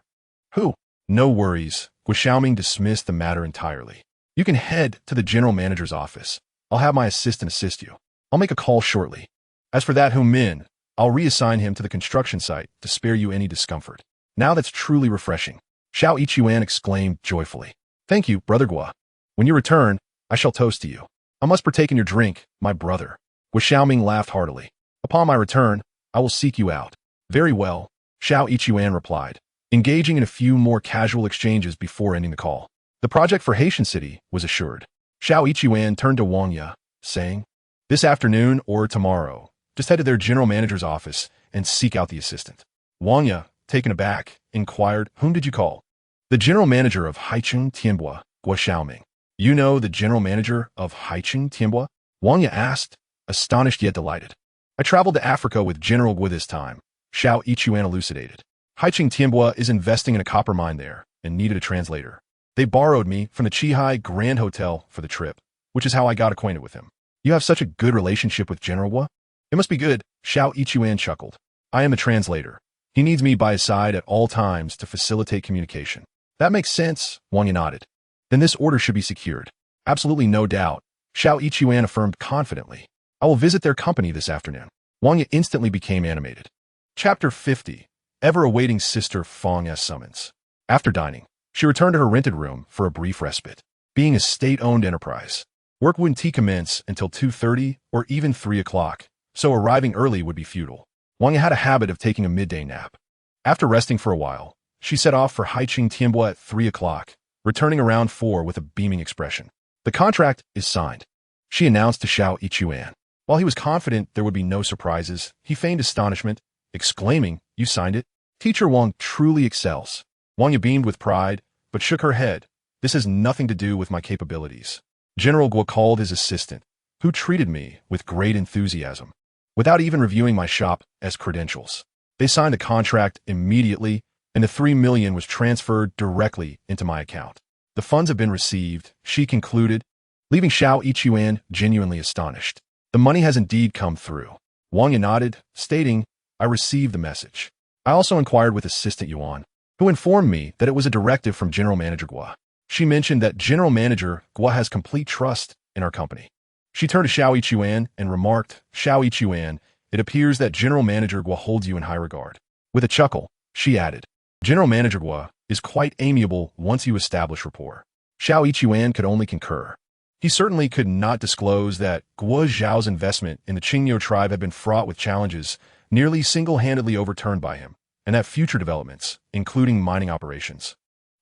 Who? No worries, Guo Xiaoming dismissed the matter entirely. You can head to the general manager's office. I'll have my assistant assist you. I'll make a call shortly. As for that Hu Min, I'll reassign him to the construction site to spare you any discomfort. Now that's truly refreshing. Xiao Yichuan exclaimed joyfully. Thank you, Brother Guo. When you return, I shall toast to you. I must partake in your drink, my brother. Guo Xiaoming laughed heartily. Upon my return, I will seek you out. Very well, Xiao Yichuan replied, engaging in a few more casual exchanges before ending the call. The project for Haitian City was assured. Xiao Yichuan turned to Wang Ye, saying, this afternoon or tomorrow, just head to their general manager's office and seek out the assistant. Wang Ye, taken aback, inquired, whom did you call? The general manager of Haicheng Tianbua, Guo Xiaoming. You know the general manager of Haicheng Tianbua? Wang Ye asked, astonished yet delighted. I traveled to Africa with General Guo this time, Xiao Yichuan elucidated. Haicheng Tianbua is investing in a copper mine there and needed a translator. They borrowed me from the Qihai Grand Hotel for the trip, which is how I got acquainted with him. You have such a good relationship with General Guo? It must be good, Xiao Yichuan chuckled. I am the translator. He needs me by his side at all times to facilitate communication. That makes sense, Wang Ye nodded. Then this order should be secured. Absolutely no doubt, Xiao Yichuan affirmed confidently. I will visit their company this afternoon. Wang Ye instantly became animated. Chapter 50. Ever awaiting Sister Fang's summons. After dining, she returned to her rented room for a brief respite. Being a state-owned enterprise, work wouldn't commence until 2:30 or even 3 o'clock, so arriving early would be futile. Wang Ye had a habit of taking a midday nap. After resting for a while, she set off for Haicheng Tianbua at 3 o'clock, returning around 4 with a beaming expression. The contract is signed, she announced to Xiao Yichuan. While he was confident there would be no surprises, he feigned astonishment, exclaiming, you signed it? Teacher Wang truly excels. Wang Ye beamed with pride, but shook her head. This has nothing to do with my capabilities. General Guo called his assistant, who treated me with great enthusiasm, without even reviewing my shop as credentials. They signed the contract immediately, and the 3 million was transferred directly into my account. The funds have been received, she concluded, leaving Xiao Yichuan genuinely astonished. The money has indeed come through. Wang Ye nodded, stating, I received the message. I also inquired with Assistant Yuan, who informed me that it was a directive from General Manager Guo. She mentioned that General Manager Guo has complete trust in our company. She turned to Xiao Yichuan and remarked, Xiao Yichuan, it appears that General Manager Guo holds you in high regard. With a chuckle, she added, General Manager Guo is quite amiable once you establish rapport. Xiao Yichuan could only concur. He certainly could not disclose that Guo Zhao's investment in the Qingniu tribe had been fraught with challenges, nearly single-handedly overturned by him, and that future developments, including mining operations,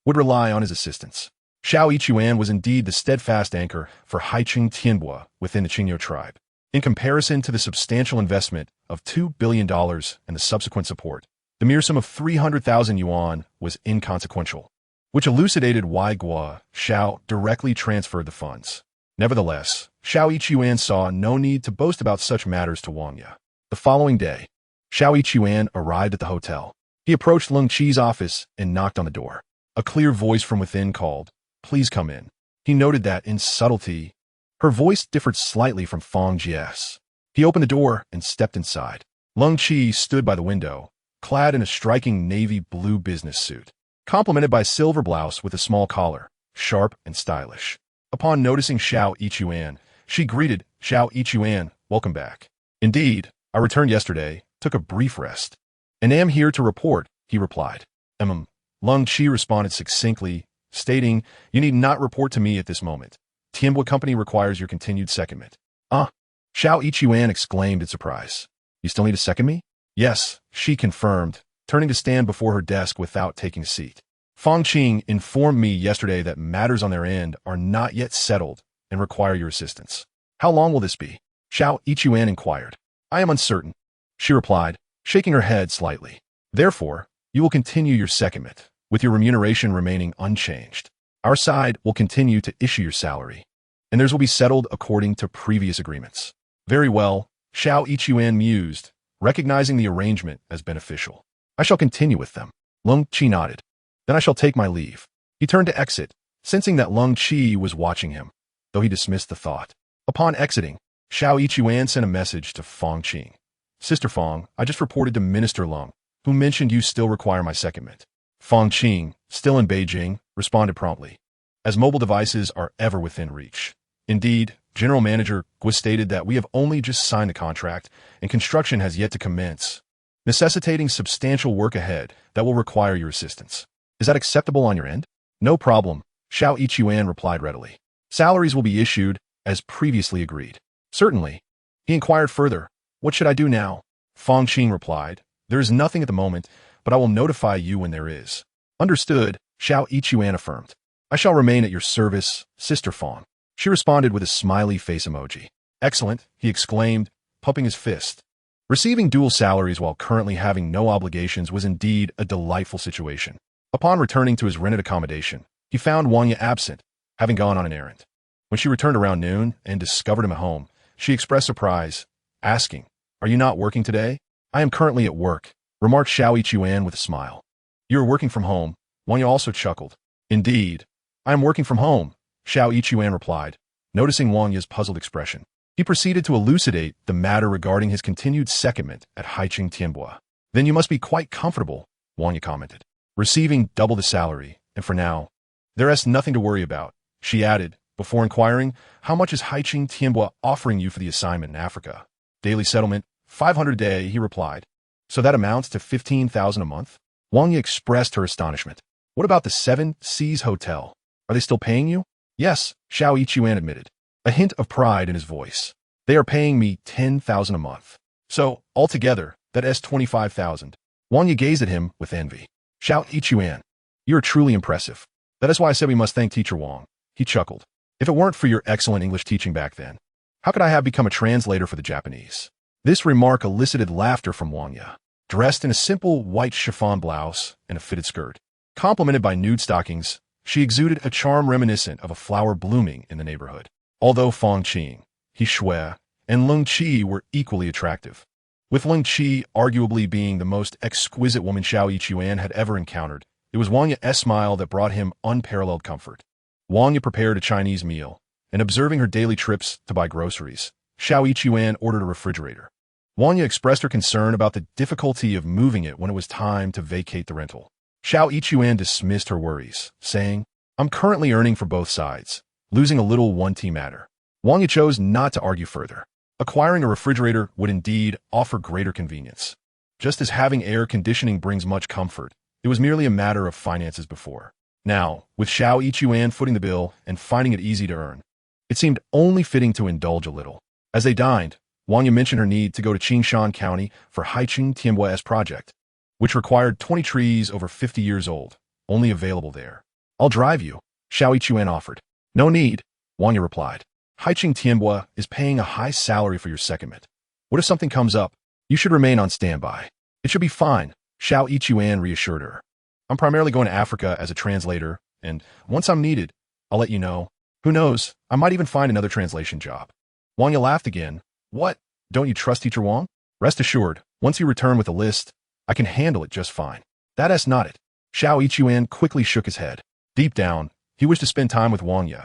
would rely on his assistance. Xiao Yichuan was indeed the steadfast anchor for Haicheng Tianbua within the Qingniu tribe. In comparison to the substantial investment of $2 billion and the subsequent support, the mere sum of 300,000 yuan was inconsequential, which elucidated why Guo Xiao directly transferred the funds. Nevertheless, Xiao Yichuan saw no need to boast about such matters to Wang Ye. The following day, Xiao Yichuan arrived at the hotel. He approached Lung Qi's office and knocked on the door. A clear voice from within called, please come in. He noted that, in subtlety, her voice differed slightly from Fang Jie's. He opened the door and stepped inside. Lung Qi stood by the window, clad in a striking navy blue business suit, complemented by a silver blouse with a small collar, sharp and stylish. Upon noticing Xiao Yichuan, she greeted, Xiao Yichuan, welcome back. Indeed, I returned yesterday, took a brief rest, and am here to report, he replied. Lung Qi responded succinctly, stating, you need not report to me at this moment. Tianbua Company requires your continued secondment. Xiao Yichuan exclaimed in surprise. You still need to second me? Yes, she confirmed, turning to stand before her desk without taking a seat. Fong Qing informed me yesterday that matters on their end are not yet settled and require your assistance. How long will this be? Xiao Yichuan inquired. I am uncertain, she replied, shaking her head slightly. Therefore, you will continue your secondment, with your remuneration remaining unchanged. Our side will continue to issue your salary, and theirs will be settled according to previous agreements. Very well, Xiao Yichuan mused, recognizing the arrangement as beneficial. I shall continue with them. Lung Qi nodded. Then I shall take my leave. He turned to exit, sensing that Lung Qi was watching him, though he dismissed the thought. Upon exiting, Xiao Yichuan sent a message to Fong Qing. Sister Fong, I just reported to Minister Lung, who mentioned you still require my secondment. Fong Qing, still in Beijing, responded promptly, as mobile devices are ever within reach. Indeed, General Manager Guo stated that we have only just signed the contract and construction has yet to commence, necessitating substantial work ahead that will require your assistance. Is that acceptable on your end? No problem, Xiao Yichuan replied readily. Salaries will be issued as previously agreed. Certainly. He inquired further, what should I do now? Fong Qing replied, there is nothing at the moment, but I will notify you when there is. Understood, Xiao Yichuan affirmed. I shall remain at your service, Sister Fong. She responded with a smiley face emoji. Excellent, he exclaimed, pumping his fist. Receiving dual salaries while currently having no obligations was indeed a delightful situation. Upon returning to his rented accommodation, he found Wang Ye absent, having gone on an errand. When she returned around noon and discovered him at home, she expressed surprise, asking, Are you not working today? I am currently at work, remarked Xiao Yichuan with a smile. You are working from home, Wang Ye also chuckled. Indeed, I am working from home, Xiao Yichuan replied, noticing Wang Ye's puzzled expression. He proceeded to elucidate the matter regarding his continued secondment at Haicheng Tianbua. Then you must be quite comfortable, Wang Ye commented, receiving double the salary, and for now, there is nothing to worry about, she added, before inquiring, how much is Haicheng Tianbua offering you for the assignment in Africa? Daily settlement, 500 a day, he replied. So that amounts to 15,000 a month? Wang Ye expressed her astonishment. What about the Seven Seas Hotel? Are they still paying you? Yes, Xiao Yichuan admitted, a hint of pride in his voice. They are paying me 10,000 a month. So, altogether, that is 25,000. Wang Ye gazed at him with envy. Xiao Yichuan, you are truly impressive. That is why I said we must thank Teacher Wang. He chuckled. If it weren't for your excellent English teaching back then, how could I have become a translator for the Japanese? This remark elicited laughter from Wang Ye, dressed in a simple white chiffon blouse and a fitted skirt. Complemented by nude stockings, she exuded a charm reminiscent of a flower blooming in the neighborhood. Although Fong Qing, He Xue, and Lung Qi were equally attractive, with Lung Qi arguably being the most exquisite woman Xiao Yichuan had ever encountered, it was Wang Ye's smile that brought him unparalleled comfort. Wang Ye prepared a Chinese meal, and observing her daily trips to buy groceries, Xiao Yichuan ordered a refrigerator. Wang Ye expressed her concern about the difficulty of moving it when it was time to vacate the rental. Xiao Yichuan dismissed her worries, saying, I'm currently earning for both sides, losing a little won't matter. Wang Ye chose not to argue further. Acquiring a refrigerator would indeed offer greater convenience. Just as having air conditioning brings much comfort, it was merely a matter of finances before. Now, with Xiao Yichuan footing the bill and finding it easy to earn, it seemed only fitting to indulge a little. As they dined, Wang Ye mentioned her need to go to Qingshan County for Haicheng Tianbua's project, which required 20 trees over 50 years old, only available there. I'll drive you, Xiao Yichuan offered. No need, Wang Ye replied. Haicheng Tianbua is paying a high salary for your secondment. What if something comes up? You should remain on standby. It should be fine, Xiao Yichuan reassured her. I'm primarily going to Africa as a translator, and once I'm needed, I'll let you know. Who knows, I might even find another translation job. Wang Ye laughed again. What? Don't you trust Teacher Wang? Rest assured, once you return with a list, I can handle it just fine. That is not it. Xiao Yichuan quickly shook his head. Deep down, he wished to spend time with Wang Ye,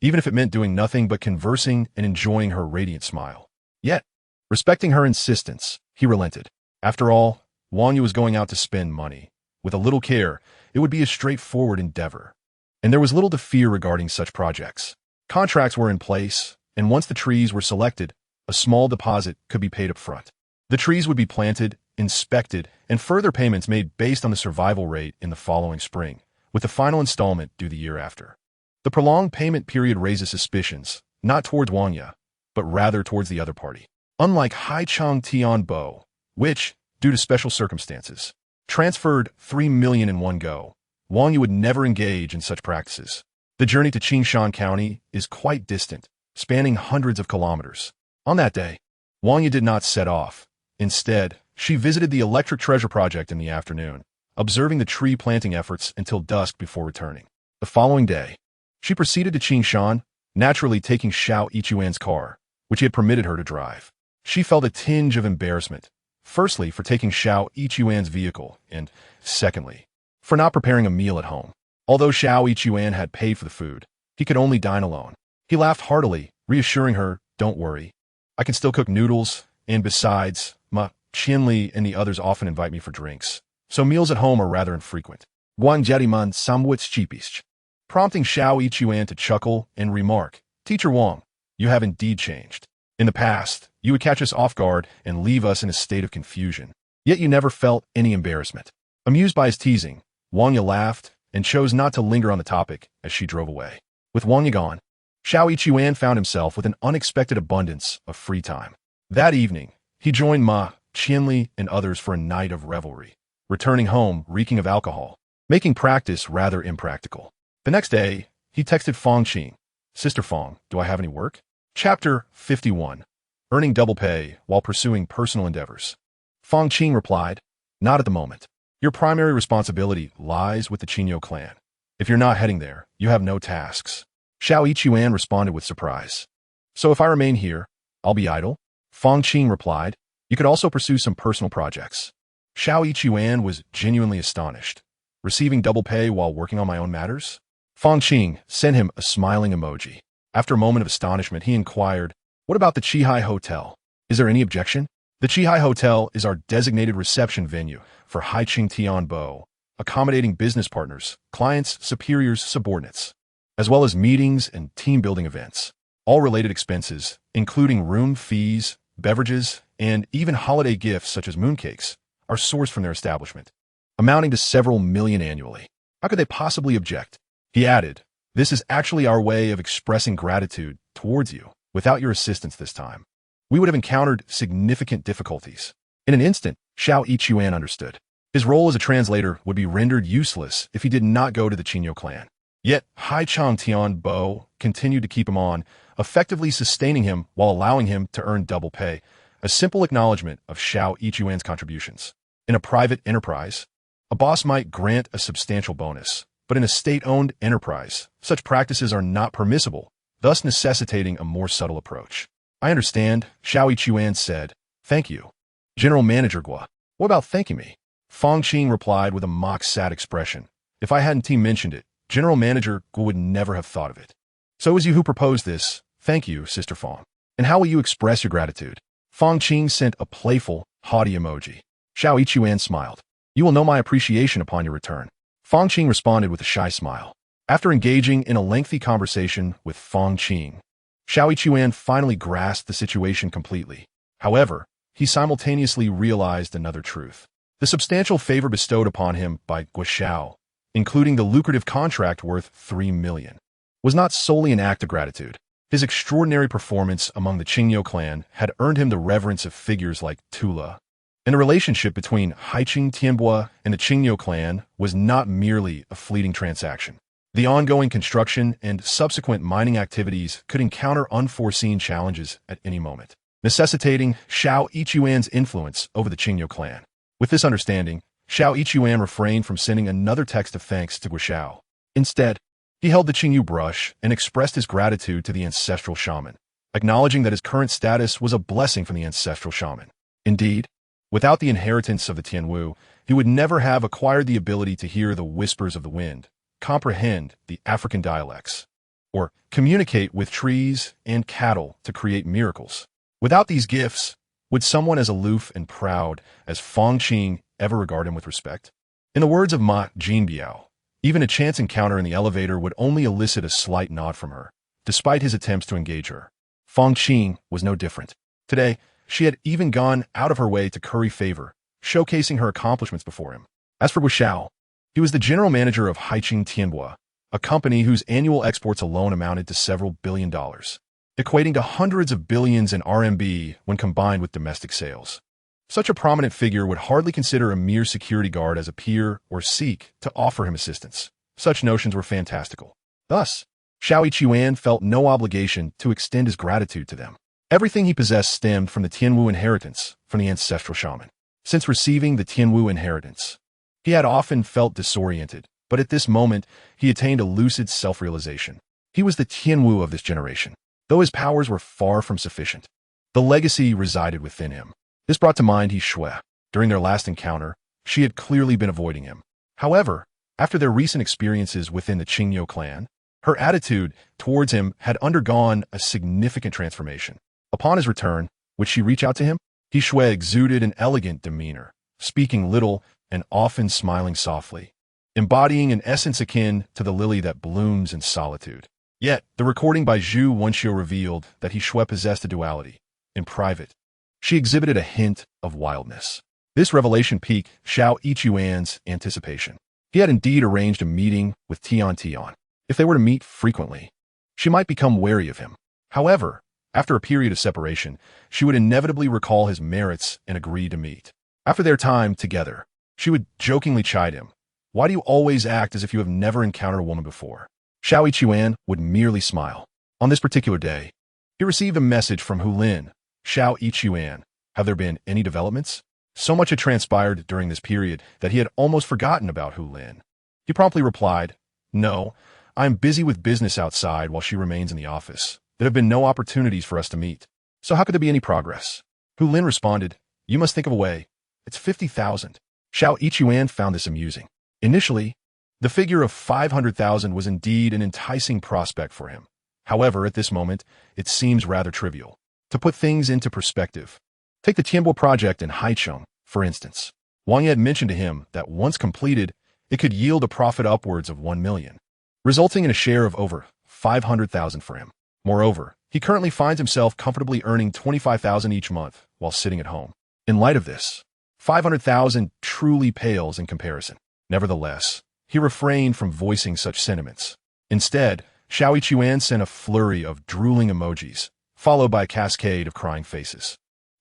even if it meant doing nothing but conversing and enjoying her radiant smile. Yet, respecting her insistence, he relented. After all, Wang Ye was going out to spend money. With a little care, it would be a straightforward endeavor. And there was little to fear regarding such projects. Contracts were in place, and once the trees were selected, a small deposit could be paid up front. The trees would be planted, inspected, and further payments made based on the survival rate in the following spring, with the final installment due the year after. The prolonged payment period raises suspicions, not towards Wang Ye, but rather towards the other party. Unlike Haicheng Tianbua, which, due to special circumstances, transferred 3 million in one go, Wang Yu would never engage in such practices. The journey to Qingshan County is quite distant, spanning hundreds of kilometers. On that day, Wang Yu did not set off. Instead, she visited the electric treasure project in the afternoon, observing the tree planting efforts until dusk before returning. The following day, she proceeded to Qingshan, naturally taking Xiao Yichuan's car, which he had permitted her to drive. She felt a tinge of embarrassment, firstly for taking Xiao Yichuan's vehicle, and secondly, for not preparing a meal at home. Although Xiao Yichuan had paid for the food, he could only dine alone. He laughed heartily, reassuring her, "Don't worry. I can still cook noodles, and besides, Ma Qianli and the others often invite me for drinks, so meals at home are rather infrequent." Guan Jetiman samwits cheapist, prompting Xiao Yichuan to chuckle and remark, "Teacher Wang, you have indeed changed. In the past, you would catch us off guard and leave us in a state of confusion, yet you never felt any embarrassment." Amused by his teasing, Wang Yu laughed and chose not to linger on the topic as she drove away. With Wang Yu gone, Xiao Yichuan found himself with an unexpected abundance of free time. That evening, he joined Ma Qianli and others for a night of revelry, returning home reeking of alcohol, making practice rather impractical. The next day, he texted Fong Qing, "Sister Fong, do I have any work?" Chapter 51. Earning double pay while pursuing personal endeavors. Fong Qing replied, "Not at the moment. Your primary responsibility lies with the Qinyo clan. If you're not heading there, you have no tasks." Xiao Yichuan responded with surprise. "So if I remain here, I'll be idle?" Fong Qing replied, "You could also pursue some personal projects." Xiao Yichuan was genuinely astonished. "Receiving double pay while working on my own matters?" Fong Qing sent him a smiling emoji. After a moment of astonishment, he inquired, "What about the Qihai Hotel? Is there any objection?" The Qihai Hotel is our designated reception venue for Haicheng Tianbo, accommodating business partners, clients, superiors, subordinates, as well as meetings and team-building events. All related expenses, including room fees, beverages, and even holiday gifts such as mooncakes, are sourced from their establishment, amounting to several million annually. How could they possibly object? He added, "This is actually our way of expressing gratitude towards you. Without your assistance this time, we would have encountered significant difficulties." In an instant, Xiao Yichuan understood. His role as a translator would be rendered useless if he did not go to the Qinyo clan. Yet, Haicheng Tianbo continued to keep him on, effectively sustaining him while allowing him to earn double pay, a simple acknowledgement of Xiao Yichuan's contributions. In a private enterprise, a boss might grant a substantial bonus, but in a state-owned enterprise, such practices are not permissible, thus necessitating a more subtle approach. "I understand," Xiao Yichuan said. "Thank you. General Manager Gua, what about thanking me?" Fong Qing replied with a mock-sad expression. "If I hadn't mentioned it, General Manager Gua would never have thought of it. So it was you who proposed this. Thank you, Sister Fong. And how will you express your gratitude?" Fong Qing sent a playful, haughty emoji. Xiao Yichuan smiled. "You will know my appreciation upon your return." Fong Qing responded with a shy smile. After engaging in a lengthy conversation with Fong Qing, Xiao Yichuan finally grasped the situation completely. However, he simultaneously realized another truth. The substantial favor bestowed upon him by Gua Xiao, including the lucrative contract worth 3 million, was not solely an act of gratitude. His extraordinary performance among the Qingyo clan had earned him the reverence of figures like Tula, and the relationship between Haicheng Tianbo and the Qingyo clan was not merely a fleeting transaction. The ongoing construction and subsequent mining activities could encounter unforeseen challenges at any moment, necessitating Xiao Yichuan's influence over the Qingyo clan. With this understanding, Xiao Yichuan refrained from sending another text of thanks to Gua Xiao. Instead, he held the Qingyu brush and expressed his gratitude to the ancestral shaman, acknowledging that his current status was a blessing from the ancestral shaman. Indeed, without the inheritance of the Tianwu, he would never have acquired the ability to hear the whispers of the wind, comprehend the African dialects, or communicate with trees and cattle to create miracles. Without these gifts, would someone as aloof and proud as Fong Qing ever regard him with respect? In the words of Ma Jinbiao, even a chance encounter in the elevator would only elicit a slight nod from her, despite his attempts to engage her. Fong Qing was no different. Today, she had even gone out of her way to curry favor, showcasing her accomplishments before him. As for Gua Xiao, he was the general manager of Haicheng Tianbo, a company whose annual exports alone amounted to several $billion, equating to hundreds of billions in RMB when combined with domestic sales. Such a prominent figure would hardly consider a mere security guard as a peer or seek to offer him assistance. Such notions were fantastical. Thus, Xiao Yichuan felt no obligation to extend his gratitude to them. Everything he possessed stemmed from the Tianwu inheritance from the ancestral shaman. Since receiving the Tianwu inheritance, he had often felt disoriented, but at this moment, he attained a lucid self-realization. He was the Tianwu of this generation, though his powers were far from sufficient. The legacy resided within him. This brought to mind He Xue. During their last encounter, she had clearly been avoiding him. However, after their recent experiences within the Qingyo clan, her attitude towards him had undergone a significant transformation. Upon his return, would she reach out to him? He Xue exuded an elegant demeanor, speaking little and often smiling softly, embodying an essence akin to the lily that blooms in solitude. Yet, the recording by Zhu Wenxiu revealed that He Xue possessed a duality. In private, she exhibited a hint of wildness. This revelation piqued Xiao Yichuan's anticipation. He had indeed arranged a meeting with Tian Tian. If they were to meet frequently, she might become wary of him. However, after a period of separation, she would inevitably recall his merits and agree to meet. After their time together, she would jokingly chide him. Why do you always act as if you have never encountered a woman before? Xiao Yichuan would merely smile. On this particular day, he received a message from Hu Lin. Xiao Yichuan, have there been any developments? So much had transpired during this period that he had almost forgotten about Hu Lin. He promptly replied, No, I am busy with business outside while she remains in the office. There have been no opportunities for us to meet. So how could there be any progress? Hu Lin responded, You must think of a way. It's 50,000. Xiao Yichuan found this amusing. Initially, the figure of 500,000 was indeed an enticing prospect for him. However, at this moment, it seems rather trivial. To put things into perspective, take the Tianbo project in Haicheng, for instance. Wang Yi had mentioned to him that once completed, it could yield a profit upwards of 1 million, resulting in a share of over 500,000 for him. Moreover, he currently finds himself comfortably earning 25,000 each month while sitting at home. In light of this, 500,000 truly pales in comparison. Nevertheless, he refrained from voicing such sentiments. Instead, Xiao Yichuan sent a flurry of drooling emojis, followed by a cascade of crying faces.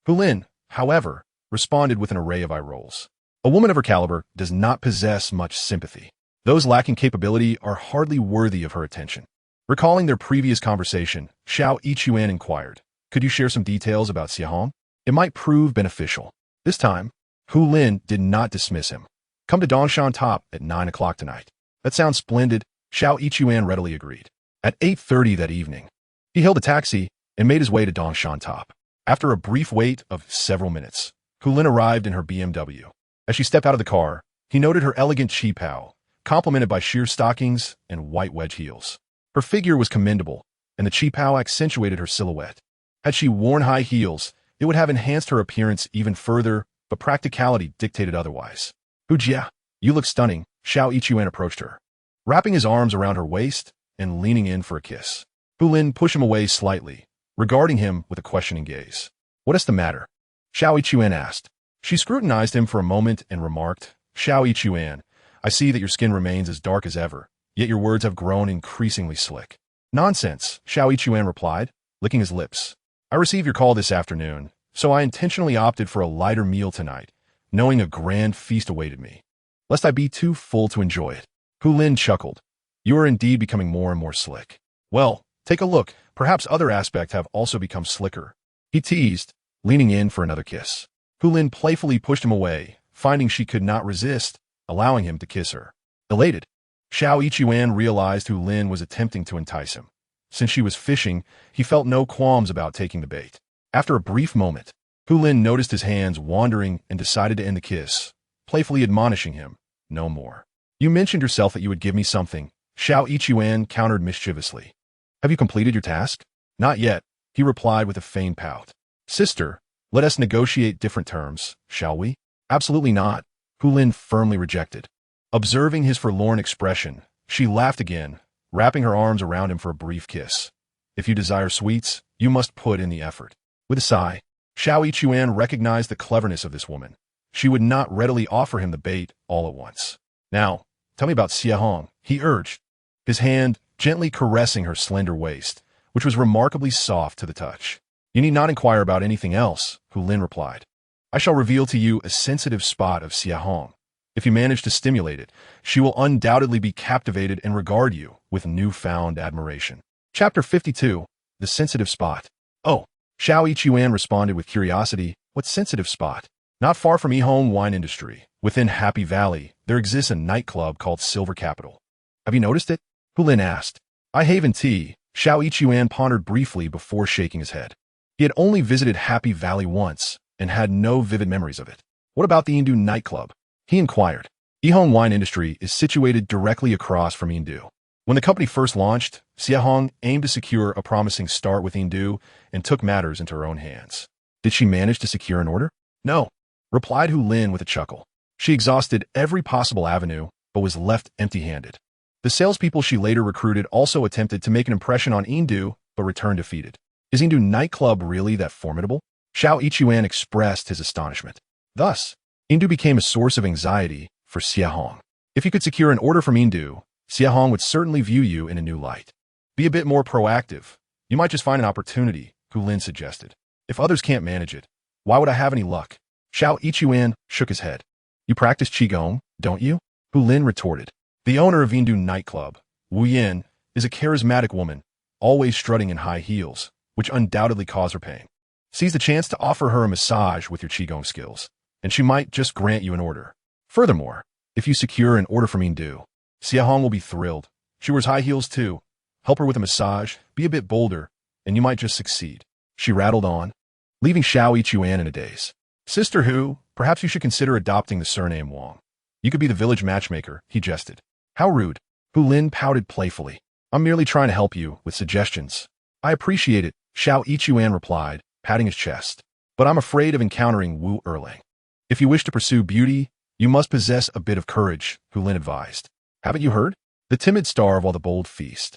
Hu Lin, however, responded with an array of eye rolls. A woman of her caliber does not possess much sympathy. Those lacking capability are hardly worthy of her attention. Recalling their previous conversation, Xiao Yichuan inquired, Could you share some details about Xiahong? It might prove beneficial. This time, Hu Lin did not dismiss him. Come to Dongshan Top at 9 o'clock tonight. That sounds splendid, Xiao Yichuan readily agreed. At 8:30 that evening, he hailed a taxi and made his way to Dongshan Top. After a brief wait of several minutes, Hu Lin arrived in her BMW. As she stepped out of the car, he noted her elegant qipao, complemented by sheer stockings and white wedge heels. Her figure was commendable, and the qipao accentuated her silhouette. Had she worn high heels, it would have enhanced her appearance even further, but practicality dictated otherwise. Hu Jia, you look stunning, Xiao Yichuan approached her, wrapping his arms around her waist and leaning in for a kiss. Hu Lin pushed him away slightly, regarding him with a questioning gaze. What is the matter? Xiao Yichuan asked. She scrutinized him for a moment and remarked, Xiao Yichuan, I see that your skin remains as dark as ever, yet your words have grown increasingly slick. Nonsense, Xiao Yichuan replied, licking his lips. I received your call this afternoon, so I intentionally opted for a lighter meal tonight, knowing a grand feast awaited me, lest I be too full to enjoy it. Hu Lin chuckled. You are indeed becoming more and more slick. Well, take a look, perhaps other aspects have also become slicker. He teased, leaning in for another kiss. Hu Lin playfully pushed him away, finding she could not resist, allowing him to kiss her. Elated, Xiao Yichuan realized Hu Lin was attempting to entice him. Since she was fishing, he felt no qualms about taking the bait. After a brief moment, Hu Lin noticed his hands wandering and decided to end the kiss, playfully admonishing him, no more. You mentioned yourself that you would give me something, Xiao Yichuan countered mischievously. Have you completed your task? Not yet, he replied with a feigned pout. Sister, let us negotiate different terms, shall we? Absolutely not, Hu Lin firmly rejected. Observing his forlorn expression, she laughed again, wrapping her arms around him for a brief kiss. If you desire sweets, you must put in the effort. With a sigh, Xiao Yichuan recognized the cleverness of this woman. She would not readily offer him the bait all at once. Now, tell me about Xiahong, he urged, his hand gently caressing her slender waist, which was remarkably soft to the touch. You need not inquire about anything else, Hu Lin replied. I shall reveal to you a sensitive spot of Xiahong. If you manage to stimulate it, she will undoubtedly be captivated and regard you with newfound admiration. Chapter 52. The Sensitive Spot. Oh, Xiao Yichuan responded with curiosity. What sensitive spot? Not far from Haicheng wine industry, within Happy Valley, there exists a nightclub called Silver Capital. Have you noticed it? Hu Lin asked. I haven't. Xiao Yichuan pondered briefly before shaking his head. He had only visited Happy Valley once and had no vivid memories of it. What about the Indu nightclub? He inquired. Haicheng wine industry is situated directly across from Indu. When the company first launched, Xiahong aimed to secure a promising start with Indu and took matters into her own hands. Did she manage to secure an order? No, replied Hu Lin with a chuckle. She exhausted every possible avenue, but was left empty-handed. The salespeople she later recruited also attempted to make an impression on Indu, but returned defeated. Is Indu nightclub really that formidable? Xiao Yichuan expressed his astonishment. Thus, Indu became a source of anxiety for Xiahong. If you could secure an order from Indu, Xiahong would certainly view you in a new light. Be a bit more proactive. You might just find an opportunity, Hu Lin suggested. If others can't manage it, why would I have any luck? Xiao Yichuan shook his head. You practice Qigong, don't you? Hu Lin retorted. The owner of Indu nightclub, Wu Yin, is a charismatic woman, always strutting in high heels, which undoubtedly cause her pain. Seize the chance to offer her a massage with your Qigong skills, and she might just grant you an order. Furthermore, if you secure an order from Indu, Xiahong will be thrilled. She wears high heels too. Help her with a massage, be a bit bolder, and you might just succeed. She rattled on, leaving Xiao Yichuan in a daze. Sister Hu, perhaps you should consider adopting the surname Wang. You could be the village matchmaker, he jested. How rude. Hu Lin pouted playfully. I'm merely trying to help you with suggestions. I appreciate it, Xiao Yichuan replied, patting his chest. But I'm afraid of encountering Wu Erlang. If you wish to pursue beauty, you must possess a bit of courage, Hu Lin advised. Haven't you heard? The timid starve while the bold feast.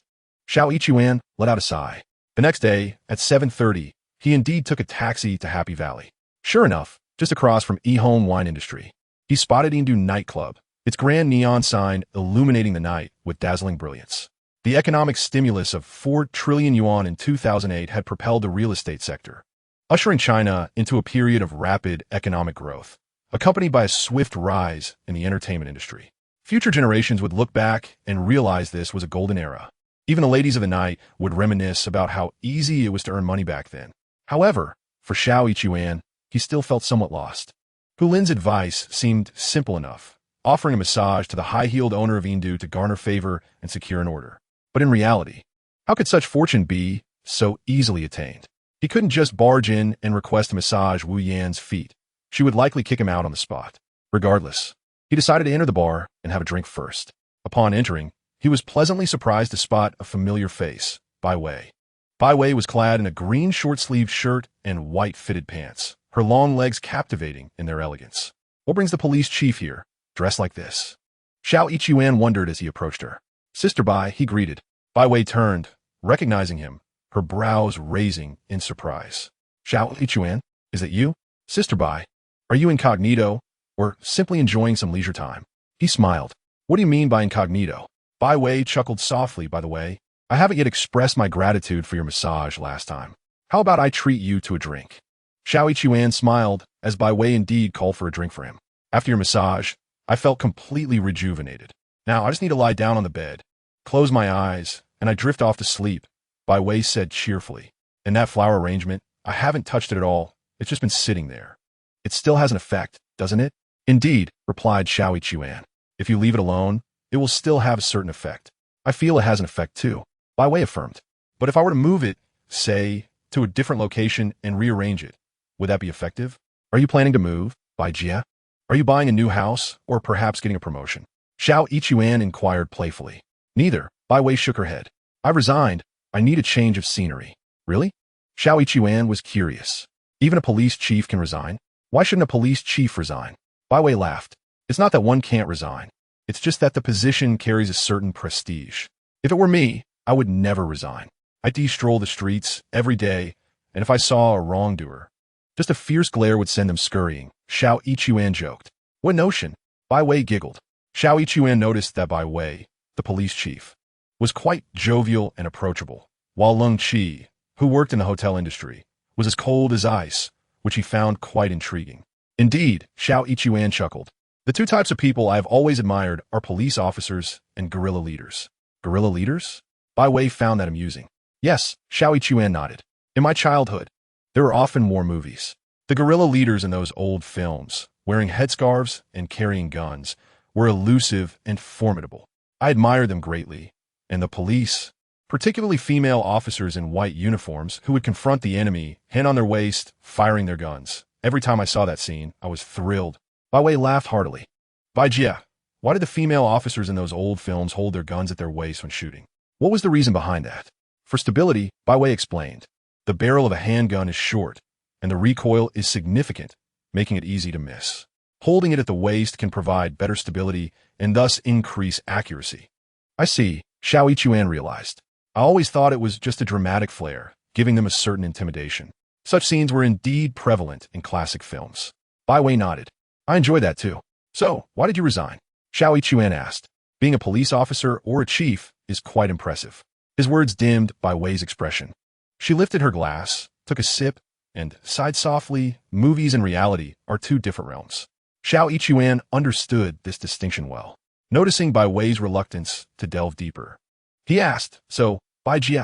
Xiao Yichuan let out a sigh. The next day, at 7:30, he indeed took a taxi to Happy Valley. Sure enough, just across from Haicheng wine industry, he spotted Indu nightclub, its grand neon sign illuminating the night with dazzling brilliance. The economic stimulus of 4 trillion yuan in 2008 had propelled the real estate sector, ushering China into a period of rapid economic growth, accompanied by a swift rise in the entertainment industry. Future generations would look back and realize this was a golden era. Even the ladies of the night would reminisce about how easy it was to earn money back then. However, for Xiao Yichuan, he still felt somewhat lost. Hu Lin's advice seemed simple enough, offering a massage to the high-heeled owner of Indu to garner favor and secure an order. But in reality, how could such fortune be so easily attained? He couldn't just barge in and request a massage Wu Yan's feet. She would likely kick him out on the spot. Regardless, he decided to enter the bar and have a drink first. Upon entering, he was pleasantly surprised to spot a familiar face, Bai Wei. Bai Wei was clad in a green short-sleeved shirt and white fitted pants, her long legs captivating in their elegance. What brings the police chief here, dressed like this? Xiao Yichuan wondered as he approached her. Sister Bai, he greeted. Bai Wei turned, recognizing him, her brows raising in surprise. Xiao Yichuan, is it you? Sister Bai, are you incognito, or simply enjoying some leisure time? He smiled. What do you mean by incognito? Bai Wei chuckled softly, by the way. I haven't yet expressed my gratitude for your massage last time. How about I treat you to a drink? Xiao Yichuan smiled, as Bai Wei indeed called for a drink for him. After your massage, I felt completely rejuvenated. Now I just need to lie down on the bed, close my eyes, and I drift off to sleep, Bai Wei said cheerfully. And that flower arrangement, I haven't touched it at all. It's just been sitting there. It still has an effect, doesn't it? Indeed, replied Xiao Yichuan. If you leave it alone, it will still have a certain effect. I feel it has an effect too, Bai Wei affirmed. But if I were to move it, say, to a different location and rearrange it, would that be effective? Are you planning to move, Bai Jia? Are you buying a new house, or perhaps getting a promotion? Xiao Yichuan inquired playfully. Neither, Bai Wei shook her head. I resigned. I need a change of scenery. Really? Xiao Yichuan was curious. Even a police chief can resign? Why shouldn't a police chief resign? Bai Wei laughed. It's not that one can't resign. It's just that the position carries a certain prestige. If it were me, I would never resign. I'd de-stroll the streets every day, and if I saw a wrongdoer, just a fierce glare would send them scurrying, Xiao Yichuan joked. What notion? Bai Wei giggled. Xiao Yichuan noticed that Bai Wei, the police chief, was quite jovial and approachable, while Lung Qi, who worked in the hotel industry, was as cold as ice, which he found quite intriguing. Indeed, Xiao Ichuan chuckled. The two types of people I have always admired are police officers and guerrilla leaders. Guerrilla leaders? Bai Wei found that amusing. Yes, Xiao Ichuan nodded. In my childhood, there were often war movies. The guerrilla leaders in those old films, wearing headscarves and carrying guns, were elusive and formidable. I admired them greatly. And the police, particularly female officers in white uniforms who would confront the enemy, hand on their waist, firing their guns. Every time I saw that scene, I was thrilled. Bai Wei laughed heartily. Bai Jie, why did the female officers in those old films hold their guns at their waist when shooting? What was the reason behind that? For stability, Bai Wei explained. The barrel of a handgun is short, and the recoil is significant, making it easy to miss. Holding it at the waist can provide better stability and thus increase accuracy. I see, Xiao Ichuan realized. I always thought it was just a dramatic flair, giving them a certain intimidation. Such scenes were indeed prevalent in classic films. Bai Wei nodded. I enjoy that too. So, why did you resign? Xiao Ichuan asked. Being a police officer or a chief is quite impressive. His words dimmed Bai Wei's expression. She lifted her glass, took a sip, and sighed softly. Movies and reality are two different realms. Xiao Ichuan understood this distinction well, noticing Bai Wei's reluctance to delve deeper. He asked, so, Bai Jie,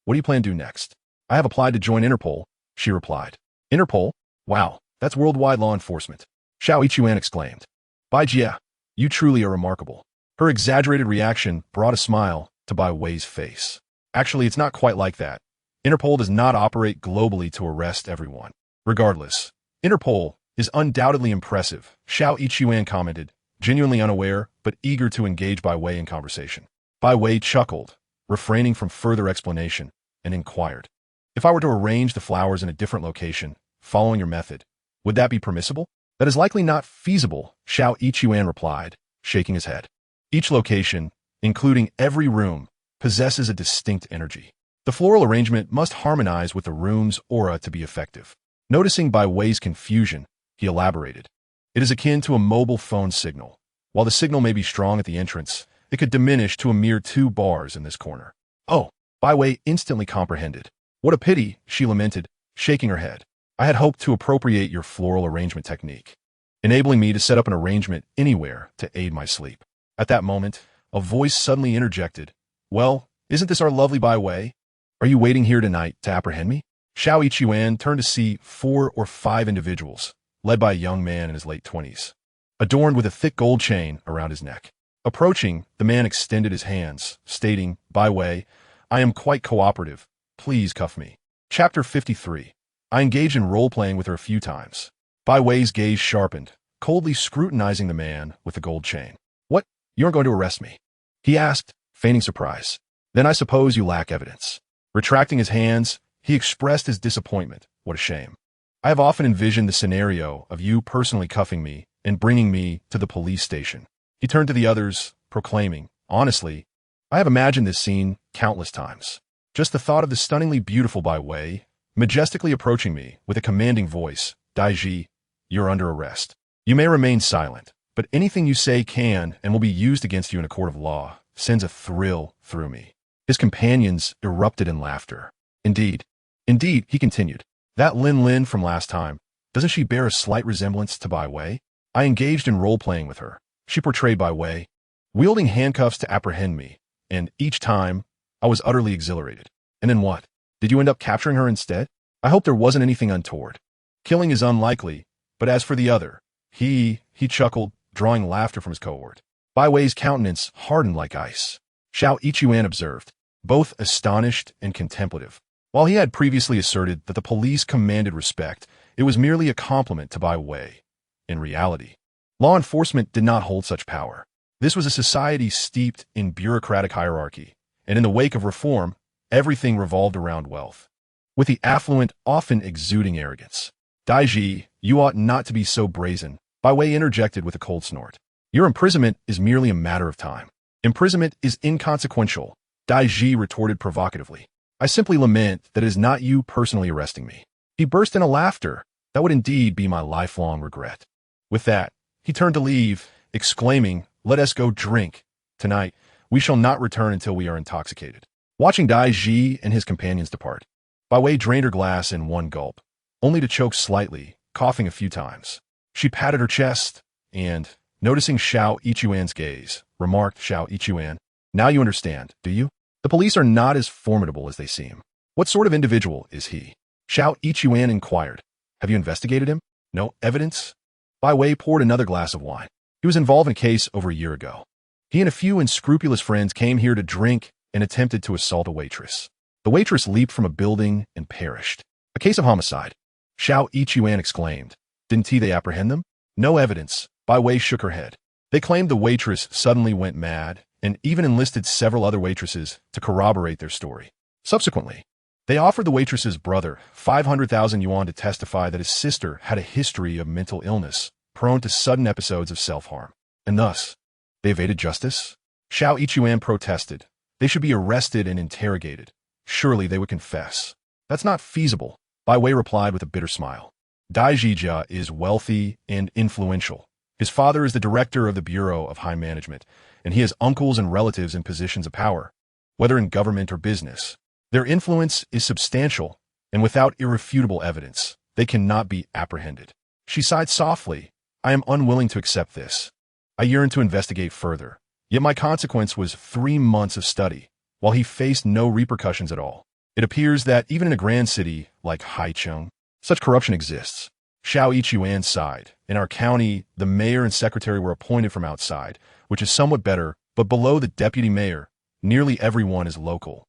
what do you plan to do next? I have applied to join Interpol, she replied. Interpol? Wow, that's worldwide law enforcement. Xiao Ichuan exclaimed. Bai Jie, you truly are remarkable. Her exaggerated reaction brought a smile to Bai Wei's face. Actually, it's not quite like that. Interpol does not operate globally to arrest everyone. Regardless, Interpol is undoubtedly impressive, Xiao Ichuan commented, genuinely unaware but eager to engage Bai Wei in conversation. Bai Wei chuckled, refraining from further explanation, and inquired. If I were to arrange the flowers in a different location, following your method, would that be permissible? That is likely not feasible, Xiao Ichuan replied, shaking his head. Each location, including every room, possesses a distinct energy. The floral arrangement must harmonize with the room's aura to be effective. Noticing Bai Wei's confusion, he elaborated. It is akin to a mobile phone signal. While the signal may be strong at the entrance, it could diminish to a mere 2 bars in this corner. Oh, Bai Wei instantly comprehended. What a pity, she lamented, shaking her head. I had hoped to appropriate your floral arrangement technique, enabling me to set up an arrangement anywhere to aid my sleep. At that moment, a voice suddenly interjected. Well, isn't this our lovely Bai Wei? Are you waiting here tonight to apprehend me? Xiao Ichuan turned to see 4 or 5 individuals, led by a young man in his late 20s, adorned with a thick gold chain around his neck. Approaching, the man extended his hands, stating, Bai Wei, I am quite cooperative. Please cuff me. Chapter 53. I engaged in role-playing with her a few times. Bai Wei's gaze sharpened, coldly scrutinizing the man with the gold chain. What? You aren't going to arrest me? He asked, feigning surprise. Then I suppose you lack evidence. Retracting his hands, he expressed his disappointment. What a shame. I have often envisioned the scenario of you personally cuffing me and bringing me to the police station. He turned to the others, proclaiming, honestly, I have imagined this scene countless times. Just the thought of the stunningly beautiful Bai Wei, majestically approaching me with a commanding voice, Daiji, you're under arrest. You may remain silent, but anything you say can and will be used against you in a court of law, sends a thrill through me. His companions erupted in laughter. Indeed, he continued, that Lin Lin from last time, doesn't she bear a slight resemblance to Bai Wei? I engaged in role-playing with her. She portrayed Bai Wei, wielding handcuffs to apprehend me, and each time, I was utterly exhilarated. And then what? Did you end up capturing her instead? I hope there wasn't anything untoward. Killing is unlikely, but as for the other, he chuckled, drawing laughter from his cohort. Bai Wei's countenance hardened like ice. Xiao Ichuan observed, both astonished and contemplative. While he had previously asserted that the police commanded respect, it was merely a compliment to Bai Wei. In reality, law enforcement did not hold such power. This was a society steeped in bureaucratic hierarchy, and in the wake of reform, everything revolved around wealth. With the affluent often exuding arrogance. Daiji, you ought not to be so brazen, Bai Wei interjected with a cold snort. Your imprisonment is merely a matter of time. Imprisonment is inconsequential, Daiji retorted provocatively. I simply lament that it is not you personally arresting me. He burst into laughter. That would indeed be my lifelong regret. With that, he turned to leave, exclaiming, let us go drink. Tonight, we shall not return until we are intoxicated. Watching Daiji and his companions depart, Bai Wei drained her glass in one gulp, only to choke slightly, coughing a few times. She patted her chest and, noticing Xiao Yichuan's gaze, remarked, Xiao Yichuan, now you understand, do you? The police are not as formidable as they seem. What sort of individual is he? Xiao Yichuan inquired. Have you investigated him? No evidence? Bai Wei poured another glass of wine. He was involved in a case over a year ago. He and a few unscrupulous friends came here to drink and attempted to assault a waitress. The waitress leaped from a building and perished. A case of homicide. Xiao Yichuan exclaimed. Didn't they apprehend them? No evidence. Bai Wei shook her head. They claimed the waitress suddenly went mad and even enlisted several other waitresses to corroborate their story. Subsequently, they offered the waitress's brother 500,000 yuan to testify that his sister had a history of mental illness, prone to sudden episodes of self-harm. And thus, they evaded justice? Xiao Yichuan protested. They should be arrested and interrogated. Surely they would confess. That's not feasible, Bai Wei replied with a bitter smile. Dai Zhijia is wealthy and influential. His father is the director of the Bureau of High Management, and he has uncles and relatives in positions of power, whether in government or business. Their influence is substantial, and without irrefutable evidence, they cannot be apprehended. She sighed softly. I am unwilling to accept this. I yearn to investigate further. Yet my consequence was 3 months of study, while he faced no repercussions at all. It appears that even in a grand city like Haicheng, such corruption exists. Xiao Yichuan sighed. In our county, the mayor and secretary were appointed from outside, which is somewhat better, but below the deputy mayor, nearly everyone is local,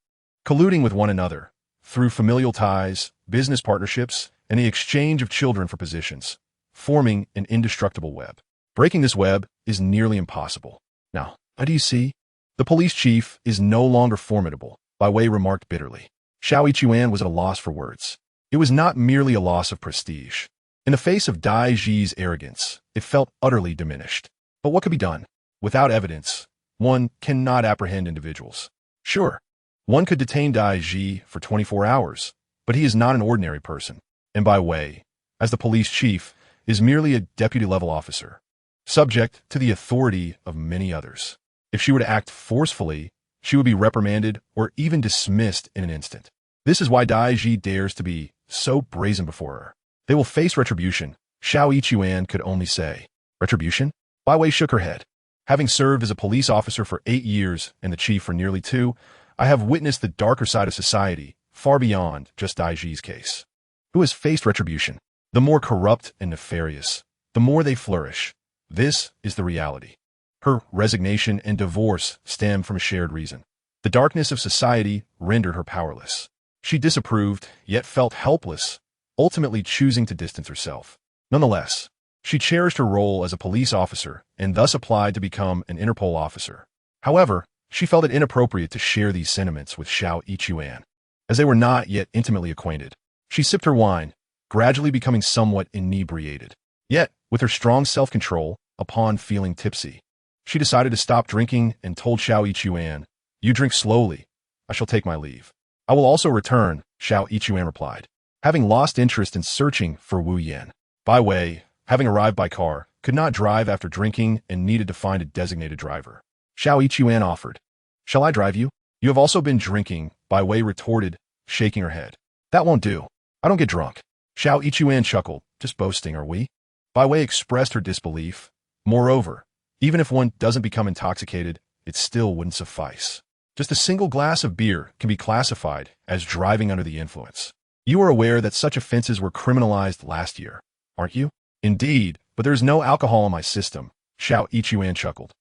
colluding with one another through familial ties, business partnerships, and the exchange of children for positions, forming an indestructible web. Breaking this web is nearly impossible. Now, how do you see? The police chief is no longer formidable, Bai Wei remarked bitterly. Xiao Yichuan was at a loss for words. It was not merely a loss of prestige. In the face of Dai Zhi's arrogance, it felt utterly diminished. But what could be done? Without evidence, one cannot apprehend individuals. Sure, one could detain Dai Zhi for 24 hours, but he is not an ordinary person. And Bai Wei, as the police chief, is merely a deputy-level officer, subject to the authority of many others. If she were to act forcefully, she would be reprimanded or even dismissed in an instant. This is why Dai Zhi dares to be so brazen before her. They will face retribution, Xiao Yichuan could only say. Retribution? Bai Wei shook her head. Having served as a police officer for 8 years and the chief for nearly 2, I have witnessed the darker side of society, far beyond just Dai Zhi's case. Who has faced retribution? The more corrupt and nefarious, the more they flourish. This is the reality. Her resignation and divorce stem from a shared reason. The darkness of society rendered her powerless. She disapproved, yet felt helpless, ultimately choosing to distance herself. Nonetheless, she cherished her role as a police officer and thus applied to become an Interpol officer. However, she felt it inappropriate to share these sentiments with Xiao Yichuan, as they were not yet intimately acquainted. She sipped her wine, gradually becoming somewhat inebriated. Yet, with her strong self-control, upon feeling tipsy, she decided to stop drinking and told Xiao Yichuan, You drink slowly. I shall take my leave. I will also return, Xiao Yichuan replied. Having lost interest in searching for Wu Yan, Bai Wei, having arrived by car, could not drive after drinking and needed to find a designated driver. Xiao Yichuan offered. Shall I drive you? You have also been drinking, Bai Wei retorted, shaking her head. That won't do. I don't get drunk. Xiao Yichuan chuckled. Just boasting, are we? Bai Wei expressed her disbelief. Moreover, even if one doesn't become intoxicated, it still wouldn't suffice. Just a single glass of beer can be classified as driving under the influence. You are aware that such offenses were criminalized last year, aren't you? Indeed, but there is no alcohol in my system, Xiao Yichuan chuckled.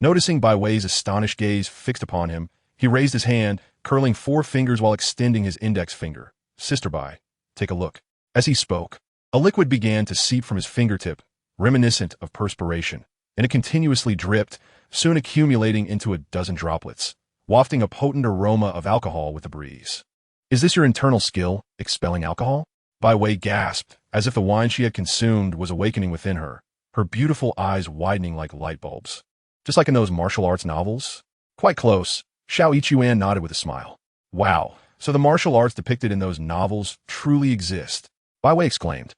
Noticing Bai Wei's astonished gaze fixed upon him, he raised his hand, curling 4 fingers while extending his index finger. Sister Bai, take a look. As he spoke, a liquid began to seep from his fingertip, reminiscent of perspiration, and it continuously dripped, soon accumulating into a dozen droplets, wafting a potent aroma of alcohol with the breeze. Is this your internal skill, expelling alcohol? Bai Wei gasped, as if the wine she had consumed was awakening within her, her beautiful eyes widening like light bulbs. Just like in those martial arts novels? Quite close, Xiao Yichuan nodded with a smile. Wow, so the martial arts depicted in those novels truly exist, Bai Wei exclaimed,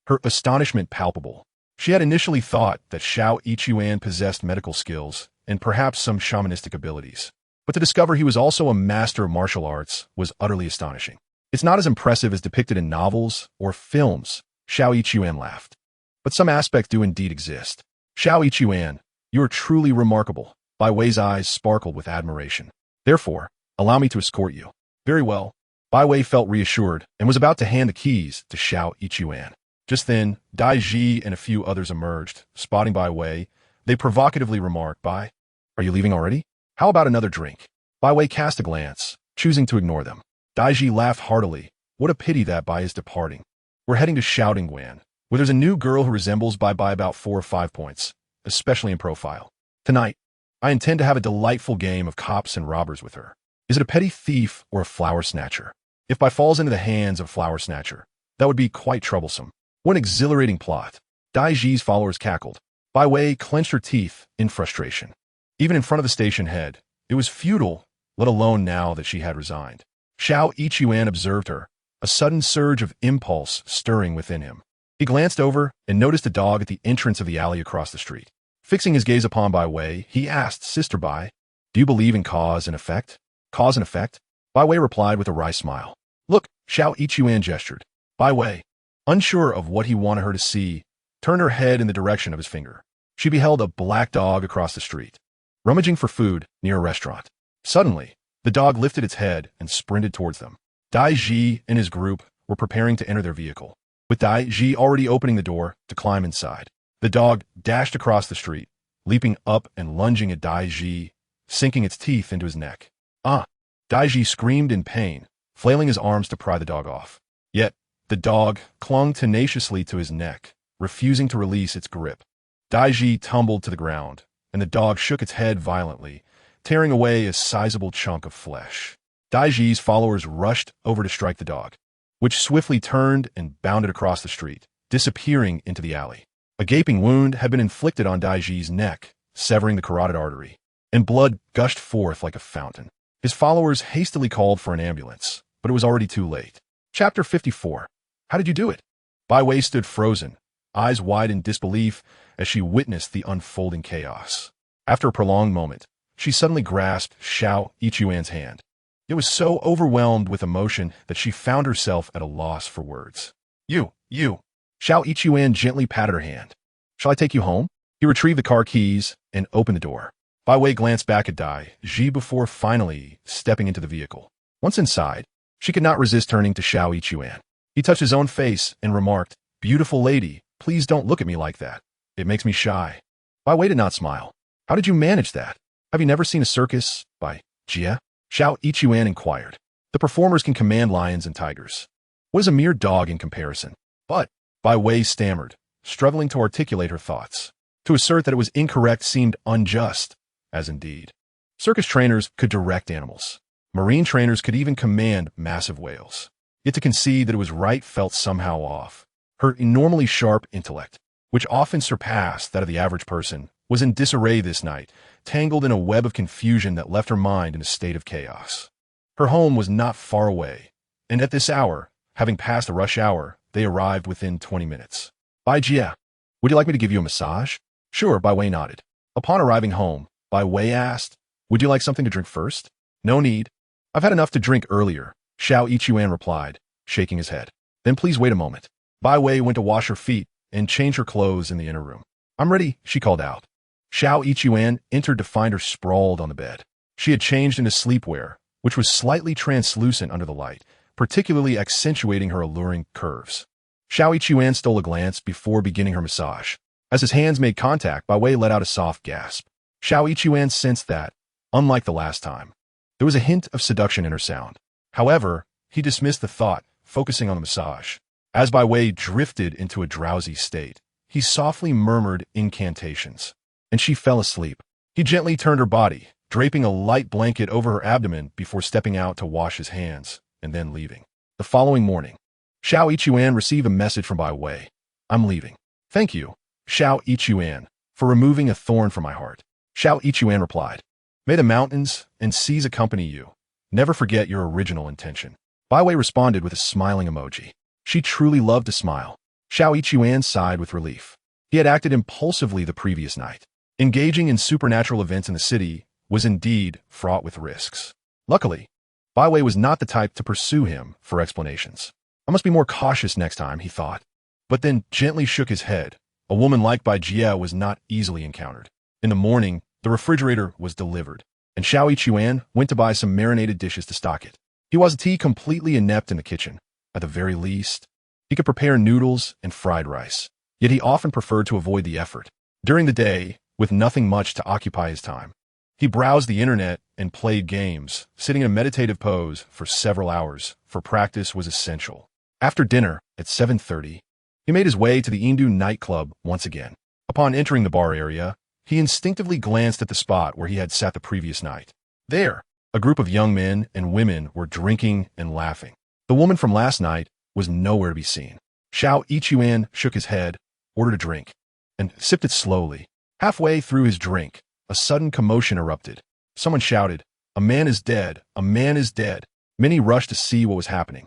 her astonishment palpable. She had initially thought that Xiao Yichuan possessed medical skills and perhaps some shamanistic abilities. But to discover he was also a master of martial arts was utterly astonishing. It's not as impressive as depicted in novels or films, Xiao Yichuan laughed. but some aspects do indeed exist. Xiao Yichuan, you are truly remarkable. Bai Wei's eyes sparkled with admiration. Therefore, allow me to escort you. Very well. Bai Wei felt reassured and was about to hand the keys to Xiao Yichuan. Just then, Dai Ji and a few others emerged, spotting Bai Wei. They provocatively remarked, Bai, are you leaving already? How about another drink? Bai Wei cast a glance, choosing to ignore them. Dai Ji laughed heartily. What a pity that Bai is departing. We're heading to Shouting Guan, where there's a new girl who resembles Bai by about 4 or 5 points, especially in profile. Tonight, I intend to have a delightful game of cops and robbers with her. Is it a petty thief or a flower snatcher? If Bai falls into the hands of a flower snatcher, that would be quite troublesome. What an exhilarating plot. Dai Ji's followers cackled. Bai Wei clenched her teeth in frustration. Even in front of the station head, it was futile, let alone now that she had resigned. Xiao Yichuan observed her, a sudden surge of impulse stirring within him. He glanced over and noticed a dog at the entrance of the alley across the street. Fixing his gaze upon Bai Wei, he asked, Sister Bai, do you believe in cause and effect? Cause and effect? Bai Wei replied with a wry smile. Look, Xiao Yichuan gestured. Bai Wei, unsure of what he wanted her to see, turned her head in the direction of his finger. She beheld a black dog across the street, rummaging for food near a restaurant. Suddenly, the dog lifted its head and sprinted towards them. Dai Ji and his group were preparing to enter their vehicle, with Dai Ji already opening the door to climb inside. The dog dashed across the street, leaping up and lunging at Dai Ji, sinking its teeth into his neck. Ah! Dai Ji screamed in pain, flailing his arms to pry the dog off. Yet, the dog clung tenaciously to his neck, refusing to release its grip. Dai Ji tumbled to the ground, and the dog shook its head violently, tearing away a sizable chunk of flesh. Dai Ji's followers rushed over to strike the dog, which swiftly turned and bounded across the street, disappearing into the alley. A gaping wound had been inflicted on Dai Ji's neck, severing the carotid artery, and blood gushed forth like a fountain. His followers hastily called for an ambulance, but it was already too late. Chapter 54. How did you do it? Bai Wei stood frozen, eyes wide in disbelief as she witnessed the unfolding chaos. After a prolonged moment, she suddenly grasped Xiao Yichuan's hand. It was so overwhelmed with emotion that she found herself at a loss for words. You. Xiao Yichuan gently patted her hand. Shall I take you home? He retrieved the car keys and opened the door. Bai Wei glanced back at Dai Ji before finally stepping into the vehicle. Once inside, she could not resist turning to Xiao Yichuan. He touched his own face and remarked, Beautiful lady, please don't look at me like that. It makes me shy. Bai Wei did not smile. How did you manage that? Have you never seen a circus? Bai Jie? Xiao Yichuan inquired. The performers can command lions and tigers. What is a mere dog in comparison? But, Bai Wei stammered, struggling to articulate her thoughts. To assert that it was incorrect seemed unjust, as indeed. Circus trainers could direct animals. Marine trainers could even command massive whales. Yet to concede that it was right felt somehow off. Her enormously sharp intellect, which often surpassed that of the average person, was in disarray this night, tangled in a web of confusion that left her mind in a state of chaos. Her home was not far away, and at this hour, having passed the rush hour, they arrived within 20 minutes. Bai Jie, would you like me to give you a massage? Sure, Bai Wei nodded. Upon arriving home, Bai Wei asked, Would you like something to drink first? No need. I've had enough to drink earlier, Xiao Yichuan replied, shaking his head. Then please wait a moment. Bai Wei went to wash her feet and change her clothes in the inner room. I'm ready, she called out. Xiao Yichuan entered to find her sprawled on the bed. She had changed into sleepwear, which was slightly translucent under the light, particularly accentuating her alluring curves. Xiao Yichuan stole a glance before beginning her massage. As his hands made contact, Bai Wei let out a soft gasp. Xiao Yichuan sensed that, unlike the last time, there was a hint of seduction in her sound. However, he dismissed the thought, focusing on the massage. As Bai Wei drifted into a drowsy state, he softly murmured incantations, and she fell asleep. He gently turned her body, draping a light blanket over her abdomen before stepping out to wash his hands, and then leaving. The following morning, Xiao Yichuan received a message from Bai Wei. I'm leaving. Thank you, Xiao Yichuan, for removing a thorn from my heart. Xiao Yichuan replied. May the mountains and seas accompany you. Never forget your original intention. Bai Wei responded with a smiling emoji. She truly loved to smile. Xiao Yichuan sighed with relief. He had acted impulsively the previous night. Engaging in supernatural events in the city was indeed fraught with risks. Luckily, Bai Wei was not the type to pursue him for explanations. I must be more cautious next time, he thought, but then gently shook his head, A woman liked by Jie was not easily encountered. In the morning, the refrigerator was delivered, and Xiao Yichuan went to buy some marinated dishes to stock it. He was completely inept in the kitchen. At the very least, he could prepare noodles and fried rice, yet he often preferred to avoid the effort. During the day, with nothing much to occupy his time, he browsed the internet and played games, sitting in a meditative pose for several hours, for practice was essential. After dinner, at 7:30, he made his way to the Indu nightclub once again. Upon entering the bar area, he instinctively glanced at the spot where he had sat the previous night. There, a group of young men and women were drinking and laughing. The woman from last night was nowhere to be seen. Xiao Yichuan shook his head, ordered a drink, and sipped it slowly. Halfway through his drink, a sudden commotion erupted. Someone shouted, "A man is dead! A man is dead!" Many rushed to see what was happening,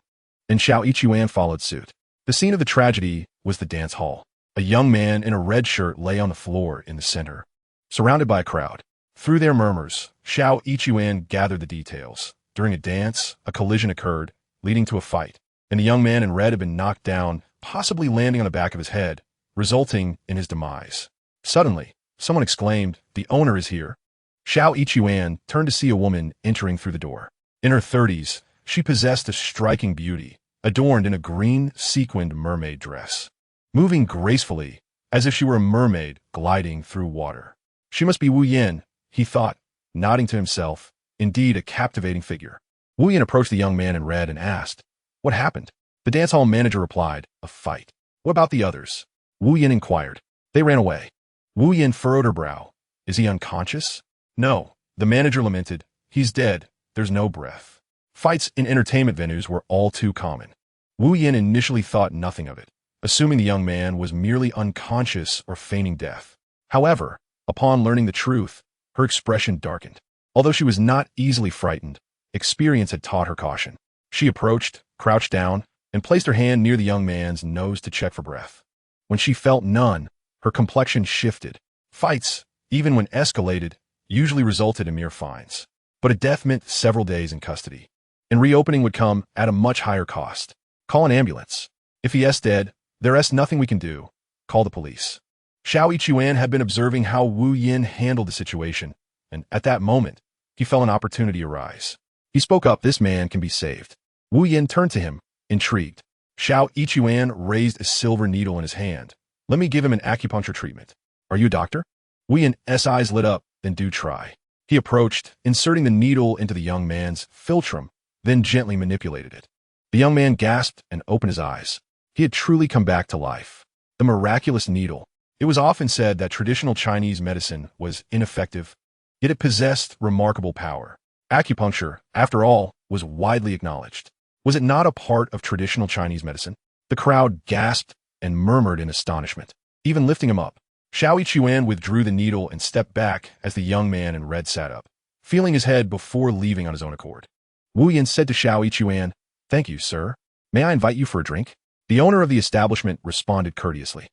and Xiao Yichuan followed suit. The scene of the tragedy was the dance hall. A young man in a red shirt lay on the floor in the center, surrounded by a crowd. Through their murmurs, Xiao Yichuan gathered the details. During a dance, a collision occurred, leading to a fight, and the young man in red had been knocked down, possibly landing on the back of his head, resulting in his demise. Suddenly, someone exclaimed, "The owner is here." Xiao Yichuan turned to see a woman entering through the door. In her 30s, she possessed a striking beauty, adorned in a green, sequined mermaid dress, moving gracefully, as if she were a mermaid gliding through water. She must be Wu Yin, he thought, nodding to himself, indeed a captivating figure. Wu Yin approached the young man in red and asked, "What happened?" The dance hall manager replied, "A fight." "What about the others?" Wu Yin inquired. "They ran away." Wu Yin furrowed her brow. "Is he unconscious?" "No," the manager lamented. "He's dead. There's no breath." Fights in entertainment venues were all too common. Wu Yin initially thought nothing of it, assuming the young man was merely unconscious or feigning death. However, upon learning the truth, her expression darkened. Although she was not easily frightened, experience had taught her caution. She approached, crouched down, and placed her hand near the young man's nose to check for breath. When she felt none, her complexion shifted. Fights, even when escalated, usually resulted in mere fines. But a death meant several days in custody, and reopening would come at a much higher cost. "Call an ambulance. If he is dead, there is nothing we can do. Call the police." Xiao Yichuan had been observing how Wu Yin handled the situation, and at that moment, he felt an opportunity arise. He spoke up, "This man can be saved." Wu Yin turned to him, intrigued. Xiao Yichuan raised a silver needle in his hand. "Let me give him an acupuncture treatment." "Are you a doctor?" Wu Yin's eyes lit up. "Then do try." He approached, inserting the needle into the young man's philtrum, then gently manipulated it. The young man gasped and opened his eyes. He had truly come back to life. The miraculous needle. It was often said that traditional Chinese medicine was ineffective, yet it possessed remarkable power. Acupuncture, after all, was widely acknowledged. Was it not a part of traditional Chinese medicine? The crowd gasped and murmured in astonishment. Even lifting him up, Xiao Yichuan withdrew the needle and stepped back as the young man in red sat up, feeling his head before leaving on his own accord. Wu Yin said to Xiao Yichuan, "Thank you, sir. May I invite you for a drink?" The owner of the establishment responded courteously.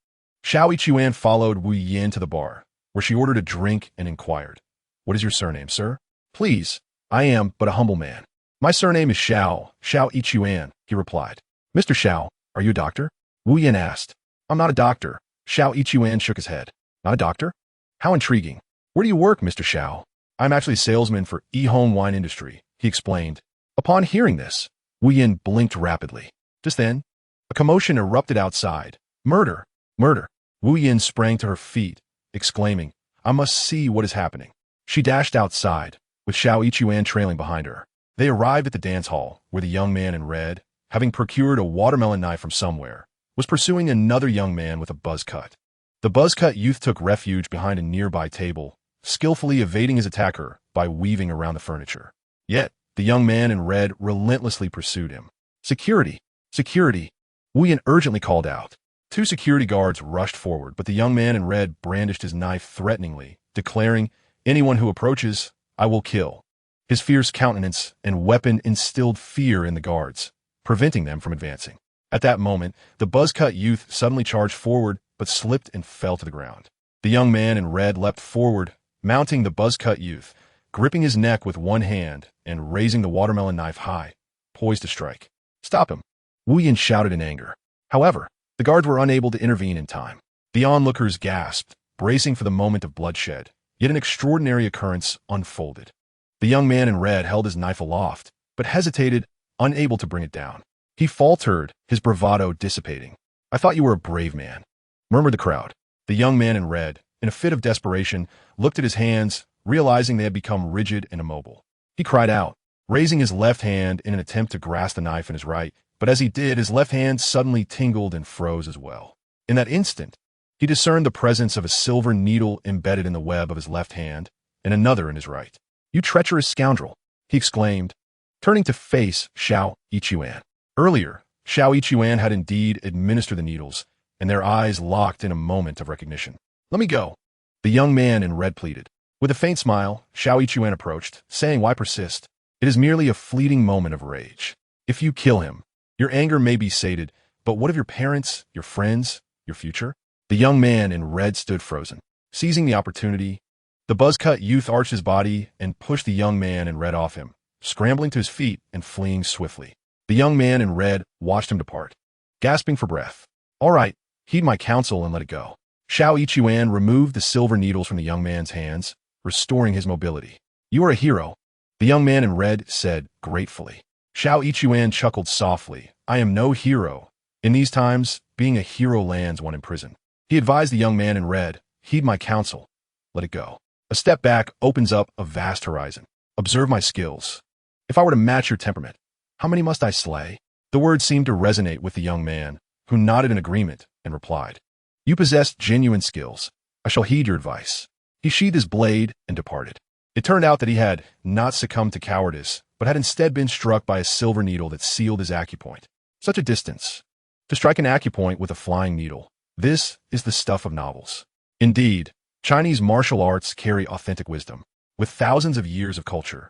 Xiao Yichuan followed Wu Yin to the bar, where she ordered a drink and inquired, "What is your surname, sir?" "Please, I am but a humble man. My surname is Xiao Yichuan," he replied. "Mr. Xiao, are you a doctor?" Wu Yin asked. "I'm not a doctor." Xiao Yichuan shook his head. "Not a doctor? How intriguing. Where do you work, Mr. Xiao?" "I'm actually a salesman for Haicheng wine industry," he explained. Upon hearing this, Wu Yin blinked rapidly. Just then, a commotion erupted outside. "Murder! Murder!" Wu Yin sprang to her feet, exclaiming, "I must see what is happening." She dashed outside, with Xiao Yichuan trailing behind her. They arrived at the dance hall, where the young man in red, having procured a watermelon knife from somewhere, was pursuing another young man with a buzz cut. The buzz-cut youth took refuge behind a nearby table, skillfully evading his attacker by weaving around the furniture. Yet, the young man in red relentlessly pursued him. "Security! Security!" Wu Yin urgently called out. 2 security guards rushed forward, but the young man in red brandished his knife threateningly, declaring, "Anyone who approaches, I will kill." His fierce countenance and weapon instilled fear in the guards, preventing them from advancing. At that moment, the buzz-cut youth suddenly charged forward, but slipped and fell to the ground. The young man in red leapt forward, mounting the buzz-cut youth, gripping his neck with one hand and raising the watermelon knife high, poised to strike. "Stop him!" Wu Yin shouted in anger. However, the guards were unable to intervene in time. The onlookers gasped, bracing for the moment of bloodshed. Yet an extraordinary occurrence unfolded. The young man in red held his knife aloft, but hesitated, unable to bring it down. He faltered, his bravado dissipating. "I thought you were a brave man," murmured the crowd. The young man in red, in a fit of desperation, looked at his hands, realizing they had become rigid and immobile. He cried out, raising his left hand in an attempt to grasp the knife in his right, but as he did, his left hand suddenly tingled and froze as well. In that instant, he discerned the presence of a silver needle embedded in the web of his left hand, and another in his right. "You treacherous scoundrel!" he exclaimed, turning to face He Xue. Earlier, He Xue had indeed administered the needles, and their eyes locked in a moment of recognition. "Let me go," the young man in red pleaded. With a faint smile, He Xue approached, saying, "Why persist? It is merely a fleeting moment of rage. If you kill him, your anger may be sated, but what of your parents, your friends, your future?" The young man in red stood frozen. Seizing the opportunity, the buzz-cut youth arched his body and pushed the young man in red off him, scrambling to his feet and fleeing swiftly. The young man in red watched him depart, gasping for breath. "All right, heed my counsel and let it go." He Xue removed the silver needles from the young man's hands, restoring his mobility. "You are a hero," the young man in red said gratefully. He Xue chuckled softly. "I am no hero. In these times, being a hero lands one in prison." He advised the young man in red, "Heed my counsel. Let it go. A step back opens up a vast horizon. Observe my skills. If I were to match your temperament, how many must I slay?" The words seemed to resonate with the young man, who nodded in agreement and replied, "You possess genuine skills. I shall heed your advice." He sheathed his blade and departed. It turned out that he had not succumbed to cowardice, but had instead been struck by a silver needle that sealed his acupoint. Such a distance. To strike an acupoint with a flying needle. This is the stuff of novels. Indeed, Chinese martial arts carry authentic wisdom, with thousands of years of culture.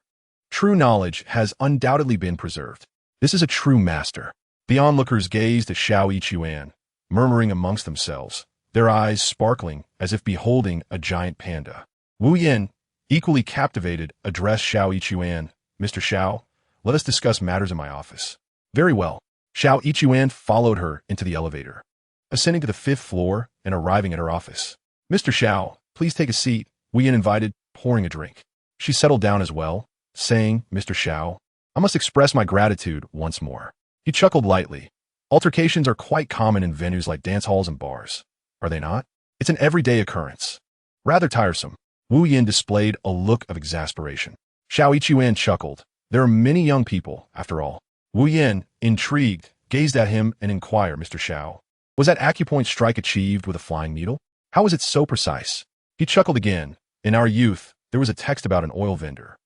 True knowledge has undoubtedly been preserved. This is a true master. The onlookers gazed at He Xue, murmuring amongst themselves, their eyes sparkling as if beholding a giant panda. Wu Yin, equally captivated, addressed He Xue, "Mr. Xiao, let us discuss matters in my office." "Very well." He Xue followed her into the elevator, ascending to the 5th floor and arriving at her office. "Mr. Xiao, please take a seat," Wu Yin invited, pouring a drink. She settled down as well, saying, "Mr. Xiao, I must express my gratitude once more." He chuckled lightly. "Altercations are quite common in venues like dance halls and bars, are they not? It's an everyday occurrence. Rather tiresome." Wu Yin displayed a look of exasperation. He Xue chuckled. "There are many young people, after all." Wu Yin, intrigued, gazed at him and inquired, "Mr. Xiao, was that acupoint strike achieved with a flying needle? How is it so precise?" He chuckled again. "In our youth, there was a text about an oil vendor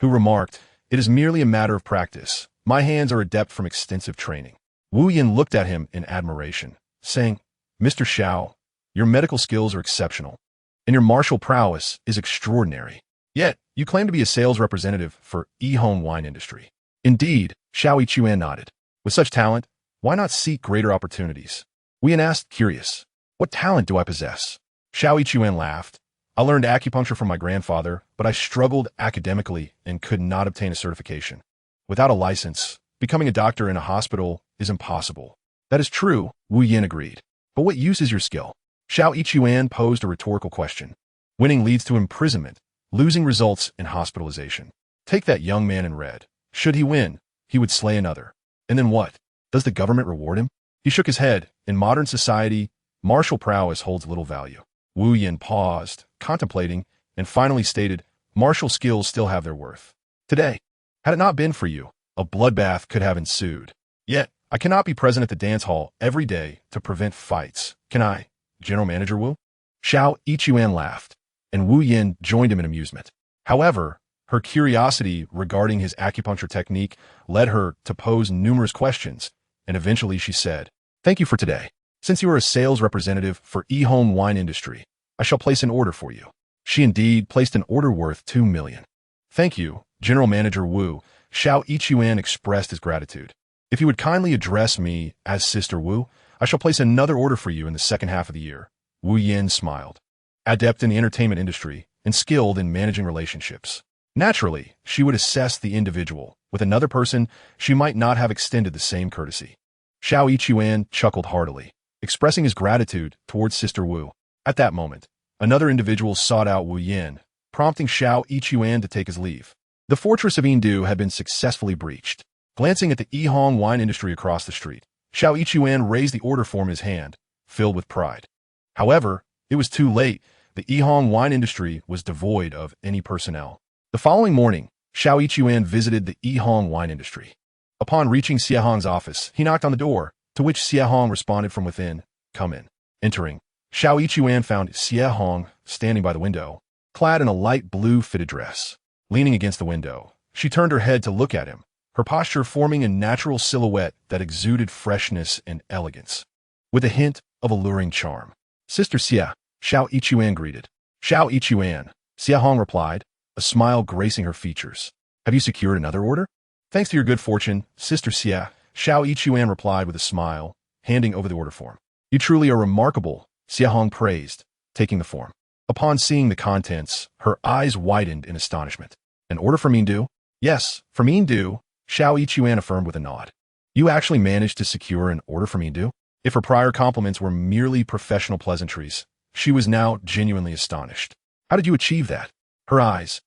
who remarked, 'It is merely a matter of practice. My hands are adept from extensive training.'" Wu Yin looked at him in admiration, saying, "Mr. Xiao, your medical skills are exceptional, and your martial prowess is extraordinary. Yet, you claim to be a sales representative for Haicheng wine industry." "Indeed," He Xue nodded. "With such talent, why not seek greater opportunities?" Wu Yin asked, curious, "What talent do I possess?" He Xue laughed. "I learned acupuncture from my grandfather, but I struggled academically and could not obtain a certification. Without a license, becoming a doctor in a hospital is impossible." "That is true," Wu Yin agreed. "But what use is your skill?" He Xue posed a rhetorical question. "Winning leads to imprisonment. Losing results in hospitalization. Take that young man in red. Should he win, he would slay another. And then what? Does the government reward him?" He shook his head. "In modern society, martial prowess holds little value." Wu Yin paused, contemplating, and finally stated, "Martial skills still have their worth. Today, had it not been for you, a bloodbath could have ensued. Yet, I cannot be present at the dance hall every day to prevent fights. Can I, General Manager Wu?" He Xue laughed, and Wu Yin joined him in amusement. However, her curiosity regarding his acupuncture technique led her to pose numerous questions, and eventually she said, "Thank you for today. Since you are a sales representative for Haicheng wine industry, I shall place an order for you." She indeed placed an order worth 2 million. "Thank you, General Manager Wu." He Xue expressed his gratitude. "If you would kindly address me as Sister Wu, I shall place another order for you in the second half of the year." Wu Yin smiled. Adept in the entertainment industry and skilled in managing relationships. Naturally, she would assess the individual. With another person, she might not have extended the same courtesy. He Xue chuckled heartily. expressing his gratitude towards Sister Wu. At that moment, another individual sought out Wu Yin, prompting Xiao Yichuan to take his leave. The fortress of Yindu had been successfully breached. Glancing at the Yihong wine industry across the street, Xiao Yichuan raised the order form in his hand, filled with pride. However, it was too late. The Yihong wine industry was devoid of any personnel. The following morning, Xiao Yichuan visited the Yihong wine industry. Upon reaching Xie Hong's office, he knocked on the door, to which Xie Hong responded from within, "Come in." Entering, Xiao Yichuan found Xie Hong standing by the window, clad in a light blue fitted dress. Leaning against the window, she turned her head to look at him, her posture forming a natural silhouette that exuded freshness and elegance, with a hint of alluring charm. "Sister Xie," Xiao Yichuan greeted. "Xiao Yichuan," Xie Hong replied, a smile gracing her features. "Have you secured another order?" "Thanks to your good fortune, Sister Xie," Xiao Yichuan replied with a smile, handing over the order form. "You truly are remarkable," Xie Hong praised, taking the form. Upon seeing the contents, her eyes widened in astonishment. "An order from Yindu?" "Yes, from Yindu," Xiao Yichuan affirmed with a nod. "You actually managed to secure an order from Yindu?" If her prior compliments were merely professional pleasantries, she was now genuinely astonished. "How did you achieve that?" Her eyes,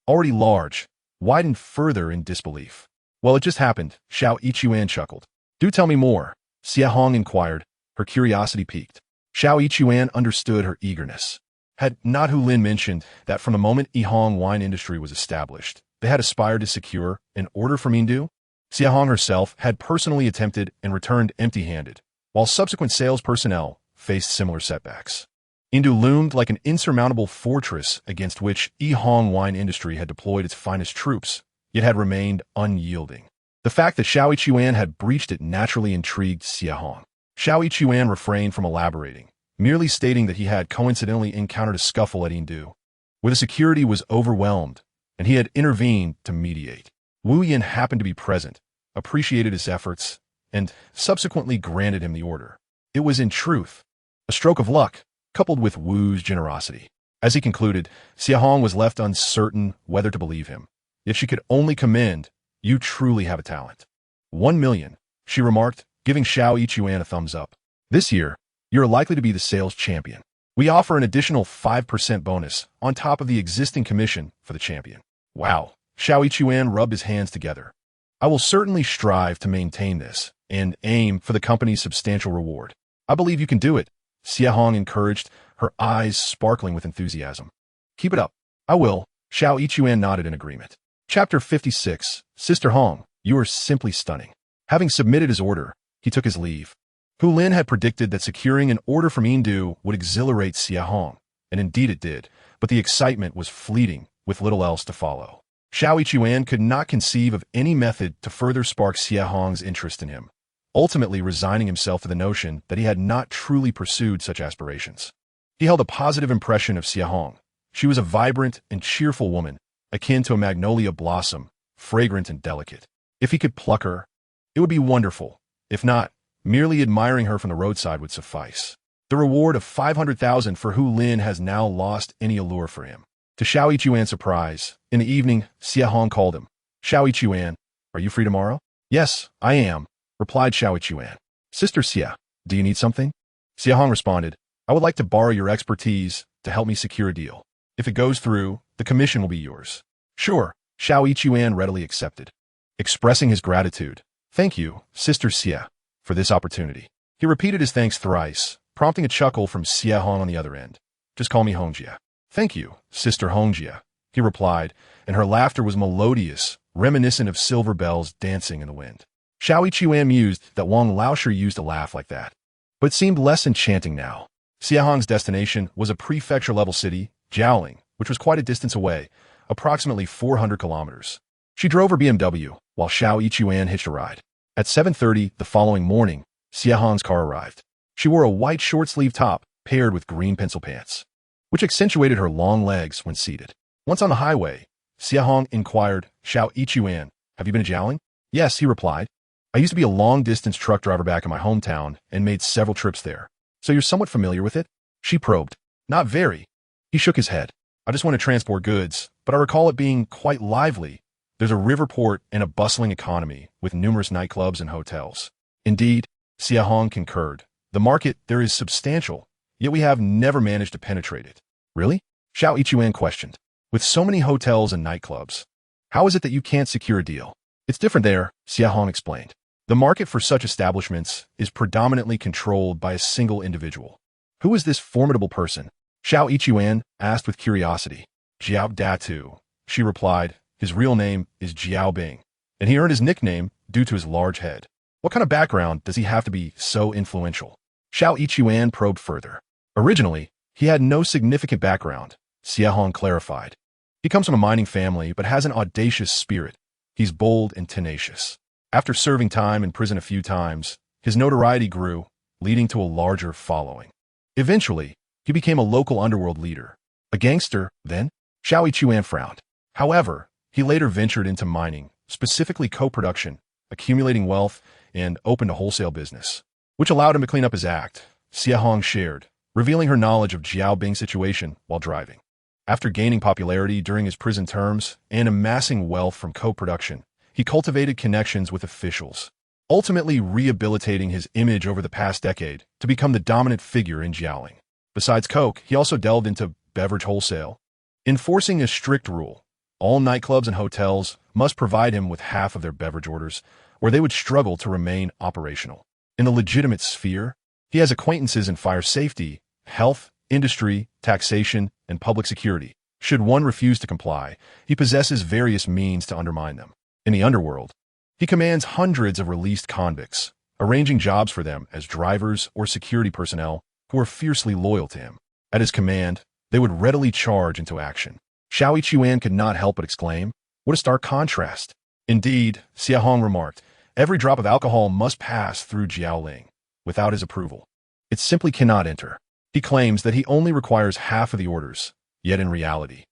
already large, widened further in disbelief. "Well, it just happened," Xiao Yichuan chuckled. "Do tell me more," Xie Hong inquired, her curiosity piqued. Xiao Yichuan understood her eagerness. Had not Hu Lin mentioned that from the moment Yihong wine industry was established, they had aspired to secure an order from Yindu? Xie Hong herself had personally attempted and returned empty-handed, while subsequent sales personnel faced similar setbacks. Yindu loomed like an insurmountable fortress against which Yihong wine industry had deployed its finest troops, yet had remained unyielding. The fact that Xiao Yichuan had breached it naturally intrigued Xie Hong. Xiao Yichuan refrained from elaborating, merely stating that he had coincidentally encountered a scuffle at Yindu, where the security was overwhelmed, and he had intervened to mediate. Wu Yin happened to be present, appreciated his efforts, and subsequently granted him the order. It was, in truth, a stroke of luck, coupled with Wu's generosity. As he concluded, Xie Hong was left uncertain whether to believe him. Yet she could only commend, "You truly have a talent." 1,000,000, she remarked, giving Xiao Yichuan a thumbs up. "This year, you're likely to be the sales champion. We offer an additional 5% bonus on top of the existing commission for the champion." Wow, Xiao Yichuan rubbed his hands together. "I will certainly strive to maintain this and aim for the company's substantial reward. I believe you can do it," Xie Hong encouraged, her eyes sparkling with enthusiasm. "Keep it up." "I will," Xiao Yichuan nodded in agreement. Chapter 56, Sister Hong, you are simply stunning. Having submitted his order, he took his leave. Hu Lin had predicted that securing an order from Yindu would exhilarate Xie Hong, and indeed it did, but the excitement was fleeting, with little else to follow. Xiao Yichuan could not conceive of any method to further spark Xie Hong's interest in him, ultimately resigning himself to the notion that he had not truly pursued such aspirations. He held a positive impression of Xie Hong. She was a vibrant and cheerful woman, akin to a magnolia blossom, fragrant and delicate. If he could pluck her, it would be wonderful. If not, merely admiring her from the roadside would suffice. The reward of 500,000 for Hu Lin has now lost any allure for him. To Xiao Yichuan's surprise, in the evening, Xie Hong called him. "Xiao Yichuan, are you free tomorrow?" "Yes, I am," replied Xiao Yichuan. "Sister Xie, do you need something?" Xie Hong responded, "I would like to borrow your expertise to help me secure a deal. If it goes through, the commission will be yours." "Sure," Xiao Yichuan readily accepted. Expressing his gratitude, "Thank you, Sister Xie, for this opportunity." He repeated his thanks thrice, prompting a chuckle from Xie Hong on the other end. "Just call me Hongjie." "Thank you, Sister Hongjie," he replied, and her laughter was melodious, reminiscent of silver bells dancing in the wind. Xiao Yichuan mused that Wang Laosher used to laugh like that, but seemed less enchanting now. Xie Hong's destination was a prefecture-level city, Jiaoling, which was quite a distance away, approximately 400 kilometers. She drove her BMW, while Xiao Yichuan hitched a ride. At 7:30 the following morning, Xie Hong's car arrived. She wore a white short-sleeved top paired with green pencil pants, which accentuated her long legs when seated. Once on the highway, Xie Hong inquired, "Xiao Yichuan, have you been to Jiaoling?" "Yes," he replied. "I used to be a long-distance truck driver back in my hometown and made several trips there. So you're somewhat familiar with it?" She probed. "Not very." He shook his head. "I just want to transport goods, but I recall it being quite lively. There's a river port and a bustling economy with numerous nightclubs and hotels." "Indeed," Xie Hong concurred, The market there is substantial, yet we have never managed to penetrate it. Really? Xiao Yichuan questioned. With so many hotels and nightclubs, how is it that you can't secure a deal? It's different there, Xie Hong explained. The market for such establishments is predominantly controlled by a single individual. Who is this formidable person? Xiao Yichuan asked with curiosity. Jiao Datu, she replied. His real name is Jiao Bing, and he earned his nickname due to his large head. What kind of background does he have to be so influential? Xiao Yichuan probed further. Originally, he had no significant background, Xie Hong clarified. He comes from a mining family but has an audacious spirit. He's bold and tenacious. After serving time in prison a few times, his notoriety grew, leading to a larger following. Eventually, he became a local underworld leader. A gangster, then? Xiao Yichuan frowned. However, he later ventured into mining, specifically co-production, accumulating wealth, and opened a wholesale business, which allowed him to clean up his act, Xie Hong shared, revealing her knowledge of Jiao Bing's situation while driving. After gaining popularity during his prison terms and amassing wealth from co-production, he cultivated connections with officials, ultimately rehabilitating his image over the past decade to become the dominant figure in Jiaoling. Besides coke, he also delved into beverage wholesale, enforcing a strict rule. All nightclubs and hotels must provide him with half of their beverage orders, or they would struggle to remain operational. In the legitimate sphere, he has acquaintances in fire safety, health, industry, taxation, and public security. Should one refuse to comply, he possesses various means to undermine them. In the underworld, he commands hundreds of released convicts, arranging jobs for them as drivers or security personnel who are fiercely loyal to him. At his command, they would readily charge into action. Xiao Yichuan could not help but exclaim, "What a stark contrast!" Indeed, Xie Hong remarked, every drop of alcohol must pass through Jiaoling. Without his approval, it simply cannot enter. He claims that he only requires half of the orders, yet in reality,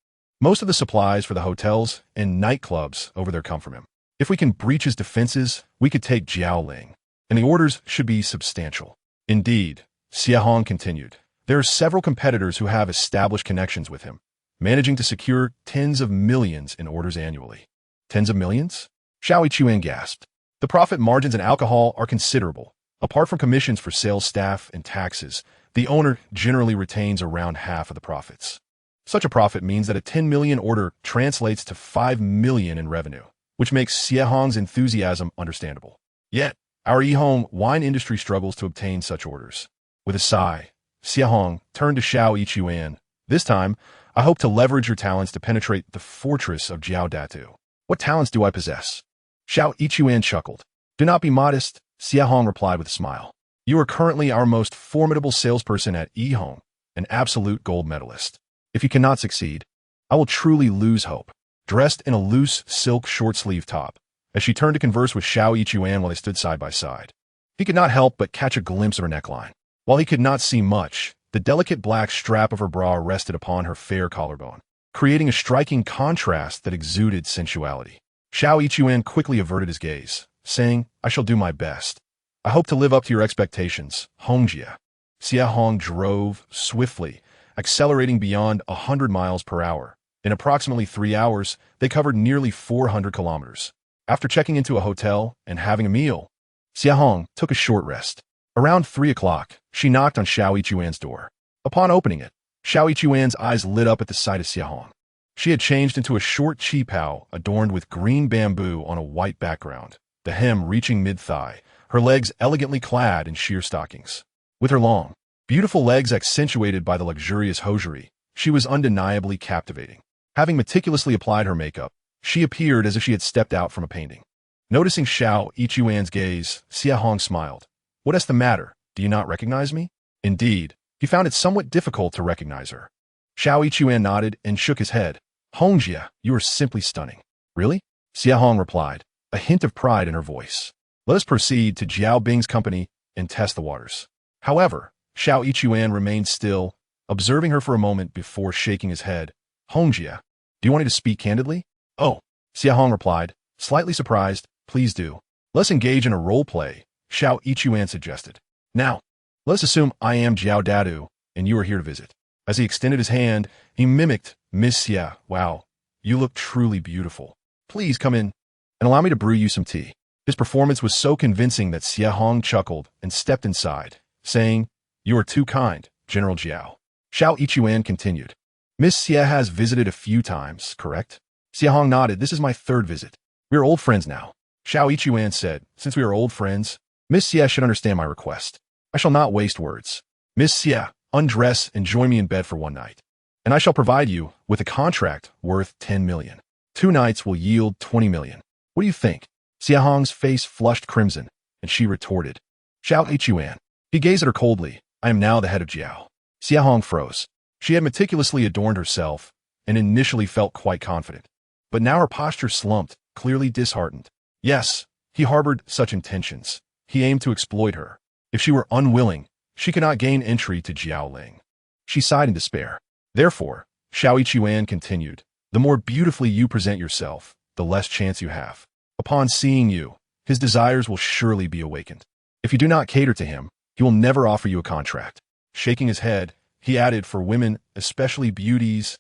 most of the supplies for the hotels and nightclubs over there come from him. If we can breach his defenses, we could take Jiaoling, and the orders should be substantial. Indeed, Xie Hong continued, there are several competitors who have established connections with him, managing to secure tens of millions in orders annually. Tens of millions? Xiao Yichuan gasped. The profit margins in alcohol are considerable. Apart from commissions for sales staff and taxes, the owner generally retains around half of the profits. Such a profit means that a 10 million order translates to 5 million in revenue, which makes Xie Hong's enthusiasm understandable. Yet, our e-home wine industry struggles to obtain such orders. With a sigh, Xie Hong turned to Xiao Yichuan. This time, I hope to leverage your talents to penetrate the fortress of Jiao Datu. What talents do I possess? Xiao Yichuan chuckled. Do not be modest, Xie Hong replied with a smile. You are currently our most formidable salesperson at e-home, an absolute gold medalist. If you cannot succeed, I will truly lose hope. Dressed in a loose silk short-sleeve top, as she turned to converse with Xiao Yichuan while they stood side by side, he could not help but catch a glimpse of her neckline. While he could not see much, the delicate black strap of her bra rested upon her fair collarbone, creating a striking contrast that exuded sensuality. Xiao Yichuan quickly averted his gaze, saying, I shall do my best. I hope to live up to your expectations, Hongjia. Xie Hong drove swiftly, accelerating beyond 100 miles per hour. In approximately 3 hours, they covered nearly 400 kilometers. After checking into a hotel and having a meal, Xie Hong took a short rest. Around 3 o'clock, she knocked on Xiao Yichuan's door. Upon opening it, Xiao Yichuan's eyes lit up at the sight of Xie Hong. She had changed into a short qipao adorned with green bamboo on a white background, the hem reaching mid-thigh, her legs elegantly clad in sheer stockings. With her long, beautiful legs accentuated by the luxurious hosiery, she was undeniably captivating. Having meticulously applied her makeup, she appeared as if she had stepped out from a painting. Noticing Xiao Yichuan's gaze, Xie Hong smiled. What is the matter? Do you not recognize me? Indeed, he found it somewhat difficult to recognize her. Xiao Yichuan nodded and shook his head. Hongjia, you are simply stunning. Really? Xie Hong replied, a hint of pride in her voice. Let us proceed to Jiao Bing's company and test the waters. However, Xiao Yichuan remained still, observing her for a moment before shaking his head. Hongjia, do you want me to speak candidly? Oh, Xie Hong replied, slightly surprised. Please do. Let's engage in a role play, Xiao Yichuan suggested. Now, let us assume I am Jiao Dadu, and you are here to visit. As he extended his hand, he mimicked, Miss Xie, wow, you look truly beautiful. Please come in and allow me to brew you some tea. His performance was so convincing that Xie Hong chuckled and stepped inside, saying, "You are too kind, General Jiao." Xiao Yichuan continued, "Miss Xie has visited a few times, correct?" Xie Hong nodded. "This is my third visit. We are old friends now." Xiao Yichuan said, "Since we are old friends, Miss Xie should understand my request. I shall not waste words. Miss Xie, undress and join me in bed for one night, and I shall provide you with a contract worth 10 million. 2 nights will yield 20 million. What do you think?" Xie Hong's face flushed crimson, and she retorted, "Xiao Yichuan." He gazed at her coldly. "I am now the head of Jiao." Xie Hong froze. She had meticulously adorned herself and initially felt quite confident. But now her posture slumped, clearly disheartened. Yes, he harbored such intentions. He aimed to exploit her. If she were unwilling, she could not gain entry to Jiaoling. She sighed in despair. Therefore, Xiao Yichuan continued, "The more beautifully you present yourself, the less chance you have. Upon seeing you, his desires will surely be awakened. If you do not cater to him, he will never offer you a contract." Shaking his head, he added, "For women, especially beauties,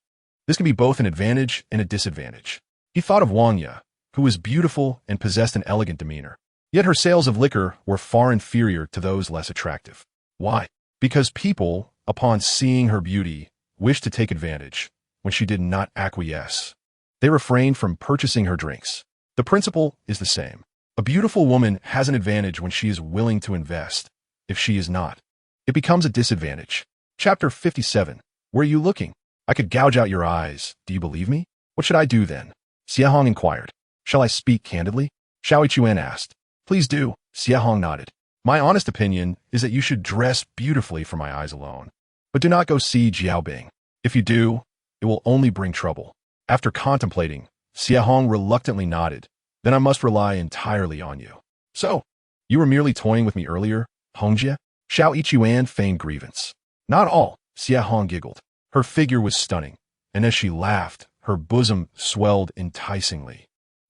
this can be both an advantage and a disadvantage." He thought of Wang Ye, who was beautiful and possessed an elegant demeanor. Yet her sales of liquor were far inferior to those less attractive. Why? Because people, upon seeing her beauty, wished to take advantage when she did not acquiesce. They refrained from purchasing her drinks. The principle is the same. A beautiful woman has an advantage when she is willing to invest. If she is not, it becomes a disadvantage. Chapter 57. Where are you looking? I could gouge out your eyes. Do you believe me? What should I do then? Xie Hong inquired. Shall I speak candidly? Xiao Yichuan asked. Please do. Xie Hong nodded. My honest opinion is that you should dress beautifully for my eyes alone. But do not go see Jiaobing. If you do, it will only bring trouble. After contemplating, Xie Hong reluctantly nodded. Then I must rely entirely on you. So, you were merely toying with me earlier, Hongjie? Xiao Yichuan feigned grievance. Not all, Xie Hong giggled. Her figure was stunning, and as she laughed, her bosom swelled enticingly,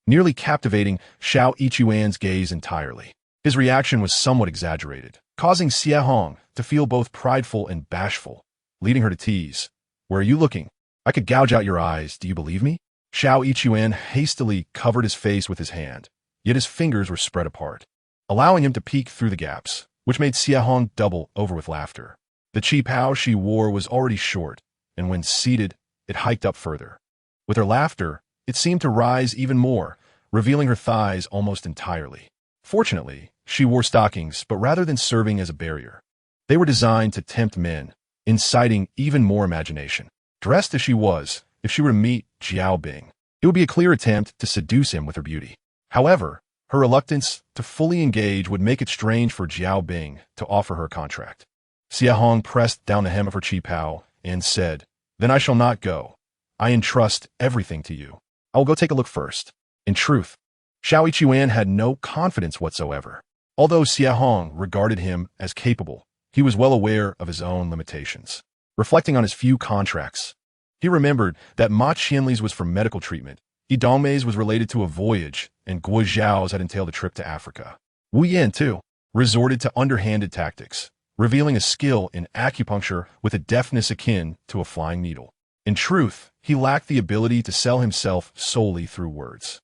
nearly captivating Xiao Yichuan's gaze entirely. His reaction was somewhat exaggerated, causing Xie Hong to feel both prideful and bashful, leading her to tease. Where are you looking? I could gouge out your eyes. Do you believe me? Xiao Yichuan hastily covered his face with his hand, yet his fingers were spread apart, allowing him to peek through the gaps, which made Xie Hong double over with laughter. The qipao she wore was already short, and when seated, it hiked up further. With her laughter, it seemed to rise even more, revealing her thighs almost entirely. Fortunately, she wore stockings, but rather than serving as a barrier, they were designed to tempt men, inciting even more imagination. Dressed as she was, if she were to meet Jiaobing, it would be a clear attempt to seduce him with her beauty. However, her reluctance to fully engage would make it strange for Jiaobing to offer her a contract. Xie Hong pressed down the hem of her qipao and said, Then I shall not go. I entrust everything to you. I will go take a look first. In truth, Xiao Yichuan had no confidence whatsoever. Although Xie Hong regarded him as capable, he was well aware of his own limitations. Reflecting on his few contracts, he remembered that Ma Qianli's was for medical treatment, Yi Dongmei's was related to a voyage, and Guo Zhao's had entailed a trip to Africa. Wu Yan, too, resorted to underhanded tactics, revealing a skill in acupuncture with a deftness akin to a flying needle. In truth, he lacked the ability to sell himself solely through words.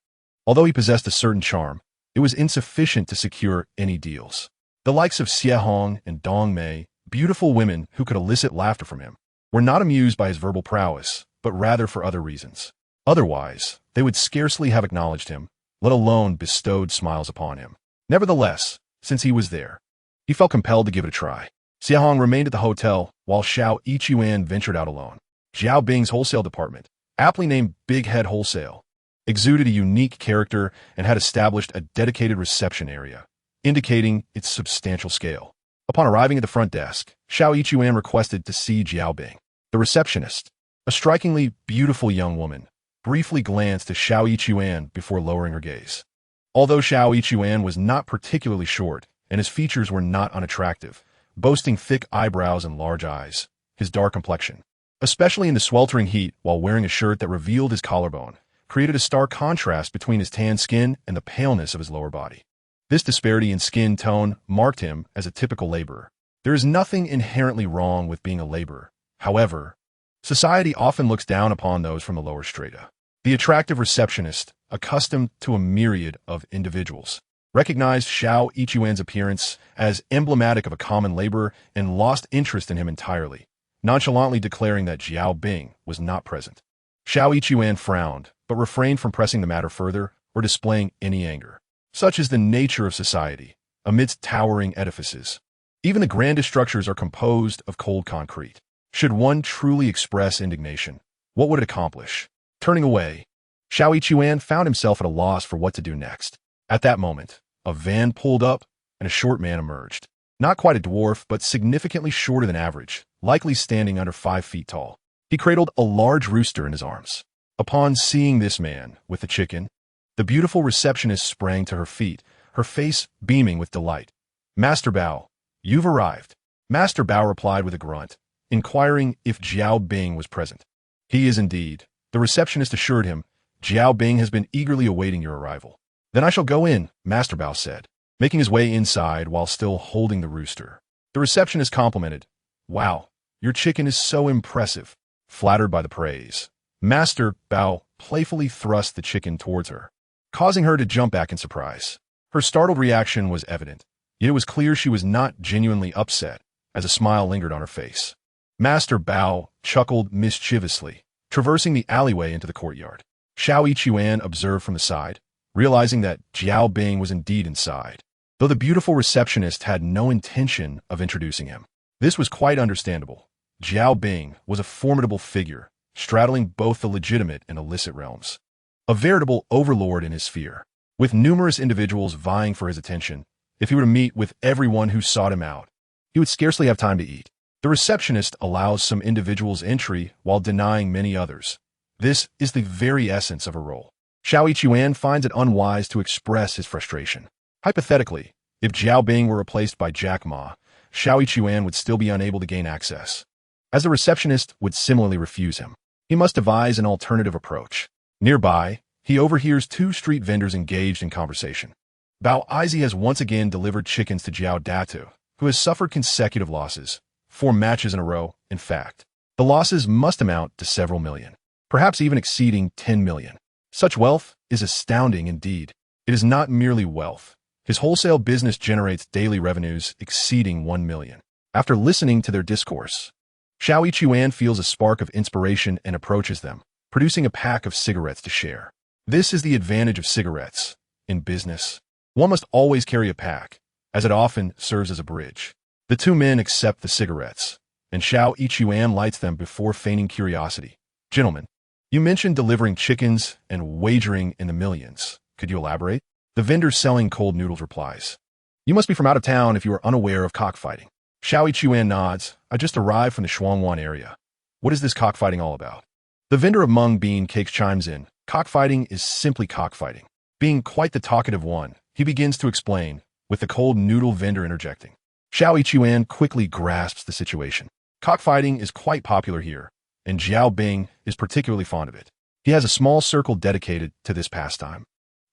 Although he possessed a certain charm, it was insufficient to secure any deals. The likes of Xie Hong and Dong Mei, beautiful women who could elicit laughter from him, were not amused by his verbal prowess, but rather for other reasons. Otherwise, they would scarcely have acknowledged him, let alone bestowed smiles upon him. Nevertheless, since he was there, he felt compelled to give it a try. Xie Hong remained at the hotel, while Xiao Yichuan ventured out alone. Jiaobing's wholesale department, aptly named Big Head Wholesale, exuded a unique character and had established a dedicated reception area, indicating its substantial scale. Upon arriving at the front desk, Xiao Yichuan requested to see Jiaobing. The receptionist, a strikingly beautiful young woman, briefly glanced at Xiao Yichuan before lowering her gaze. Although Xiao Yichuan was not particularly short, and his features were not unattractive, boasting thick eyebrows and large eyes, his dark complexion, especially in the sweltering heat while wearing a shirt that revealed his collarbone, created a stark contrast between his tan skin and the paleness of his lower body. This disparity in skin tone marked him as a typical laborer. There is nothing inherently wrong with being a laborer. However, society often looks down upon those from the lower strata. The attractive receptionist, accustomed to a myriad of individuals, recognized Xiao Yichuan's appearance as emblematic of a common laborer and lost interest in him entirely, nonchalantly declaring that Jiao Bing was not present. Xiao Yichuan frowned, but refrained from pressing the matter further or displaying any anger. Such is the nature of society, amidst towering edifices. Even the grandest structures are composed of cold concrete. Should one truly express indignation, what would it accomplish? Turning away, Xiao Yichuan found himself at a loss for what to do next. At that moment, a van pulled up and a short man emerged. Not quite a dwarf, but significantly shorter than average, likely standing under 5 feet tall. He cradled a large rooster in his arms. Upon seeing this man with the chicken, the beautiful receptionist sprang to her feet, her face beaming with delight. "Master Bao, you've arrived." Master Bao replied with a grunt, inquiring if Jiao Bing was present. "He is indeed," the receptionist assured him. "Jiao Bing has been eagerly awaiting your arrival." "Then I shall go in," Master Bao said, making his way inside while still holding the rooster. The receptionist complimented. "Wow, your chicken is so impressive." Flattered by the praise, Master Bao playfully thrust the chicken towards her, causing her to jump back in surprise. Her startled reaction was evident, yet it was clear she was not genuinely upset, as a smile lingered on her face. Master Bao chuckled mischievously, traversing the alleyway into the courtyard. Xiao Yichuan observed from the side, realizing that Jiao Bing was indeed inside, though the beautiful receptionist had no intention of introducing him. This was quite understandable. Jiao Bing was a formidable figure, straddling both the legitimate and illicit realms. A veritable overlord in his sphere, with numerous individuals vying for his attention. If he were to meet with everyone who sought him out, he would scarcely have time to eat. The receptionist allows some individuals entry while denying many others. This is the very essence of her role. Xiao Yichuan finds it unwise to express his frustration. Hypothetically, if Jiao Bing were replaced by Jack Ma, Xiao Yichuan would still be unable to gain access, as the receptionist would similarly refuse him. He must devise an alternative approach. Nearby, he overhears 2 street vendors engaged in conversation. Bao Izi has once again delivered chickens to Jiao Datu, who has suffered consecutive losses, 4 matches in a row, in fact. The losses must amount to several million, perhaps even exceeding 10 million. Such wealth is astounding indeed. It is not merely wealth. His wholesale business generates daily revenues exceeding 1 million. After listening to their discourse, Xiao Yichuan feels a spark of inspiration and approaches them, producing a pack of cigarettes to share. This is the advantage of cigarettes. In business, one must always carry a pack, as it often serves as a bridge. The 2 men accept the cigarettes, and Xiao Yichuan lights them before feigning curiosity. "Gentlemen, you mentioned delivering chickens and wagering in the millions. Could you elaborate?" The vendor selling cold noodles replies. "You must be from out of town if you are unaware of cockfighting." Xiao Yichuan nods. "I just arrived from the Shuangwan area. What is this cockfighting all about?" The vendor of mung bean cakes chimes in. "Cockfighting is simply cockfighting." Being quite the talkative one, he begins to explain, with the cold noodle vendor interjecting. Xiao Yichuan quickly grasps the situation. Cockfighting is quite popular here, and Jiao Bing is particularly fond of it. He has a small circle dedicated to this pastime,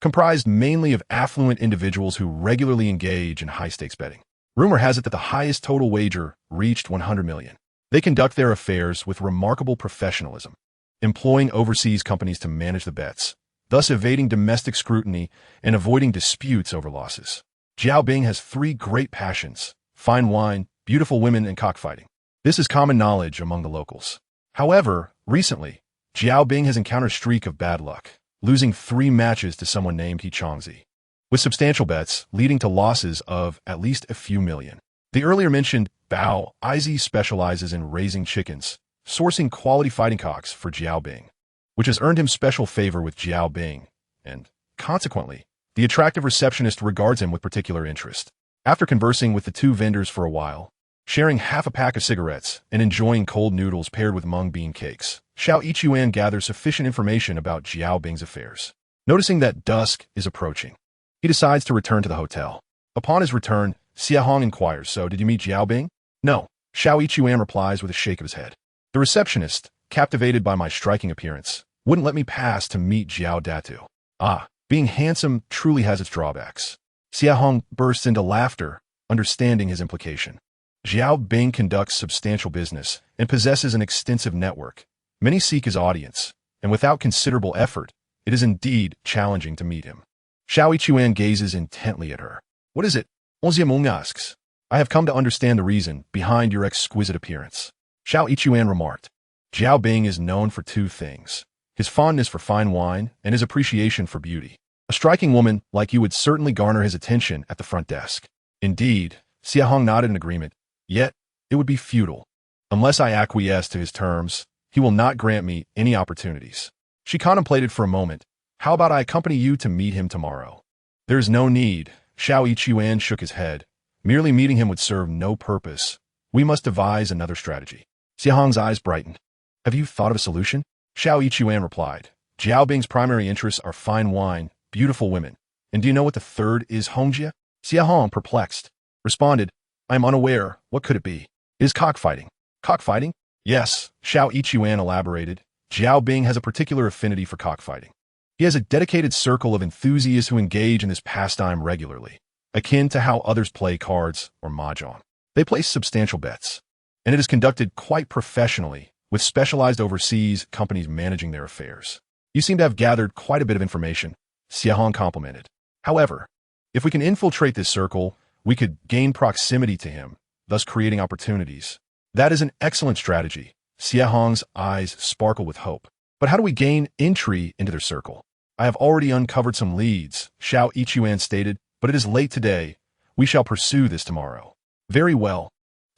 comprised mainly of affluent individuals who regularly engage in high-stakes betting. Rumor has it that the highest total wager reached 100 million. They conduct their affairs with remarkable professionalism, employing overseas companies to manage the bets, thus evading domestic scrutiny and avoiding disputes over losses. Jiao Bing has 3 great passions: fine wine, beautiful women, and cockfighting. This is common knowledge among the locals. However, recently, Jiao Bing has encountered a streak of bad luck, losing 3 matches to someone named He Xue, with substantial bets leading to losses of at least a few million. The earlier mentioned Bao Izi specializes in raising chickens, sourcing quality fighting cocks for Jiao Bing, which has earned him special favor with Jiao Bing, and, consequently, the attractive receptionist regards him with particular interest. After conversing with the 2 vendors for a while, sharing half a pack of cigarettes, and enjoying cold noodles paired with mung bean cakes, Xiao Yichuan gathers sufficient information about Jiao Bing's affairs. Noticing that dusk is approaching, he decides to return to the hotel. Upon his return, Xia Hong inquires, "So, did you meet Jiao Bing?" "No," Xiao Yichuan replies with a shake of his head. "The receptionist, captivated by my striking appearance, wouldn't let me pass to meet Jiao Datu." "Ah, being handsome truly has its drawbacks." Xia Hong bursts into laughter, understanding his implication. Jiao Bing conducts substantial business and possesses an extensive network. Many seek his audience, and without considerable effort, it is indeed challenging to meet him. Xiao Yichuan gazes intently at her. What is it? Onziamong asks. I have come to understand the reason behind your exquisite appearance. Xiao Yichuan remarked. Jiao Bing is known for two things: his fondness for fine wine and his appreciation for beauty. A striking woman like you would certainly garner his attention at the front desk. Indeed, Xie Hong nodded in agreement. Yet, it would be futile. Unless I acquiesce to his terms, he will not grant me any opportunities. She contemplated for a moment. How about I accompany you to meet him tomorrow? There is no need. Xiao Yichuan shook his head. Merely meeting him would serve no purpose. We must devise another strategy. Xie Hong's eyes brightened. Have you thought of a solution? Xiao Yichuan replied. Jiao Bing's primary interests are fine wine, beautiful women. And do you know what the third is, Hongjie? Xie Hong, perplexed, responded, I am unaware. What could it be? It is cockfighting. Cockfighting? Yes, Xiao Yichuan elaborated. Jiao Bing has a particular affinity for cockfighting. He has a dedicated circle of enthusiasts who engage in this pastime regularly, akin to how others play cards or mahjong. They place substantial bets, and it is conducted quite professionally, with specialized overseas companies managing their affairs. You seem to have gathered quite a bit of information, Xie Hong complimented. However, if we can infiltrate this circle, we could gain proximity to him, thus creating opportunities. That is an excellent strategy. Xie Hong's eyes sparkle with hope. But how do we gain entry into their circle? I have already uncovered some leads, Xiao Yichuan stated, but it is late today. We shall pursue this tomorrow. Very well.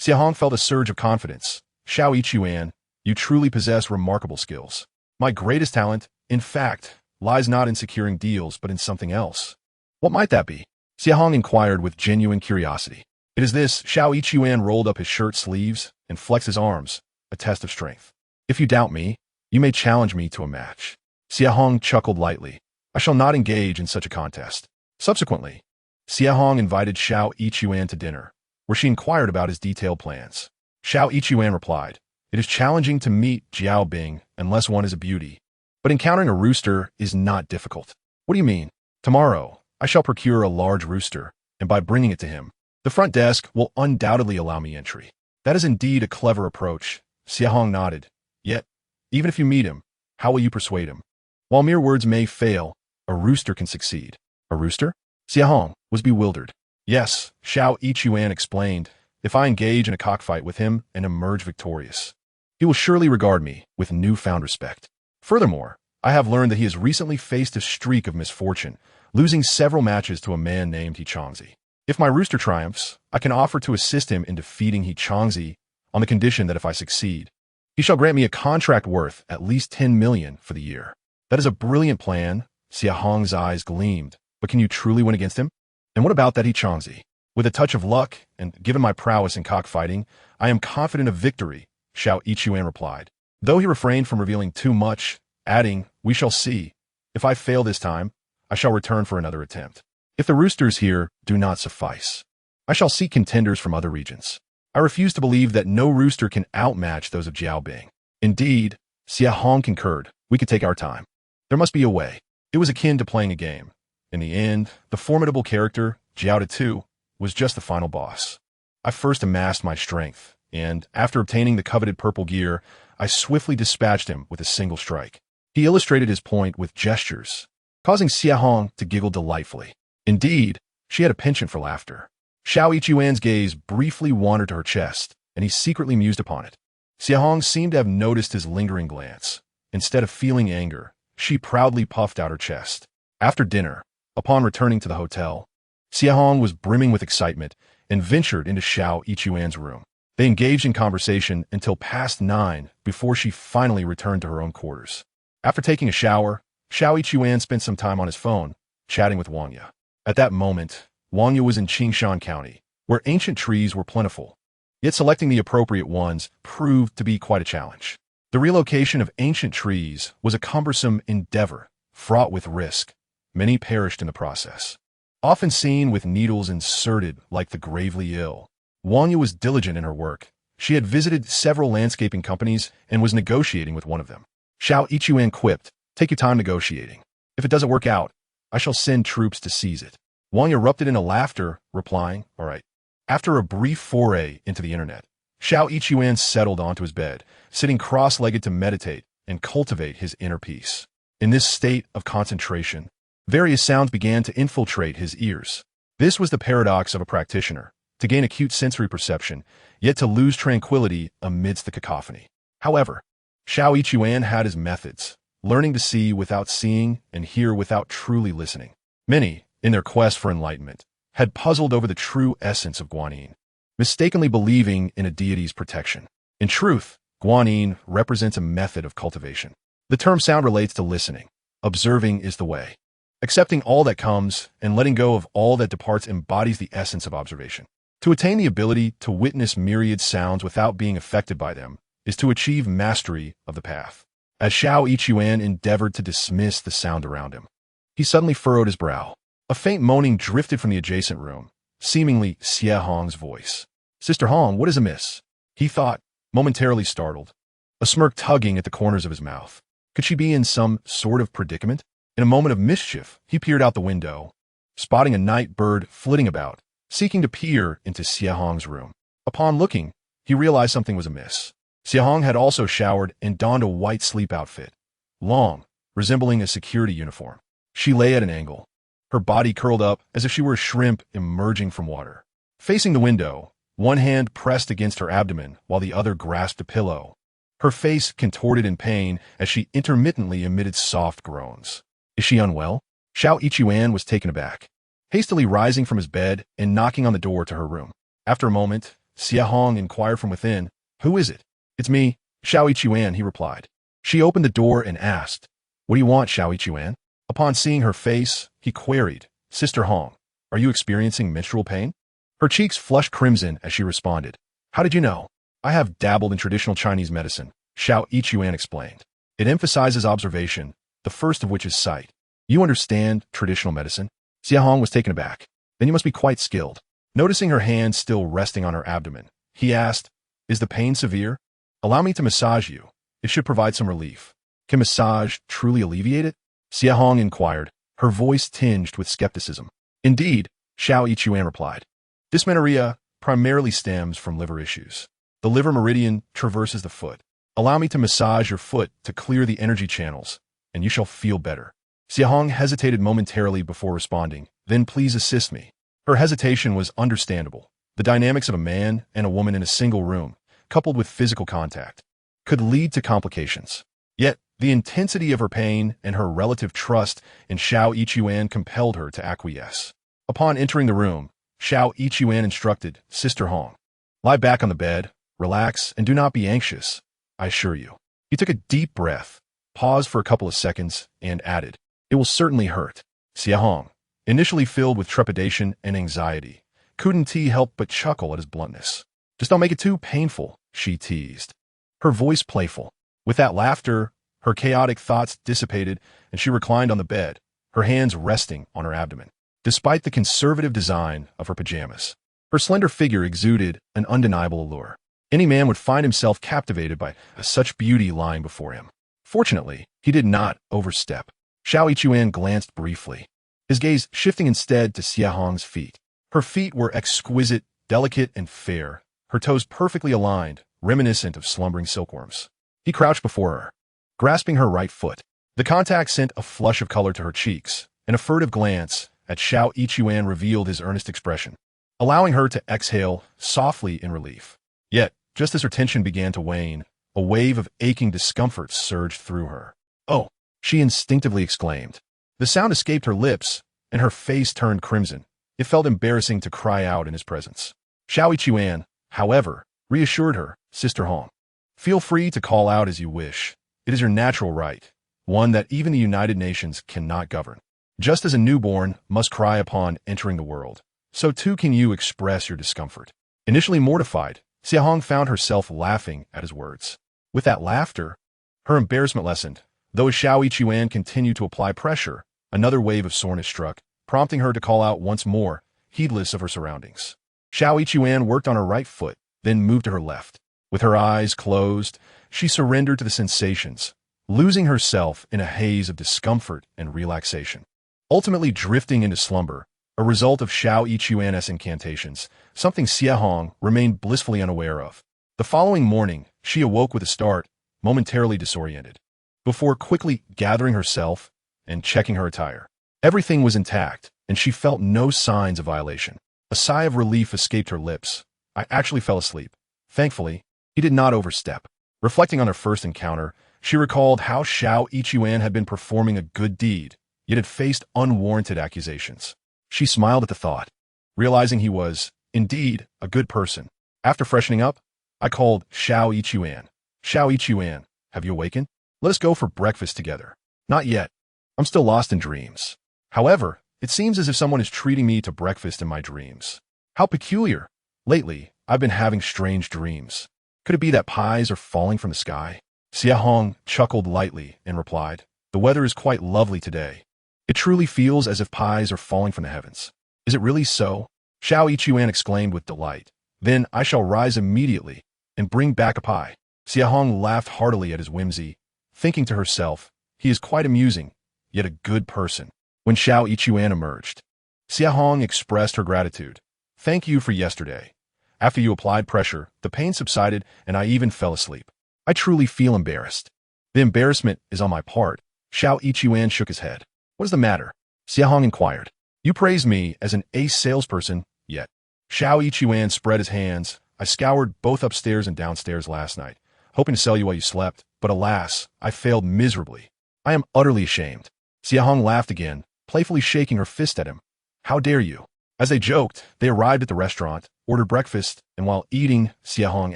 Xie Hong felt a surge of confidence. Xiao Yichuan, you truly possess remarkable skills. My greatest talent, in fact, lies not in securing deals, but in something else. What might that be? Xie Hong inquired with genuine curiosity. It is this. Xiao Yichuan rolled up his shirt sleeves and flexed his arms, a test of strength. If you doubt me, you may challenge me to a match. Xie Hong chuckled lightly. I shall not engage in such a contest. Subsequently, Xie Hong invited Xiao Yichuan to dinner, where she inquired about his detailed plans. Xiao Yichuan replied, it is challenging to meet Jiao Bing unless one is a beauty, but encountering a rooster is not difficult. What do you mean? Tomorrow, I shall procure a large rooster, and by bringing it to him, the front desk will undoubtedly allow me entry. That is indeed a clever approach. Xie Hong nodded. Yet, even if you meet him, how will you persuade him? While mere words may fail, a rooster can succeed. A rooster? Xie Hong was bewildered. Yes, Xiao Yichuan explained, if I engage in a cockfight with him and emerge victorious, he will surely regard me with newfound respect. Furthermore, I have learned that he has recently faced a streak of misfortune, losing several matches to a man named Haicheng. If my rooster triumphs, I can offer to assist him in defeating Haicheng on the condition that if I succeed, he shall grant me a contract worth at least 10 million for the year. That is a brilliant plan. Xie Hong's eyes gleamed. But can you truly win against him? And what about that Haicheng? With a touch of luck, and given my prowess in cockfighting, I am confident of victory, Xiao Yichuan replied. Though he refrained from revealing too much, adding, we shall see. If I fail this time, I shall return for another attempt. If the roosters here do not suffice, I shall seek contenders from other regions. I refuse to believe that no rooster can outmatch those of Jiao Bing. Indeed, Xie Hong concurred. We could take our time. There must be a way. It was akin to playing a game. In the end, the formidable character, Jiao Tu, was just the final boss. I first amassed my strength, and after obtaining the coveted purple gear, I swiftly dispatched him with a single strike. He illustrated his point with gestures, causing Xie Hong to giggle delightfully. Indeed, she had a penchant for laughter. Xiao Yichuan's gaze briefly wandered to her chest, and he secretly mused upon it. Xie Hong seemed to have noticed his lingering glance. Instead of feeling anger, she proudly puffed out her chest. After dinner, upon returning to the hotel, Xie Hong was brimming with excitement and ventured into Xiao Yichuan's room. They engaged in conversation until past 9 before she finally returned to her own quarters. After taking a shower, Xiao Yichuan spent some time on his phone, chatting with Wang Ye. At that moment, Wang Ye was in Qingshan County, where ancient trees were plentiful. Yet selecting the appropriate ones proved to be quite a challenge. The relocation of ancient trees was a cumbersome endeavor, fraught with risk. Many perished in the process. Often seen with needles inserted like the gravely ill, Wang Ye was diligent in her work. She had visited several landscaping companies and was negotiating with one of them. Xiao Yichuan quipped, take your time negotiating. If it doesn't work out, I shall send troops to seize it. Wang Ye erupted into laughter, replying, all right. After a brief foray into the internet, Xiao Yichuan settled onto his bed, sitting cross-legged to meditate and cultivate his inner peace. In this state of concentration, Various sounds began to infiltrate his ears. This was the paradox of a practitioner, to gain acute sensory perception, yet to lose tranquility amidst the cacophony. However, Xiao Yichuan had his methods, learning to see without seeing and hear without truly listening. Many, in their quest for enlightenment, had puzzled over the true essence of Guanyin, mistakenly believing in a deity's protection. In truth, Guanyin represents a method of cultivation. The term sound relates to listening. Observing is the way. Accepting all that comes and letting go of all that departs embodies the essence of observation. To attain the ability to witness myriad sounds without being affected by them is to achieve mastery of the path. As Xiao Yichuan endeavored to dismiss the sound around him, he suddenly furrowed his brow. A faint moaning drifted from the adjacent room, seemingly Xie Hong's voice. "Sister Hong, what is amiss?" he thought, momentarily startled, a smirk tugging at the corners of his mouth. Could she be in some sort of predicament? In a moment of mischief, he peered out the window, spotting a night bird flitting about, seeking to peer into Xie Hong's room. Upon looking, he realized something was amiss. Xie Hong had also showered and donned a white sleep outfit, long, resembling a security uniform. She lay at an angle, her body curled up as if she were a shrimp emerging from water. Facing the window, one hand pressed against her abdomen while the other grasped a pillow. Her face contorted in pain as she intermittently emitted soft groans. "Is she unwell?" Xiao Yichuan was taken aback, hastily rising from his bed and knocking on the door to her room. After a moment, Xie Hong inquired from within, "Who is it?" "It's me, Xiao Yichuan," he replied. She opened the door and asked, "What do you want, Xiao Yichuan?" Upon seeing her face, he queried, "Sister Hong, are you experiencing menstrual pain?" Her cheeks flushed crimson as she responded, "How did you know?" "I have dabbled in traditional Chinese medicine," Xiao Yichuan explained. It emphasizes observation, the first of which is sight. "You understand traditional medicine?" Xie Hong was taken aback. "Then you must be quite skilled." Noticing her hand still resting on her abdomen, he asked, "Is the pain severe? Allow me to massage you. It should provide some relief." "Can massage truly alleviate it?" Xie Hong inquired, her voice tinged with skepticism. "Indeed," Xiao Yichuan replied. "Dysmenorrhea primarily stems from liver issues. The liver meridian traverses the foot. Allow me to massage your foot to clear the energy channels, and you shall feel better." Xie Hong hesitated momentarily before responding, "Then please assist me." Her hesitation was understandable. The dynamics of a man and a woman in a single room, coupled with physical contact, could lead to complications. Yet, the intensity of her pain and her relative trust in Xiao Yichuan compelled her to acquiesce. Upon entering the room, Xiao Yichuan instructed, "Sister Hong, lie back on the bed, relax, and do not be anxious, I assure you." He took a deep breath, paused for a couple of seconds, and added, "It will certainly hurt." Xie Hong, initially filled with trepidation and anxiety, couldn't help but chuckle at his bluntness. "Just don't make it too painful," she teased, her voice playful. With that laughter, her chaotic thoughts dissipated and she reclined on the bed, her hands resting on her abdomen. Despite the conservative design of her pajamas, her slender figure exuded an undeniable allure. Any man would find himself captivated by such beauty lying before him. Fortunately, he did not overstep. Xiao Yichuan glanced briefly, his gaze shifting instead to Xie Hong's feet. Her feet were exquisite, delicate, and fair, her toes perfectly aligned, reminiscent of slumbering silkworms. He crouched before her, grasping her right foot. The contact sent a flush of color to her cheeks, and a furtive glance at Xiao Yichuan revealed his earnest expression, allowing her to exhale softly in relief. Yet, just as her tension began to wane, a wave of aching discomfort surged through her. "Oh!" she instinctively exclaimed. The sound escaped her lips, and her face turned crimson. It felt embarrassing to cry out in his presence. Xiao Yichuan, however, reassured her, "Sister Hong, feel free to call out as you wish. It is your natural right, one that even the United Nations cannot govern. Just as a newborn must cry upon entering the world, so too can you express your discomfort." Initially mortified, Xie Hong found herself laughing at his words. With that laughter, her embarrassment lessened. Though Xiao Yichuan continued to apply pressure, another wave of soreness struck, prompting her to call out once more, heedless of her surroundings. Xiao Yichuan worked on her right foot, then moved to her left. With her eyes closed, she surrendered to the sensations, losing herself in a haze of discomfort and relaxation. Ultimately drifting into slumber, a result of Xiao Yichuan's incantations, something Xie Hong remained blissfully unaware of. The following morning, she awoke with a start, momentarily disoriented, before quickly gathering herself and checking her attire. Everything was intact, and she felt no signs of violation. A sigh of relief escaped her lips. I actually fell asleep. Thankfully, he did not overstep. Reflecting on their first encounter, she recalled how He Xue had been performing a good deed, yet had faced unwarranted accusations. She smiled at the thought, realizing he was, indeed, a good person. After freshening up, I called He Xue. He Xue, have you awakened? Let us go for breakfast together. Not yet. I'm still lost in dreams. However, it seems as if someone is treating me to breakfast in my dreams. How peculiar. Lately, I've been having strange dreams. Could it be that pies are falling from the sky? Xiahong chuckled lightly and replied, the weather is quite lovely today. It truly feels as if pies are falling from the heavens. Is it really so? He Xue exclaimed with delight. Then I shall rise immediately and bring back a pie. Xiahong laughed heartily at his whimsy, thinking to herself, he is quite amusing, yet a good person. When He Xue emerged, Xiahong expressed her gratitude. Thank you for yesterday. After you applied pressure, the pain subsided and I even fell asleep. I truly feel embarrassed. The embarrassment is on my part. He Xue shook his head. What is the matter? Xiahong inquired. You praised me as an ace salesperson, yet. He Xue spread his hands. I scoured both upstairs and downstairs last night, hoping to sell you while you slept, but alas, I failed miserably. I am utterly ashamed. Xiahong laughed again, playfully shaking her fist at him. How dare you? As they joked, they arrived at the restaurant, ordered breakfast, and while eating, Xiahong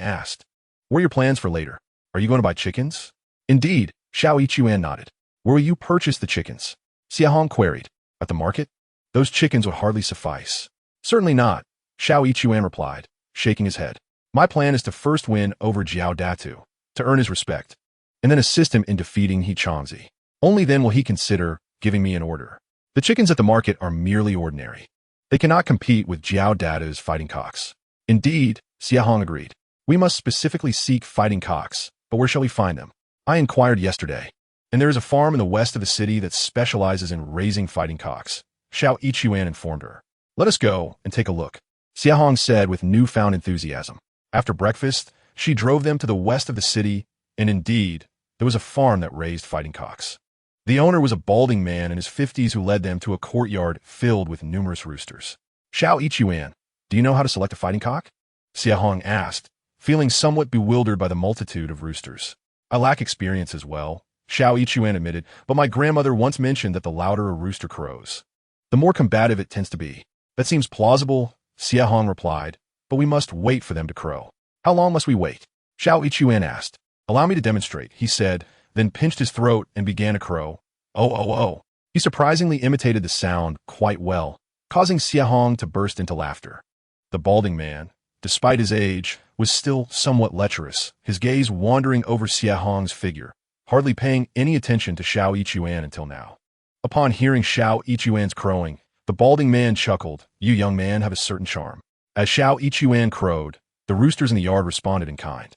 asked, what are your plans for later? Are you going to buy chickens? Indeed, He Xue nodded. Where will you purchase the chickens? Xiahong queried. At the market? Those chickens would hardly suffice. Certainly not, He Xue replied, shaking his head. My plan is to first win over Jiao Datu, to earn his respect, and then assist him in defeating He Changzi. Only then will he consider giving me an order. The chickens at the market are merely ordinary. They cannot compete with Jiao Datu's fighting cocks. Indeed, Xiahong agreed. We must specifically seek fighting cocks, but where shall we find them? I inquired yesterday, and there is a farm in the west of the city that specializes in raising fighting cocks, He Xue informed her. Let us go and take a look, Xiahong said with newfound enthusiasm. After breakfast, she drove them to the west of the city, and indeed, there was a farm that raised fighting cocks. The owner was a balding man in his 50s who led them to a courtyard filled with numerous roosters. He Xue, do you know how to select a fighting cock? Xiahong asked, feeling somewhat bewildered by the multitude of roosters. I lack experience as well, He Xue admitted, but my grandmother once mentioned that the louder a rooster crows, the more combative it tends to be. That seems plausible, Xiahong replied, but we must wait for them to crow. How long must we wait? He Xue asked. Allow me to demonstrate, he said, then pinched his throat and began to crow. Oh, oh, oh. He surprisingly imitated the sound quite well, causing Xiahong to burst into laughter. The balding man, despite his age, was still somewhat lecherous, his gaze wandering over Xiahong's figure, hardly paying any attention to He Xue until now. Upon hearing He Xue's crowing, the balding man chuckled. You young man have a certain charm. As He Xue crowed, the roosters in the yard responded in kind.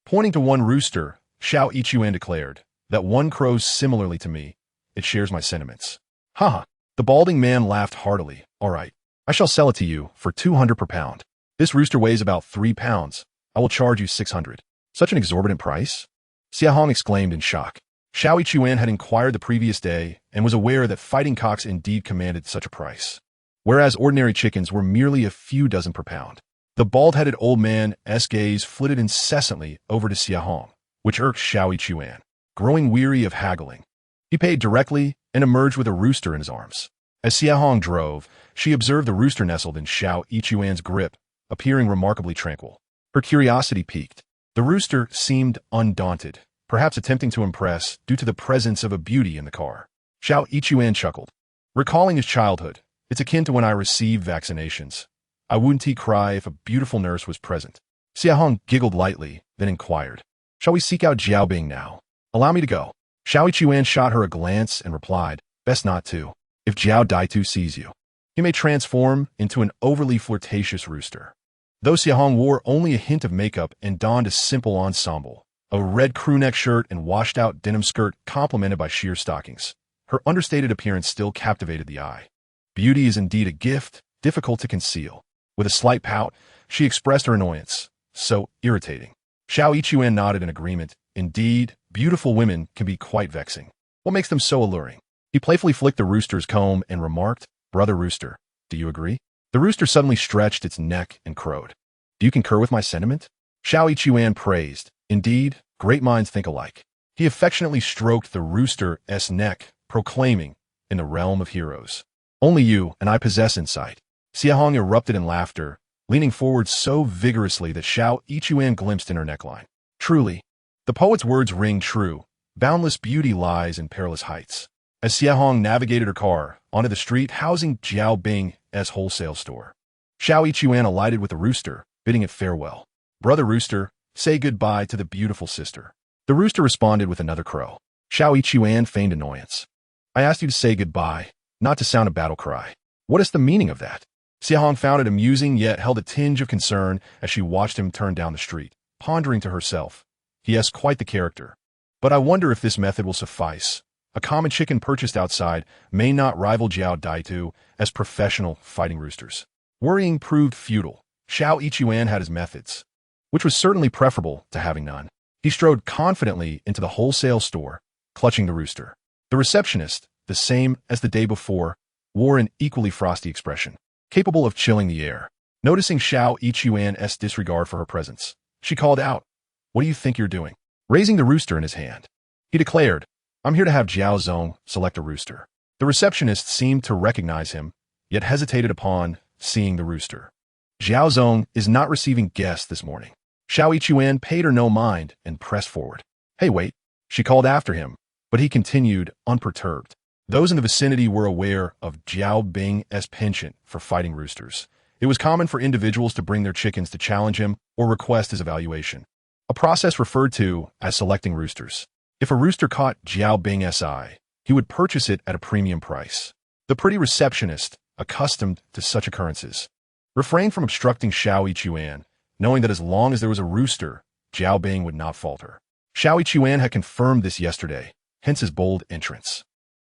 Pointing to one rooster, He Xue declared, that one crows similarly to me. It shares my sentiments. Haha. The balding man laughed heartily. All right. I shall sell it to you for 200 per pound. This rooster weighs about 3 pounds. I will charge you 600. Such an exorbitant price? Xiahong exclaimed in shock. He Xue had inquired the previous day and was aware that fighting cocks indeed commanded such a price, whereas ordinary chickens were merely a few dozen per pound. The bald-headed old man's gaze flitted incessantly over to Xiahong, which irked He Xue. Growing weary of haggling, he paid directly and emerged with a rooster in his arms. As Xiahong drove, she observed the rooster nestled in He Xue's grip, appearing remarkably tranquil. Her curiosity piqued. The rooster seemed undaunted, perhaps attempting to impress due to the presence of a beauty in the car. He Xue chuckled. Recalling his childhood, it's akin to when I received vaccinations. I wouldn't cry if a beautiful nurse was present. Xiahong giggled lightly, then inquired, shall we seek out Jiaobing now? Allow me to go. He Xue shot her a glance and replied, best not to. If Jiao Daitu sees you, he may transform into an overly flirtatious rooster. Though Xiahong wore only a hint of makeup and donned a simple ensemble, a red crewneck shirt and washed-out denim skirt complemented by sheer stockings, her understated appearance still captivated the eye. Beauty is indeed a gift, difficult to conceal. With a slight pout, she expressed her annoyance. So irritating. He Xue nodded in agreement. Indeed, beautiful women can be quite vexing. What makes them so alluring? He playfully flicked the rooster's comb and remarked, "Brother Rooster, do you agree?" The rooster suddenly stretched its neck and crowed. "Do you concur with my sentiment?" Xiao Yichuan praised. "Indeed, great minds think alike." He affectionately stroked the rooster's neck, proclaiming, "In the realm of heroes, only you and I possess insight." Xiahong erupted in laughter, leaning forward so vigorously that Xiao Yichuan glimpsed in her neckline. Truly, the poet's words ring true. Boundless beauty lies in perilous heights. As Xiahong navigated her car onto the street housing Jiao Bing's wholesale store, Xiao Yichuan alighted with the rooster, bidding it farewell. "Brother Rooster, say goodbye to the beautiful sister." The rooster responded with another crow. Xiao Yichuan feigned annoyance. "I asked you to say goodbye, not to sound a battle cry. What is the meaning of that?" Xiahong found it amusing yet held a tinge of concern as she watched him turn down the street, pondering to herself. He has quite the character. But I wonder if this method will suffice. A common chicken purchased outside may not rival Jiao Daitu as professional fighting roosters. Worrying proved futile. Xiao Yichuan had his methods, which was certainly preferable to having none. He strode confidently into the wholesale store, clutching the rooster. The receptionist, the same as the day before, wore an equally frosty expression, capable of chilling the air. Noticing Xiao Yichuan's disregard for her presence, she called out, "What do you think you're doing?" Raising the rooster in his hand, he declared, "I'm here to have Jiao Zong select a rooster." The receptionist seemed to recognize him, yet hesitated upon seeing the rooster. "Jiao Zong is not receiving guests this morning." Xiao Yichuan paid her no mind and pressed forward. "Hey, wait," she called after him, but he continued unperturbed. Those in the vicinity were aware of Jiao Bing's penchant for fighting roosters. It was common for individuals to bring their chickens to challenge him or request his evaluation, a process referred to as selecting roosters. If a rooster caught Jiao Bing's eye, he would purchase it at a premium price. The pretty receptionist, accustomed to such occurrences, refrained from obstructing Xiao Yichuan, knowing that as long as there was a rooster, Jiao Bing would not falter. Xiao Yichuan had confirmed this yesterday, hence his bold entrance.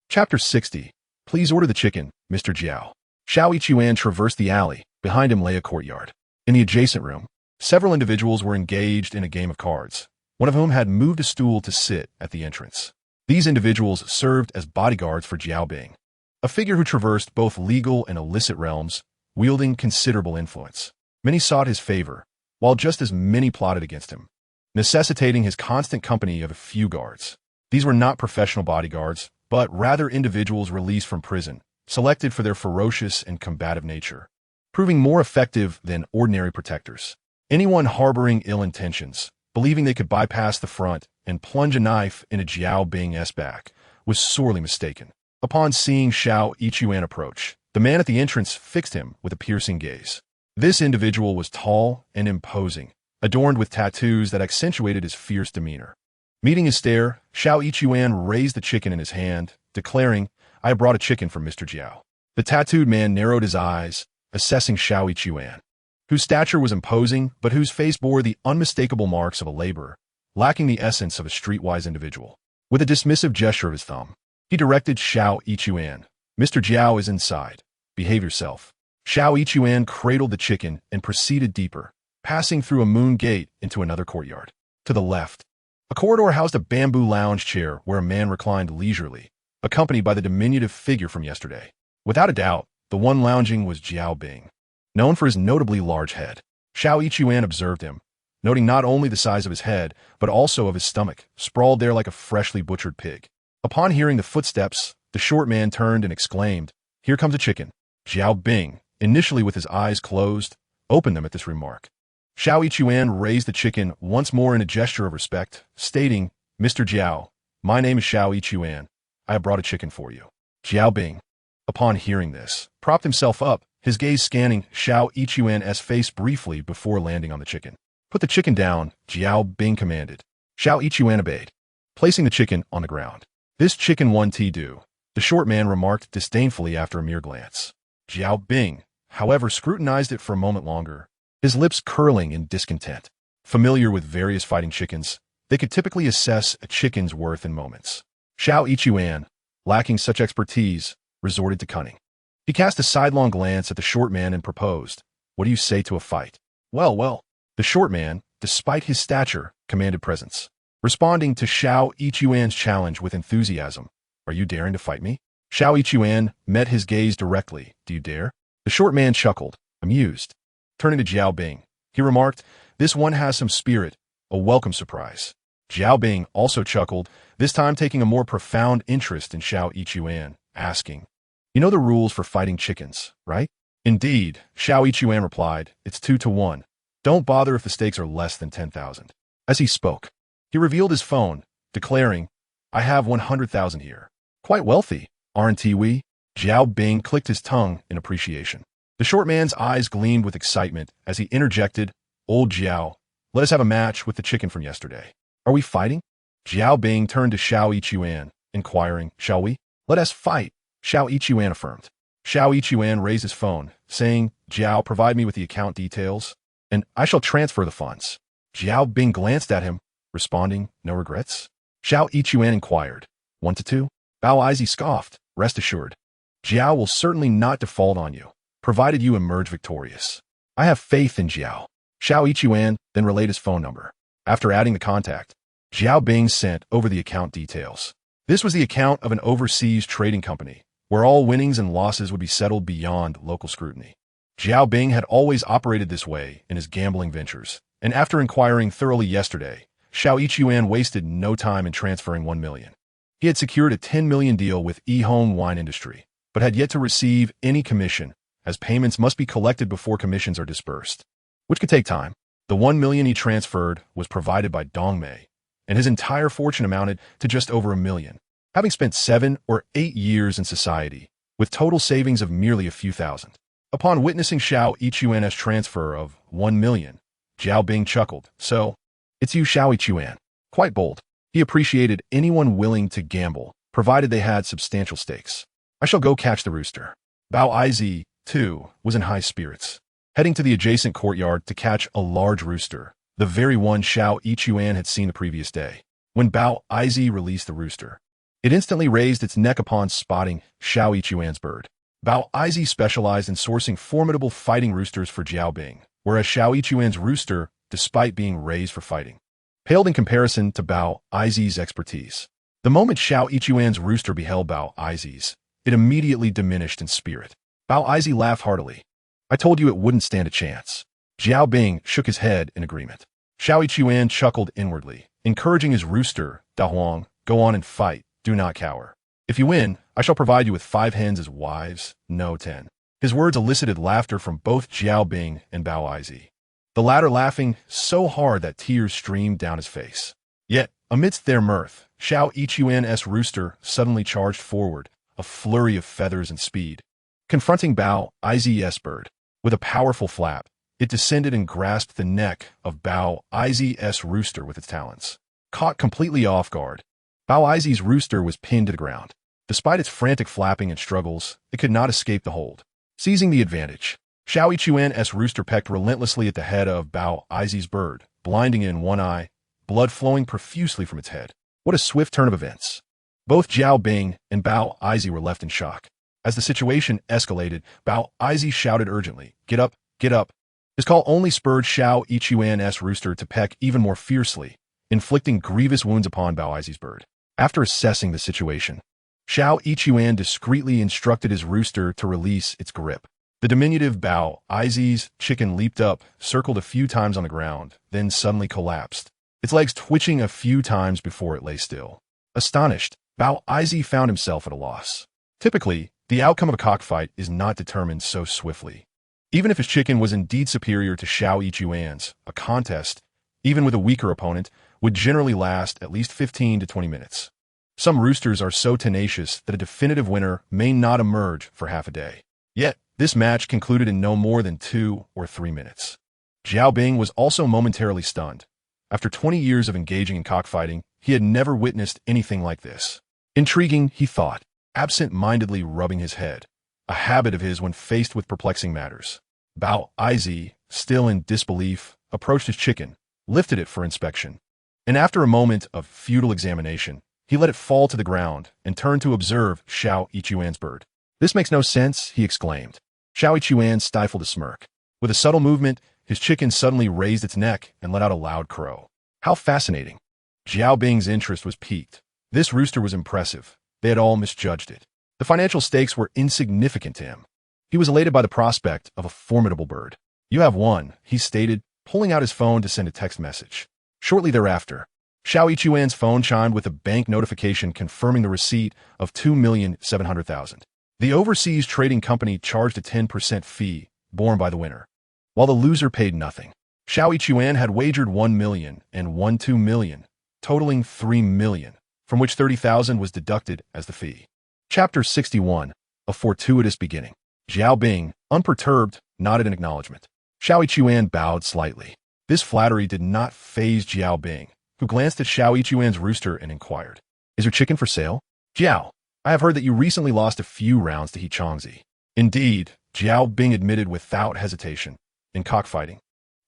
Chapter 60. Please order the chicken, Mr. Jiao. Xiao Yichuan traversed the alley. Behind him lay a courtyard. In the adjacent room, several individuals were engaged in a game of cards, one of whom had moved a stool to sit at the entrance. These individuals served as bodyguards for Jiao Bing, a figure who traversed both legal and illicit realms, wielding considerable influence. Many sought his favor, while just as many plotted against him, necessitating his constant company of a few guards. These were not professional bodyguards, but rather individuals released from prison, selected for their ferocious and combative nature, proving more effective than ordinary protectors. Anyone harboring ill intentions, believing they could bypass the front and plunge a knife into Jiao Bing's back, was sorely mistaken. Upon seeing Xiao Yichuan approach, the man at the entrance fixed him with a piercing gaze. This individual was tall and imposing, adorned with tattoos that accentuated his fierce demeanor. Meeting his stare, Xiao Yichuan raised the chicken in his hand, declaring, "I have brought a chicken from Mr. Jiao." The tattooed man narrowed his eyes, assessing Xiao Yichuan, whose stature was imposing but whose face bore the unmistakable marks of a laborer, lacking the essence of a streetwise individual. With a dismissive gesture of his thumb, he directed Xiao Yichuan, "Mr. Jiao is inside. Behave yourself." Xiao Yichuan cradled the chicken and proceeded deeper, passing through a moon gate into another courtyard. To the left, a corridor housed a bamboo lounge chair where a man reclined leisurely, accompanied by the diminutive figure from yesterday. Without a doubt, the one lounging was Jiao Bing, known for his notably large head. Xiao Yichuan observed him, noting not only the size of his head, but also of his stomach, sprawled there like a freshly butchered pig. Upon hearing the footsteps, the short man turned and exclaimed, "Here comes a chicken." Jiao Bing, initially with his eyes closed, opened them at this remark. Xiao Yichuan raised the chicken once more in a gesture of respect, stating, "Mr. Jiao, my name is Xiao Yichuan. I have brought a chicken for you." Jiao Bing, upon hearing this, propped himself up, his gaze scanning Xiao Yichuan's face briefly before landing on the chicken. "Put the chicken down," Jiao Bing commanded. Xiao Yichuan obeyed, placing the chicken on the ground. "This chicken won't do," the short man remarked disdainfully after a mere glance. Jiao Bing, however, scrutinized it for a moment longer, his lips curling in discontent. Familiar with various fighting chickens, they could typically assess a chicken's worth in moments. Xiao Yichuan, lacking such expertise, resorted to cunning. He cast a sidelong glance at the short man and proposed, "What do you say to a fight?" Well. The short man, despite his stature, commanded presence. Responding to Xiao Yichuan's challenge with enthusiasm, "Are you daring to fight me?" Xiao Yichuan met his gaze directly. Do you dare? The short man chuckled, amused. Turning to Jiao Bing, he remarked, this one has some spirit, a welcome surprise. Jiao Bing also chuckled, this time taking a more profound interest in Xiao Yichuan, asking, you know the rules for fighting chickens, right? Indeed, Xiao Yichuan replied, it's 2-1. Don't bother if the stakes are less than 10,000. As he spoke, he revealed his phone, declaring, I have 100,000 here. Quite wealthy, aren't we? Jiao Bing clicked his tongue in appreciation. The short man's eyes gleamed with excitement as he interjected, Old Jiao, let us have a match with the chicken from yesterday. Are we fighting? Jiao Bing turned to Xiao Yichuan, inquiring, shall we? Let us fight, Xiao Yichuan affirmed. Xiao Yichuan raised his phone, saying, Jiao, provide me with the account details, and I shall transfer the funds. Jiao Bing glanced at him, responding, no regrets? Xiao Yichuan inquired, 1-2? Bao Aizi scoffed, rest assured. Jiao will certainly not default on you, provided you emerge victorious. I have faith in Jiao. Xiao Yichuan then relayed his phone number. After adding the contact, Jiao Bing sent over the account details. This was the account of an overseas trading company, where all winnings and losses would be settled beyond local scrutiny. Jiao Bing had always operated this way in his gambling ventures, and after inquiring thoroughly yesterday, Xiao Yichuan wasted no time in transferring 1 million. He had secured a 10 million deal with Haicheng wine industry, but had yet to receive any commission, as payments must be collected before commissions are dispersed, which could take time. The 1 million he transferred was provided by Dongmei, and his entire fortune amounted to just over 1 million, having spent 7 or 8 years in society, with total savings of merely a few thousand. Upon witnessing Xiao Yichuan's transfer of 1 million, Jiao Bing chuckled, so, it's you, Xiao Yichuan. Quite bold. He appreciated anyone willing to gamble, provided they had substantial stakes. I shall go catch the rooster. Bao Aizi, too, was in high spirits, heading to the adjacent courtyard to catch a large rooster, the very one Xiao Yichuan had seen the previous day. When Bao Aizi released the rooster, it instantly raised its neck upon spotting Xiao Yichuan's bird. Bao Aizi specialized in sourcing formidable fighting roosters for Jiao Bing, whereas Xiao Yichuan's rooster, despite being raised for fighting, paled in comparison to Bao Aizi's expertise. The moment Xiao Yichuan's rooster beheld Bao Aizi's, it immediately diminished in spirit. Bao Aizi laughed heartily. I told you it wouldn't stand a chance. Jiao Bing shook his head in agreement. Xiao Yichuan chuckled inwardly, encouraging his rooster, Da Huang, go on and fight, do not cower. If you win, I shall provide you with 5 hens as wives, no 10. His words elicited laughter from both Jiao Bing and Bao Aizi, the latter laughing so hard that tears streamed down his face. Yet, amidst their mirth, Xiao Yichuan's rooster suddenly charged forward, a flurry of feathers and speed. Confronting Bao Aizi's bird, with a powerful flap, it descended and grasped the neck of Bao Aizi's rooster with its talons. Caught completely off guard, Bao Aizi's rooster was pinned to the ground. Despite its frantic flapping and struggles, it could not escape the hold. Seizing the advantage, Xiao Yichuan's rooster pecked relentlessly at the head of Bao Aizi's bird, blinding it in one eye, blood flowing profusely from its head. What a swift turn of events. Both Jiao Bing and Bao Aizi were left in shock. As the situation escalated, Bao Aizi shouted urgently, get up, get up. His call only spurred Xiao Yichuan's rooster to peck even more fiercely, inflicting grievous wounds upon Bao Aizi's bird. After assessing the situation, Xiao Yichuan discreetly instructed his rooster to release its grip. The diminutive Bao Aizi's chicken leaped up, circled a few times on the ground, then suddenly collapsed, its legs twitching a few times before it lay still. Astonished, Bao Aizi found himself at a loss. Typically, the outcome of a cockfight is not determined so swiftly. Even if his chicken was indeed superior to Xiao Yichuan's, a contest, even with a weaker opponent, would generally last at least 15 to 20 minutes. Some roosters are so tenacious that a definitive winner may not emerge for half a day. Yet, this match concluded in no more than 2 or 3 minutes. Jiao Bing was also momentarily stunned. After 20 years of engaging in cockfighting, he had never witnessed anything like this. Intriguing, he thought, absent-mindedly rubbing his head, a habit of his when faced with perplexing matters. Bao Aizi, still in disbelief, approached his chicken, lifted it for inspection, and after a moment of futile examination, he let it fall to the ground and turned to observe Xiao Yichuan's bird. This makes no sense, he exclaimed. Xiao Yichuan stifled a smirk. With a subtle movement, his chicken suddenly raised its neck and let out a loud crow. How fascinating. Jiao Bing's interest was piqued. This rooster was impressive. They had all misjudged it. The financial stakes were insignificant to him. He was elated by the prospect of a formidable bird. "You have won," he stated, pulling out his phone to send a text message. Shortly thereafter, Xiao Yichuan's phone chimed with a bank notification confirming the receipt of $2,700,000. The overseas trading company charged a 10% fee, borne by the winner, while the loser paid nothing. Xiao Yichuan had wagered 1 million and won 2 million, totaling 3 million, from which 30,000 was deducted as the fee. Chapter 61, A Fortuitous Beginning. Xiao Bing, unperturbed, nodded in acknowledgement. Xiao Yichuan bowed slightly. This flattery did not faze Xiao Bing, who glanced at Xiao Yichuan's rooster and inquired, "Is your chicken for sale?" "Jiao, I have heard that you recently lost a few rounds to He Xue." "Indeed," Xiao Bing admitted without hesitation, "in cockfighting.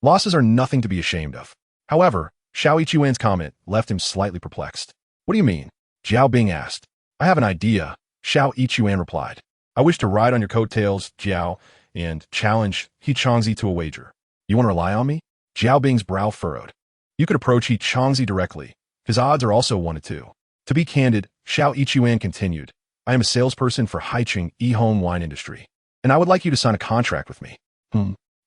Losses are nothing to be ashamed of." However, Xiao Yichuan's comment left him slightly perplexed. "What do you mean?" Xiao Bing asked. "I have an idea," Xiao Yichuan replied. "I wish to ride on your coattails, Jiao, and challenge He Xue to a wager. You want to rely on me?" Xiao Bing's brow furrowed. "You could approach He Xue directly. His odds are also 1 to 2. To be candid," Xiao Yichuan continued, "I am a salesperson for Haicheng e-home wine industry, and I would like you to sign a contract with me."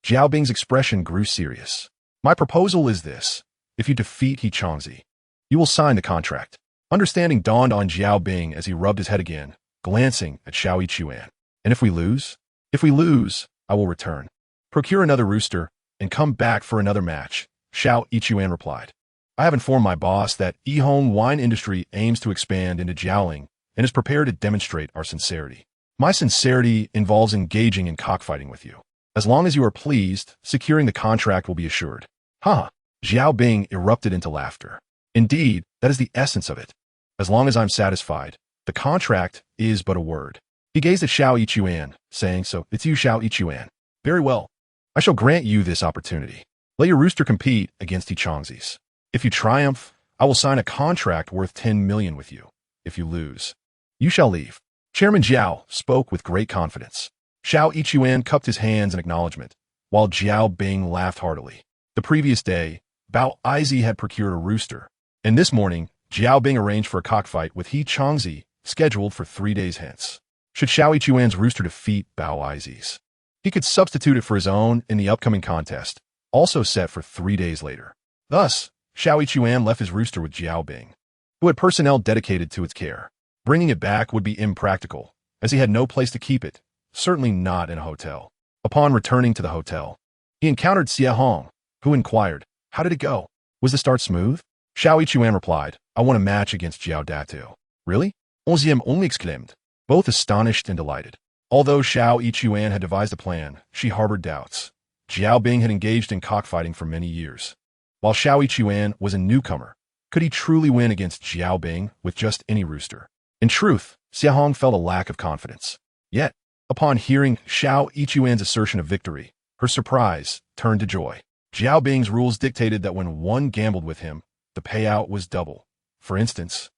Xiao Bing's expression grew serious. "My proposal is this. If you defeat He Xue, you will sign the contract." Understanding dawned on Xiao Bing as he rubbed his head again, glancing at Xiao Yichuan. "And if we lose?" "If we lose, I will return. Procure another rooster and come back for another match," Xiao Yichuan replied. "I have informed my boss that e-home wine industry aims to expand into jiaoling and is prepared to demonstrate our sincerity. My sincerity involves engaging in cockfighting with you. As long as you are pleased, securing the contract will be assured." "Huh!" Xiao Bing erupted into laughter. "Indeed, that is the essence of it. As long as I'm satisfied, the contract is but a word." He gazed at Xiao Yichuan, saying, "So it's you, Xiao Yichuan. Very well. I shall grant you this opportunity. Let your rooster compete against He Xue's. If you triumph, I will sign a contract worth 10 million with you. If you lose, you shall leave." Chairman Jiao spoke with great confidence. Xiao Yichuan cupped his hands in acknowledgement, while Xiao Bing laughed heartily. The previous day, Bao Izi had procured a rooster, and this morning, Xiao Bing arranged for a cockfight with He Xue, scheduled for 3 days hence. Should Xiao Yichuan's rooster defeat Bao Izi's, he could substitute it for his own in the upcoming contest, also set for 3 days later. Thus, Xiao Yichuan left his rooster with Xiao Bing, who had personnel dedicated to its care. Bringing it back would be impractical, as he had no place to keep it, certainly not in a hotel. Upon returning to the hotel, he encountered Xie Hong, who inquired, "How did it go? Was the start smooth?" Xiao Yichuan replied, "I won a match against Jiao Datu." "Really?" Onzième only exclaimed, both astonished and delighted. Although Xiao Yichuan had devised a plan, she harbored doubts. Xiao Bing had engaged in cockfighting for many years. While Xiao Yichuan was a newcomer, could he truly win against Xiao Bing with just any rooster? In truth, Xie Hong felt a lack of confidence. Yet, upon hearing Xiao Yichuan's assertion of victory, her surprise turned to joy. Xiao Bing's rules dictated that when one gambled with him, the payout was double. For instance,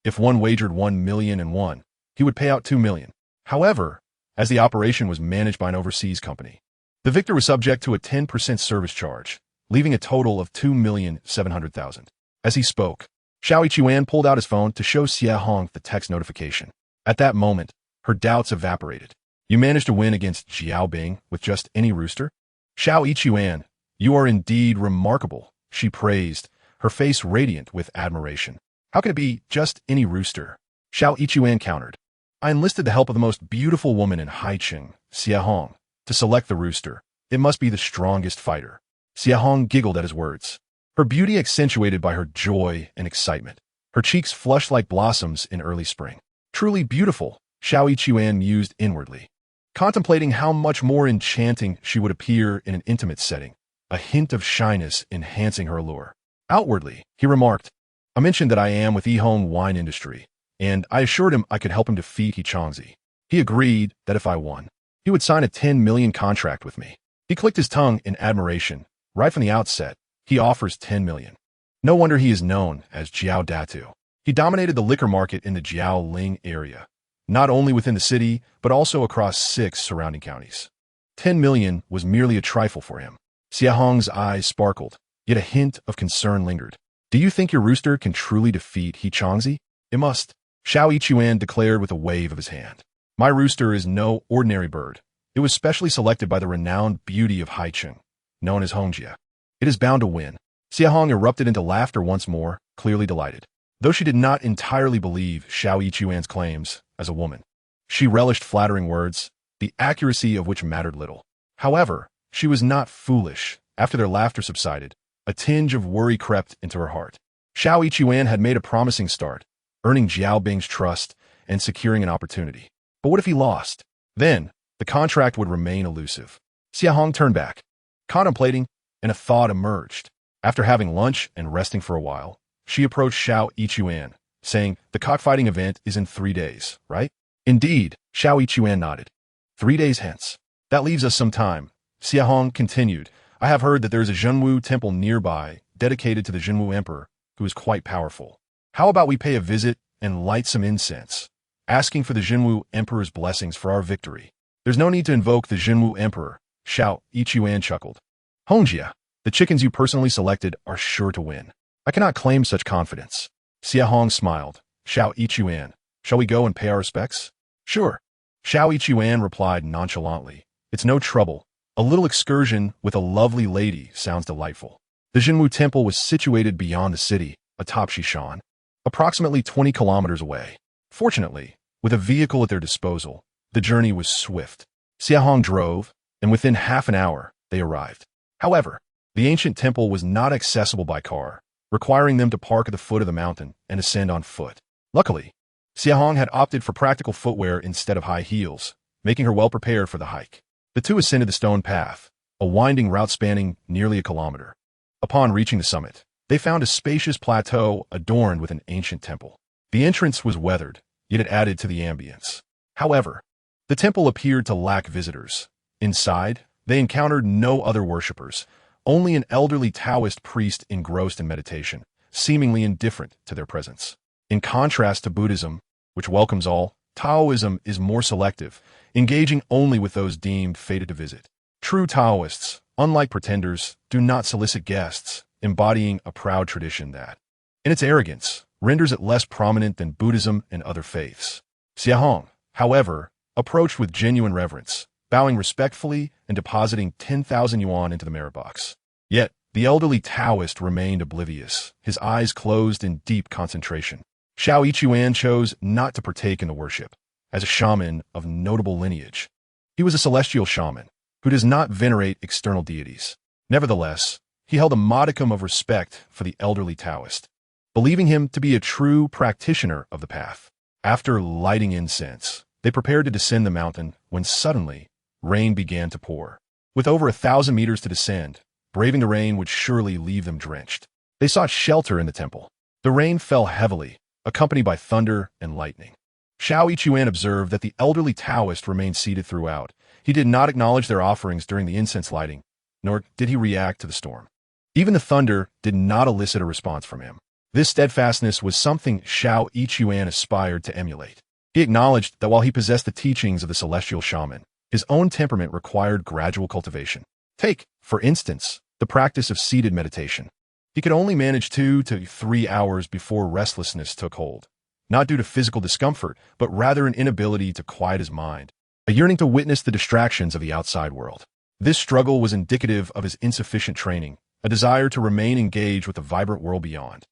if one wagered 1 million and won, he would pay out 2 million. However, as the operation was managed by an overseas company, the victor was subject to a 10% service charge, leaving a total of 2,700,000. As he spoke, Xiao Yichuan pulled out his phone to show Xie Hong the text notification. At that moment, her doubts evaporated. "You managed to win against Xiao Bing with just any rooster?" "Xiao Yichuan, you are indeed remarkable," she praised, her face radiant with admiration. "How can it be just any rooster?" Xiao Yichuan countered. "I enlisted the help of the most beautiful woman in Haicheng, Xie Hong, to select the rooster. It must be the strongest fighter." Xie Hong giggled at his words, her beauty accentuated by her joy and excitement. Her cheeks flushed like blossoms in early spring. "Truly beautiful," Xiao Yichuan mused inwardly, contemplating how much more enchanting she would appear in an intimate setting, a hint of shyness enhancing her allure. Outwardly, he remarked, "I mentioned that I am with e-home wine industry, and I assured him I could help him defeat He Xue. He agreed that if I won, he would sign a 10 million contract with me." He clicked his tongue in admiration. Right from the outset, he offers 10 million. No wonder he is known as Jiao Datu. He dominated the liquor market in the Jiaoling area, not only within the city, but also across 6 surrounding counties. 10 million was merely a trifle for him. Xie Hong's eyes sparkled, yet a hint of concern lingered. "Do you think your rooster can truly defeat He Xue?" "It must," Xiao Yichuan declared with a wave of his hand. My rooster is no ordinary bird. It was specially selected by the renowned beauty of Haicheng, known as He Xue. It is bound to win. Xiahong erupted into laughter once more, clearly delighted. Though she did not entirely believe Xiao Yichuan's claims as a woman, she relished flattering words, the accuracy of which mattered little. However, she was not foolish. After their laughter subsided, a tinge of worry crept into her heart. Xiao Yichuan had made a promising start, earning Jiao Bing's trust and securing an opportunity. But what if he lost? Then, the contract would remain elusive. Xiahong turned back, contemplating, and a thought emerged. After having lunch and resting for a while, she approached Xiao Yichuan, saying, "The cockfighting event is in 3 days, right?" "Indeed," Xiao Yichuan nodded. 3 days hence. That leaves us some time. Xiahong continued, "I have heard that there is a Zhenwu temple nearby, dedicated to the Zhenwu emperor, who is quite powerful. How about we pay a visit and light some incense, asking for the Zhenwu emperor's blessings for our victory?" "There's no need to invoke the Zhenwu emperor," Xiao Yichuan chuckled. "Hongjia, the chickens you personally selected are sure to win. I cannot claim such confidence." Xiahong smiled. "Xiao Yichuan, shall we go and pay our respects?" "Sure." Xiao Yichuan replied nonchalantly. "It's no trouble. A little excursion with a lovely lady sounds delightful." The Zhenwu temple was situated beyond the city, atop Shishan, approximately 20 kilometers away. Fortunately, with a vehicle at their disposal, the journey was swift. Xiahong drove, and within half an hour, they arrived. However, the ancient temple was not accessible by car, requiring them to park at the foot of the mountain and ascend on foot. Luckily, Xiahong had opted for practical footwear instead of high heels, making her well prepared for the hike. The two ascended the stone path, a winding route spanning nearly a kilometer. Upon reaching the summit, they found a spacious plateau adorned with an ancient temple. The entrance was weathered, yet it added to the ambience. However, the temple appeared to lack visitors. Inside, they encountered no other worshippers, only an elderly Taoist priest engrossed in meditation, seemingly indifferent to their presence. In contrast to Buddhism, which welcomes all, Taoism is more selective, engaging only with those deemed fated to visit. True Taoists, unlike pretenders, do not solicit guests, embodying a proud tradition that, in its arrogance, renders it less prominent than Buddhism and other faiths. Xiahong, however, approached with genuine reverence, bowing respectfully and depositing 10,000 yuan into the merit box. Yet, the elderly Taoist remained oblivious, his eyes closed in deep concentration. Xiao Yichuan chose not to partake in the worship. As a shaman of notable lineage, he was a celestial shaman who does not venerate external deities. Nevertheless, he held a modicum of respect for the elderly Taoist, believing him to be a true practitioner of the path. After lighting incense, they prepared to descend the mountain when suddenly, rain began to pour. With over 1,000 meters to descend, braving the rain would surely leave them drenched. They sought shelter in the temple. The rain fell heavily, accompanied by thunder and lightning. Xiao Yichuan observed that the elderly Taoist remained seated throughout. He did not acknowledge their offerings during the incense lighting, nor did he react to the storm. Even the thunder did not elicit a response from him. This steadfastness was something Xiao Yichuan aspired to emulate. He acknowledged that while he possessed the teachings of the celestial shaman, his own temperament required gradual cultivation. Take, for instance, the practice of seated meditation. He could only manage 2 to 3 hours before restlessness took hold, not due to physical discomfort, but rather an inability to quiet his mind, a yearning to witness the distractions of the outside world. This struggle was indicative of his insufficient training, a desire to remain engaged with the vibrant world beyond.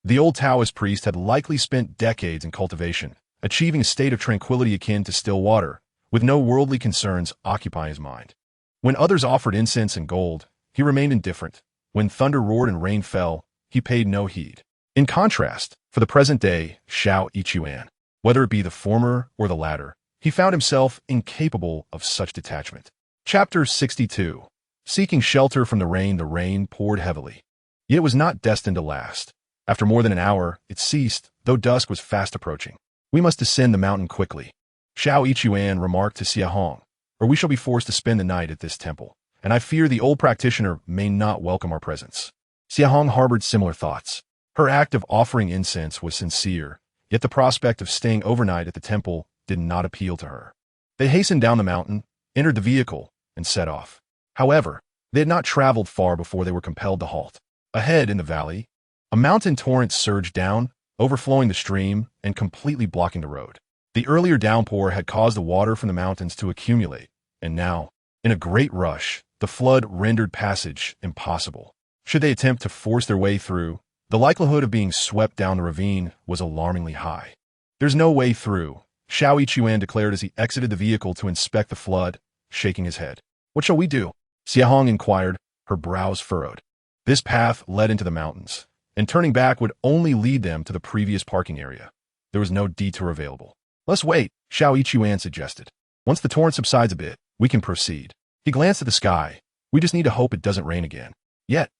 The old Taoist priest had likely spent decades in cultivation, achieving a state of tranquility akin to still water, with no worldly concerns occupying his mind. When others offered incense and gold, he remained indifferent. When thunder roared and rain fell, he paid no heed. In contrast, for the present day, Xiao Yichuan, whether it be the former or the latter, he found himself incapable of such detachment. Chapter 62. Seeking shelter from the rain poured heavily. Yet it was not destined to last. After more than an hour, it ceased, though dusk was fast approaching. "We must descend the mountain quickly," Xiao Yichuan remarked to Xiahong, "or we shall be forced to spend the night at this temple, and I fear the old practitioner may not welcome our presence." Xiahong harbored similar thoughts. Her act of offering incense was sincere, yet the prospect of staying overnight at the temple did not appeal to her. They hastened down the mountain, entered the vehicle, and set off. However, they had not traveled far before they were compelled to halt. Ahead in the valley, a mountain torrent surged down, overflowing the stream and completely blocking the road. The earlier downpour had caused the water from the mountains to accumulate, and now, in a great rush, the flood rendered passage impossible. Should they attempt to force their way through, the likelihood of being swept down the ravine was alarmingly high. "There's no way through," Xiao Yichuan declared as he exited the vehicle to inspect the flood, shaking his head. "What shall we do?" Xie Hong inquired, her brows furrowed. This path led into the mountains, and turning back would only lead them to the previous parking area. There was no detour available. "Let's wait," Xiao Yichuan suggested. "Once the torrent subsides a bit, we can proceed." He glanced at the sky. "We just need to hope it doesn't rain again." Yet,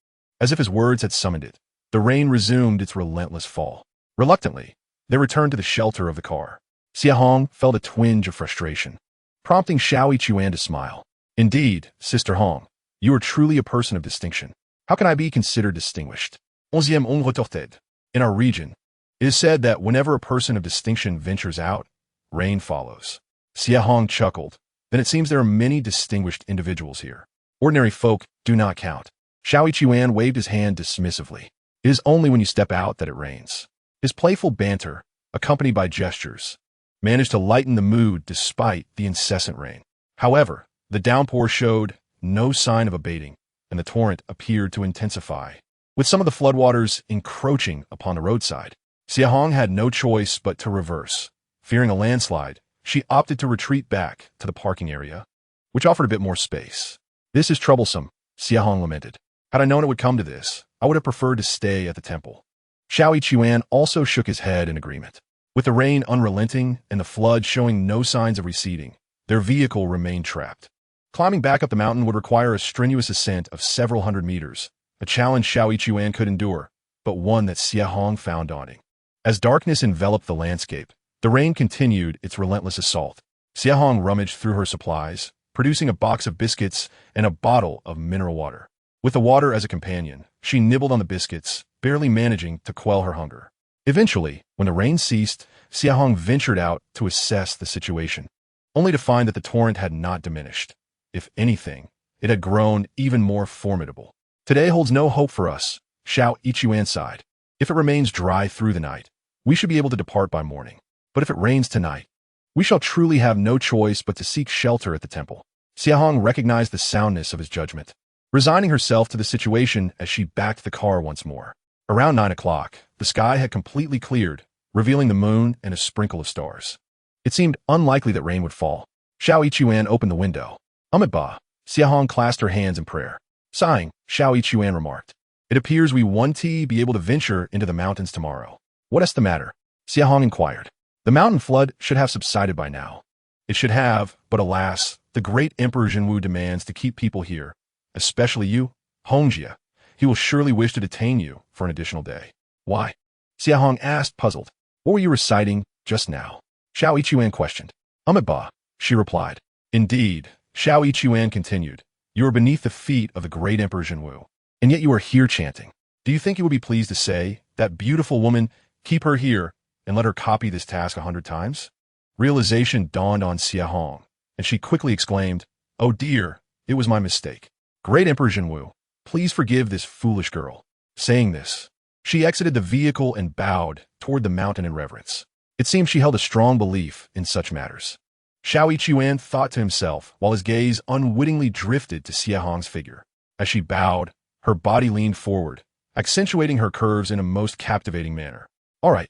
as if his words had summoned it, the rain resumed its relentless fall. Reluctantly, they returned to the shelter of the car. Xie Hong felt a twinge of frustration, prompting Xiao Yichuan to smile. "Indeed, Sister Hong, you are truly a person of distinction. How can I be considered distinguished?" 11e on retorted. In our region, it is said that whenever a person of distinction ventures out, rain follows. Xie Hong chuckled. Then it seems there are many distinguished individuals here. Ordinary folk do not count. Xiao Yichuan waved his hand dismissively. It is only when you step out that it rains. His playful banter, accompanied by gestures, managed to lighten the mood despite the incessant rain. However, the downpour showed no sign of abating, and the torrent appeared to intensify, with some of the floodwaters encroaching upon the roadside. Xie Hong had no choice but to reverse. Fearing a landslide, she opted to retreat back to the parking area, which offered a bit more space. "This is troublesome," Xie Hong lamented. "Had I known it would come to this, I would have preferred to stay at the temple." Xiao Yichuan also shook his head in agreement. With the rain unrelenting and the flood showing no signs of receding, their vehicle remained trapped. Climbing back up the mountain would require a strenuous ascent of several hundred meters, a challenge Xiao Yichuan could endure, but one that Xie Hong found daunting. As darkness enveloped the landscape, the rain continued its relentless assault. Xie Hong rummaged through her supplies, producing a box of biscuits and a bottle of mineral water. With the water as a companion, she nibbled on the biscuits, barely managing to quell her hunger. Eventually, when the rain ceased, Xie Hong ventured out to assess the situation, only to find that the torrent had not diminished. If anything, it had grown even more formidable. "Today holds no hope for us," Xiao Yichuan sighed. "If it remains dry through the night, we should be able to depart by morning. But if it rains tonight, we shall truly have no choice but to seek shelter at the temple." Xie Hong recognized the soundness of his judgment, resigning herself to the situation as she backed the car once more. Around 9 o'clock, the sky had completely cleared, revealing the moon and a sprinkle of stars. It seemed unlikely that rain would fall. Xiao Yichuan opened the window. "Amitabha." Xie Hong clasped her hands in prayer. Sighing, Xiao Yichuan remarked, "It appears we won't be able to venture into the mountains tomorrow." "What is the matter?" Xie Hong inquired. "The mountain flood should have subsided by now." "It should have, but alas, the great Emperor Jinwu demands to keep people here, especially you, Hongjia. He will surely wish to detain you for an additional day." "Why?" Xie Hong asked, puzzled. "What were you reciting just now?" Xiao Yichuan questioned. "Amitabha," she replied. "Indeed," Xiao Yichuan continued, "you are beneath the feet of the great Emperor Jinwu, and yet you are here chanting. Do you think he would be pleased to say, 'That beautiful woman, keep her here,' and let her copy this task 100 times? Realization dawned on Xie Hong, and she quickly exclaimed, "Oh dear, it was my mistake. Great Emperor Jinwu, please forgive this foolish girl." Saying this, she exited the vehicle and bowed toward the mountain in reverence. It seemed she held a strong belief in such matters. Xiao Yichuan thought to himself while his gaze unwittingly drifted to Xie Hong's figure. As she bowed, her body leaned forward, accentuating her curves in a most captivating manner. "All right,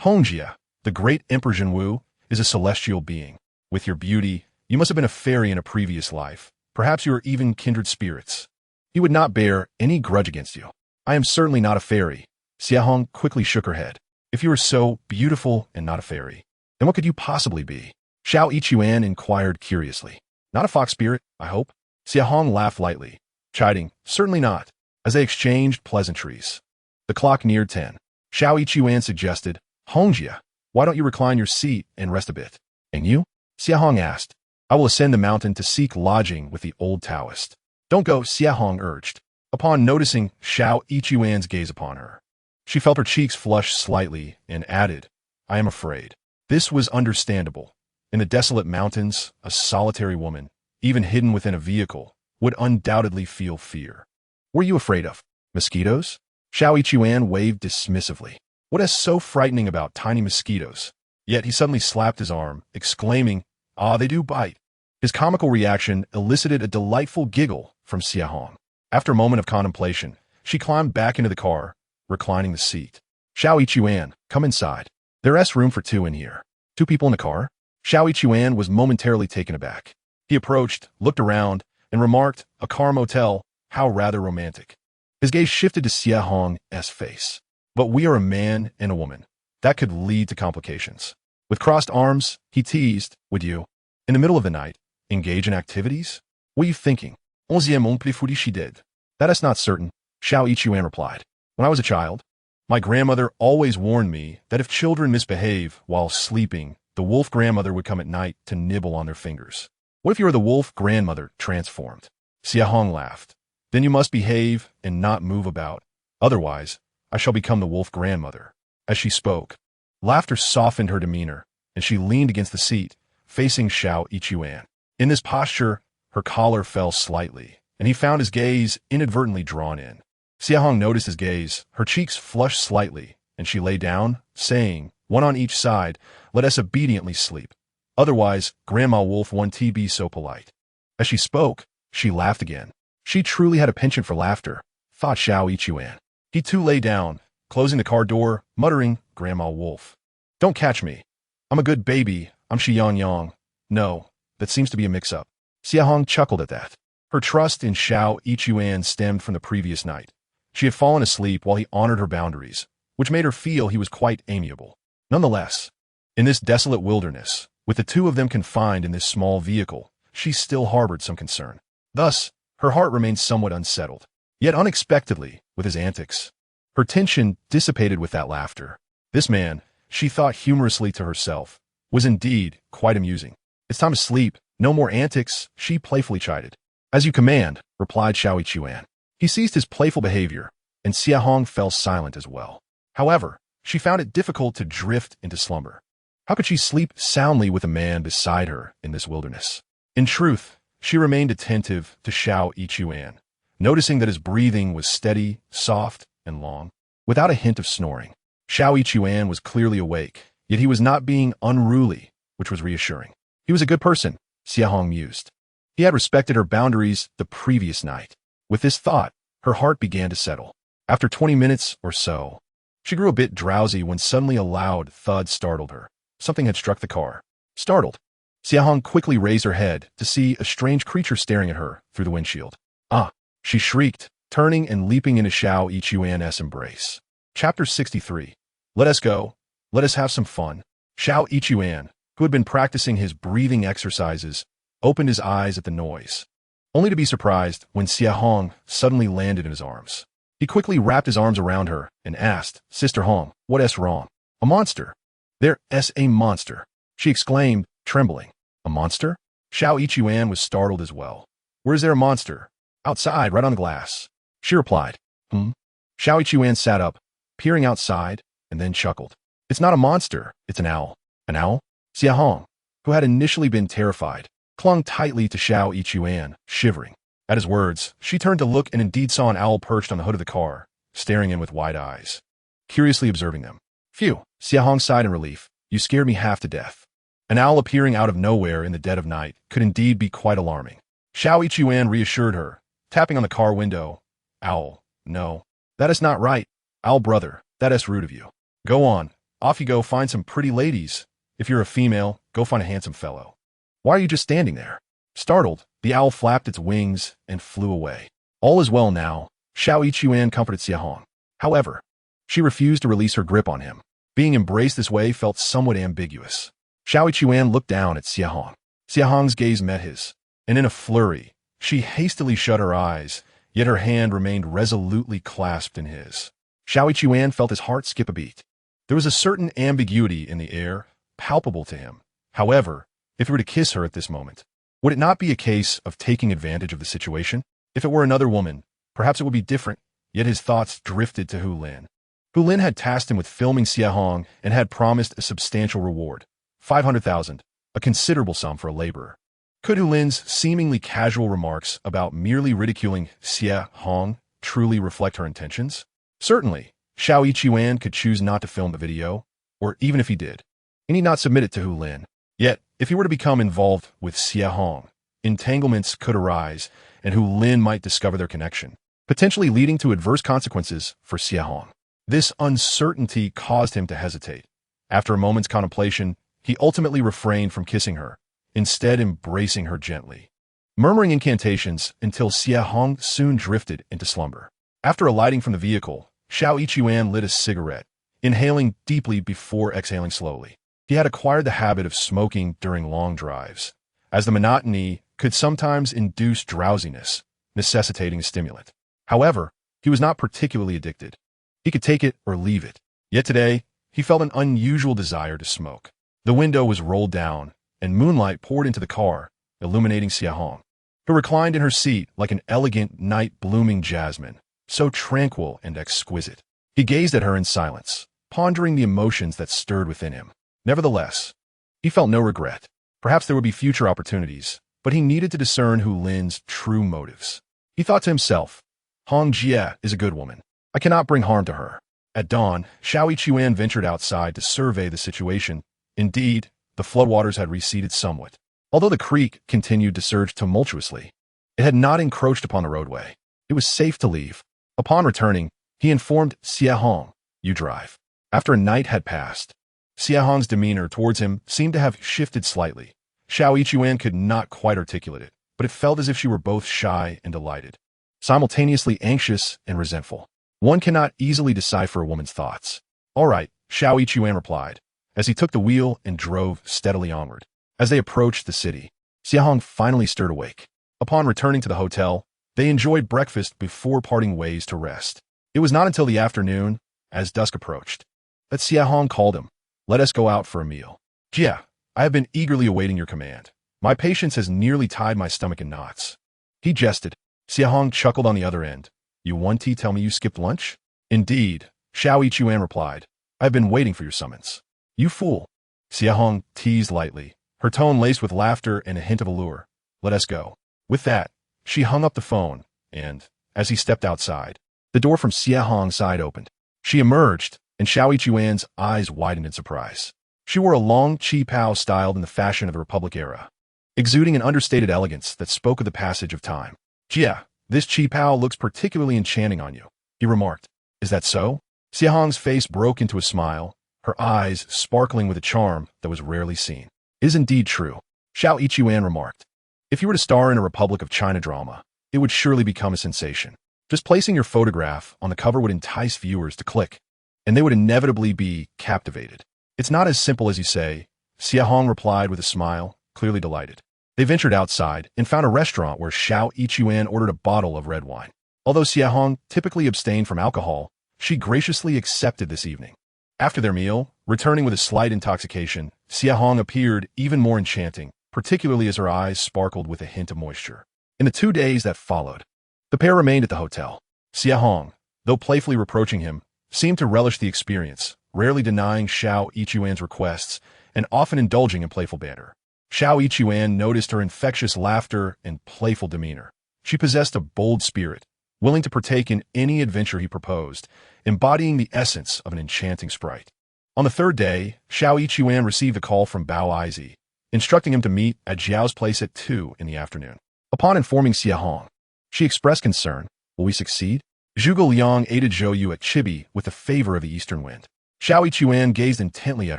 Hongjia, the great Emperor Jinwu, is a celestial being. With your beauty, you must have been a fairy in a previous life. Perhaps you are even kindred spirits. He would not bear any grudge against you." "I am certainly not a fairy." Xie Hong quickly shook her head. "If you are so beautiful and not a fairy, then what could you possibly be?" Xiao Yichuan inquired curiously. "Not a fox spirit, I hope?" Xie Hong laughed lightly, chiding, "Certainly not," as they exchanged pleasantries. The clock neared 10. Xiao Yichuan suggested, "Hongjia, why don't you recline your seat and rest a bit?" "And you?" Xie Hong asked. "I will ascend the mountain to seek lodging with the old Taoist." "Don't go," Xie Hong urged. Upon noticing Xiao Yichuan's gaze upon her, she felt her cheeks flush slightly and added, "I am afraid." This was understandable. In the desolate mountains, a solitary woman, even hidden within a vehicle, would undoubtedly feel fear. "What are you afraid of? Mosquitoes?" Xiao Yichuan waved dismissively. "What is so frightening about tiny mosquitoes?" Yet he suddenly slapped his arm, exclaiming, "Ah, they do bite." His comical reaction elicited a delightful giggle from Xiahong. After a moment of contemplation, she climbed back into the car, reclining the seat. "Xiao Yichuan, come inside. There's room for two in here." Two people in the car? Xiao Yichuan was momentarily taken aback. He approached, looked around, and remarked, "A car motel, how rather romantic." His gaze shifted to Xiahong's face. "But we are a man and a woman. That could lead to complications." With crossed arms, he teased, "Would you, in the middle of the night, engage in activities? What are you thinking?" "Onzième on plus she did." "That is not certain," Xiao Yichuan replied. "When I was a child, my grandmother always warned me that if children misbehave while sleeping, the wolf grandmother would come at night to nibble on their fingers." "What if you are the wolf grandmother transformed?" Xiahong laughed. "Then you must behave and not move about. Otherwise, I shall become the wolf grandmother." As she spoke, laughter softened her demeanor, and she leaned against the seat, facing Xiao Yichuan. In this posture, her collar fell slightly, and he found his gaze inadvertently drawn in. Xiahong noticed his gaze, her cheeks flushed slightly, and she lay down, saying, "One on each side, let us obediently sleep. Otherwise, Grandma Wolf won't be so polite." As she spoke, she laughed again. She truly had a penchant for laughter, thought Xiao Yichuan. He too lay down, closing the car door, muttering, "Grandma Wolf. Don't catch me. I'm a good baby, I'm Xian Yang. No, that seems to be a mix-up." Xiahong chuckled at that. Her trust in Xiao Yichuan stemmed from the previous night. She had fallen asleep while he honored her boundaries, which made her feel he was quite amiable. Nonetheless, in this desolate wilderness, with the two of them confined in this small vehicle, she still harbored some concern. Thus, her heart remained somewhat unsettled. Yet unexpectedly, with his antics, her tension dissipated with that laughter. This man, she thought humorously to herself, was indeed quite amusing. "It's time to sleep. No more antics," she playfully chided. "As you command," replied Xiao Yichuan. He ceased his playful behavior, and Xiahong fell silent as well. However, she found it difficult to drift into slumber. How could she sleep soundly with a man beside her in this wilderness? In truth, she remained attentive to Xiao Yichuan, noticing that his breathing was steady, soft, and long, without a hint of snoring. Xiao Yichuan was clearly awake, yet he was not being unruly, which was reassuring. He was a good person, Xiahong mused. He had respected her boundaries the previous night. With this thought, her heart began to settle. After 20 minutes or so, she grew a bit drowsy when suddenly a loud thud startled her. Something had struck the car. Startled, Xiahong quickly raised her head to see a strange creature staring at her through the windshield. "Ah!" she shrieked, turning and leaping into Xiao Yichuan's embrace. Chapter 63. Let us go. Let us have some fun. Xiao Yichuan, who had been practicing his breathing exercises, opened his eyes at the noise, only to be surprised when Xiahong suddenly landed in his arms. He quickly wrapped his arms around her and asked, "Sister Hong, what is wrong?" "A monster." "There's a monster," she exclaimed, trembling. "A monster?" Xiao Yichuan was startled as well. "Where is there a monster?" "Outside, right on the glass." She replied. Xiao Yichuan sat up, peering outside, and then chuckled. "It's not a monster, it's an owl." "An owl?" Xiahong, who had initially been terrified, clung tightly to Xiao Yichuan, shivering. At his words, she turned to look and indeed saw an owl perched on the hood of the car, staring in with wide eyes, curiously observing them. "Phew," Xiahong sighed in relief. "You scared me half to death." An owl appearing out of nowhere in the dead of night could indeed be quite alarming. Xiao Yichuan reassured her, tapping on the car window. "Owl, no. That is not right. Owl brother, that is rude of you. Go on, off you go find some pretty ladies. If you're a female, go find a handsome fellow. Why are you just standing there?" Startled, the owl flapped its wings and flew away. All is well now, Xiao Yichuan comforted Xiahong. However, she refused to release her grip on him. Being embraced this way felt somewhat ambiguous. Xiao Yichuan looked down at Xiahong. Xiahong's gaze met his, and in a flurry, she hastily shut her eyes, yet her hand remained resolutely clasped in his. Xiao Yichuan felt his heart skip a beat. There was a certain ambiguity in the air, palpable to him. However, if he were to kiss her at this moment, would it not be a case of taking advantage of the situation? If it were another woman, perhaps it would be different, yet his thoughts drifted to Hu Lin. Hu Lin had tasked him with filming Xiahong and had promised a substantial reward, 500,000, a considerable sum for a laborer. Could Hu Lin's seemingly casual remarks about merely ridiculing Xiahong truly reflect her intentions? Certainly, Xiao Yichuan could choose not to film the video, or even if he did, He need not submit it to Hu Lin. Yet, if he were to become involved with Xie Hong, entanglements could arise, and Hu Lin might discover their connection, potentially leading to adverse consequences for Xie Hong. This uncertainty caused him to hesitate. After a moment's contemplation, he ultimately refrained from kissing her, instead embracing her gently, murmuring incantations until Xie Hong soon drifted into slumber. After alighting from the vehicle, Xiao Yichuan lit a cigarette, inhaling deeply before exhaling slowly. He had acquired the habit of smoking during long drives, as the monotony could sometimes induce drowsiness, necessitating a stimulant. However, he was not particularly addicted. He could take it or leave it. Yet today, he felt an unusual desire to smoke. The window was rolled down, and moonlight poured into the car, illuminating Xie Hong, who reclined in her seat like an elegant night-blooming jasmine, so tranquil and exquisite. He gazed at her in silence, pondering the emotions that stirred within him. Nevertheless, he felt no regret. Perhaps there would be future opportunities, but he needed to discern Hu Lin's true motives. He thought to himself, Hong Jie is a good woman. I cannot bring harm to her. At dawn, Xiao Yichuan ventured outside to survey the situation. Indeed, the floodwaters had receded somewhat. Although the creek continued to surge tumultuously, it had not encroached upon the roadway. It was safe to leave. Upon returning, he informed Xie Hong, "You drive." After a night had passed, Xie Hong's demeanor towards him seemed to have shifted slightly. Xiao Yichuan could not quite articulate it, but it felt as if she were both shy and delighted, simultaneously anxious and resentful. One cannot easily decipher a woman's thoughts. All right, Xiao Yichuan replied, as he took the wheel and drove steadily onward. As they approached the city, Xie Hong finally stirred awake. Upon returning to the hotel, they enjoyed breakfast before parting ways to rest. It was not until the afternoon, as dusk approached, that Xie Hong called him. "Let us go out for a meal." "Jia, I have been eagerly awaiting your command. My patience has nearly tied my stomach in knots." He jested. Xie Hong chuckled on the other end. "You want to tell me you skipped lunch?" "Indeed," Xiao Yichuan replied. "I have been waiting for your summons." "You fool." Xie Hong teased lightly, her tone laced with laughter and a hint of allure. "Let us go." With that, she hung up the phone, and, as he stepped outside, the door from Xie Hong's side opened. She emerged, and Xiao Yichuan's eyes widened in surprise. She wore a long qipao styled in the fashion of the Republic era, exuding an understated elegance that spoke of the passage of time. "Jia, this qipao looks particularly enchanting on you," he remarked. "Is that so?" Xie Hong's face broke into a smile, her eyes sparkling with a charm that was rarely seen. "It is indeed true," Xiao Yichuan remarked. "If you were to star in a Republic of China drama, it would surely become a sensation. Just placing your photograph on the cover would entice viewers to click, and they would inevitably be captivated." "It's not as simple as you say," Xie Hong replied with a smile, clearly delighted. They ventured outside and found a restaurant where Xiao Yichuan ordered a bottle of red wine. Although Xie Hong typically abstained from alcohol, she graciously accepted this evening. After their meal, returning with a slight intoxication, Xie Hong appeared even more enchanting, particularly as her eyes sparkled with a hint of moisture. In the 2 days that followed, the pair remained at the hotel. Xie Hong, though playfully reproaching him, seemed to relish the experience, rarely denying Xiao Yichuan's requests and often indulging in playful banter. Xiao Yichuan noticed her infectious laughter and playful demeanor. She possessed a bold spirit, willing to partake in any adventure he proposed, embodying the essence of an enchanting sprite. On the 3rd day, Xiao Yichuan received a call from Bao Aizi, instructing him to meet at Jiao's place at 2 in the afternoon. Upon informing Xie Hong, she expressed concern. "Will we succeed?" Zhuge Liang aided Zhou Yu at Chibi with the favor of the eastern wind. Xiao Yichuan gazed intently at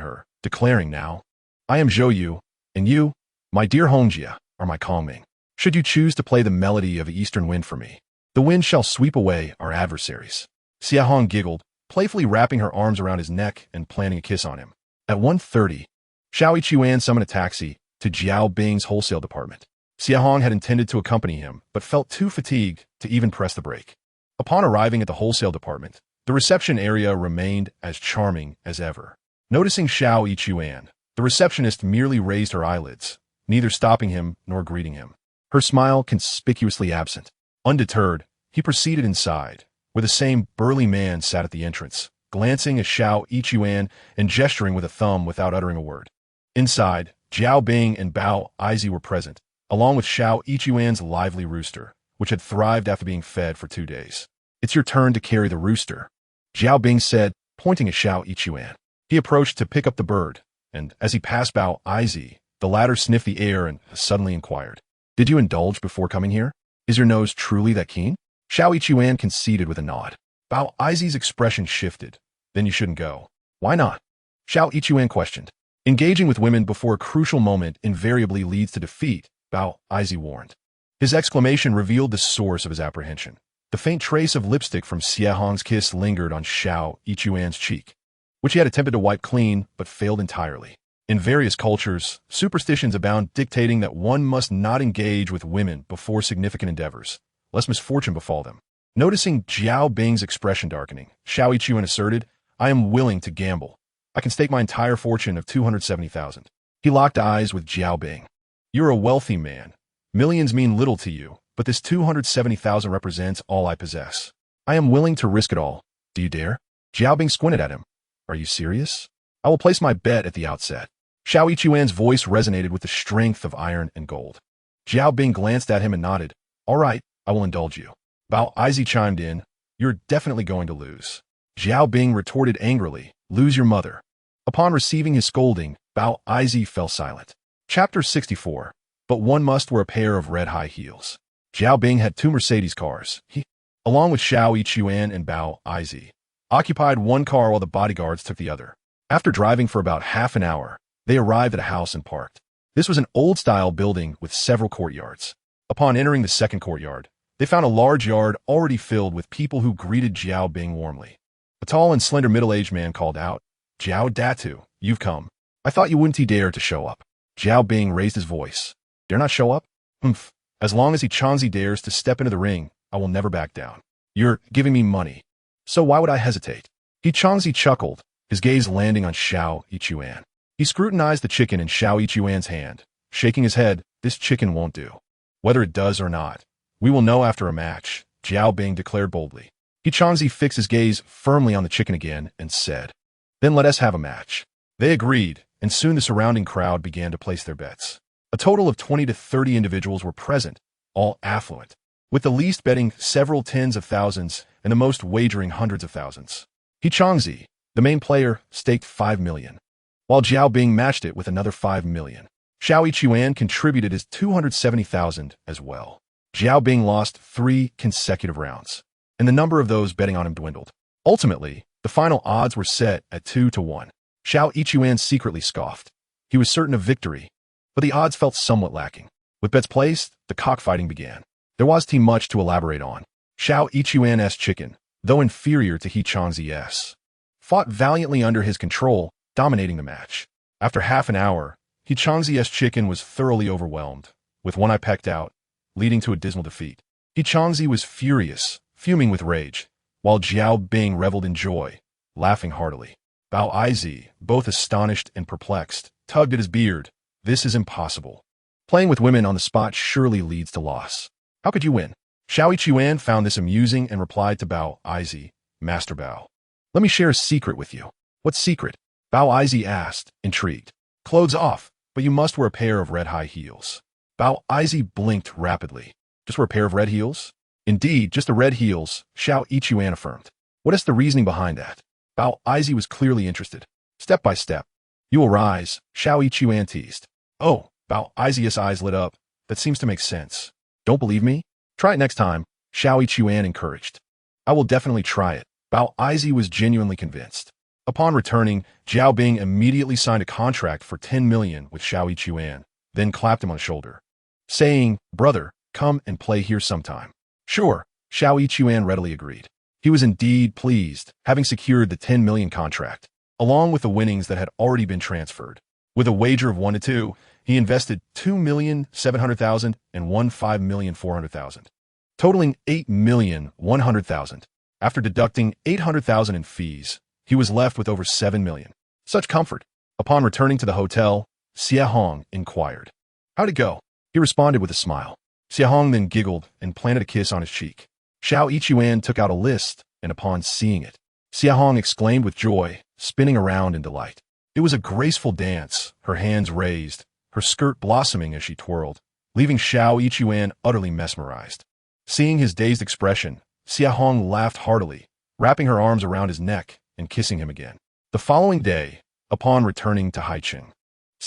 her, declaring now, "I am Zhou Yu, and you, my dear Hongjia, are my Kongming. Should you choose to play the melody of the eastern wind for me, the wind shall sweep away our adversaries." Xie Hong giggled, playfully wrapping her arms around his neck and planning a kiss on him. At 1:30, Xiao Yichuan summoned a taxi to Jiao Bing's wholesale department. Xie Hong had intended to accompany him, but felt too fatigued to even press the brake. Upon arriving at the wholesale department, the reception area remained as charming as ever. Noticing Xiao Yichuan, the receptionist merely raised her eyelids, neither stopping him nor greeting him, her smile conspicuously absent. Undeterred, he proceeded inside, where the same burly man sat at the entrance, glancing at Xiao Yichuan and gesturing with a thumb without uttering a word. Inside, Jiao Bing and Bao Aizi were present, along with Xiao Yichuan's lively rooster, which had thrived after being fed for 2 days. "It's your turn to carry the rooster," Jiao Bing said, pointing at Xiao Yichuan. He approached to pick up the bird, and as he passed Bao Aizi, the latter sniffed the air and suddenly inquired, "Did you indulge before coming here? Is your nose truly that keen?" Xiao Yichuan conceded with a nod. Bao Aizi's expression shifted. "Then you shouldn't go." "Why not?" Xiao Yichuan questioned. "Engaging with women before a crucial moment invariably leads to defeat," Bao Aizi warned. His exclamation revealed the source of his apprehension. The faint trace of lipstick from Xie Hong's kiss lingered on Xiao Yichuan's cheek, which he had attempted to wipe clean but failed entirely. In various cultures, superstitions abound dictating that one must not engage with women before significant endeavors, lest misfortune befall them. Noticing Jiao Bing's expression darkening, Xiao Yichuan asserted, "I am willing to gamble. I can stake my entire fortune of 270,000. He locked eyes with Jiao Bing. "You're a wealthy man. Millions mean little to you, but this 270,000 represents all I possess. I am willing to risk it all. Do you dare?" Jiao Bing squinted at him. "Are you serious?" "I will place my bet at the outset." Xiao Yichuan's voice resonated with the strength of iron and gold. Jiao Bing glanced at him and nodded. "All right, I will indulge you." Bao Aizi chimed in. "You're definitely going to lose." Jiao Bing retorted angrily, "Lose your mother." Upon receiving his scolding, Bao Aizi fell silent. Chapter 64. But one must wear a pair of red high heels. Jiao Bing had 2 Mercedes cars. He, along with Xiao Yichuan and Bao Aizi, occupied one car while the bodyguards took the other. After driving for about half an hour, they arrived at a house and parked. This was an old-style building with several courtyards. Upon entering the second courtyard, they found a large yard already filled with people who greeted Jiao Bing warmly. A tall and slender middle-aged man called out, "Jiao Datu, you've come. I thought you wouldn't dare to show up." Jiao Bing raised his voice. "Dare not show up? Humph. As long as He Changzi dares to step into the ring, I will never back down. You're giving me money, so why would I hesitate?" He Changzi chuckled, his gaze landing on Xiao Yichuan. He scrutinized the chicken in Xiao Yichuan's hand, shaking his head. "This chicken won't do." "Whether it does or not, we will know after a match," Jiao Bing declared boldly. He Changzi fixed his gaze firmly on the chicken again and said, "Then let us have a match." They agreed, and soon the surrounding crowd began to place their bets. A total of 20 to 30 individuals were present, all affluent, with the least betting several tens of thousands and the most wagering hundreds of thousands. He Changzi, the main player, staked 5 million, while Jiao Bing matched it with another 5 million. Xiao Yichuan contributed his 270,000 as well. Jiao Bing lost 3 consecutive rounds, and the number of those betting on him dwindled. Ultimately, the final odds were set at 2 to 1. Xiao Yichuan secretly scoffed. He was certain of victory, but the odds felt somewhat lacking. With bets placed, the cockfighting began. There wasn't much to elaborate on. Xiao Yichuan's chicken, though inferior to He Changzi's, fought valiantly under his control, dominating the match. After half an hour, He Changzi's chicken was thoroughly overwhelmed, with one eye pecked out, leading to a dismal defeat. He Changzi was furious, fuming with rage, while Jiao Bing reveled in joy, laughing heartily. Bao Aizi, both astonished and perplexed, tugged at his beard. "This is impossible. Playing with women on the spot surely leads to loss. How could you win?" Xiao Yichuan found this amusing and replied to Bao Aizi, "Master Bao, let me share a secret with you." "What secret?" Bao Aizi asked, intrigued. "Clothes off, but you must wear a pair of red high heels." Bao Aizi blinked rapidly. "Just wear a pair of red heels?" "Indeed, just the red heels," Xiao Yichuan affirmed. "What is the reasoning behind that?" Bao Aizi was clearly interested. "Step by step. You will rise," Xiao Yichuan teased. "Oh," Bao Aizi's eyes lit up. "That seems to make sense. Don't believe me? Try it next time," Xiao Yichuan encouraged. "I will definitely try it." Bao Aizi was genuinely convinced. Upon returning, Jiao Bing immediately signed a contract for 10 million with Xiao Yichuan, then clapped him on the shoulder, saying, "Brother, come and play here sometime." "Sure," Xiao Yichuan readily agreed. He was indeed pleased, having secured the 10 million contract, along with the winnings that had already been transferred. With a wager of 1 to 2, he invested 2,700,000 and won 5,400,000, totaling 8,100,000. After deducting 800,000 in fees, he was left with over 7 million. Such comfort. Upon returning to the hotel, Xie Hong inquired, "How'd it go?" He responded with a smile. Xie Hong then giggled and planted a kiss on his cheek. Xiao Yichuan took out a list, and upon seeing it, Xie Hong exclaimed with joy, spinning around in delight. It was a graceful dance, her hands raised, her skirt blossoming as she twirled, leaving Xiao Yichuan utterly mesmerized. Seeing his dazed expression, Xie Hong laughed heartily, wrapping her arms around his neck and kissing him again. The following day, upon returning to Haicheng.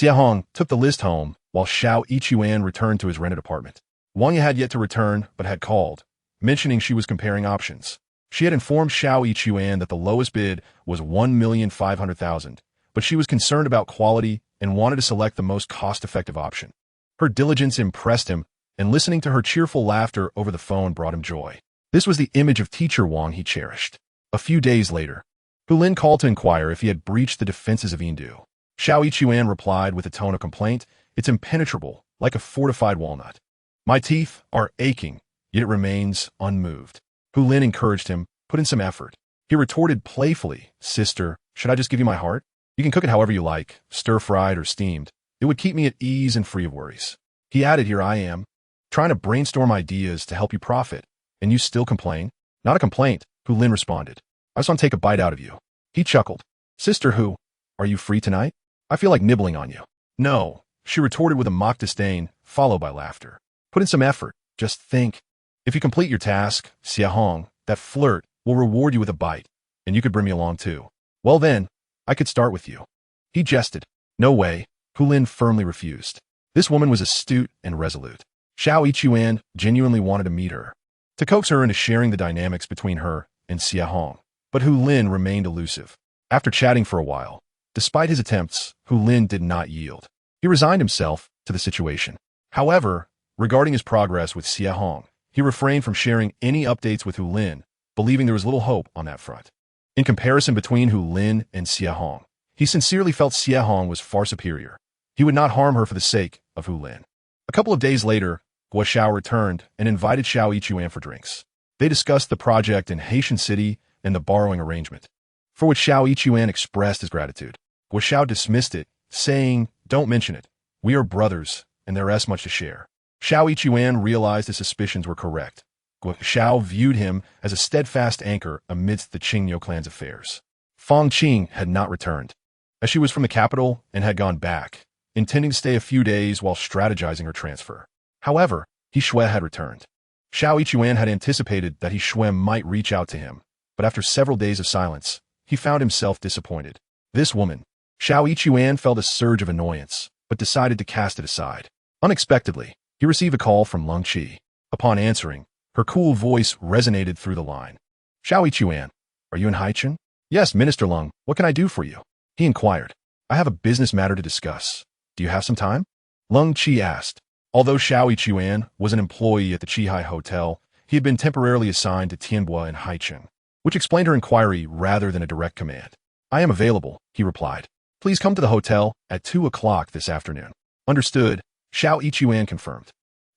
Hong took the list home, while Xue returned to his rented apartment. Wang had yet to return, but had called, mentioning she was comparing options. She had informed Xue that the lowest bid was 1,500,000, but she was concerned about quality and wanted to select the most cost-effective option. Her diligence impressed him, and listening to her cheerful laughter over the phone brought him joy. This was the image of teacher Wang he cherished. A few days later, Lin called to inquire if he had breached the defenses of Yindu. Xue replied with a tone of complaint, "It's impenetrable, like a fortified walnut. My teeth are aching, yet it remains unmoved." Lin encouraged him, "Put in some effort." He retorted playfully, "Sister, should I just give you my heart? You can cook it however you like, stir-fried or steamed. It would keep me at ease and free of worries." He added, "Here I am, trying to brainstorm ideas to help you profit, and you still complain?" "Not a complaint," Lin responded. "I just want to take a bite out of you." He chuckled. "Sister Hu, are you free tonight? I feel like nibbling on you." "No," she retorted with a mock disdain, followed by laughter. "Put in some effort. Just think. If you complete your task, Hong, that flirt will reward you with a bite, and you could bring me along too. Well then, I could start with you." He jested. "No way," Lin firmly refused. This woman was astute and resolute. Xue genuinely wanted to meet her, to coax her into sharing the dynamics between her and Hong. But Lin remained elusive. After chatting for a while, despite his attempts, Lin did not yield. He resigned himself to the situation. However, regarding his progress with Hong, he refrained from sharing any updates with Lin, believing there was little hope on that front. In comparison between Lin and Hong, he sincerely felt Hong was far superior. He would not harm her for the sake of Lin. A couple of days later, Guo Xiao returned and invited Xue for drinks. They discussed the project in Haitian City and the borrowing arrangement, for which Xue expressed his gratitude. Guo Xiao dismissed it, saying, "Don't mention it. We are brothers, and there is much to share." Xue realized his suspicions were correct. Guo Xiao viewed him as a steadfast anchor amidst the Qingniu clan's affairs. Fang Qing had not returned, as she was from the capital and had gone back, intending to stay a few days while strategizing her transfer. However, He Xue had returned. Xue had anticipated that He Xue might reach out to him, but after several days of silence, he found himself disappointed. This woman, Xue felt a surge of annoyance, but decided to cast it aside. Unexpectedly, he received a call from Lung Qi. Upon answering, her cool voice resonated through the line. "Xue, are you in Haicheng?" "Yes, Minister Lung. What can I do for you?" He inquired. "I have a business matter to discuss. Do you have some time?" Lung Qi asked. Although Xue was an employee at the Qihai Hotel, he had been temporarily assigned to Tianbua in Haicheng, which explained her inquiry rather than a direct command. "I am available," he replied. "Please come to the hotel at 2 o'clock this afternoon." "Understood," Xue confirmed.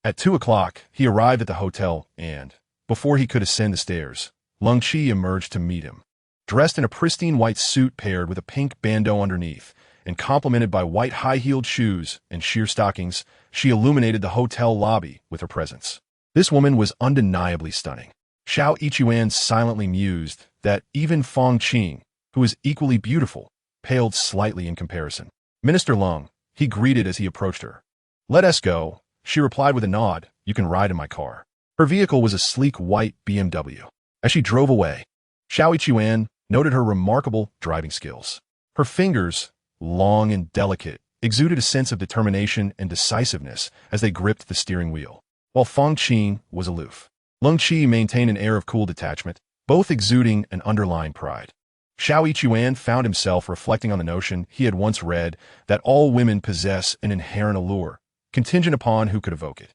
At 2 o'clock, he arrived at the hotel and, before he could ascend the stairs, Lung Qi emerged to meet him. Dressed in a pristine white suit paired with a pink bandeau underneath, and complemented by white high-heeled shoes and sheer stockings, she illuminated the hotel lobby with her presence. This woman was undeniably stunning. Xue silently mused that even Fang Qing, who was equally beautiful, paled slightly in comparison. "Minister Lung," he greeted as he approached her. "Let us go," she replied with a nod. "You can ride in my car." Her vehicle was a sleek white BMW. As she drove away, Xue noted her remarkable driving skills. Her fingers, long and delicate, exuded a sense of determination and decisiveness as they gripped the steering wheel, while Fang Qing was aloof. Lung Qi maintained an air of cool detachment, both exuding an underlying pride. Xue found himself reflecting on the notion he had once read that all women possess an inherent allure, contingent upon who could evoke it.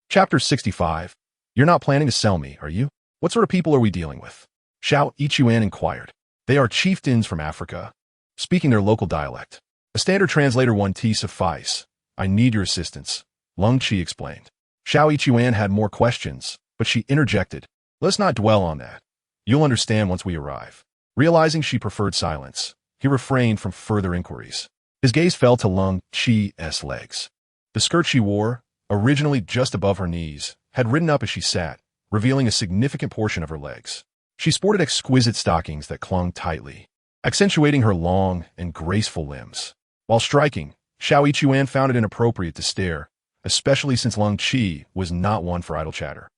Chapter 65. You're not planning to sell me, are you? What sort of people are we dealing with? Xue inquired. They are chieftains from Africa, speaking their local dialect. A standard translator 1T suffice. I need your assistance, Lung Qi explained. Xue had more questions, but she interjected. Let's not dwell on that. You'll understand once we arrive. Realizing she preferred silence, he refrained from further inquiries. His gaze fell to Lung Qi's legs. The skirt she wore, originally just above her knees, had ridden up as she sat, revealing a significant portion of her legs. She sported exquisite stockings that clung tightly, accentuating her long and graceful limbs. While striking, Xue found it inappropriate to stare, especially since Lung Qi was not one for idle chatter.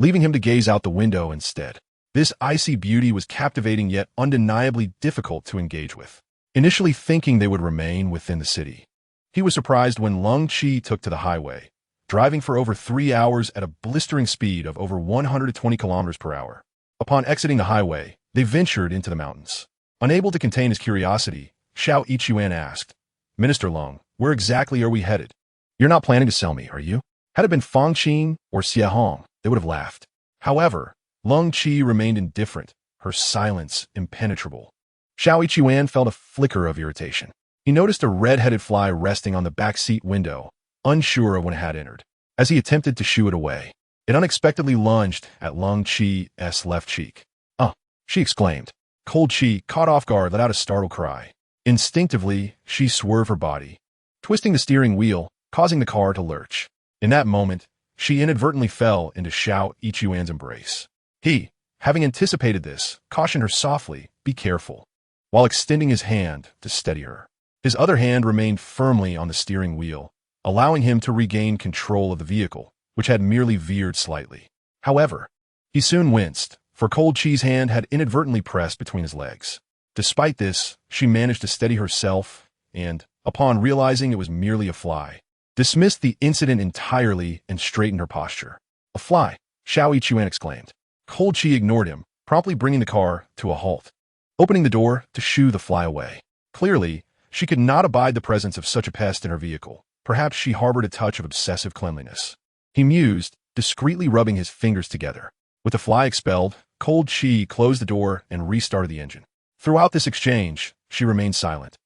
Leaving him to gaze out the window instead. This icy beauty was captivating yet undeniably difficult to engage with. initially thinking they would remain within the city. He was surprised when Lung Chi took to the highway, driving for over 3 hours at a blistering speed of over 120 kilometers per hour. Upon exiting the highway, they ventured into the mountains. Unable to contain his curiosity, He Xue asked, "Minister Lung, where exactly are we headed? You're not planning to sell me, are you?" Had it been Fang Qin or Xie Hong, they would have laughed. However, Lung Chi remained indifferent, her silence impenetrable. He Xue felt a flicker of irritation. He noticed a red-headed fly resting on the back seat window, unsure of when it had entered. As he attempted to shoo it away, it unexpectedly lunged at Lung Chi's left cheek. "Oh!" she exclaimed. Cold Chi, caught off guard, let out a startled cry. Instinctively, she swerved her body, twisting the steering wheel, causing the car to lurch. In that moment, she inadvertently fell into He Xue's embrace. He, having anticipated this, cautioned her softly, "Be careful," while extending his hand to steady her. His other hand remained firmly on the steering wheel, allowing him to regain control of the vehicle, which had merely veered slightly. However, he soon winced, for Cold Chi's hand had inadvertently pressed between his legs. Despite this, she managed to steady herself and, upon realizing it was merely a fly, dismissed the incident entirely and straightened her posture. "A fly!" He Xue exclaimed. Cold Chi ignored him, promptly bringing the car to a halt, opening the door to shoo the fly away. Clearly, she could not abide the presence of such a pest in her vehicle. Perhaps she harbored a touch of obsessive cleanliness. He mused, discreetly rubbing his fingers together. With the fly expelled, Cold Chi closed the door and restarted the engine. Throughout this exchange, she remained silent.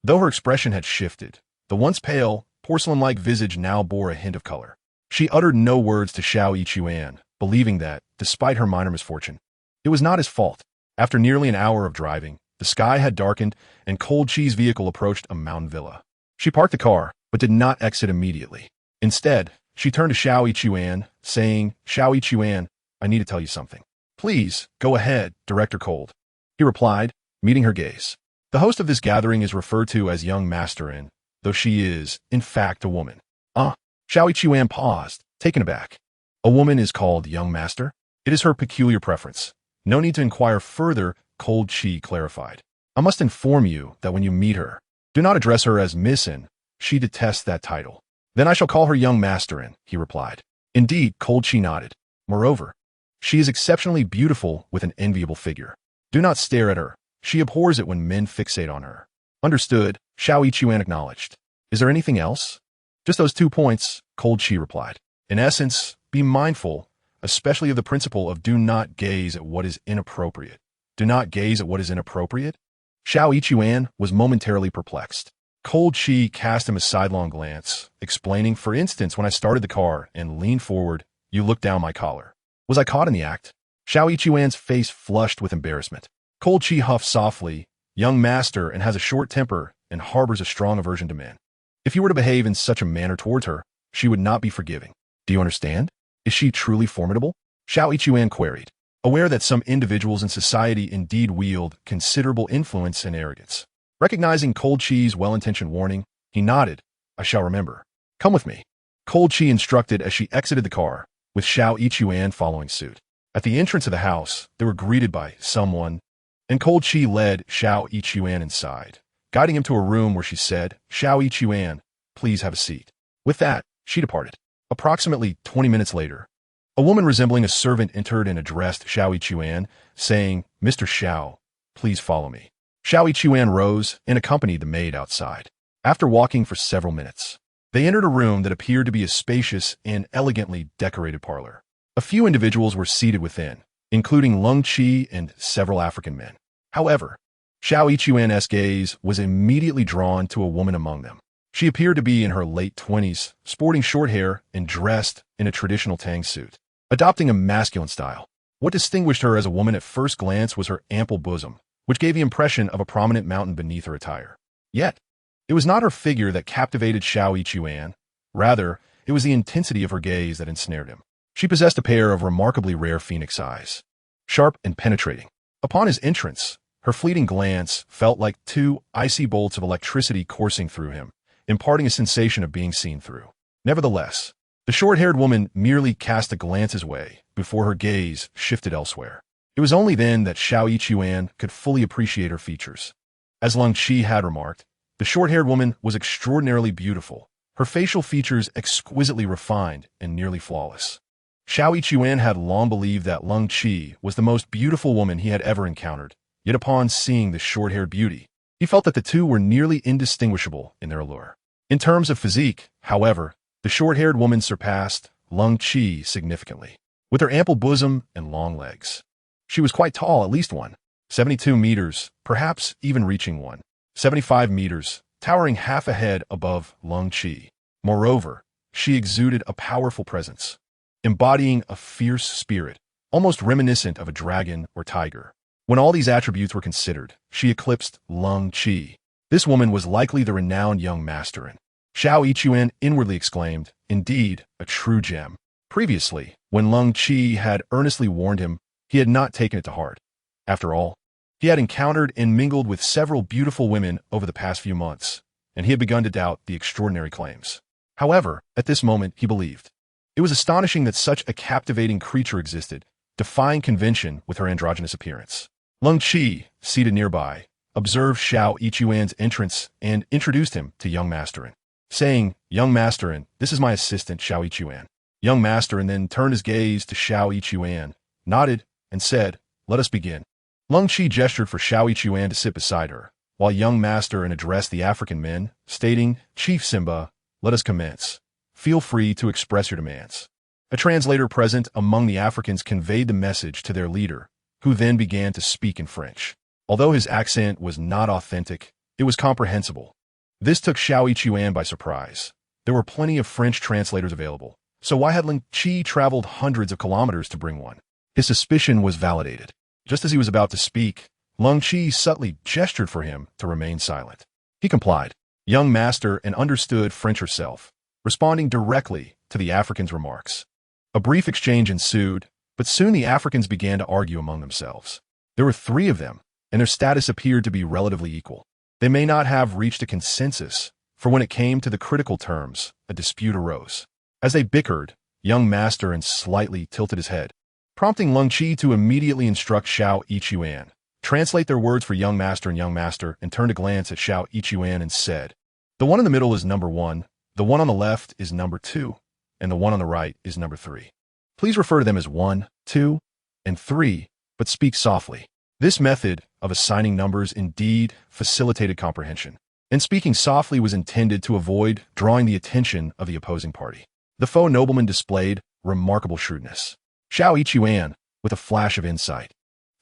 Though her expression had shifted, the once pale, porcelain-like visage now bore a hint of color. She uttered no words to He Xue, believing that, despite her minor misfortune, it was not his fault. After nearly an hour of driving, the sky had darkened and Cold Chi's vehicle approached a mountain villa. She parked the car, but did not exit immediately. Instead, she turned to He Xue, saying, "He Xue, I need to tell you something." "Please, go ahead, Director Cold," he replied, meeting her gaze. The host of this gathering is referred to as Young Masterin, though she is, in fact, a woman. He Xue paused, taken aback. "A woman is called Young Master? It is her peculiar preference. No need to inquire further," Cold Chi clarified. "I must inform you that when you meet her, do not address her as Missin. She detests that title." "Then I shall call her Young Masterin," he replied. Indeed, Cold Chi nodded. "Moreover, she is exceptionally beautiful with an enviable figure. Do not stare at her. She abhors it when men fixate on her." "Understood," He Xue acknowledged. "Is there anything else?" "Just those 2 points," Cold Chi replied. "In essence, be mindful, especially of the principle of do not gaze at what is inappropriate." "Do not gaze at what is inappropriate?" He Xue was momentarily perplexed. Cold Chi cast him a sidelong glance, explaining, "For instance, when I started the car and leaned forward, you looked down my collar. Was I caught in the act?" He Xue's face flushed with embarrassment. Cold Chi huffed softly, "Young Master and has a short temper and harbors a strong aversion to men. If you were to behave in such a manner towards her, she would not be forgiving. Do you understand? Is she truly formidable?" He Xue queried, aware that some individuals in society indeed wield considerable influence and arrogance. Recognizing Cold Chi's well-intentioned warning, he nodded. "I shall remember. Come with me." Cold Chi instructed as she exited the car, with He Xue following suit. At the entrance of the house, they were greeted by someone, and Cold Chi led He Xue inside, guiding him to a room where she said, "He Xue, please have a seat." With that, she departed. Approximately 20 minutes later, a woman resembling a servant entered and addressed He Xue, saying, "Mr. Xiao, please follow me." He Xue rose and accompanied the maid outside. After walking for several minutes, they entered a room that appeared to be a spacious and elegantly decorated parlor. A few individuals were seated within, including Lung Chi and several African men. However, He Xue's gaze was immediately drawn to a woman among them. She appeared to be in her late 20s, sporting short hair and dressed in a traditional Tang suit, adopting a masculine style. What distinguished her as a woman at first glance was her ample bosom, which gave the impression of a prominent mountain beneath her attire. Yet, it was not her figure that captivated He Xue. Rather, it was the intensity of her gaze that ensnared him. She possessed a pair of remarkably rare phoenix eyes, sharp and penetrating. Upon his entrance, her fleeting glance felt like 2 icy bolts of electricity coursing through him, imparting a sensation of being seen through. Nevertheless, the short-haired woman merely cast a glance his way before her gaze shifted elsewhere. It was only then that He Xue could fully appreciate her features. As Lung Qi had remarked, the short-haired woman was extraordinarily beautiful, her facial features exquisitely refined and nearly flawless. Xiao Yichuan had long believed that Lung Qi was the most beautiful woman he had ever encountered, yet upon seeing the short-haired beauty, he felt that the two were nearly indistinguishable in their allure. In terms of physique, however, the short-haired woman surpassed Lung Qi significantly. With her ample bosom and long legs, she was quite tall, at least 1.72 meters, perhaps even reaching 1.75 meters, towering half a head above Lung Qi. Moreover, she exuded a powerful presence, embodying a fierce spirit, almost reminiscent of a dragon or tiger. When all these attributes were considered, she eclipsed Lung Qi. This woman was likely the renowned young master, and Xiao Yichuan inwardly exclaimed, "Indeed, a true gem." Previously, when Lung Qi had earnestly warned him, he had not taken it to heart. After all, he had encountered and mingled with several beautiful women over the past few months, and he had begun to doubt the extraordinary claims. However, at this moment, he believed. It was astonishing that such a captivating creature existed, defying convention with her androgynous appearance. Lung Qi, seated nearby, observed Xiao Yichuan's entrance and introduced him to young master, saying, "Young master, this is my assistant, Xiao Yichuan." Young master then turned his gaze to Xiao Yichuan, nodded, and said, "Let us begin." Lung Qi gestured for Xiao Yichuan to sit beside her, while young master addressed the African men, stating, "Chief Simba, let us commence. Feel free to express your demands." A translator present among the Africans conveyed the message to their leader, who then began to speak in French. Although his accent was not authentic, it was comprehensible. This took Xiao Yichuan by surprise. There were plenty of French translators available, so why had Lung Qi traveled hundreds of kilometers to bring one? His suspicion was validated. Just as he was about to speak, Lung Qi subtly gestured for him to remain silent. He complied. Young master and understood French herself, responding directly to the African's remarks. A brief exchange ensued, but soon the Africans began to argue among themselves. There were 3 of them, and their status appeared to be relatively equal. They may not have reached a consensus, for when it came to the critical terms, a dispute arose. As they bickered, young master slightly tilted his head, prompting Lung Qi to immediately instruct Xiao Yichuan. Translate their words for young master, and turned a glance at Xiao Yichuan and said, "The one in the middle is number 1, the one on the left is number 2, and the one on the right is number 3. Please refer to them as 1, 2, and 3, but speak softly." This method of assigning numbers indeed facilitated comprehension, and speaking softly was intended to avoid drawing the attention of the opposing party. The faux nobleman displayed remarkable shrewdness. Xiao Yichuan, with a flash of insight,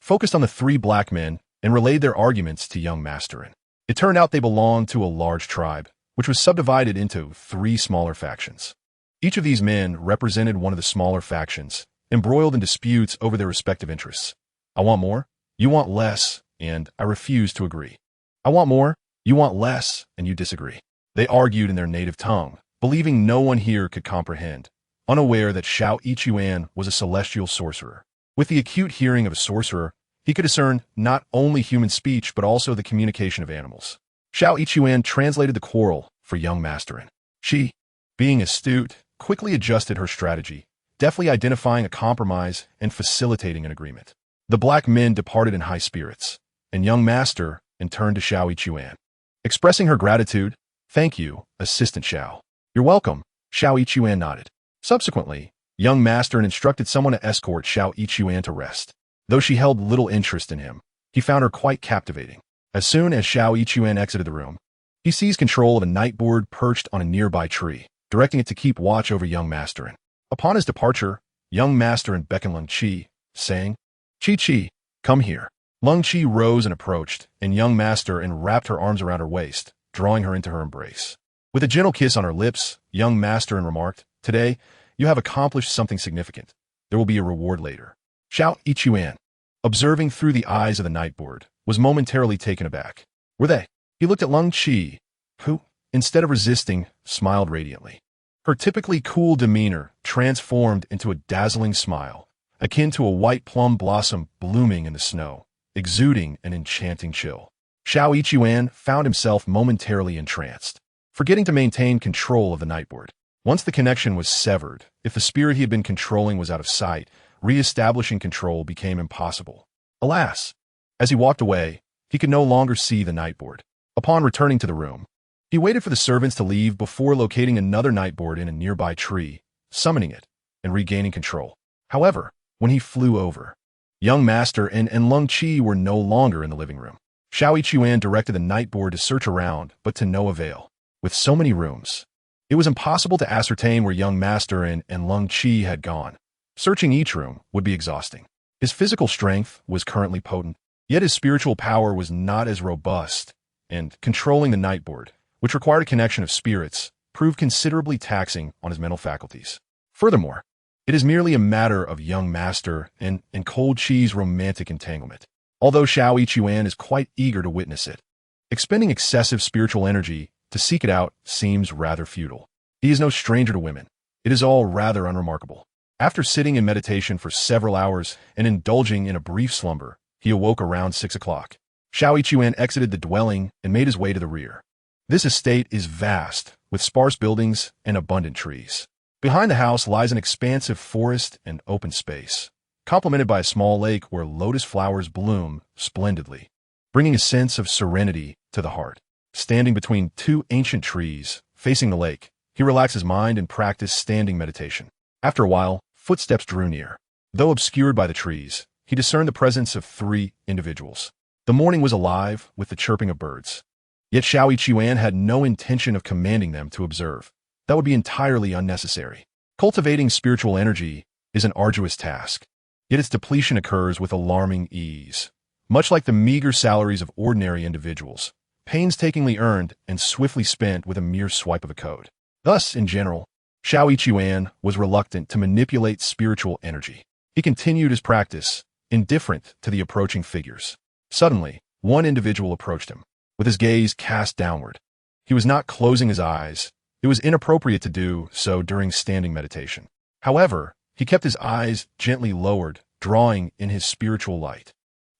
focused on the 3 black men and relayed their arguments to young master. It turned out they belonged to a large tribe, which was subdivided into 3 smaller factions. Each of these men represented one of the smaller factions, embroiled in disputes over their respective interests. I want more, you want less, and I refuse to agree. I want more, you want less, and you disagree. They argued in their native tongue, believing no one here could comprehend, unaware that Xiao Yichuan was a celestial sorcerer. With the acute hearing of a sorcerer, he could discern not only human speech but also the communication of animals. Xiao Yichuan translated the quarrel for young master. She, being astute, quickly adjusted her strategy, deftly identifying a compromise and facilitating an agreement. The black men departed in high spirits, and young master turned to Xiao Yichuan, expressing her gratitude. "Thank you, Assistant Xiao." "You're welcome," Xiao Yichuan nodded. Subsequently, young master instructed someone to escort Xiao Yichuan to rest. Though she held little interest in him, he found her quite captivating. As soon as Xiao Yichuan exited the room, he seized control of a nightboard perched on a nearby tree, directing it to keep watch over young master. Upon his departure, young master beckoned Lung Qi, saying, "Qi, come here." Lung Qi rose and approached, and young master wrapped her arms around her waist, drawing her into her embrace. With a gentle kiss on her lips, young master remarked, "Today, you have accomplished something significant. There will be a reward later." Xiao Yichuan, observing through the eyes of the nightboard, was momentarily taken aback. Were they? He looked at Lung Qi, who, instead of resisting, smiled radiantly. Her typically cool demeanor transformed into a dazzling smile, akin to a white plum blossom blooming in the snow, exuding an enchanting chill. Xiao Yichuan found himself momentarily entranced, forgetting to maintain control of the nightboard. Once the connection was severed, if the spirit he had been controlling was out of sight, re-establishing control became impossible. Alas! As he walked away, He could no longer see the nightboard. Upon returning to the room, he waited for the servants to leave before locating another nightboard in a nearby tree, summoning it, and regaining control. However, when he flew over, young master and Lung Qi were no longer in the living room. Xiao Yichuan directed the nightboard to search around, but to no avail. With so many rooms, it was impossible to ascertain where young master and Lung Qi had gone. Searching each room would be exhausting. His physical strength was currently potent, yet his spiritual power was not as robust, and controlling the nightboard, which required a connection of spirits, proved considerably taxing on his mental faculties. Furthermore, it is merely a matter of young master and Cold Qi's romantic entanglement, although Xiao Yichuan is quite eager to witness it. Expending excessive spiritual energy to seek it out seems rather futile. He is no stranger to women. It is all rather unremarkable. After sitting in meditation for several hours and indulging in a brief slumber, he awoke around 6 o'clock. Xiao Yichuan exited the dwelling and made his way to the rear. This estate is vast, with sparse buildings and abundant trees. Behind the house lies an expansive forest and open space, complemented by a small lake where lotus flowers bloom splendidly, bringing a sense of serenity to the heart. Standing between two ancient trees, facing the lake, he relaxed his mind and practiced standing meditation. After a while, footsteps drew near. Though obscured by the trees, he discerned the presence of 3 individuals. The morning was alive with the chirping of birds. Yet Xiao Yichuan had no intention of commanding them to observe. That would be entirely unnecessary. Cultivating spiritual energy is an arduous task, yet its depletion occurs with alarming ease. Much like the meager salaries of ordinary individuals, painstakingly earned and swiftly spent with a mere swipe of a code. Thus, in general, Xiao Yichuan was reluctant to manipulate spiritual energy. He continued his practice, indifferent to the approaching figures. Suddenly, one individual approached him, with his gaze cast downward. He was not closing his eyes. It was inappropriate to do so during standing meditation. However, he kept his eyes gently lowered, drawing in his spiritual light.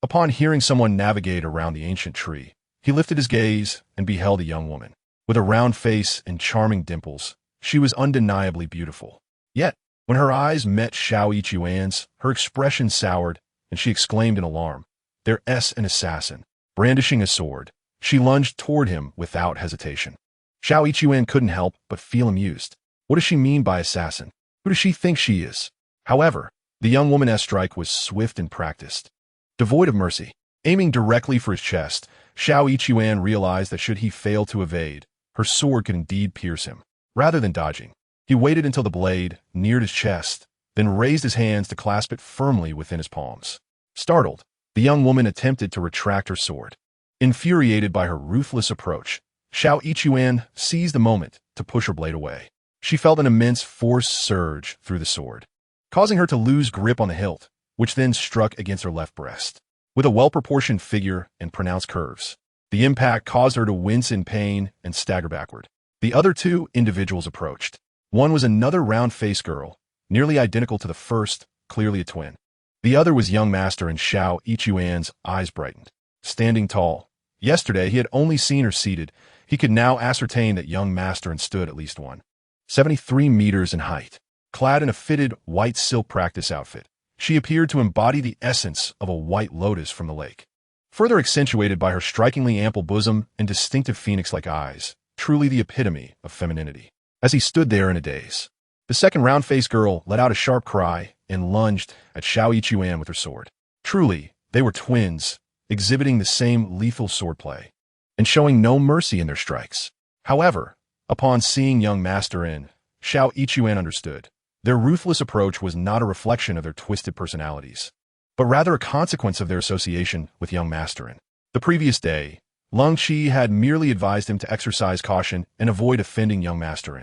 Upon hearing someone navigate around the ancient tree, he lifted his gaze and beheld a young woman. With a round face and charming dimples, she was undeniably beautiful. Yet, when her eyes met Xiao Yichuan's, her expression soured, and she exclaimed in alarm, "There's an assassin." Brandishing a sword, she lunged toward him without hesitation. Xiao Yichuan couldn't help but feel amused. What does she mean by assassin? Who does she think she is? However, the young woman's strike was swift and practiced. Devoid of mercy, aiming directly for his chest, Xiao Yichuan realized that should he fail to evade, her sword could indeed pierce him. Rather than dodging, he waited until the blade neared his chest, then raised his hands to clasp it firmly within his palms. Startled, the young woman attempted to retract her sword. Infuriated by her ruthless approach, Xiao Yichuan seized the moment to push her blade away. She felt an immense force surge through the sword, causing her to lose grip on the hilt, which then struck against her left breast. With a well-proportioned figure and pronounced curves, the impact caused her to wince in pain and stagger backward. The other 2 individuals approached. One was another round-faced girl, nearly identical to the first, clearly a twin. The other was young master, and Xiao Yichuan's eyes brightened. Standing tall, yesterday he had only seen her seated. He could now ascertain that young master stood at least 173 meters in height. Clad in a fitted white silk practice outfit, she appeared to embody the essence of a white lotus from the lake, further accentuated by her strikingly ample bosom and distinctive phoenix-like eyes, truly the epitome of femininity. As he stood there in a daze, the second round-faced girl let out a sharp cry and lunged at Xiao Yichuan with her sword. Truly, they were twins, exhibiting the same lethal swordplay, and showing no mercy in their strikes. However, upon seeing young master Xiao Yichuan understood. Their ruthless approach was not a reflection of their twisted personalities, but rather a consequence of their association with young master. The previous day, Lung Qi had merely advised him to exercise caution and avoid offending young master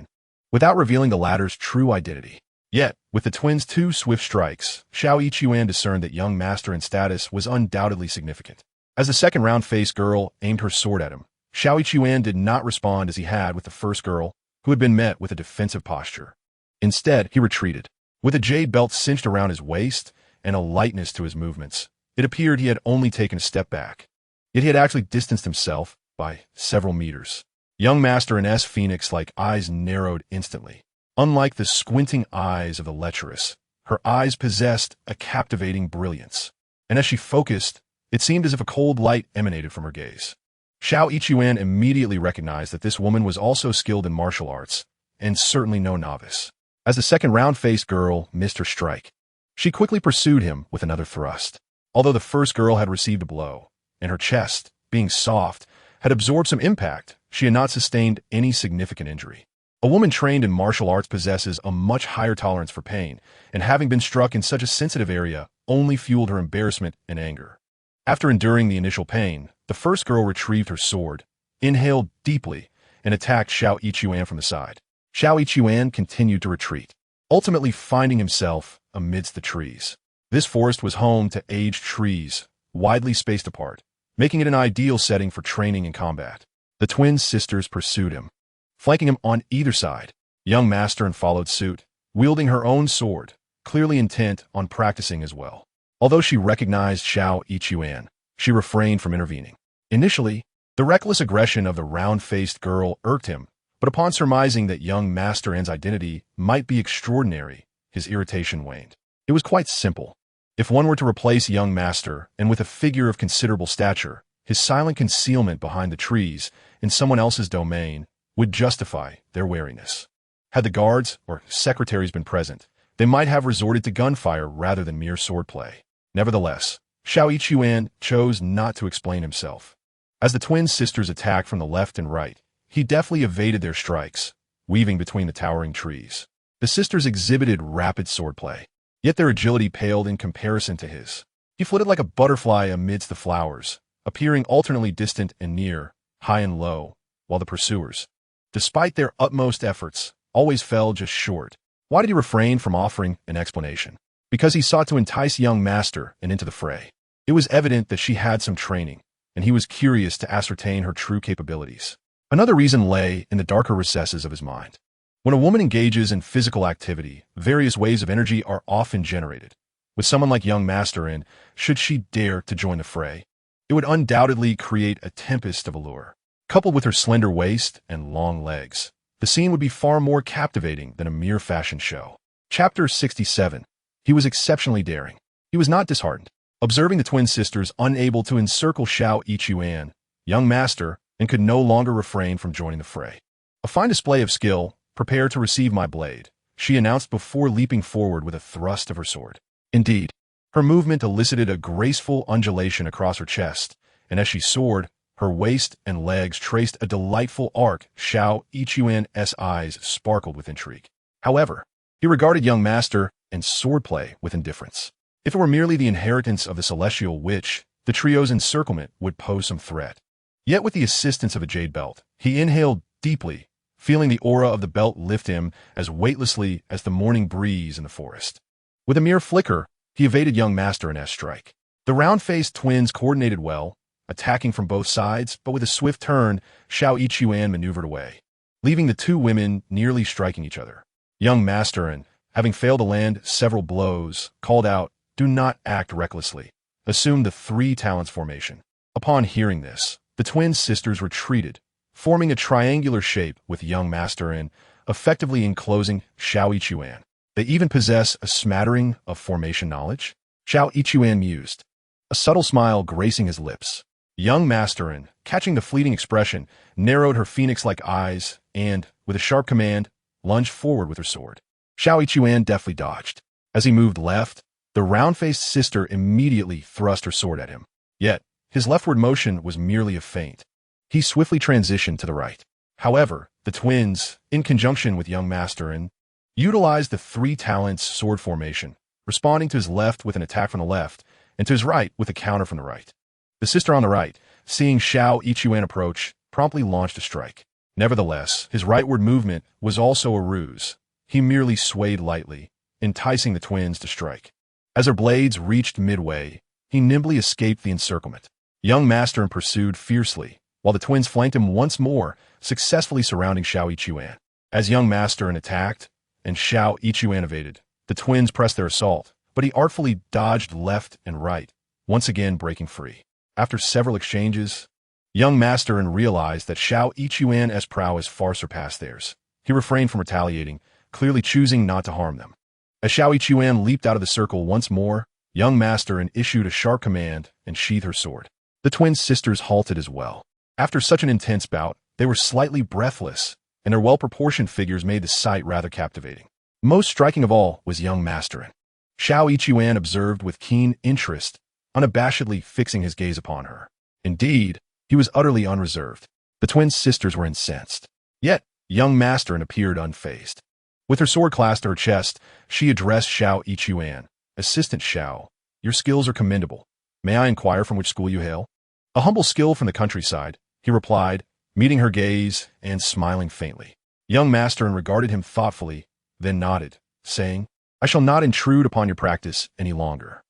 without revealing the latter's true identity. Yet, with the twins' 2 swift strikes, Xiao Yichuan discerned that young master status was undoubtedly significant. As the second round-faced girl aimed her sword at him, Xiao Yichuan did not respond as he had with the first girl, who had been met with a defensive posture. Instead, he retreated. With a jade belt cinched around his waist and a lightness to his movements, it appeared he had only taken a step back. Yet he had actually distanced himself by several meters. Young master and phoenix-like eyes narrowed instantly. Unlike the squinting eyes of the lecherous, her eyes possessed a captivating brilliance, and as she focused, It seemed as if a cold light emanated from her gaze. Xiao Yichuan immediately recognized that this woman was also skilled in martial arts, and certainly no novice. As the second round-faced girl missed her strike, she quickly pursued him with another thrust. Although the first girl had received a blow, and her chest, being soft, had absorbed some impact, she had not sustained any significant injury. A woman trained in martial arts possesses a much higher tolerance for pain, and having been struck in such a sensitive area only fueled her embarrassment and anger. After enduring the initial pain, the first girl retrieved her sword, inhaled deeply, and attacked Xiao Yichuan from the side. Xiao Yichuan continued to retreat, ultimately finding himself amidst the trees. This forest was home to aged trees, widely spaced apart, making it an ideal setting for training and combat. The twin sisters pursued him, flanking him on either side. Young Master followed suit, wielding her own sword, clearly intent on practicing as well. Although she recognized Xiao Yichuan, she refrained from intervening. Initially, the reckless aggression of the round-faced girl irked him, but upon surmising that young Master N's identity might be extraordinary, his irritation waned. It was quite simple. If one were to replace young Master N with a figure of considerable stature, his silent concealment behind the trees in someone else's domain would justify their wariness. Had the guards or secretaries been present, they might have resorted to gunfire rather than mere swordplay. Nevertheless, Xiao Yichuan chose not to explain himself. As the twin sisters attacked from the left and right, he deftly evaded their strikes, weaving between the towering trees. The sisters exhibited rapid swordplay, yet their agility paled in comparison to his. He flitted like a butterfly amidst the flowers, appearing alternately distant and near, high and low, while the pursuers, despite their utmost efforts, always fell just short. Why did he refrain from offering an explanation? Because he sought to entice young Master N into the fray. It was evident that she had some training, and he was curious to ascertain her true capabilities. Another reason lay in the darker recesses of his mind. When a woman engages in physical activity, various waves of energy are often generated. With someone like young Master N, should she dare to join the fray, it would undoubtedly create a tempest of allure. Coupled with her slender waist and long legs, the scene would be far more captivating than a mere fashion show. Chapter 67. He was exceptionally daring. He was not disheartened. Observing the twin sisters unable to encircle Xiao Yichuan, young Master N could no longer refrain from joining the fray. A fine display of skill. Prepare to receive my blade, she announced before leaping forward with a thrust of her sword. Indeed, her movement elicited a graceful undulation across her chest, and as she soared, her waist and legs traced a delightful arc. Xiao Yichuan's eyes sparkled with intrigue. However, he regarded young Master N's swordplay with indifference. If it were merely the inheritance of the celestial witch, the trio's encirclement would pose some threat. Yet with the assistance of a jade belt, he inhaled deeply, feeling the aura of the belt lift him as weightlessly as the morning breeze in the forest. With a mere flicker, he evaded young Master N's strike. The round-faced twins coordinated well, attacking from both sides, but with a swift turn, Xiao Yichuan maneuvered away, leaving the two women nearly striking each other. Young Master N, having failed to land several blows, called out, "Do not act recklessly. Assume the three talents formation." Upon hearing this, the twin sisters retreated, forming a triangular shape with young Master N, effectively enclosing Xiao Yichuan. They even possess a smattering of formation knowledge? Xiao Yichuan mused, a subtle smile gracing his lips. Young Master N, catching the fleeting expression, narrowed her phoenix-like eyes and, with a sharp command, lunged forward with her sword. Xiao Yichuan deftly dodged. As he moved left, the round-faced sister immediately thrust her sword at him. Yet, his leftward motion was merely a feint. He swiftly transitioned to the right. However, the twins, in conjunction with young Master N, utilized the three talents sword formation, responding to his left with an attack from the left, and to his right with a counter from the right. The sister on the right, seeing Xiao Yichuan approach, promptly launched a strike. Nevertheless, his rightward movement was also a ruse. He merely swayed lightly, enticing the twins to strike. As their blades reached midway, he nimbly escaped the encirclement. Young Master N pursued fiercely, while the twins flanked him once more, successfully surrounding Xiao Yichuan. As young Master N attacked, and Xiao Yichuan evaded, the twins pressed their assault, but he artfully dodged left and right, once again breaking free. After several exchanges, young Master N realized that Xiao Yichuan's prowess far surpassed theirs. He refrained from retaliating, clearly choosing not to harm them. As Xiao Yichuan leaped out of the circle once more, young master, and issued a sharp command and sheathed her sword. The twin sisters halted as well. After such an intense bout, they were slightly breathless, and their well-proportioned figures made the sight rather captivating. Most striking of all was young master. Xiao Yichuan observed with keen interest, unabashedly fixing his gaze upon her. Indeed, he was utterly unreserved. The twin sisters were incensed. Yet, young master appeared unfazed. With her sword clasped to her chest, she addressed Xiao Yichuan. Assistant Xiao, your skills are commendable. May I inquire from which school you hail? A humble skill from the countryside, he replied, meeting her gaze and smiling faintly. Young master regarded him thoughtfully, then nodded, saying, I shall not intrude upon your practice any longer.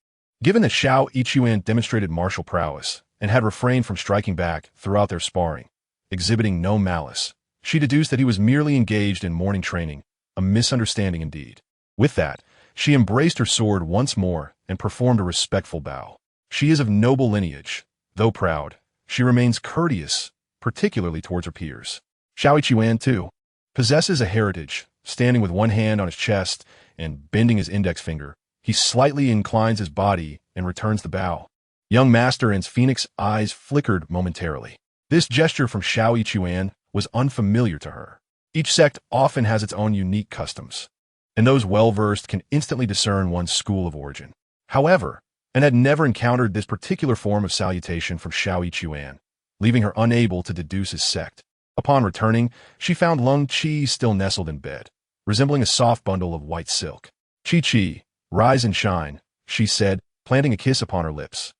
Given that Xiao Yichuan demonstrated martial prowess and had refrained from striking back throughout their sparring, exhibiting no malice, she deduced that he was merely engaged in morning training, a misunderstanding indeed. With that, she embraced her sword once more and performed a respectful bow. She is of noble lineage. Though proud, she remains courteous, particularly towards her peers. Xiao Yichuan, too, possesses a heritage. Standing with one hand on his chest and bending his index finger, he slightly inclines his body and returns the bow. Young master and's phoenix eyes flickered momentarily. This gesture from Xiao Yichuan was unfamiliar to her. Each sect often has its own unique customs, and those well-versed can instantly discern one's school of origin. However, and had never encountered this particular form of salutation from Xiao Yichuan, leaving her unable to deduce his sect. Upon returning, she found Lung Qi still nestled in bed, resembling a soft bundle of white silk. Qi, rise and shine, she said, planting a kiss upon her lips.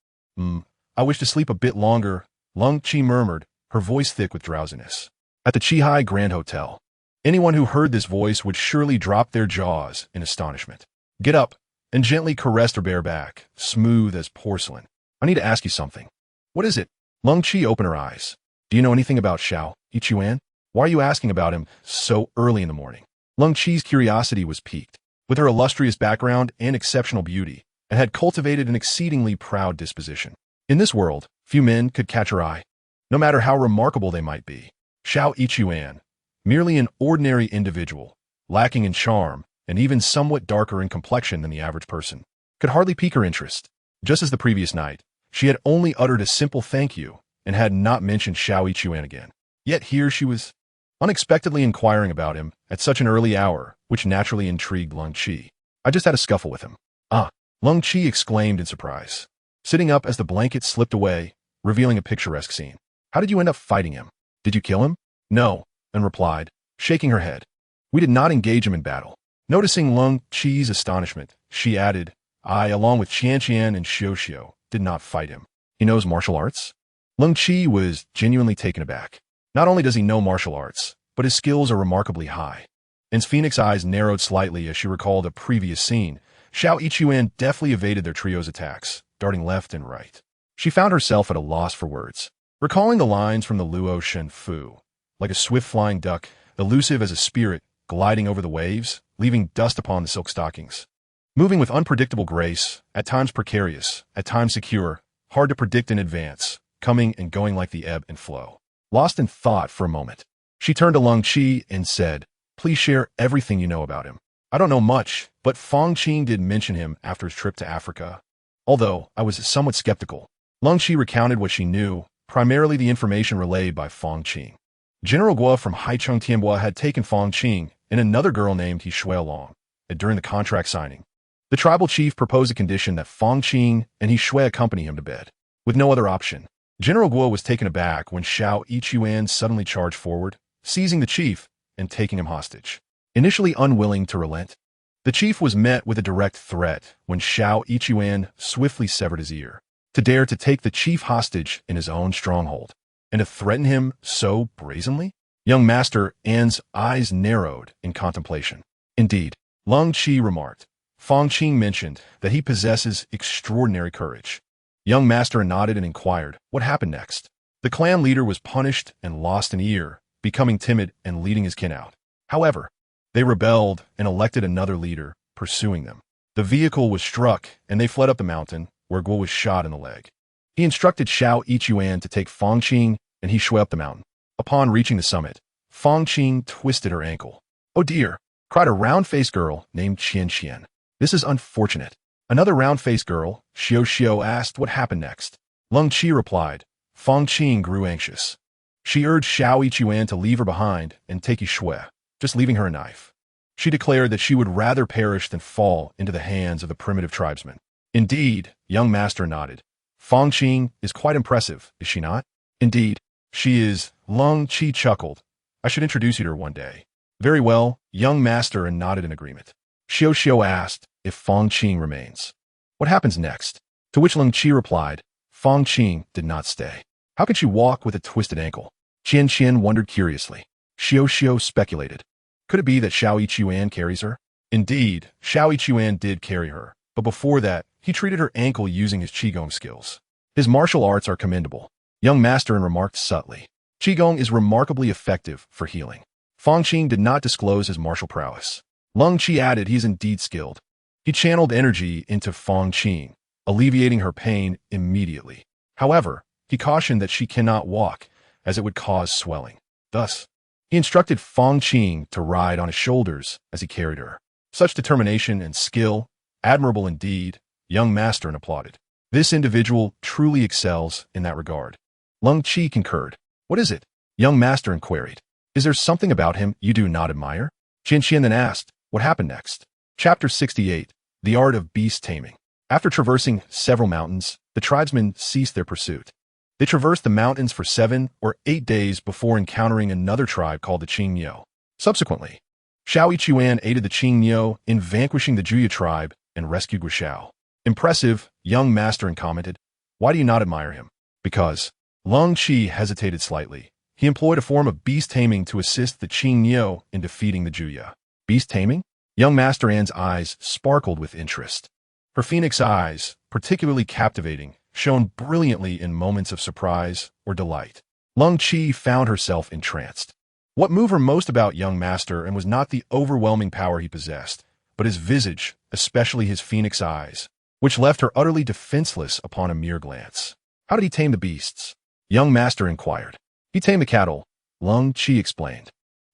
I wish to sleep a bit longer, Lung Qi murmured, her voice thick with drowsiness. At the Qihai Grand Hotel, anyone who heard this voice would surely drop their jaws in astonishment. Get up, and gently caressed her bare back, smooth as porcelain. I need to ask you something. What is it? Lung Qi opened her eyes. Do you know anything about Xiao Yichuan? Why are you asking about him so early in the morning? Lung Qi's curiosity was piqued. With her illustrious background and exceptional beauty, and had cultivated an exceedingly proud disposition. In this world, few men could catch her eye, no matter how remarkable they might be. Xiao Yichuan, merely an ordinary individual, lacking in charm, and even somewhat darker in complexion than the average person, could hardly pique her interest. Just as the previous night, she had only uttered a simple thank you and had not mentioned Xiao Yichuan again. Yet here she was, unexpectedly inquiring about him at such an early hour, which naturally intrigued Lung Qi. I just had a scuffle with him. Ah, Lung Qi exclaimed in surprise, sitting up as the blanket slipped away, revealing a picturesque scene. How did you end up fighting him? Did you kill him? No, Anne replied, shaking her head. We did not engage him in battle. Noticing Lung Qi's astonishment, she added, I, along with Tian Tian and He Xue, did not fight him. He knows martial arts? Lung Qi was genuinely taken aback. Not only does he know martial arts, but his skills are remarkably high. Anne's phoenix eyes narrowed slightly as she recalled a previous scene. Xiao Yichuan deftly evaded their trio's attacks, darting left and right. She found herself at a loss for words. Recalling the lines from the Luo Shen Fu, like a swift flying duck, elusive as a spirit, gliding over the waves, leaving dust upon the silk stockings. Moving with unpredictable grace, at times precarious, at times secure, hard to predict in advance, coming and going like the ebb and flow. Lost in thought for a moment, she turned to Lung Qi and said, Please share everything you know about him. I don't know much, but Fang Qing did mention him after his trip to Africa. Although I was somewhat skeptical, Lung Qi recounted what she knew, primarily the information relayed by Fang Qing. General Guo from Haicheng Tianbua had taken Fang Qing and another girl named He Xue along, and during the contract signing, the tribal chief proposed a condition that Fang Qing and He Xue accompany him to bed. With no other option, General Guo was taken aback when Xiao Yichuan suddenly charged forward, seizing the chief and taking him hostage. Initially unwilling to relent, the chief was met with a direct threat when Xiao Yichuan swiftly severed his ear. To dare to take the chief hostage in his own stronghold, and to threaten him so brazenly? Young Master An's eyes narrowed in contemplation. Indeed, Lung Qi remarked, Fang Qing mentioned that he possesses extraordinary courage. Young Master nodded and inquired, what happened next? The clan leader was punished and lost an ear, becoming timid and leading his kin out. However, they rebelled and elected another leader, pursuing them. The vehicle was struck, and they fled up the mountain, where Guo was shot in the leg. He instructed Xiao Yichuan to take Fang Qing and He Xue up the mountain. Upon reaching the summit, Fang Qing twisted her ankle. Oh dear, cried a round-faced girl named Tian Tian. This is unfortunate. Another round-faced girl, He Xue, asked what happened next. Lung Qi replied. Fang Qing grew anxious. She urged Xiao Yichuan to leave her behind and take He Xue, just leaving her a knife. She declared that she would rather perish than fall into the hands of the primitive tribesmen. Indeed, young master nodded. Fang Qing is quite impressive, is she not? Indeed, she is. Lung Qi chuckled. I should introduce you to her one day. Very well, young master, and nodded in agreement. He Xue asked if Fang Qing remains. What happens next? To which Lung Qi replied, Fang Qing did not stay. How could she walk with a twisted ankle? Tian Tian wondered curiously. He Xue speculated. Could it be that Xiao Yichuan carries her? Indeed, Xiao Yichuan did carry her, but before that, he treated her ankle using his Qigong skills. His martial arts are commendable. Young master remarked subtly. Qigong is remarkably effective for healing. Fang Qing did not disclose his martial prowess. Lung Qi added he is indeed skilled. He channeled energy into Fang Qing, alleviating her pain immediately. However, he cautioned that she cannot walk, as it would cause swelling. Thus, he instructed Fang Qing to ride on his shoulders as he carried her. Such determination and skill, admirable indeed, young master applauded. This individual truly excels in that regard. Lung Qi concurred. What is it? Young master inquired. Is there something about him you do not admire? Tian Tian then asked, what happened next? Chapter 68, The Art of Beast Taming. After traversing several mountains, the tribesmen ceased their pursuit. They traversed the mountains for 7 or 8 days before encountering another tribe called the Qingyou. Subsequently, Xiao Yichuan aided the Qingyou in vanquishing the Juya tribe and rescued Guishao. Impressive, young master commented. Why do you not admire him? Because. Lung Qi hesitated slightly. He employed a form of beast taming to assist the Qingyou in defeating the Juya. Beast taming? Young master Anne's eyes sparkled with interest. Her phoenix eyes, particularly captivating, shone brilliantly in moments of surprise or delight. Lung Qi found herself entranced. What moved her most about young master and was not the overwhelming power he possessed, but his visage, especially his phoenix eyes, which left her utterly defenseless upon a mere glance. How did he tame the beasts? Young master inquired. He tamed the cattle, Lung Qi explained.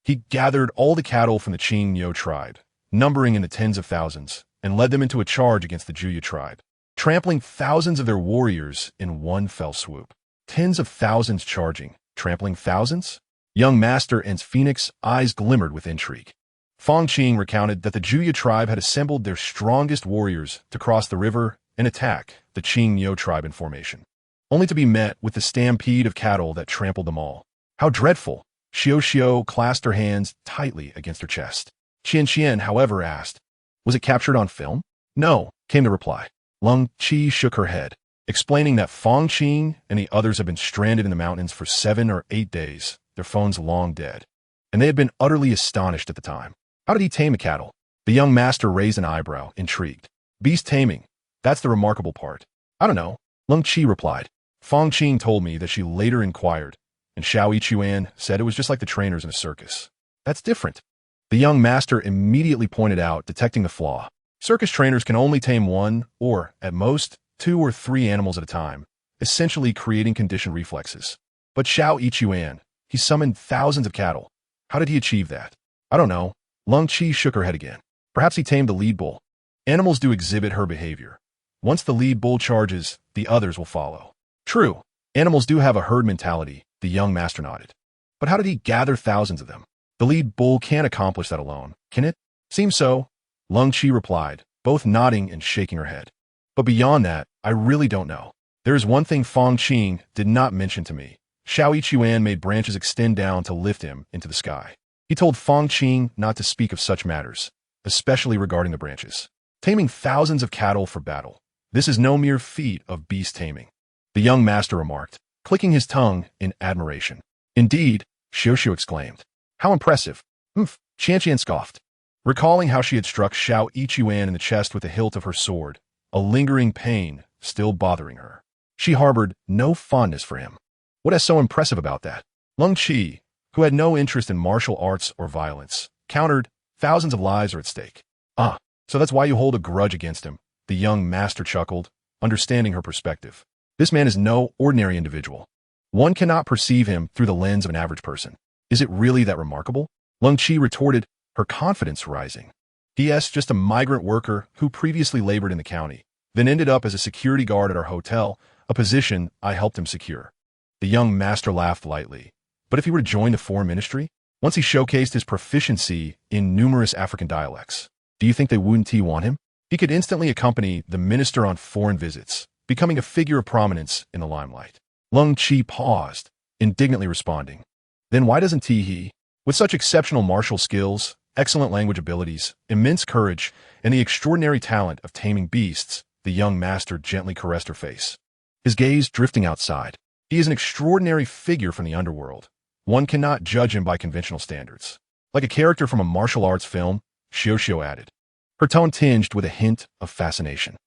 He gathered all the cattle from the Qingyou tribe, numbering in the tens of thousands, and led them into a charge against the Juya tribe, trampling thousands of their warriors in one fell swoop. Tens of thousands charging, trampling thousands? Young master An's phoenix eyes glimmered with intrigue. Fang Qing recounted that the Juya tribe had assembled their strongest warriors to cross the river and attack the Qingyou tribe in formation, only to be met with the stampede of cattle that trampled them all. How dreadful! He Xue clasped her hands tightly against her chest. Tian Tian, however, asked, was it captured on film? No, came the reply. Lung Qi shook her head, explaining that Fang Qing and the others had been stranded in the mountains for 7 or 8 days, their phones long dead, and they had been utterly astonished at the time. How did he tame the cattle? The young master raised an eyebrow, intrigued. Beast taming, that's the remarkable part. I don't know, Lung Qi replied. Fang Qing told me that she later inquired, and Xiao Yichuan said it was just like the trainers in a circus. That's different. The young master immediately pointed out, detecting the flaw. Circus trainers can only tame 1, or, at most, 2 or 3 animals at a time, essentially creating conditioned reflexes. But Xiao Yichuan, he summoned thousands of cattle. How did he achieve that? I don't know. Lung Qi shook her head again. Perhaps he tamed the lead bull. Animals do exhibit her behavior. Once the lead bull charges, the others will follow. True, animals do have a herd mentality, the young master nodded. But how did he gather thousands of them? The lead bull can't accomplish that alone, can it? Seems so, Lung Qi replied, both nodding and shaking her head. But beyond that, I really don't know. There is one thing Fang Qing did not mention to me. Xiao Yichuan made branches extend down to lift him into the sky. He told Fang Qing not to speak of such matters, especially regarding the branches. Taming thousands of cattle for battle. This is no mere feat of beast taming, the young master remarked, clicking his tongue in admiration. Indeed, He Xue exclaimed. How impressive. Tian Tian scoffed, recalling how she had struck Xiao Yichuan in the chest with the hilt of her sword, a lingering pain still bothering her. She harbored no fondness for him. What is so impressive about that? Lung Qi, who had no interest in martial arts or violence, countered, thousands of lives are at stake. Ah, so that's why you hold a grudge against him, the young master chuckled, understanding her perspective. This man is no ordinary individual. One cannot perceive him through the lens of an average person. Is it really that remarkable? Lung Qi retorted, her confidence rising. P.S. Just a migrant worker who previously labored in the county, then ended up as a security guard at our hotel, a position I helped him secure. The young master laughed lightly. But if he were to join the foreign ministry? Once he showcased his proficiency in numerous African dialects, do you think they wouldn't want him? He could instantly accompany the minister on foreign visits, becoming a figure of prominence in the limelight. Lung Chi paused, indignantly responding. Then why doesn't he? With such exceptional martial skills, excellent language abilities, immense courage, and the extraordinary talent of taming beasts, the young master gently caressed her face, his gaze drifting outside. He is an extraordinary figure from the underworld. One cannot judge him by conventional standards. Like a character from a martial arts film, He Xue added, her tone tinged with a hint of fascination.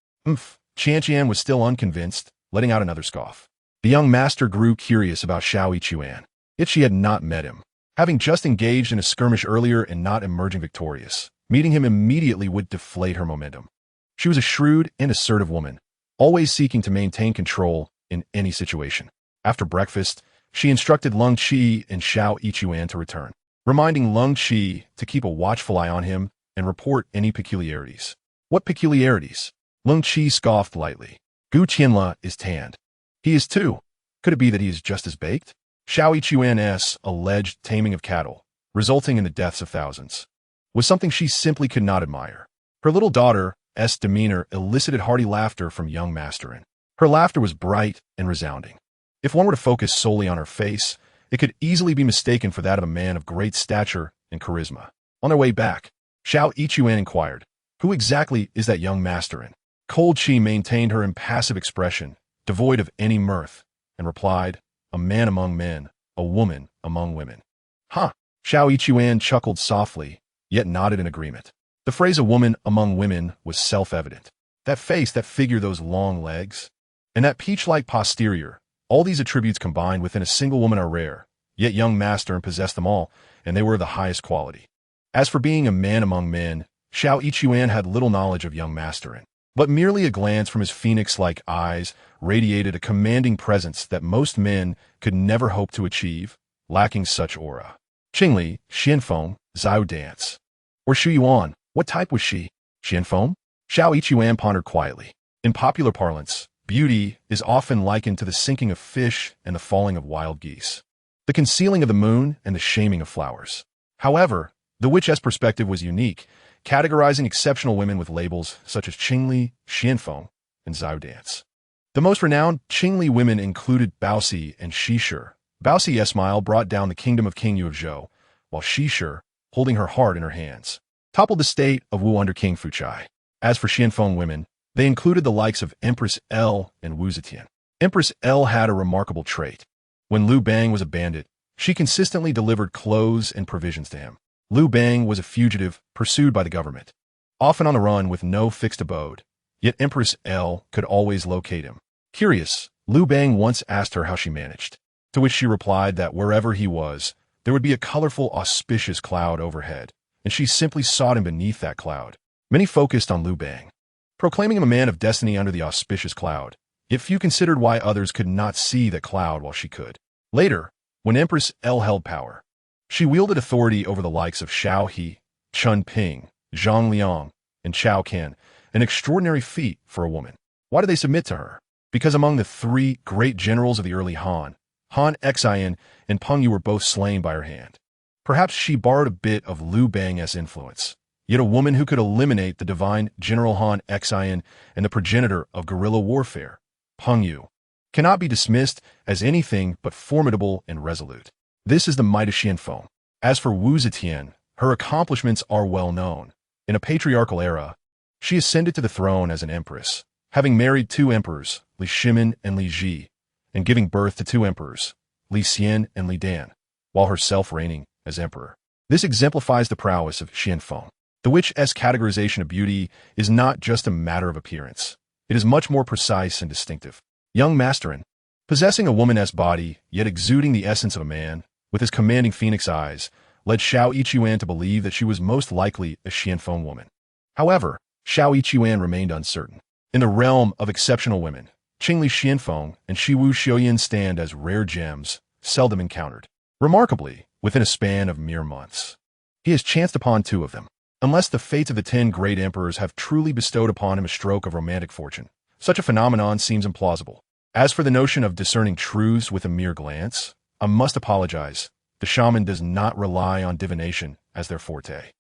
Tian Tian was still unconvinced, letting out another scoff. The young master grew curious about He Xue, yet she had not met him. Having just engaged in a skirmish earlier and not emerging victorious, meeting him immediately would deflate her momentum. She was a shrewd and assertive woman, always seeking to maintain control in any situation. After breakfast, she instructed Lung Chi and He Xue to return, reminding Lung Chi to keep a watchful eye on him and report any peculiarities. What peculiarities? Lung Chi scoffed lightly. Gu Qianla is tanned. He is too. Could it be that he is just as baked? He Xue's alleged taming of cattle, resulting in the deaths of thousands, was something she simply could not admire. Her little daughter's demeanor elicited hearty laughter from young Masterin. Her laughter was bright and resounding. If one were to focus solely on her face, it could easily be mistaken for that of a man of great stature and charisma. On their way back, He Xue inquired, who exactly is that young Masterin? Cold Chi maintained her impassive expression, devoid of any mirth, and replied, a man among men, a woman among women. Huh? He Xue chuckled softly, yet nodded in agreement. The phrase a woman among women was self-evident. That face, that figure, those long legs, and that peach-like posterior, all these attributes combined within a single woman are rare, yet young Masterin possessed them all, and they were of the highest quality. As for being a man among men, He Xue had little knowledge of young Masterin, but merely a glance from his phoenix-like eyes radiated a commanding presence that most men could never hope to achieve, lacking such aura. Qingli, Xianfeng, Zhao dance. Or Shu Yuan, what type was she? Xianfeng? He Xue pondered quietly. In popular parlance, beauty is often likened to the sinking of fish and the falling of wild geese, the concealing of the moon and the shaming of flowers. However, the witch's perspective was unique, categorizing exceptional women with labels such as Qingli, Xianfeng, and Zhao dance. The most renowned Qingli women included Baoxi and Xi. Baoxi's smile brought down the kingdom of King Yu of Zhou, while Xi, holding her heart in her hands, toppled the state of Wu under King Fuchai. As for Xianfeng women, they included the likes of Empress L and Wu Zetian. Empress L had a remarkable trait. When Liu Bang was a bandit, she consistently delivered clothes and provisions to him. Liu Bang was a fugitive pursued by the government, often on the run with no fixed abode, yet Empress L could always locate him. Curious, Liu Bang once asked her how she managed, to which she replied that wherever he was, there would be a colorful, auspicious cloud overhead, and she simply sought him beneath that cloud. Many focused on Liu Bang, proclaiming him a man of destiny under the auspicious cloud, yet few considered why others could not see that cloud while she could. Later, when Empress L held power, she wielded authority over the likes of Xiao He, Chun Ping, Zhang Liang, and Chao Qian, an extraordinary feat for a woman. Why did they submit to her? Because among the three great generals of the early Han Haicheng and Peng Yu were both slain by her hand. Perhaps she borrowed a bit of Liu Bang's influence, yet a woman who could eliminate the divine General Haicheng and the progenitor of guerrilla warfare, Peng Yu, cannot be dismissed as anything but formidable and resolute. This is the might of Xianfeng. As for Wu Zetian, her accomplishments are well known. In a patriarchal era, she ascended to the throne as an empress, having married two emperors, Li Shimin and Li Ji, and giving birth to two emperors, Li Xian and Li Dan, while herself reigning as emperor. This exemplifies the prowess of Xianfeng. The witch's categorization of beauty is not just a matter of appearance. It is much more precise and distinctive. Young Masterin, possessing a woman's body, yet exuding the essence of a man, with his commanding phoenix eyes, led He Xue to believe that she was most likely a Xianfeng woman. However, He Xue remained uncertain. In the realm of exceptional women, Qingli Xianfeng and Shiwu Xiuyan stand as rare gems, seldom encountered. Remarkably, within a span of mere months, he has chanced upon two of them. unless the fates of the 10 great emperors have truly bestowed upon him a stroke of romantic fortune. Such a phenomenon seems implausible. As for the notion of discerning truths with a mere glance, I must apologize. The shaman does not rely on divination as their forte.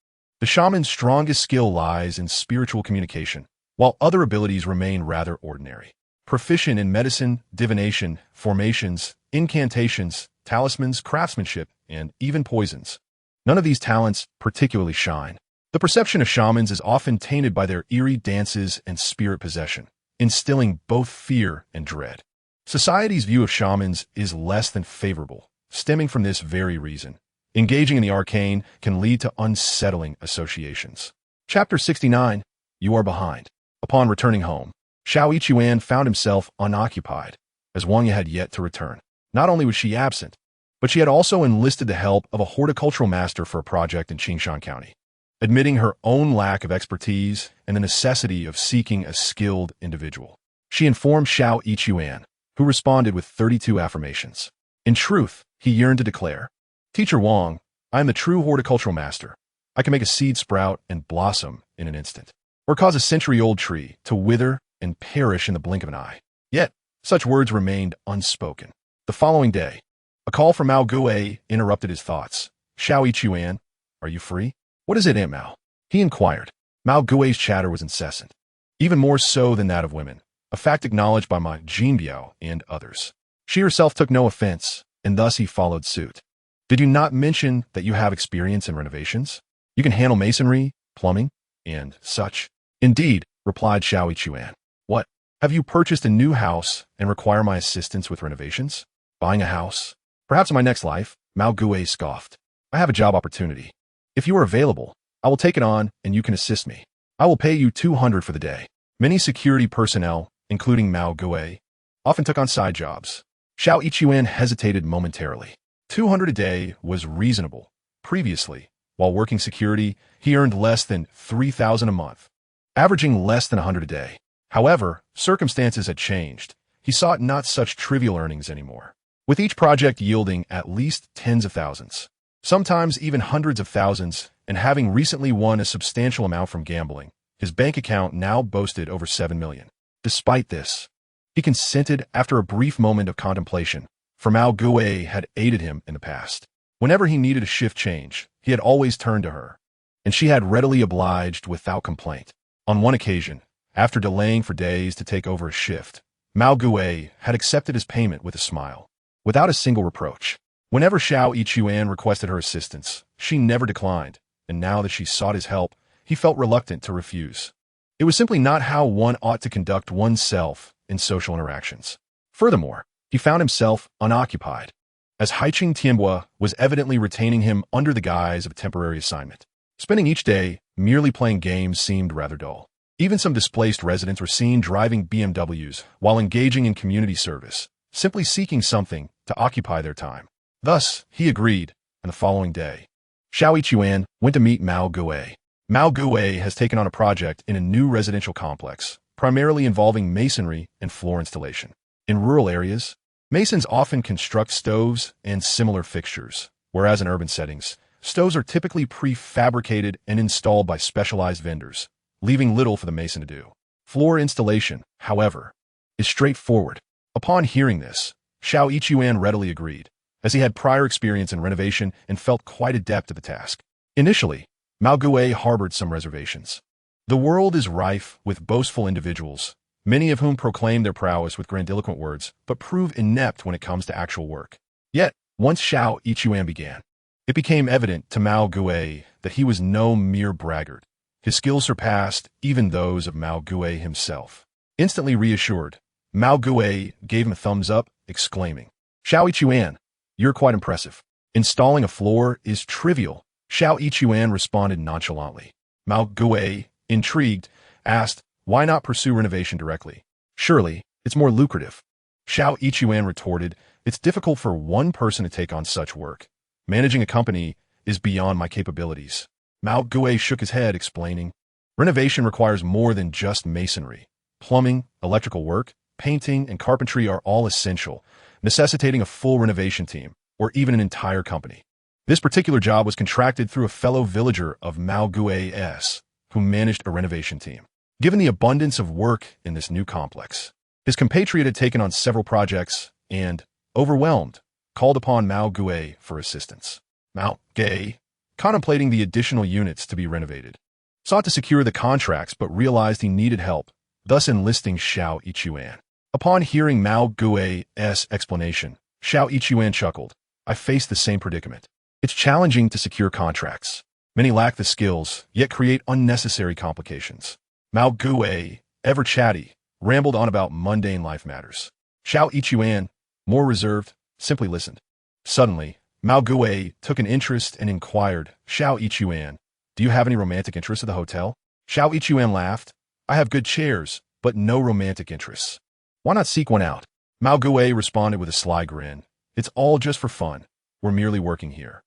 The shaman's strongest skill lies in spiritual communication, while other abilities remain rather ordinary. Proficient in medicine, divination, formations, incantations, talismans, craftsmanship, and even poisons. None of these talents particularly shine. The perception of shamans is often tainted by their eerie dances and spirit possession, instilling both fear and dread. Society's view of shamans is less than favorable, stemming from this very reason. Engaging in the arcane can lead to unsettling associations. Chapter 69. You are behind. Upon returning home, He Xue found himself unoccupied, as Wang Ye had yet to return. Not only was she absent, but she had also enlisted the help of a horticultural master for a project in Qingshan County. Admitting her own lack of expertise and the necessity of seeking a skilled individual, she informed He Xue, who responded with 32 affirmations. In truth, he yearned to declare, "Teacher Wang, I am the true horticultural master. I can make a seed sprout and blossom in an instant, or cause a century-old tree to wither and perish in the blink of an eye." Yet, such words remained unspoken. The following day, a call from Mao Gue interrupted his thoughts. He Xue, are you free? What is it, Aunt Mao? He inquired. Mao Gui's chatter was incessant, even more so than that of women, a fact acknowledged by Ma Jinbiao and others. She herself took no offense, and thus he followed suit. Did you not mention that you have experience in renovations? You can handle masonry, plumbing, and such? Indeed, replied He Xue. What? Have you purchased a new house and require my assistance with renovations? Buying a house? Perhaps in my next life, Mao Gue scoffed. I have a job opportunity. If you are available, I will take it on and you can assist me. I will pay you 200 for the day. Many security personnel, including Mao Gue, often took on side jobs. He Xue hesitated momentarily. 200 a day was reasonable. Previously, while working security, he earned less than 3,000 a month, averaging less than 100 a day. However, circumstances had changed. He sought not such trivial earnings anymore, with each project yielding at least tens of thousands, sometimes even hundreds of thousands, and having recently won a substantial amount from gambling. His bank account now boasted over 7 million. Despite this, he consented after a brief moment of contemplation, for Mao Gue had aided him in the past. Whenever he needed a shift change, he had always turned to her, and she had readily obliged without complaint. On one occasion, after delaying for days to take over a shift, Mao Gue had accepted his payment with a smile, without a single reproach. Whenever He Xue requested her assistance, she never declined, and now that she sought his help, he felt reluctant to refuse. It was simply not how one ought to conduct oneself in social interactions. Furthermore, he found himself unoccupied, as Haicheng Tianbua was evidently retaining him under the guise of a temporary assignment. Spending each day merely playing games seemed rather dull. Even some displaced residents were seen driving BMWs while engaging in community service, simply seeking something to occupy their time. Thus, he agreed, and the following day, He Xue went to meet Mao Gue. Mao Gue has taken on a project in a new residential complex, primarily involving masonry and floor installation. In rural areas, masons often construct stoves and similar fixtures, whereas in urban settings, stoves are typically prefabricated and installed by specialized vendors, leaving little for the mason to do. Floor installation, however, is straightforward. Upon hearing this, He Xue readily agreed, as he had prior experience in renovation and felt quite adept at the task. Initially, Mao Gue harbored some reservations. The world is rife with boastful individuals, many of whom proclaim their prowess with grandiloquent words, but prove inept when it comes to actual work. Yet, once He Xue began, it became evident to Mao Gue that he was no mere braggart. His skills surpassed even those of Mao Gue himself. Instantly reassured, Mao Gue gave him a thumbs up, exclaiming, "He Xue, you're quite impressive. Installing a floor is trivial." He Xue responded nonchalantly. Mao Gue, intrigued, asked, "Why not pursue renovation directly? Surely, it's more lucrative." He Xue retorted, "It's difficult for one person to take on such work. Managing a company is beyond my capabilities." Mao Gue shook his head, explaining, "Renovation requires more than just masonry. Plumbing, electrical work, painting, and carpentry are all essential, necessitating a full renovation team, or even an entire company. This particular job was contracted through a fellow villager of Ambiguous, who managed a renovation team. Given the abundance of work in this new complex, his compatriot had taken on several projects and, overwhelmed, called upon Mao Gue for assistance. Mao Gue, contemplating the additional units to be renovated, sought to secure the contracts but realized he needed help, thus enlisting He Xue. Upon hearing Mao Gue's explanation, He Xue chuckled. I faced the same predicament. It's challenging to secure contracts. Many lack the skills, yet create unnecessary complications. Mao Gue, ever chatty, rambled on about mundane life matters. He Xue, more reserved, simply listened. Suddenly, Mao Gue took an interest and inquired, He Xue, do you have any romantic interests at the hotel? He Xue laughed. I have good chairs, but no romantic interests. Why not seek one out? Mao Gue responded with a sly grin. It's all just for fun. We're merely working here.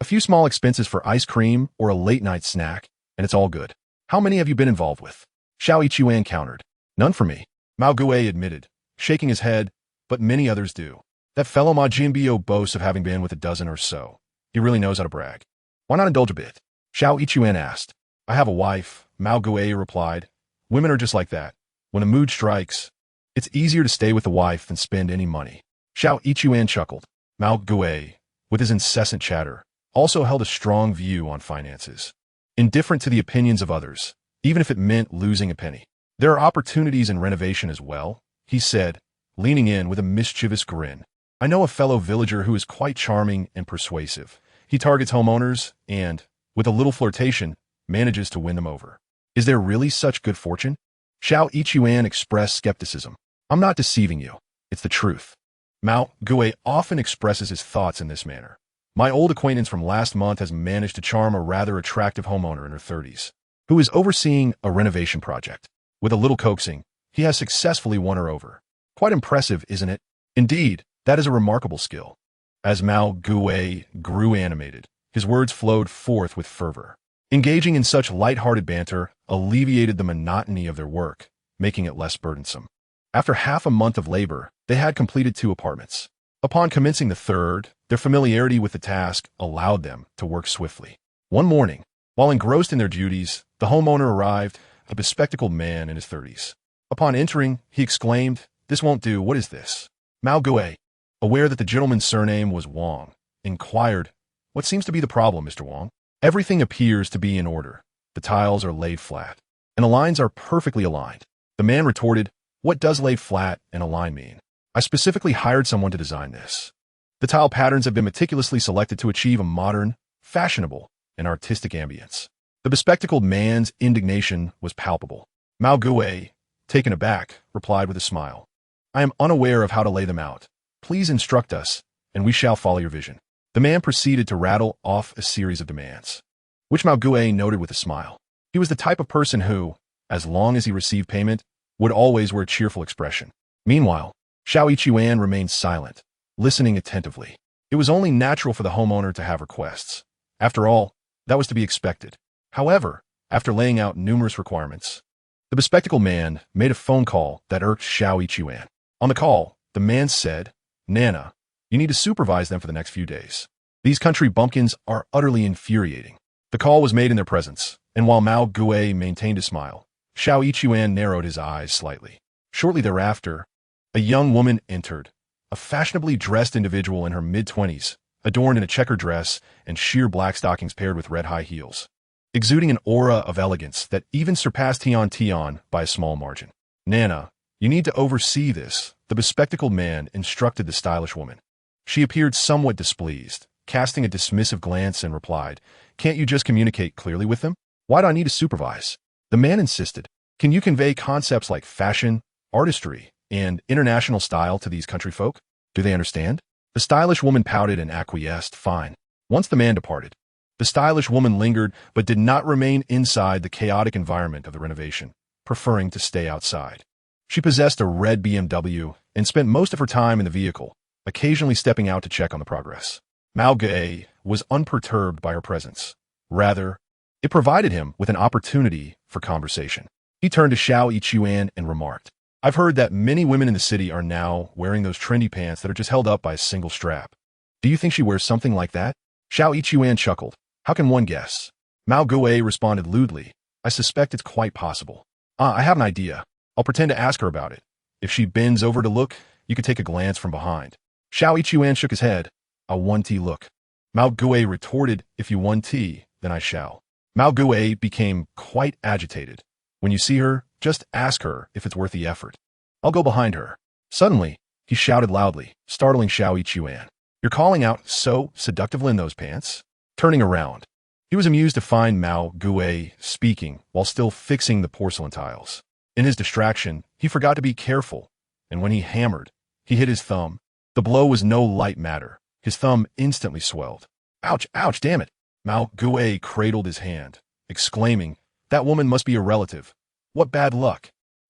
A few small expenses for ice cream or a late-night snack, and it's all good. How many have you been involved with? He Xue countered. None for me. Mao Gue admitted, shaking his head, but many others do. That fellow Ma Jinbio boasts of having been with a dozen or so. He really knows how to brag. Why not indulge a bit? He Xue asked. I have a wife, Mao Gue replied. Women are just like that. When a mood strikes, it's easier to stay with the wife than spend any money. He Xue chuckled. Mao Gue, with his incessant chatter, also held a strong view on finances. Indifferent to the opinions of others, even if it meant losing a penny. There are opportunities in renovation as well, he said, leaning in with a mischievous grin. I know a fellow villager who is quite charming and persuasive. He targets homeowners and, with a little flirtation, manages to win them over. Is there really such good fortune? He Xue expressed skepticism. I'm not deceiving you. It's the truth. Mao Gue often expresses his thoughts in this manner. My old acquaintance from last month has managed to charm a rather attractive homeowner in her 30s, who is overseeing a renovation project. With a little coaxing, he has successfully won her over. Quite impressive, isn't it? Indeed, that is a remarkable skill. As Mao Gue grew animated, his words flowed forth with fervor. Engaging in such light-hearted banter alleviated the monotony of their work, making it less burdensome. After half a month of labor, they had completed 2 apartments. Upon commencing the third, their familiarity with the task allowed them to work swiftly. One morning, while engrossed in their duties, the homeowner arrived, a bespectacled man in his 30s. Upon entering, he exclaimed, This won't do, what is this? Mao Gue, aware that the gentleman's surname was Wang, inquired, What seems to be the problem, Mr. Wang? Everything appears to be in order. The tiles are laid flat, and the lines are perfectly aligned. The man retorted, What does laid flat and aligned mean? I specifically hired someone to design this. The tile patterns have been meticulously selected to achieve a modern, fashionable, and artistic ambience. The bespectacled man's indignation was palpable. Mao Gue, taken aback, replied with a smile. I am unaware of how to lay them out. Please instruct us, and we shall follow your vision. The man proceeded to rattle off a series of demands, which Mao Gue noted with a smile. He was the type of person who, as long as he received payment, would always wear a cheerful expression. Meanwhile, He Xue remained silent, listening attentively. It was only natural for the homeowner to have requests. After all, that was to be expected. However, after laying out numerous requirements, the bespectacled man made a phone call that irked He Xue. On the call, the man said, Nana, you need to supervise them for the next few days. These country bumpkins are utterly infuriating. The call was made in their presence, and while Mao Gue maintained a smile, He Xue narrowed his eyes slightly. Shortly thereafter, a young woman entered, a fashionably dressed individual in her mid-20s, adorned in a checkered dress and sheer black stockings paired with red high heels, exuding an aura of elegance that even surpassed Tian Tian by a small margin. Nana, you need to oversee this, the bespectacled man instructed the stylish woman. She appeared somewhat displeased, casting a dismissive glance and replied, Can't you just communicate clearly with them? Why do I need to supervise? The man insisted, Can you convey concepts like fashion, artistry, and international style to these country folk? Do they understand? The stylish woman pouted and acquiesced, fine. Once the man departed, the stylish woman lingered but did not remain inside the chaotic environment of the renovation, preferring to stay outside. She possessed a red BMW and spent most of her time in the vehicle, occasionally stepping out to check on the progress. Mao Gue was unperturbed by her presence. Rather, it provided him with an opportunity for conversation. He turned to He Xue and remarked, I've heard that many women in the city are now wearing those trendy pants that are just held up by a single strap. Do you think she wears something like that? Xiao Yichuan chuckled. How can one guess? Mao Gue responded lewdly. I suspect it's quite possible. I have an idea. I'll pretend to ask her about it. If she bends over to look, you could take a glance from behind. Xiao Yichuan shook his head. A 1T look. Mao Gue retorted, if you 1T, then I shall. Mao Gue became quite agitated. When you see her, just ask her if it's worth the effort. I'll go behind her. Suddenly, he shouted loudly, startling Xiao Yichuan. You're calling out so seductively in those pants? Turning around. He was amused to find Mao Gue speaking while still fixing the porcelain tiles. In his distraction, he forgot to be careful, and when he hammered, he hit his thumb. The blow was no light matter. His thumb instantly swelled. Ouch, ouch, damn it. Mao Gue cradled his hand, exclaiming, that woman must be a relative. What bad luck.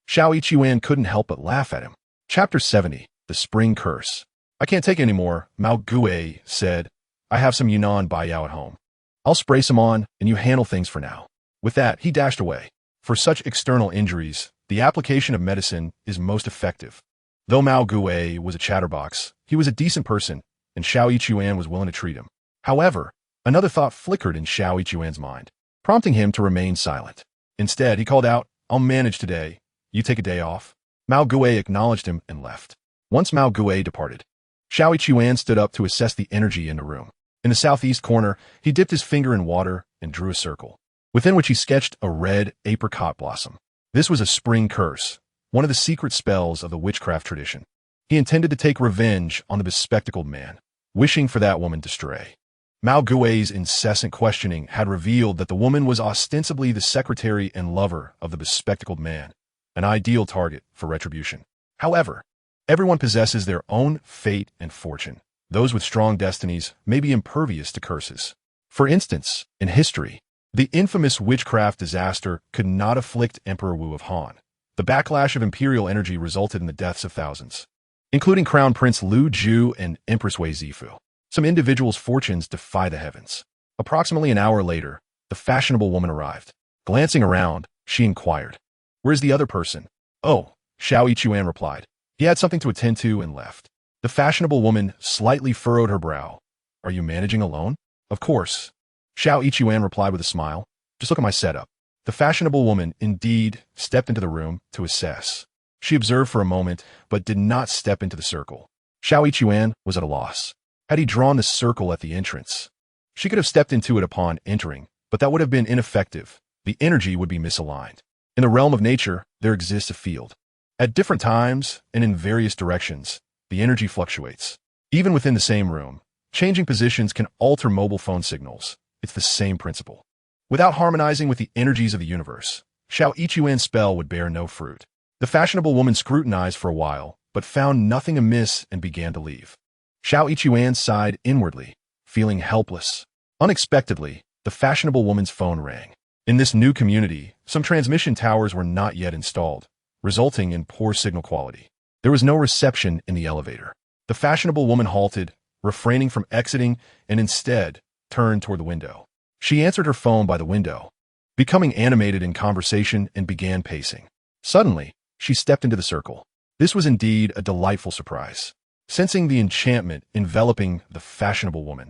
Xiao Yichuan couldn't help but laugh at him. Chapter 70, The Spring Curse. I can't take any more, Mao Gue said. I have some Yunnan Baiyao at home. I'll spray some on, and you handle things for now. With that, he dashed away. For such external injuries, the application of medicine is most effective. Though Mao Gue was a chatterbox, he was a decent person, and Xiao Yichuan was willing to treat him. However, another thought flickered in Xiao Yichuan's mind, prompting him to remain silent. Instead, he called out, I'll manage today. You take a day off. Mao Gue acknowledged him and left. Once Mao Gue departed, Xiao Yichuan stood up to assess the energy in the room. In the southeast corner, he dipped his finger in water and drew a circle, within which he sketched a red apricot blossom. This was a spring curse, one of the secret spells of the witchcraft tradition. He intended to take revenge on the bespectacled man, wishing for that woman to stray. Mao Gue's incessant questioning had revealed that the woman was ostensibly the secretary and lover of the bespectacled man, an ideal target for retribution. However, everyone possesses their own fate and fortune. Those with strong destinies may be impervious to curses. For instance, in history, the infamous witchcraft disaster could not afflict Emperor Wu of Han. The backlash of imperial energy resulted in the deaths of thousands, including Crown Prince Lu Ju and Empress Wei Zifu. Some individuals' fortunes defy the heavens. Approximately an hour later, the fashionable woman arrived. Glancing around, she inquired, Where's the other person? Oh, Xiao Yichuan replied. He had something to attend to and left. The fashionable woman slightly furrowed her brow. Are you managing alone? Of course. Xiao Yichuan replied with a smile. Just look at my setup. The fashionable woman, indeed, stepped into the room to assess. She observed for a moment, but did not step into the circle. Xiao Yichuan was at a loss. Had he drawn the circle at the entrance? She could have stepped into it upon entering, but that would have been ineffective. The energy would be misaligned. In the realm of nature, there exists a field. At different times and in various directions, the energy fluctuates. Even within the same room, changing positions can alter mobile phone signals. It's the same principle. Without harmonizing with the energies of the universe, Xiao Yichuan's spell would bear no fruit. The fashionable woman scrutinized for a while, but found nothing amiss and began to leave. Xiao Yichuan sighed inwardly, feeling helpless. Unexpectedly, the fashionable woman's phone rang. In this new community, some transmission towers were not yet installed, resulting in poor signal quality. There was no reception in the elevator. The fashionable woman halted, refraining from exiting, and instead turned toward the window. She answered her phone by the window, becoming animated in conversation and began pacing. Suddenly, she stepped into the circle. This was indeed a delightful surprise. Sensing the enchantment enveloping the fashionable woman,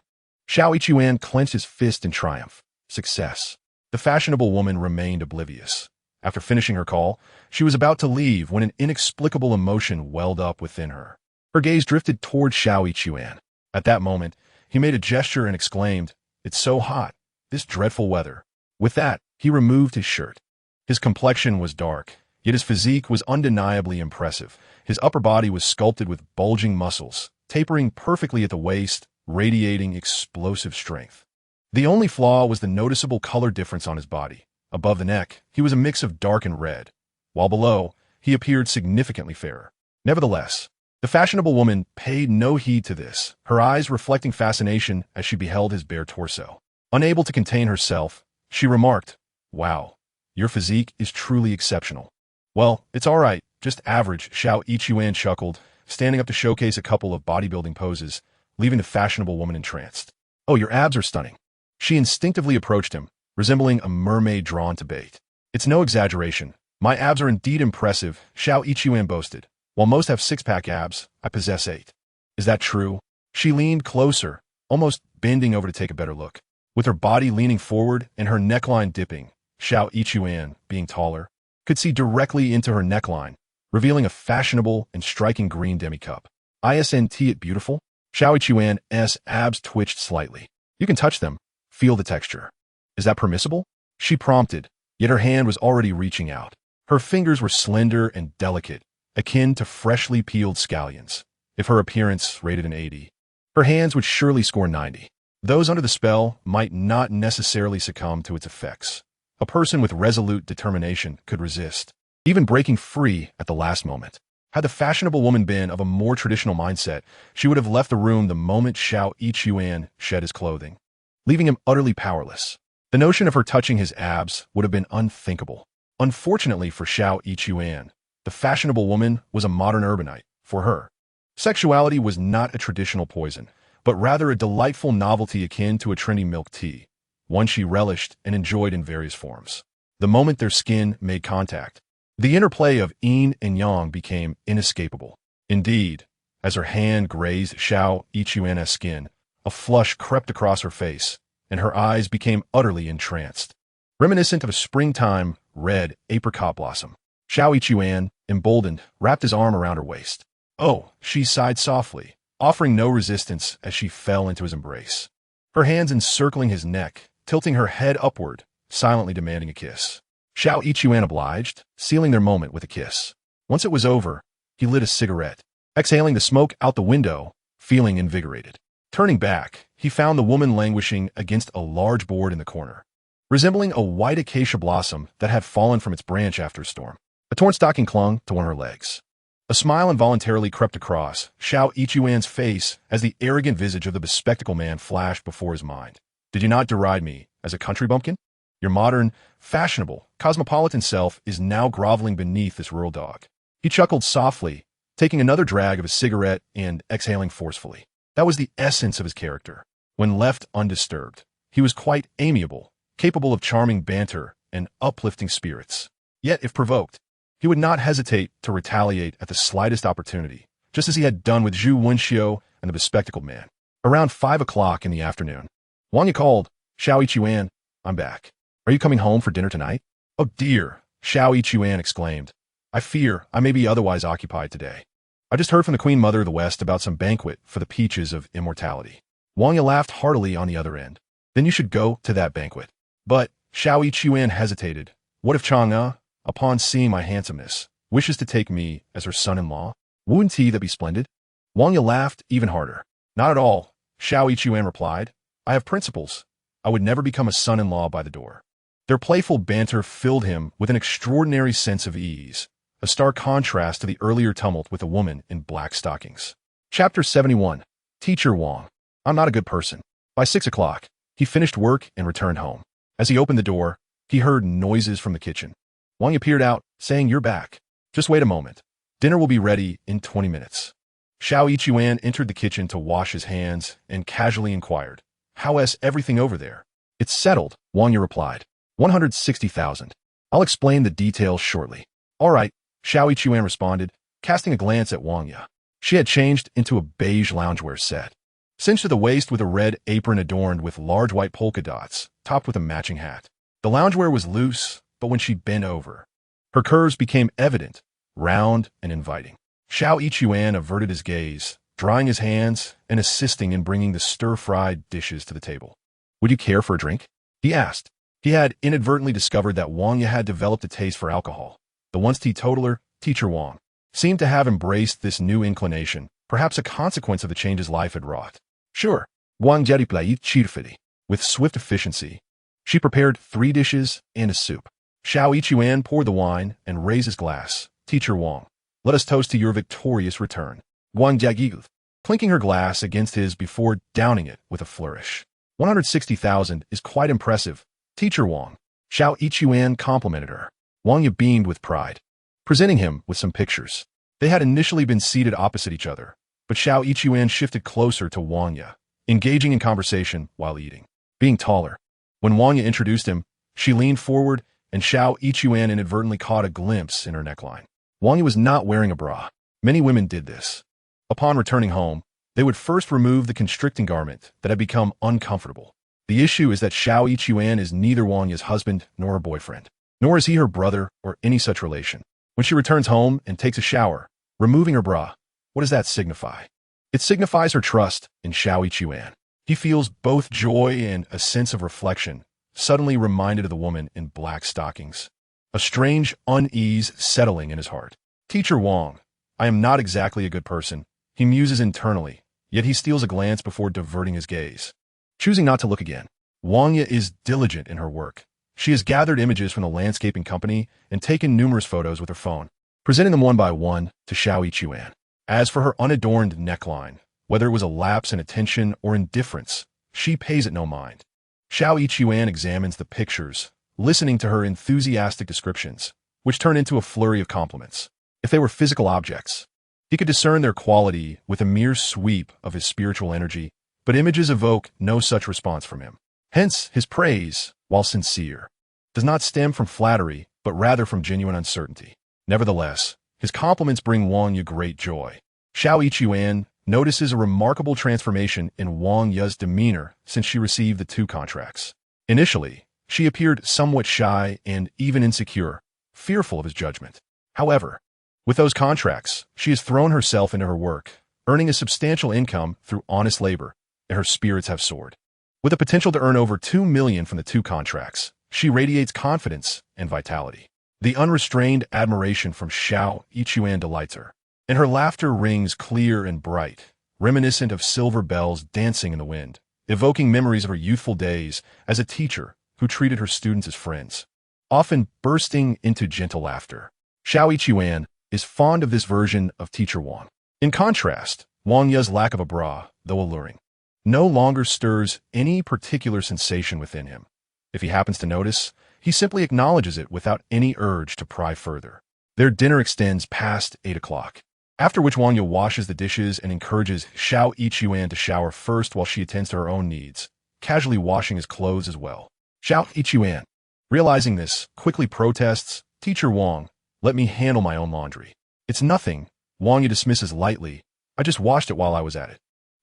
Xiao Yichuan clenched his fist in triumph. Success. The fashionable woman remained oblivious. After finishing her call, she was about to leave when an inexplicable emotion welled up within her. Her gaze drifted toward Xiao Yichuan. At that moment, he made a gesture and exclaimed, It's so hot, this dreadful weather. With that, he removed his shirt. His complexion was dark, yet his physique was undeniably impressive. His upper body was sculpted with bulging muscles, tapering perfectly at the waist, radiating explosive strength. The only flaw was the noticeable color difference on his body. Above the neck, he was a mix of dark and red, while below, he appeared significantly fairer. Nevertheless, the fashionable woman paid no heed to this, her eyes reflecting fascination as she beheld his bare torso. Unable to contain herself, she remarked, Wow, your physique is truly exceptional. Well, it's all right, just average, Xiao Yichuan chuckled, standing up to showcase a couple of bodybuilding poses, leaving the fashionable woman entranced. Oh, your abs are stunning. She instinctively approached him, resembling a mermaid drawn to bait. It's no exaggeration. My abs are indeed impressive, Xiao Yichuan boasted. While most have six-pack abs, I possess 8. Is that true? She leaned closer, almost bending over to take a better look. With her body leaning forward and her neckline dipping, He Xue, being taller, could see directly into her neckline, revealing a fashionable and striking green demi-cup. Isn't it beautiful? He Xue's abs twitched slightly. You can touch them, feel the texture. Is that permissible? She prompted, yet her hand was already reaching out. Her fingers were slender and delicate, akin to freshly peeled scallions. If her appearance rated an 80, her hands would surely score 90. Those under the spell might not necessarily succumb to its effects. A person with resolute determination could resist, even breaking free at the last moment. Had the fashionable woman been of a more traditional mindset, she would have left the room the moment He Xue shed his clothing, leaving him utterly powerless. The notion of her touching his abs would have been unthinkable. Unfortunately for He Xue, the fashionable woman was a modern urbanite. For her, sexuality was not a traditional poison, but rather a delightful novelty akin to a trendy milk tea, one she relished and enjoyed in various forms. The moment their skin made contact, the interplay of yin and yang became inescapable. Indeed, as her hand grazed He Xue's skin, a flush crept across her face, and her eyes became utterly entranced, reminiscent of a springtime red apricot blossom. He Xue, emboldened, wrapped his arm around her waist. Oh, she sighed softly, offering no resistance as she fell into his embrace. Her hands encircling his neck, tilting her head upward, silently demanding a kiss. He Xue obliged, sealing their moment with a kiss. Once it was over, he lit a cigarette, exhaling the smoke out the window, feeling invigorated. Turning back, he found the woman languishing against a large board in the corner, resembling a white acacia blossom that had fallen from its branch after a storm. A torn stocking clung to one of her legs. A smile involuntarily crept across He Xue's face as the arrogant visage of the bespectacled man flashed before his mind. Did you not deride me as a country bumpkin? Your modern, fashionable, cosmopolitan self is now groveling beneath this rural dog. He chuckled softly, taking another drag of his cigarette and exhaling forcefully. That was the essence of his character. When left undisturbed, he was quite amiable, capable of charming banter and uplifting spirits. Yet, if provoked, he would not hesitate to retaliate at the slightest opportunity, just as he had done with Zhu Wenxiu and the bespectacled man. Around 5 o'clock in the afternoon, Wang Yi called, He Xue, I'm back. Are you coming home for dinner tonight? Oh dear, He Xue exclaimed. I fear I may be otherwise occupied today. I just heard from the Queen Mother of the West about some banquet for the peaches of immortality. Wang Yi laughed heartily on the other end. Then you should go to that banquet. But He Xue hesitated. What if Chang'e, upon seeing my handsomeness, wishes to take me as her son-in-law? Wouldn't that be splendid? Wang Yi laughed even harder. Not at all, He Xue replied. I have principles. I would never become a son-in-law by the door. Their playful banter filled him with an extraordinary sense of ease, a stark contrast to the earlier tumult with a woman in black stockings. Chapter 71. Teacher Wang. I'm not a good person. By 6 o'clock, he finished work and returned home. As he opened the door, he heard noises from the kitchen. Wang Yi peered out, saying, You're back. Just wait a moment. Dinner will be ready in 20 minutes. He Xue entered the kitchen to wash his hands and casually inquired, How's everything over there? It's settled, Wang Yi replied. 160,000. I'll explain the details shortly. All right, He Xue responded, casting a glance at Wang Yi. She had changed into a beige loungewear set, cinched to the waist with a red apron adorned with large white polka dots, topped with a matching hat. The loungewear was loose, but when she bent over, her curves became evident, round and inviting. He Xue averted his gaze, drying his hands and assisting in bringing the stir-fried dishes to the table. Would you care for a drink? He asked. He had inadvertently discovered that Wang Yi had developed a taste for alcohol. The once teetotaler, Teacher Wang, seemed to have embraced this new inclination, perhaps a consequence of the changes life had wrought. Sure, Wang Jedi played cheerfully. With swift efficiency, she prepared 3 dishes and a soup. He Xue poured the wine and raised his glass. Teacher Wang, let us toast to your victorious return. Wang Jia clinking her glass against his before downing it with a flourish. 160,000 is quite impressive, Teacher Wang. He Xue complimented her. Wang Yi beamed with pride, presenting him with some pictures. They had initially been seated opposite each other, but He Xue shifted closer to Wang Yi, engaging in conversation while eating. Being taller, when Wang Yi introduced him, she leaned forward and He Xue inadvertently caught a glimpse in her neckline. Wang Yi was not wearing a bra. Many women did this. Upon returning home, They would first remove the constricting garment that had become uncomfortable. The issue is that Xiao Yichuan is neither Wang Ye's husband nor her boyfriend, nor is he her brother or any such relation. When she returns home and takes a shower, removing her bra, what does that signify? It signifies her trust in Xiao Yichuan. He feels both joy and a sense of reflection, suddenly reminded of the woman in black stockings. A strange unease settling in his heart. Teacher Wang, I am not exactly a good person, he muses internally, yet he steals a glance before diverting his gaze. Choosing not to look again, Wang Ye is diligent in her work. She has gathered images from the landscaping company and taken numerous photos with her phone, presenting them one by one to Xiao Yichuan. As for her unadorned neckline, whether it was a lapse in attention or indifference, she pays it no mind. Xiao Yichuan examines the pictures, listening to her enthusiastic descriptions, which turn into a flurry of compliments. If they were physical objects, he could discern their quality with a mere sweep of his spiritual energy, but images evoke no such response from him. Hence, his praise, while sincere, does not stem from flattery, but rather from genuine uncertainty. Nevertheless, his compliments bring Wang Ye great joy. Xiao Yichuan notices a remarkable transformation in Wang Ye's demeanor since she received the 2 contracts. Initially, she appeared somewhat shy and even insecure, fearful of his judgment. However, with those contracts, she has thrown herself into her work, earning a substantial income through honest labor, and her spirits have soared. With the potential to earn over 2 million from the 2 contracts, she radiates confidence and vitality. The unrestrained admiration from Xiao Yichuan delights her, and her laughter rings clear and bright, reminiscent of silver bells dancing in the wind, evoking memories of her youthful days as a teacher who treated her students as friends, often bursting into gentle laughter. Xiao Yichuan is fond of this version of Teacher Wang. In contrast, Wang Ye's lack of a bra, though alluring, no longer stirs any particular sensation within him. If he happens to notice, he simply acknowledges it without any urge to pry further. Their dinner extends past 8 o'clock, after which Wang Ye washes the dishes and encourages Xiao Yichuan to shower first while she attends to her own needs, casually washing his clothes as well. Xiao Yichuan, realizing this, quickly protests, Teacher Wang, let me handle my own laundry. It's nothing, Wang Ye dismisses lightly, I just washed it while I was at it.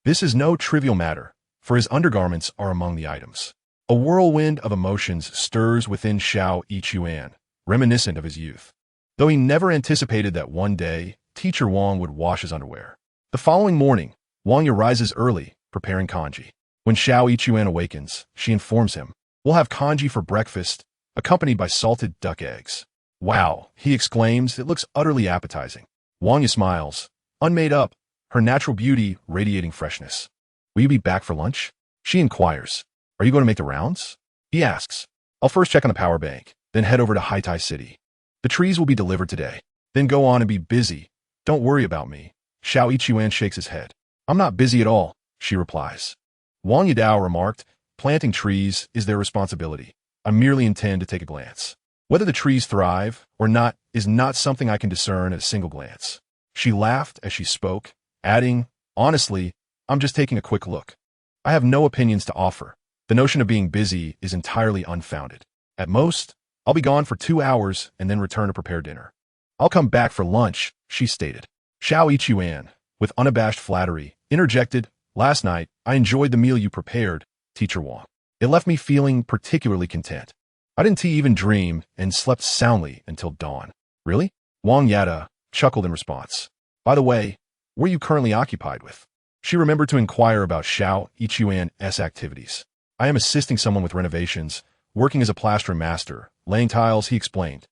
This is no trivial matter, for his undergarments are among the items. A whirlwind of emotions stirs within Xiao Yichuan, reminiscent of his youth. Though he never anticipated that one day, Teacher Wang would wash his underwear. The following morning, Wang Ye rises early, preparing congee. When Xiao Yichuan awakens, she informs him, we'll have congee for breakfast, accompanied by salted duck eggs. Wow, he exclaims, it looks utterly appetizing. Wang Ye smiles, unmade up, her natural beauty radiating freshness. Will you be back for lunch? She inquires. Are you going to make the rounds? He asks. I'll first check on the power bank, then head over to Haicheng City. The trees will be delivered today. Then go on and be busy. Don't worry about me. Xiao Yichuan shakes his head. I'm not busy at all, she replies. Wang Yidao remarked, planting trees is their responsibility. I merely intend to take a glance. Whether the trees thrive or not is not something I can discern at a single glance. She laughed as she spoke, adding, honestly, I'm just taking a quick look. I have no opinions to offer. The notion of being busy is entirely unfounded. At most, I'll be gone for 2 hours and then return to prepare dinner. I'll come back for lunch, she stated. Xiao Yichuan, with unabashed flattery, interjected, last night, I enjoyed the meal you prepared, Teacher Wang. It left me feeling particularly content. I didn't even dream and slept soundly until dawn. Really? Wang Yada chuckled in response. By the way, what are you currently occupied with? She remembered to inquire about Xiao Yichuan's activities. I am assisting someone with renovations, working as a plastering master, laying tiles, he explained.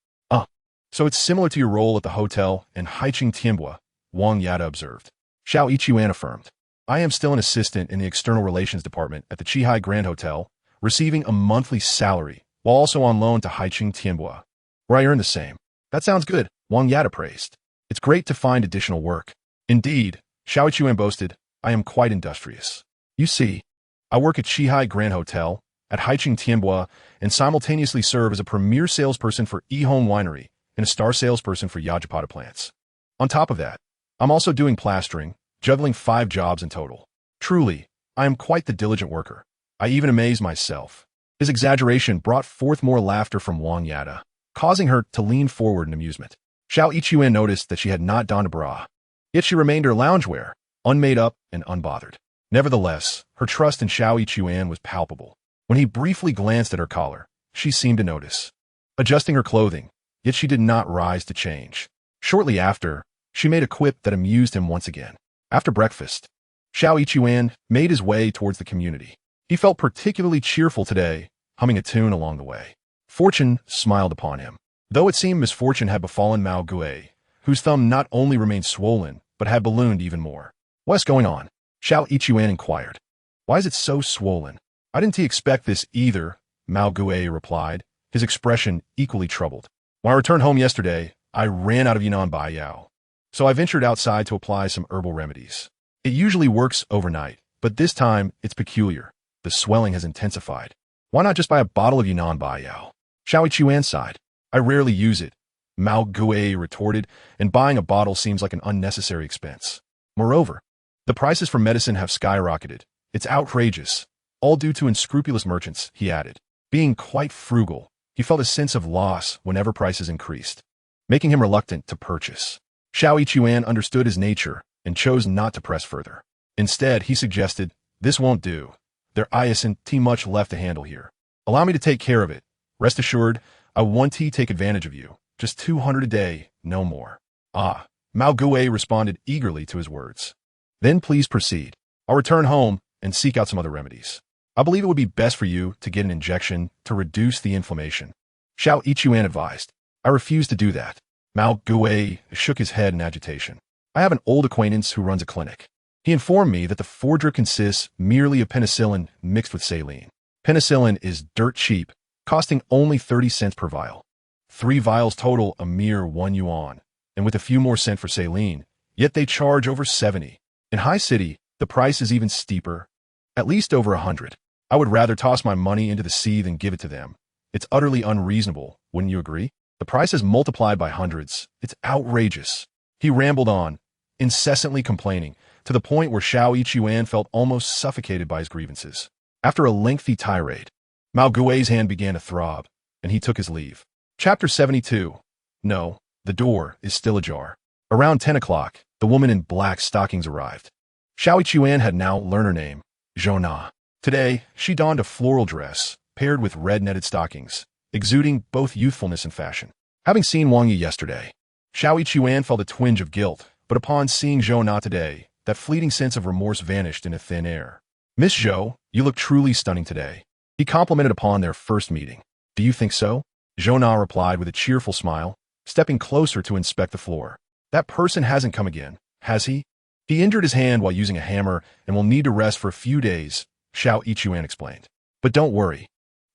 So it's similar to your role at the hotel in Haicheng, Wang Yada observed. Xiao Yichuan affirmed. I am still an assistant in the External Relations Department at the Qihai Grand Hotel, receiving a monthly salary, while also on loan to Haicheng, where I earn the same. That sounds good, Wang Yada praised. It's great to find additional work. Indeed, Xiao Yichuan boasted, I am quite industrious. You see, I work at Qihai Grand Hotel, at Haicheng, and simultaneously serve as a premier salesperson for Haicheng Winery and a star salesperson for Yajapata plants. On top of that, I'm also doing plastering, juggling 5 jobs in total. Truly, I am quite the diligent worker. I even amaze myself. His exaggeration brought forth more laughter from Wang Yada, causing her to lean forward in amusement. Xiao Yichuan noticed that she had not donned a bra, yet she remained her loungewear, unmade up and unbothered. Nevertheless, her trust in Xiao Yichuan was palpable. When he briefly glanced at her collar, she seemed to notice, adjusting her clothing, yet she did not rise to change. Shortly after, she made a quip that amused him once again. After breakfast, Xiao Yichuan made his way towards the community. He felt particularly cheerful today, humming a tune along the way. Fortune smiled upon him. Though it seemed misfortune had befallen Mao Gui, whose thumb not only remained swollen, but had ballooned even more. "What's going on?" Xiao Yichuan inquired. "Why is it so swollen?" "I didn't expect this either," Mao Gui replied, his expression equally troubled. "When I returned home yesterday, I ran out of Yunnan Bai Yao. So I ventured outside to apply some herbal remedies. It usually works overnight, but this time it's peculiar. The swelling has intensified. Why not just buy a bottle of Yunnan Bai Yao?" Xiao Yichuan sighed. "I rarely use it," Mao Gui retorted, "and buying a bottle seems like an unnecessary expense. Moreover, the prices for medicine have skyrocketed. It's outrageous. All due to unscrupulous merchants," he added. Being quite frugal, he felt a sense of loss whenever prices increased, making him reluctant to purchase. Xiao Yichuan understood his nature and chose not to press further. Instead, he suggested, "This won't do. There isn't too much left to handle here. Allow me to take care of it. Rest assured, I won't take advantage of you. Just 200 a day, no more." "Ah," Mao Gui responded eagerly to his words. "Then please proceed. I'll return home and seek out some other remedies. I believe it would be best for you to get an injection to reduce the inflammation," Xiao Yichuan advised. "I refuse to do that." Mao Gui shook his head in agitation. "I have an old acquaintance who runs a clinic. He informed me that the foudre consists merely of penicillin mixed with saline. Penicillin is dirt cheap, costing only 30 cents per vial. 3 vials total a mere 1 yuan, and with a few more cents for saline, yet they charge over 70. In High City, the price is even steeper, at least over 100. I would rather toss my money into the sea than give it to them. It's utterly unreasonable, wouldn't you agree? The price is multiplied by hundreds. It's outrageous." He rambled on, incessantly complaining, to the point where Xiao Yichuan felt almost suffocated by his grievances. After a lengthy tirade, Mao Gui's hand began to throb, and he took his leave. Chapter 72. No, the door is still ajar. Around 10 o'clock, the woman in black stockings arrived. Xiao Yichuan had now learned her name, Zhona. Today, she donned a floral dress, paired with red netted stockings, exuding both youthfulness and fashion. Having seen Wang Yi yesterday, Xiao Yichuan felt a twinge of guilt, but upon seeing Zhona today, that fleeting sense of remorse vanished into thin air. "Miss Zhou, you look truly stunning today," he complimented upon their first meeting. "Do you think so?" Zhona replied with a cheerful smile, stepping closer to inspect the floor. "That person hasn't come again, has he? He injured his hand while using a hammer and will need to rest for a few days," Xiao Yichuan explained. "But don't worry.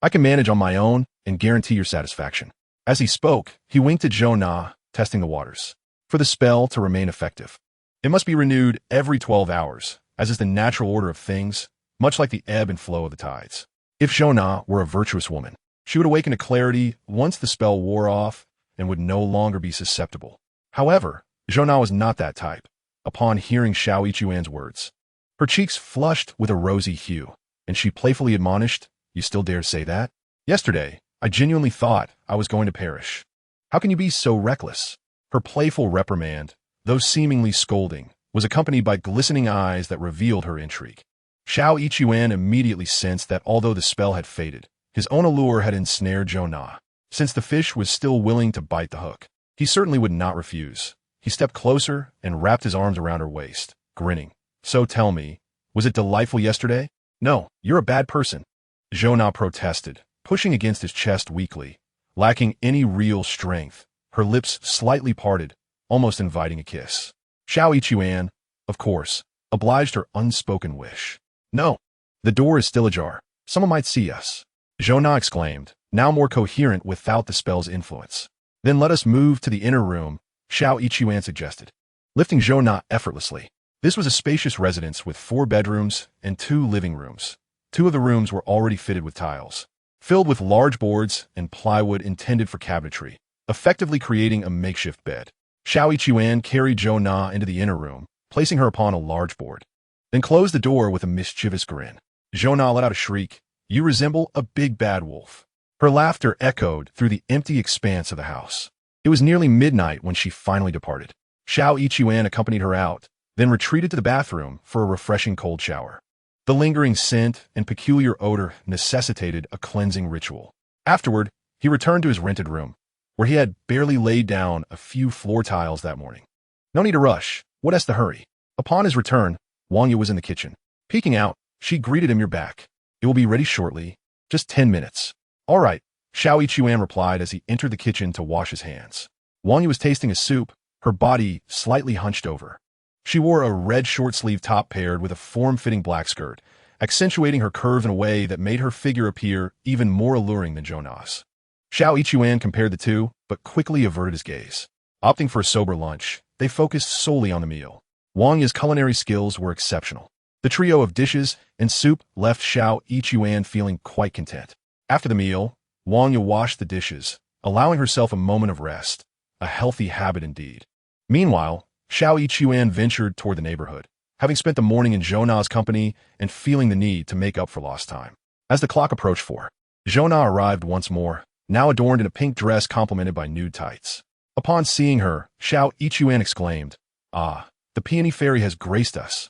I can manage on my own and guarantee your satisfaction." As he spoke, he winked at Zhona, testing the waters. For the spell to remain effective, it must be renewed every 12 hours, as is the natural order of things, much like the ebb and flow of the tides. If Zhona were a virtuous woman, she would awaken to clarity once the spell wore off and would no longer be susceptible. However, Zhona was not that type. Upon hearing Xiao Yichuan's words, her cheeks flushed with a rosy hue, and she playfully admonished, "You still dare say that? Yesterday, I genuinely thought I was going to perish. How can you be so reckless?" Her playful reprimand, though seemingly scolding, was accompanied by glistening eyes that revealed her intrigue. Xiao Yichuan immediately sensed that although the spell had faded, his own allure had ensnared Zhona. Since the fish was still willing to bite the hook, he certainly would not refuse. He stepped closer and wrapped his arms around her waist, grinning. "So tell me, was it delightful yesterday?" "No, you're a bad person," Zhona protested, pushing against his chest weakly. Lacking any real strength, her lips slightly parted, almost inviting a kiss. Xiao Yichuan, of course, obliged her unspoken wish. "No, the door is still ajar. Someone might see us," Zhona exclaimed, now more coherent without the spell's influence. "Then let us move to the inner room," Xiao Yichuan suggested, lifting Zhona effortlessly. This was a spacious residence with 4 bedrooms and 2 living rooms. 2 of the rooms were already fitted with tiles, filled with large boards and plywood intended for cabinetry, effectively creating a makeshift bed. Xiao Yichuan carried Zhona into the inner room, placing her upon a large board, then closed the door with a mischievous grin. Zhona let out a shriek. "You resemble a big bad wolf." Her laughter echoed through the empty expanse of the house. It was nearly midnight when she finally departed. Xiao Yichuan accompanied her out, then retreated to the bathroom for a refreshing cold shower. The lingering scent and peculiar odor necessitated a cleansing ritual. Afterward, he returned to his rented room, where he had barely laid down a few floor tiles that morning. No need to rush. What has to hurry? Upon his return, Wang Yu was in the kitchen. Peeking out, she greeted him. "You're back. It will be ready shortly. Just 10 minutes. All right," Xiao Yichuan replied as he entered the kitchen to wash his hands. Wang Yu was tasting his soup, her body slightly hunched over. She wore a red short-sleeved top paired with a form-fitting black skirt, accentuating her curves in a way that made her figure appear even more alluring than Jonas. Xiao Yichuan compared the two, but quickly averted his gaze. Opting for a sober lunch, they focused solely on the meal. Wang Yu's culinary skills were exceptional. The trio of dishes and soup left Xiao Yichuan feeling quite content. After the meal, Wang Yu washed the dishes, allowing herself a moment of rest, a healthy habit indeed. Meanwhile, Xiao Yichuan ventured toward the neighborhood, having spent the morning in Jona's company and feeling the need to make up for lost time. As the clock approached 4, Jona arrived once more, now adorned in a pink dress complemented by nude tights. Upon seeing her, Xiao Yichuan exclaimed, "Ah, the peony fairy has graced us."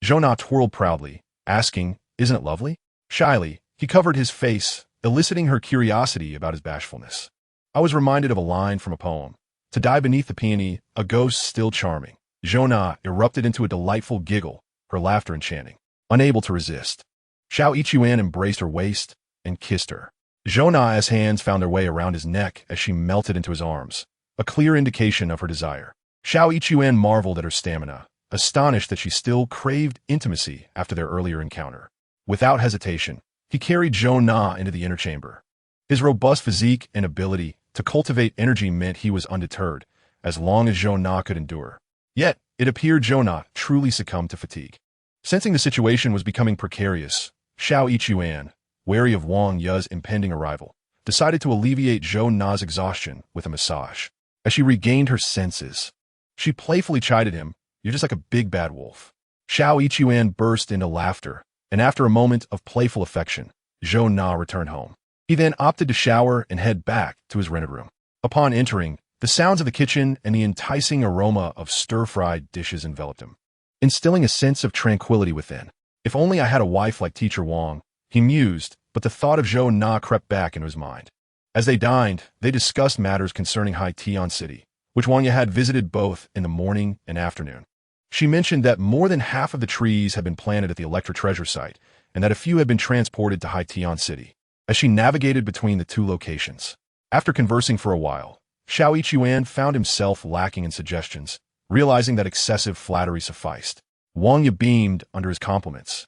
Jona twirled proudly, asking, "Isn't it lovely?" Shyly, he covered his face, eliciting her curiosity about his bashfulness. I was reminded of a line from a poem. "To die beneath the peony, a ghost still charming." Jona erupted into a delightful giggle, her laughter enchanting. Unable to resist, Xiao Yichuan embraced her waist and kissed her. Jona's hands found their way around his neck as she melted into his arms, a clear indication of her desire. Xiao Yichuan marveled at her stamina, astonished that she still craved intimacy after their earlier encounter. Without hesitation, he carried Jona into the inner chamber. His robust physique and ability to cultivate energy meant he was undeterred, as long as Jona could endure. Yet, it appeared Jona truly succumbed to fatigue. Sensing the situation was becoming precarious, Xiao Yichuan, wary of Wang Yu's impending arrival, decided to alleviate Jona's exhaustion with a massage. As she regained her senses, she playfully chided him, "You're just like a big bad wolf." Xiao Yichuan burst into laughter, and after a moment of playful affection, Jona returned home. He then opted to shower and head back to his rented room. Upon entering, the sounds of the kitchen and the enticing aroma of stir-fried dishes enveloped him, instilling a sense of tranquility within. If only I had a wife like Teacher Wang, he mused, but the thought of Jona crept back into his mind. As they dined, they discussed matters concerning Haicheng City, which Wang Yu had visited both in the morning and afternoon. She mentioned that more than half of the trees had been planted at the Electra Treasure site, and that a few had been transported to Haicheng City. As she navigated between the two locations, after conversing for a while, Xiao Yichuan found himself lacking in suggestions, realizing that excessive flattery sufficed. Wang Yu beamed under his compliments,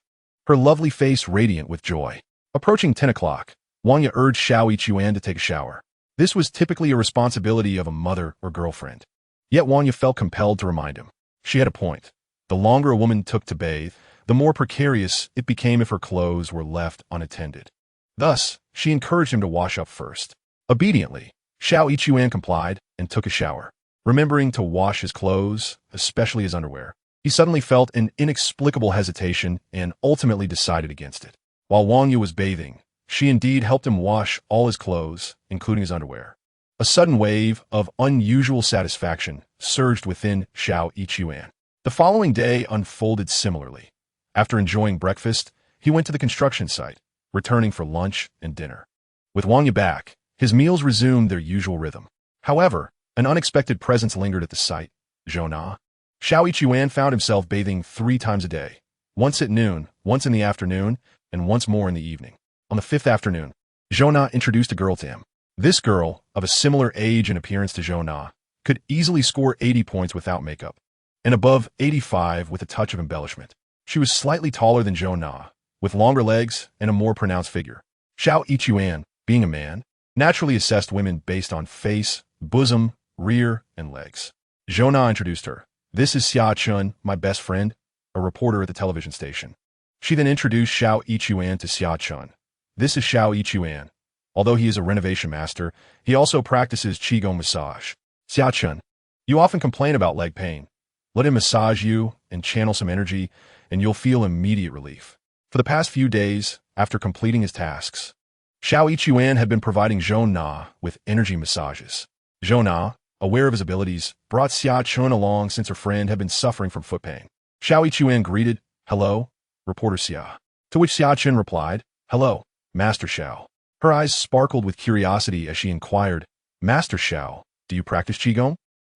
her lovely face radiant with joy. Approaching 10 o'clock, Wang Yu urged Xiao Yichuan to take a shower. This was typically a responsibility of a mother or girlfriend. Yet Wang Yu felt compelled to remind him. She had a point. The longer a woman took to bathe, the more precarious it became if her clothes were left unattended. Thus, she encouraged him to wash up first. Obediently, Xiao Yichuan complied and took a shower. Remembering to wash his clothes, especially his underwear, he suddenly felt an inexplicable hesitation and ultimately decided against it. While Wang Yu was bathing, she indeed helped him wash all his clothes, including his underwear. A sudden wave of unusual satisfaction surged within Xiao Yichuan. The following day unfolded similarly. After enjoying breakfast, he went to the construction site, returning for lunch and dinner. With Wang Yu back, his meals resumed their usual rhythm. However, an unexpected presence lingered at the site, Jona. Xiao Yichuan found himself bathing 3 times a day, once at noon, once in the afternoon, and once more in the evening. On the 5th afternoon, Jona introduced a girl to him. This girl, of a similar age and appearance to Jona, could easily score 80 points without makeup, and above 85 with a touch of embellishment. She was slightly taller than Jona, with longer legs and a more pronounced figure. Xiao Yichuan, being a man, naturally assessed women based on face, bosom, rear, and legs. Jona introduced her. "This is Xia Chun, my best friend," a reporter at the television station. She then introduced Xiao Yichuan to Xia Chun. "This is Xiao Yichuan. Although he is a renovation master, he also practices Qigong massage. Xia Chun, you often complain about leg pain. Let him massage you and channel some energy, and you'll feel immediate relief." For the past few days, after completing his tasks, Xiao Yichuan had been providing Jona with energy massages. Jona, aware of his abilities, brought Xia Chun along since her friend had been suffering from foot pain. Xiao Yichuan greeted, "Hello, reporter Xia." To which Xia Chen replied, "Hello, Master Xiao." Her eyes sparkled with curiosity as she inquired, "Master Xiao, do you practice Qigong?"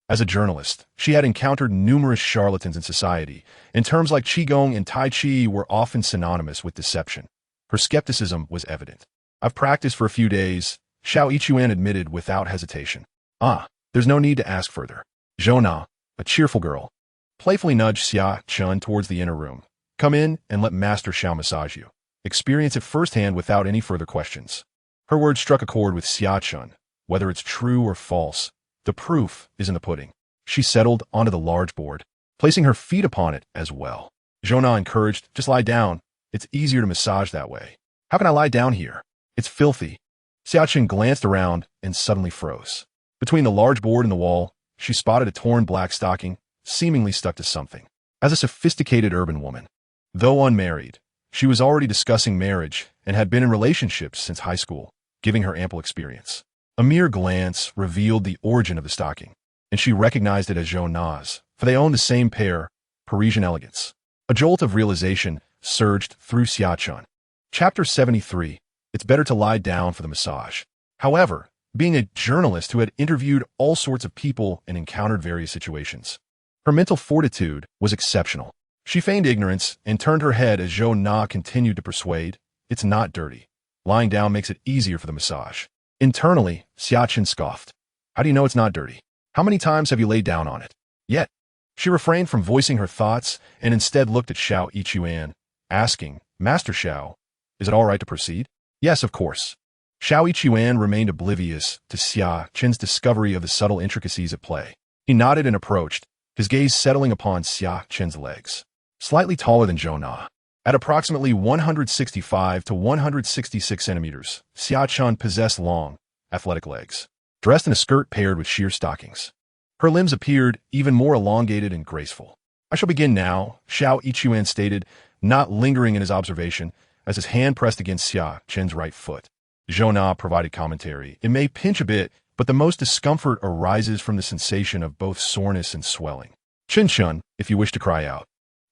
As a journalist, she had encountered numerous charlatans in society, and terms like Qigong and Tai Chi were often synonymous with deception. Her skepticism was evident. "I've practiced for a few days," Xiao Yichuan admitted without hesitation. "Ah, there's no need to ask further." Zhona, a cheerful girl, playfully nudged Xia Chen towards the inner room. "Come in and let Master Xiao massage you. Experience it firsthand without any further questions." Her words struck a chord with Xia Chen. Whether it's true or false, the proof is in the pudding. She settled onto the large board, placing her feet upon it as well. Zhona encouraged, "Just lie down. It's easier to massage that way." "How can I lie down here? It's filthy." Xia Chen glanced around and suddenly froze. Between the large board and the wall, she spotted a torn black stocking, seemingly stuck to something. As a sophisticated urban woman, though unmarried, she was already discussing marriage and had been in relationships since high school, giving her ample experience. A mere glance revealed the origin of the stocking, and she recognized it as Zhona's, for they owned the same pair, Parisian elegance. A jolt of realization surged through Xia Chen. Chapter 73. It's better to lie down for the massage. However, being a journalist who had interviewed all sorts of people and encountered various situations, her mental fortitude was exceptional. She feigned ignorance and turned her head as Zhou Na continued to persuade, "It's not dirty. Lying down makes it easier for the massage." Internally, Xia Chen scoffed. "How do you know it's not dirty? How many times have you laid down on it?" Yet, she refrained from voicing her thoughts and instead looked at Xiao Yichuan, asking, "Master Xiao, is it all right to proceed?" "Yes, of course." Xiao Yichuan remained oblivious to Xia Chen's discovery of the subtle intricacies at play. He nodded and approached, his gaze settling upon Xia Chen's legs. Slightly taller than Zhou Na, at approximately 165 to 166 centimeters, Xia Chen possessed long, athletic legs, dressed in a skirt paired with sheer stockings. Her limbs appeared even more elongated and graceful. "I shall begin now," Xiao Yichuan stated, not lingering in his observation, as his hand pressed against Xia Chen's right foot. Zhou Na provided commentary. "It may pinch a bit, but the most discomfort arises from the sensation of both soreness and swelling. Chen Chen, if you wish to cry out,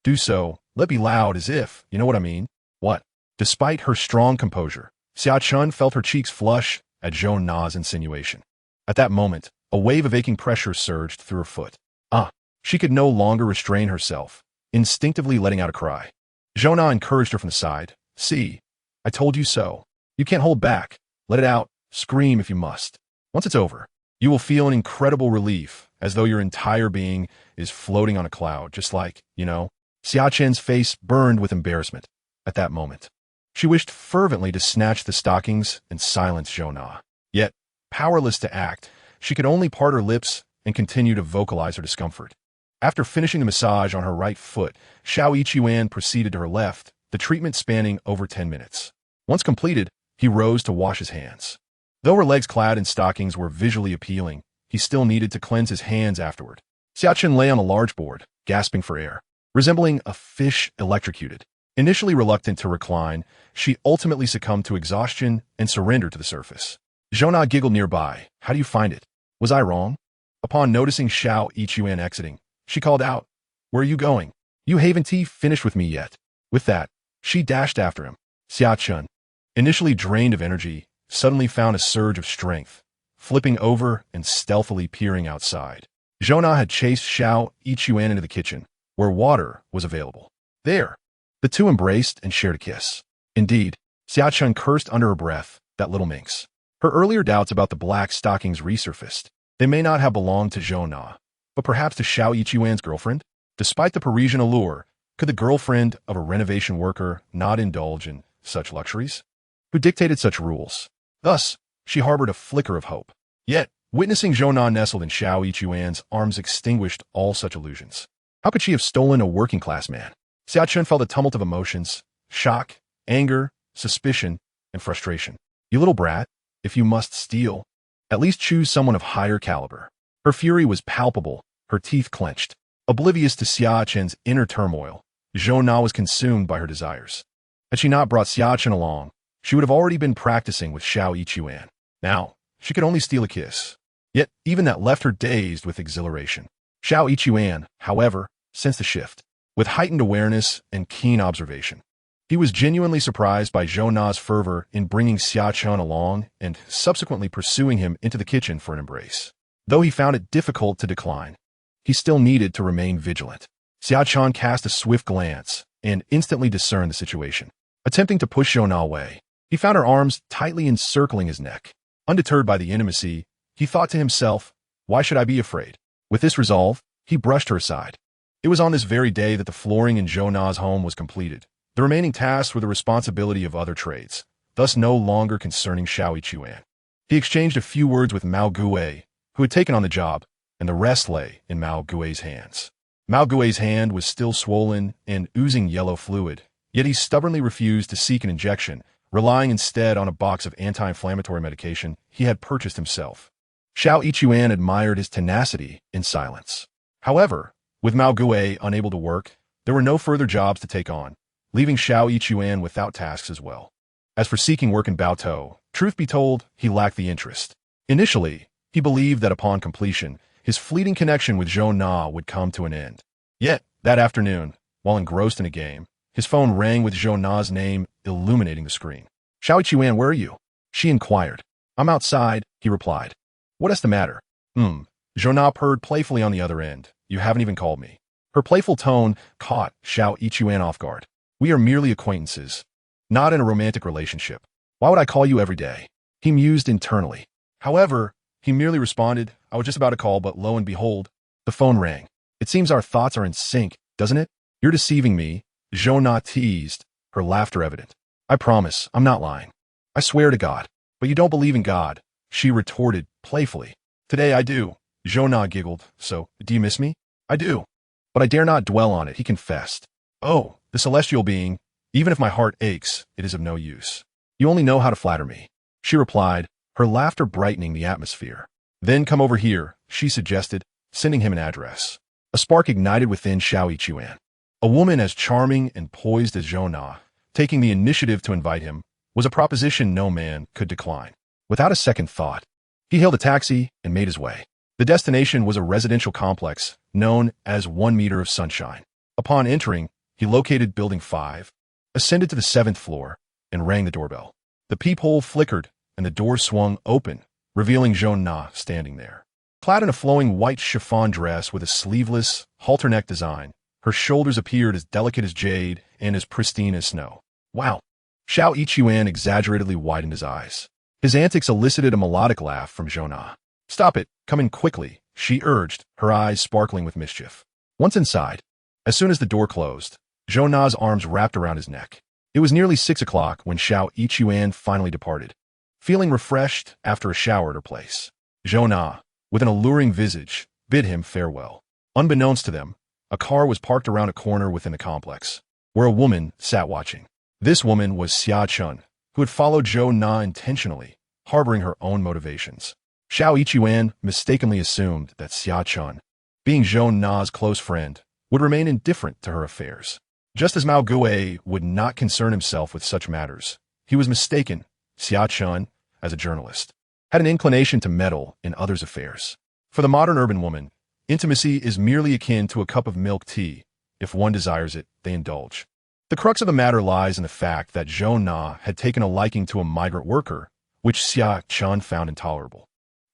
do so. Let be loud as if, you know what I mean." "What?" Despite her strong composure, Xia Chen felt her cheeks flush at Zhou Na's insinuation. At that moment, a wave of aching pressure surged through her foot. She could no longer restrain herself, instinctively letting out a cry. Zhou Na encouraged her from the side. "See, I told you so. You can't hold back. Let it out. Scream if you must. Once it's over, you will feel an incredible relief, as though your entire being is floating on a cloud, just like, you know." Xia Chen's face burned with embarrassment at that moment. She wished fervently to snatch the stockings and silence Zhou Na. Yet, powerless to act, she could only part her lips and continue to vocalize her discomfort. After finishing the massage on her right foot, Xiao Yichuan proceeded to her left, the treatment spanning over 10 minutes. Once completed, he rose to wash his hands. Though her legs clad in stockings were visually appealing, he still needed to cleanse his hands afterward. Xia Chen lay on a large board, gasping for air, resembling a fish electrocuted. Initially reluctant to recline, she ultimately succumbed to exhaustion and surrendered to the surface. Zhou Na giggled nearby. "How do you find it? Was I wrong?" Upon noticing Xiao Yichuan exiting, she called out, "Where are you going? You haven't finished with me yet." With that, she dashed after him. Xia Chen, initially drained of energy, suddenly found a surge of strength, flipping over and stealthily peering outside. Zhou Na had chased Xiao Yichuan into the kitchen, where water was available. There, the two embraced and shared a kiss. Indeed, Xia Chen cursed under her breath, that little minx. Her earlier doubts about the black stockings resurfaced. They may not have belonged to Zhou Na, but perhaps to Xiao Yichuan's girlfriend? Despite the Parisian allure, could the girlfriend of a renovation worker not indulge in such luxuries? Who dictated such rules? Thus, she harbored a flicker of hope. Yet, witnessing Zhou Na nestled in Xiao Yichuan's arms extinguished all such illusions. How could she have stolen a working-class man? Xia Chen felt a tumult of emotions: shock, anger, suspicion, and frustration. "You little brat, if you must steal, at least choose someone of higher caliber." Her fury was palpable, her teeth clenched. Oblivious to Xia Chen's inner turmoil, Zhou Na was consumed by her desires. Had she not brought Xia Chen along, she would have already been practicing with Xiao Yichuan. Now, she could only steal a kiss. Yet, even that left her dazed with exhilaration. Xiao Yichuan, however, sensed the shift. with heightened awareness and keen observation. He was genuinely surprised by Zhou Na's fervor in bringing Haicheng along and subsequently pursuing him into the kitchen for an embrace. Though he found it difficult to decline, he still needed to remain vigilant. Haicheng cast a swift glance and instantly discerned the situation. Attempting to push Zhou Na away, he found her arms tightly encircling his neck. Undeterred by the intimacy, he thought to himself, "Why should I be afraid?" With this resolve, he brushed her aside. It was on this very day that the flooring in Zhou Na's home was completed. The remaining tasks were the responsibility of other trades, thus no longer concerning He Xue. He exchanged a few words with He Xue, who had taken on the job, and the rest lay in He Xue's hands. He Xue's hand was still swollen and oozing yellow fluid, yet he stubbornly refused to seek an injection, relying instead on a box of anti-inflammatory medication he had purchased himself. He Xue admired his tenacity in silence. However, with He Xue unable to work, there were no further jobs to take on, leaving He Xue without tasks as well. As for seeking work in Baotou, truth be told, he lacked the interest. Initially, he believed that upon completion, his fleeting connection with Zhou Na would come to an end. Yet, that afternoon, while engrossed in a game, his phone rang with Zhou Na's name illuminating the screen. "He Xue, where are you?" she inquired. "I'm outside," he replied. "What is the matter?" Zhou Na purred playfully on the other end. "You haven't even called me." Her playful tone caught He Xue off guard. "We are merely acquaintances, not in a romantic relationship. Why would I call you every day?" He mused internally. However, he merely responded, "I was just about to call, but lo and behold, the phone rang. It seems our thoughts are in sync, doesn't it?" "You're deceiving me," Zhou Na teased, her laughter evident. "I promise, I'm not lying. I swear to God." "But you don't believe in God," she retorted playfully. "Today I do," Zhou Na giggled. "So, do you miss me?" "I do. But I dare not dwell on it," he confessed. "Oh, the celestial being, even if my heart aches, it is of no use. You only know how to flatter me," she replied, her laughter brightening the atmosphere. "Then come over here," she suggested, sending him an address. A spark ignited within He Xue. A woman as charming and poised as Zhou Na, taking the initiative to invite him, was a proposition no man could decline. Without a second thought, he hailed a taxi and made his way. The destination was a residential complex known as 1 Meter of Sunshine. Upon entering, he located Building 5, ascended to the 7th floor, and rang the doorbell. The peephole flickered, and the door swung open, revealing Zhou Na standing there. Clad in a flowing white chiffon dress with a sleeveless, halter-neck design, her shoulders appeared as delicate as jade and as pristine as snow. "Wow!" He Xue exaggeratedly widened his eyes. His antics elicited a melodic laugh from Zhou Na. "Stop it, come in quickly," she urged, her eyes sparkling with mischief. Once inside, as soon as the door closed, Zhou Na's arms wrapped around his neck. It was nearly 6 o'clock when He Xue finally departed. Feeling refreshed after a shower at her place, Zhou Na, with an alluring visage, bid him farewell. Unbeknownst to them, a car was parked around a corner within the complex, where a woman sat watching. This woman was Haicheng, who had followed Zhou Na intentionally, harboring her own motivations. He Xue mistakenly assumed that Haicheng, being Zhou Na's close friend, would remain indifferent to her affairs. Just as He Xue would not concern himself with such matters, he was mistaken. Haicheng, as a journalist, had an inclination to meddle in others' affairs. For the modern urban woman, intimacy is merely akin to a cup of milk tea. If one desires it, they indulge. The crux of the matter lies in the fact that Zhou Na had taken a liking to a migrant worker, which Haicheng found intolerable.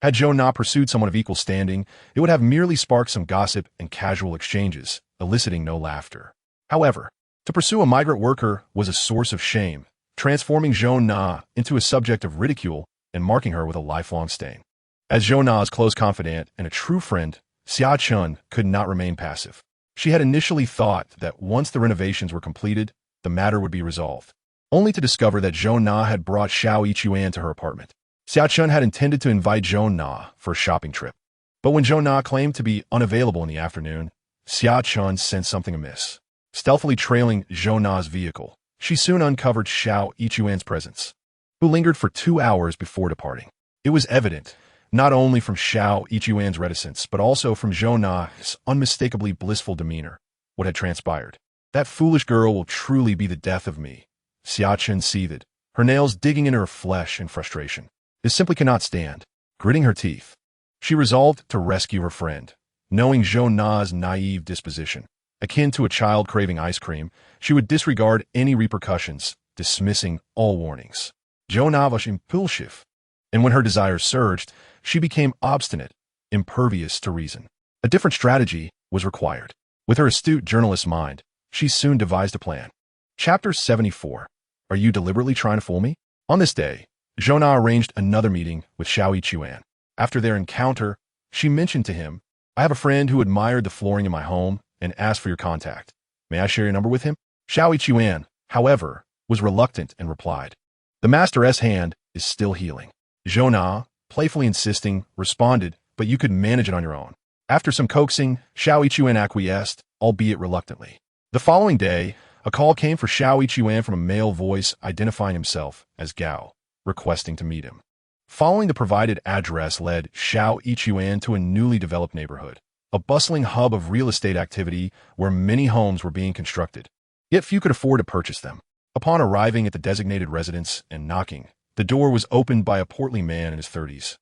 Had Zhou Na pursued someone of equal standing, it would have merely sparked some gossip and casual exchanges, eliciting no laughter. However, to pursue a migrant worker was a source of shame, transforming Zhou Na into a subject of ridicule and marking her with a lifelong stain. As Zhou Na's close confidant and a true friend, Haicheng could not remain passive. She had initially thought that once the renovations were completed, the matter would be resolved, only to discover that Zhou Na had brought He Xue to her apartment. Haicheng had intended to invite Zhou Na for a shopping trip, but when Zhou Na claimed to be unavailable in the afternoon, Haicheng sensed something amiss. Stealthily trailing Zhou Na's vehicle, she soon uncovered He Xue's presence, who lingered for 2 hours before departing. It was evident, not only from He Xue's reticence, but also from Zhou Na's unmistakably blissful demeanor, what had transpired. "That foolish girl will truly be the death of me," Haicheng seethed, her nails digging into her flesh in frustration. This simply cannot stand. Gritting her teeth, she resolved to rescue her friend, knowing Zhou Na's naive disposition. Akin to a child craving ice cream, she would disregard any repercussions, dismissing all warnings. Zhona was impulsive, and when her desires surged, she became obstinate, impervious to reason. A different strategy was required. With her astute journalist's mind, she soon devised a plan. Chapter 74. Are you deliberately trying to fool me? On this day, Zhona arranged another meeting with He Xue. After their encounter, she mentioned to him, I have a friend who admired the flooring in my home and asked for your contact. May I share your number with him? He Xue, however, was reluctant and replied, the master's hand is still healing. Zhona, playfully insisting, responded, but you could manage it on your own. After some coaxing, He Xue acquiesced, albeit reluctantly. The following day, a call came for He Xue from a male voice identifying himself as Gao, requesting to meet him. Following the provided address led He Xue to a newly developed neighborhood, a bustling hub of real estate activity where many homes were being constructed. Yet few could afford to purchase them. Upon arriving at the designated residence and knocking, the door was opened by a portly man in his 30s,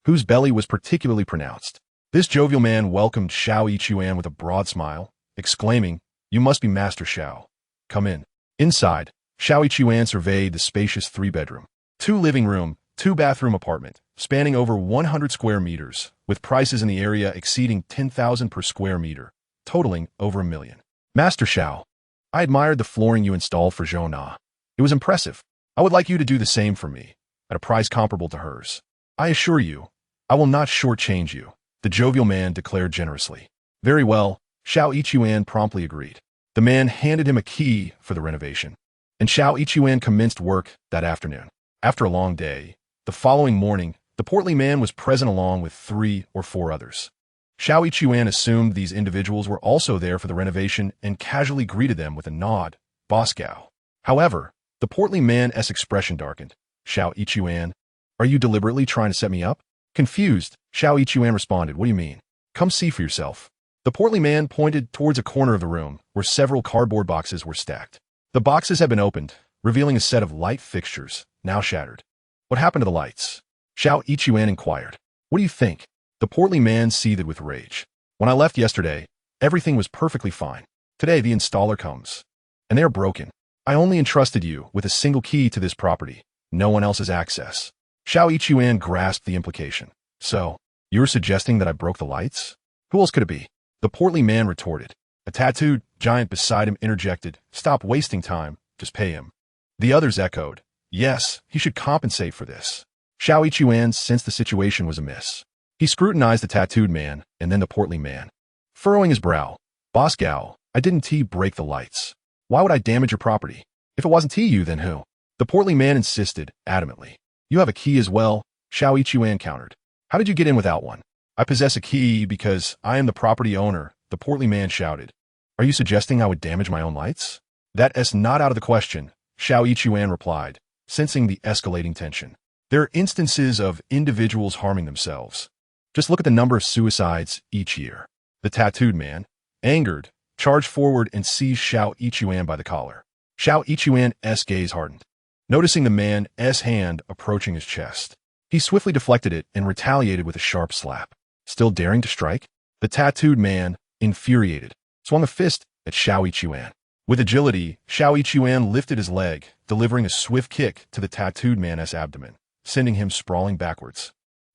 whose belly was particularly pronounced. This jovial man welcomed He Xue with a broad smile, exclaiming, You must be Master Xiao. Come in. Inside, He Xue surveyed the spacious 3-bedroom, 2-living-room, 2-bathroom apartment, spanning over 100 square meters, with prices in the area exceeding 10,000 per square meter, totaling over $1 million. Master Xiao, I admired the flooring you installed for Zhona. It was impressive. I would like you to do the same for me, at a price comparable to hers. I assure you, I will not shortchange you, the jovial man declared generously. Very well, He Xue promptly agreed. The man handed him a key for the renovation, and He Xue commenced work that afternoon. After a long day, the following morning, the portly man was present along with 3 or 4 others. He Xue assumed these individuals were also there for the renovation and casually greeted them with a nod, Boss Gao. However, the portly man's expression darkened. He Xue, are you deliberately trying to set me up? Confused, He Xue responded, What do you mean? Come see for yourself. The portly man pointed towards a corner of the room where several cardboard boxes were stacked. The boxes had been opened, revealing a set of light fixtures, now shattered. What happened to the lights? He Xue inquired. What do you think? The portly man seethed with rage. When I left yesterday, everything was perfectly fine. Today the installer comes, and they are broken. I only entrusted you with a single key to this property. No one else has access. He Xue grasped the implication. So, you're suggesting that I broke the lights? Who else could it be? The portly man retorted. A tattooed giant beside him interjected, Stop wasting time, just pay him. The others echoed, Yes, he should compensate for this. He Xue sensed the situation was amiss. He scrutinized the tattooed man and then the portly man. Furrowing his brow, Boss Gao, I didn't break the lights. Why would I damage your property? If it wasn't you, then who? The portly man insisted, adamantly. You have a key as well, He Xue countered. How did you get in without one? I possess a key because I am the property owner, the portly man shouted. Are you suggesting I would damage my own lights? That's not out of the question, He Xue replied, sensing the escalating tension. There are instances of individuals harming themselves. Just look at the number of suicides each year. The tattooed man, angered, charged forward and seized He Xue by the collar. He Xue's gaze hardened, noticing the man's hand approaching his chest. He swiftly deflected it and retaliated with a sharp slap. Still daring to strike? The tattooed man, infuriated, swung a fist at He Xue. With agility, He Xue lifted his leg, delivering a swift kick to the tattooed man's abdomen, sending him sprawling backwards.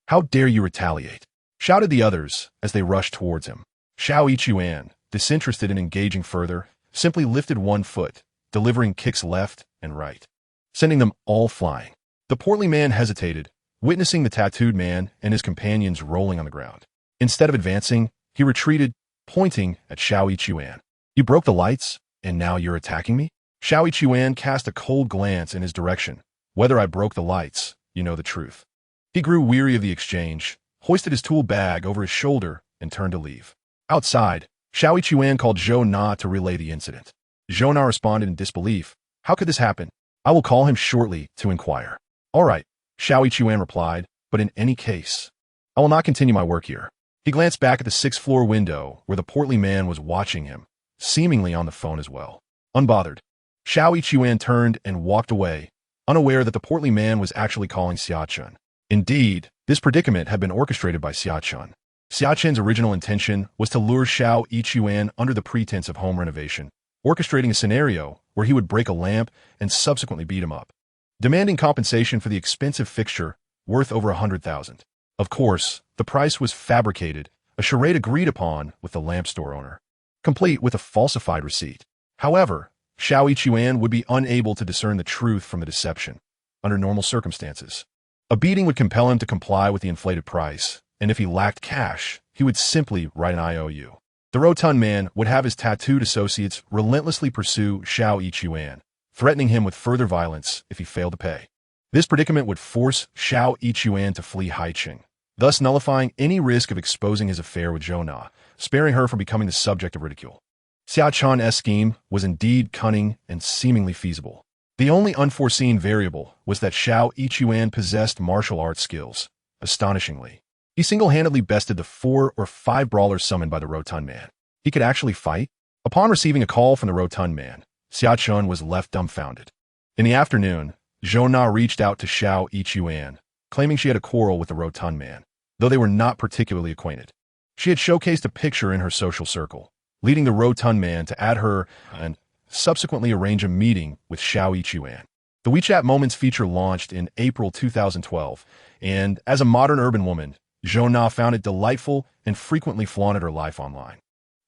How dare you retaliate? Shouted the others as they rushed towards him. He Xue, disinterested in engaging further, simply lifted one foot, delivering kicks left and right, sending them all flying. The portly man hesitated, witnessing the tattooed man and his companions rolling on the ground. Instead of advancing, he retreated, pointing at He Xue. You broke the lights, and now you're attacking me? He Xue cast a cold glance in his direction. Whether I broke the lights, you know the truth. He grew weary of the exchange, hoisted his tool bag over his shoulder, and turned to leave. Outside, He Xue called Zhona to relay the incident. Zhona responded in disbelief. How could this happen? I will call him shortly to inquire. All right, He Xue replied, but in any case, I will not continue my work here. He glanced back at the 6th-floor window where the portly man was watching him, seemingly on the phone as well. Unbothered, He Xue turned and walked away, unaware that the portly man was actually calling Haicheng. Indeed, this predicament had been orchestrated by Haicheng. Xiachen's original intention was to lure Xiao Yichuan under the pretense of home renovation, orchestrating a scenario where he would break a lamp and subsequently beat him up, demanding compensation for the expensive fixture worth over 100,000. Of course, the price was fabricated, a charade agreed upon with the lamp store owner, complete with a falsified receipt. However, Xiao Yichuan would be unable to discern the truth from the deception under normal circumstances. A beating would compel him to comply with the inflated price, and if he lacked cash, he would simply write an IOU. The rotund man would have his tattooed associates relentlessly pursue Xiao Yichuan, threatening him with further violence if he failed to pay. This predicament would force Xiao Yichuan to flee Haicheng, thus nullifying any risk of exposing his affair with Zhou Na, sparing her from becoming the subject of ridicule. Xiaochan's scheme was indeed cunning and seemingly feasible. The only unforeseen variable was that Xiao Yichuan possessed martial arts skills. Astonishingly, he single-handedly bested the 4 or 5 brawlers summoned by the rotund man. He could actually fight? Upon receiving a call from the rotund man, Xiaochan was left dumbfounded. In the afternoon, Zhou Na reached out to Xiao Yichuan, claiming she had a quarrel with the rotund man, though they were not particularly acquainted. She had showcased a picture in her social circle, leading the rotund man to add her and subsequently arrange a meeting with Xiao Yichuan. The WeChat Moments feature launched in April 2012, and as a modern urban woman, Zhou Na found it delightful and frequently flaunted her life online.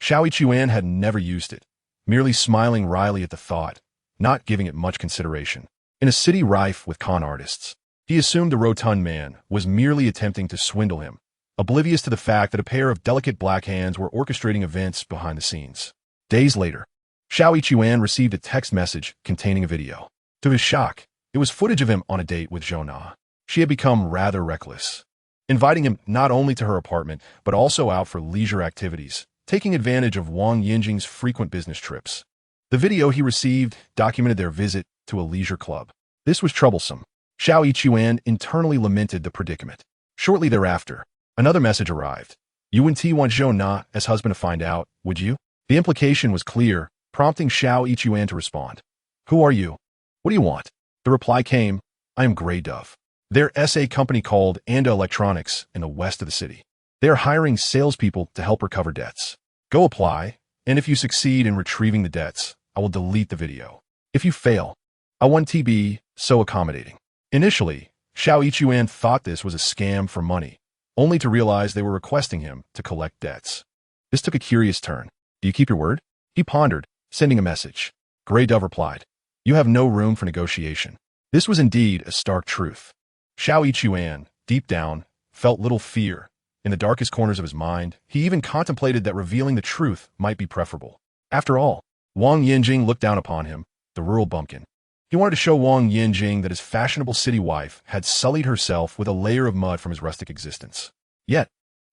Xiao Yichuan had never used it, merely smiling wryly at the thought, not giving it much consideration. In a city rife with con artists, he assumed the rotund man was merely attempting to swindle him, oblivious to the fact that a pair of delicate black hands were orchestrating events behind the scenes. Days later, Xiao Yichuan received a text message containing a video. To his shock, it was footage of him on a date with Zhou Na. She had become rather reckless, inviting him not only to her apartment, but also out for leisure activities, taking advantage of Wang Yinjing's frequent business trips. The video he received documented their visit to a leisure club. This was troublesome. Xiao Yichuan internally lamented the predicament. Shortly thereafter, another message arrived. You wouldn't want Zhou Na as husband to find out, would you? The implication was clear, prompting Xiao Yichuan to respond. Who are you? What do you want? The reply came, I am Grey Dove. They're a company called Anda Electronics in the west of the city. They are hiring salespeople to help recover debts. Go apply, and if you succeed in retrieving the debts, I will delete the video. If you fail, I won't be so accommodating. Initially, Xiao Yichuan thought this was a scam for money, only to realize they were requesting him to collect debts. This took a curious turn. Do you keep your word? He pondered, sending a message. Grey Dove replied, You have no room for negotiation. This was indeed a stark truth. Xiao Yichuan, deep down, felt little fear. In the darkest corners of his mind, he even contemplated that revealing the truth might be preferable. After all, Wang Yinjing looked down upon him, the rural bumpkin. He wanted to show Wang Yinjing that his fashionable city wife had sullied herself with a layer of mud from his rustic existence. Yet,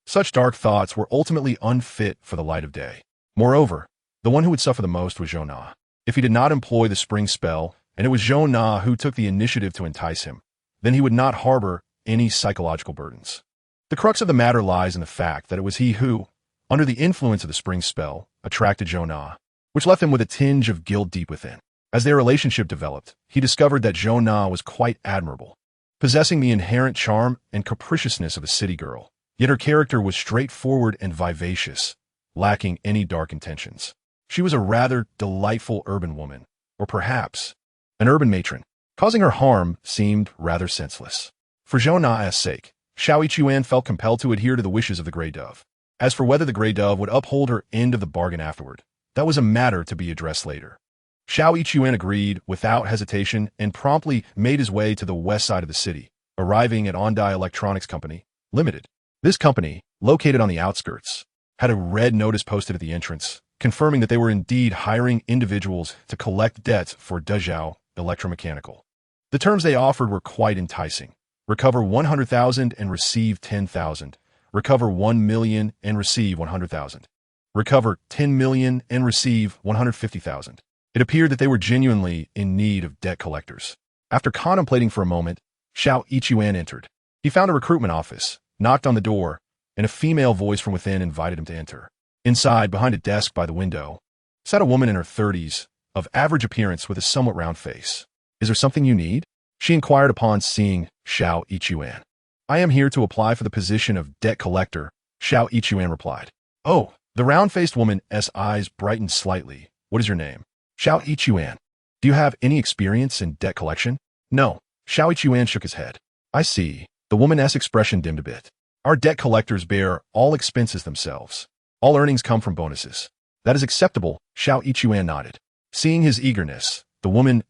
such dark thoughts were ultimately unfit for the light of day. Moreover, the one who would suffer the most was Zhou Na. If he did not employ the spring spell, and it was Zhou Na who took the initiative to entice him, then he would not harbor any psychological burdens. The crux of the matter lies in the fact that it was he who, under the influence of the spring spell, attracted Zhou Na, which left him with a tinge of guilt deep within. As their relationship developed, he discovered that Zhou Na was quite admirable, possessing the inherent charm and capriciousness of a city girl, yet her character was straightforward and vivacious, lacking any dark intentions. She was a rather delightful urban woman, or perhaps an urban matron. Causing her harm seemed rather senseless. For Zhou Na's sake, Xiao Yichuan felt compelled to adhere to the wishes of the Grey Dove. As for whether the Grey Dove would uphold her end of the bargain afterward, that was a matter to be addressed later. Xiao Yichuan agreed without hesitation and promptly made his way to the west side of the city, arriving at Anda Electronics Company, Limited. This company, located on the outskirts, had a red notice posted at the entrance, confirming that they were indeed hiring individuals to collect debts for Dezhou Electromechanical. The terms they offered were quite enticing. Recover 100,000 and receive 10,000. Recover 1 million and receive 100,000. Recover 10 million and receive 150,000. It appeared that they were genuinely in need of debt collectors. After contemplating for a moment, Xiao Yichuan entered. He found a recruitment office, knocked on the door, and a female voice from within invited him to enter. Inside, behind a desk by the window, sat a woman in her 30s, of average appearance with a somewhat round face. Is there something you need? She inquired upon seeing Xiao Yichuan. I am here to apply for the position of debt collector Xiao Ichuan replied. Oh, the round-faced woman's eyes brightened slightly. What is your name? Xiao Ichuan. Do you have any experience in debt collection? No. Xiao Ichuan shook his head. I see. The woman's expression dimmed a bit. Our debt collectors bear all expenses themselves. All earnings come from bonuses. That is acceptable, Xiao Ichuan nodded. Seeing his eagerness, the woman's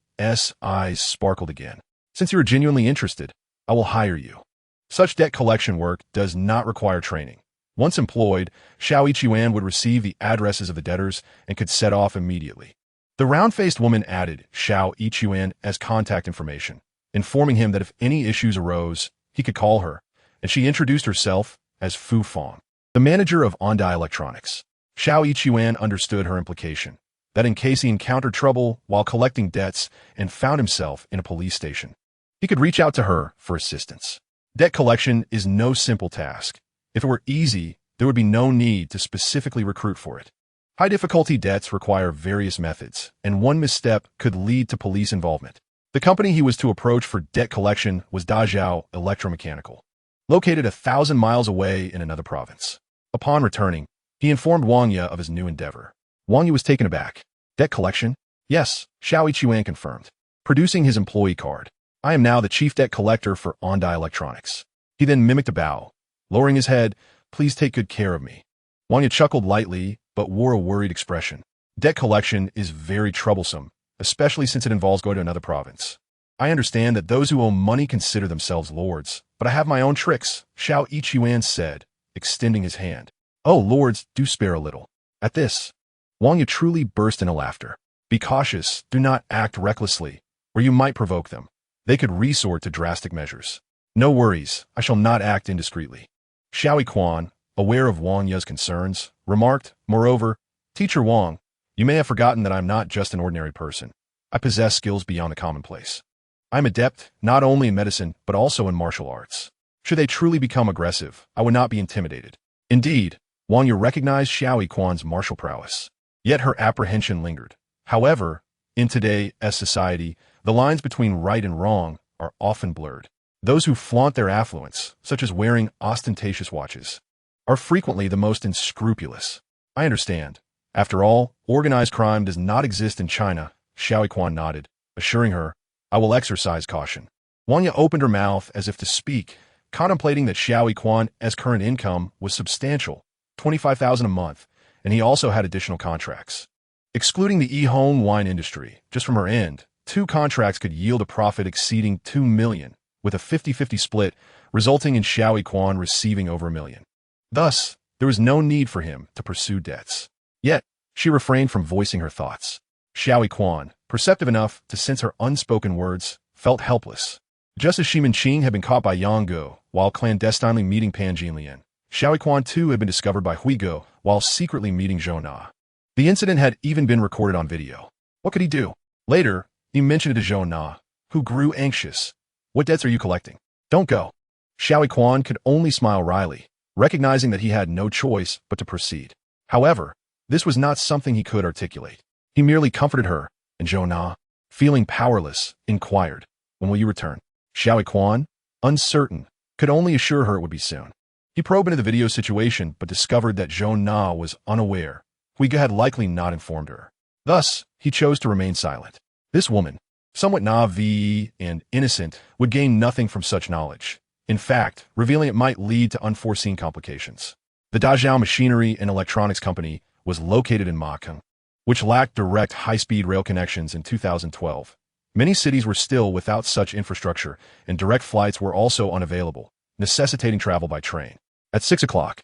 eyes sparkled again. Since you are genuinely interested, I will hire you. Such debt collection work does not require training. Once employed, Xiao Ichuan would receive the addresses of the debtors and could set off immediately. The round-faced woman added Xiao Ichuan as contact information, informing him that if any issues arose, he could call her, and she introduced herself as Fu Fong, the manager of Ondai Electronics. Xiao Ichuan understood her implication, that in case he encountered trouble while collecting debts and found himself in a police station, he could reach out to her for assistance. Debt collection is no simple task. If it were easy, there would be no need to specifically recruit for it. High-difficulty debts require various methods, and one misstep could lead to police involvement. The company he was to approach for debt collection was Dajiao Electromechanical, located 1,000 miles away in another province. Upon returning, he informed Wang Ye of his new endeavor. Wang Ye was taken aback. Debt collection? Yes, Xiao Ichuan confirmed, producing his employee card. I am now the chief debt collector for Ondai Electronics. He then mimicked a bow, lowering his head. Please take good care of me. Wang Ye chuckled lightly, but wore a worried expression. Debt collection is very troublesome, especially since it involves going to another province. I understand that those who owe money consider themselves lords, but I have my own tricks, Xiao Ichuan said, extending his hand. Oh, lords, do spare a little. At this, Wang Ye truly burst into laughter. Be cautious, do not act recklessly, or you might provoke them. They could resort to drastic measures. No worries, I shall not act indiscreetly. Xiao Quan, aware of Wang Ye's concerns, remarked, moreover, Teacher Wang, you may have forgotten that I am not just an ordinary person. I possess skills beyond the commonplace. I am adept not only in medicine, but also in martial arts. Should they truly become aggressive, I would not be intimidated. Indeed, Wang Ye recognized Xiao Quan's martial prowess. Yet her apprehension lingered. However, in today's society, the lines between right and wrong are often blurred. Those who flaunt their affluence, such as wearing ostentatious watches, are frequently the most unscrupulous. I understand. After all, organized crime does not exist in China, Xiao Quan nodded, assuring her, I will exercise caution. Wang Ye opened her mouth as if to speak, contemplating that Xiao Quan's current income was substantial, 25,000 a month, and he also had additional contracts. Excluding the Yihong wine industry, just from her end, 2 contracts could yield a profit exceeding 2 million, with a 50-50 split, resulting in Xiao Quan receiving over $1 million. Thus, there was no need for him to pursue debts. Yet, she refrained from voicing her thoughts. Xiao Quan, perceptive enough to sense her unspoken words, felt helpless. Just as Shi Minqing had been caught by Yang Guo while clandestinely meeting Pan Jinlian, Xiao Quan too had been discovered by He Xue while secretly meeting Zhou Na. The incident had even been recorded on video. What could he do? Later, he mentioned it to Zhou Na, who grew anxious. What debts are you collecting? Don't go. Xiao Quan could only smile wryly, recognizing that he had no choice but to proceed. However, this was not something he could articulate. He merely comforted her, and Zhou Na, feeling powerless, inquired, when will you return? Xiao Quan, uncertain, could only assure her it would be soon. He probed into the video situation but discovered that Zhou Na was unaware. He had likely not informed her. Thus, he chose to remain silent. This woman, somewhat naive and innocent, would gain nothing from such knowledge. In fact, revealing it might lead to unforeseen complications. The Dajiao Machinery and Electronics Company was located in Haicheng, which lacked direct high-speed rail connections in 2012. Many cities were still without such infrastructure, and direct flights were also unavailable, necessitating travel by train. At 6 o'clock,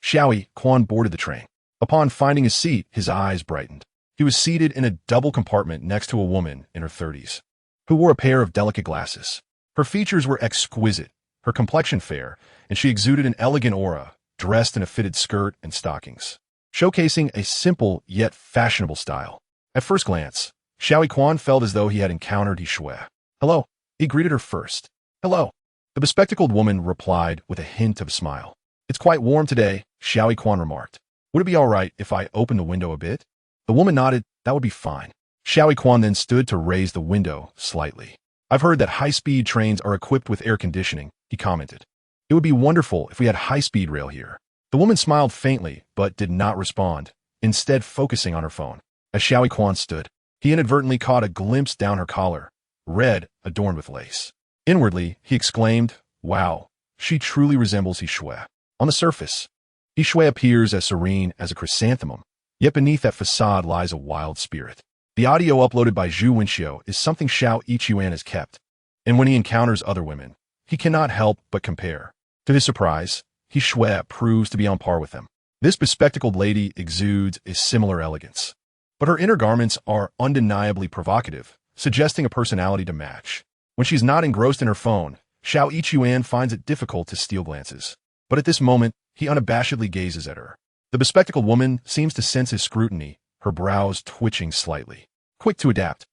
Xiao Quan boarded the train. Upon finding his seat, his eyes brightened. He was seated in a double compartment next to a woman in her 30s, who wore a pair of delicate glasses. Her features were exquisite, her complexion fair, and she exuded an elegant aura, dressed in a fitted skirt and stockings, showcasing a simple yet fashionable style. At first glance, Xiao Quan felt as though he had encountered He Xue. Hello, he greeted her first. Hello. The bespectacled woman replied with a hint of a smile. It's quite warm today, Xiao Quan remarked. Would it be all right if I open the window a bit? The woman nodded. That would be fine. Xiao Quan then stood to raise the window slightly. I've heard that high-speed trains are equipped with air conditioning, he commented. It would be wonderful if we had high-speed rail here. The woman smiled faintly, but did not respond, instead focusing on her phone. As Xiao Quan stood, he inadvertently caught a glimpse down her collar, red, adorned with lace. Inwardly, he exclaimed, "Wow, she truly resembles He Xue." On the surface, He Xue appears as serene as a chrysanthemum, yet beneath that facade lies a wild spirit. The audio uploaded by Zhu Wenxiu is something Xiao Ichuan has kept, and when he encounters other women, he cannot help but compare. To his surprise, He Xue proves to be on par with him. This bespectacled lady exudes a similar elegance, but her inner garments are undeniably provocative, suggesting a personality to match. When she's not engrossed in her phone, Xiao Ichuan finds it difficult to steal glances. But at this moment, he unabashedly gazes at her. The bespectacled woman seems to sense his scrutiny, her brows twitching slightly. Quick to adapt,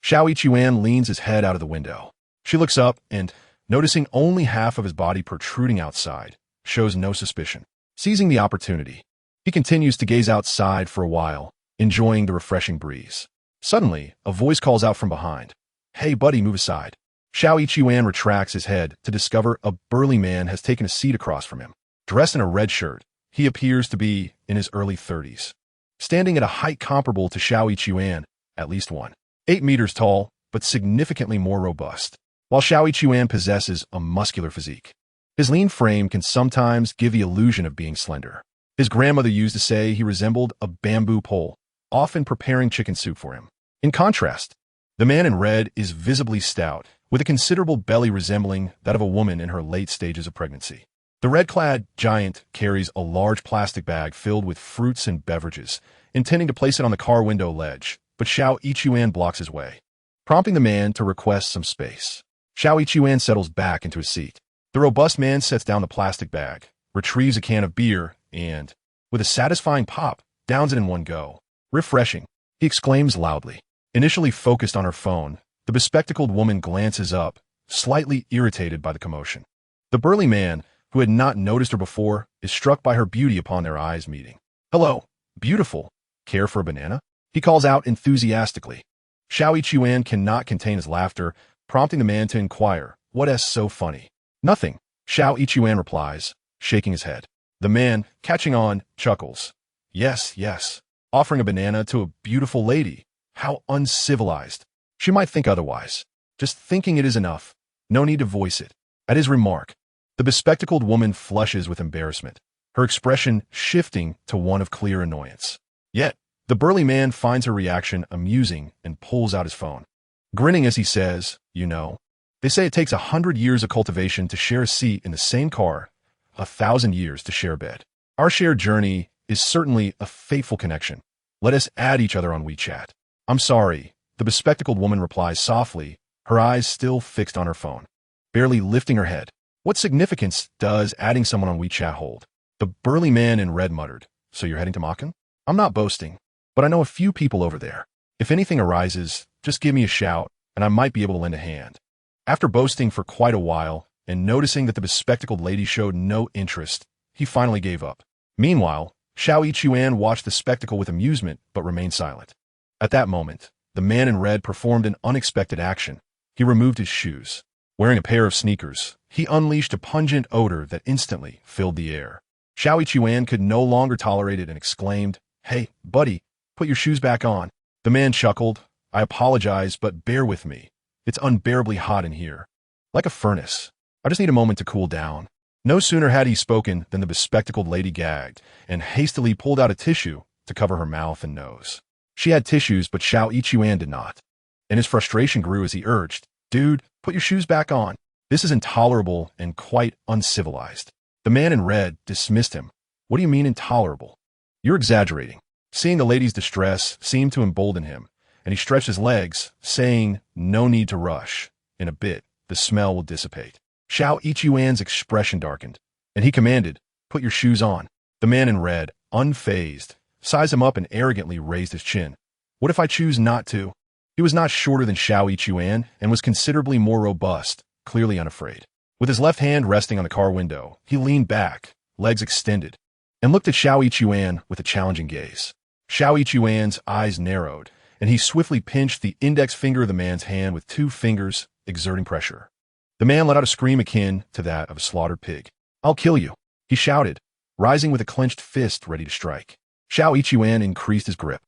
Xiao Ichuan leans his head out of the window. She looks up and, noticing only half of his body protruding outside, shows no suspicion. Seizing the opportunity, he continues to gaze outside for a while, enjoying the refreshing breeze. Suddenly, a voice calls out from behind. "Hey buddy, move aside." Xiao Ichuan retracts his head to discover a burly man has taken a seat across from him. Dressed in a red shirt, he appears to be in his early 30s. Standing at a height comparable to Xiao Ichuan, at least 1.8 meters tall, but significantly more robust. While Xiao Ichuan possesses a muscular physique, his lean frame can sometimes give the illusion of being slender. His grandmother used to say he resembled a bamboo pole, often preparing chicken soup for him. In contrast, the man in red is visibly stout, with a considerable belly resembling that of a woman in her late stages of pregnancy. The red-clad giant carries a large plastic bag filled with fruits and beverages, intending to place it on the car window ledge, but Xiao Ichuan blocks his way, prompting the man to request some space. Xiao Ichuan settles back into his seat. The robust man sets down the plastic bag, retrieves a can of beer, and, with a satisfying pop, downs it in one go. "Refreshing," he exclaims loudly. Initially focused on her phone, the bespectacled woman glances up, slightly irritated by the commotion. The burly man, who had not noticed her before, is struck by her beauty upon their eyes meeting. "Hello, beautiful. Care for a banana?" he calls out enthusiastically. Xiao Ichuan cannot contain his laughter, prompting the man to inquire, "What's so funny?" "Nothing," Xiao Ichuan replies, shaking his head. The man, catching on, chuckles. Yes, yes. Offering a banana to a beautiful lady. How uncivilized. She might think otherwise. Just thinking it is enough. No need to voice it." At his remark, the bespectacled woman flushes with embarrassment, her expression shifting to one of clear annoyance. Yet, the burly man finds her reaction amusing and pulls out his phone. Grinning as he says, "You know, they say it takes 100 years of cultivation to share a seat in the same car, 1,000 years to share a bed. Our shared journey is certainly a fateful connection. Let us add each other on WeChat." "I'm sorry," the bespectacled woman replies softly, her eyes still fixed on her phone, barely lifting her head. "What significance does adding someone on WeChat hold?" The burly man in red muttered, "So you're heading to Maaken?" "I'm not boasting, but I know a few people over there. If anything arises, just give me a shout, and I might be able to lend a hand." After boasting for quite a while, and noticing that the bespectacled lady showed no interest, he finally gave up. Meanwhile, Xiao Ichuan watched the spectacle with amusement, but remained silent. At that moment, the man in red performed an unexpected action. He removed his shoes. Wearing a pair of sneakers, he unleashed a pungent odor that instantly filled the air. Xiao Ichuan could no longer tolerate it and exclaimed, "Hey, buddy, put your shoes back on." The man chuckled, "I apologize, but bear with me. It's unbearably hot in here. Like a furnace. I just need a moment to cool down." No sooner had he spoken than the bespectacled lady gagged and hastily pulled out a tissue to cover her mouth and nose. She had tissues, but Xiao Ichuan did not, and his frustration grew as he urged, "Dude, put your shoes back on. This is intolerable and quite uncivilized." The man in red dismissed him. "What do you mean intolerable? You're exaggerating." Seeing the lady's distress seemed to embolden him, and he stretched his legs, saying, "No need to rush. In a bit, the smell will dissipate." Xiao Ichuan's expression darkened, and he commanded, "Put your shoes on." The man in red, unfazed, sized him up and arrogantly raised his chin. "What if I choose not to?" He was not shorter than Xiao Ichuan and was considerably more robust, clearly unafraid. With his left hand resting on the car window, he leaned back, legs extended, and looked at Xiao Ichuan with a challenging gaze. Xiao Ichuan's eyes narrowed, and he swiftly pinched the index finger of the man's hand with 2 fingers, exerting pressure. The man let out a scream akin to that of a slaughtered pig. "I'll kill you," he shouted, rising with a clenched fist ready to strike. Xiao Yichuan increased his grip.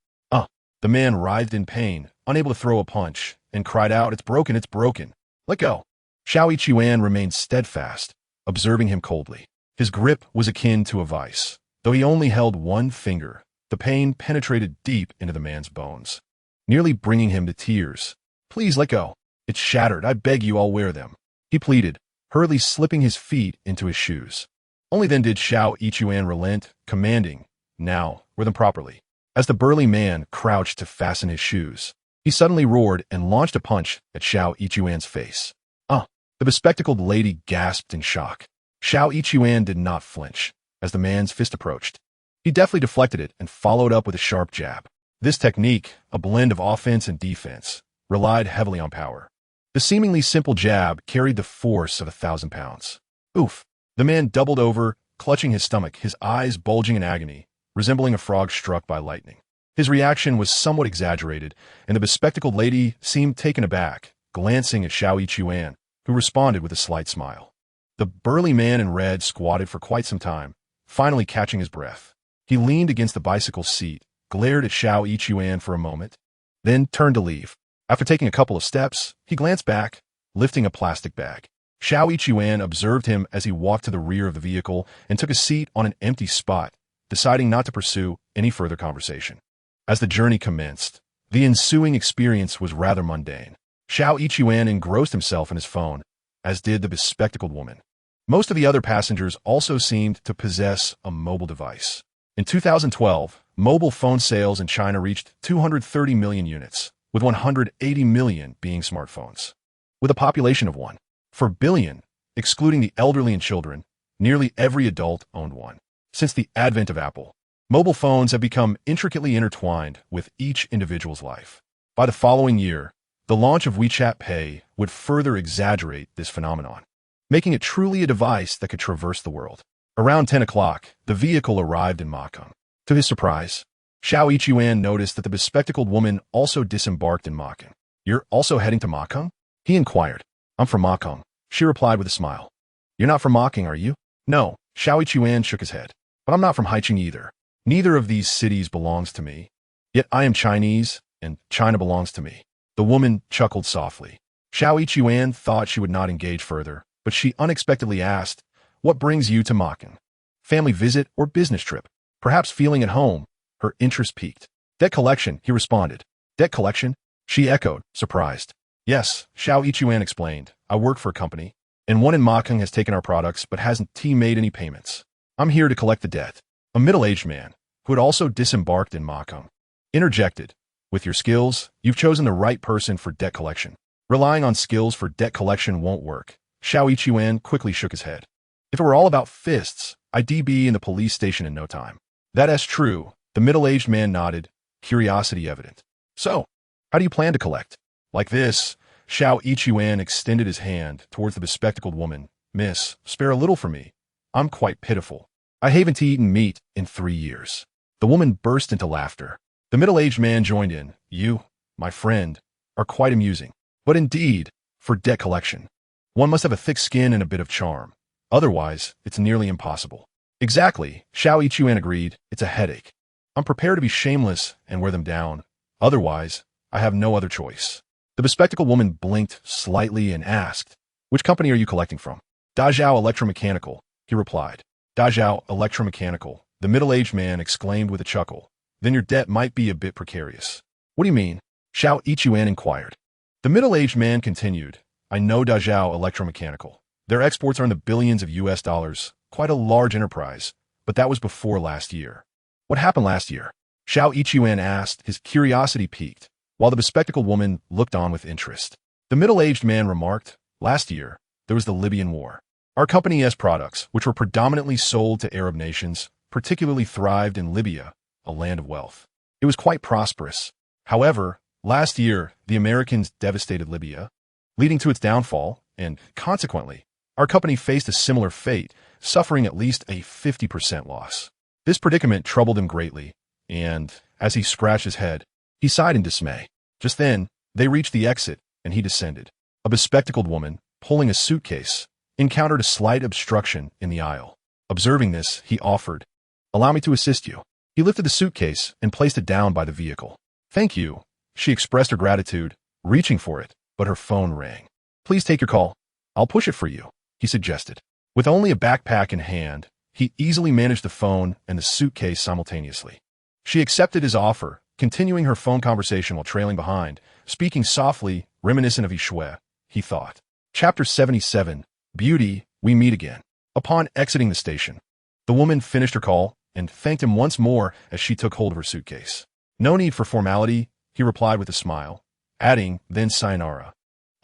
The man writhed in pain, unable to throw a punch, and cried out, "It's broken, it's broken. Let go." Xiao Yichuan remained steadfast, observing him coldly. His grip was akin to a vice. Though he only held one finger, the pain penetrated deep into the man's bones, nearly bringing him to tears. "Please let go. It's shattered. I beg you, I'll wear them," he pleaded, hurriedly slipping his feet into his shoes. Only then did Xiao Yichuan relent, commanding, "Now, wear them properly." As the burly man crouched to fasten his shoes, he suddenly roared and launched a punch at Xiao Yichuan's face. The bespectacled lady gasped in shock. Xiao Yichuan did not flinch as the man's fist approached. He deftly deflected it and followed up with a sharp jab. This technique, a blend of offense and defense, relied heavily on power. The seemingly simple jab carried the force of 1,000 pounds. Oof! The man doubled over, clutching his stomach, his eyes bulging in agony, resembling a frog struck by lightning. His reaction was somewhat exaggerated, and the bespectacled lady seemed taken aback, glancing at Xiao Yichuan, who responded with a slight smile. The burly man in red squatted for quite some time, finally catching his breath. He leaned against the bicycle seat, glared at Xiao Yichuan for a moment, then turned to leave. After taking a couple of steps, he glanced back, lifting a plastic bag. Xiao Yichuan observed him as he walked to the rear of the vehicle and took a seat on an empty spot, deciding not to pursue any further conversation. As the journey commenced, the ensuing experience was rather mundane. Xiao Yichuan engrossed himself in his phone, as did the bespectacled woman. Most of the other passengers also seemed to possess a mobile device. In 2012, mobile phone sales in China reached 230 million units, with 180 million being smartphones. With a population of 1.4 billion, excluding the elderly and children, nearly every adult owned one. Since the advent of Apple, mobile phones have become intricately intertwined with each individual's life. By the following year, the launch of WeChat Pay would further exaggerate this phenomenon, making it truly a device that could traverse the world. Around 10 o'clock, the vehicle arrived in Haicheng. To his surprise, Xiao Yichuan noticed that the bespectacled woman also disembarked in Haicheng. "You're also heading to Haicheng?" he inquired. "I'm from Haicheng," she replied with a smile. "You're not from Haicheng, are you?" "No," Xiao Yichuan shook his head. "But I'm not from Haicheng either. Neither of these cities belongs to me. Yet I am Chinese, and China belongs to me." The woman chuckled softly. Xiao Yichuan thought she would not engage further, but she unexpectedly asked, "What brings you to Haicheng? Family visit or business trip?" Perhaps feeling at home, her interest piqued. "Debt collection," he responded. "Debt collection?" she echoed, surprised. "Yes," Xiao Yichuan explained. "I work for a company, and one in Haicheng has taken our products but hasn't made any payments. I'm here to collect the debt." A middle-aged man, who had also disembarked in Haicheng, interjected, "With your skills, you've chosen the right person for debt collection. Relying on skills for debt collection won't work." Xiao Yichuan quickly shook his head. "If it were all about fists, I'd be in the police station in no time." "That's true," the middle-aged man nodded, curiosity evident. "So, how do you plan to collect?" "Like this." Xiao Yichuan extended his hand towards the bespectacled woman. "Miss, spare a little for me. I'm quite pitiful. I haven't eaten meat in 3 years." The woman burst into laughter. The middle-aged man joined in. "You, my friend, are quite amusing. But indeed, for debt collection, one must have a thick skin and a bit of charm. Otherwise, it's nearly impossible." "Exactly," Xiao Yichuan agreed. "It's a headache. I'm prepared to be shameless and wear them down. Otherwise, I have no other choice." The bespectacled woman blinked slightly and asked, "Which company are you collecting from?" "Dazhao Electromechanical," he replied. "Dazhao Electromechanical," the middle-aged man exclaimed with a chuckle. "Then your debt might be a bit precarious." "What do you mean?" Xiao Yichuan inquired. The middle-aged man continued, "I know Dazhao Electromechanical. Their exports are in the billions of US dollars, quite a large enterprise, but that was before last year." "What happened last year?" Xiao Yichuan asked, his curiosity piqued, while the bespectacled woman looked on with interest. The middle-aged man remarked, "Last year, there was the Libyan War. Our company's products, which were predominantly sold to Arab nations, particularly thrived in Libya, a land of wealth. It was quite prosperous. However, last year, the Americans devastated Libya, leading to its downfall, and, consequently, our company faced a similar fate, suffering at least a 50% loss. This predicament troubled him greatly, and, as he scratched his head, he sighed in dismay. Just then, they reached the exit, and he descended. A bespectacled woman, pulling a suitcase, encountered a slight obstruction in the aisle. Observing this, he offered, "Allow me to assist you." He lifted the suitcase and placed it down by the vehicle. "Thank you." She expressed her gratitude, reaching for it, but her phone rang. "Please take your call. I'll push it for you," he suggested. With only a backpack in hand, he easily managed the phone and the suitcase simultaneously. She accepted his offer, continuing her phone conversation while trailing behind, speaking softly, reminiscent of He Xue, he thought. Chapter 77, Beauty, We Meet Again. Upon exiting the station, the woman finished her call and thanked him once more as she took hold of her suitcase. "No need for formality," he replied with a smile, adding, "Then sayonara."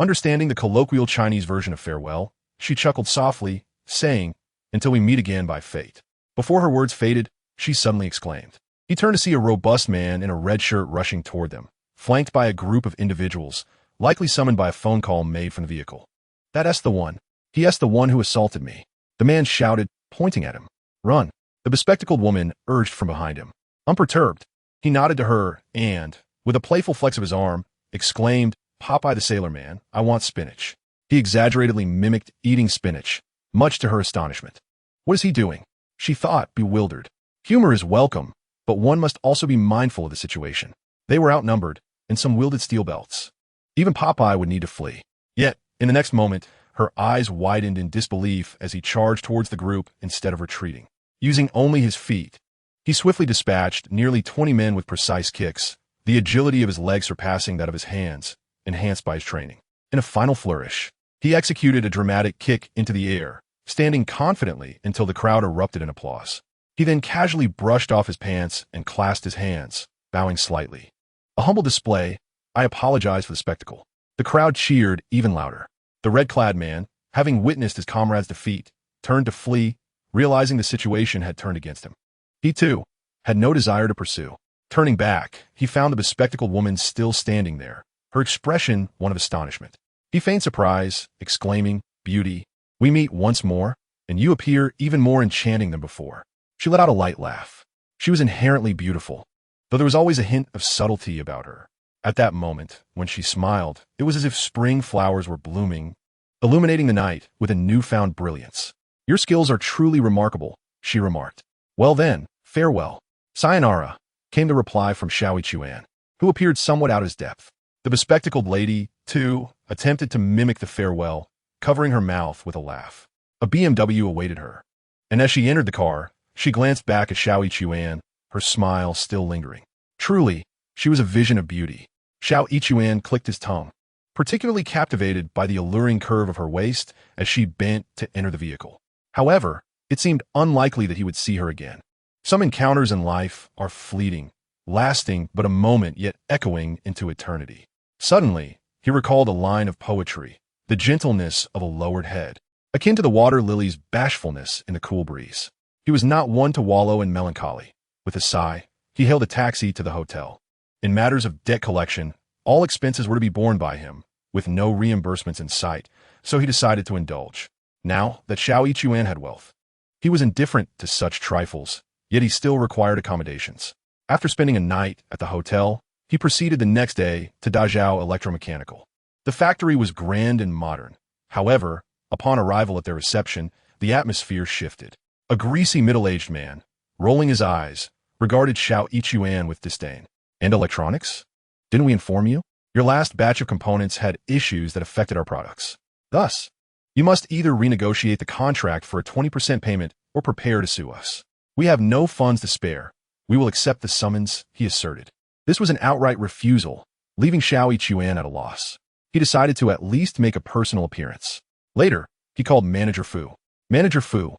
Understanding the colloquial Chinese version of farewell, she chuckled softly, saying, "Until we meet again by fate." Before her words faded, she suddenly exclaimed. He turned to see a robust man in a red shirt rushing toward them, flanked by a group of individuals, likely summoned by a phone call made from the vehicle. "That's the one. He's the one who assaulted me," the man shouted, pointing at him. "Run," the bespectacled woman urged from behind him. Unperturbed, he nodded to her and, with a playful flex of his arm, exclaimed, "Popeye the Sailor Man, I want spinach." He exaggeratedly mimicked eating spinach, much to her astonishment. What is he doing? She thought, bewildered. Humor is welcome, but one must also be mindful of the situation. They were outnumbered, and some wielded steel belts. Even Popeye would need to flee. Yet, in the next moment, her eyes widened in disbelief as he charged towards the group instead of retreating. Using only his feet, he swiftly dispatched nearly 20 men with precise kicks, the agility of his legs surpassing that of his hands, enhanced by his training. In a final flourish, he executed a dramatic kick into the air, standing confidently until the crowd erupted in applause. He then casually brushed off his pants and clasped his hands, bowing slightly. A humble display. I apologize for the spectacle. The crowd cheered even louder. The red-clad man, having witnessed his comrade's defeat, turned to flee, realizing the situation had turned against him. He, too, had no desire to pursue. Turning back, he found the bespectacled woman still standing there, her expression one of astonishment. He feigned surprise, exclaiming, "Beauty, we meet once more, and you appear even more enchanting than before." She let out a light laugh. She was inherently beautiful, though there was always a hint of subtlety about her. At that moment, when she smiled, it was as if spring flowers were blooming, illuminating the night with a newfound brilliance. "Your skills are truly remarkable," she remarked. "Well then, farewell." "Sayonara," came the reply from Haicheng, who appeared somewhat out of his depth. The bespectacled lady, too, attempted to mimic the farewell, covering her mouth with a laugh. A BMW awaited her, and as she entered the car, she glanced back at Haicheng, her smile still lingering. Truly, she was a vision of beauty. Haicheng clicked his tongue, particularly captivated by the alluring curve of her waist as she bent to enter the vehicle. However, it seemed unlikely that he would see her again. Some encounters in life are fleeting, lasting but a moment yet echoing into eternity. Suddenly, he recalled a line of poetry, the gentleness of a lowered head, akin to the water lily's bashfulness in the cool breeze. He was not one to wallow in melancholy. With a sigh, he hailed a taxi to the hotel. In matters of debt collection, all expenses were to be borne by him, with no reimbursements in sight, so he decided to indulge. Now that Haicheng had wealth, he was indifferent to such trifles, yet he still required accommodations. After spending a night at the hotel, he proceeded the next day to Dazhao Electromechanical. The factory was grand and modern. However, upon arrival at their reception, the atmosphere shifted. A greasy middle-aged man, rolling his eyes, regarded Haicheng with disdain. "And electronics? Didn't we inform you? Your last batch of components had issues that affected our products. Thus, you must either renegotiate the contract for a 20% payment or prepare to sue us. We have no funds to spare. We will accept the summons," he asserted. This was an outright refusal, leaving Haicheng at a loss. He decided to at least make a personal appearance. Later, he called Manager Fu. "Manager Fu,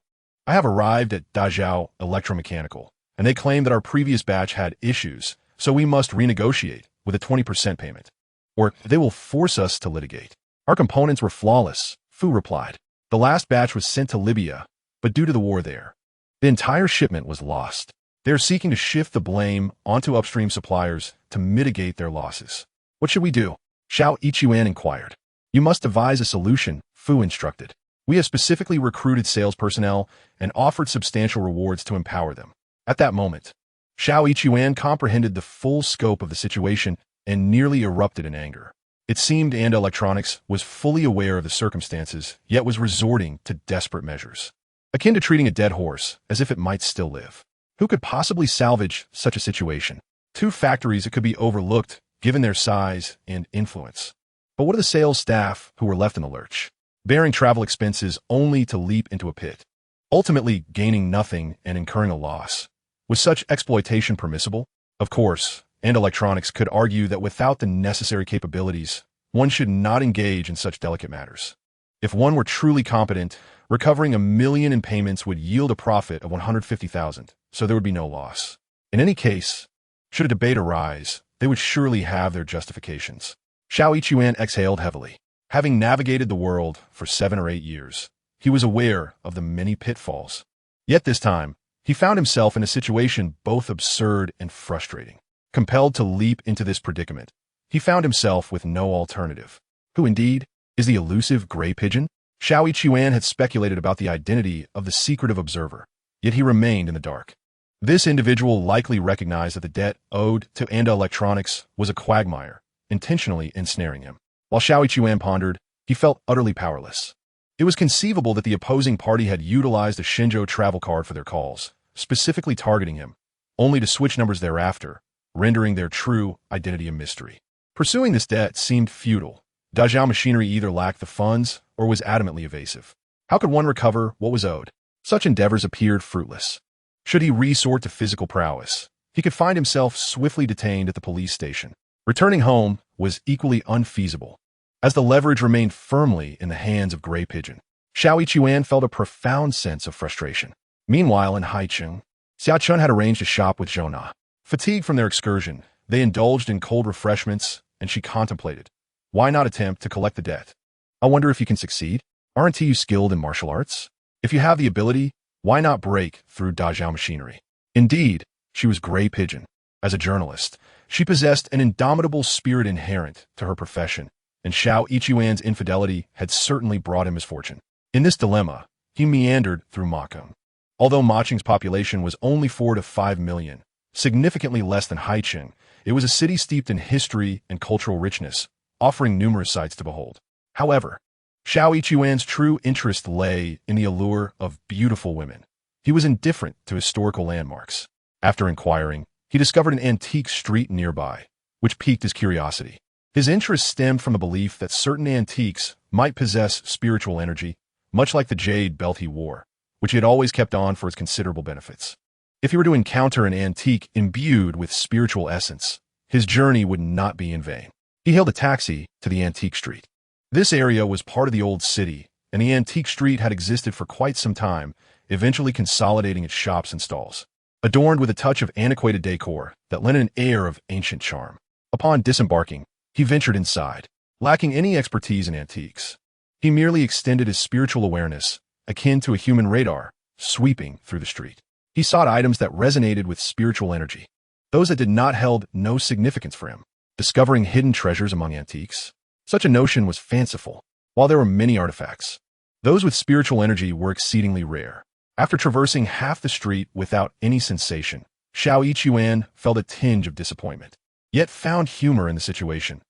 I have arrived at Dazhao Electromechanical, and they claim that our previous batch had issues, so we must renegotiate with a 20% payment, or they will force us to litigate." "Our components were flawless," Fu replied. "The last batch was sent to Libya, but due to the war there, the entire shipment was lost. They are seeking to shift the blame onto upstream suppliers to mitigate their losses." "What should we do?" Haicheng inquired. "You must devise a solution," Fu instructed. "We have specifically recruited sales personnel and offered substantial rewards to empower them." At that moment, Haicheng comprehended the full scope of the situation and nearly erupted in anger. It seemed And Electronics was fully aware of the circumstances, yet was resorting to desperate measures. akin to treating a dead horse as if it might still live. Who could possibly salvage such a situation? Two factories that could be overlooked given their size and influence. But what of the sales staff who were left in the lurch, bearing travel expenses only to leap into a pit, ultimately gaining nothing and incurring a loss? Was such exploitation permissible? Of course, and electronics could argue that without the necessary capabilities, one should not engage in such delicate matters. If one were truly competent, recovering $1 million in payments would yield a profit of $150,000, so there would be no loss. In any case, should a debate arise, they would surely have their justifications. He Xue exhaled heavily. Having navigated the world for 7 or 8 years, he was aware of the many pitfalls. Yet this time, he found himself in a situation both absurd and frustrating. Compelled to leap into this predicament, he found himself with no alternative. Who indeed is the elusive gray pigeon? He Xue had speculated about the identity of the secretive observer, yet he remained in the dark. This individual likely recognized that the debt owed to Anda Electronics was a quagmire, intentionally ensnaring him. While He Xue pondered, he felt utterly powerless. It was conceivable that the opposing party had utilized a Shenzhou travel card for their calls, specifically targeting him, only to switch numbers thereafter, rendering their true identity a mystery. Pursuing this debt seemed futile. Dazhao Machinery either lacked the funds or was adamantly evasive. How could one recover what was owed? Such endeavors appeared fruitless. Should he resort to physical prowess, he could find himself swiftly detained at the police station. Returning home was equally unfeasible, as the leverage remained firmly in the hands of Gray Pigeon. He Xue felt a profound sense of frustration. Meanwhile, in Haicheng, Xiaochun had arranged a shop with Zhona. Fatigued from their excursion, they indulged in cold refreshments, and she contemplated, why not attempt to collect the debt? I wonder if you can succeed. Aren't you skilled in martial arts? If you have the ability, why not break through Dazhao Machinery? Indeed, she was Gray Pigeon. As a journalist, she possessed an indomitable spirit inherent to her profession, and He Xue's infidelity had certainly brought him misfortune. In this dilemma, he meandered through Macheng. Although Macheng's population was only 4 to 5 million, significantly less than Haicheng, it was a city steeped in history and cultural richness, offering numerous sights to behold. However, He Xue's true interest lay in the allure of beautiful women. He was indifferent to historical landmarks. After inquiring, he discovered an antique street nearby, which piqued his curiosity. His interest stemmed from the belief that certain antiques might possess spiritual energy, much like the jade belt he wore, which he had always kept on for its considerable benefits. If he were to encounter an antique imbued with spiritual essence, his journey would not be in vain. He hailed a taxi to the antique street. This area was part of the old city, and the antique street had existed for quite some time, eventually consolidating its shops and stalls, adorned with a touch of antiquated decor that lent an air of ancient charm. Upon disembarking, he ventured inside, lacking any expertise in antiques. He merely extended his spiritual awareness, akin to a human radar, sweeping through the street. He sought items that resonated with spiritual energy. Those that did not held no significance for him. Discovering hidden treasures among antiques? Such a notion was fanciful. While there were many artifacts, those with spiritual energy were exceedingly rare. After traversing half the street without any sensation, He Xue felt a tinge of disappointment, yet found humor in the situation.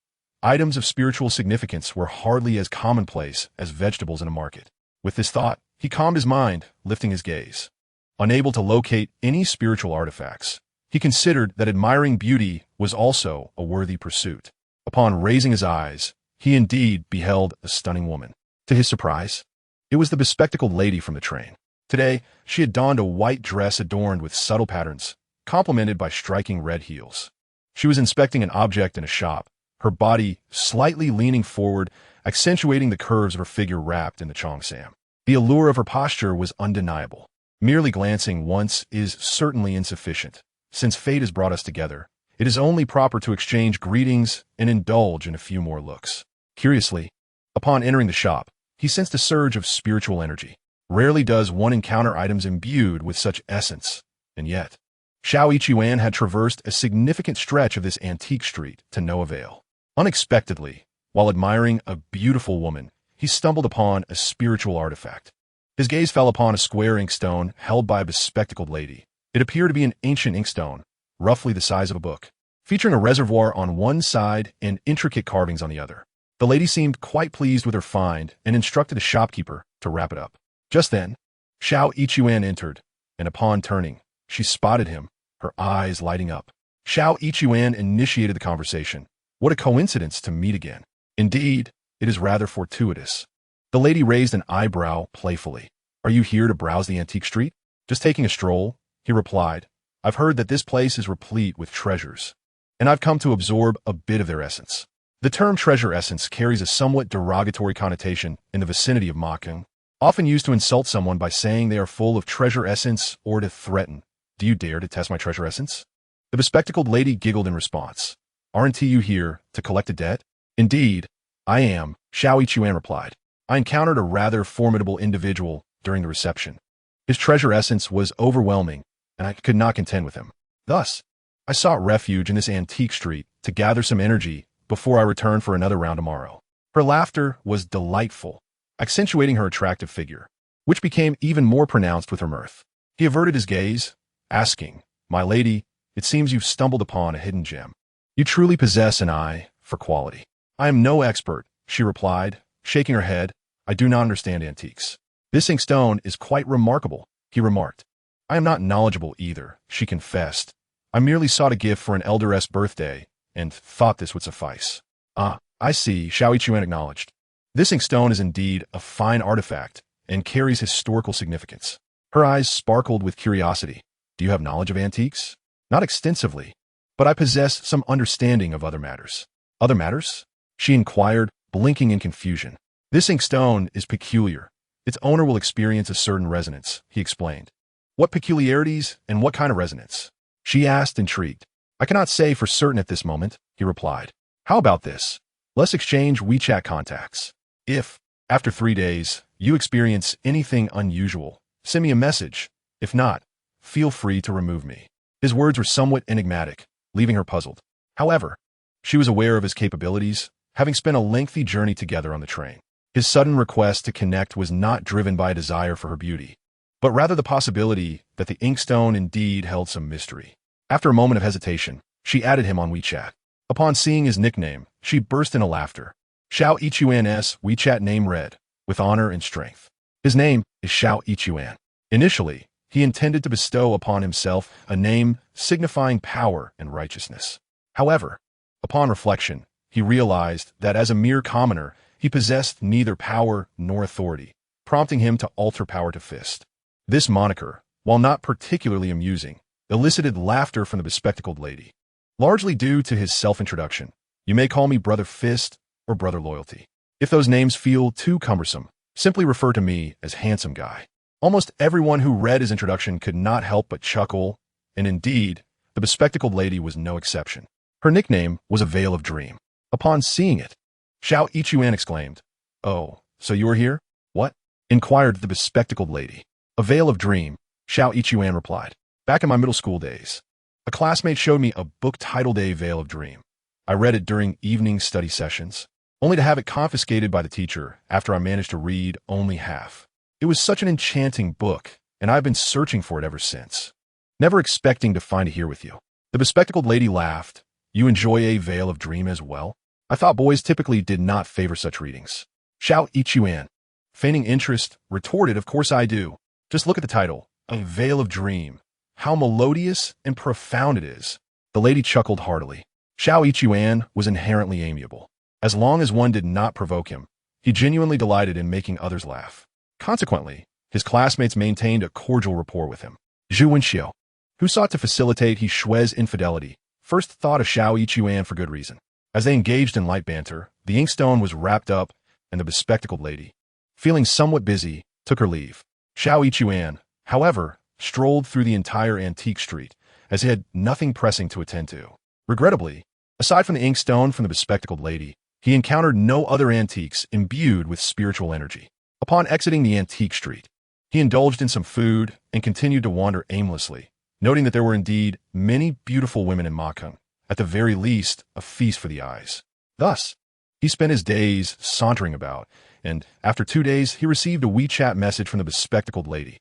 Items of spiritual significance were hardly as commonplace as vegetables in a market. With this thought, he calmed his mind, lifting his gaze. Unable to locate any spiritual artifacts, he considered that admiring beauty was also a worthy pursuit. Upon raising his eyes, he indeed beheld a stunning woman. To his surprise, it was the bespectacled lady from the train. Today, she had donned a white dress adorned with subtle patterns, complemented by striking red heels. She was inspecting an object in a shop, her body slightly leaning forward, accentuating the curves of her figure wrapped in the cheongsam. The allure of her posture was undeniable. Merely glancing once is certainly insufficient. Since fate has brought us together, it is only proper to exchange greetings and indulge in a few more looks. Curiously, upon entering the shop, he sensed a surge of spiritual energy. Rarely does one encounter items imbued with such essence, and yet, He Xue had traversed a significant stretch of this antique street to no avail. Unexpectedly, while admiring a beautiful woman, he stumbled upon a spiritual artifact. His gaze fell upon a square inkstone held by a bespectacled lady. It appeared to be an ancient inkstone, roughly the size of a book, featuring a reservoir on one side and intricate carvings on the other. The lady seemed quite pleased with her find and instructed the shopkeeper to wrap it up. Just then, Xiao Yichuan entered, and upon turning, she spotted him, her eyes lighting up. Xiao Yichuan initiated the conversation. What a coincidence to meet again. Indeed, it is rather fortuitous. The lady raised an eyebrow playfully. Are you here to browse the antique street? Just taking a stroll, he replied. I've heard that this place is replete with treasures, and I've come to absorb a bit of their essence. The term treasure essence carries a somewhat derogatory connotation in the vicinity of Macheng, often used to insult someone by saying they are full of treasure essence or to threaten. Do you dare to test my treasure essence? The bespectacled lady giggled in response. Aren't you here to collect a debt? Indeed, I am, Xiao Yichuan replied. I encountered a rather formidable individual during the reception. His treasure essence was overwhelming, and I could not contend with him. Thus, I sought refuge in this antique street to gather some energy before I returned for another round tomorrow. Her laughter was delightful, accentuating her attractive figure, which became even more pronounced with her mirth. He averted his gaze, asking, My lady, it seems you've stumbled upon a hidden gem. You truly possess an eye for quality. I am no expert, she replied, shaking her head. I do not understand antiques. This inkstone is quite remarkable, he remarked. I am not knowledgeable either, she confessed. I merely sought a gift for an elder's birthday, and thought this would suffice. Ah, I see, Xiao Yichuan acknowledged. This inkstone is indeed a fine artifact, and carries historical significance. Her eyes sparkled with curiosity. Do you have knowledge of antiques? Not extensively, but I possess some understanding of other matters. Other matters? She inquired, blinking in confusion. This inkstone is peculiar. Its owner will experience a certain resonance, he explained. What peculiarities and what kind of resonance? She asked, intrigued. I cannot say for certain at this moment, he replied. How about this? Let's exchange WeChat contacts. If, after 3 days, you experience anything unusual, send me a message. If not, feel free to remove me. His words were somewhat enigmatic, leaving her puzzled. However, she was aware of his capabilities, having spent a lengthy journey together on the train. His sudden request to connect was not driven by a desire for her beauty, but rather the possibility that the inkstone indeed held some mystery. After a moment of hesitation, she added him on WeChat. Upon seeing his nickname, she burst into laughter. Xiao Yichuan's WeChat name read, with honor and strength. His name is Xiao Yichuan. Initially, he intended to bestow upon himself a name signifying power and righteousness. However, upon reflection, he realized that as a mere commoner, he possessed neither power nor authority, prompting him to alter power to fist. This moniker, while not particularly amusing, elicited laughter from the bespectacled lady. Largely due to his self-introduction, you may call me Brother Fist or Brother Loyalty. If those names feel too cumbersome, simply refer to me as Handsome Guy. Almost everyone who read his introduction could not help but chuckle, and indeed, the bespectacled lady was no exception. Her nickname was a Veil of Dream. Upon seeing it, Xiao Yichuan exclaimed, Oh, so you are here? What? Inquired the bespectacled lady. A Veil of Dream, Xiao Yichuan replied. Back in my middle school days, a classmate showed me a book titled A Veil of Dream. I read it during evening study sessions, only to have it confiscated by the teacher after I managed to read only half. It was such an enchanting book, and I've been searching for it ever since, never expecting to find it here with you. The bespectacled lady laughed. You enjoy A Veil of Dream as well? I thought boys typically did not favor such readings. Xiao Yichuan, feigning interest, retorted, Of course I do. Just look at the title, A Veil of Dream. How melodious and profound it is. The lady chuckled heartily. Xiao Yichuan was inherently amiable. As long as one did not provoke him, he genuinely delighted in making others laugh. Consequently, his classmates maintained a cordial rapport with him. Zhu Wenxiu, who sought to facilitate He Xue's infidelity, first thought of Xiao Yichuan for good reason. As they engaged in light banter, the inkstone was wrapped up, and the bespectacled lady, feeling somewhat busy, took her leave. Xiao Yichuan, however, strolled through the entire antique street, as he had nothing pressing to attend to. Regrettably, aside from the inkstone from the bespectacled lady, he encountered no other antiques imbued with spiritual energy. Upon exiting the antique street, he indulged in some food and continued to wander aimlessly, noting that there were indeed many beautiful women in Macheng, at the very least a feast for the eyes. Thus, he spent his days sauntering about, and after 2 days he received a WeChat message from the bespectacled lady.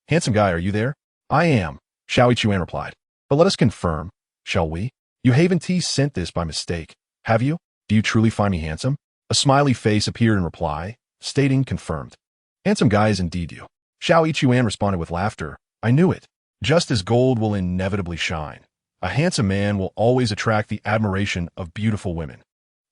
Handsome Guy, are you there? I am, Xiao Yichuan replied. But let us confirm, shall we? You haven't sent this by mistake, have you? Do you truly find me handsome? A smiley face appeared in reply, stating confirmed. Handsome Guy is indeed you. Xiao Yichuan responded with laughter. I knew it. Just as gold will inevitably shine, a handsome man will always attract the admiration of beautiful women.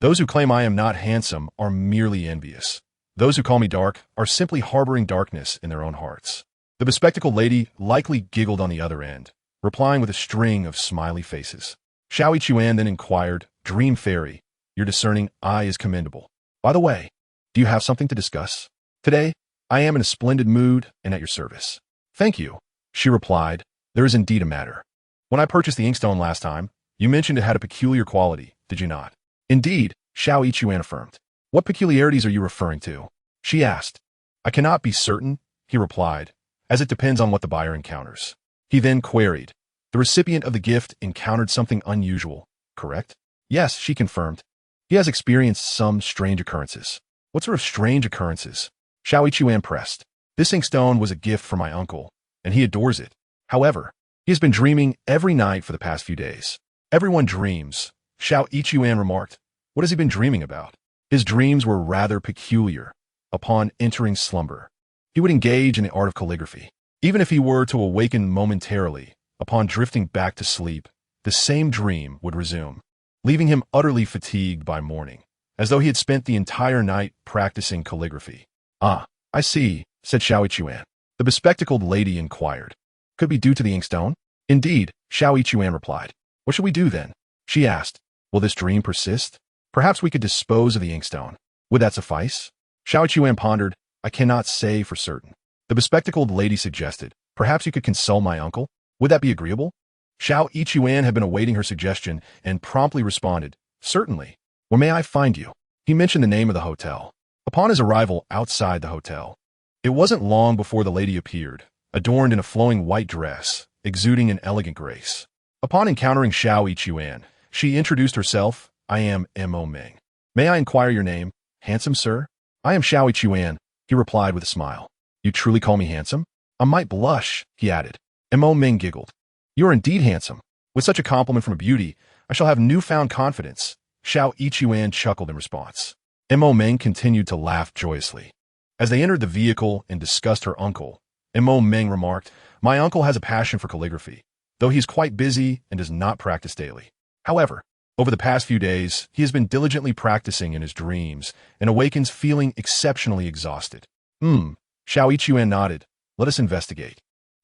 Those who claim I am not handsome are merely envious. Those who call me dark are simply harboring darkness in their own hearts. The bespectacled lady likely giggled on the other end, replying with a string of smiley faces. Xiao Yichuan then inquired, Dream Fairy, your discerning eye is commendable. By the way, do you have something to discuss? Today, I am in a splendid mood and at your service. Thank you, she replied. There is indeed a matter. When I purchased the inkstone last time, you mentioned it had a peculiar quality, did you not? Indeed, Xiao Yichuan affirmed. What peculiarities are you referring to? She asked. I cannot be certain, he replied, as it depends on what the buyer encounters. He then queried. The recipient of the gift encountered something unusual, correct? Yes, she confirmed. He has experienced some strange occurrences. What sort of strange occurrences? Xiao Yichuan pressed. This inkstone was a gift from my uncle, and he adores it. However, he has been dreaming every night for the past few days. Everyone dreams, Xiao Yichuan remarked. What has he been dreaming about? His dreams were rather peculiar. Upon entering slumber, he would engage in the art of calligraphy. Even if he were to awaken momentarily, upon drifting back to sleep, the same dream would resume, leaving him utterly fatigued by morning, as though he had spent the entire night practicing calligraphy. Ah, I see, said Xiao Yichuan. The bespectacled lady inquired. Could be due to the inkstone? Indeed, Xiao Yichuan replied. What should we do then? She asked. Will this dream persist? Perhaps we could dispose of the inkstone. Would that suffice? Xiao Yichuan pondered. I cannot say for certain. The bespectacled lady suggested. Perhaps you could consult my uncle? Would that be agreeable? Xiao Yichuan had been awaiting her suggestion and promptly responded. Certainly. Where may I find you? He mentioned the name of the hotel. Upon his arrival outside the hotel, it wasn't long before the lady appeared, adorned in a flowing white dress, exuding an elegant grace. Upon encountering Xiao Yichuan, she introduced herself. I am Mo Meng. May I inquire your name? Handsome, sir? I am Xiao Yichuan, he replied with a smile. You truly call me handsome? I might blush, he added. Mo Meng giggled. You are indeed handsome. With such a compliment from a beauty, I shall have newfound confidence. Xiao Yichuan chuckled in response. Mo Meng continued to laugh joyously. As they entered the vehicle and discussed her uncle, Mo Meng remarked, My uncle has a passion for calligraphy, though he is quite busy and does not practice daily. However, over the past few days, he has been diligently practicing in his dreams and awakens feeling exceptionally exhausted. Xiao Yichuan nodded. Let us investigate.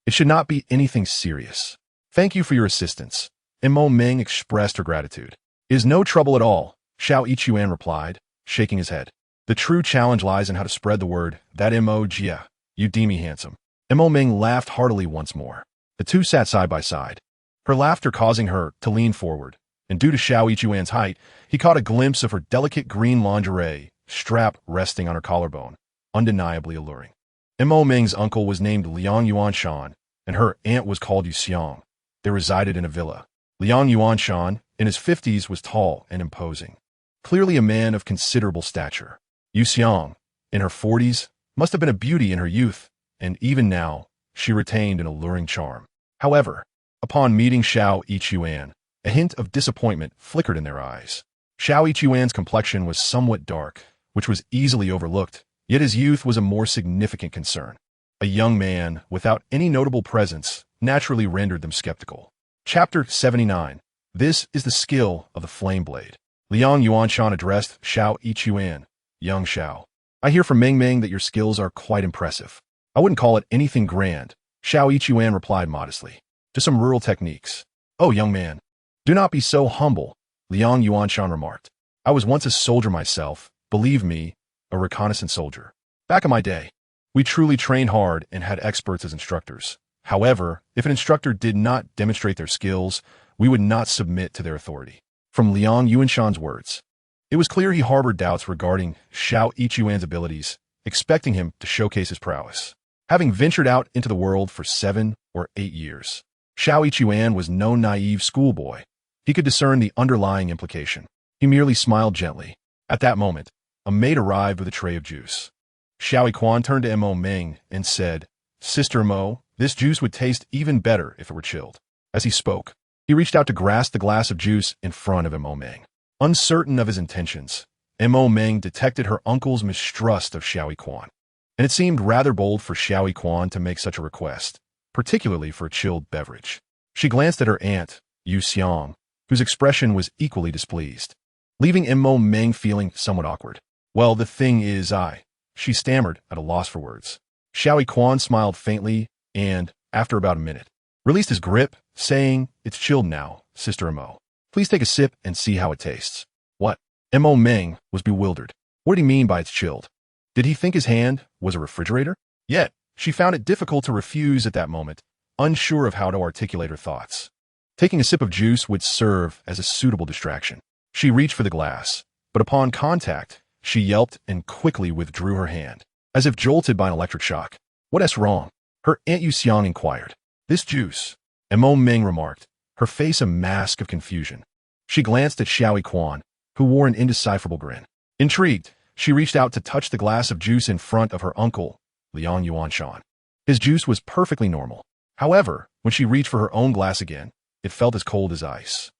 It should not be anything serious. Thank you for your assistance. Mo Meng expressed her gratitude. It is no trouble at all, Xiao Yichuan replied, shaking his head. The true challenge lies in how to spread the word that Jia, you deem me handsome. Mo Meng laughed heartily once more. The two sat side by side, her laughter causing her to lean forward, and due to Xiao Yichuan's height, he caught a glimpse of her delicate green lingerie, strap resting on her collarbone, undeniably alluring. Mo Meng's uncle was named Liang Yuanshan, and her aunt was called Yu Xiang. They resided in a villa. Liang Yuanshan, in his 50s, was tall and imposing, clearly a man of considerable stature. Yu Xiang, in her 40s, must have been a beauty in her youth, and even now, she retained an alluring charm. However, upon meeting Xiao Yichuan, a hint of disappointment flickered in their eyes. Xiao Yichuan's complexion was somewhat dark, which was easily overlooked, yet his youth was a more significant concern. A young man, without any notable presence, naturally rendered them skeptical. Chapter 79. This is the skill of the flame blade. Liang Yuanshan addressed Xiao Yichuan. Young Xiao, I hear from Meng Meng that your skills are quite impressive. I wouldn't call it anything grand, Xiao Yichuan replied modestly. Just some rural techniques. Oh, young man, do not be so humble, Liang Yuanshan remarked. I was once a soldier myself, believe me, a reconnaissance soldier. Back in my day, we truly trained hard and had experts as instructors. However, if an instructor did not demonstrate their skills, we would not submit to their authority. From Liang Yuanshan's words, it was clear he harbored doubts regarding Xiao Yichuan's abilities, expecting him to showcase his prowess. Having ventured out into the world for 7 or 8 years, Xiao Yichuan was no naive schoolboy. He could discern the underlying implication. He merely smiled gently. At that moment, a maid arrived with a tray of juice. Xiao Yichuan turned to Mo Meng and said, Sister Mo, this juice would taste even better if it were chilled. As he spoke, he reached out to grasp the glass of juice in front of Mo Meng. Uncertain of his intentions, Mo Meng detected her uncle's mistrust of Xiao Yichuan. and it seemed rather bold for Xiao Quan to make such a request, particularly for a chilled beverage. She glanced at her aunt, Yu Xiang, whose expression was equally displeased, leaving Mo Meng feeling somewhat awkward. Well, the thing is, she stammered, at a loss for words. Xiao Quan smiled faintly and, after about a minute, released his grip, saying, "It's chilled now, Sister Mo. Please take a sip and see how it tastes." What? Mo Meng was bewildered. What did he mean by it's chilled? Did he think his hand was a refrigerator? Yet, she found it difficult to refuse at that moment, unsure of how to articulate her thoughts. Taking a sip of juice would serve as a suitable distraction. She reached for the glass, but upon contact, she yelped and quickly withdrew her hand, as if jolted by an electric shock. "What's wrong?" her Aunt Yu Xiang inquired. "This juice," Mo Meng remarked, her face a mask of confusion. She glanced at Xiao Quan, who wore an indecipherable grin. Intrigued, she reached out to touch the glass of juice in front of her uncle, Liang Yuanshan. His juice was perfectly normal. However, when she reached for her own glass again, it felt as cold as ice.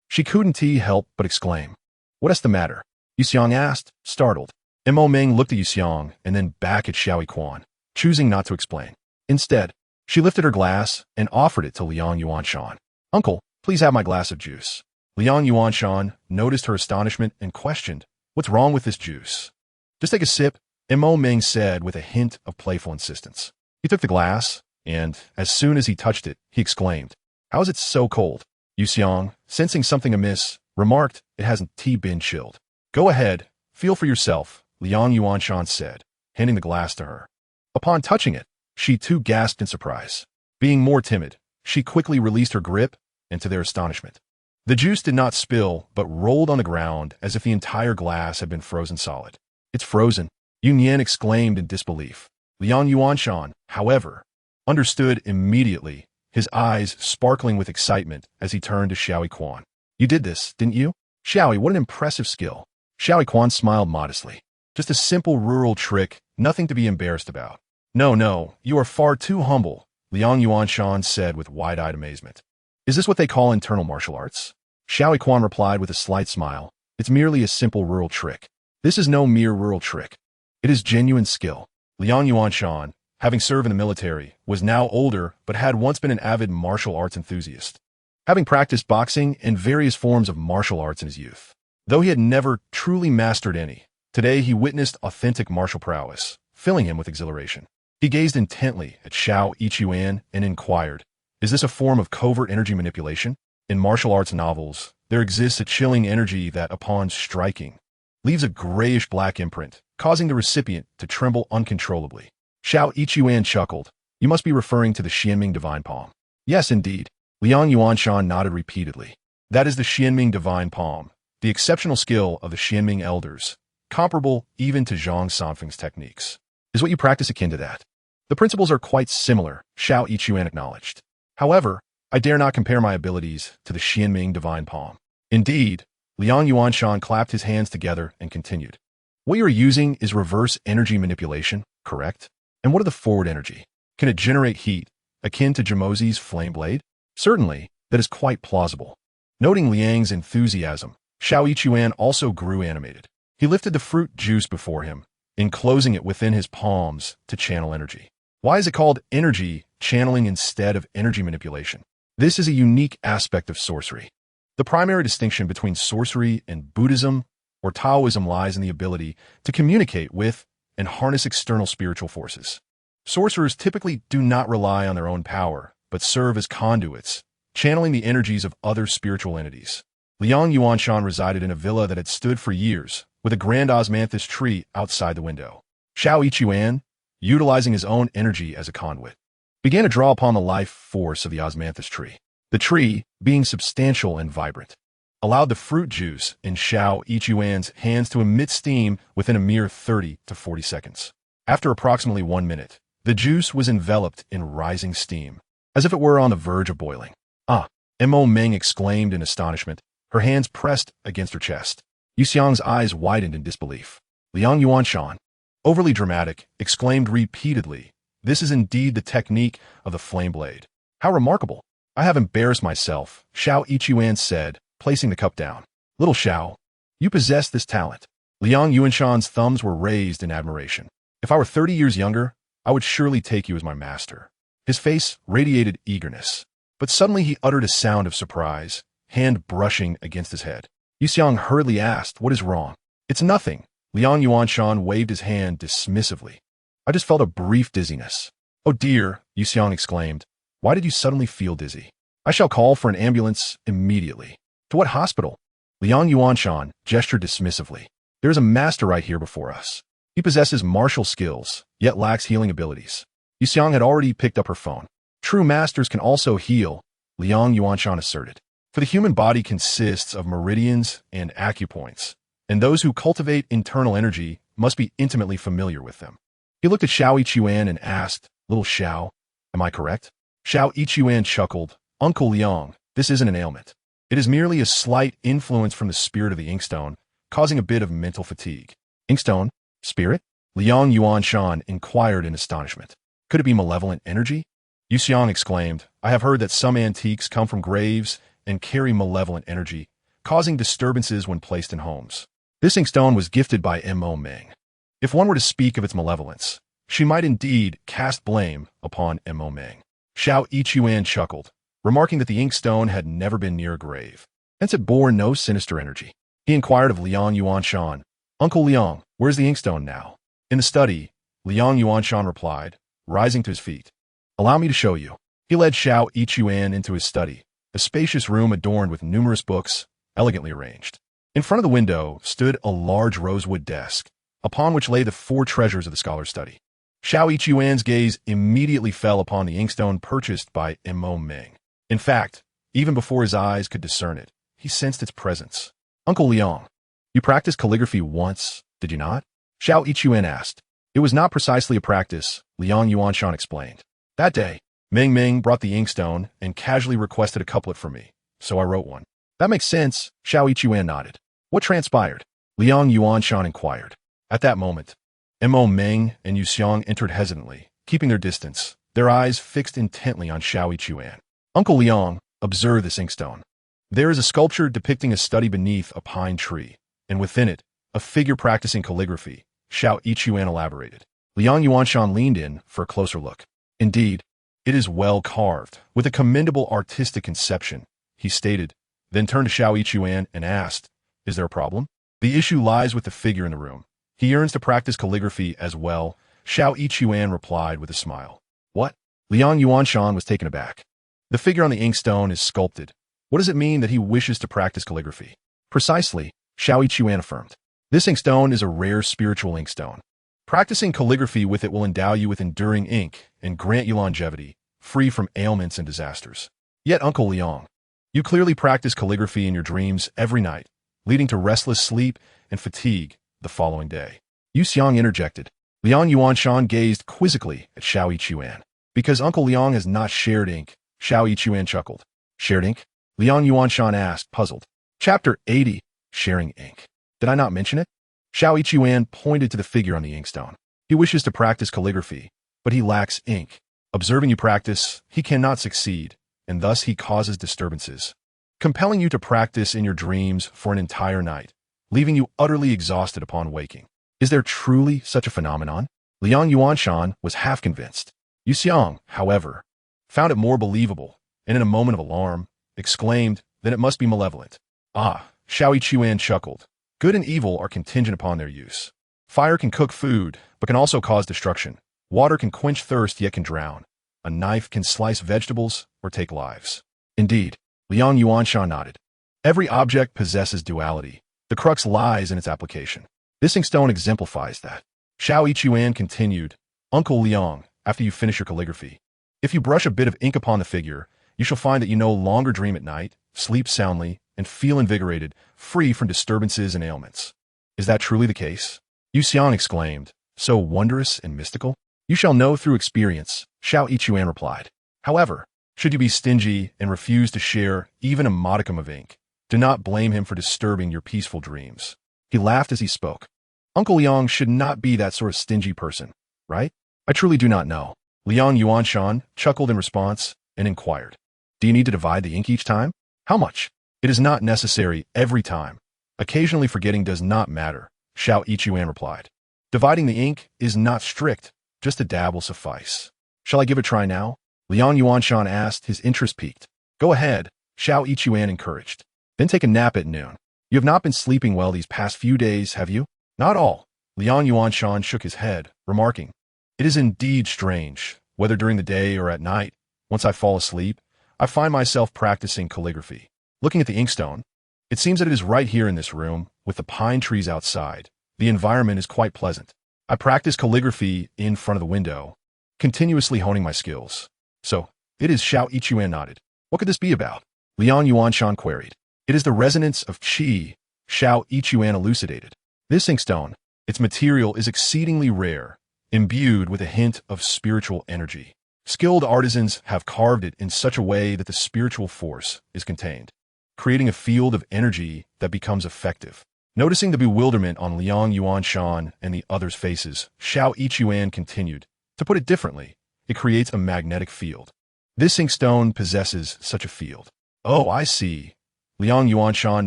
She couldn't help but exclaim. "What's the matter?" Yu Xiang asked, startled. Mo Meng looked at Yu Xiang and then back at Xiao Quan, choosing not to explain. Instead, she lifted her glass and offered it to Liang Yuanshan. "Uncle, please have my glass of juice." Liang Yuanshan noticed her astonishment and questioned, "What's wrong with this juice?" "Just take a sip," Mo Meng said with a hint of playful insistence. He took the glass, and, as soon as he touched it, he exclaimed, "How is it so cold?" Yu Xiang, sensing something amiss, remarked, "It hasn't been chilled." "Go ahead, feel for yourself," Liang Yuanshan said, handing the glass to her. Upon touching it, she too gasped in surprise. Being more timid, she quickly released her grip, and to their astonishment, the juice did not spill but rolled on the ground as if the entire glass had been frozen solid. "It's frozen," Yun Yan exclaimed in disbelief. Liang Yuanshan, however, understood immediately, his eyes sparkling with excitement as he turned to Xiao Quan. "You did this, didn't you?" "Xiao, what an impressive skill." Xiao Quan smiled modestly. "Just a simple rural trick, nothing to be embarrassed about." No, you are far too humble," Liang Yuanshan said with wide-eyed amazement. "Is this what they call internal martial arts?" Xiao Quan replied with a slight smile. "It's merely a simple rural trick." "This is no mere rural trick. It is genuine skill." Liang Yuanshan, having served in the military, was now older but had once been an avid martial arts enthusiast, having practiced boxing and various forms of martial arts in his youth. Though he had never truly mastered any, today he witnessed authentic martial prowess, filling him with exhilaration. He gazed intently at Xiao Ichuan and inquired, "Is this a form of covert energy manipulation? In martial arts novels, there exists a chilling energy that, upon striking, leaves a grayish-black imprint, causing the recipient to tremble uncontrollably." Xiao Ichuan chuckled. "You must be referring to the Xianming Divine Palm." "Yes, indeed." Liang Yuanshan nodded repeatedly. "That is the Xianming Divine Palm, the exceptional skill of the Xianming elders, comparable even to Zhang Sanfeng's techniques. Is what you practice akin to that?" "The principles are quite similar," Xiao Ichuan acknowledged. "However, I dare not compare my abilities to the Xianming Divine Palm." "Indeed," Liang Yuanshan clapped his hands together and continued. "What you are using is reverse energy manipulation, correct? And what of the forward energy? Can it generate heat, akin to Jamozi's flame blade?" "Certainly, that is quite plausible." Noting Liang's enthusiasm, Xiao Ichuan also grew animated. He lifted the fruit juice before him, enclosing it within his palms to channel energy. Why is it called energy channeling instead of energy manipulation? This is a unique aspect of sorcery. The primary distinction between sorcery and Buddhism or Taoism lies in the ability to communicate with and harness external spiritual forces. Sorcerers typically do not rely on their own power, but serve as conduits, channeling the energies of other spiritual entities. Liang Yuanshan resided in a villa that had stood for years, with a grand osmanthus tree outside the window. Xiao Ichuan, utilizing his own energy as a conduit, began to draw upon the life force of the osmanthus tree. The tree, being substantial and vibrant, allowed the fruit juice in Xiao Ichuan's hands to emit steam within a mere 30 to 40 seconds. After approximately 1 minute, the juice was enveloped in rising steam, as if it were on the verge of boiling. "Ah!" Mo Meng exclaimed in astonishment, her hands pressed against her chest. Yu Xiang's eyes widened in disbelief. Liang Yuanshan, overly dramatic, exclaimed repeatedly, "This is indeed the technique of the flame blade. How remarkable!" "I have embarrassed myself," Xiao Ichuan said, placing the cup down. "Little Xiao, you possess this talent." Liang Yuanshan's thumbs were raised in admiration. If I were 30 years younger, I would surely take you as my master. His face radiated eagerness. But suddenly he uttered a sound of surprise, hand brushing against his head. He Xue hurriedly asked, "What is wrong?" "It's nothing." Liang Yuanshan waved his hand dismissively. "I just felt a brief dizziness." "Oh dear," He Xue exclaimed. "Why did you suddenly feel dizzy?" "I shall call for an ambulance immediately." "To what hospital?" Liang Yuanshan gestured dismissively. "There is a master right here before us. He possesses martial skills, yet lacks healing abilities." He Xue had already picked up her phone. "True masters can also heal," Liang Yuanshan asserted. "For the human body consists of meridians and acupoints, and those who cultivate internal energy must be intimately familiar with them." He looked at Xiao Yichuan and asked, "Little Xiao, am I correct?" Xiao Yichuan chuckled, "Uncle Liang, this isn't an ailment. It is merely a slight influence from the spirit of the inkstone, causing a bit of mental fatigue." "Inkstone? Spirit?" Liang Yuanshan inquired in astonishment. "Could it be malevolent energy?" He Xue exclaimed, "I have heard that some antiques come from graves and carry malevolent energy, causing disturbances when placed in homes. This inkstone was gifted by Mo Meng. If one were to speak of its malevolence, she might indeed cast blame upon Mo Meng." Xiao Yichuan chuckled, remarking that the inkstone had never been near a grave. Hence it bore no sinister energy. He inquired of Liang Yuanshan, "Uncle Liang, where's the inkstone now?" "In the study," Liang Yuanshan replied, rising to his feet. "Allow me to show you." He led Xiao Yichuan into his study, a spacious room adorned with numerous books, elegantly arranged. In front of the window stood a large rosewood desk, upon which lay the 4 treasures of the scholar's study. Xiao Yichuan's gaze immediately fell upon the inkstone purchased by Mo Meng. In fact, even before his eyes could discern it, he sensed its presence. "Uncle Liang, you practiced calligraphy once, did you not?" Xiao Yichuan asked. "It was not precisely a practice," Liang Yuanshan explained. "That day, Meng Meng brought the inkstone and casually requested a couplet from me, so I wrote one." "That makes sense," Xiao Yichuan nodded. "What transpired?" Liang Yuanshan inquired. At that moment, Mo Meng and He Xue entered hesitantly, keeping their distance, their eyes fixed intently on Xiao Yichuan. "Uncle Liang, observe this inkstone. There is a sculpture depicting a study beneath a pine tree, and within it, a figure practicing calligraphy," Xiao Yichuan elaborated. Liang Yuanshan leaned in for a closer look. "Indeed, it is well carved, with a commendable artistic conception," he stated, then turned to Xiao Yichuan and asked, "Is there a problem?" "The issue lies with the figure in the room. He yearns to practice calligraphy as well," Xiao Yichuan replied with a smile. "What?" Liang Yuanshan was taken aback. "The figure on the inkstone is sculpted. What does it mean that he wishes to practice calligraphy?" "Precisely," Xiao Yichuan affirmed. "This inkstone is a rare spiritual inkstone. Practicing calligraphy with it will endow you with enduring ink and grant you longevity, free from ailments and disasters. Yet, Uncle Liang, you clearly practice calligraphy in your dreams every night, leading to restless sleep and fatigue the following day." He Xue interjected. Liang Yuanshan gazed quizzically at Xiao Yichuan. "Because Uncle Liang has not shared ink," Xiao Yichuan chuckled. "Shared ink?" Liang Yuanshan asked, puzzled. "Chapter 80, Sharing Ink. Did I not mention it?" Xiao Yichuan pointed to the figure on the inkstone. "He wishes to practice calligraphy, but he lacks ink. Observing you practice, he cannot succeed, and thus he causes disturbances, compelling you to practice in your dreams for an entire night, leaving you utterly exhausted upon waking. Is there truly such a phenomenon?" Liang Yuanshan was half convinced. He Xue, however, found it more believable, and in a moment of alarm, exclaimed that it must be malevolent. "Ah," Xiao Yichuan chuckled. "Good and evil are contingent upon their use. Fire can cook food, but can also cause destruction. Water can quench thirst, yet can drown. A knife can slice vegetables or take lives." "Indeed," Liang Yuanshan nodded. "Every object possesses duality. The crux lies in its application. This inkstone exemplifies that." Xiao Yichuan continued, "Uncle Liang, after you finish your calligraphy, if you brush a bit of ink upon the figure, you shall find that you no longer dream at night, sleep soundly, and feel invigorated, free from disturbances and ailments." "Is that truly the case?" He Xue exclaimed. "So wondrous and mystical?" "You shall know through experience," Xiao Yichuan replied. "However, should you be stingy and refuse to share even a modicum of ink, do not blame him for disturbing your peaceful dreams." He laughed as he spoke. "Uncle Liang should not be that sort of stingy person, right?" "I truly do not know." Liang Yuanshan chuckled in response and inquired, "Do you need to divide the ink each time?" "How much?" "It is not necessary every time. Occasionally forgetting does not matter," Xiao Yichuan replied. Dividing the ink is not strict, just a dab will suffice. Shall I give it a try now? Liang Yuanshan asked, his interest piqued. Go ahead, Xiao Yichuan encouraged. Then take a nap at noon. You have not been sleeping well these past few days, have you? Not all. Liang Yuanshan shook his head, remarking, it is indeed strange, whether during the day or at night, once I fall asleep, I find myself practicing calligraphy. Looking at the inkstone, it seems that it is right here in this room, with the pine trees outside. The environment is quite pleasant. I practice calligraphy in front of the window, continuously honing my skills. So, it is. Xiao Yichuan nodded. What could this be about? Liang Yuanshan queried. It is the resonance of qi, Xiao Yichuan elucidated. This inkstone, its material is exceedingly rare, imbued with a hint of spiritual energy. Skilled artisans have carved it in such a way that the spiritual force is contained, creating a field of energy that becomes effective. Noticing the bewilderment on Liang Yuanshan and the others' faces, Xiao Yichuan continued. To put it differently, it creates a magnetic field. This inkstone possesses such a field. Oh, I see. Liang Yuanshan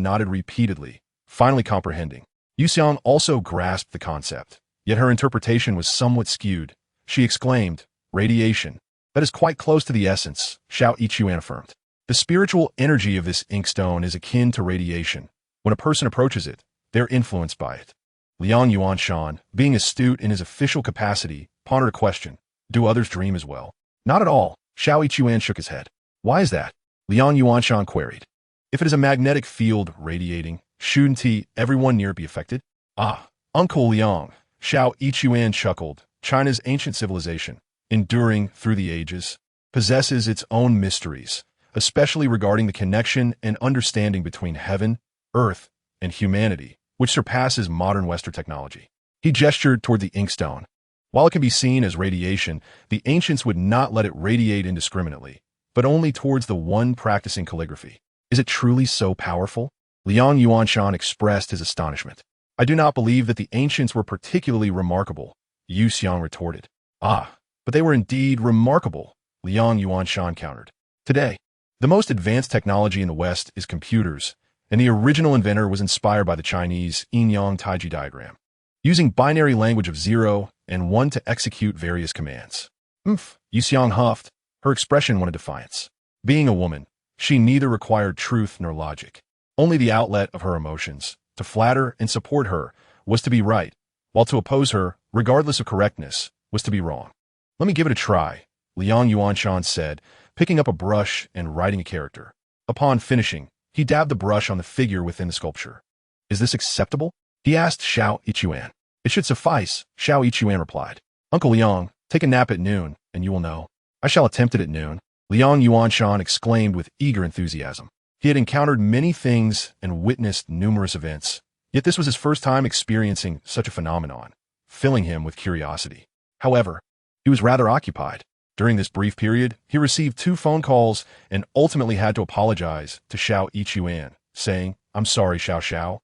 nodded repeatedly, finally comprehending. Yuxiang also grasped the concept, yet her interpretation was somewhat skewed. She exclaimed, radiation. That is quite close to the essence, Xiao Yichuan affirmed. The spiritual energy of this inkstone is akin to radiation. When a person approaches it, they are influenced by it. Liang Yuanshan, being astute in his official capacity, pondered a question. Do others dream as well? Not at all, Xiao Yichuan shook his head. Why is that? Liang Yuanshan queried. If it is a magnetic field radiating, shouldn't everyone near it be affected? Ah, Uncle Liang, Xiao Yichuan chuckled. China's ancient civilization, enduring through the ages, possesses its own mysteries, especially regarding the connection and understanding between heaven, earth, and humanity, which surpasses modern Western technology. He gestured toward the inkstone. While it can be seen as radiation, the ancients would not let it radiate indiscriminately, but only towards the one practicing calligraphy. Is it truly so powerful? Liang Yuanshan expressed his astonishment. I do not believe that the ancients were particularly remarkable, Yu Xiang retorted. Ah, but they were indeed remarkable, Liang Yuanshan countered. Today, the most advanced technology in the West is computers, and the original inventor was inspired by the Chinese yin-yang taiji diagram, using binary language of 0 and 1 to execute various commands. Yu Xiang huffed, her expression one of defiance. Being a woman, she neither required truth nor logic, only the outlet of her emotions. To flatter and support her was to be right, while to oppose her, regardless of correctness, was to be wrong. Let me give it a try, Liang Yuanshan said, picking up a brush and writing a character. Upon finishing, he dabbed the brush on the figure within the sculpture. Is this acceptable? He asked Xiao Yichuan. It should suffice, Xiao Yichuan replied. Uncle Liang, take a nap at noon, and you will know. I shall attempt it at noon, Liang Yuanshan exclaimed with eager enthusiasm. He had encountered many things and witnessed numerous events, yet this was his first time experiencing such a phenomenon, filling him with curiosity. However, he was rather occupied. During this brief period, he received 2 phone calls and ultimately had to apologize to Xiao Yichuan, saying, I'm sorry, Xiao.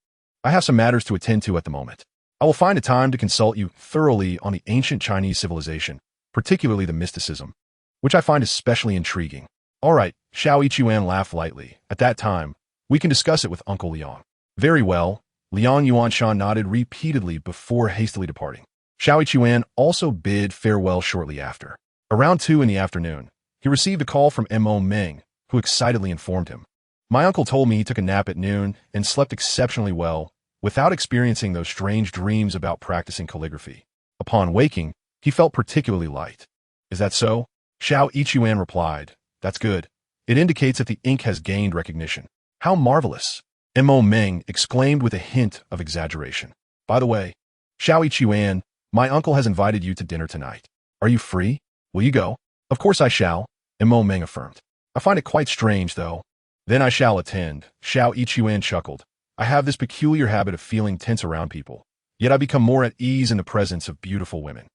I have some matters to attend to at the moment. I will find a time to consult you thoroughly on the ancient Chinese civilization, particularly the mysticism, which I find especially intriguing. All right, Xiao Yichuan laughed lightly. At that time, we can discuss it with Uncle Liang. Very well, Liang Yuanshan nodded repeatedly before hastily departing. Xiao Yichuan also bid farewell shortly after. Around 2 in the afternoon, he received a call from Mo Meng, who excitedly informed him. My uncle told me he took a nap at noon and slept exceptionally well, without experiencing those strange dreams about practicing calligraphy. Upon waking, he felt particularly light. Is that so? Xiao Yichuan replied. That's good. It indicates that the ink has gained recognition. How marvelous! Mo Meng exclaimed with a hint of exaggeration. By the way, Xiao Yichuan, my uncle has invited you to dinner tonight. Are you free? Will you go? Of course I shall, Mo Meng affirmed. I find it quite strange, though. Then I shall attend, Xiao Yichuan chuckled. I have this peculiar habit of feeling tense around people, yet I become more at ease in the presence of beautiful women.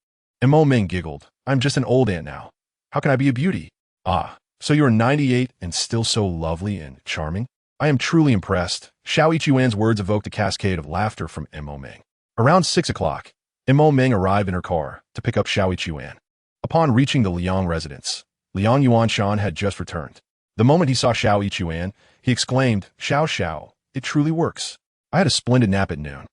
Mo Meng giggled. I'm just an old aunt now. How can I be a beauty? Ah, so you are 98 and still so lovely and charming? I am truly impressed. Xiao Yichuan's words evoked a cascade of laughter from Mo Meng. Around 6 o'clock, Mo Meng arrived in her car to pick up Xiao Yichuan. Upon reaching the Liang residence, Liang Yuanshan had just returned. The moment he saw Xiao Yichuan, he exclaimed, Xiao, it truly works. I had a splendid nap at noon.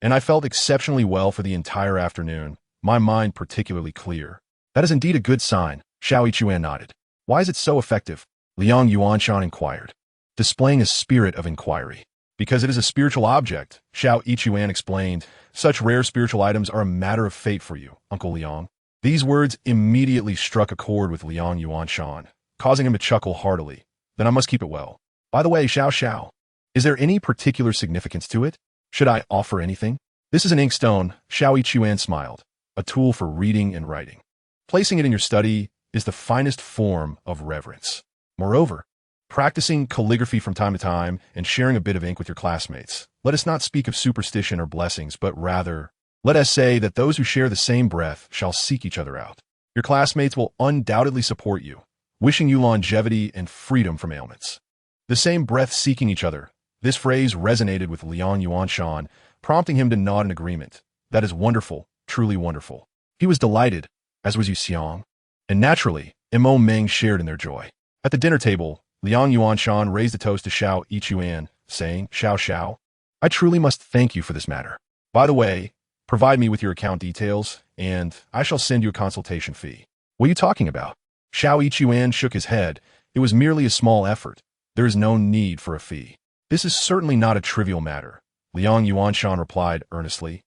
and I felt exceptionally well for the entire afternoon, my mind particularly clear. That is indeed a good sign, Xiao Yichuan nodded. Why is it so effective? Liang Yuanshan inquired, displaying a spirit of inquiry. Because it is a spiritual object, Xiao Yichuan explained. Such rare spiritual items are a matter of fate for you, Uncle Liang. These words immediately struck a chord with Liang Yuanshan, causing him to chuckle heartily. Then I must keep it well. By the way, Xiao, is there any particular significance to it? Should I offer anything? This is an inkstone, Xiao Yichuan smiled, a tool for reading and writing. Placing it in your study is the finest form of reverence. Moreover, practicing calligraphy from time to time and sharing a bit of ink with your classmates. Let us not speak of superstition or blessings, but rather, let us say that those who share the same breath shall seek each other out. Your classmates will undoubtedly support you, wishing you longevity and freedom from ailments. The same breath seeking each other. This phrase resonated with Liang Yuanshan, prompting him to nod in agreement. That is wonderful, truly wonderful. He was delighted, as was Yu Xiang. And naturally, Mo Meng shared in their joy. At the dinner table, Liang Yuanshan raised a toast to Xiao Yichuan, saying, Xiao, I truly must thank you for this matter. By the way, provide me with your account details, and I shall send you a consultation fee. What are you talking about? Xiao Yichuan shook his head. It was merely a small effort. There is no need for a fee. This is certainly not a trivial matter, Liang Yuanshan replied earnestly.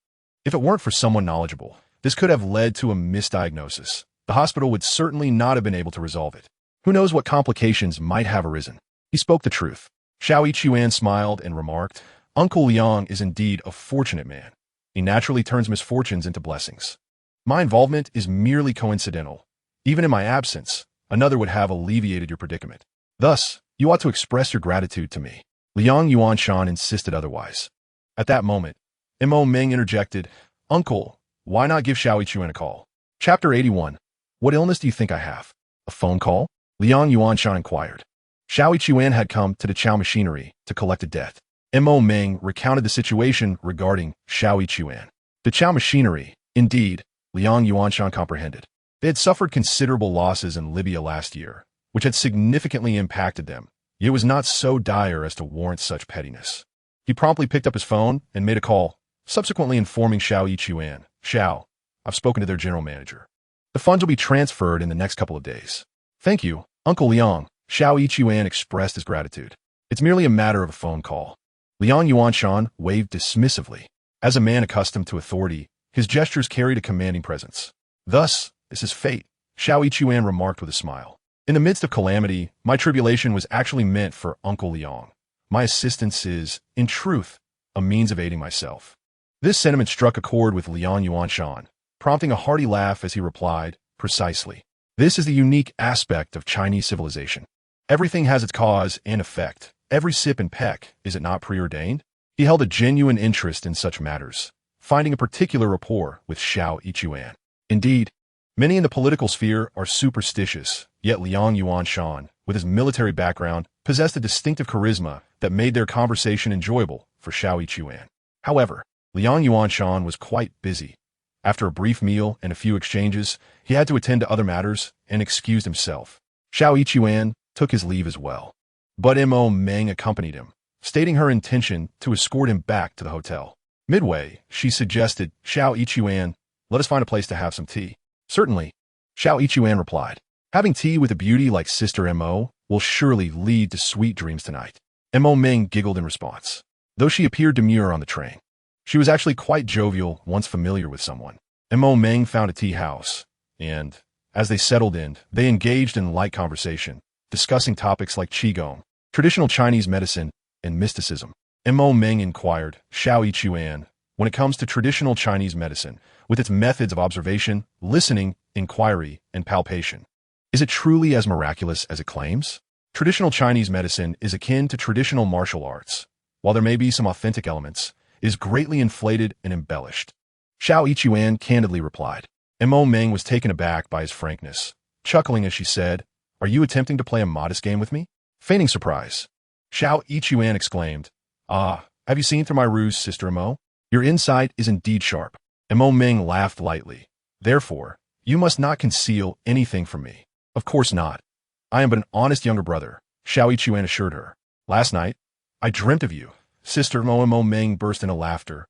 If it weren't for someone knowledgeable, this could have led to a misdiagnosis. The hospital would certainly not have been able to resolve it. Who knows what complications might have arisen? He spoke the truth. Xiao Yichuan smiled and remarked, Uncle Liang is indeed a fortunate man. He naturally turns misfortunes into blessings. My involvement is merely coincidental. Even in my absence, another would have alleviated your predicament. Thus, you ought to express your gratitude to me. Liang Yuanshan insisted otherwise. At that moment, Mo Meng interjected, Uncle, why not give Xiao Yichuan a call? Chapter 81. What illness do you think I have? A phone call? Liang Yuanshan inquired. Xiao Yichuan had come to the Chao machinery to collect a debt. Mo Meng recounted the situation regarding Xiao Yichuan. The Chao machinery, indeed, Liang Yuanshan comprehended. They had suffered considerable losses in Libya last year, which had significantly impacted them. Yet it was not so dire as to warrant such pettiness. He promptly picked up his phone and made a call, subsequently informing Xiao Yichuan, Xiao, I've spoken to their general manager. The funds will be transferred in the next couple of days. Thank you, Uncle Liang. Xiao Yichuan expressed his gratitude. It's merely a matter of a phone call. Liang Yuanshan waved dismissively. As a man accustomed to authority, his gestures carried a commanding presence. Thus, this is fate, Xiao Yichuan remarked with a smile. In the midst of calamity, my tribulation was actually meant for Uncle Liang. My assistance is, in truth, a means of aiding myself. This sentiment struck a chord with Liang Yuanshan, prompting a hearty laugh as he replied, Precisely. This is the unique aspect of Chinese civilization. Everything has its cause and effect. Every sip and peck, is it not preordained? He held a genuine interest in such matters, finding a particular rapport with Xiao Yichuan. Indeed, many in the political sphere are superstitious, yet Liang Yuanshan, with his military background, possessed a distinctive charisma that made their conversation enjoyable for Xiao Yichuan. However, Liang Yuanshan was quite busy. After a brief meal and a few exchanges, he had to attend to other matters and excused himself. Xiao Yichuan took his leave as well. But Mo Meng accompanied him, stating her intention to escort him back to the hotel. Midway, she suggested, Xiao Yichuan, let us find a place to have some tea. Certainly, Xiao Yichuan replied. Having tea with a beauty like Sister Mo will surely lead to sweet dreams tonight. Mo Meng giggled in response. Though she appeared demure on the train, she was actually quite jovial once familiar with someone. Mo Meng found a tea house, and, as they settled in, they engaged in light conversation, discussing topics like Qigong, traditional Chinese medicine, and mysticism. Mo Meng inquired, Xiao Yichuan, when it comes to traditional Chinese medicine, with its methods of observation, listening, inquiry, and palpation, is it truly as miraculous as it claims? Traditional Chinese medicine is akin to traditional martial arts. While there may be some authentic elements, it is greatly inflated and embellished. Xiao Yichuan candidly replied. Mo Meng was taken aback by his frankness, chuckling as she said, Are you attempting to play a modest game with me? Feigning surprise, Xiao Yichuan exclaimed, Ah, have you seen through my ruse, Sister Mo? Your insight is indeed sharp. Mo Meng laughed lightly. Therefore, you must not conceal anything from me. Of course not. I am but an honest younger brother, Xiao Yichuan assured her. Last night, I dreamt of you. Sister Mo Meng burst into laughter.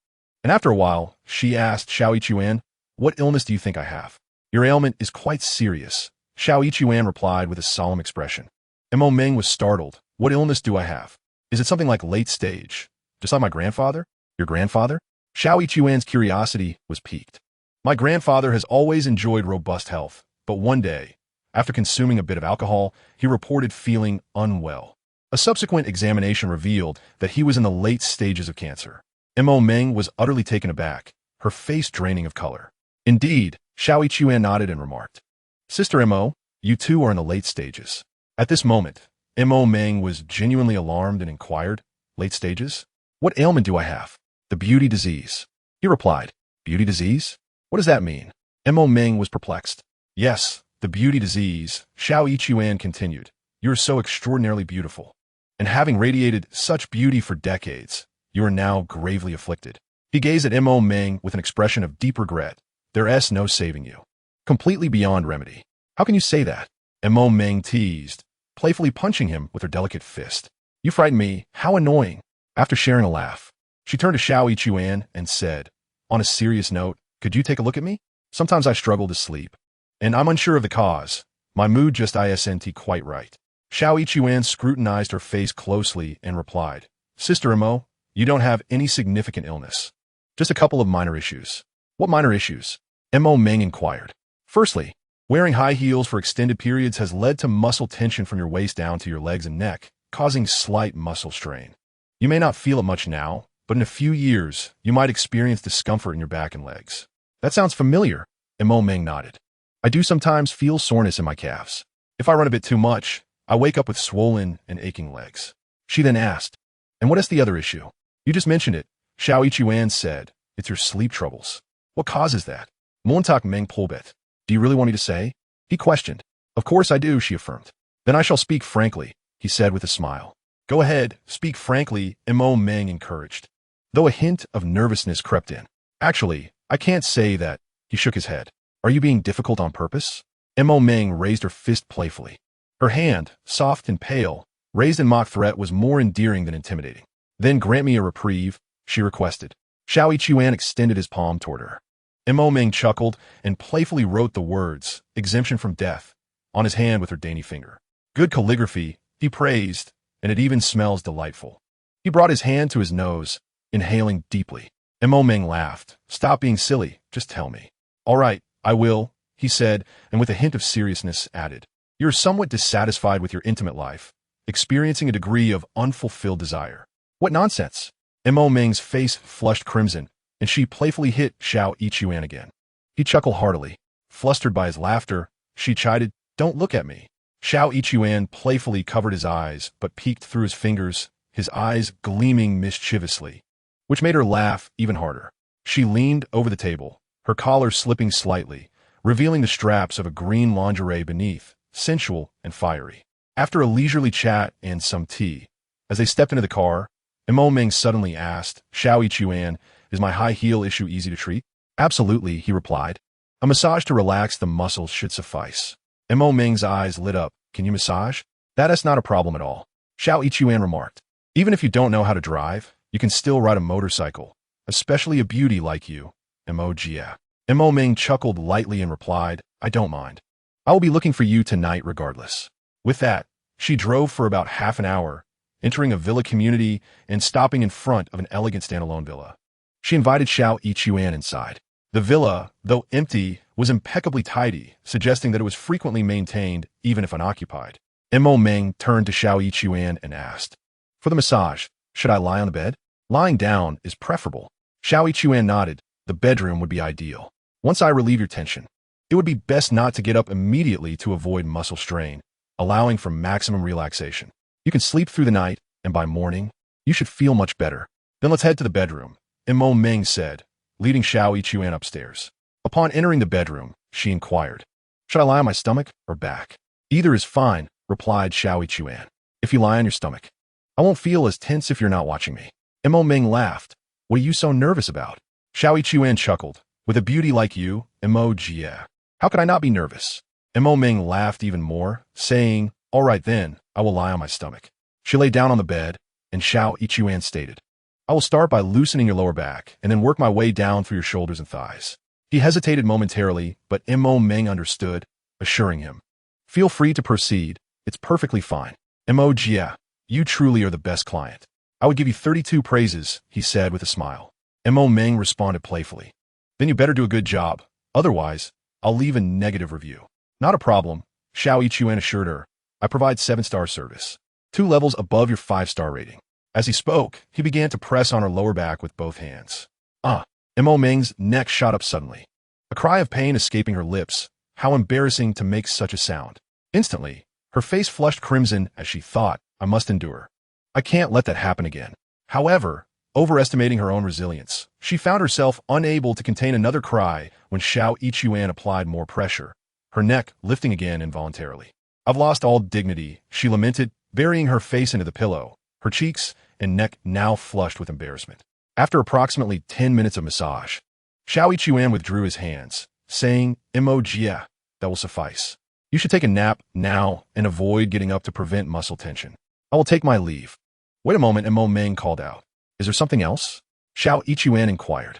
And after a while, she asked Xiao Yichuan, "What illness do you think I have?" "Your ailment is quite serious," Xiao Yichuan replied with a solemn expression. Mo Meng was startled. "What illness do I have? Is it something like late stage? Just like my grandfather?" "Your grandfather?" Xiao Yichuan's curiosity was piqued. "My grandfather has always enjoyed robust health, but one day, after consuming a bit of alcohol, he reported feeling unwell. A subsequent examination revealed that he was in the late stages of cancer." Mo Meng was utterly taken aback, her face draining of color. "Indeed," Xiao Yichuan nodded and remarked. "Sister Mo, you too are in the late stages." At this moment, Mo Meng was genuinely alarmed and inquired, "Late stages? What ailment do I have?" "The beauty disease." He replied. "Beauty disease? What does that mean?" Mo Meng was perplexed. "Yes, the beauty disease," Xiao Yichuan continued. "You are so extraordinarily beautiful. And having radiated such beauty for decades, you are now gravely afflicted." He gazed at Mo Meng with an expression of deep regret. "There's no saving you. Completely beyond remedy." "How can you say that?" Mo Meng teased, playfully punching him with her delicate fist. "You frighten me. How annoying." After sharing a laugh, she turned to Xiao Yichuan and said, "On a serious note, could you take a look at me? Sometimes I struggle to sleep, and I'm unsure of the cause. My mood just isn't quite right." Xiao Yichuan scrutinized her face closely and replied, "Sister Mo, you don't have any significant illness. Just a couple of minor issues." "What minor issues?" Mo Meng inquired. "Firstly, wearing high heels for extended periods has led to muscle tension from your waist down to your legs and neck, causing slight muscle strain. You may not feel it much now, but in a few years, you might experience discomfort in your back and legs." "That sounds familiar," Mo Meng nodded. "I do sometimes feel soreness in my calves. If I run a bit too much, I wake up with swollen and aching legs." She then asked, "And what is the other issue?" "You just mentioned it," Xiao Yichuan said. "It's your sleep troubles." "What causes that?" "Montak Meng Polbet. Do you really want me to say?" he questioned. "Of course I do," she affirmed. "Then I shall speak frankly," he said with a smile. "Go ahead, speak frankly," Mo Meng encouraged, though a hint of nervousness crept in. "Actually, I can't say that," he shook his head. "Are you being difficult on purpose?" Mo Meng raised her fist playfully. Her hand, soft and pale, raised in mock threat, was more endearing than intimidating. "Then grant me a reprieve," she requested. Xiao Yichuan extended his palm toward her. Mo Meng chuckled and playfully wrote the words, "Exemption from death," on his hand with her dainty finger. "Good calligraphy," he praised, "and it even smells delightful." He brought his hand to his nose, inhaling deeply. Mo Meng laughed. "Stop being silly, just tell me." "All right, I will," he said, and with a hint of seriousness added, "You're somewhat dissatisfied with your intimate life, experiencing a degree of unfulfilled desire." "What nonsense!" Mo Meng's face flushed crimson, and she playfully hit Xiao Yichuan again. He chuckled heartily. Flustered by his laughter, she chided, "Don't look at me." Xiao Yichuan playfully covered his eyes, but peeked through his fingers, his eyes gleaming mischievously, which made her laugh even harder. She leaned over the table, her collar slipping slightly, revealing the straps of a green lingerie beneath, sensual and fiery. After a leisurely chat and some tea, as they stepped into the car, Mo Meng suddenly asked, "Xiao Yichuan, is my high heel issue easy to treat?" "Absolutely," he replied. "A massage to relax the muscles should suffice." Mo Meng's eyes lit up. "Can you massage?" "That's not a problem at all," Xiao Yichuan remarked. "Even if you don't know how to drive, you can still ride a motorcycle, especially a beauty like you." Emoji. Mo Meng chuckled lightly and replied, "I don't mind. I will be looking for you tonight regardless." With that, she drove for about half an hour, entering a villa community and stopping in front of an elegant standalone villa. She invited Xiao Yichuan inside. The villa, though empty, was impeccably tidy, suggesting that it was frequently maintained even if unoccupied. Mo Meng turned to Xiao Yichuan and asked, "For the massage, should I lie on the bed?" "Lying down is preferable." Xiao Yichuan nodded. "The bedroom would be ideal. Once I relieve your tension, it would be best not to get up immediately to avoid muscle strain, allowing for maximum relaxation. You can sleep through the night, and by morning, you should feel much better. Then let's head to the bedroom," Mo Meng said, leading Xiao Yichuan upstairs. Upon entering the bedroom, she inquired, "Should I lie on my stomach or back?" "Either is fine," replied Xiao Yichuan. "If you lie on your stomach, I won't feel as tense if you're not watching me." Mo Meng laughed. "What are you so nervous about?" Xiao Yichuan chuckled. "With a beauty like you, emoji, how could I not be nervous?" Mo Meng laughed even more, saying, "All right then, I will lie on my stomach." She lay down on the bed, and Xiao Yichuan stated, I will start by loosening your lower back and then work my way down through your shoulders and thighs. He hesitated momentarily, but Mo Meng understood, assuring him, "Feel free to proceed. It's perfectly fine. Mo Jia, you truly are the best client. I would give you 32 praises," he said with a smile. Mo Meng responded playfully. "Then you better do a good job. Otherwise, I'll leave a negative review." "Not a problem," Xiao Yichuan assured her. "I provide 7-star service. 2 levels above your 5-star rating." As he spoke, he began to press on her lower back with both hands. Mo Meng's neck shot up suddenly. A cry of pain escaping her lips. How embarrassing to make such a sound. Instantly, her face flushed crimson as she thought, "I must endure. I can't let that happen again." However, overestimating her own resilience, she found herself unable to contain another cry when Xiao Yichuan applied more pressure, her neck lifting again involuntarily. "I've lost all dignity," she lamented, burying her face into the pillow, her cheeks and neck now flushed with embarrassment. After approximately 10 minutes of massage, Xiao Yichuan withdrew his hands, saying, "Mo Jia, that will suffice. You should take a nap now and avoid getting up to prevent muscle tension. I will take my leave." "Wait a moment," Mo Meng called out. "Is there something else?" Xiao Yichuan inquired.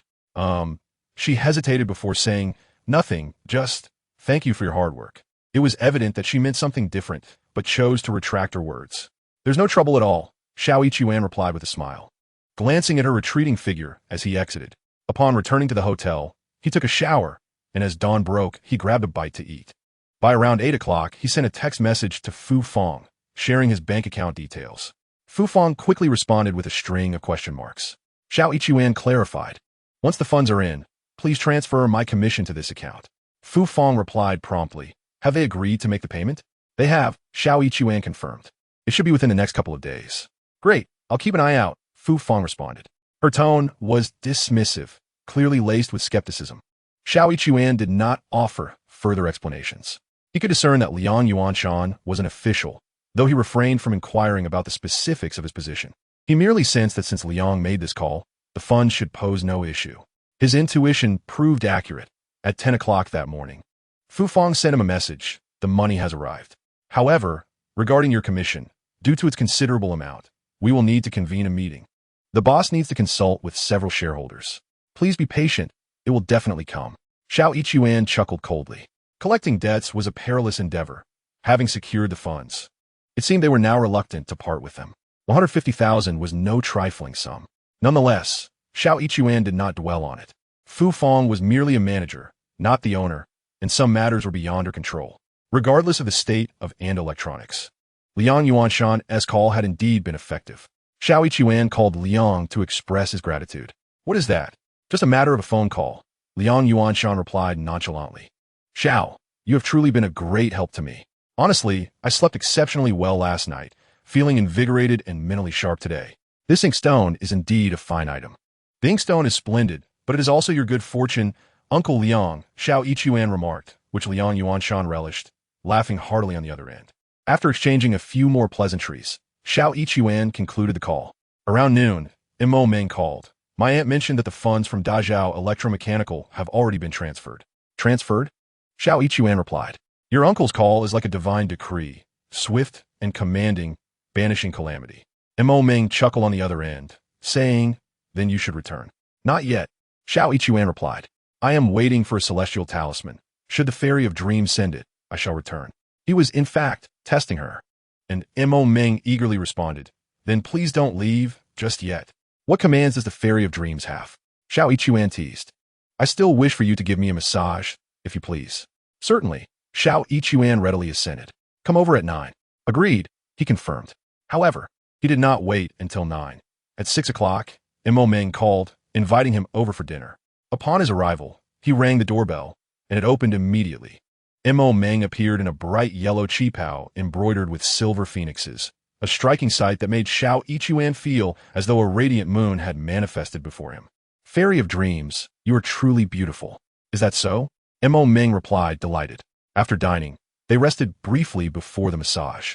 She hesitated before saying, "Nothing, just thank you for your hard work." It was evident that she meant something different, but chose to retract her words. "There's no trouble at all," Xiao Yichuan replied with a smile, glancing at her retreating figure as he exited. Upon returning to the hotel, he took a shower, and as dawn broke, he grabbed a bite to eat. By around 8 o'clock, he sent a text message to Fu Fong, sharing his bank account details. Fu Fong quickly responded with a string of question marks. Xiao Yichuan clarified, "Once the funds are in, please transfer my commission to this account." Fu Fong replied promptly, "Have they agreed to make the payment?" "They have," Xiao Yichuan confirmed. "It should be within the next couple of days." "Great, I'll keep an eye out," Fu Fong responded. Her tone was dismissive, clearly laced with skepticism. Xiao Yichuan did not offer further explanations. He could discern that Liang Yuanshan was an official, though he refrained from inquiring about the specifics of his position. He merely sensed that since Liang made this call, the funds should pose no issue. His intuition proved accurate. At 10 o'clock that morning, Fu Fong sent him a message. "The money has arrived. However, regarding your commission, due to its considerable amount, we will need to convene a meeting. The boss needs to consult with several shareholders. Please be patient. It will definitely come." Xiao Yichuan chuckled coldly. Collecting debts was a perilous endeavor, having secured the funds. It seemed they were now reluctant to part with them. 150,000 was no trifling sum. Nonetheless, Xiao Yichuan did not dwell on it. Fu Fong was merely a manager, not the owner, and some matters were beyond her control. Regardless of the state of Ando Electronics, Liang Yuanshan's call had indeed been effective. Xiao Yichuan called Liang to express his gratitude. "What is that?" "Just a matter of a phone call," Liang Yuanshan replied nonchalantly. "Xiao, you have truly been a great help to me. Honestly, I slept exceptionally well last night, feeling invigorated and mentally sharp today. This inkstone is indeed a fine item." "The inkstone is splendid, but it is also your good fortune, Uncle Liang," Xiao Yichuan remarked, which Liang Yuanshan relished, laughing heartily on the other end. After exchanging a few more pleasantries, Xiao Yichuan concluded the call. Around noon, Mo Meng called. "My aunt mentioned that the funds from Dazhao Electromechanical have already been transferred." "Transferred?" Xiao Yichuan replied. "Your uncle's call is like a divine decree, swift and commanding, banishing calamity." Mo Meng chuckled on the other end, saying, "Then you should return." "Not yet," Xiao Yichuan replied. "I am waiting for a celestial talisman. Should the fairy of dreams send it, I shall return." He was, in fact, testing her. And Mo Meng eagerly responded, "Then please don't leave just yet. What commands does the fairy of dreams have?" Xiao Yichuan teased. "I still wish for you to give me a massage, if you please." "Certainly," Xiao Yichuan readily assented. "Come over at 9. "Agreed," he confirmed. However, he did not wait until 9. At 6 o'clock, Mo Meng called, inviting him over for dinner. Upon his arrival, he rang the doorbell, and it opened immediately. Mo Meng appeared in a bright yellow qipao embroidered with silver phoenixes, a striking sight that made Xiao Yichuan feel as though a radiant moon had manifested before him. "Fairy of dreams, you are truly beautiful. Is that so?" Mo Meng replied, delighted. After dining, they rested briefly before the massage.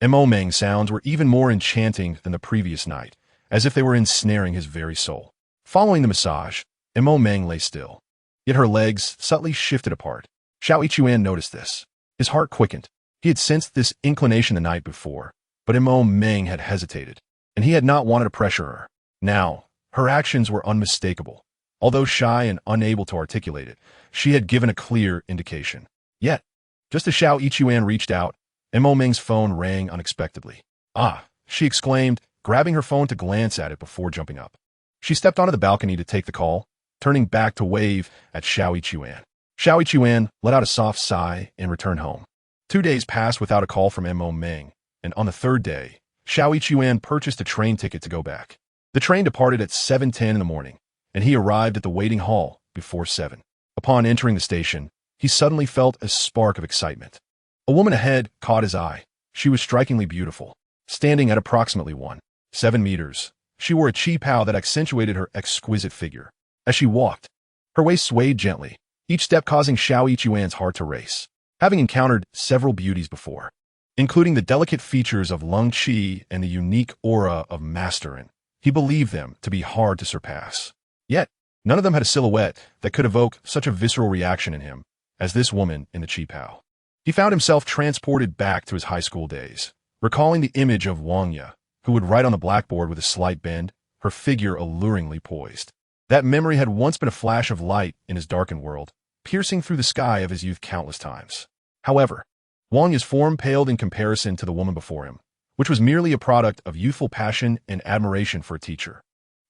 Mo Meng's sounds were even more enchanting than the previous night, as if they were ensnaring his very soul. Following the massage, Mo Meng lay still, yet her legs subtly shifted apart. Xiao Yichuan noticed this. His heart quickened. He had sensed this inclination the night before, but Mo Meng had hesitated, and he had not wanted to pressure her. Now, Her actions were unmistakable. Although shy and unable to articulate it, she had given a clear indication. Yet, just as He Xue reached out, Mo Ming's phone rang unexpectedly. "Ah," she exclaimed, grabbing her phone to glance at it before jumping up. She stepped onto the balcony to take the call, turning back to wave at He Xue. He Xue let out a soft sigh and returned home. 2 days passed without a call from Mo Ming, and on the third day, He Xue purchased a train ticket to go back. The train departed at 7:10 in the morning, and he arrived at the waiting hall before 7. Upon entering the station, he suddenly felt a spark of excitement. A woman ahead caught his eye. She was strikingly beautiful. Standing at approximately 1.7 meters, she wore a qipao that accentuated her exquisite figure. As she walked, her waist swayed gently, each step causing He Xue's heart to race. Having encountered several beauties before, including the delicate features of Lung Qi and the unique aura of Masterin, he believed them to be hard to surpass. Yet, none of them had a silhouette that could evoke such a visceral reaction in him as this woman in the qipao. He found himself transported back to his high school days, recalling the image of Wang Ye, who would write on the blackboard with a slight bend, her figure alluringly poised. That memory had once been a flash of light in his darkened world, piercing through the sky of his youth countless times. However, Wang Ye's form paled in comparison to the woman before him, which was merely a product of youthful passion and admiration for a teacher.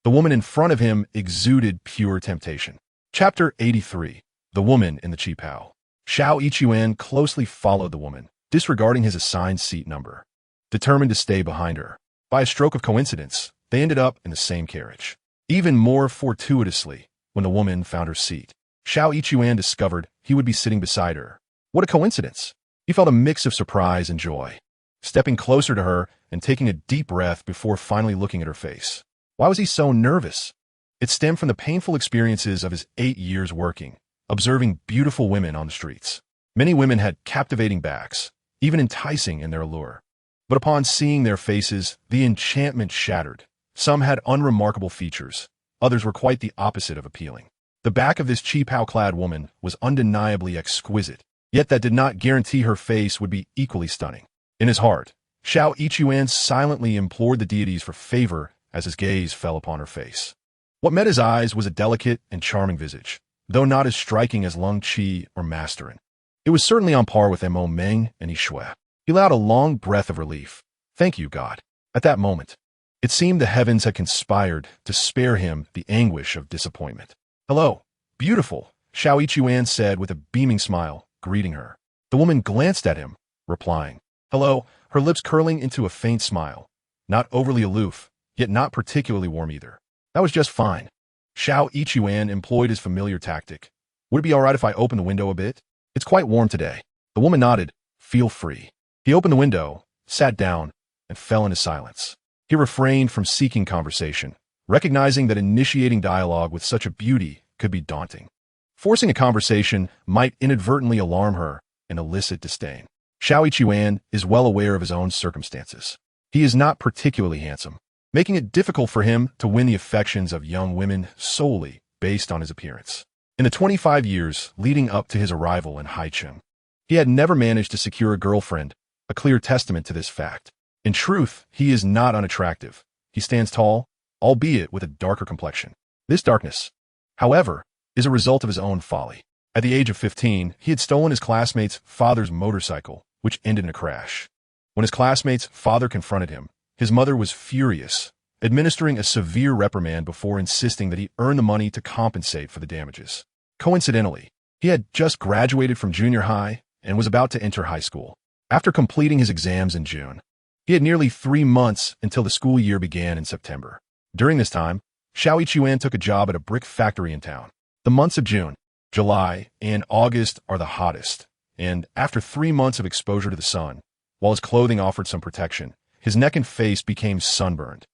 The woman in front of him exuded pure temptation. Chapter 83. The Woman in the Qipao. He Xue closely followed the woman, disregarding his assigned seat number. Determined to stay behind her, by a stroke of coincidence, they ended up in the same carriage. Even more fortuitously, when the woman found her seat, He Xue discovered he would be sitting beside her. What a coincidence! He felt a mix of surprise and joy. Stepping closer to her and taking a deep breath before finally looking at her face. Why was he so nervous? It stemmed from the painful experiences of his 8 years working, observing beautiful women on the streets. Many women had captivating backs, even enticing in their allure. But upon seeing their faces, the enchantment shattered. Some had unremarkable features. Others were quite the opposite of appealing. The back of this qipao-clad woman was undeniably exquisite, yet that did not guarantee her face would be equally stunning. In his heart, He Xue silently implored the deities for favor as his gaze fell upon her face. What met his eyes was a delicate and charming visage, though not as striking as Lung Qi or Masterin. It was certainly on par with Mo Ming and He Xue. He let out a long breath of relief. Thank you, God. At that moment, it seemed the heavens had conspired to spare him the anguish of disappointment. Hello, beautiful, He Xue said with a beaming smile, greeting her. The woman glanced at him, replying, hello, her lips curling into a faint smile. Not overly aloof, yet not particularly warm either. That was just fine. He Xue employed his familiar tactic. Would it be all right if I open the window a bit? It's quite warm today. The woman nodded. Feel free. He opened the window, sat down, and fell into silence. He refrained from seeking conversation, recognizing that initiating dialogue with such a beauty could be daunting. Forcing a conversation might inadvertently alarm her and elicit disdain. He Xue is well aware of his own circumstances. He is not particularly handsome, making it difficult for him to win the affections of young women solely based on his appearance. In the 25 years leading up to his arrival in Haicheng, he had never managed to secure a girlfriend, a clear testament to this fact. In truth, he is not unattractive. He stands tall, albeit with a darker complexion. This darkness, however, is a result of his own folly. At the age of 15, he had stolen his classmate's father's motorcycle, which ended in a crash. When his classmate's father confronted him, his mother was furious, administering a severe reprimand before insisting that he earn the money to compensate for the damages. Coincidentally, he had just graduated from junior high and was about to enter high school. After completing his exams in June, he had nearly 3 months until the school year began in September. During this time, He Xue took a job at a brick factory in town. The months of June, July, and August are the hottest, and after 3 months of exposure to the sun, while his clothing offered some protection, his neck and face became sunburned,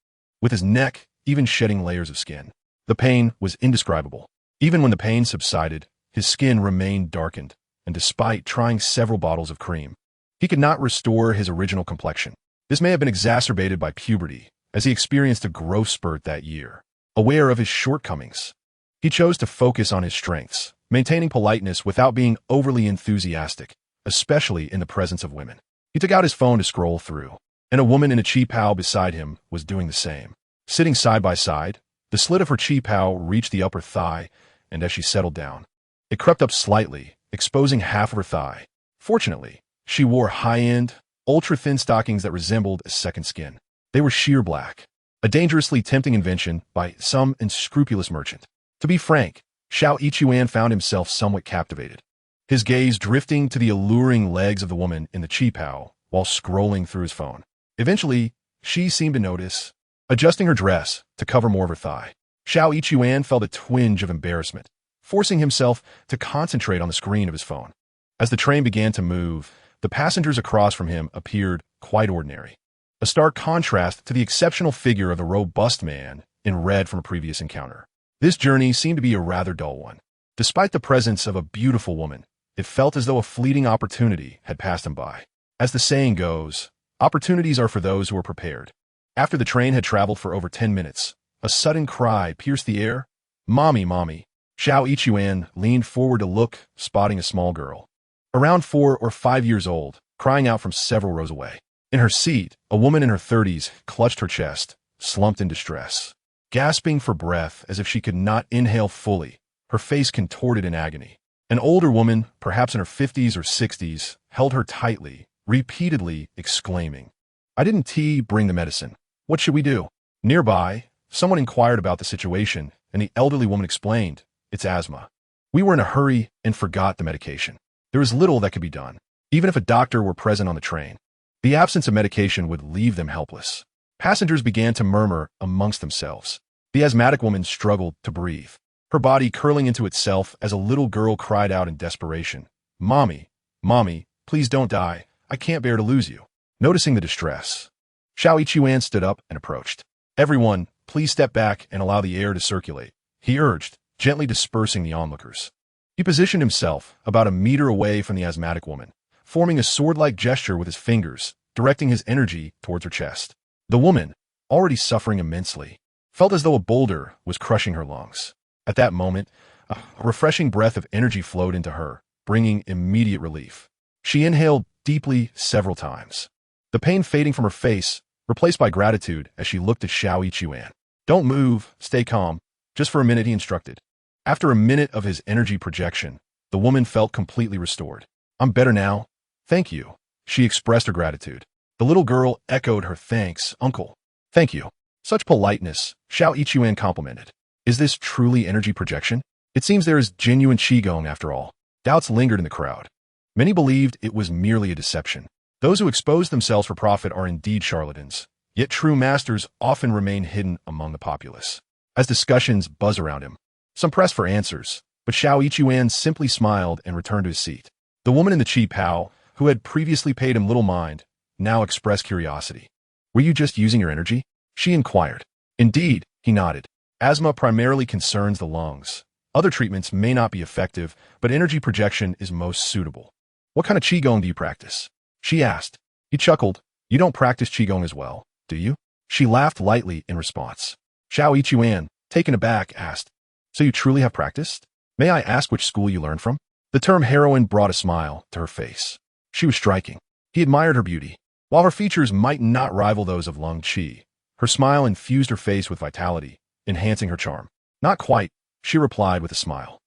with his neck even shedding layers of skin. The pain was indescribable. Even when the pain subsided, his skin remained darkened, and despite trying several bottles of cream, he could not restore his original complexion. This may have been exacerbated by puberty, as he experienced a growth spurt that year. Aware of his shortcomings, he chose to focus on his strengths, maintaining politeness without being overly enthusiastic, especially in the presence of women. He took out his phone to scroll through, and a woman in a qipao beside him was doing the same. Sitting side by side, The slit of her chi pao reached the upper thigh, and as she settled down, it crept up slightly, exposing half of her thigh. Fortunately, she wore high-end, ultra-thin stockings that resembled a second skin. They were sheer black, a dangerously tempting invention by some unscrupulous merchant. To be frank, He Xue found himself somewhat captivated, his gaze drifting to the alluring legs of the woman in the chi pao while scrolling through his phone. Eventually, she seemed to notice, adjusting her dress to cover more of her thigh. He Xue felt a twinge of embarrassment, forcing himself to concentrate on the screen of his phone. As the train began to move, the passengers across from him appeared quite ordinary, a stark contrast to the exceptional figure of the robust man in red from a previous encounter. This journey seemed to be a rather dull one. Despite the presence of a beautiful woman, it felt as though a fleeting opportunity had passed him by. As the saying goes, opportunities are for those who are prepared. After the train had traveled for over 10 minutes, a sudden cry pierced the air. "Mommy, mommy." He Xue leaned forward to look, spotting a small girl, around 4 or 5 years old, crying out from several rows away. In her seat, a woman in her 30s clutched her chest, slumped in distress. Gasping for breath as if she could not inhale fully, her face contorted in agony. An older woman, perhaps in her 50s or 60s, held her tightly, repeatedly exclaiming, "I didn't bring the medicine. What should we do?" Nearby, someone inquired about the situation, and the elderly woman explained, "It's asthma. We were in a hurry and forgot the medication. There is little that could be done, even if a doctor were present on the train. The absence of medication would leave them helpless." Passengers began to murmur amongst themselves. The asthmatic woman struggled to breathe, her body curling into itself as a little girl cried out in desperation, "Mommy, mommy, please don't die. I can't bear to lose you." Noticing the distress, He Xue stood up and approached. "Everyone, please step back and allow the air to circulate," he urged, gently dispersing the onlookers. He positioned himself about a meter away from the asthmatic woman, forming a sword-like gesture with his fingers, directing his energy towards her chest. The woman, already suffering immensely, felt as though a boulder was crushing her lungs. At that moment, a refreshing breath of energy flowed into her, bringing immediate relief. She inhaled deeply several times, the pain fading from her face, replaced by gratitude as she looked at He Xue. "Don't move, stay calm. Just for a minute," he instructed. After a minute of his energy projection, the woman felt completely restored. "I'm better now. Thank you." She expressed her gratitude. The little girl echoed her thanks, "Uncle." "Thank you." Such politeness, He Xue complimented. Is this truly energy projection? It seems there is genuine qigong after all. Doubts lingered in the crowd. Many believed it was merely a deception. Those who expose themselves for profit are indeed charlatans, yet true masters often remain hidden among the populace. As discussions buzz around him, some pressed for answers, but He Xue simply smiled and returned to his seat. The woman in the chi pao, who had previously paid him little mind, now expressed curiosity. "Were you just using your energy?" she inquired. "Indeed," he nodded. "Asthma primarily concerns the lungs. Other treatments may not be effective, but energy projection is most suitable." "What kind of qigong do you practice?" she asked. He chuckled. "You don't practice qigong as well, do you?" She laughed lightly in response. He Xue, taken aback, asked, "So you truly have practiced? May I ask which school you learned from?" The term heroine brought a smile to her face. She was striking. He admired her beauty. While her features might not rival those of Lung Qi, her smile infused her face with vitality, enhancing her charm. "Not quite," she replied with a smile.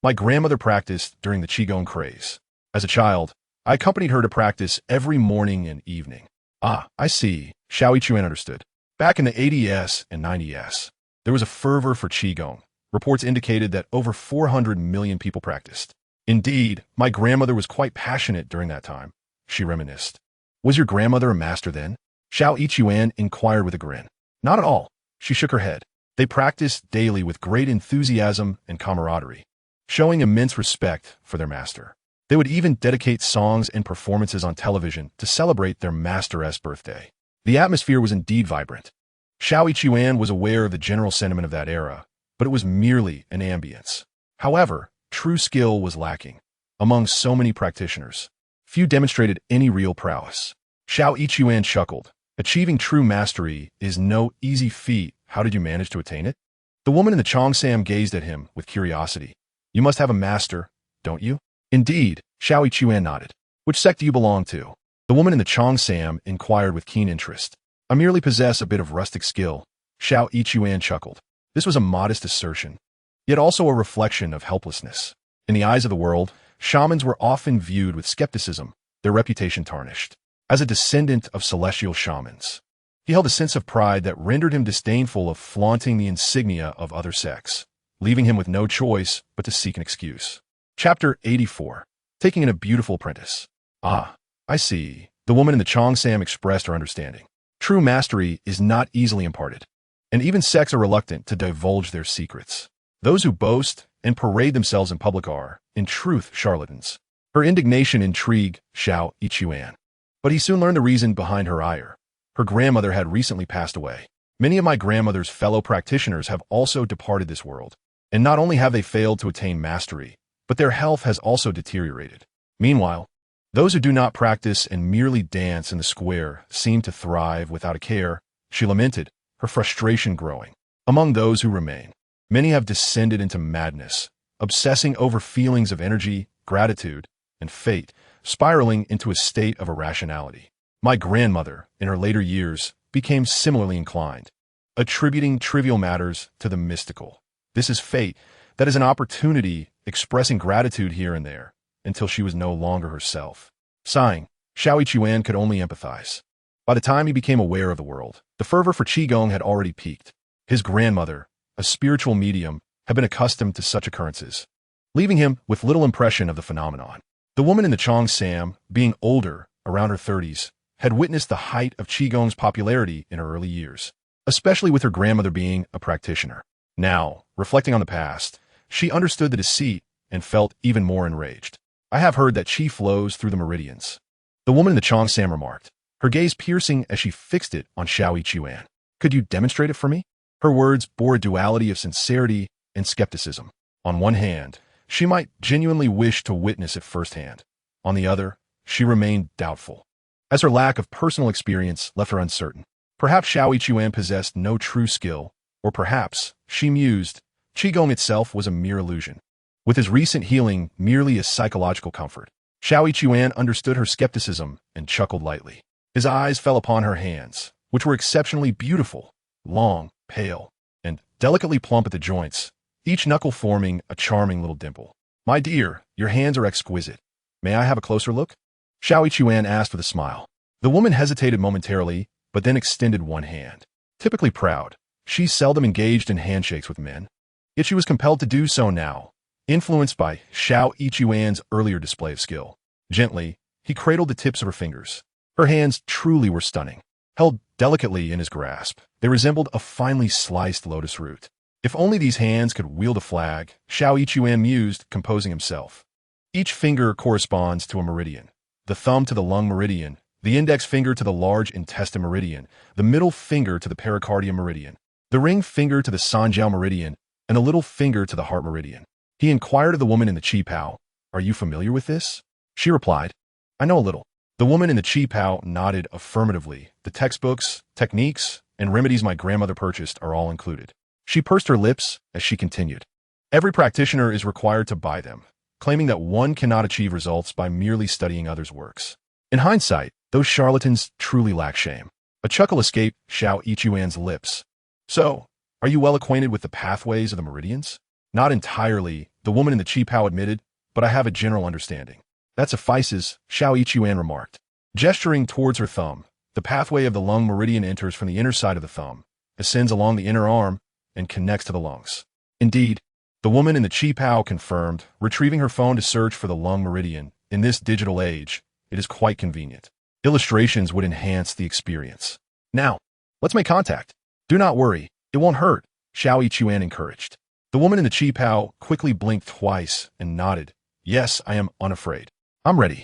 "My grandmother practiced during the qigong craze. As a child, I accompanied her to practice every morning and evening." "Ah, I see," He Xue understood. Back in the 80s and 90s, there was a fervor for qigong. Reports indicated that over 400 million people practiced. "Indeed, my grandmother was quite passionate during that time," she reminisced. "Was your grandmother a master then?" He Xue inquired with a grin. "Not at all." She shook her head. "They practiced daily with great enthusiasm and camaraderie, showing immense respect for their master. They would even dedicate songs and performances on television to celebrate their master's birthday." The atmosphere was indeed vibrant. He Xue was aware of the general sentiment of that era, but it was merely an ambience. However, true skill was lacking. Among so many practitioners, few demonstrated any real prowess. He Xue chuckled. "Achieving true mastery is no easy feat. How did you manage to attain it?" The woman in the cheongsam gazed at him with curiosity. "You must have a master, don't you?" "Indeed," He Xue nodded. "Which sect do you belong to?" The woman in the cheongsam inquired with keen interest. "I merely possess a bit of rustic skill." He Xue chuckled. This was a modest assertion, yet also a reflection of helplessness. In the eyes of the world, shamans were often viewed with skepticism, their reputation tarnished. As a descendant of celestial shamans, he held a sense of pride that rendered him disdainful of flaunting the insignia of other sects, leaving him with no choice but to seek an excuse. Chapter 84. Taking in a beautiful apprentice. Ah, I see. The woman in the Cheongsam expressed her understanding. True mastery is not easily imparted, and even sects are reluctant to divulge their secrets. Those who boast and parade themselves in public are, in truth, charlatans. Her indignation intrigued He Xue, but he soon learned the reason behind her ire. Her grandmother had recently passed away. Many of my grandmother's fellow practitioners have also departed this world, and not only have they failed to attain mastery, but their health has also deteriorated. Meanwhile, those who do not practice and merely dance in the square seem to thrive without a care, she lamented, her frustration growing. Among those who remain, many have descended into madness, obsessing over feelings of energy, gratitude, and fate, spiraling into a state of irrationality. My grandmother, in her later years, became similarly inclined, attributing trivial matters to the mystical. This is fate, that is an opportunity, expressing gratitude here and there, until she was no longer herself. Sighing, He Xue could only empathize. By the time he became aware of the world, the fervor for Qigong had already peaked. His grandmother, a spiritual medium, had been accustomed to such occurrences, leaving him with little impression of the phenomenon. The woman in the Cheongsam, being older, around her 30s, had witnessed the height of Qigong's popularity in her early years, especially with her grandmother being a practitioner. Now, reflecting on the past, she understood the deceit and felt even more enraged. I have heard that qi flows through the meridians. The woman in the Cheongsam remarked, her gaze piercing as she fixed it on He Xue. Could you demonstrate it for me? Her words bore a duality of sincerity and skepticism. On one hand, she might genuinely wish to witness it firsthand. On the other, she remained doubtful, as her lack of personal experience left her uncertain. Perhaps He Xue possessed no true skill, or perhaps, she mused, Qigong itself was a mere illusion, with his recent healing merely a psychological comfort. He Xue understood her skepticism and chuckled lightly. His eyes fell upon her hands, which were exceptionally beautiful, long, pale, and delicately plump at the joints, each knuckle forming a charming little dimple. My dear, your hands are exquisite. May I have a closer look? He Xue asked with a smile. The woman hesitated momentarily, but then extended one hand. Typically proud, she seldom engaged in handshakes with men, yet she was compelled to do so now, influenced by He Xue's earlier display of skill. Gently, he cradled the tips of her fingers. Her hands truly were stunning. Held delicately in his grasp, they resembled a finely sliced lotus root. If only these hands could wield a flag, He Xue mused, composing himself. Each finger corresponds to a meridian. The thumb to the lung meridian, the index finger to the large intestine meridian, the middle finger to the pericardium meridian, the ring finger to the Sanjiao meridian, and the little finger to the heart meridian. He inquired of the woman in the Qi Pao, "Are you familiar with this?" She replied, "I know a little." The woman in the Qi Pao nodded affirmatively. The textbooks, techniques, and remedies my grandmother purchased are all included. She pursed her lips as she continued. Every practitioner is required to buy them, claiming that one cannot achieve results by merely studying others' works. In hindsight, those charlatans truly lack shame. A chuckle escaped He Xue's lips. So, are you well acquainted with the pathways of the meridians? Not entirely, the woman in the Qi Pao admitted, but I have a general understanding. That suffices, He Xue remarked. Gesturing towards her thumb, the pathway of the lung meridian enters from the inner side of the thumb, ascends along the inner arm, and connects to the lungs. Indeed, the woman in the Qi Pao confirmed, retrieving her phone to search for the lung meridian. In this digital age, it is quite convenient. Illustrations would enhance the experience. Now, let's make contact. Do not worry, it won't hurt, He Xue encouraged. The woman in the Qi Pao quickly blinked twice and nodded. Yes, I am unafraid. I'm ready.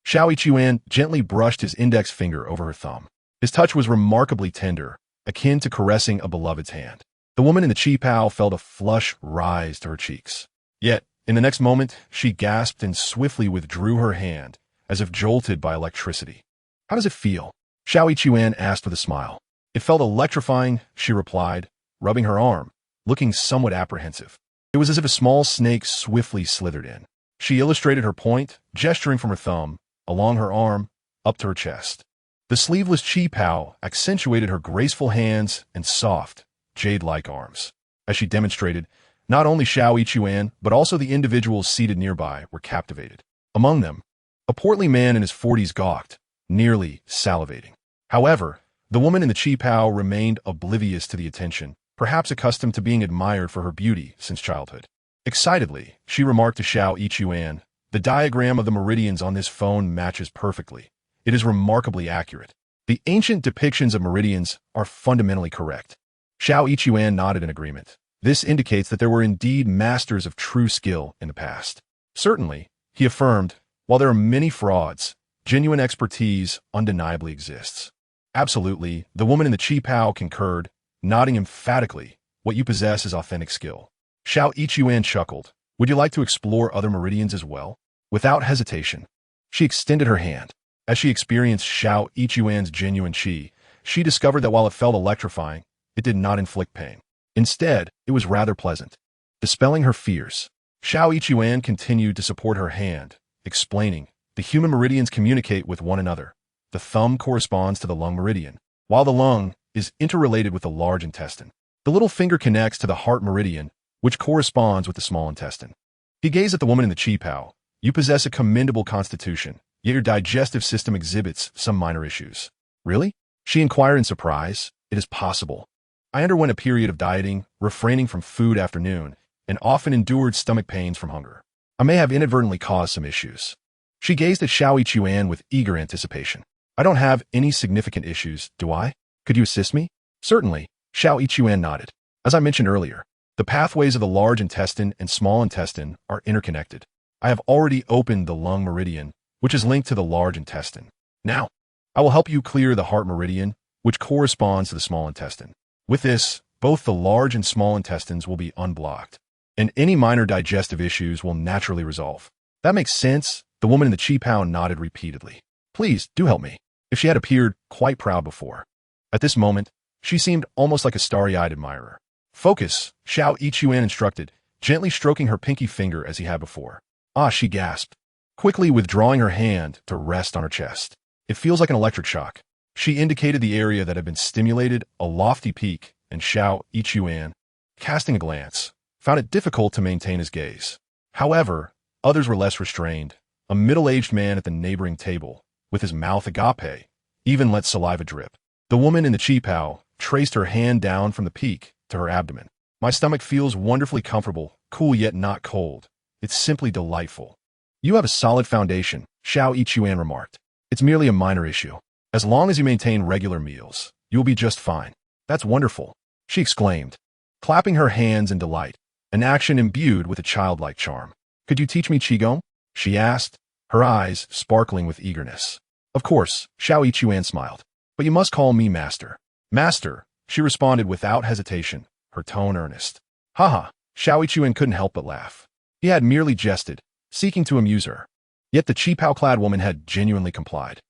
He Xue gently brushed his index finger over her thumb. His touch was remarkably tender, akin to caressing a beloved's hand. The woman in the Qi Pao felt a flush rise to her cheeks. Yet, in the next moment, she gasped and swiftly withdrew her hand, as if jolted by electricity. How does it feel? He Xue asked with a smile. It felt electrifying, she replied, rubbing her arm, looking somewhat apprehensive. It was as if a small snake swiftly slithered in. She illustrated her point, gesturing from her thumb, along her arm, up to her chest. The sleeveless Qi Pao accentuated her graceful hands and soft, jade-like arms. As she demonstrated, not only Xiao Ichuan, but also the individuals seated nearby were captivated. Among them, a portly man in his 40s gawked, nearly salivating. However, the woman in the qipao remained oblivious to the attention, perhaps accustomed to being admired for her beauty since childhood. Excitedly, she remarked to Xiao Ichuan, "The diagram of the meridians on this phone matches perfectly. It is remarkably accurate. The ancient depictions of meridians are fundamentally correct." Xiao Ichuan nodded in agreement. This indicates that there were indeed masters of true skill in the past. Certainly, he affirmed, while there are many frauds, genuine expertise undeniably exists. Absolutely, the woman in the qipao concurred, nodding emphatically, "What you possess is authentic skill." Xiao Ichuan chuckled. "Would you like to explore other meridians as well?" Without hesitation, she extended her hand. As she experienced Xiao Ichuan's genuine qi, she discovered that while it felt electrifying, it did not inflict pain. Instead, it was rather pleasant. Dispelling her fears, Xiao Ichuan continued to support her hand, explaining, "The human meridians communicate with one another. The thumb corresponds to the lung meridian, while the lung is interrelated with the large intestine. The little finger connects to the heart meridian, which corresponds with the small intestine." He gazed at the woman in the qipao. "You possess a commendable constitution, yet your digestive system exhibits some minor issues." "Really?" she inquired in surprise. "It is possible. I underwent a period of dieting, refraining from food after noon, and often endured stomach pains from hunger. I may have inadvertently caused some issues." She gazed at Xiao Ichuan with eager anticipation. "I don't have any significant issues, do I? Could you assist me?" "Certainly," Xiao Ichuan nodded. "As I mentioned earlier, the pathways of the large intestine and small intestine are interconnected. I have already opened the lung meridian, which is linked to the large intestine. Now, I will help you clear the heart meridian, which corresponds to the small intestine. With this, both the large and small intestines will be unblocked, and any minor digestive issues will naturally resolve." "That makes sense," the woman in the qipao nodded repeatedly. "Please, do help me." If she had appeared quite proud before, at this moment, she seemed almost like a starry-eyed admirer. "Focus," Xiao Ichuan instructed, gently stroking her pinky finger as he had before. "Ah," she gasped, quickly withdrawing her hand to rest on her chest. "It feels like an electric shock." She indicated the area that had been stimulated, a lofty peak, and Xiao Ichuan, casting a glance, found it difficult to maintain his gaze. However, others were less restrained. A middle-aged man at the neighboring table, with his mouth agape, even let saliva drip. The woman in the qipao traced her hand down from the peak to her abdomen. "My stomach feels wonderfully comfortable, cool yet not cold. It's simply delightful." "You have a solid foundation," Xiao Ichuan remarked. "It's merely a minor issue. As long as you maintain regular meals, you will be just fine." "That's wonderful," she exclaimed, clapping her hands in delight, an action imbued with a childlike charm. "Could you teach me qigong?" she asked, her eyes sparkling with eagerness. "Of course," Xiao Ichuan smiled. "But you must call me master." "Master," she responded without hesitation, her tone earnest. "Haha," Xiao Ichuan couldn't help but laugh. He had merely jested, seeking to amuse her. Yet the qipao-clad woman had genuinely complied.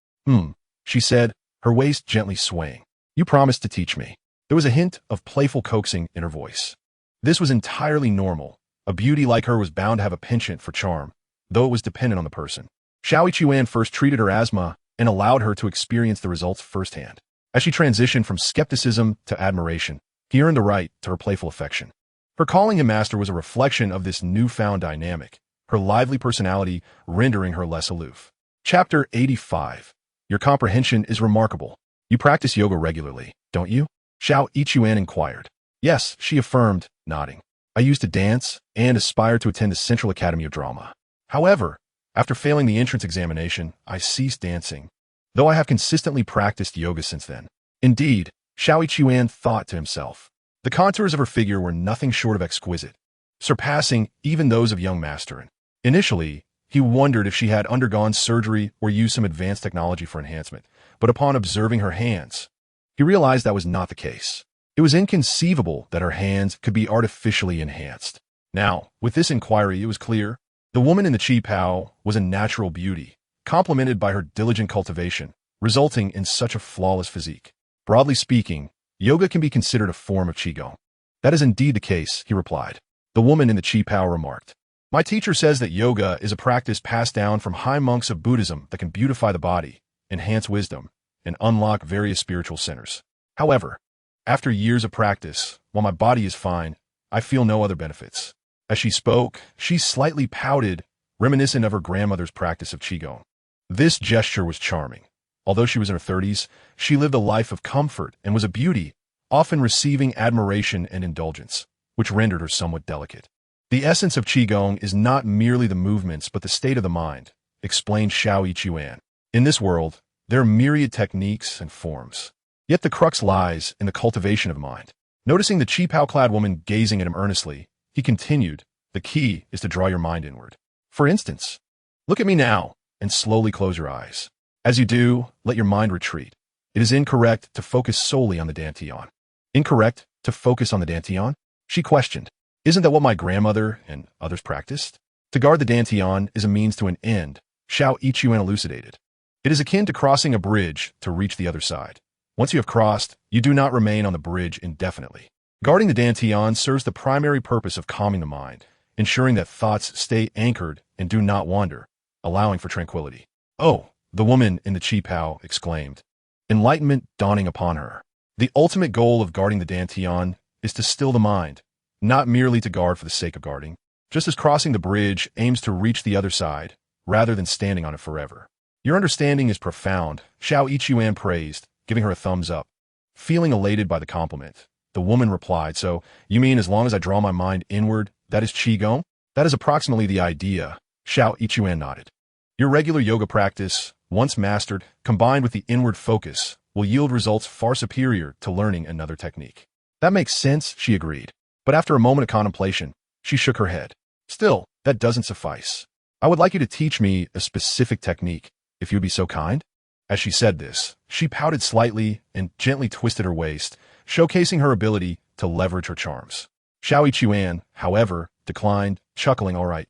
She said, her waist gently swaying. "You promised to teach me." There was a hint of playful coaxing in her voice. This was entirely normal. A beauty like her was bound to have a penchant for charm, though it was dependent on the person. Xiao Ichuan first treated her asthma and allowed her to experience the results firsthand. As she transitioned from skepticism to admiration, he earned the right to her playful affection. Her calling him master was a reflection of this newfound dynamic, her lively personality rendering her less aloof. Chapter 85. Your comprehension is remarkable. You practice yoga regularly, don't you? Xiao Ichuan inquired. Yes, she affirmed, nodding. I used to dance and aspired to attend the Central Academy of Drama. However, after failing the entrance examination, I ceased dancing, though I have consistently practiced yoga since then. Indeed, Xiao Ichuan thought to himself. The contours of her figure were nothing short of exquisite, surpassing even those of young Masterin. Initially, he wondered if she had undergone surgery or used some advanced technology for enhancement, but upon observing her hands, he realized that was not the case. It was inconceivable that her hands could be artificially enhanced. Now, with this inquiry, it was clear the woman in the qipao was a natural beauty, complemented by her diligent cultivation, resulting in such a flawless physique. Broadly speaking, yoga can be considered a form of qigong. That is indeed the case, he replied. The woman in the qipao remarked. My teacher says that yoga is a practice passed down from high monks of Buddhism that can beautify the body, enhance wisdom, and unlock various spiritual centers. However, after years of practice, while my body is fine, I feel no other benefits. As she spoke, she slightly pouted, reminiscent of her grandmother's practice of qigong. This gesture was charming. Although she was in her 30s, she lived a life of comfort and was a beauty, often receiving admiration and indulgence, which rendered her somewhat delicate. The essence of qigong is not merely the movements but the state of the mind, explained Xiao Yichuan. In this world, there are myriad techniques and forms. Yet the crux lies in the cultivation of mind. Noticing the qipao-clad woman gazing at him earnestly, he continued, the key is to draw your mind inward. For instance, look at me now and slowly close your eyes. As you do, let your mind retreat. It is incorrect to focus solely on the dantian. Incorrect to focus on the dantian? She questioned. Isn't that what my grandmother and others practiced? To guard the dantian is a means to an end, Xiao Yichuan elucidated. It is akin to crossing a bridge to reach the other side. Once you have crossed, you do not remain on the bridge indefinitely. Guarding the dantian serves the primary purpose of calming the mind, ensuring that thoughts stay anchored and do not wander, allowing for tranquility. Oh, the woman in the qipao exclaimed, enlightenment dawning upon her. The ultimate goal of guarding the dantian is to still the mind, not merely to guard for the sake of guarding, just as crossing the bridge aims to reach the other side, rather than standing on it forever. Your understanding is profound, Xiao Yichuan praised, giving her a thumbs up. Feeling elated by the compliment, the woman replied, so, you mean as long as I draw my mind inward, that is qigong? That is approximately the idea, Xiao Yichuan nodded. Your regular yoga practice, once mastered, combined with the inward focus, will yield results far superior to learning another technique. That makes sense, she agreed. But after a moment of contemplation, she shook her head. Still, that doesn't suffice. I would like you to teach me a specific technique, if you'd be so kind. As she said this, she pouted slightly and gently twisted her waist, showcasing her ability to leverage her charms. Xiao Yichuan, however, declined, chuckling, all right.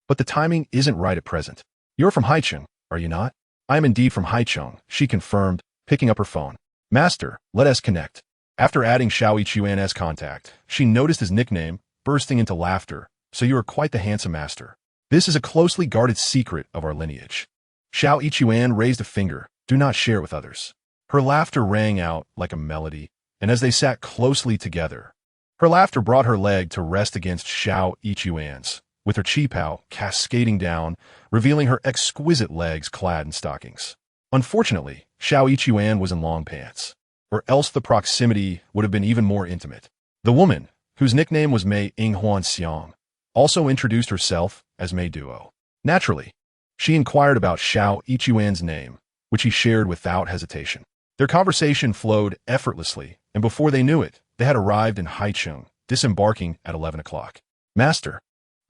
But the timing isn't right at present. You're from Haicheng, are you not? I am indeed from Haicheng, she confirmed, picking up her phone. Master, let us connect. After adding Xiao Yichuan as contact, she noticed his nickname, bursting into laughter. So you are quite the handsome master. This is a closely guarded secret of our lineage. Xiao Yichuan raised a finger. Do not share with others. Her laughter rang out like a melody, and as they sat closely together, her laughter brought her leg to rest against Xiao Yichuan's, with her qipao cascading down, revealing her exquisite legs clad in stockings. Unfortunately, Xiao Yichuan was in long pants, or else the proximity would have been even more intimate. The woman, whose nickname was Mei Inghuan Xiang, also introduced herself as Mei Duo. Naturally, she inquired about Xiao Yichuan's name, which he shared without hesitation. Their conversation flowed effortlessly, and before they knew it, they had arrived in Haicheng, disembarking at 11 o'clock. Master,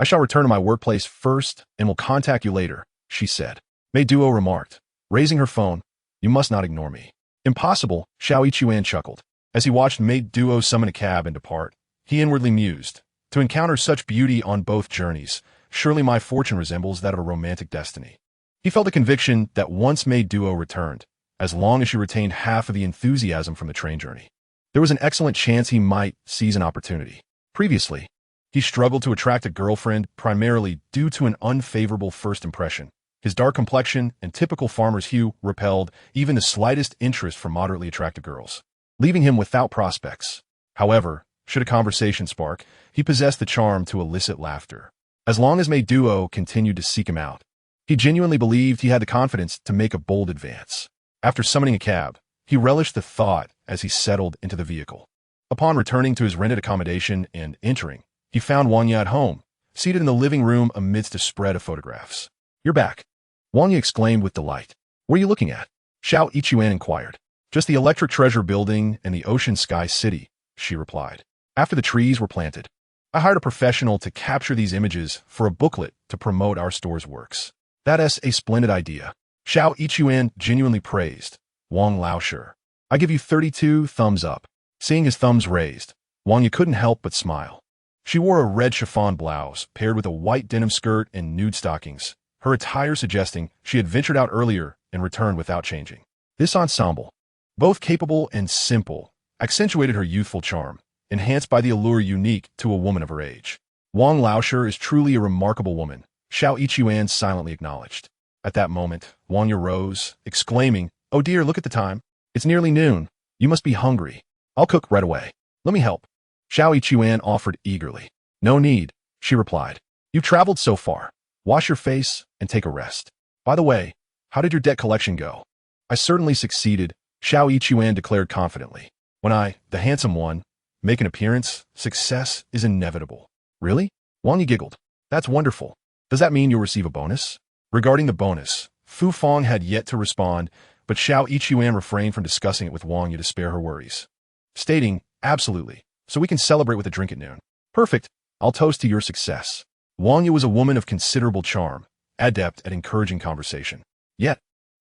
I shall return to my workplace first and will contact you later, she said. Mei Duo remarked, raising her phone. You must not ignore me. Impossible, Xiao Yichuan chuckled. As he watched Mei Duo summon a cab and depart, he inwardly mused, to encounter such beauty on both journeys, surely my fortune resembles that of a romantic destiny. He felt a conviction that once Mei Duo returned, as long as she retained half of the enthusiasm from the train journey, there was an excellent chance he might seize an opportunity. Previously, he struggled to attract a girlfriend primarily due to an unfavorable first impression. His dark complexion and typical farmer's hue repelled even the slightest interest from moderately attractive girls, leaving him without prospects. However, should a conversation spark, he possessed the charm to elicit laughter. As long as Mei Duo continued to seek him out, he genuinely believed he had the confidence to make a bold advance. After summoning a cab, he relished the thought as he settled into the vehicle. Upon returning to his rented accommodation and entering, he found Wang Yi at home, seated in the living room amidst a spread of photographs. You're back, Wang Yi exclaimed with delight. What are you looking at? Xiao Yichuan inquired. Just the electric treasure building and the ocean sky city, she replied. After the trees were planted, I hired a professional to capture these images for a booklet to promote our store's works. That is a splendid idea, Xiao Yichuan genuinely praised. Wang Laoshe. I give you 32 thumbs up. Seeing his thumbs raised, Wang Yi couldn't help but smile. She wore a red chiffon blouse paired with a white denim skirt and nude stockings, her attire suggesting she had ventured out earlier and returned without changing. This ensemble, both capable and simple, accentuated her youthful charm, enhanced by the allure unique to a woman of her age. Wang Laoshe is truly a remarkable woman, Xiao Yichuan silently acknowledged. At that moment, Wang Yi rose, exclaiming, Oh dear, look at the time. It's nearly noon. You must be hungry. I'll cook right away. Let me help. Xiao Yichuan offered eagerly. No need, she replied. You've traveled so far. Wash your face and take a rest. By the way, how did your debt collection go? I certainly succeeded, Xiao Yichuan declared confidently. When I, the handsome one, make an appearance, success is inevitable. Really? Wang Yi giggled. That's wonderful. Does that mean you'll receive a bonus? Regarding the bonus, Fu Fong had yet to respond, but Xiao Yichuan refrained from discussing it with Wang Yi to spare her worries, stating, absolutely, so we can celebrate with a drink at noon. Perfect, I'll toast to your success. Wang Yi was a woman of considerable charm, adept at encouraging conversation. Yet,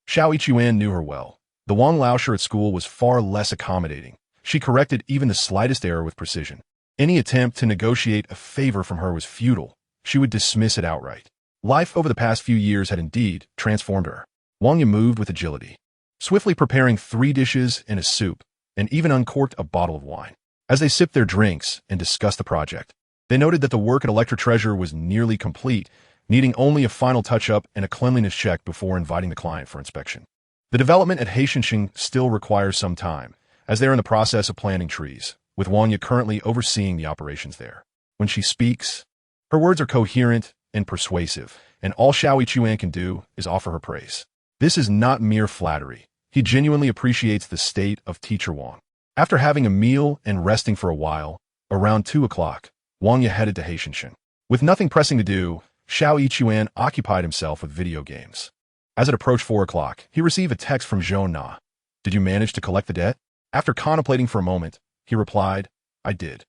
Xiao Yichuan knew her well. The Wang Laosher at school was far less accommodating. She corrected even the slightest error with precision. Any attempt to negotiate a favor from her was futile. She would dismiss it outright. Life over the past few years had indeed transformed her. Wang Yi moved with agility, swiftly preparing 3 dishes and a soup, and even uncorked a bottle of wine. As they sipped their drinks and discussed the project, they noted that the work at Electra Treasure was nearly complete, needing only a final touch-up and a cleanliness check before inviting the client for inspection. The development at Haicheng still requires some time, as they're in the process of planting trees, with Wang Yi currently overseeing the operations there. When she speaks, her words are coherent and persuasive, and all Xiao Yichuan can do is offer her praise. This is not mere flattery. He genuinely appreciates the state of teacher Wang. After having a meal and resting for a while, around 2 o'clock, Wang Yi headed to Haicheng. With nothing pressing to do, Xiao Yichuan occupied himself with video games. As it approached 4 o'clock, he received a text from Zhou Na. Did you manage to collect the debt? After contemplating for a moment, he replied, I did.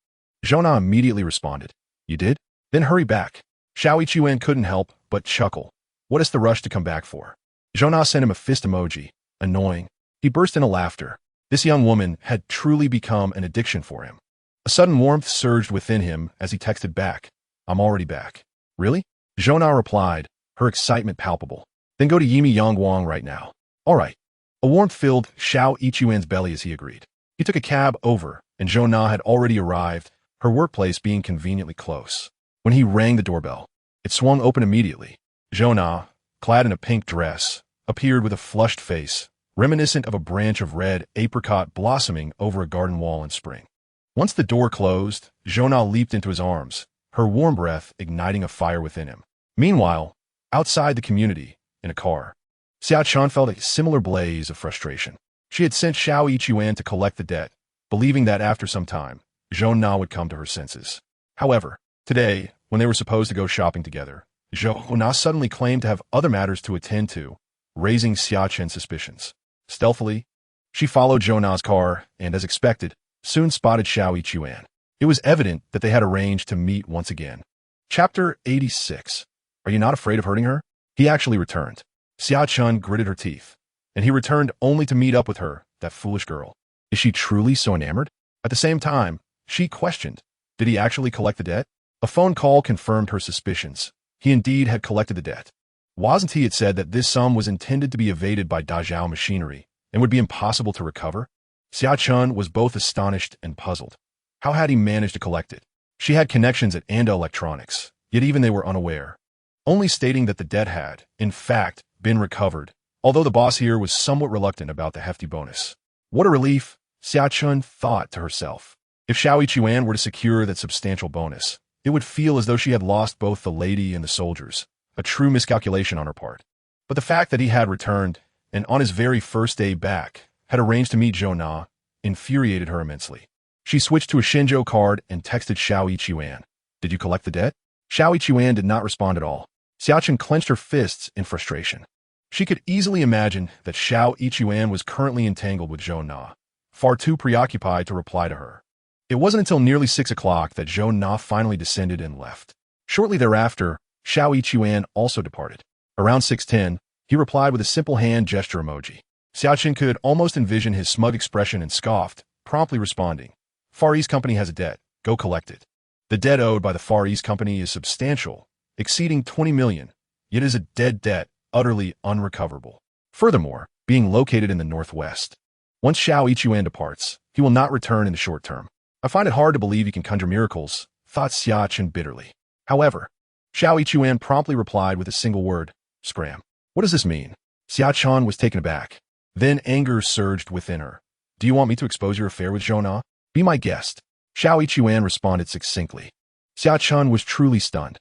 Zhou Na immediately responded, You did? Then hurry back. Xiao Yichuan couldn't help but chuckle. What is the rush to come back for? Zhou Na sent him a fist emoji. Annoying. He burst into laughter. This young woman had truly become an addiction for him. A sudden warmth surged within him as he texted back, I'm already back. Really? Zhou Na replied, her excitement palpable. Then go to Yimi Yongguang right now. All right. A warmth filled Xiao Yichuan's belly as he agreed. He took a cab over, and Zhou Na had already arrived, her workplace being conveniently close. When he rang the doorbell, it swung open immediately. Zhou Na, clad in a pink dress, appeared with a flushed face, reminiscent of a branch of red apricot blossoming over a garden wall in spring. Once the door closed, Zhou Na leaped into his arms, her warm breath igniting a fire within him. Meanwhile, outside the community, in a car, Xia Chun felt a similar blaze of frustration. She had sent Xiao Yichuan to collect the debt, believing that after some time, Zhou Na would come to her senses. However, today, when they were supposed to go shopping together, Zhou Na suddenly claimed to have other matters to attend to, raising Xia Chen's suspicions. Stealthily, she followed Zhou Na's car and, as expected, soon spotted Xiao Yichuan. It was evident that they had arranged to meet once again. Chapter 86. Are you not afraid of hurting her? He actually returned. Xia Chun gritted her teeth, and he returned only to meet up with her, that foolish girl. Is she truly so enamored? At the same time, she questioned, did he actually collect the debt? A phone call confirmed her suspicions. He indeed had collected the debt. Wasn't he had said that this sum was intended to be evaded by Dazhao machinery and would be impossible to recover? Xia Chun was both astonished and puzzled. How had he managed to collect it? She had connections at Anda Electronics, yet even they were unaware, only stating that the debt had, in fact, been recovered, although the boss here was somewhat reluctant about the hefty bonus. What a relief, Xia Chun thought to herself. If Xiao Yichuan were to secure that substantial bonus, it would feel as though she had lost both the lady and the soldiers, a true miscalculation on her part. But the fact that he had returned, and on his very first day back, had arranged to meet Zhou Na, infuriated her immensely. She switched to a Shenzhou card and texted Xiao Yichuan. Did you collect the debt? Xiao Yichuan did not respond at all. Xia Chen clenched her fists in frustration. She could easily imagine that Xiao Yichuan was currently entangled with Zhou Na, far too preoccupied to reply to her. It wasn't until nearly 6 o'clock that Zhou Na finally descended and left. Shortly thereafter, Xiao Yichuan also departed. Around 6:10, he replied with a simple hand gesture emoji. Xia Chen could almost envision his smug expression and scoffed, promptly responding, Far East Company has a debt. Go collect it. The debt owed by the Far East Company is substantial, exceeding 20 million, yet is a dead debt, utterly unrecoverable. Furthermore, being located in the northwest. Once Xiao Yichuan departs, he will not return in the short term. I find it hard to believe he can conjure miracles, thought Xia Chen bitterly. However, Xiao Yichuan promptly replied with a single word, scram. What does this mean? Xia Chen was taken aback. Then anger surged within her. Do you want me to expose your affair with Zhou Na? Be my guest. Xiao Yichuan responded succinctly. Xia Chun was truly stunned.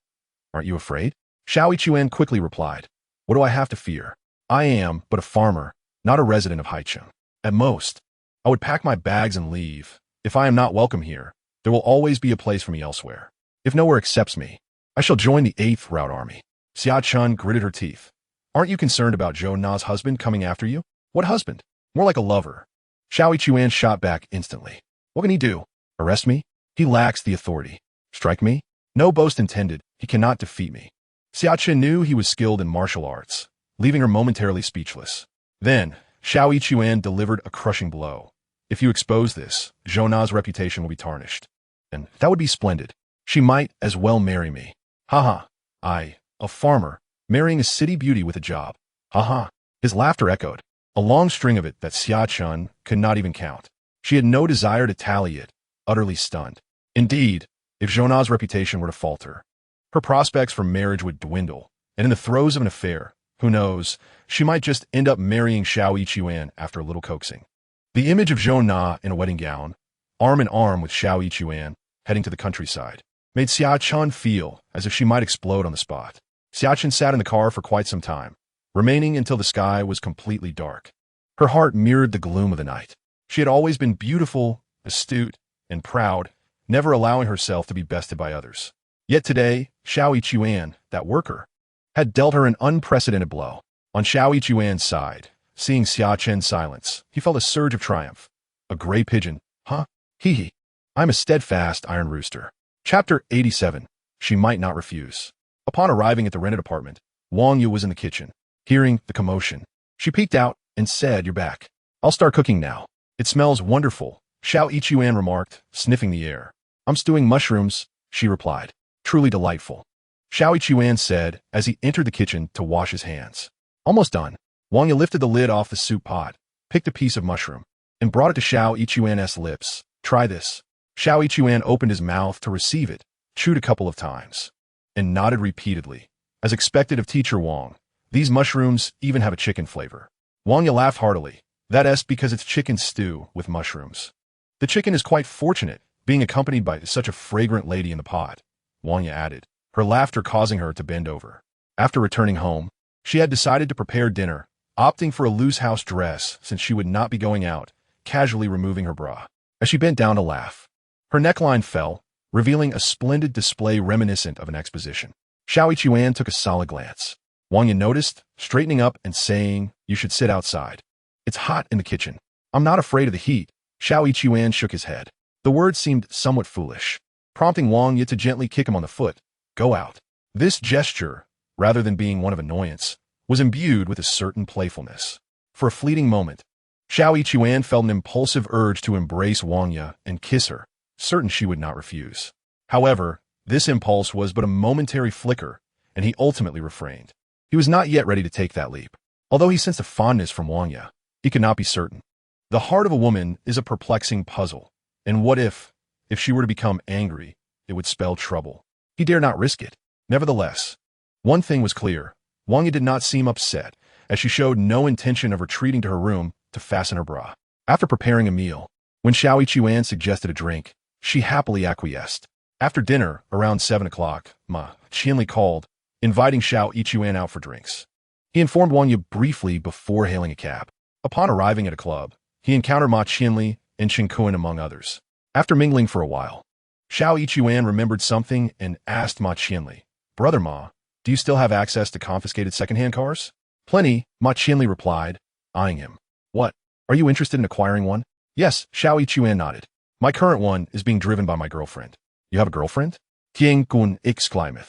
Aren't you afraid? Xiao Yichuan quickly replied. What do I have to fear? I am but a farmer, not a resident of Haicheng. At most, I would pack my bags and leave. If I am not welcome here, there will always be a place for me elsewhere. If nowhere accepts me, I shall join the 8th Route Army. Xia Chun gritted her teeth. Aren't you concerned about Zhou Na's husband coming after you? What husband? More like a lover. Xiao Yichuan shot back instantly. What can he do? Arrest me? He lacks the authority. Strike me? No boast intended. He cannot defeat me. Xia Chen knew he was skilled in martial arts, leaving her momentarily speechless. Then, Xiao Yichuan delivered a crushing blow. If you expose this, Zhou Na's reputation will be tarnished. And that would be splendid. She might as well marry me. Haha. A farmer, marrying a city beauty with a job. Haha. His laughter echoed, a long string of it that Xia Chun could not even count. She had no desire to tally it, utterly stunned. Indeed, if Zhou Na's reputation were to falter, her prospects for marriage would dwindle, and in the throes of an affair, who knows, she might just end up marrying Xiao Yichuan after a little coaxing. The image of Zhou Na in a wedding gown, arm in arm with Xiao Yichuan, heading to the countryside, made Xia Chun feel as if she might explode on the spot. Xia Chun sat in the car for quite some time, remaining until the sky was completely dark. Her heart mirrored the gloom of the night. She had always been beautiful, astute, and proud, never allowing herself to be bested by others. Yet today, Xiao Yichuan, that worker, had dealt her an unprecedented blow. On Xiao Yichuan's side, seeing Xia Chen's silence, he felt a surge of triumph. A gray pigeon, huh? Hee. I'm a steadfast iron rooster. Chapter 87. She might not refuse. Upon arriving at the rented apartment, Wang Yu was in the kitchen. Hearing the commotion, she peeked out and said, You're back. I'll start cooking now. It smells wonderful, Xiao Yichuan remarked, sniffing the air. I'm stewing mushrooms, she replied. Truly delightful. Xiao Yichuan said as he entered the kitchen to wash his hands. Almost done. Wang Yu lifted the lid off the soup pot, picked a piece of mushroom, and brought it to Xiao Yichuan's lips. Try this. Xiao Yichuan opened his mouth to receive it, chewed a couple of times, and nodded repeatedly. As expected of Teacher Wang, these mushrooms even have a chicken flavor. Wang Yu laughed heartily. That's because it's chicken stew with mushrooms. The chicken is quite fortunate, being accompanied by such a fragrant lady in the pot, Wang Yu added, her laughter causing her to bend over. After returning home, she had decided to prepare dinner, opting for a loose house dress since she would not be going out, casually removing her bra. As she bent down to laugh, her neckline fell, revealing a splendid display reminiscent of an exposition. Xiao Yichuan took a solid glance. Wang Yu noticed, straightening up and saying, You should sit outside. It's hot in the kitchen. I'm not afraid of the heat. Xiao Yichuan shook his head. The words seemed somewhat foolish, prompting Wang Yu to gently kick him on the foot. Go out. This gesture, rather than being one of annoyance, was imbued with a certain playfulness. For a fleeting moment, Xiao Yichuan felt an impulsive urge to embrace Wang Yu and kiss her, certain she would not refuse. However, this impulse was but a momentary flicker, and he ultimately refrained. He was not yet ready to take that leap. Although he sensed a fondness from Wang Yu, he could not be certain. The heart of a woman is a perplexing puzzle, and what if she were to become angry, it would spell trouble. He dared not risk it. Nevertheless, one thing was clear. Wang Yu did not seem upset, as she showed no intention of retreating to her room to fasten her bra. After preparing a meal, when Xiao Yichuan suggested a drink, she happily acquiesced. After dinner, around 7 o'clock, Ma Qianli called, inviting Xiao Yichuan out for drinks. He informed Wang Yu briefly before hailing a cab. Upon arriving at a club, he encountered Ma Qianli and Chen Kun among others. After mingling for a while, Xiao Yichuan remembered something and asked Ma Qianli, Brother Ma, do you still have access to confiscated second-hand cars? Plenty, Ma Qianli replied, eyeing him. What? Are you interested in acquiring one? Yes, Xiao Yichuan nodded. My current one is being driven by my girlfriend. You have a girlfriend? Tian Tian exclaimed.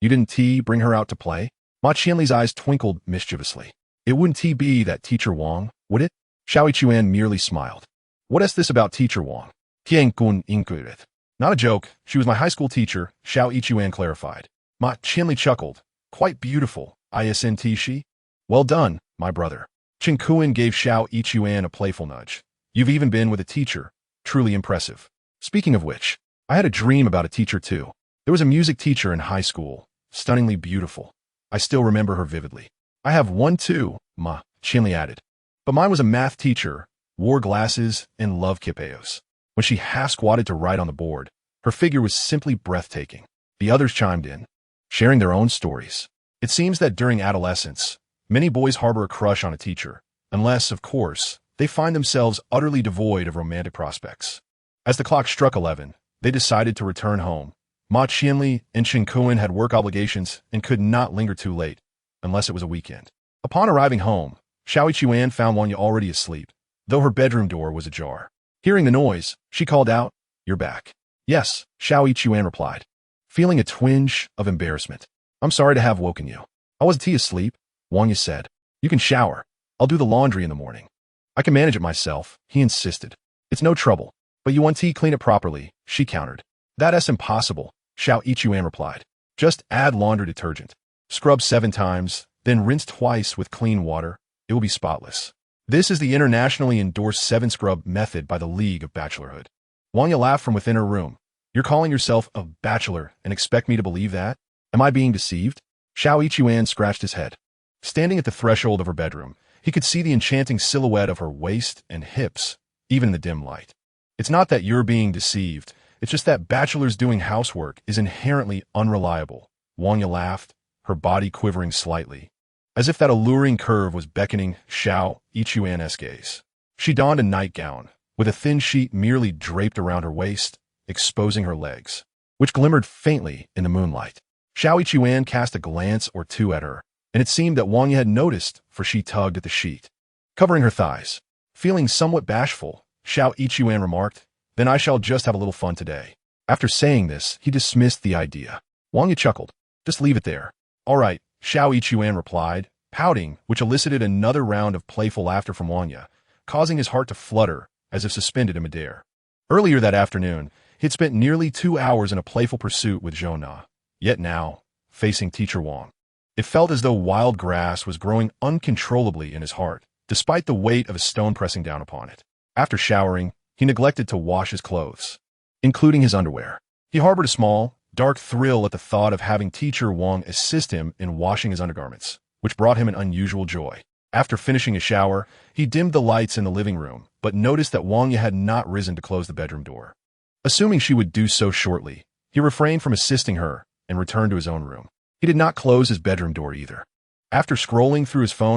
You didn't bring her out to play? Ma Qianli's eyes twinkled mischievously. It wouldn't be that Teacher Wang, would it? Xiao Yichuan merely smiled. What is this about Teacher Wang? Tian Tian inquired. Not a joke, she was my high school teacher, Xiao Yichuan clarified. Ma Qianli chuckled. Quite beautiful, isn't she? Well done, my brother. Chen Kun gave Xiao Yichuan a playful nudge. You've even been with a teacher. Truly impressive. Speaking of which, I had a dream about a teacher too. There was a music teacher in high school, stunningly beautiful. I still remember her vividly. I have one too, Ma Qianli added. But mine was a math teacher, wore glasses, and loved kippeos. When she half-squatted to write on the board, her figure was simply breathtaking. The others chimed in, sharing their own stories. It seems that during adolescence, many boys harbor a crush on a teacher, unless, of course, they find themselves utterly devoid of romantic prospects. As the clock struck 11, they decided to return home. Ma Qianli and Chen Kuan had work obligations and could not linger too late, unless it was a weekend. Upon arriving home, Xiao Yichuan found Wanya already asleep, though her bedroom door was ajar. Hearing the noise, she called out, "You're back." "Yes," Xiao Yichuan replied, feeling a twinge of embarrassment. "I'm sorry to have woken you." "I wasn't asleep," Wanya said. "You can shower. I'll do the laundry in the morning." "I can manage it myself," he insisted. "It's no trouble. But you want to clean it properly," she countered. "That's impossible," Xiao Yichuan replied. "Just add laundry detergent. Scrub 7 times, then rinse twice with clean water. It will be spotless." This is the internationally endorsed 7-scrub method by the League of Bachelorhood. Wanya laughed from within her room. "You're calling yourself a bachelor and expect me to believe that? Am I being deceived?" Xiao Yichuan scratched his head. Standing at the threshold of her bedroom, he could see the enchanting silhouette of her waist and hips, even in the dim light. "It's not that you're being deceived. It's just that bachelors doing housework is inherently unreliable." Wanya laughed, her body quivering slightly, as if that alluring curve was beckoning Xiao Yichuan's gaze. She donned a nightgown, with a thin sheet merely draped around her waist, exposing her legs, which glimmered faintly in the moonlight. Xiao Yichuan cast a glance or two at her, and it seemed that Wanya had noticed, for she tugged at the sheet, covering her thighs. Feeling somewhat bashful, Xiao Yichuan remarked, "Then I shall just have a little fun today." After saying this, he dismissed the idea. Wanya chuckled. "Just leave it there." "All right," Xiao Yichuan replied, pouting, which elicited another round of playful laughter from Wanya, causing his heart to flutter as if suspended in midair. Earlier that afternoon, he had spent nearly 2 hours in a playful pursuit with Zhou Na. Yet now, facing Teacher Wang, it felt as though wild grass was growing uncontrollably in his heart, despite the weight of a stone pressing down upon it. After showering, he neglected to wash his clothes, including his underwear. He harbored a small, dark thrill at the thought of having Teacher Wang assist him in washing his undergarments, which brought him an unusual joy. After finishing his shower, he dimmed the lights in the living room, but noticed that Wanya had not risen to close the bedroom door. Assuming she would do so shortly, he refrained from assisting her and returned to his own room. He did not close his bedroom door either. After scrolling through his phone